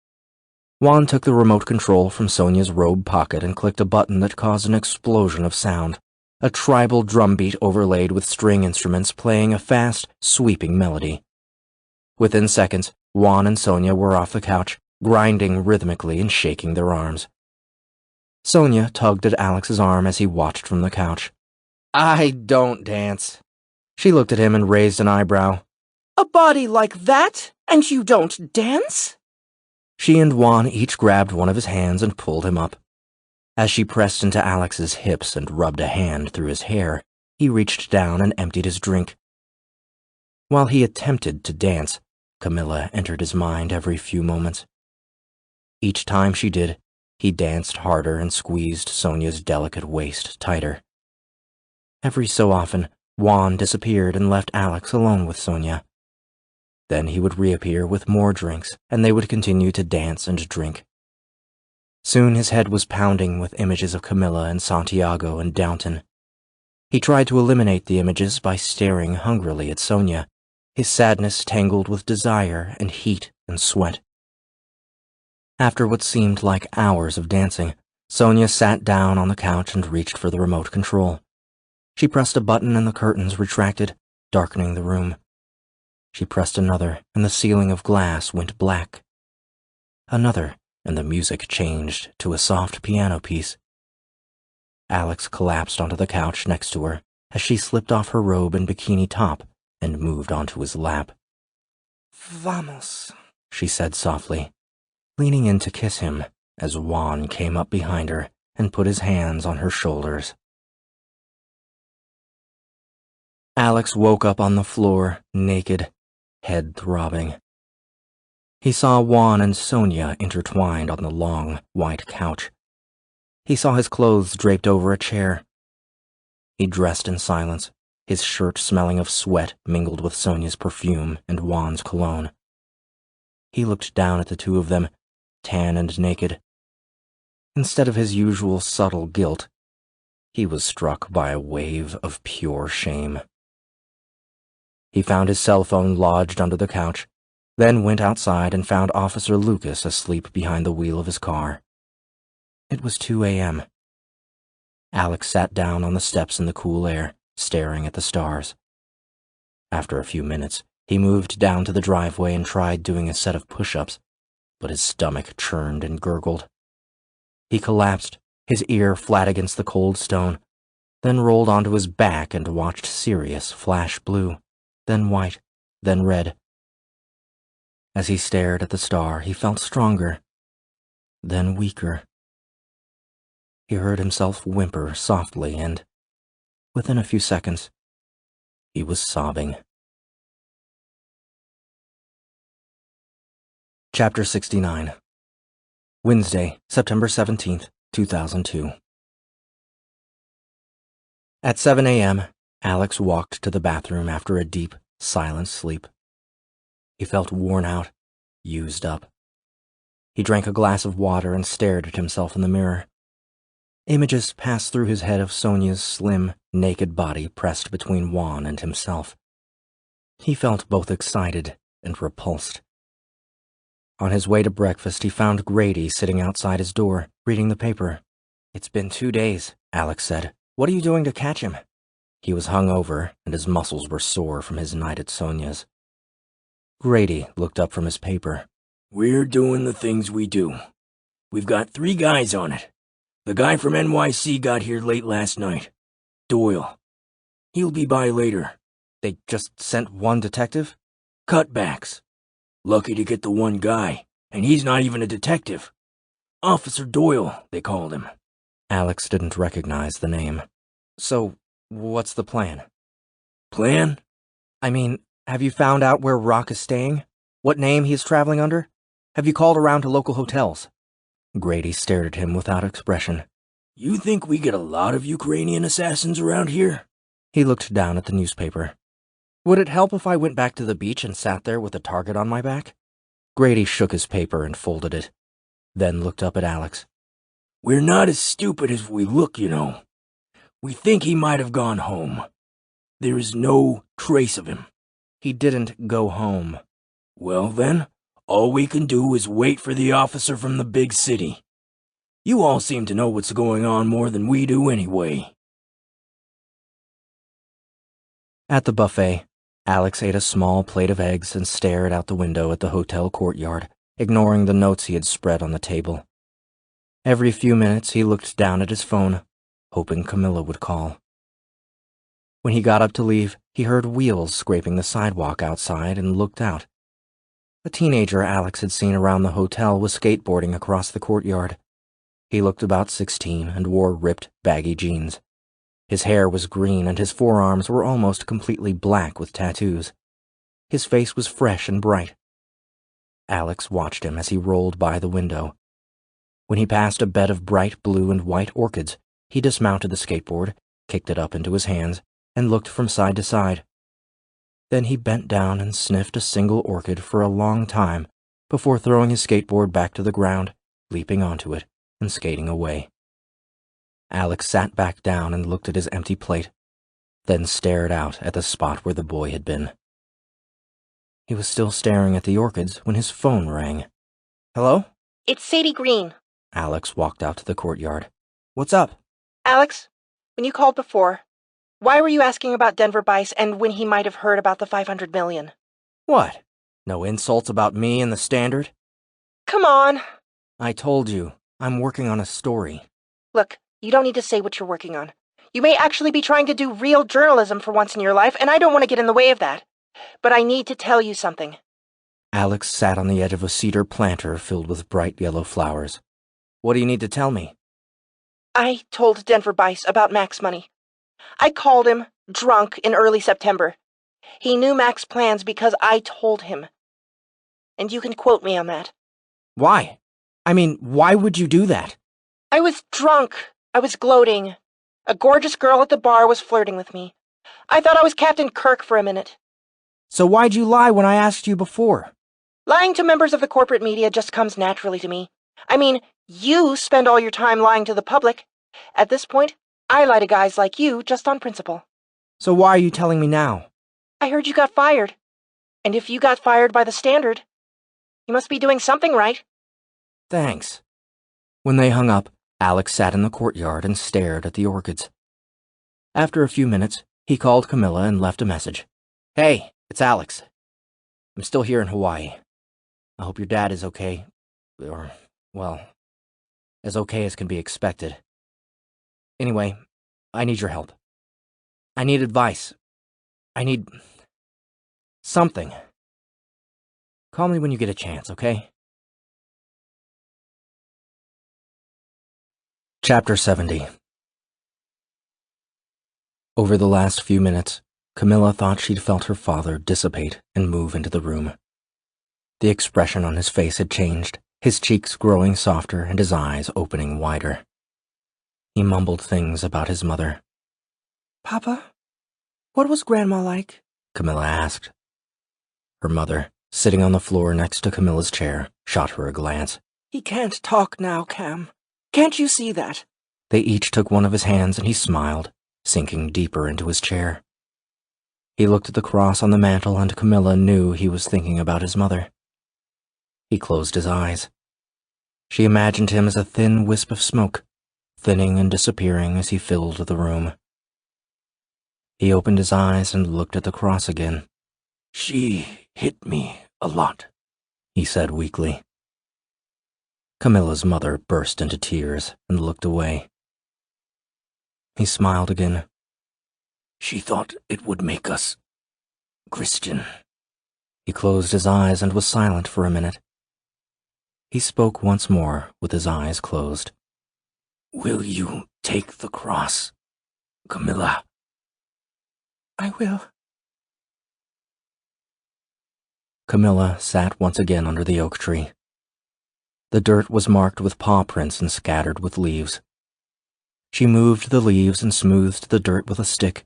Juan took the remote control from Sonia's robe pocket and clicked a button that caused an explosion of sound. A tribal drumbeat overlaid with string instruments playing a fast, sweeping melody. Within seconds, Juan and Sonia were off the couch, grinding rhythmically and shaking their arms. Sonia tugged at Alex's arm as he watched from the couch. I don't dance. She looked at him and raised an eyebrow. A body like that, and you don't dance? She and Juan each grabbed one of his hands and pulled him up. As she pressed into Alex's hips and rubbed a hand through his hair, he reached down and emptied his drink. While he attempted to dance, Camila entered his mind every few moments. Each time she did, he danced harder and squeezed Sonia's delicate waist tighter. Every so often, Vane disappeared and left Alex alone with Sonia. Then he would reappear with more drinks, and they would continue to dance and drink. Soon his head was pounding with images of Camila and Santiago and Downton. He tried to eliminate the images by staring hungrily at Sonia, his sadness tangled with desire and heat and sweat. After what seemed like hours of dancing, Sonia sat down on the couch and reached for the remote control. She pressed a button and the curtains retracted, darkening the room. She pressed another, and the ceiling of glass went black. Another, and the music changed to a soft piano piece. Alex collapsed onto the couch next to her as she slipped off her robe and bikini top and moved onto his lap. Vamos, she said softly, leaning in to kiss him as Vane came up behind her and put his hands on her shoulders. Alex woke up on the floor, naked, head throbbing. He saw Vane and Sonia intertwined on the long, white couch. He saw his clothes draped over a chair. He dressed in silence, his shirt smelling of sweat mingled with Sonia's perfume and Vane's cologne. He looked down at the two of them, tan and naked. Instead of his usual subtle guilt, he was struck by a wave of pure shame. He found his cell phone lodged under the couch, then went outside and found Officer Lucas asleep behind the wheel of his car. It was 2 a.m. Alex sat down on the steps in the cool air, staring at the stars. After a few minutes, he moved down to the driveway and tried doing a set of push-ups, but his stomach churned and gurgled. He collapsed, his ear flat against the cold stone, then rolled onto his back and watched Sirius flash blue, then white, then red. As he stared at the star, he felt stronger, then weaker. He heard himself whimper softly and, within a few seconds, he was sobbing. Chapter 69. Wednesday, September 17th, 2002. At 7 a.m., Alex walked to the bathroom after a deep, silent sleep. He felt worn out, used up. He drank a glass of water and stared at himself in the mirror. Images passed through his head of Sonia's slim, naked body pressed between Vane and himself. He felt both excited and repulsed. On his way to breakfast, he found Grady sitting outside his door, reading the paper. "It's been 2 days," Alex said. "What are you doing to catch him?" He was hungover, and his muscles were sore from his night at Sonia's. Grady looked up from his paper. "We're doing the things we do. We've got 3 guys on it. The guy from NYC got here late last night. Doyle. He'll be by later." "They just sent one detective?" "Cutbacks. Lucky to get the one guy, and he's not even a detective. Officer Doyle, they called him." Alex didn't recognize the name. "So, what's the plan?" "Plan?" "I mean, have you found out where Rock is staying? What name he is traveling under? Have you called around to local hotels?" Grady stared at him without expression. "You think we get a lot of Ukrainian assassins around here?" He looked down at the newspaper. "Would it help if I went back to the beach and sat there with a target on my back?" Grady shook his paper and folded it, then looked up at Alex. "We're not as stupid as we look, you know. We think he might have gone home. There is no trace of him." "He didn't go home." "Well then, all we can do is wait for the officer from the big city. You all seem to know what's going on more than we do anyway." At the buffet, Alex ate a small plate of eggs and stared out the window at the hotel courtyard, ignoring the notes he had spread on the table. Every few minutes he looked down at his phone, hoping Camila would call. When he got up to leave, he heard wheels scraping the sidewalk outside and looked out. A teenager Alex had seen around the hotel was skateboarding across the courtyard. He looked about 16 and wore ripped, baggy jeans. His hair was green and his forearms were almost completely black with tattoos. His face was fresh and bright. Alex watched him as he rolled by the window. When he passed a bed of bright blue and white orchids, he dismounted the skateboard, kicked it up into his hands, and looked from side to side. Then he bent down and sniffed a single orchid for a long time before throwing his skateboard back to the ground, leaping onto it, and skating away. Alex sat back down and looked at his empty plate, then stared out at the spot where the boy had been. He was still staring at the orchids when his phone rang. Hello? It's Sadie Green. Alex walked out to the courtyard. What's up? Alex, when you called before, why were you asking about Denver Bice and when he might have heard about the $500 million? What? No insults about me and the Standard? Come on. I told you, I'm working on a story. Look, you don't need to say what you're working on. You may actually be trying to do real journalism for once in your life, and I don't want to get in the way of that. But I need to tell you something. Alex sat on the edge of a cedar planter filled with bright yellow flowers. What do you need to tell me? I told Denver Bice about Mac's money. I called him, drunk, in early September. He knew Mac's plans because I told him. And you can quote me on that. Why? I mean, why would you do that? I was drunk. I was gloating. A gorgeous girl at the bar was flirting with me. I thought I was Captain Kirk for a minute. So why'd you lie when I asked you before? Lying to members of the corporate media just comes naturally to me. I mean, you spend all your time lying to the public. At this point, I lie to guys like you just on principle. So why are you telling me now? I heard you got fired. And if you got fired by the Standard, you must be doing something right. Thanks. When they hung up, Alex sat in the courtyard and stared at the orchids. After a few minutes, he called Camila and left a message. Hey, it's Alex. I'm still here in Hawaii. I hope your dad is okay. Or, well, as okay as can be expected. Anyway, I need your help. I need advice. I need something. Call me when you get a chance, okay? Chapter 70. Over the last few minutes, Camila thought she'd felt her father dissipate and move into the room. The expression on his face had changed, his cheeks growing softer and his eyes opening wider. He mumbled things about his mother. Papa, what was Grandma like? Camila asked. Her mother, sitting on the floor next to Camilla's chair, shot her a glance. He can't talk now, Cam. Can't you see that? They each took one of his hands and he smiled, sinking deeper into his chair. He looked at the cross on the mantel and Camila knew he was thinking about his mother. He closed his eyes. She imagined him as a thin wisp of smoke, thinning and disappearing as he filled the room. He opened his eyes and looked at the cross again. She hit me a lot, he said weakly. Camila's mother burst into tears and looked away. He smiled again. She thought it would make us Christian. He closed his eyes and was silent for a minute. He spoke once more with his eyes closed. Will you take the cross, Camila? I will. Camila sat once again under the oak tree. The dirt was marked with paw prints and scattered with leaves. She moved the leaves and smoothed the dirt with a stick,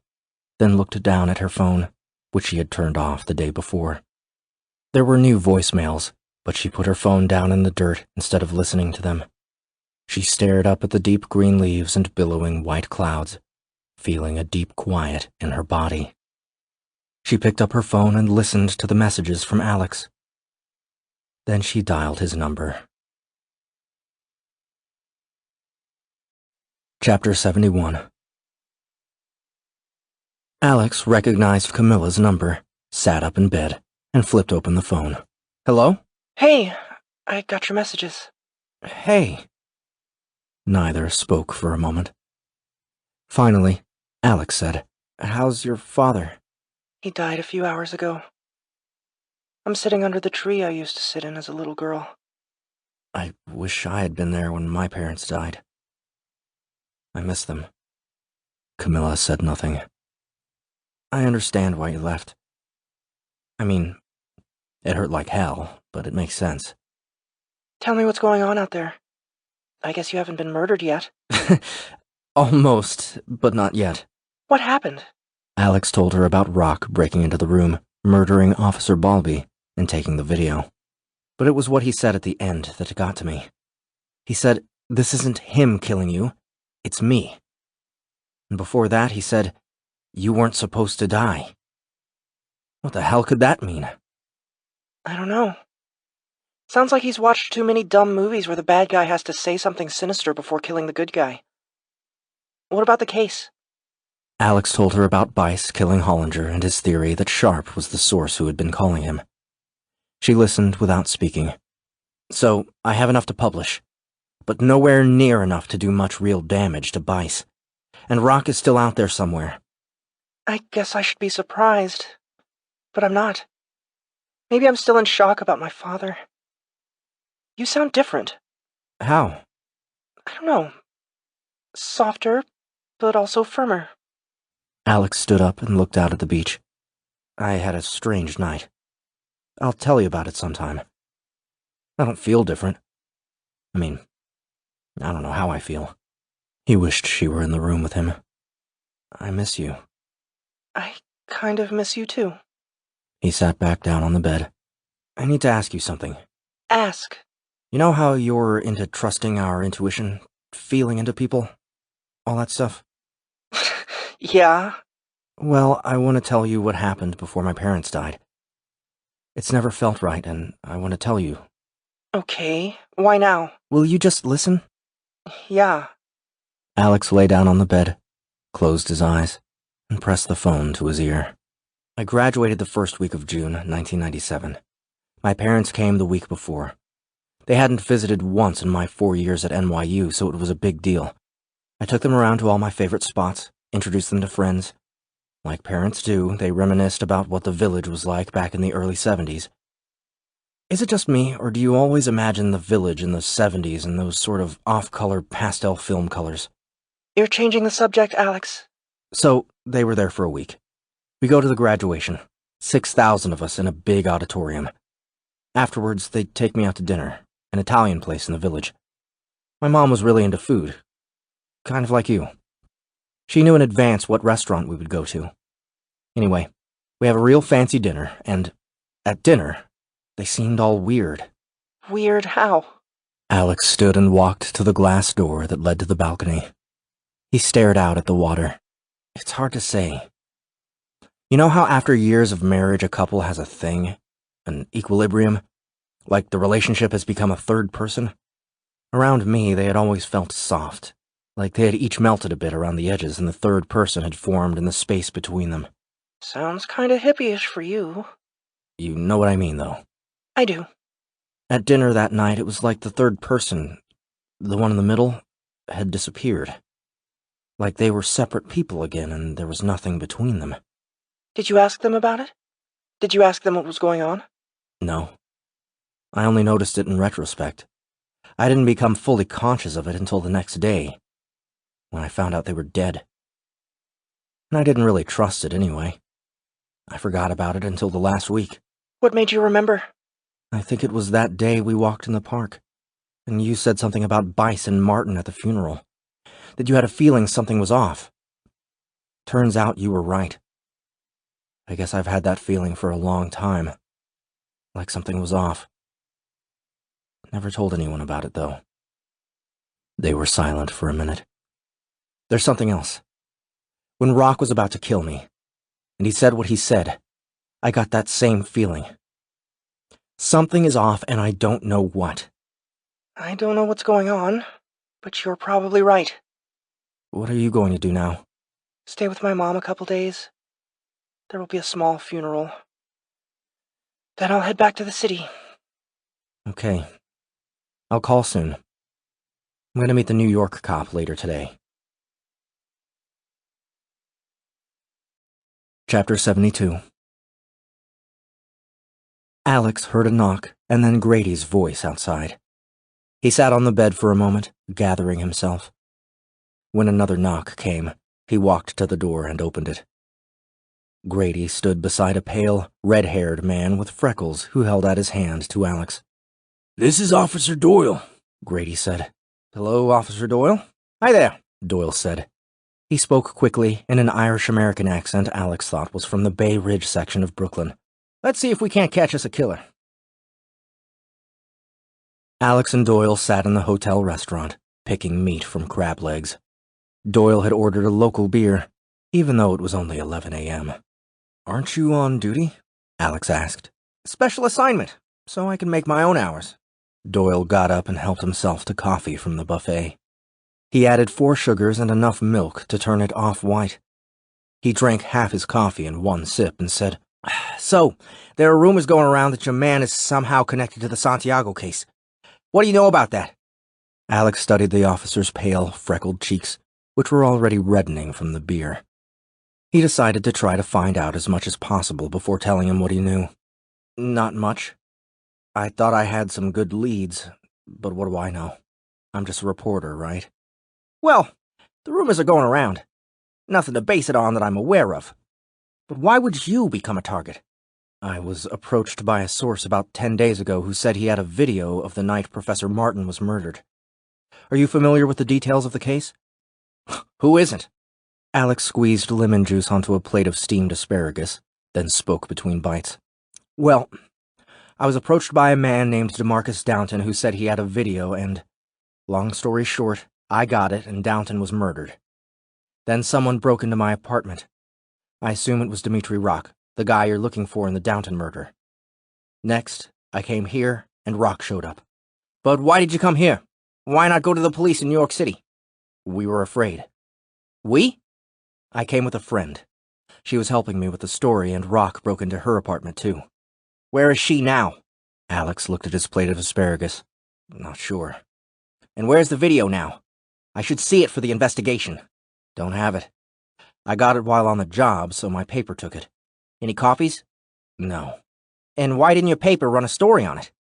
then looked down at her phone, which she had turned off the day before. There were new voicemails, but she put her phone down in the dirt instead of listening to them. She stared up at the deep green leaves and billowing white clouds, feeling a deep quiet in her body. She picked up her phone and listened to the messages from Alex. Then she dialed his number. Chapter 71. Alex recognized Camila's number, sat up in bed, and flipped open the phone. Hello? Hey, I got your messages. Hey. Neither spoke for a moment. Finally, Alex said, How's your father? He died a few hours ago. I'm sitting under the tree I used to sit in as a little girl. I wish I had been there when my parents died. I miss them. Camila said nothing. I understand why you left. I mean, it hurt like hell, but it makes sense. Tell me what's going on out there. I guess you haven't been murdered yet. Almost, but not yet. What happened? Alex told her about Rock breaking into the room, murdering Officer Balby, and taking the video. But it was what he said at the end that got to me. He said, "This isn't him killing you, it's me." And before that, he said, "You weren't supposed to die." What the hell could that mean? I don't know. Sounds like he's watched too many dumb movies where the bad guy has to say something sinister before killing the good guy. What about the case? Alex told her about Bice killing Hollinger and his theory that Sharp was the source who had been calling him. She listened without speaking. "So, I have enough to publish, but nowhere near enough to do much real damage to Bice. And Rock is still out there somewhere." I guess I should be surprised, but I'm not. Maybe I'm still in shock about my father. You sound different. How? I don't know. Softer, but also firmer. Alex stood up and looked out at the beach. "I had a strange night. I'll tell you about it sometime. I don't feel different. I mean, I don't know how I feel." He wished she were in the room with him. "I miss you." I kind of miss you too. He sat back down on the bed. "I need to ask you something." Ask. You know how you're into trusting our intuition, feeling into people, all that stuff? Yeah? Well, I want to tell you what happened before my parents died. It's never felt right, and I want to tell you. Okay, why now? Will you just listen? Yeah. Alex lay down on the bed, closed his eyes, and pressed the phone to his ear. I graduated the first week of June, 1997. My parents came the week before. They hadn't visited once in my 4 years at NYU, so it was a big deal. I took them around to all my favorite spots, introduced them to friends. Like parents do, they reminisced about what the village was like back in the early 70s. Is it just me, or do you always imagine the village in the 70s in those sort of off-color pastel film colors? You're changing the subject, Alex. So, they were there for a week. We go to the graduation, 6,000 of us in a big auditorium. Afterwards, they'd take me out to dinner, an Italian place in the village. My mom was really into food, kind of like you. She knew in advance what restaurant we would go to. Anyway, we have a real fancy dinner, and at dinner, they seemed all weird. Weird how? Alex stood and walked to the glass door that led to the balcony. He stared out at the water. It's hard to say. You know how after years of marriage a couple has a thing? An equilibrium? Like the relationship has become a third person? Around me, they had always felt soft. Like they had each melted a bit around the edges and the third person had formed in the space between them. Sounds kinda hippie-ish for you. You know what I mean, though. I do. At dinner that night, it was like the third person, the one in the middle, had disappeared. Like they were separate people again and there was nothing between them. Did you ask them about it? Did you ask them what was going on? No. I only noticed it in retrospect. I didn't become fully conscious of it until the next day, when I found out they were dead. And I didn't really trust it anyway. I forgot about it until the last week. What made you remember? I think it was that day we walked in the park, and you said something about Bice and Martin at the funeral, that you had a feeling something was off. Turns out you were right. I guess I've had that feeling for a long time, like something was off. Never told anyone about it, though. They were silent for a minute. There's something else. When Rock was about to kill me, and he said what he said, I got that same feeling. Something is off, and I don't know what. I don't know what's going on, but you're probably right. What are you going to do now? Stay with my mom a couple days. There will be a small funeral. Then I'll head back to the city. Okay. I'll call soon. I'm going to meet the New York cop later today. Chapter 72. Alex heard a knock and then Grady's voice outside. He sat on the bed for a moment, gathering himself. When another knock came, he walked to the door and opened it. Grady stood beside a pale, red-haired man with freckles who held out his hand to Alex. "This is Officer Doyle," Grady said. "Hello, Officer Doyle." "Hi there," Doyle said. He spoke quickly in an Irish-American accent Alex thought was from the Bay Ridge section of Brooklyn. "Let's see if we can't catch us a killer." Alex and Doyle sat in the hotel restaurant, picking meat from crab legs. Doyle had ordered a local beer, even though it was only 11 a.m. "Aren't you on duty?" Alex asked. "Special assignment, so I can make my own hours." Doyle got up and helped himself to coffee from the buffet. He added 4 sugars and enough milk to turn it off-white. He drank half his coffee in one sip and said, "So, there are rumors going around that your man is somehow connected to the Santiago case. What do you know about that?" Alex studied the officer's pale, freckled cheeks, which were already reddening from the beer. He decided to try to find out as much as possible before telling him what he knew. "Not much. I thought I had some good leads, but what do I know? I'm just a reporter, right?" "Well, the rumors are going around. Nothing to base it on that I'm aware of. But why would you become a target?" "I was approached by a source about 10 days ago who said he had a video of the night Professor Martin was murdered. Are you familiar with the details of the case?" "Who isn't?" Alex squeezed lemon juice onto a plate of steamed asparagus, then spoke between bites. "Well, I was approached by a man named Demarcus Downton who said he had a video and, long story short, I got it and Downton was murdered. Then someone broke into my apartment. I assume it was Dimitri Rock, the guy you're looking for in the Downton murder. Next, I came here and Rock showed up." "But why did you come here? Why not go to the police in New York City?" "We were afraid." "We?" "I came with a friend. She was helping me with the story and Rock broke into her apartment too." "Where is she now?" Alex looked at his plate of asparagus. "Not sure." "And where's the video now? I should see it for the investigation." "Don't have it. I got it while on the job, so my paper took it." "Any copies?" "No." "And why didn't your paper run a story on it?"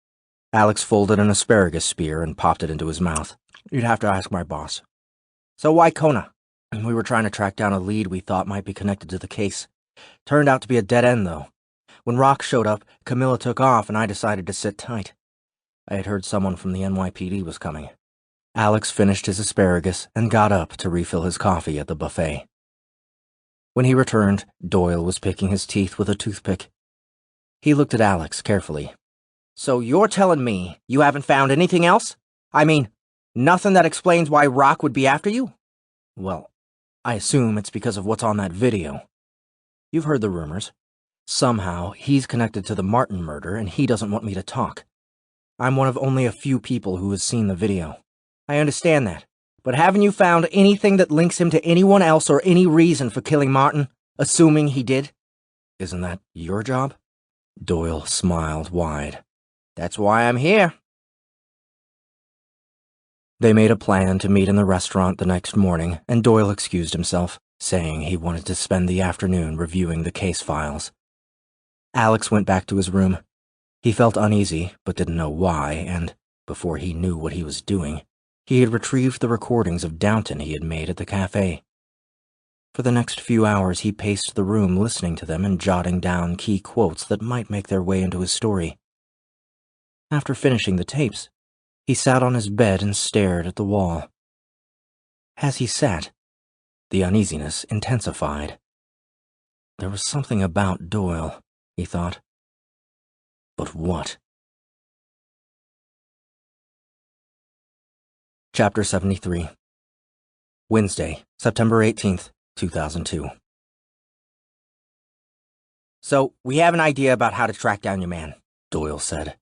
Alex folded an asparagus spear and popped it into his mouth. "You'd have to ask my boss." "So why Kona?" "We were trying to track down a lead we thought might be connected to the case. Turned out to be a dead end, though. When Rock showed up, Camila took off and I decided to sit tight. I had heard someone from the NYPD was coming." Alex finished his asparagus and got up to refill his coffee at the buffet. When he returned, Doyle was picking his teeth with a toothpick. He looked at Alex carefully. "So you're telling me you haven't found anything else? I mean, nothing that explains why Rock would be after you?" "Well, I assume it's because of what's on that video. You've heard the rumors. Somehow, he's connected to the Martin murder and he doesn't want me to talk. I'm one of only a few people who has seen the video." "I understand that. But haven't you found anything that links him to anyone else or any reason for killing Martin, assuming he did?" "Isn't that your job?" Doyle smiled wide. "That's why I'm here." They made a plan to meet in the restaurant the next morning, and Doyle excused himself, saying he wanted to spend the afternoon reviewing the case files. Alex went back to his room. He felt uneasy, but didn't know why, and, before he knew what he was doing, he had retrieved the recordings of Downton he had made at the cafe. For the next few hours he paced the room listening to them and jotting down key quotes that might make their way into his story. After finishing the tapes, he sat on his bed and stared at the wall. As he sat, the uneasiness intensified. There was something about Doyle, he thought. But what? Chapter 73. Wednesday, September 18th, 2002. "So, we have an idea about how to track down your man," Doyle said.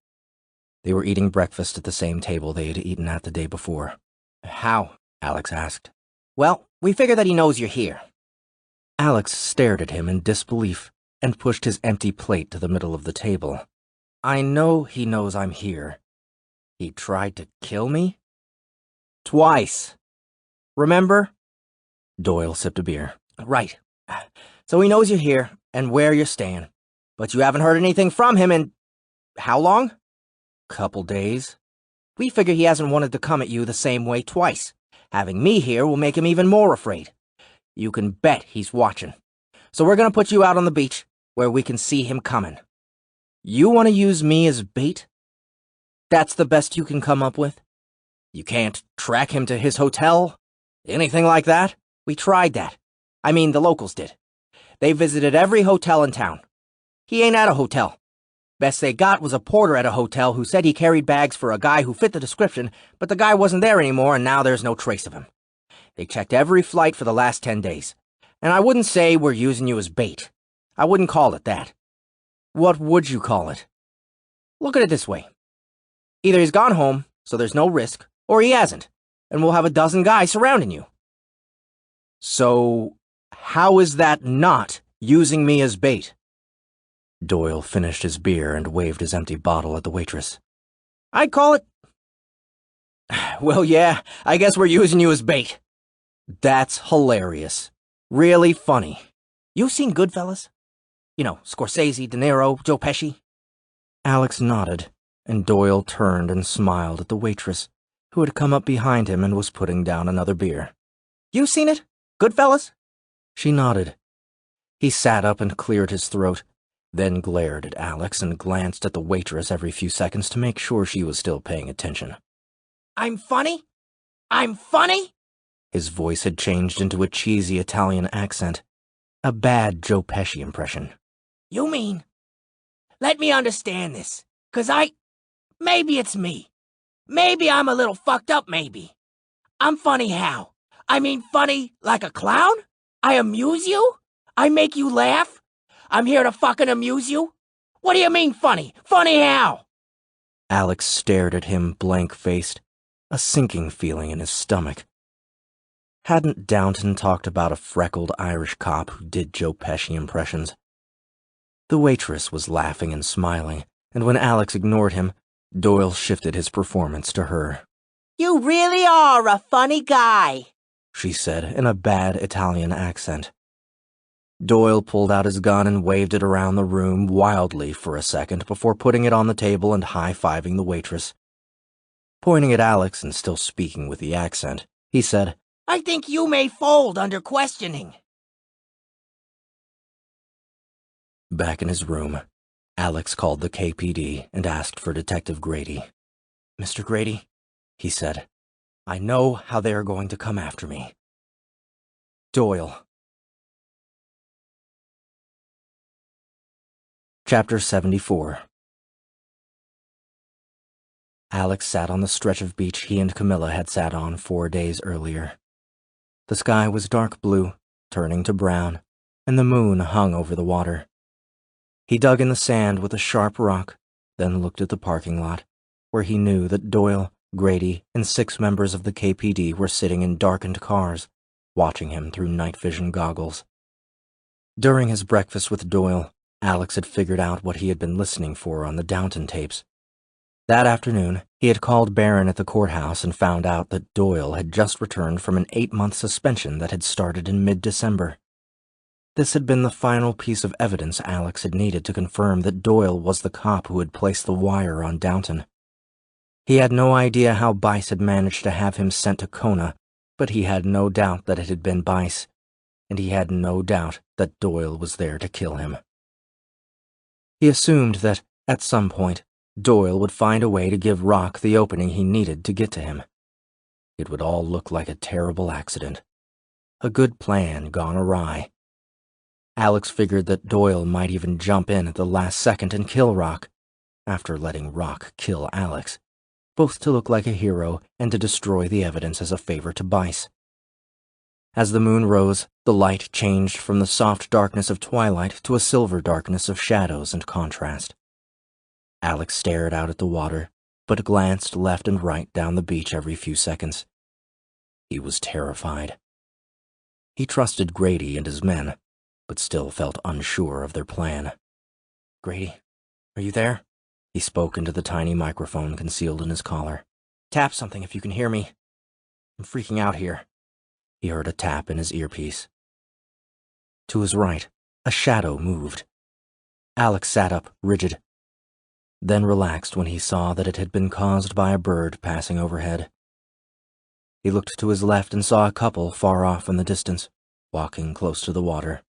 They were eating breakfast at the same table they had eaten at the day before. "How?" Alex asked. "Well, we figure that he knows you're here." Alex stared at him in disbelief and pushed his empty plate to the middle of the table. "I know he knows I'm here. He tried to kill me? Twice. Remember?" Doyle sipped a beer. "Right. So he knows you're here and where you're staying. But you haven't heard anything from him in... how long?" "Couple days." We figure he hasn't wanted to come at you the same way twice. Having me here will make him even more afraid. You can bet he's watching. So we're gonna put you out on the beach, where we can see him coming. You want to use me as bait? That's the best you can come up with? You can't track him to his hotel? Anything like that? We tried that. I mean, the locals did. They visited every hotel in town. He ain't at a hotel. Best they got was a porter at a hotel who said he carried bags for a guy who fit the description, but the guy wasn't there anymore and now there's no trace of him. They checked every flight for the last 10 days. And I wouldn't say we're using you as bait. I wouldn't call it that. What would you call it? Look at it this way. Either he's gone home, so there's no risk, or he hasn't, and we'll have a dozen guys surrounding you. So, how is that not using me as bait? Doyle finished his beer and waved his empty bottle at the waitress. I'd call it... Well, yeah, I guess we're using you as bait. That's hilarious. Really funny. You seen Goodfellas? You know, Scorsese, De Niro, Joe Pesci? Alex nodded, and Doyle turned and smiled at the waitress, who had come up behind him and was putting down another beer. You seen it? Goodfellas? She nodded. He sat up and cleared his throat, then glared at Alex and glanced at the waitress every few seconds to make sure she was still paying attention. I'm funny? I'm funny? His voice had changed into a cheesy Italian accent, a bad Joe Pesci impression. You mean? Let me understand this, 'cause maybe it's me. Maybe I'm a little fucked up, maybe. I'm funny how? I mean funny like a clown? I amuse you? I make you laugh? I'm here to fucking amuse you? What do you mean funny? Funny how? Alex stared at him blank-faced, a sinking feeling in his stomach. Hadn't Downton talked about a freckled Irish cop who did Joe Pesci impressions? The waitress was laughing and smiling, and when Alex ignored him, Doyle shifted his performance to her. You really are a funny guy, she said in a bad Italian accent. Doyle pulled out his gun and waved it around the room wildly for a second before putting it on the table and high-fiving the waitress. Pointing at Alex and still speaking with the accent, he said, I think you may fold under questioning. Back in his room, Alex called the KPD and asked for Detective Grady. Mr. Grady, he said, I know how they are going to come after me. Doyle. Chapter 74. Alex sat on the stretch of beach he and Camila had sat on 4 days earlier. The sky was dark blue, turning to brown, and the moon hung over the water. He dug in the sand with a sharp rock, then looked at the parking lot, where he knew that Doyle, Grady, and 6 members of the KPD were sitting in darkened cars, watching him through night vision goggles. During his breakfast with Doyle, Alex had figured out what he had been listening for on the Downton tapes. That afternoon, he had called Barron at the courthouse and found out that Doyle had just returned from an 8-month suspension that had started in mid-December. This had been the final piece of evidence Alex had needed to confirm that Doyle was the cop who had placed the wire on Downton. He had no idea how Bice had managed to have him sent to Kona, but he had no doubt that it had been Bice, and he had no doubt that Doyle was there to kill him. He assumed that, at some point, Doyle would find a way to give Rock the opening he needed to get to him. It would all look like a terrible accident. A good plan gone awry. Alex figured that Doyle might even jump in at the last second and kill Rock, after letting Rock kill Alex, both to look like a hero and to destroy the evidence as a favor to Bice. As the moon rose, the light changed from the soft darkness of twilight to a silver darkness of shadows and contrast. Alex stared out at the water, but glanced left and right down the beach every few seconds. He was terrified. He trusted Grady and his men, but still felt unsure of their plan. Grady, are you there? He spoke into the tiny microphone concealed in his collar. Tap something if you can hear me. I'm freaking out here. He heard a tap in his earpiece. To his right, a shadow moved. Alex sat up, rigid. then relaxed when he saw that it had been caused by a bird passing overhead. He looked to his left and saw a couple far off in the distance, walking close to the water.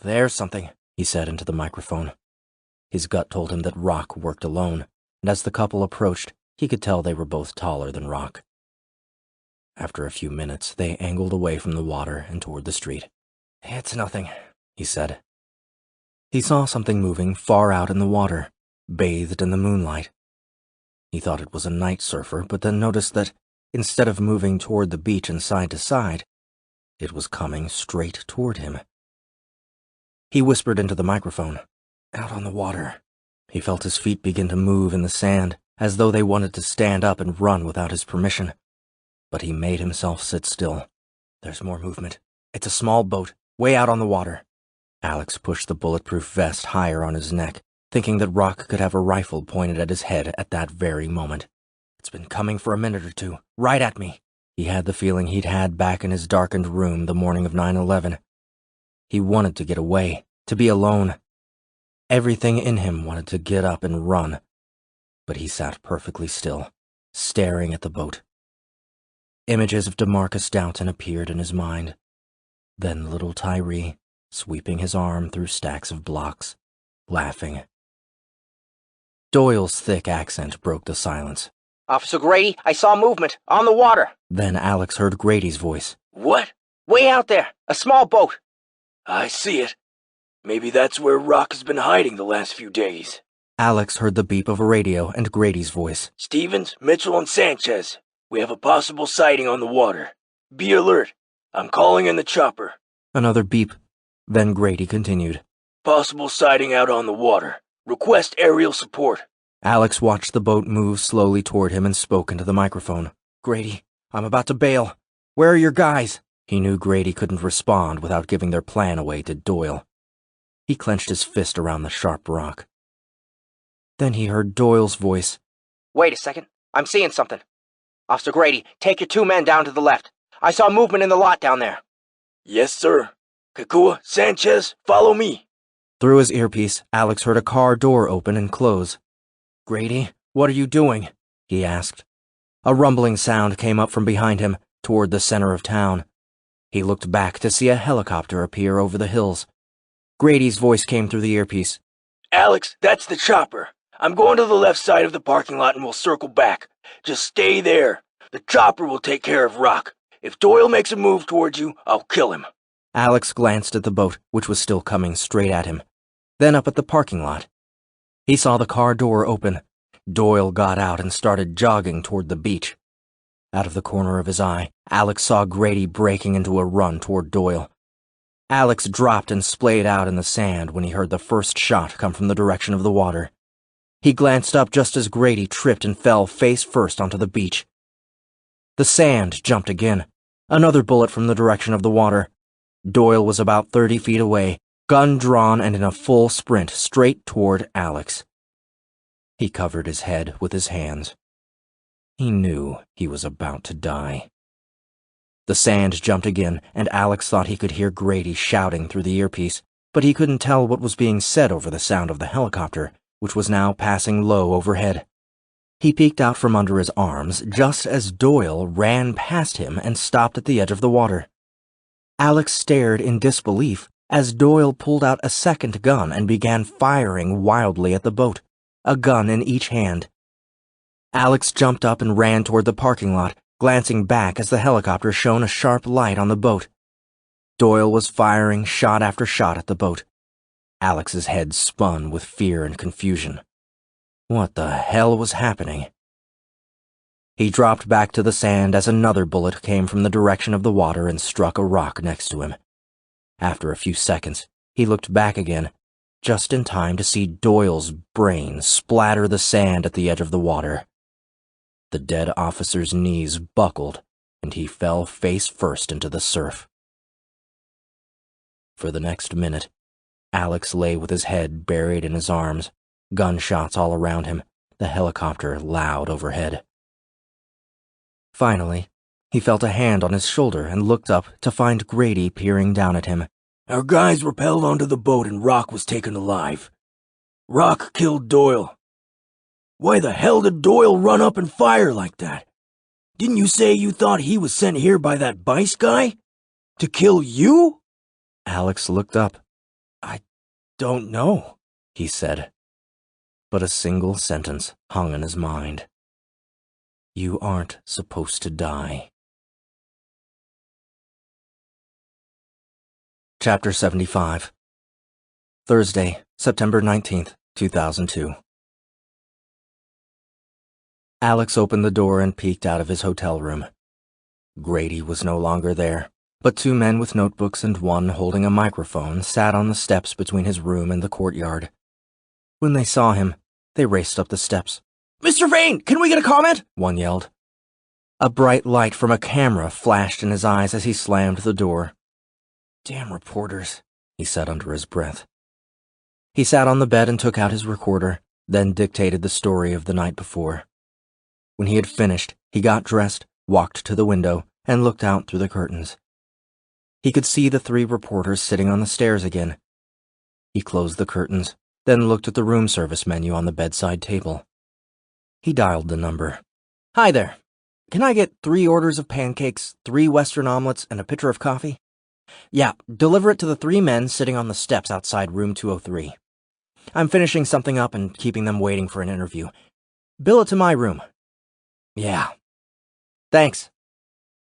"There's something," he said into the microphone. His gut told him that Rock worked alone, and as the couple approached, he could tell they were both taller than Rock. After a few minutes, they angled away from the water and toward the street. "It's nothing," he said. He saw something moving far out in the water, bathed in the moonlight. He thought it was a night surfer, but then noticed that, instead of moving toward the beach and side to side, it was coming straight toward him. He whispered into the microphone, "Out on the water." He felt his feet begin to move in the sand, as though they wanted to stand up and run without his permission. But he made himself sit still. "There's more movement. It's a small boat, way out on the water." Alex pushed the bulletproof vest higher on his neck, thinking that Rock could have a rifle pointed at his head at that very moment. "It's been coming for a minute or two, right at me." He had the feeling he'd had back in his darkened room the morning of 9/11. He wanted to get away, to be alone. Everything in him wanted to get up and run, but he sat perfectly still, staring at the boat. Images of Demarcus Downton appeared in his mind. Then little Tyree, sweeping his arm through stacks of blocks, laughing. Doyle's thick accent broke the silence. "Officer Grady, I saw movement, on the water." Then Alex heard Grady's voice. What? "Way out there, a small boat." I see it. Maybe that's where Rock has been hiding the last few days. Alex heard the beep of a radio and Grady's voice. Stevens, Mitchell, and Sanchez. We have a possible sighting on the water. Be alert. I'm calling in the chopper. Another beep. Then Grady continued. Possible sighting out on the water. Request aerial support. Alex watched the boat move slowly toward him and spoke into the microphone. "Grady, I'm about to bail. Where are your guys?" He knew Grady couldn't respond without giving their plan away to Doyle. He clenched his fist around the sharp rock. Then he heard Doyle's voice. "Wait a second, I'm seeing something. Officer Grady, take your 2 men down to the left. I saw movement in the lot down there." Yes, sir. Kakua, Sanchez, follow me. Through his earpiece, Alex heard a car door open and close. "Grady, what are you doing?" he asked. A rumbling sound came up from behind him, toward the center of town. He looked back to see a helicopter appear over the hills. Grady's voice came through the earpiece. Alex, that's the chopper. I'm going to the left side of the parking lot and we'll circle back. Just stay there. The chopper will take care of Rock. If Doyle makes a move towards you, I'll kill him." Alex glanced at the boat, which was still coming straight at him, then up at the parking lot. He saw the car door open. Doyle got out and started jogging toward the beach. Out of the corner of his eye, Alex saw Grady breaking into a run toward Doyle. Alex dropped and splayed out in the sand when he heard the first shot come from the direction of the water. He glanced up just as Grady tripped and fell face first onto the beach. The sand jumped again. Another bullet from the direction of the water. Doyle was about 30 feet away, gun drawn and in a full sprint straight toward Alex. He covered his head with his hands. He knew he was about to die. The sand jumped again, and Alex thought he could hear Grady shouting through the earpiece, but he couldn't tell what was being said over the sound of the helicopter, which was now passing low overhead. He peeked out from under his arms just as Doyle ran past him and stopped at the edge of the water. Alex stared in disbelief as Doyle pulled out a second gun and began firing wildly at the boat, a gun in each hand. Alex jumped up and ran toward the parking lot, glancing back as the helicopter shone a sharp light on the boat. Doyle was firing shot after shot at the boat. Alex's head spun with fear and confusion. What the hell was happening? He dropped back to the sand as another bullet came from the direction of the water and struck a rock next to him. After a few seconds, he looked back again, just in time to see Doyle's brain splatter the sand at the edge of the water. The dead officer's knees buckled, and he fell face first into the surf. For the next minute, Alex lay with his head buried in his arms, gunshots all around him, the helicopter loud overhead. Finally, he felt a hand on his shoulder and looked up to find Grady peering down at him. Our guys rappelled onto the boat and Rock was taken alive. Rock killed Doyle. Why the hell did Doyle run up and fire like that? Didn't you say you thought he was sent here by that Bice guy? To kill you? Alex looked up. I don't know, he said. But a single sentence hung in his mind. You aren't supposed to die. Chapter 75. Thursday, September 19th, 2002. Alex opened the door and peeked out of his hotel room. Grady was no longer there, but two men with notebooks and one holding a microphone sat on the steps between his room and the courtyard. When they saw him, they raced up the steps. Mr. Vane, can we get a comment? One yelled. A bright light from a camera flashed in his eyes as he slammed the door. Damn reporters, he said under his breath. He sat on the bed and took out his recorder, then dictated the story of the night before. When he had finished, he got dressed, walked to the window, and looked out through the curtains. He could see the three reporters sitting on the stairs again. He closed the curtains, then looked at the room service menu on the bedside table. He dialed the number. Hi there. Can I get 3 orders of pancakes, 3 Western omelets, and a pitcher of coffee? Yeah, deliver it to the 3 men sitting on the steps outside room 203. I'm finishing something up and keeping them waiting for an interview. Bill it to my room. Yeah. Thanks.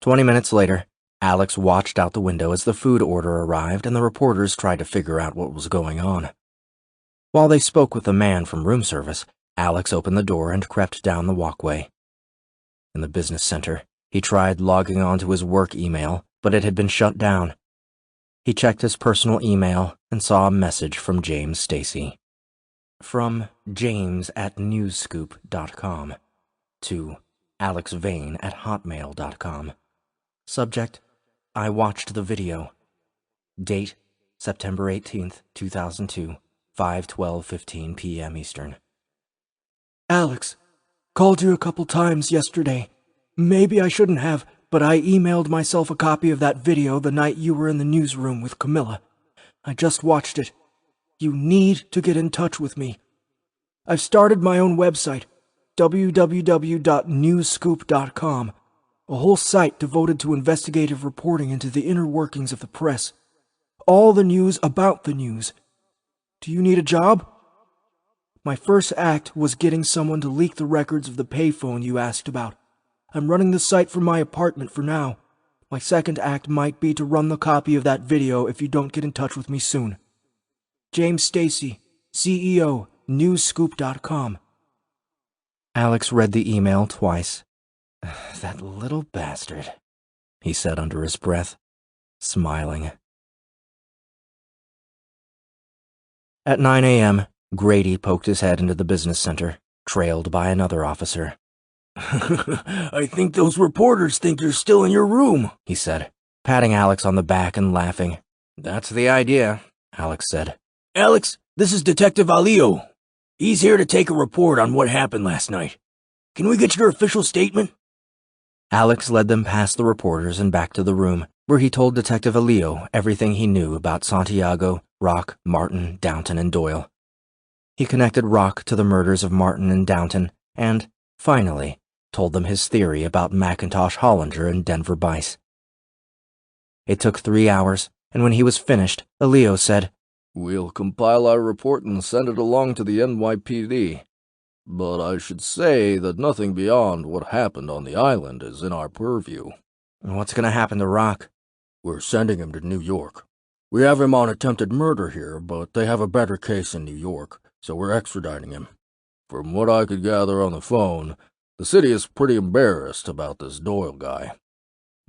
20 minutes later, Alex watched out the window as the food order arrived and the reporters tried to figure out what was going on. While they spoke with the man from room service, Alex opened the door and crept down the walkway. In the business center, he tried logging onto his work email, but it had been shut down. He checked his personal email and saw a message from James Stacy. From james@newscoop.com to alexvane@hotmail.com. Subject, I watched the video. Date, September 18th, 2002, 5:12:15 p.m. Eastern. Alex, called you a couple times yesterday. Maybe I shouldn't have, but I emailed myself a copy of that video the night you were in the newsroom with Camila. I just watched it. You need to get in touch with me. I've started my own website, www.newscoop.com, a whole site devoted to investigative reporting into the inner workings of the press. All the news about the news. Do you need a job? My first act was getting someone to leak the records of the payphone you asked about. I'm running the site from my apartment for now. My second act might be to run the copy of that video if you don't get in touch with me soon. James Stacy, CEO, newscoop.com. Alex read the email twice. That little bastard, he said under his breath, smiling. At 9 a.m., Grady poked his head into the business center, trailed by another officer. I think those reporters think you're still in your room, he said, patting Alex on the back and laughing. That's the idea, Alex said. Alex, this is Detective Alio. He's here to take a report on what happened last night. Can we get your official statement? Alex led them past the reporters and back to the room, where he told Detective Alio everything he knew about Santiago, Rock, Martin, Downton, and Doyle. He connected Rock to the murders of Martin and Downton, and, finally, told them his theory about Macintosh Hollinger and Denver Bice. It took 3 hours, and when he was finished, Alio said, We'll compile our report and send it along to the NYPD. But I should say that nothing beyond what happened on the island is in our purview. What's going to happen to Rock? We're sending him to New York. We have him on attempted murder here, but they have a better case in New York, so we're extraditing him. From what I could gather on the phone, the city is pretty embarrassed about this Doyle guy.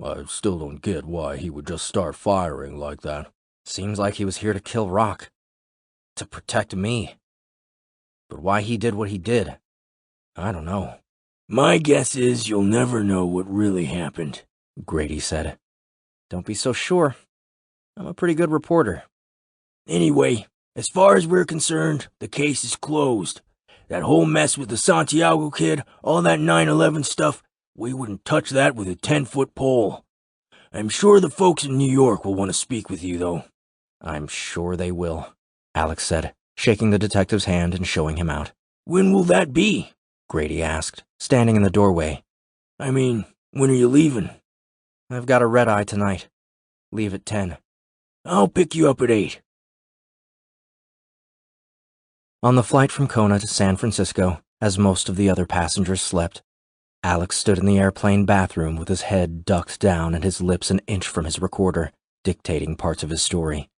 I still don't get why he would just start firing like that. Seems like he was here to kill Rock. To protect me. But why he did what he did, I don't know. My guess is you'll never know what really happened, Grady said. Don't be so sure. I'm a pretty good reporter. Anyway, as far as we're concerned, the case is closed. That whole mess with the Santiago kid, all that 9/11 stuff, we wouldn't touch that with a 10-foot pole. I'm sure the folks in New York will want to speak with you, though. I'm sure they will, Alex said, shaking the detective's hand and showing him out. When will that be? Grady asked, standing in the doorway. I mean, when are you leaving? I've got a red-eye tonight. Leave at 10. I'll pick you up at 8. On the flight from Kona to San Francisco, as most of the other passengers slept, Alex stood in the airplane bathroom with his head ducked down and his lips an inch from his recorder, dictating parts of his story.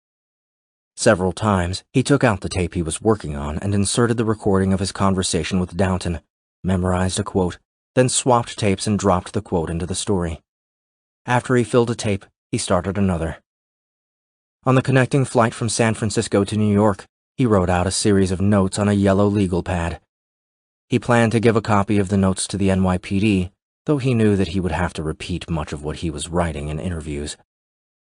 Several times, he took out the tape he was working on and inserted the recording of his conversation with Downton, memorized a quote, then swapped tapes and dropped the quote into the story. After he filled a tape, he started another. On the connecting flight from San Francisco to New York, he wrote out a series of notes on a yellow legal pad. He planned to give a copy of the notes to the NYPD, though he knew that he would have to repeat much of what he was writing in interviews.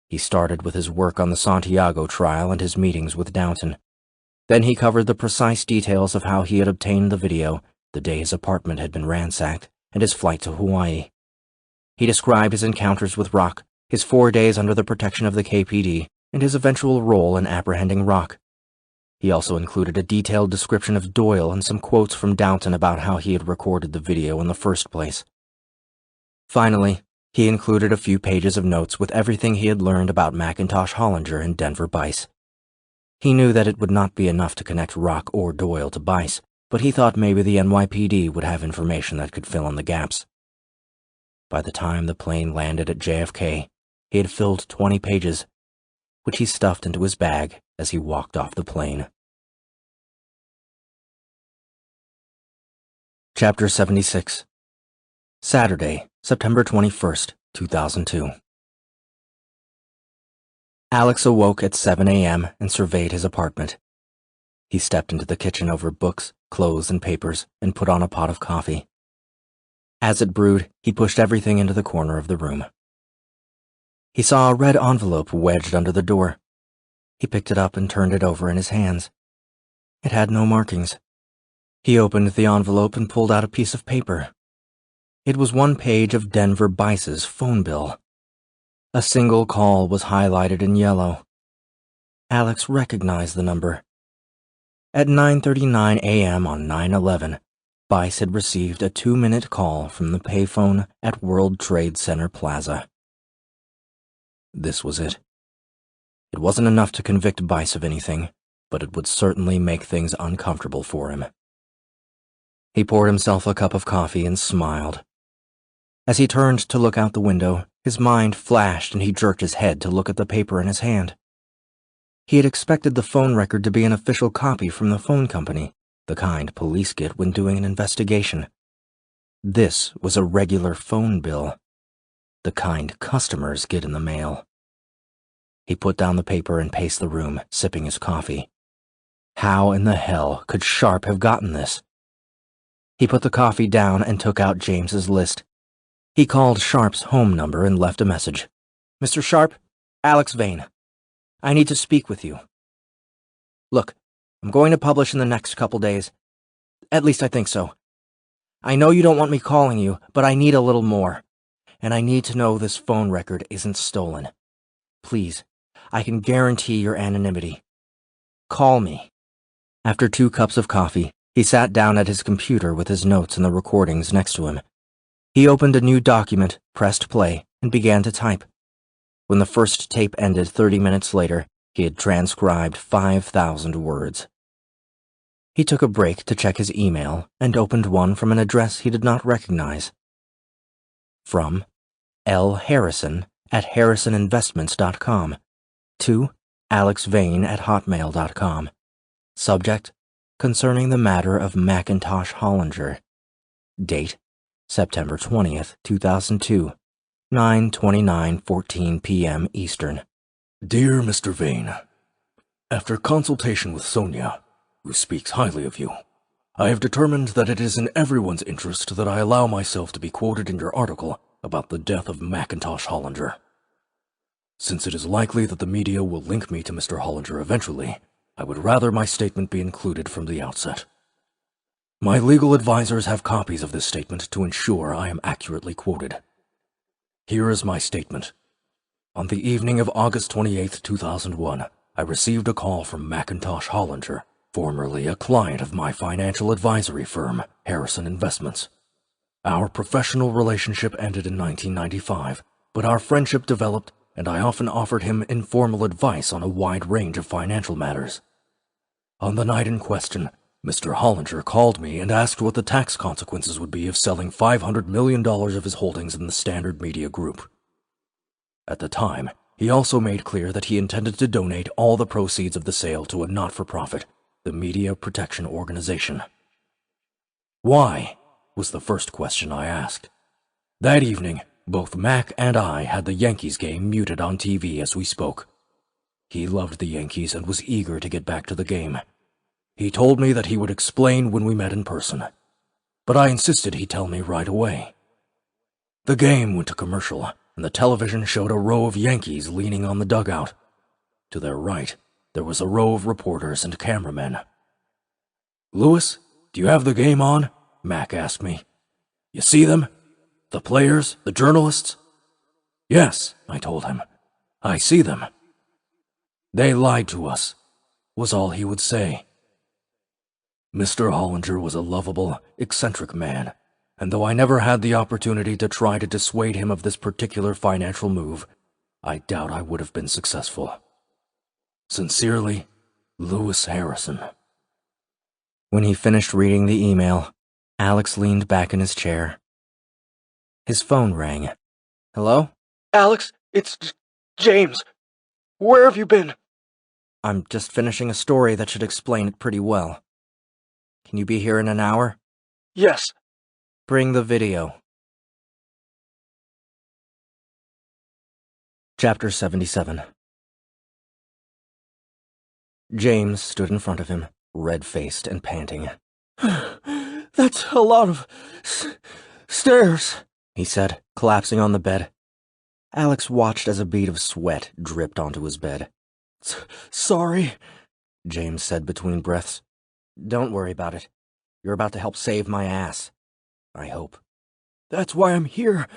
He started with his work on the Santiago trial and his meetings with Downton. Then he covered the precise details of how he had obtained the video, the day his apartment had been ransacked, and his flight to Hawaii. He described his encounters with Rock, his 4 days under the protection of the KPD, and his eventual role in apprehending Rock. He also included a detailed description of Doyle and some quotes from Downton about how he had recorded the video in the first place. Finally, he included a few pages of notes with everything he had learned about Macintosh Hollinger and Denver Bice. He knew that it would not be enough to connect Rock or Doyle to Bice, but he thought maybe the NYPD would have information that could fill in the gaps. By the time the plane landed at JFK, he had filled 20 pages, which he stuffed into his bag as he walked off the plane. Chapter 76. Saturday, September 21st, 2002. Alex awoke at 7 a.m. and surveyed his apartment. He stepped into the kitchen over books, clothes, and papers and put on a pot of coffee. As it brewed, he pushed everything into the corner of the room. He saw a red envelope wedged under the door. He picked it up and turned it over in his hands. It had no markings. He opened the envelope and pulled out a piece of paper. It was 1 page of Denver Bice's phone bill. A single call was highlighted in yellow. Alex recognized the number. At 9:39 a.m. on 9/11, Bice had received a 2-minute call from the payphone at World Trade Center Plaza. This was it. It wasn't enough to convict Bice of anything, but it would certainly make things uncomfortable for him. He poured himself a cup of coffee and smiled. As he turned to look out the window, his mind flashed and he jerked his head to look at the paper in his hand. He had expected the phone record to be an official copy from the phone company, the kind police get when doing an investigation. This was a regular phone bill, the kind customers get in the mail. He put down the paper and paced the room, sipping his coffee. How in the hell could Sharp have gotten this? He put the coffee down and took out James's list. He called Sharp's home number and left a message. "Mr. Sharp, Alex Vane. I need to speak with you. Look, I'm going to publish in the next couple days. At least I think so. I know you don't want me calling you, but I need a little more. And I need to know this phone record isn't stolen. Please, I can guarantee your anonymity. Call me." After 2 cups of coffee, he sat down at his computer with his notes and the recordings next to him. He opened a new document, pressed play, and began to type. When the first tape ended 30 minutes later, he had transcribed 5,000 words. He took a break to check his email and opened one from an address he did not recognize. From L. Harrison at harrisoninvestments.com to Alex Vane at hotmail.com. Subject: concerning the matter of Macintosh Hollinger. Date: September 20th, 2002, 9:29:14 p.m. Eastern. Dear Mr. Vane, after consultation with Sonia, who speaks highly of you, I have determined that it is in everyone's interest that I allow myself to be quoted in your article about the death of Macintosh Hollinger. Since it is likely that the media will link me to Mr. Hollinger eventually, I would rather my statement be included from the outset. My legal advisors have copies of this statement to ensure I am accurately quoted. Here is my statement. On the evening of August 28, 2001, I received a call from Macintosh Hollinger, formerly a client of my financial advisory firm, Harrison Investments. Our professional relationship ended in 1995, but our friendship developed, and I often offered him informal advice on a wide range of financial matters. On the night in question, Mr. Hollinger called me and asked what the tax consequences would be of selling $500 million of his holdings in the Standard Media Group. At the time, he also made clear that he intended to donate all the proceeds of the sale to a not-for-profit, the Media Protection Organization. Why? Was the first question I asked. That evening, both Mac and I had the Yankees game muted on TV as we spoke. He loved the Yankees and was eager to get back to the game. He told me that he would explain when we met in person, but I insisted he tell me right away. The game went to commercial, and the television showed a row of Yankees leaning on the dugout. To their right, there was a row of reporters and cameramen. "Lewis, do you have the game on?" Mac asked me. "You see them? The players, the journalists?" "Yes," I told him. "I see them." "They lied to us," was all he would say. Mr. Hollinger was a lovable, eccentric man, and though I never had the opportunity to try to dissuade him of this particular financial move, I doubt I would have been successful. Sincerely, Lewis Harrison. When he finished reading the email, Alex leaned back in his chair. His phone rang. Hello? Alex, it's James. Where have you been? I'm just finishing a story that should explain it pretty well. Can you be here in an hour? Yes. Bring the video. Chapter 77. James stood in front of him, red-faced and panting. That's a lot of stairs, he said, collapsing on the bed. Alex watched as a bead of sweat dripped onto his bed. Sorry, James said between breaths. Don't worry about it. You're about to help save my ass. I hope. That's why I'm here.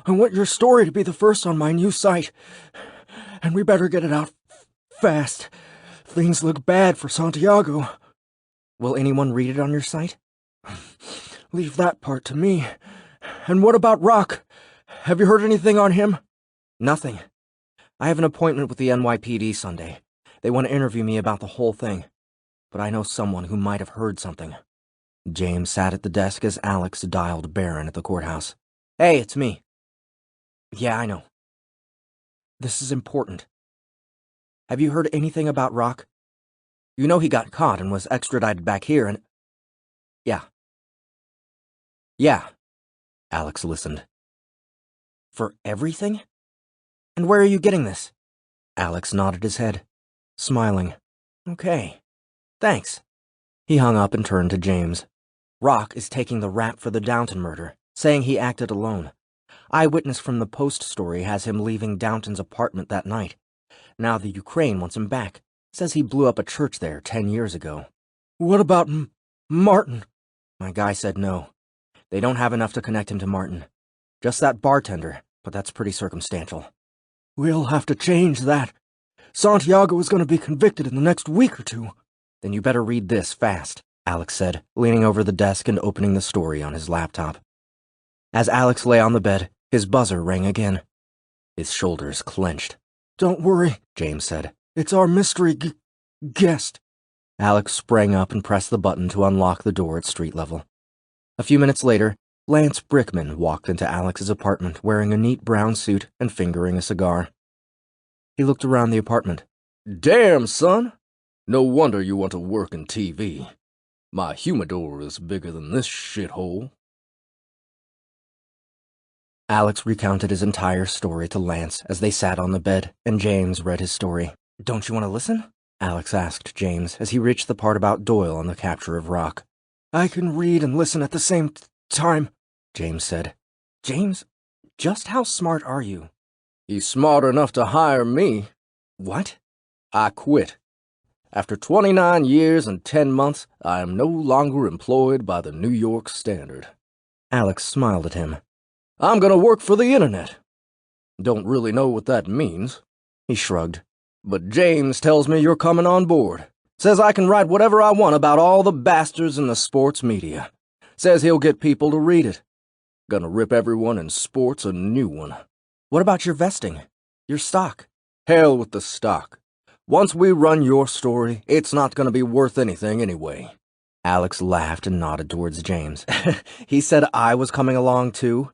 I want your story to be the first on my new site. And we better get it out fast. Things look bad for Santiago. Will anyone read it on your site? Leave that part to me. And what about Rock? Have you heard anything on him? Nothing. I have an appointment with the NYPD Sunday. They want to interview me about the whole thing. But I know someone who might have heard something. James sat at the desk as Alex dialed Barron at the courthouse. Hey, it's me. Yeah, I know. This is important. Have you heard anything about Rock? You know he got caught and was extradited back here and... Yeah. Yeah. Alex listened. For everything? And where are you getting this? Alex nodded his head, smiling. Okay. Thanks. He hung up and turned to James. Rock is taking the rap for the Downton murder, saying he acted alone. Eyewitness from the Post story has him leaving Downton's apartment that night. Now the Ukraine wants him back. Says he blew up a church there 10 years ago. What about Martin? My guy said no. They don't have enough to connect him to Martin. Just that bartender, but that's pretty circumstantial. We'll have to change that. Santiago is going to be convicted in the next week or two. Then you better read this fast, Alex said, leaning over the desk and opening the story on his laptop. As Alex lay on the bed, his buzzer rang again. His shoulders clenched. Don't worry, James said. It's our mystery guest. Alex sprang up and pressed the button to unlock the door at street level. A few minutes later, Lance Brickman walked into Alex's apartment wearing a neat brown suit and fingering a cigar. He looked around the apartment. Damn, son! No wonder you want to work in TV. My humidor is bigger than this shithole. Alex recounted his entire story to Lance as they sat on the bed, and James read his story. Don't you want to listen? Alex asked James as he reached the part about Doyle and the capture of Rock. I can read and listen at the same time, James said. James, just how smart are you? He's smart enough to hire me. What? I quit. After 29 years and 10 months, I am no longer employed by the New York Standard. Alex smiled at him. I'm gonna work for the internet. Don't really know what that means. He shrugged. But James tells me you're coming on board. Says I can write whatever I want about all the bastards in the sports media. Says he'll get people to read it. Gonna rip everyone in sports a new one. What about your vesting? Your stock? Hell with the stock. Once we run your story, it's not gonna be worth anything anyway. Alex laughed and nodded towards James. He said I was coming along too?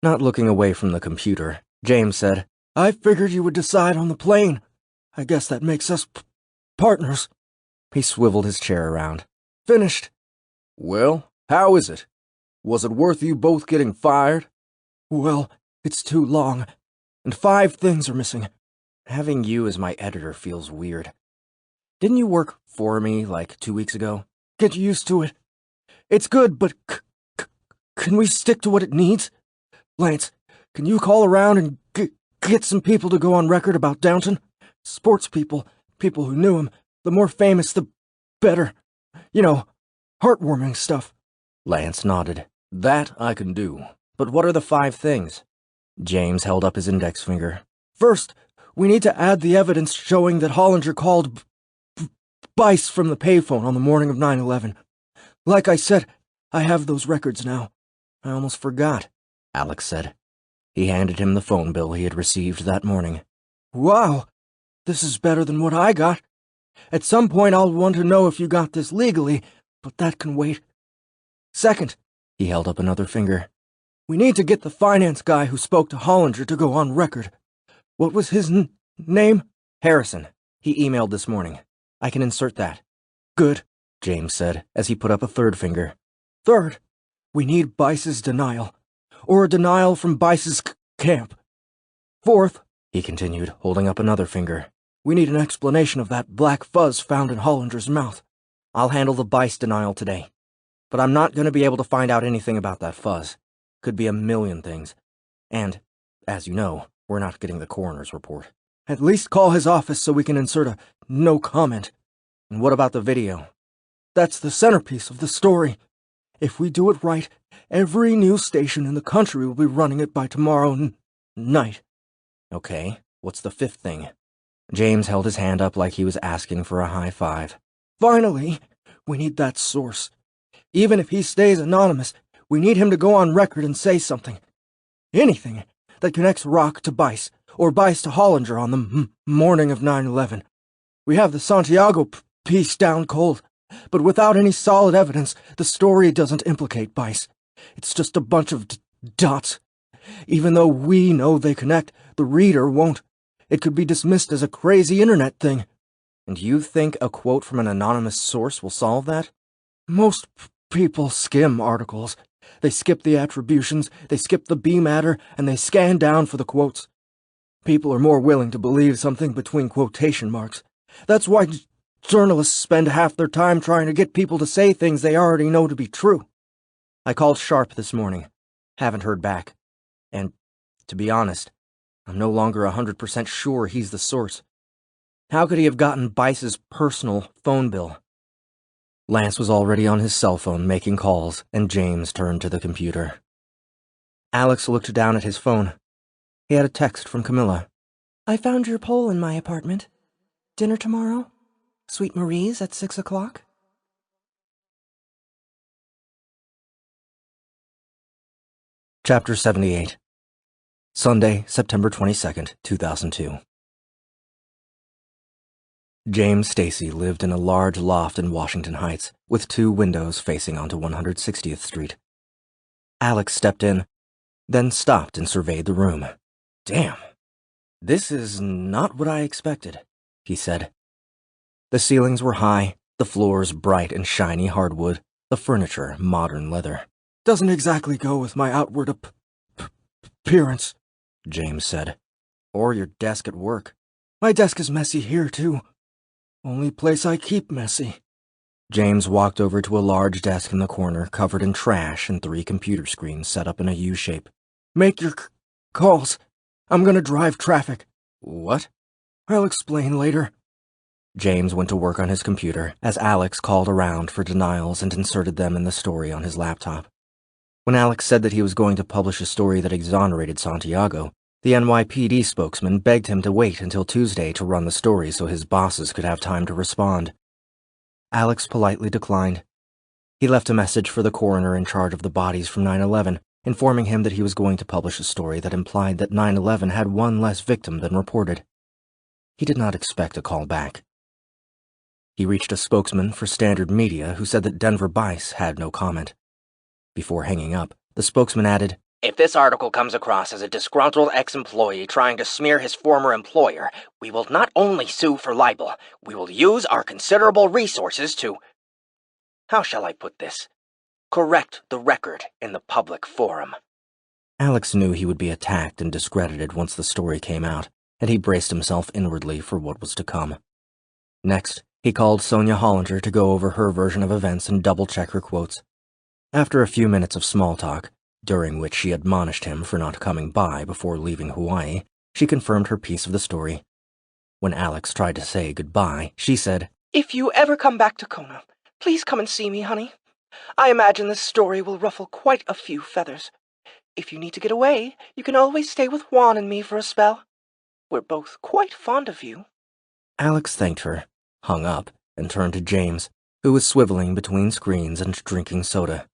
Not looking away from the computer, James said, I figured you would decide on the plane. I guess that makes us partners. He swiveled his chair around. Finished. Well, how is it? Was it worth you both getting fired? Well, it's too long, and 5 things are missing. Having you as my editor feels weird. Didn't you work for me like 2 weeks ago? Get used to it. It's good, but can we stick to what it needs? Lance, can you call around and get some people to go on record about Downton? Sports people, people who knew him. The more famous, the better. You know, heartwarming stuff. Lance nodded. That I can do. But what are the 5 things? James held up his index finger. First, we need to add the evidence showing that Hollinger called Bice from the payphone on the morning of 9/11. Like I said, I have those records now. I almost forgot, Alex said. He handed him the phone bill he had received that morning. Wow, this is better than what I got. At some point I'll want to know if you got this legally, but that can wait. Second, he held up another finger. We need to get the finance guy who spoke to Hollinger to go on record. What was his name? Harrison. He emailed this morning. I can insert that. Good, James said, as he put up a third finger. Third, we need Bice's denial, or a denial from Bice's camp. Fourth, he continued, holding up another finger, we need an explanation of that black fuzz found in Hollinger's mouth. I'll handle the Bice denial today. But I'm not going to be able to find out anything about that fuzz. Could be a million things. And, as you know, we're not getting the coroner's report. At least call his office so we can insert a no comment. And what about the video? That's the centerpiece of the story. If we do it right, every news station in the country will be running it by tomorrow night. Okay, what's the 5th thing? James held his hand up like he was asking for a high five. Finally, we need that source. Even if he stays anonymous, we need him to go on record and say something. Anything that connects Rock to Bice, or Bice to Hollinger on the morning of 9/11. We have the Santiago piece down cold, but without any solid evidence, the story doesn't implicate Bice. It's just a bunch of dots. Even though we know they connect, the reader won't. It could be dismissed as a crazy internet thing. And you think a quote from an anonymous source will solve that? Most people skim articles. They skip the attributions, they skip the B matter, and they scan down for the quotes. People are more willing to believe something between quotation marks. That's why journalists spend half their time trying to get people to say things they already know to be true. I called Sharp this morning. Haven't heard back. And, to be honest, I'm no longer 100% sure he's the source. How could he have gotten Bice's personal phone bill? Lance was already on his cell phone making calls, and James turned to the computer. Alex looked down at his phone. He had a text from Camila. I found your poll in my apartment. Dinner tomorrow? Sweet Marie's at 6 o'clock? Chapter 78. Sunday, September 22nd, 2002. James Stacy lived in a large loft in Washington Heights, with 2 windows facing onto 160th Street. Alex stepped in, then stopped and surveyed the room. Damn, this is not what I expected, he said. The ceilings were high, the floors bright and shiny hardwood, the furniture modern leather. Doesn't exactly go with my outward appearance, James said. Or your desk at work. My desk is messy here, too. Only place I keep messy. James walked over to a large desk in the corner covered in trash and 3 computer screens set up in a U-shape. Make your calls. I'm gonna drive traffic. What? I'll explain later. James went to work on his computer as Alex called around for denials and inserted them in the story on his laptop. When Alex said that he was going to publish a story that exonerated Santiago, the NYPD spokesman begged him to wait until Tuesday to run the story so his bosses could have time to respond. Alex politely declined. He left a message for the coroner in charge of the bodies from 9/11, informing him that he was going to publish a story that implied that 9/11 had one less victim than reported. He did not expect a call back. He reached a spokesman for Standard Media who said that Denver Bice had no comment. Before hanging up, the spokesman added, If this article comes across as a disgruntled ex-employee trying to smear his former employer, we will not only sue for libel, we will use our considerable resources to... How shall I put this? Correct the record in the public forum. Alex knew he would be attacked and discredited once the story came out, and he braced himself inwardly for what was to come. Next, he called Sonia Hollinger to go over her version of events and double-check her quotes. After a few minutes of small talk, during which she admonished him for not coming by before leaving Hawaii, she confirmed her piece of the story. When Alex tried to say goodbye, she said, If you ever come back to Kona, please come and see me, honey. I imagine this story will ruffle quite a few feathers. If you need to get away, you can always stay with Juan and me for a spell. We're both quite fond of you. Alex thanked her, hung up, and turned to James, who was swiveling between screens and drinking soda.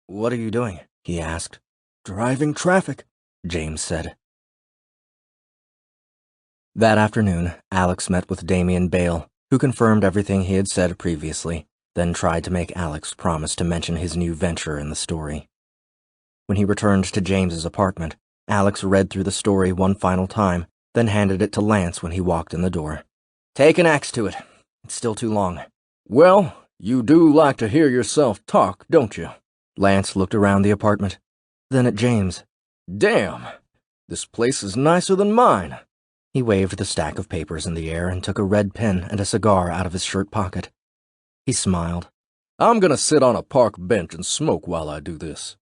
What are you doing? He asked. Driving traffic, James said. That afternoon, Alex met with Damien Bale, who confirmed everything he had said previously, then tried to make Alex promise to mention his new venture in the story. When he returned to James's apartment, Alex read through the story one final time, then handed it to Lance when he walked in the door. Take an axe to it. It's still too long. Well, you do like to hear yourself talk, don't you? Lance looked around the apartment, then at James. Damn, this place is nicer than mine. He waved the stack of papers in the air and took a red pen and a cigar out of his shirt pocket. He smiled. I'm gonna sit on a park bench and smoke while I do this.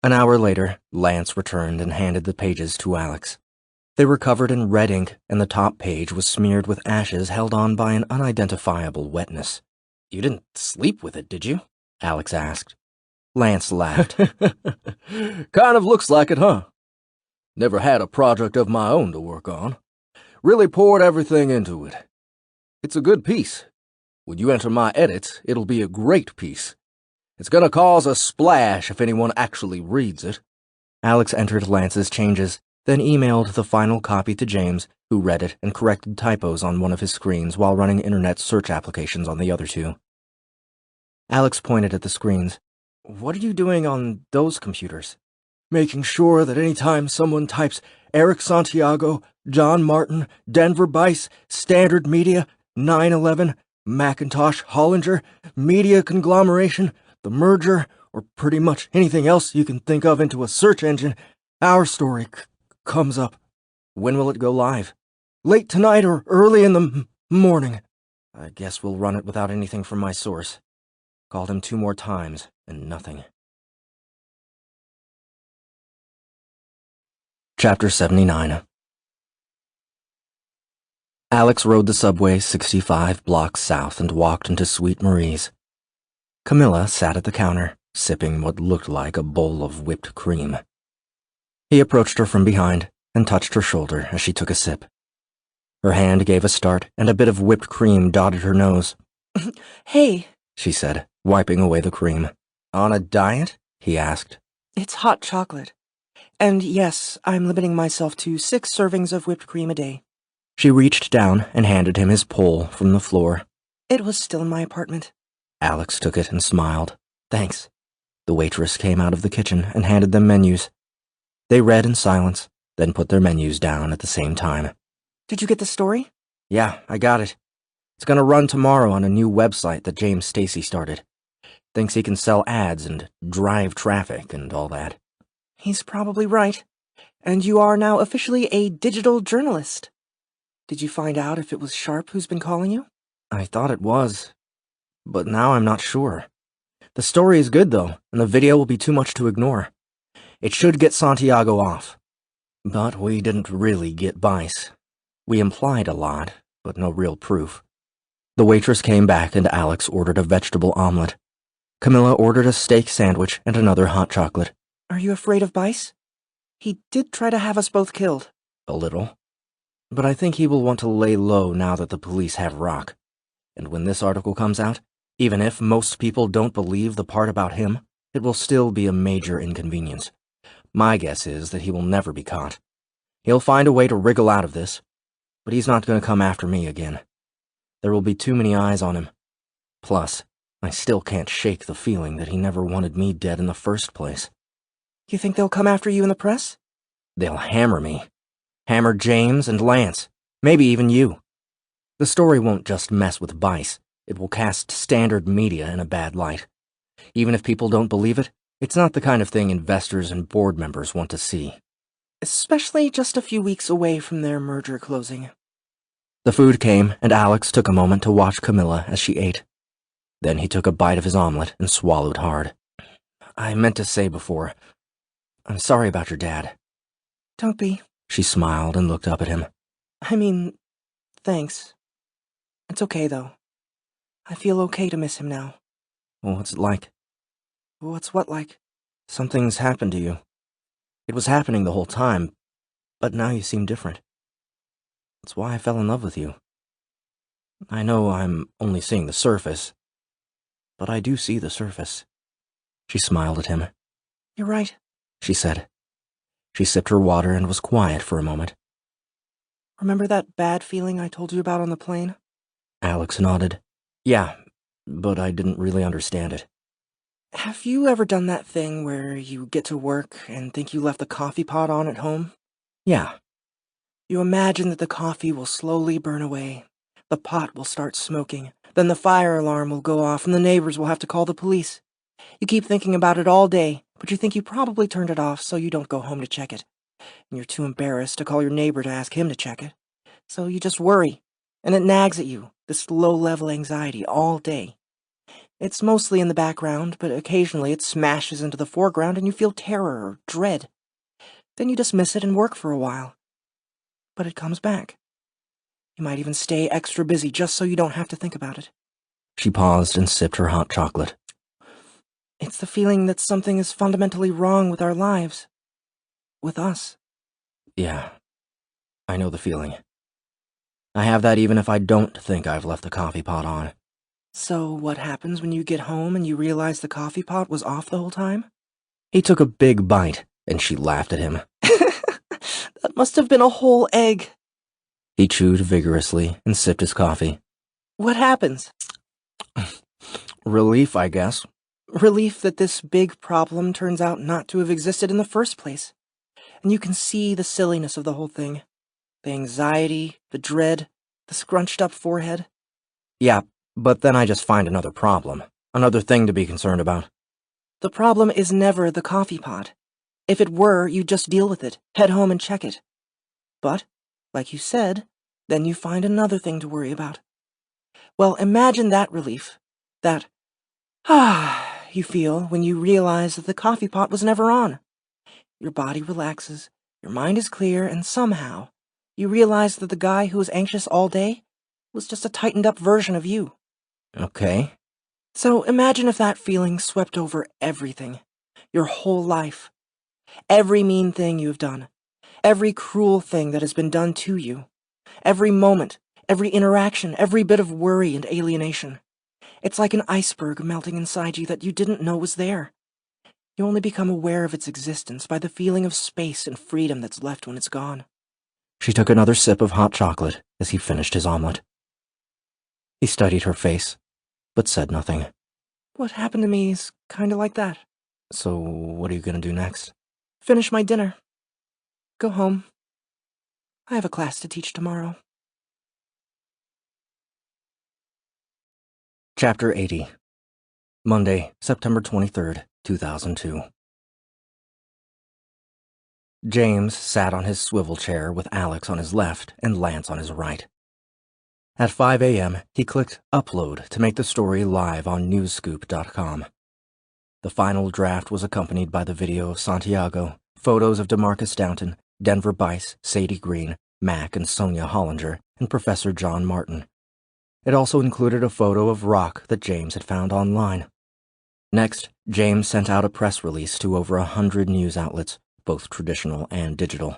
An hour later, Lance returned and handed the pages to Alex. They were covered in red ink, and the top page was smeared with ashes held on by an unidentifiable wetness. You didn't sleep with it, did you? Alex asked. Lance laughed. Kind of looks like it, huh? Never had a project of my own to work on. Really poured everything into it. It's a good piece. When you enter my edits, it'll be a great piece. It's gonna cause a splash if anyone actually reads it. Alex entered Lance's changes, then emailed the final copy to James, who read it and corrected typos on one of his screens while running internet search applications on the other two. Alex pointed at the screens. What are you doing on those computers? Making sure that any time someone types Eric Santiago, John Martin, Denver Bice, Standard Media, 9/11, Macintosh, Hollinger, media conglomeration, the merger, or pretty much anything else you can think of into a search engine, our story comes up. When will it go live? Late tonight or early in the morning. I guess we'll run it without anything from my source. Called him 2 more times, and nothing. Chapter 79. Alex rode the subway 65 blocks south and walked into Sweet Marie's. Camila sat at the counter, sipping what looked like a bowl of whipped cream. He approached her from behind and touched her shoulder as she took a sip. Her hand gave a start, and a bit of whipped cream dotted her nose. Hey, she said, wiping away the cream. On a diet? He asked. It's hot chocolate. And yes, I'm limiting myself to 6 servings of whipped cream a day. She reached down and handed him his pole from the floor. It was still in my apartment. Alex took it and smiled. Thanks. The waitress came out of the kitchen and handed them menus. They read in silence, then put their menus down at the same time. Did you get the story? Yeah, I got it. It's gonna run tomorrow on a new website that James Stacy started. Thinks he can sell ads and drive traffic and all that. He's probably right. And you are now officially a digital journalist. Did you find out if it was Sharp who's been calling you? I thought it was, but now I'm not sure. The story is good, though, and the video will be too much to ignore. It should get Santiago off. But we didn't really get Bice. We implied a lot, but no real proof. The waitress came back and Alex ordered a vegetable omelet. Camilla ordered a steak sandwich and another hot chocolate. Are you afraid of Bice? He did try to have us both killed. A little. But I think he will want to lay low now that the police have Rock. And when this article comes out, even if most people don't believe the part about him, it will still be a major inconvenience. My guess is that he will never be caught. He'll find a way to wriggle out of this, but he's not going to come after me again. There will be too many eyes on him. Plus, I still can't shake the feeling that he never wanted me dead in the first place. You think they'll come after you in the press? They'll hammer me. Hammer James and Lance. Maybe even you. The story won't just mess with Bice. It will cast standard media in a bad light. Even if people don't believe it, it's not the kind of thing investors and board members want to see. Especially just a few weeks away from their merger closing. The food came, and Alex took a moment to watch Camila as she ate. Then he took a bite of his omelet and swallowed hard. I meant to say before, I'm sorry about your dad. Don't be. She smiled and looked up at him. I mean, thanks. It's okay, though. I feel okay to miss him now. What's it like? What's what like? Something's happened to you. It was happening the whole time, but now you seem different. That's why I fell in love with you. I know I'm only seeing the surface, but I do see the surface. She smiled at him. You're right, she said. She sipped her water and was quiet for a moment. Remember that bad feeling I told you about on the plane? Alex nodded. Yeah, but I didn't really understand it. Have you ever done that thing where you get to work and think you left the coffee pot on at home? Yeah. You imagine that the coffee will slowly burn away. The pot will start smoking. Then the fire alarm will go off and the neighbors will have to call the police. You keep thinking about it all day, but you think you probably turned it off so you don't go home to check it. And you're too embarrassed to call your neighbor to ask him to check it. So you just worry, and it nags at you, this low-level anxiety all day. It's mostly in the background, but occasionally it smashes into the foreground and you feel terror or dread. Then you dismiss it and work for a while. But it comes back. You might even stay extra busy just so you don't have to think about it. She paused and sipped her hot chocolate. It's the feeling that something is fundamentally wrong with our lives. With us. Yeah, I know the feeling. I have that even if I don't think I've left the coffee pot on. So what happens when you get home and you realize the coffee pot was off the whole time? He took a big bite, and she laughed at him. That must have been a whole egg. He chewed vigorously and sipped his coffee. What happens? Relief, I guess. Relief that this big problem turns out not to have existed in the first place. And you can see the silliness of the whole thing. The anxiety, the dread, the scrunched up forehead. Yeah, but then I just find another problem. Another thing to be concerned about. The problem is never the coffee pot. If it were, you'd just deal with it, head home and check it. But, like you said, then you find another thing to worry about. Well, imagine that relief. That, you feel when you realize that the coffee pot was never on. Your body relaxes, your mind is clear, and somehow, you realize that the guy who was anxious all day was just a tightened-up version of you. Okay. So imagine if that feeling swept over everything. Your whole life. Every mean thing you have done. Every cruel thing that has been done to you. Every moment, every interaction, every bit of worry and alienation. It's like an iceberg melting inside you that you didn't know was there. You only become aware of its existence by the feeling of space and freedom that's left when it's gone. She took another sip of hot chocolate as he finished his omelet. He studied her face, but said nothing. What happened to me is kind of like that. So what are you going to do next? Finish my dinner. Go home. I have a class to teach tomorrow. Chapter 80. Monday, September 23rd, 2002. James sat on his swivel chair with Alex on his left and Lance on his right. At 5 a.m., he clicked Upload to make the story live on newscoop.com. The final draft was accompanied by the video of Santiago, photos of Demarcus Downton, Denver Bice, Sadie Green, Mac and Sonia Hollinger, and Professor John Martin. It also included a photo of Rock that James had found online. Next, James sent out a press release to over 100 news outlets, both traditional and digital.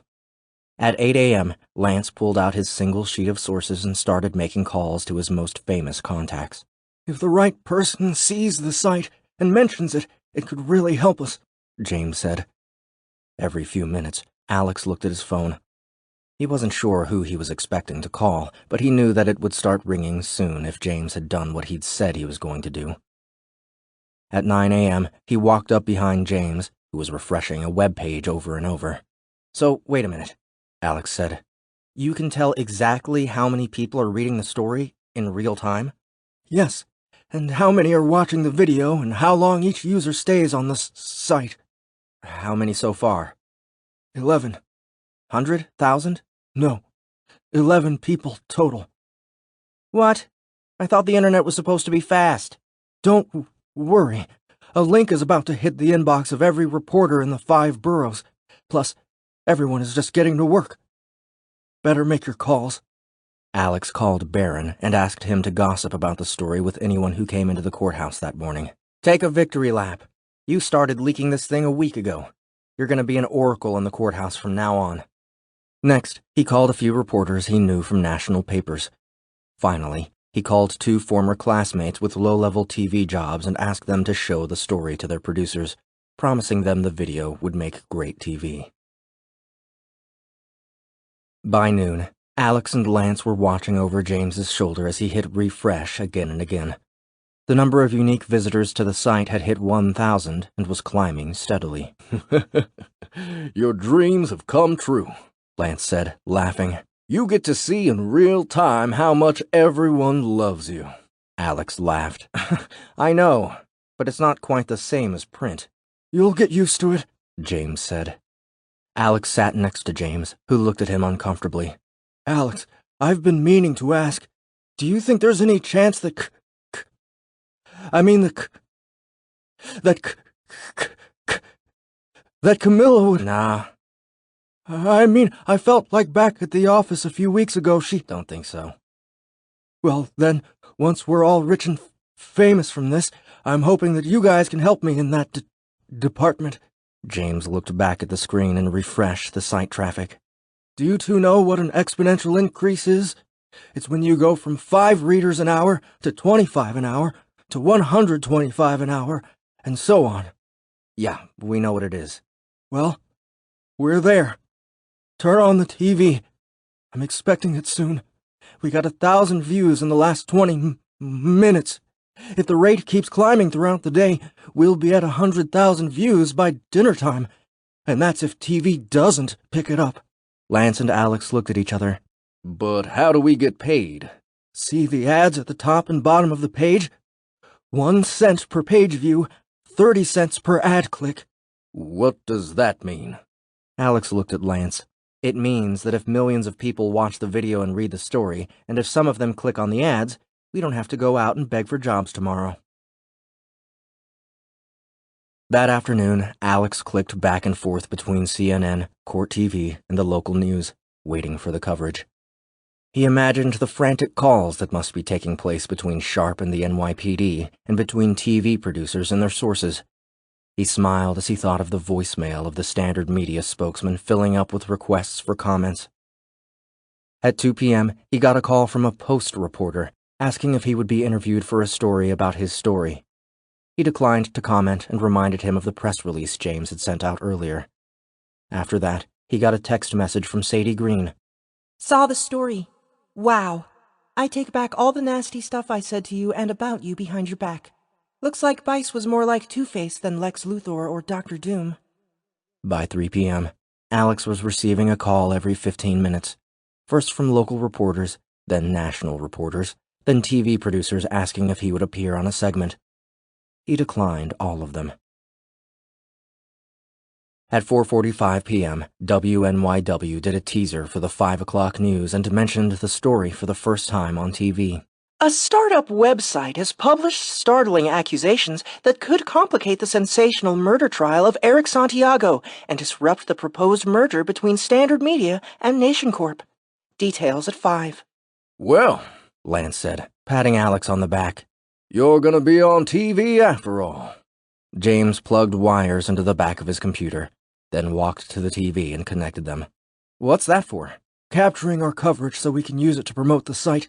At 8 a.m., Lance pulled out his single sheet of sources and started making calls to his most famous contacts. If the right person sees the site and mentions it, it could really help us, James said. Every few minutes, Alex looked at his phone. He wasn't sure who he was expecting to call, but he knew that it would start ringing soon if James had done what he'd said he was going to do. At 9 a.m., he walked up behind James, who was refreshing a web page over and over. "So, wait a minute," Alex said. "You can tell exactly how many people are reading the story in real time?" "Yes, and how many are watching the video and how long each user stays on the site." "How many so far?" 11. 100? 1,000? No, 11 people total. What? I thought the internet was supposed to be fast. Don't worry. A link is about to hit the inbox of every reporter in the 5 boroughs. Plus, everyone is just getting to work. Better make your calls. Alex called Barron and asked him to gossip about the story with anyone who came into the courthouse that morning. "Take a victory lap. You started leaking this thing a week ago. You're going to be an oracle in the courthouse from now on." Next, he called a few reporters he knew from national papers. Finally, he called 2 former classmates with low-level TV jobs and asked them to show the story to their producers, promising them the video would make great TV. By noon, Alex and Lance were watching over James's shoulder as he hit refresh again and again. The number of unique visitors to the site had hit 1,000 and was climbing steadily. "Your dreams have come true," Lance said, laughing. "You get to see in real time how much everyone loves you." Alex laughed. "I know, but it's not quite the same as print." "You'll get used to it," James said. Alex sat next to James, who looked at him uncomfortably. "Alex, I've been meaning to ask, do you think there's any chance that that Camila would..." "Nah. I mean, I felt like back at the office a few weeks ago she..." "Don't think so." "Well, then, once we're all rich and famous from this, I'm hoping that you guys can help me in that department." James looked back at the screen and refreshed the site traffic. "Do you two know what an exponential increase is? It's when you go from 5 readers an hour to 25 an hour to 125 an hour, and so on." "Yeah, we know what it is." "Well, we're there. Turn on the TV. I'm expecting it soon. We got 1,000 views in the last 20 minutes. If the rate keeps climbing throughout the day, we'll be at 100,000 views by dinner time, and that's if TV doesn't pick it up." Lance and Alex looked at each other. "But how do we get paid?" "See the ads at the top and bottom of the page? 1 cent per page view, 30 cents per ad click." "What does that mean?" Alex looked at Lance. "It means that if millions of people watch the video and read the story, and if some of them click on the ads, we don't have to go out and beg for jobs tomorrow." That afternoon, Alex clicked back and forth between CNN, Court TV, and the local news, waiting for the coverage. He imagined the frantic calls that must be taking place between Sharp and the NYPD, and between TV producers and their sources. He smiled as he thought of the voicemail of the Standard Media spokesman filling up with requests for comments. At 2 p.m., he got a call from a Post reporter, asking if he would be interviewed for a story about his story. He declined to comment and reminded him of the press release James had sent out earlier. After that, he got a text message from Sadie Green. Saw the story. Wow. I take back all the nasty stuff I said to you and about you behind your back. Looks like Bice was more like Two-Face than Lex Luthor or Dr. Doom. By 3 p.m., Alex was receiving a call every 15 minutes, first from local reporters, then national reporters, then TV producers asking if he would appear on a segment. He declined all of them. At 4:45 p.m., WNYW did a teaser for the 5 o'clock news and mentioned the story for the first time on TV. A startup website has published startling accusations that could complicate the sensational murder trial of Eric Santiago and disrupt the proposed merger between Standard Media and Nation Corp. Details at 5. "Well," Lance said, patting Alex on the back, "you're gonna be on TV after all." James plugged wires into the back of his computer, then walked to the TV and connected them. What's that for? Capturing our coverage so we can use it to promote the site.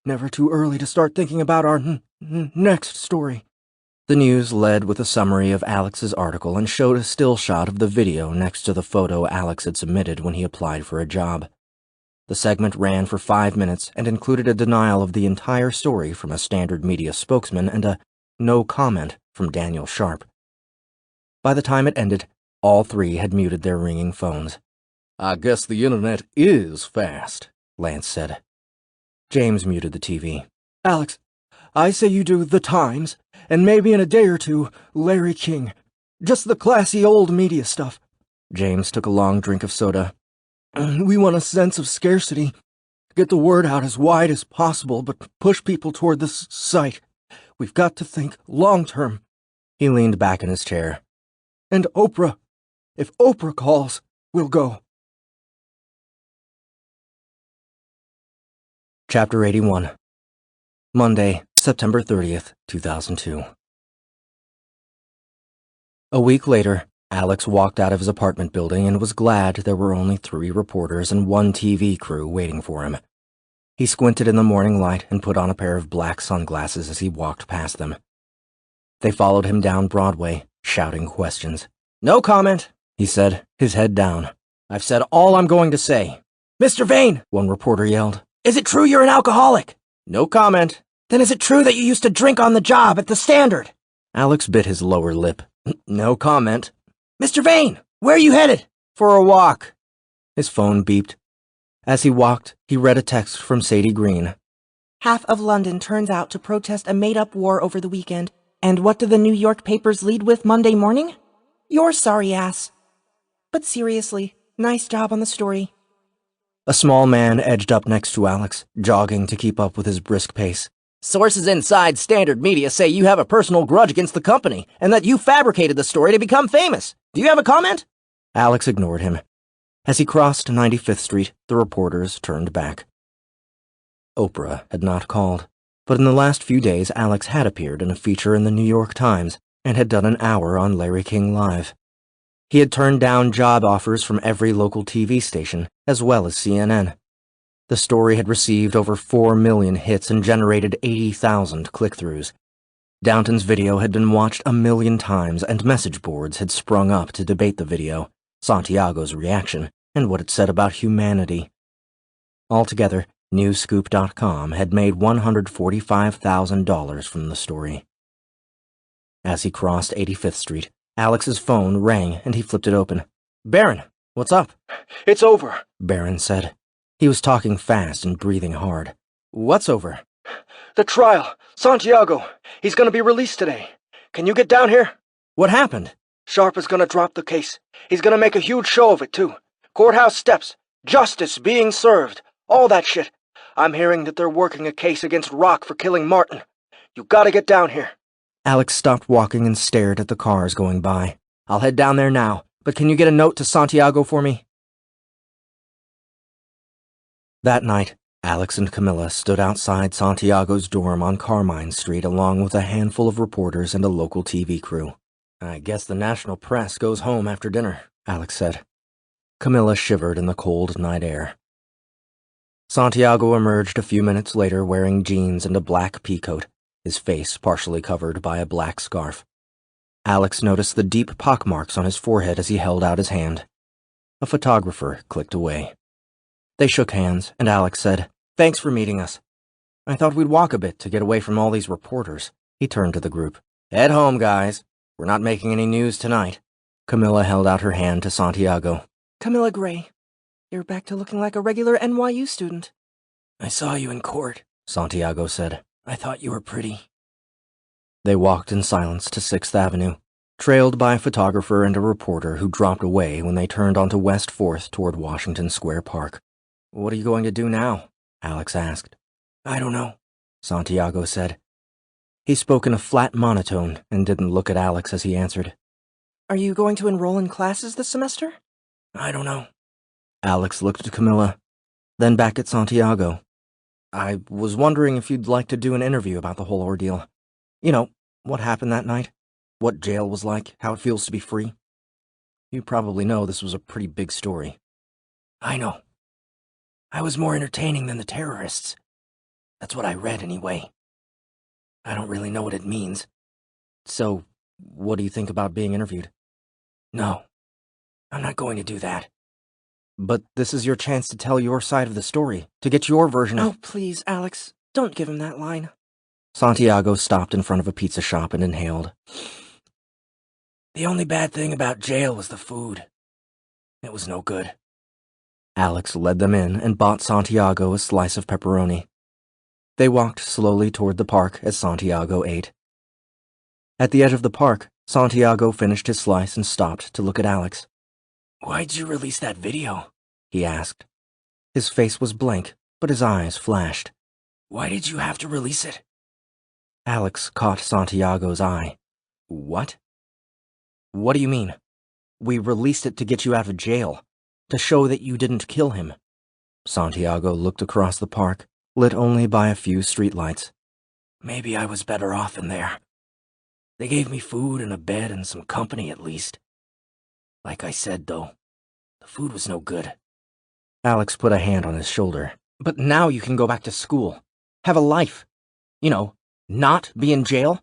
Never too early to start thinking about our next story. The news led with a summary of Alex's article and showed a still shot of the video next to the photo Alex had submitted when he applied for a job. The segment ran for 5 minutes and included a denial of the entire story from a Standard Media spokesman and a no comment from Daniel Sharp. By the time it ended, all three had muted their ringing phones. I guess the internet is fast, Lance said. James muted the TV. Alex, I say you do The Times, and maybe in a day or two, Larry King. Just the classy old media stuff. James took a long drink of soda. We want a sense of scarcity. Get the word out as wide as possible, but push people toward this site. We've got to think long-term. He leaned back in his chair. And Oprah. If Oprah calls, we'll go. Chapter 81. Monday, September 30th, 2002. A week later, Alex walked out of his apartment building and was glad there were only 3 reporters and 1 TV crew waiting for him. He squinted in the morning light and put on a pair of black sunglasses as he walked past them. They followed him down Broadway, shouting questions. No comment, he said, his head down. I've said all I'm going to say. Mr. Vane, one reporter yelled. Is it true you're an alcoholic? No comment. Then is it true that you used to drink on the job at the Standard? Alex bit his lower lip. No comment. Mr. Vane, where are you headed? For a walk. His phone beeped. As he walked, he read a text from Sadie Green. Half of London turns out to protest a made-up war over the weekend. And what do the New York papers lead with Monday morning? Your sorry ass. But seriously, nice job on the story. A small man edged up next to Alex, jogging to keep up with his brisk pace. Sources inside Standard Media say you have a personal grudge against the company, and that you fabricated the story to become famous. Do you have a comment? Alex ignored him. As he crossed 95th Street, the reporters turned back. Oprah had not called, but in the last few days Alex had appeared in a feature in the New York Times and had done an hour on Larry King Live. He had turned down job offers from every local TV station, as well as CNN. The story had received over 4 million hits and generated 80,000 click-throughs. Downton's video had been watched 1 million times, and message boards had sprung up to debate the video, Santiago's reaction, and what it said about humanity. Altogether, Newscoop.com had made $145,000 from the story. As he crossed 85th Street, Alex's phone rang and he flipped it open. Baron, what's up? It's over, Baron said. He was talking fast and breathing hard. What's over? The trial. Santiago. He's gonna be released today. Can you get down here? What happened? Sharp is gonna drop the case. He's gonna make a huge show of it, too. Courthouse steps. Justice being served. All that shit. I'm hearing that they're working a case against Rock for killing Martin. You gotta get down here. Alex stopped walking and stared at the cars going by. I'll head down there now, but can you get a note to Santiago for me? That night, Alex and Camila stood outside Santiago's dorm on Carmine Street along with a handful of reporters and a local TV crew. I guess the national press goes home after dinner, Alex said. Camila shivered in the cold night air. Santiago emerged a few minutes later wearing jeans and a black peacoat, his face partially covered by a black scarf. Alex noticed the deep pockmarks on his forehead as he held out his hand. A photographer clicked away. They shook hands, and Alex said, Thanks for meeting us. I thought we'd walk a bit to get away from all these reporters. He turned to the group. Head home, guys. We're not making any news tonight. Camila held out her hand to Santiago. Camila Gray, you're back to looking like a regular NYU student. I saw you in court, Santiago said. I thought you were pretty. They walked in silence to 6th Avenue, trailed by a photographer and a reporter who dropped away when they turned onto West 4th toward Washington Square Park. What are you going to do now? Alex asked. I don't know, Santiago said. He spoke in a flat monotone and didn't look at Alex as he answered. Are you going to enroll in classes this semester? I don't know. Alex looked at Camila, then back at Santiago. I was wondering if you'd like to do an interview about the whole ordeal. You know, what happened that night, what jail was like, how it feels to be free. You probably know this was a pretty big story. I know. I was more entertaining than the terrorists. That's what I read anyway. I don't really know what it means. So, what do you think about being interviewed? No, I'm not going to do that. But this is your chance to tell your side of the story, to get your version of— Oh, please, Alex, don't give him that line. Santiago stopped in front of a pizza shop and inhaled. The only bad thing about jail was the food. It was no good. Alex led them in and bought Santiago a slice of pepperoni. They walked slowly toward the park as Santiago ate. At the edge of the park, Santiago finished his slice and stopped to look at Alex. Why'd you release that video? He asked. His face was blank, but his eyes flashed. Why did you have to release it? Alex caught Santiago's eye. What? What do you mean? We released it to get you out of jail, to show that you didn't kill him. Santiago looked across the park, lit only by a few streetlights. Maybe I was better off in there. They gave me food and a bed and some company at least. Like I said, though, the food was no good. Alex put a hand on his shoulder. But now you can go back to school. Have a life. You know, not be in jail.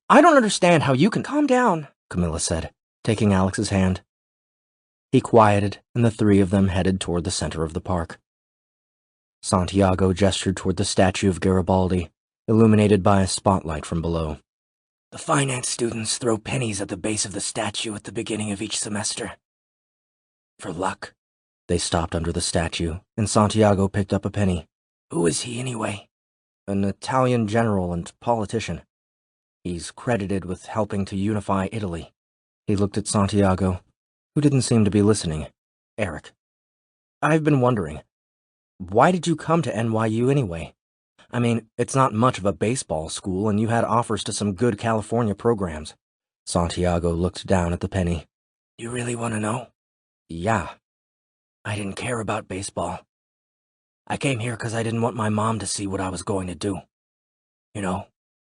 I don't understand how you can— Calm down, Camila said, taking Alex's hand. He quieted, and the three of them headed toward the center of the park. Santiago gestured toward the statue of Garibaldi, illuminated by a spotlight from below. The finance students throw pennies at the base of the statue at the beginning of each semester. For luck. They stopped under the statue, and Santiago picked up a penny. Who is he, anyway? An Italian general and politician. He's credited with helping to unify Italy. He looked at Santiago, who didn't seem to be listening. Eric, I've been wondering, why did you come to NYU anyway? I mean, it's not much of a baseball school, and you had offers to some good California programs. Santiago looked down at the penny. You really want to know? Yeah. I didn't care about baseball. I came here because I didn't want my mom to see what I was going to do. You know,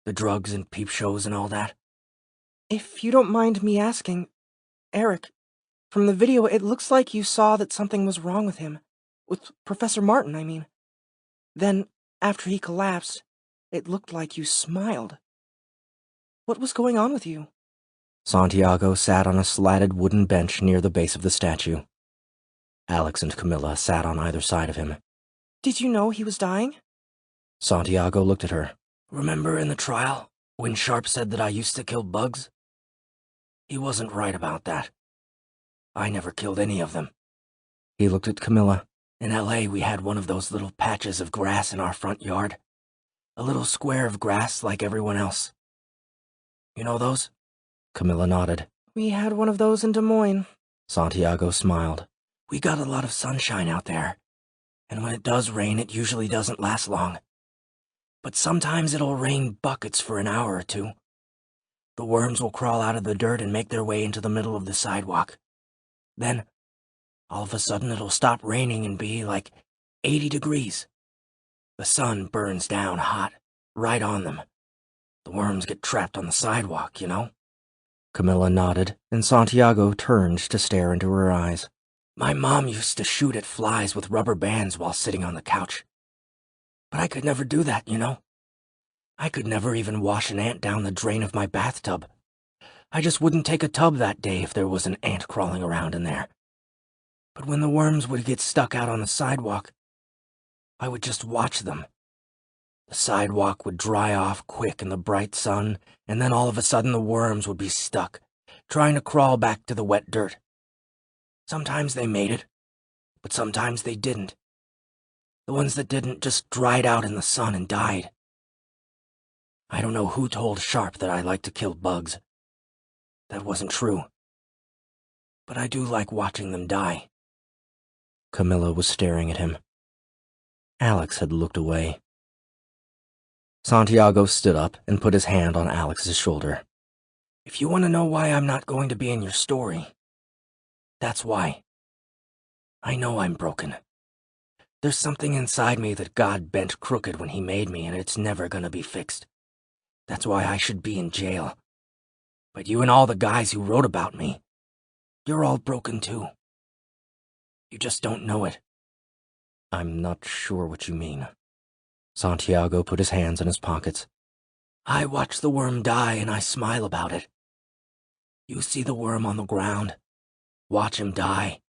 the drugs and peep shows and all that. If you don't mind me asking, Eric, from the video it looks like you saw that something was wrong with him. With Professor Martin, I mean. Then, after he collapsed, it looked like you smiled. What was going on with you? Santiago sat on a slatted wooden bench near the base of the statue. Alex and Camila sat on either side of him. Did you know he was dying? Santiago looked at her. Remember in the trial, when Sharp said that I used to kill bugs? He wasn't right about that. I never killed any of them. He looked at Camila. In L.A., we had one of those little patches of grass in our front yard. A little square of grass like everyone else. You know those? Camila nodded. We had one of those in Des Moines. Santiago smiled. We got a lot of sunshine out there. And when it does rain, it usually doesn't last long. But sometimes it'll rain buckets for an hour or two. The worms will crawl out of the dirt and make their way into the middle of the sidewalk. Then, all of a sudden it'll stop raining and be like 80 degrees. The sun burns down hot, right on them. The worms get trapped on the sidewalk, you know? Camila nodded, and Santiago turned to stare into her eyes. My mom used to shoot at flies with rubber bands while sitting on the couch. But I could never do that, you know? I could never even wash an ant down the drain of my bathtub. I just wouldn't take a tub that day if there was an ant crawling around in there. But when the worms would get stuck out on the sidewalk, I would just watch them. The sidewalk would dry off quick in the bright sun, and then all of a sudden the worms would be stuck, trying to crawl back to the wet dirt. Sometimes they made it, but sometimes they didn't. The ones that didn't just dried out in the sun and died. I don't know who told Sharp that I like to kill bugs. That wasn't true. But I do like watching them die. Camila was staring at him. Alex had looked away. Santiago stood up and put his hand on Alex's shoulder. If you want to know why I'm not going to be in your story, that's why. I know I'm broken. There's something inside me that God bent crooked when he made me, and it's never gonna be fixed. That's why I should be in jail. But you and all the guys who wrote about me, you're all broken too. You just don't know it. I'm not sure what you mean. Santiago put his hands in his pockets. I watch the worm die and I smile about it. You see the worm on the ground, watch him die,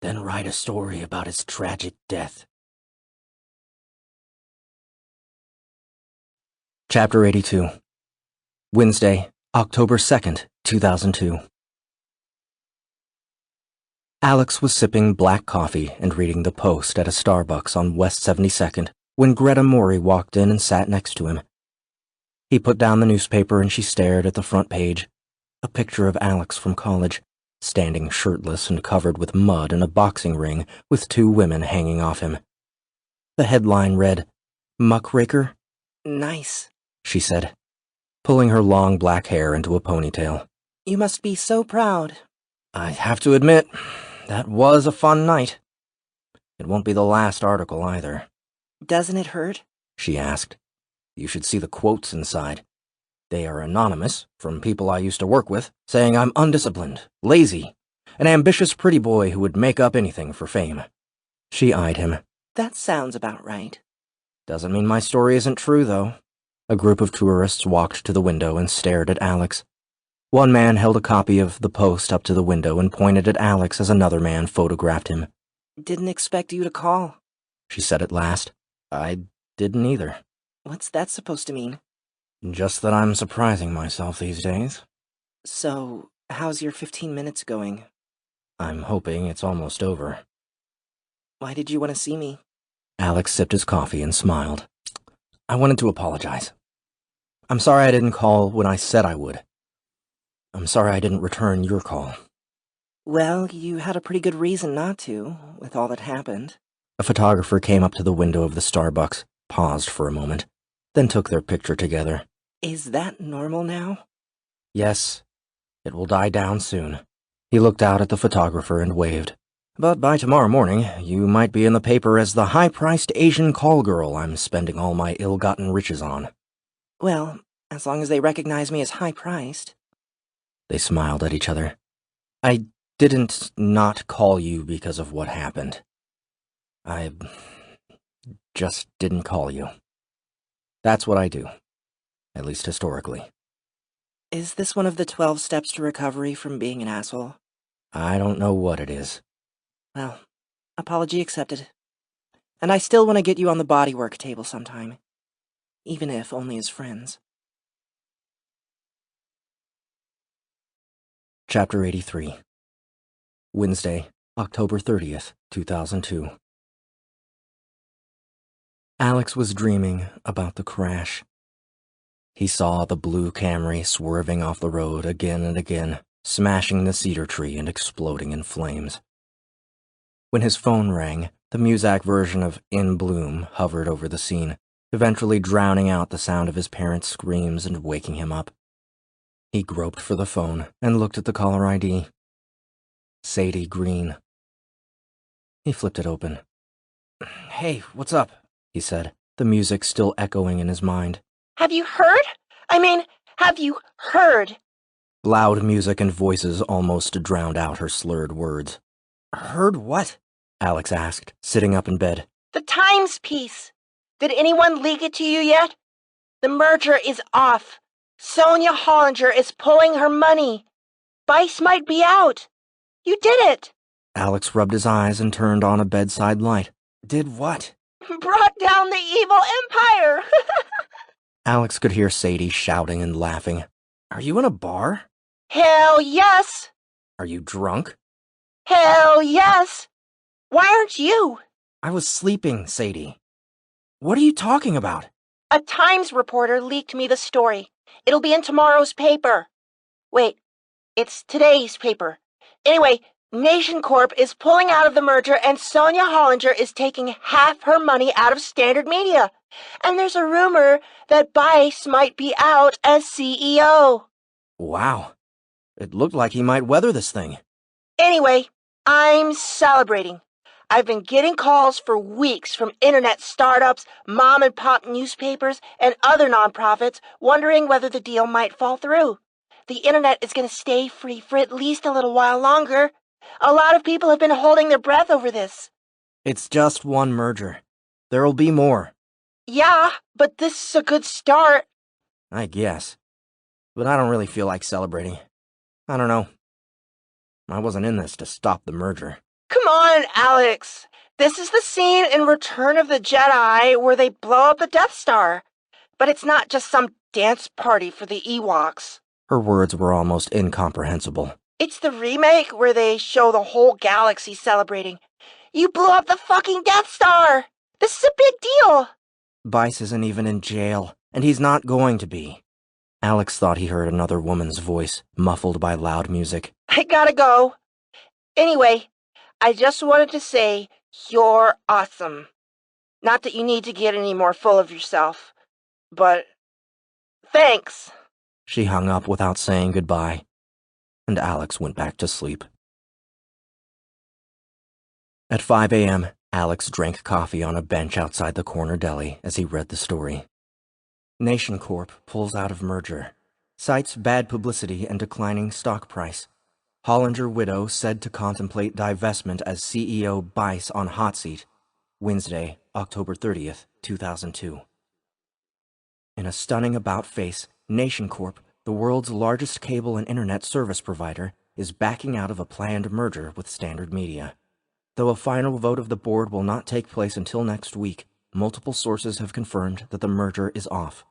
then write a story about his tragic death. Chapter 82. Wednesday, October 2nd, 2002. Alex was sipping black coffee and reading the Post at a Starbucks on West 72nd when Greta Mori walked in and sat next to him. He put down the newspaper and she stared at the front page, a picture of Alex from college, standing shirtless and covered with mud in a boxing ring with two women hanging off him. The headline read, "Muckraker?" Nice, she said, pulling her long black hair into a ponytail. You must be so proud. I have to admit, that was a fun night. It won't be the last article either. Doesn't it hurt? She asked. You should see the quotes inside. They are anonymous, from people I used to work with, saying I'm undisciplined, lazy, an ambitious pretty boy who would make up anything for fame. She eyed him. That sounds about right. Doesn't mean my story isn't true, though. A group of tourists walked to the window and stared at Alex. One man held a copy of the Post up to the window and pointed at Alex as another man photographed him. Didn't expect you to call, she said at last. I didn't either. What's that supposed to mean? Just that I'm surprising myself these days. So, how's your 15 minutes going? I'm hoping it's almost over. Why did you want to see me? Alex sipped his coffee and smiled. I wanted to apologize. I'm sorry I didn't call when I said I would. I'm sorry I didn't return your call. Well, you had a pretty good reason not to, with all that happened. A photographer came up to the window of the Starbucks, paused for a moment, then took their picture together. Is that normal now? Yes. It will die down soon. He looked out at the photographer and waved. But by tomorrow morning, you might be in the paper as the high-priced Asian call girl I'm spending all my ill-gotten riches on. Well, as long as they recognize me as high-priced. They smiled at each other. I didn't not call you because of what happened. I just didn't call you. That's what I do, at least historically. Is this one of the 12 steps to recovery from being an asshole? I don't know what it is. Well, apology accepted. And I still want to get you on the bodywork table sometime, even if only as friends. Chapter 83. Wednesday, October 30th, 2002. Alex was dreaming about the crash. He saw the blue Camry swerving off the road again and again, smashing the cedar tree and exploding in flames. When his phone rang, the Muzak version of In Bloom hovered over the scene, eventually drowning out the sound of his parents' screams and waking him up. He groped for the phone and looked at the caller ID. Sadie Green. He flipped it open. Hey, what's up? He said, the music still echoing in his mind. Have you heard? Have you heard? Loud music and voices almost drowned out her slurred words. Heard what? Alex asked, sitting up in bed. The Times piece. Did anyone leak it to you yet? The merger is off. Sonia Hollinger is pulling her money. Bice might be out. You did it. Alex rubbed his eyes and turned on a bedside light. Did what? Brought down the evil empire. Alex could hear Sadie shouting and laughing. Are you in a bar? Hell yes. Are you drunk? Hell yes. Why aren't you? I was sleeping, Sadie. What are you talking about? A Times reporter leaked me the story. It'll be in tomorrow's paper. Wait, it's today's paper. Anyway, Nation Corp is pulling out of the merger and Sonia Hollinger is taking half her money out of Standard Media. And there's a rumor that Bice might be out as CEO. Wow. It looked like he might weather this thing. Anyway, I'm celebrating. I've been getting calls for weeks from internet startups, mom-and-pop newspapers, and other nonprofits wondering whether the deal might fall through. The internet is going to stay free for at least a little while longer. A lot of people have been holding their breath over this. It's just one merger. There'll be more. Yeah, but this is a good start. I guess. But I don't really feel like celebrating. I don't know. I wasn't in this to stop the merger. Come on, Alex. This is the scene in Return of the Jedi where they blow up the Death Star. But it's not just some dance party for the Ewoks. Her words were almost incomprehensible. It's the remake where they show the whole galaxy celebrating. You blew up the fucking Death Star! This is a big deal! Bice isn't even in jail, and he's not going to be. Alex thought he heard another woman's voice, muffled by loud music. I gotta go. Anyway, I just wanted to say you're awesome. Not that you need to get any more full of yourself, but thanks. She hung up without saying goodbye, and Alex went back to sleep. At 5 a.m., Alex drank coffee on a bench outside the corner deli as he read the story. Nation Corp pulls out of merger. Cites bad publicity and declining stock price. Hollinger widow said to contemplate divestment as CEO Bice on hot seat. Wednesday, October 30th, 2002. In a stunning about-face, Nation Corp, the world's largest cable and internet service provider, is backing out of a planned merger with Standard Media. Though a final vote of the board will not take place until next week, multiple sources have confirmed that the merger is off.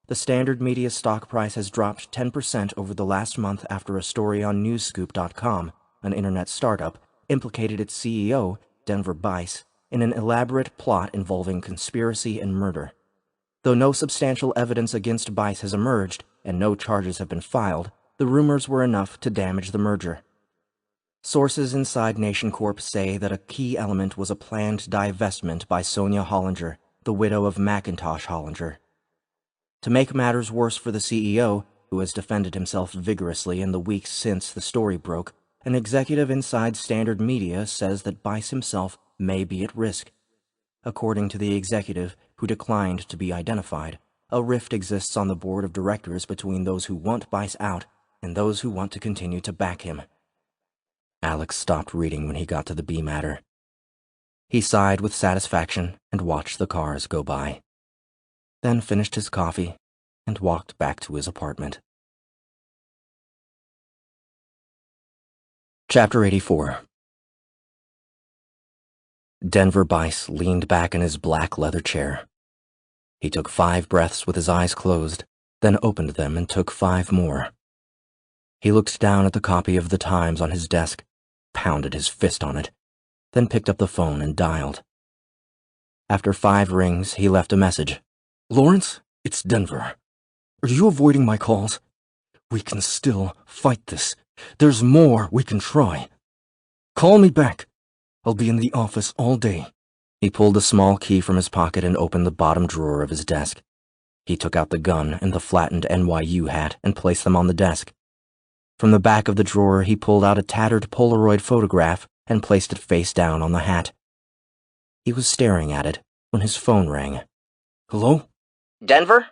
The Standard Media stock price has dropped 10% over the last month after a story on newscoop.com, an internet startup, implicated its CEO, Denver Bice, in an elaborate plot involving conspiracy and murder. Though no substantial evidence against Bice has emerged and no charges have been filed, the rumors were enough to damage the merger. Sources inside Nation Corp say that a key element was a planned divestment by Sonia Hollinger, the widow of Macintosh Hollinger. To make matters worse for the CEO, who has defended himself vigorously in the weeks since the story broke, an executive inside Standard Media says that Bice himself may be at risk. According to the executive, who declined to be identified, a rift exists on the board of directors between those who want Bice out and those who want to continue to back him. Alex stopped reading when he got to the B matter. He sighed with satisfaction and watched the cars go by, then finished his coffee and walked back to his apartment. Chapter 84. Denver Bice leaned back in his black leather chair. He took 5 breaths with his eyes closed, then opened them and took 5 more. He looked down at the copy of the Times on his desk, pounded his fist on it, then picked up the phone and dialed. After 5 rings, he left a message. "Lawrence, it's Denver. Are you avoiding my calls? We can still fight this. There's more we can try. Call me back. I'll be in the office all day." He pulled a small key from his pocket and opened the bottom drawer of his desk. He took out the gun and the flattened NYU hat and placed them on the desk. From the back of the drawer, he pulled out a tattered Polaroid photograph and placed it face down on the hat. He was staring at it when his phone rang. "Hello?" Denver?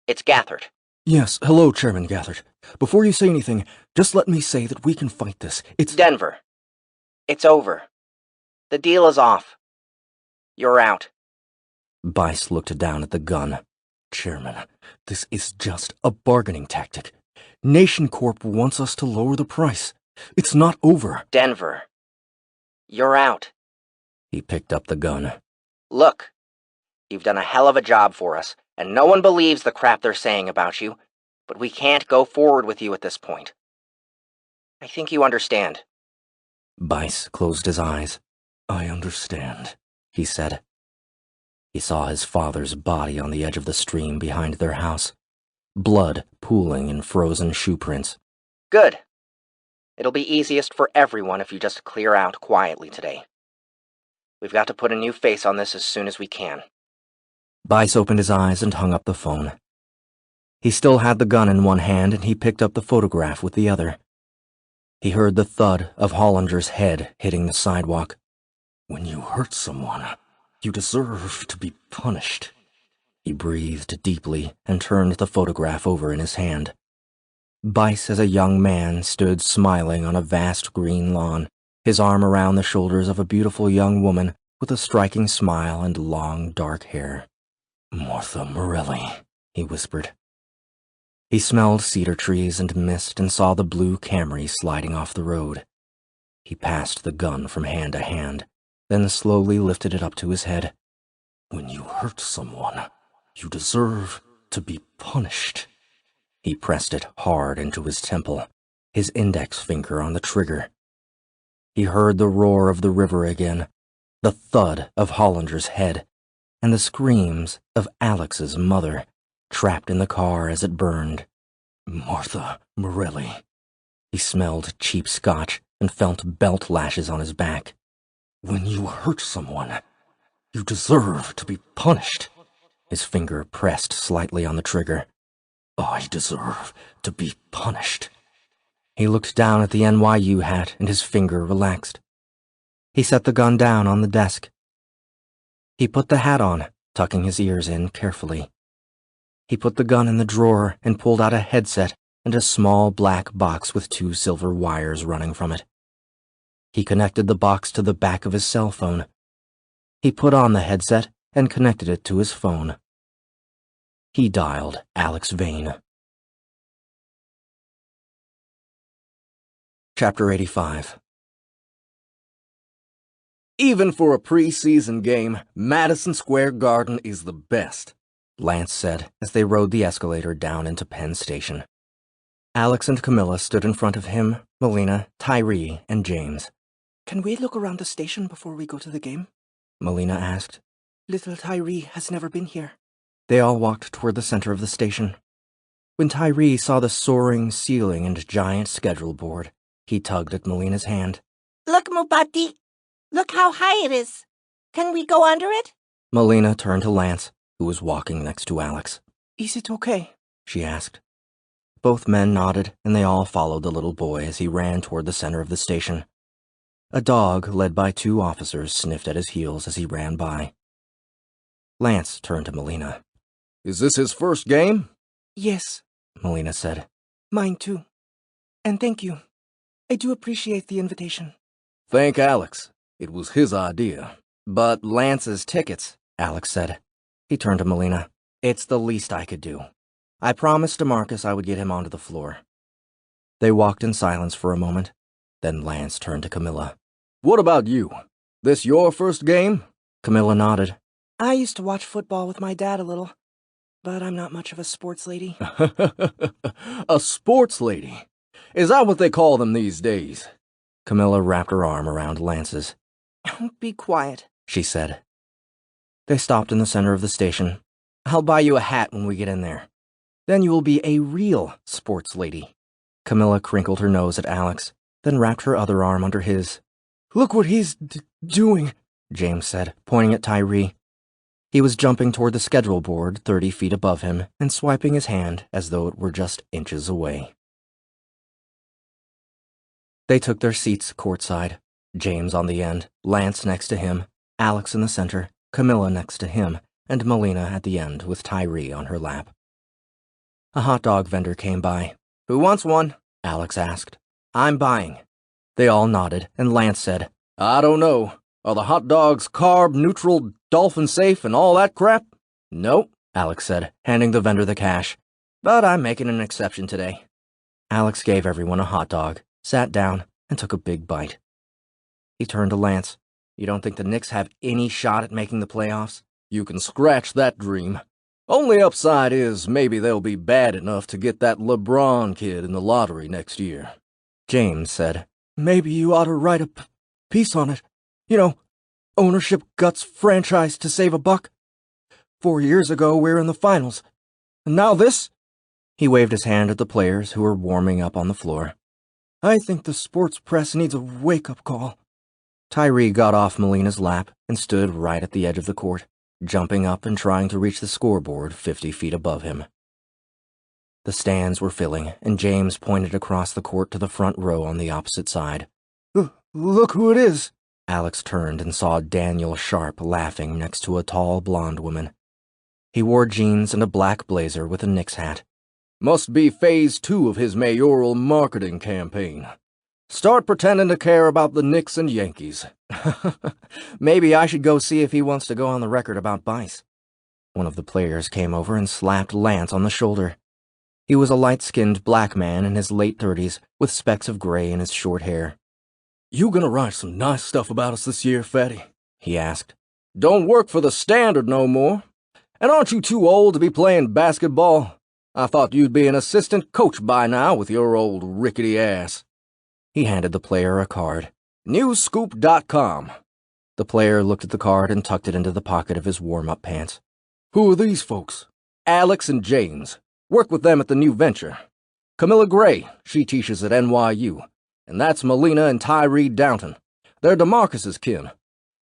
It's Gathert. "Yes, hello, Chairman Gathert. Before you say anything, just let me say that we can fight this. It's— Denver. It's over. The deal is off. You're out." Bice looked down at the gun. "Chairman, this is just a bargaining tactic. Nation Corp wants us to lower the price. It's not over." Denver. You're out. He picked up the gun. Look, you've done a hell of a job for us, and no one believes the crap they're saying about you, but we can't go forward with you at this point. I think you understand. Bice closed his eyes. "I understand," he said. He saw his father's body on the edge of the stream behind their house, blood pooling in frozen shoe prints. Good. It'll be easiest for everyone if you just clear out quietly today. We've got to put a new face on this as soon as we can. Bice opened his eyes and hung up the phone. He still had the gun in one hand, and he picked up the photograph with the other. He heard the thud of Hollinger's head hitting the sidewalk. "When you hurt someone, you deserve to be punished." He breathed deeply and turned the photograph over in his hand. Bice, as a young man, stood smiling on a vast green lawn, his arm around the shoulders of a beautiful young woman with a striking smile and long, dark hair. "Martha Morelli," he whispered. He smelled cedar trees and mist and saw the blue Camry sliding off the road. He passed the gun from hand to hand, then slowly lifted it up to his head. "When you hurt someone, you deserve to be punished." He pressed it hard into his temple, his index finger on the trigger. He heard the roar of the river again, the thud of Hollinger's head, and the screams of Alex's mother, trapped in the car as it burned. Martha Morelli. He smelled cheap scotch and felt belt lashes on his back. "When you hurt someone, you deserve to be punished." His finger pressed slightly on the trigger. "I deserve to be punished." He looked down at the NYU hat and his finger relaxed. He set the gun down on the desk. He put the hat on, tucking his ears in carefully. He put the gun in the drawer and pulled out a headset and a small black box with 2 silver wires running from it. He connected the box to the back of his cell phone. He put on the headset and connected it to his phone. He dialed Alex Vane. Chapter 85. "Even for a preseason game, Madison Square Garden is the best," Lance said as they rode the escalator down into Penn Station. Alex and Camila stood in front of him, Melina, Tyree, and James. "Can we look around the station before we go to the game?" Melina asked. "Little Tyree has never been here." They all walked toward the center of the station. When Tyree saw the soaring ceiling and giant schedule board, he tugged at Melina's hand. Look, Mubati. Look how high it is. Can we go under it? Melina turned to Lance, who was walking next to Alex. "Is it okay?" she asked. Both men nodded, and they all followed the little boy as he ran toward the center of the station. A dog, led by 2 officers, sniffed at his heels as he ran by. Lance turned to Melina. "Is this his first game?" "Yes," Melina said. "Mine too. And thank you. I do appreciate the invitation." "Thank Alex. It was his idea." "But Lance's tickets," Alex said. He turned to Melina. "It's the least I could do. I promised Demarcus I would get him onto the floor." They walked in silence for a moment. Then Lance turned to Camila. "What about you? This your first game?" Camila nodded. "I used to watch football with my dad a little, but I'm not much of a sports lady." "A sports lady? Is that what they call them these days?" Camila wrapped her arm around Lance's. "Be quiet," she said. They stopped in the center of the station. "I'll buy you a hat when we get in there. Then you will be a real sports lady." Camila crinkled her nose at Alex, then wrapped her other arm under his. "Look what he's doing," James said, pointing at Tyree. He was jumping toward the schedule board 30 feet above him and swiping his hand as though it were just inches away. They took their seats courtside, James on the end, Lance next to him, Alex in the center, Camila next to him, and Melina at the end with Tyree on her lap. A hot dog vendor came by. "Who wants one?" Alex asked. "I'm buying." They all nodded, and Lance said, "I don't know. Are the hot dogs carb, neutral, dolphin safe, and all that crap?" "Nope," Alex said, handing the vendor the cash. "But I'm making an exception today." Alex gave everyone a hot dog, sat down, and took a big bite. He turned to Lance. "You don't think the Knicks have any shot at making the playoffs?" "You can scratch that dream. Only upside is maybe they'll be bad enough to get that LeBron kid in the lottery next year." James said, "Maybe you ought to write a piece on it. You know, ownership guts franchise to save a buck. 4 years ago, we were in the finals. And now this?" He waved his hand at the players who were warming up on the floor. "I think the sports press needs a wake-up call." Tyree got off Melina's lap and stood right at the edge of the court, jumping up and trying to reach the scoreboard 50 feet above him. The stands were filling, and James pointed across the court to the front row on the opposite side. "Look who it is." Alex turned and saw Daniel Sharp laughing next to a tall blonde woman. He wore jeans and a black blazer with a Knicks hat. "Must be phase 2 of his mayoral marketing campaign. Start pretending to care about the Knicks and Yankees. Maybe I should go see if he wants to go on the record about Bice. One of the players came over and slapped Lance on the shoulder. He was a light-skinned black man in his late 30s with specks of gray in his short hair. "You gonna write some nice stuff about us this year, Fatty?" he asked. "Don't work for the Standard no more. And aren't you too old to be playing basketball? I thought you'd be an assistant coach by now with your old rickety ass." He handed the player a card. Newscoop.com. The player looked at the card and tucked it into the pocket of his warm-up pants. "Who are these folks?" "Alex and James. Work with them at the new venture. Camila Gray, she teaches at NYU. And that's Melina and Tyree Downton. They're Demarcus's kin.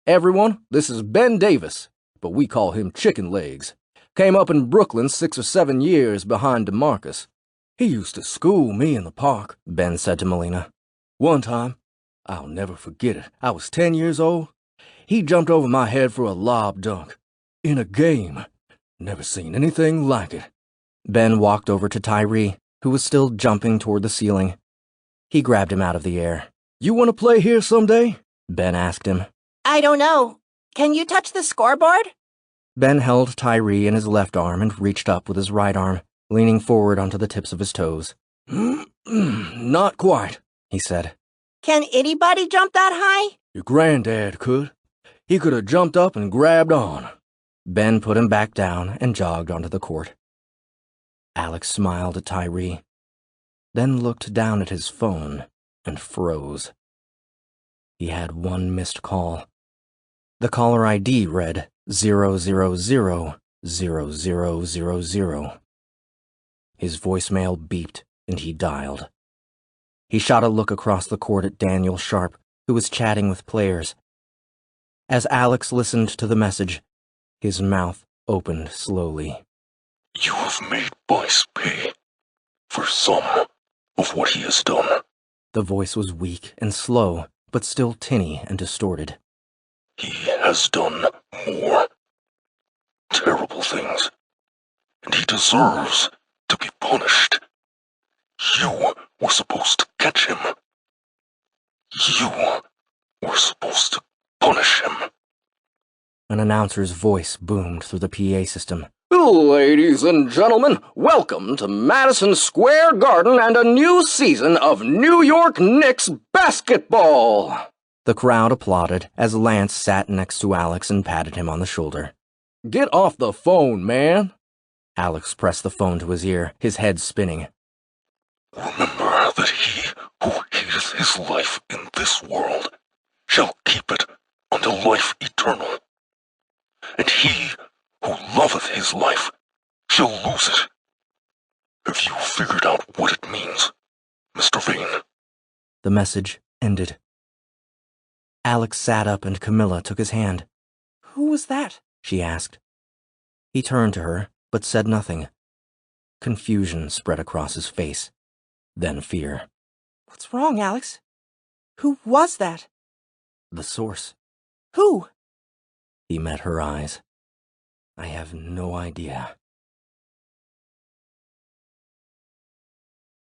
Everyone, this is Ben Davis, but we call him Chicken Legs. Came up in Brooklyn 6 or 7 years behind Demarcus. He used to school me in the park," Ben said to Melina. "One time, I'll never forget it, I was 10 years old. He jumped over my head for a lob dunk. In a game. Never seen anything like it." Ben walked over to Tyree, who was still jumping toward the ceiling. He grabbed him out of the air. "You want to play here someday?" Ben asked him. I don't know. Can you touch the scoreboard? Ben held Tyree in his left arm and reached up with his right arm, leaning forward onto the tips of his toes. "Not quite," he said. Can anybody jump that high? "Your granddad could. He could have jumped up and grabbed on." Ben put him back down and jogged onto the court. Alex smiled at Tyree, then looked down at his phone and froze. He had one missed call. The caller ID read 0000000. His voicemail beeped and he dialed. He shot a look across the court at Daniel Sharp, who was chatting with players. As Alex listened to the message, his mouth opened slowly. "You have made Bice pay for some of what he has done." The voice was weak and slow, but still tinny and distorted. "He has done more terrible things, and he deserves to be punished. You were supposed to catch him. You were supposed to punish him." An announcer's voice boomed through the PA system. "Ladies and gentlemen, welcome to Madison Square Garden and a new season of New York Knicks basketball." The crowd applauded as Lance sat next to Alex and patted him on the shoulder. "Get off the phone, man." Alex pressed the phone to his ear, his head spinning. "Remember that he who hateth his life in this world shall keep it unto life eternal. And he who loveth his life shall lose it. Have you figured out what it means, Mr. Vane?" The message ended. Alex sat up and Camila took his hand. "Who was that?" she asked. He turned to her, but said nothing. Confusion spread across his face, then fear. "What's wrong, Alex? Who was that?" The source. "Who?" He met her eyes. "I have no idea."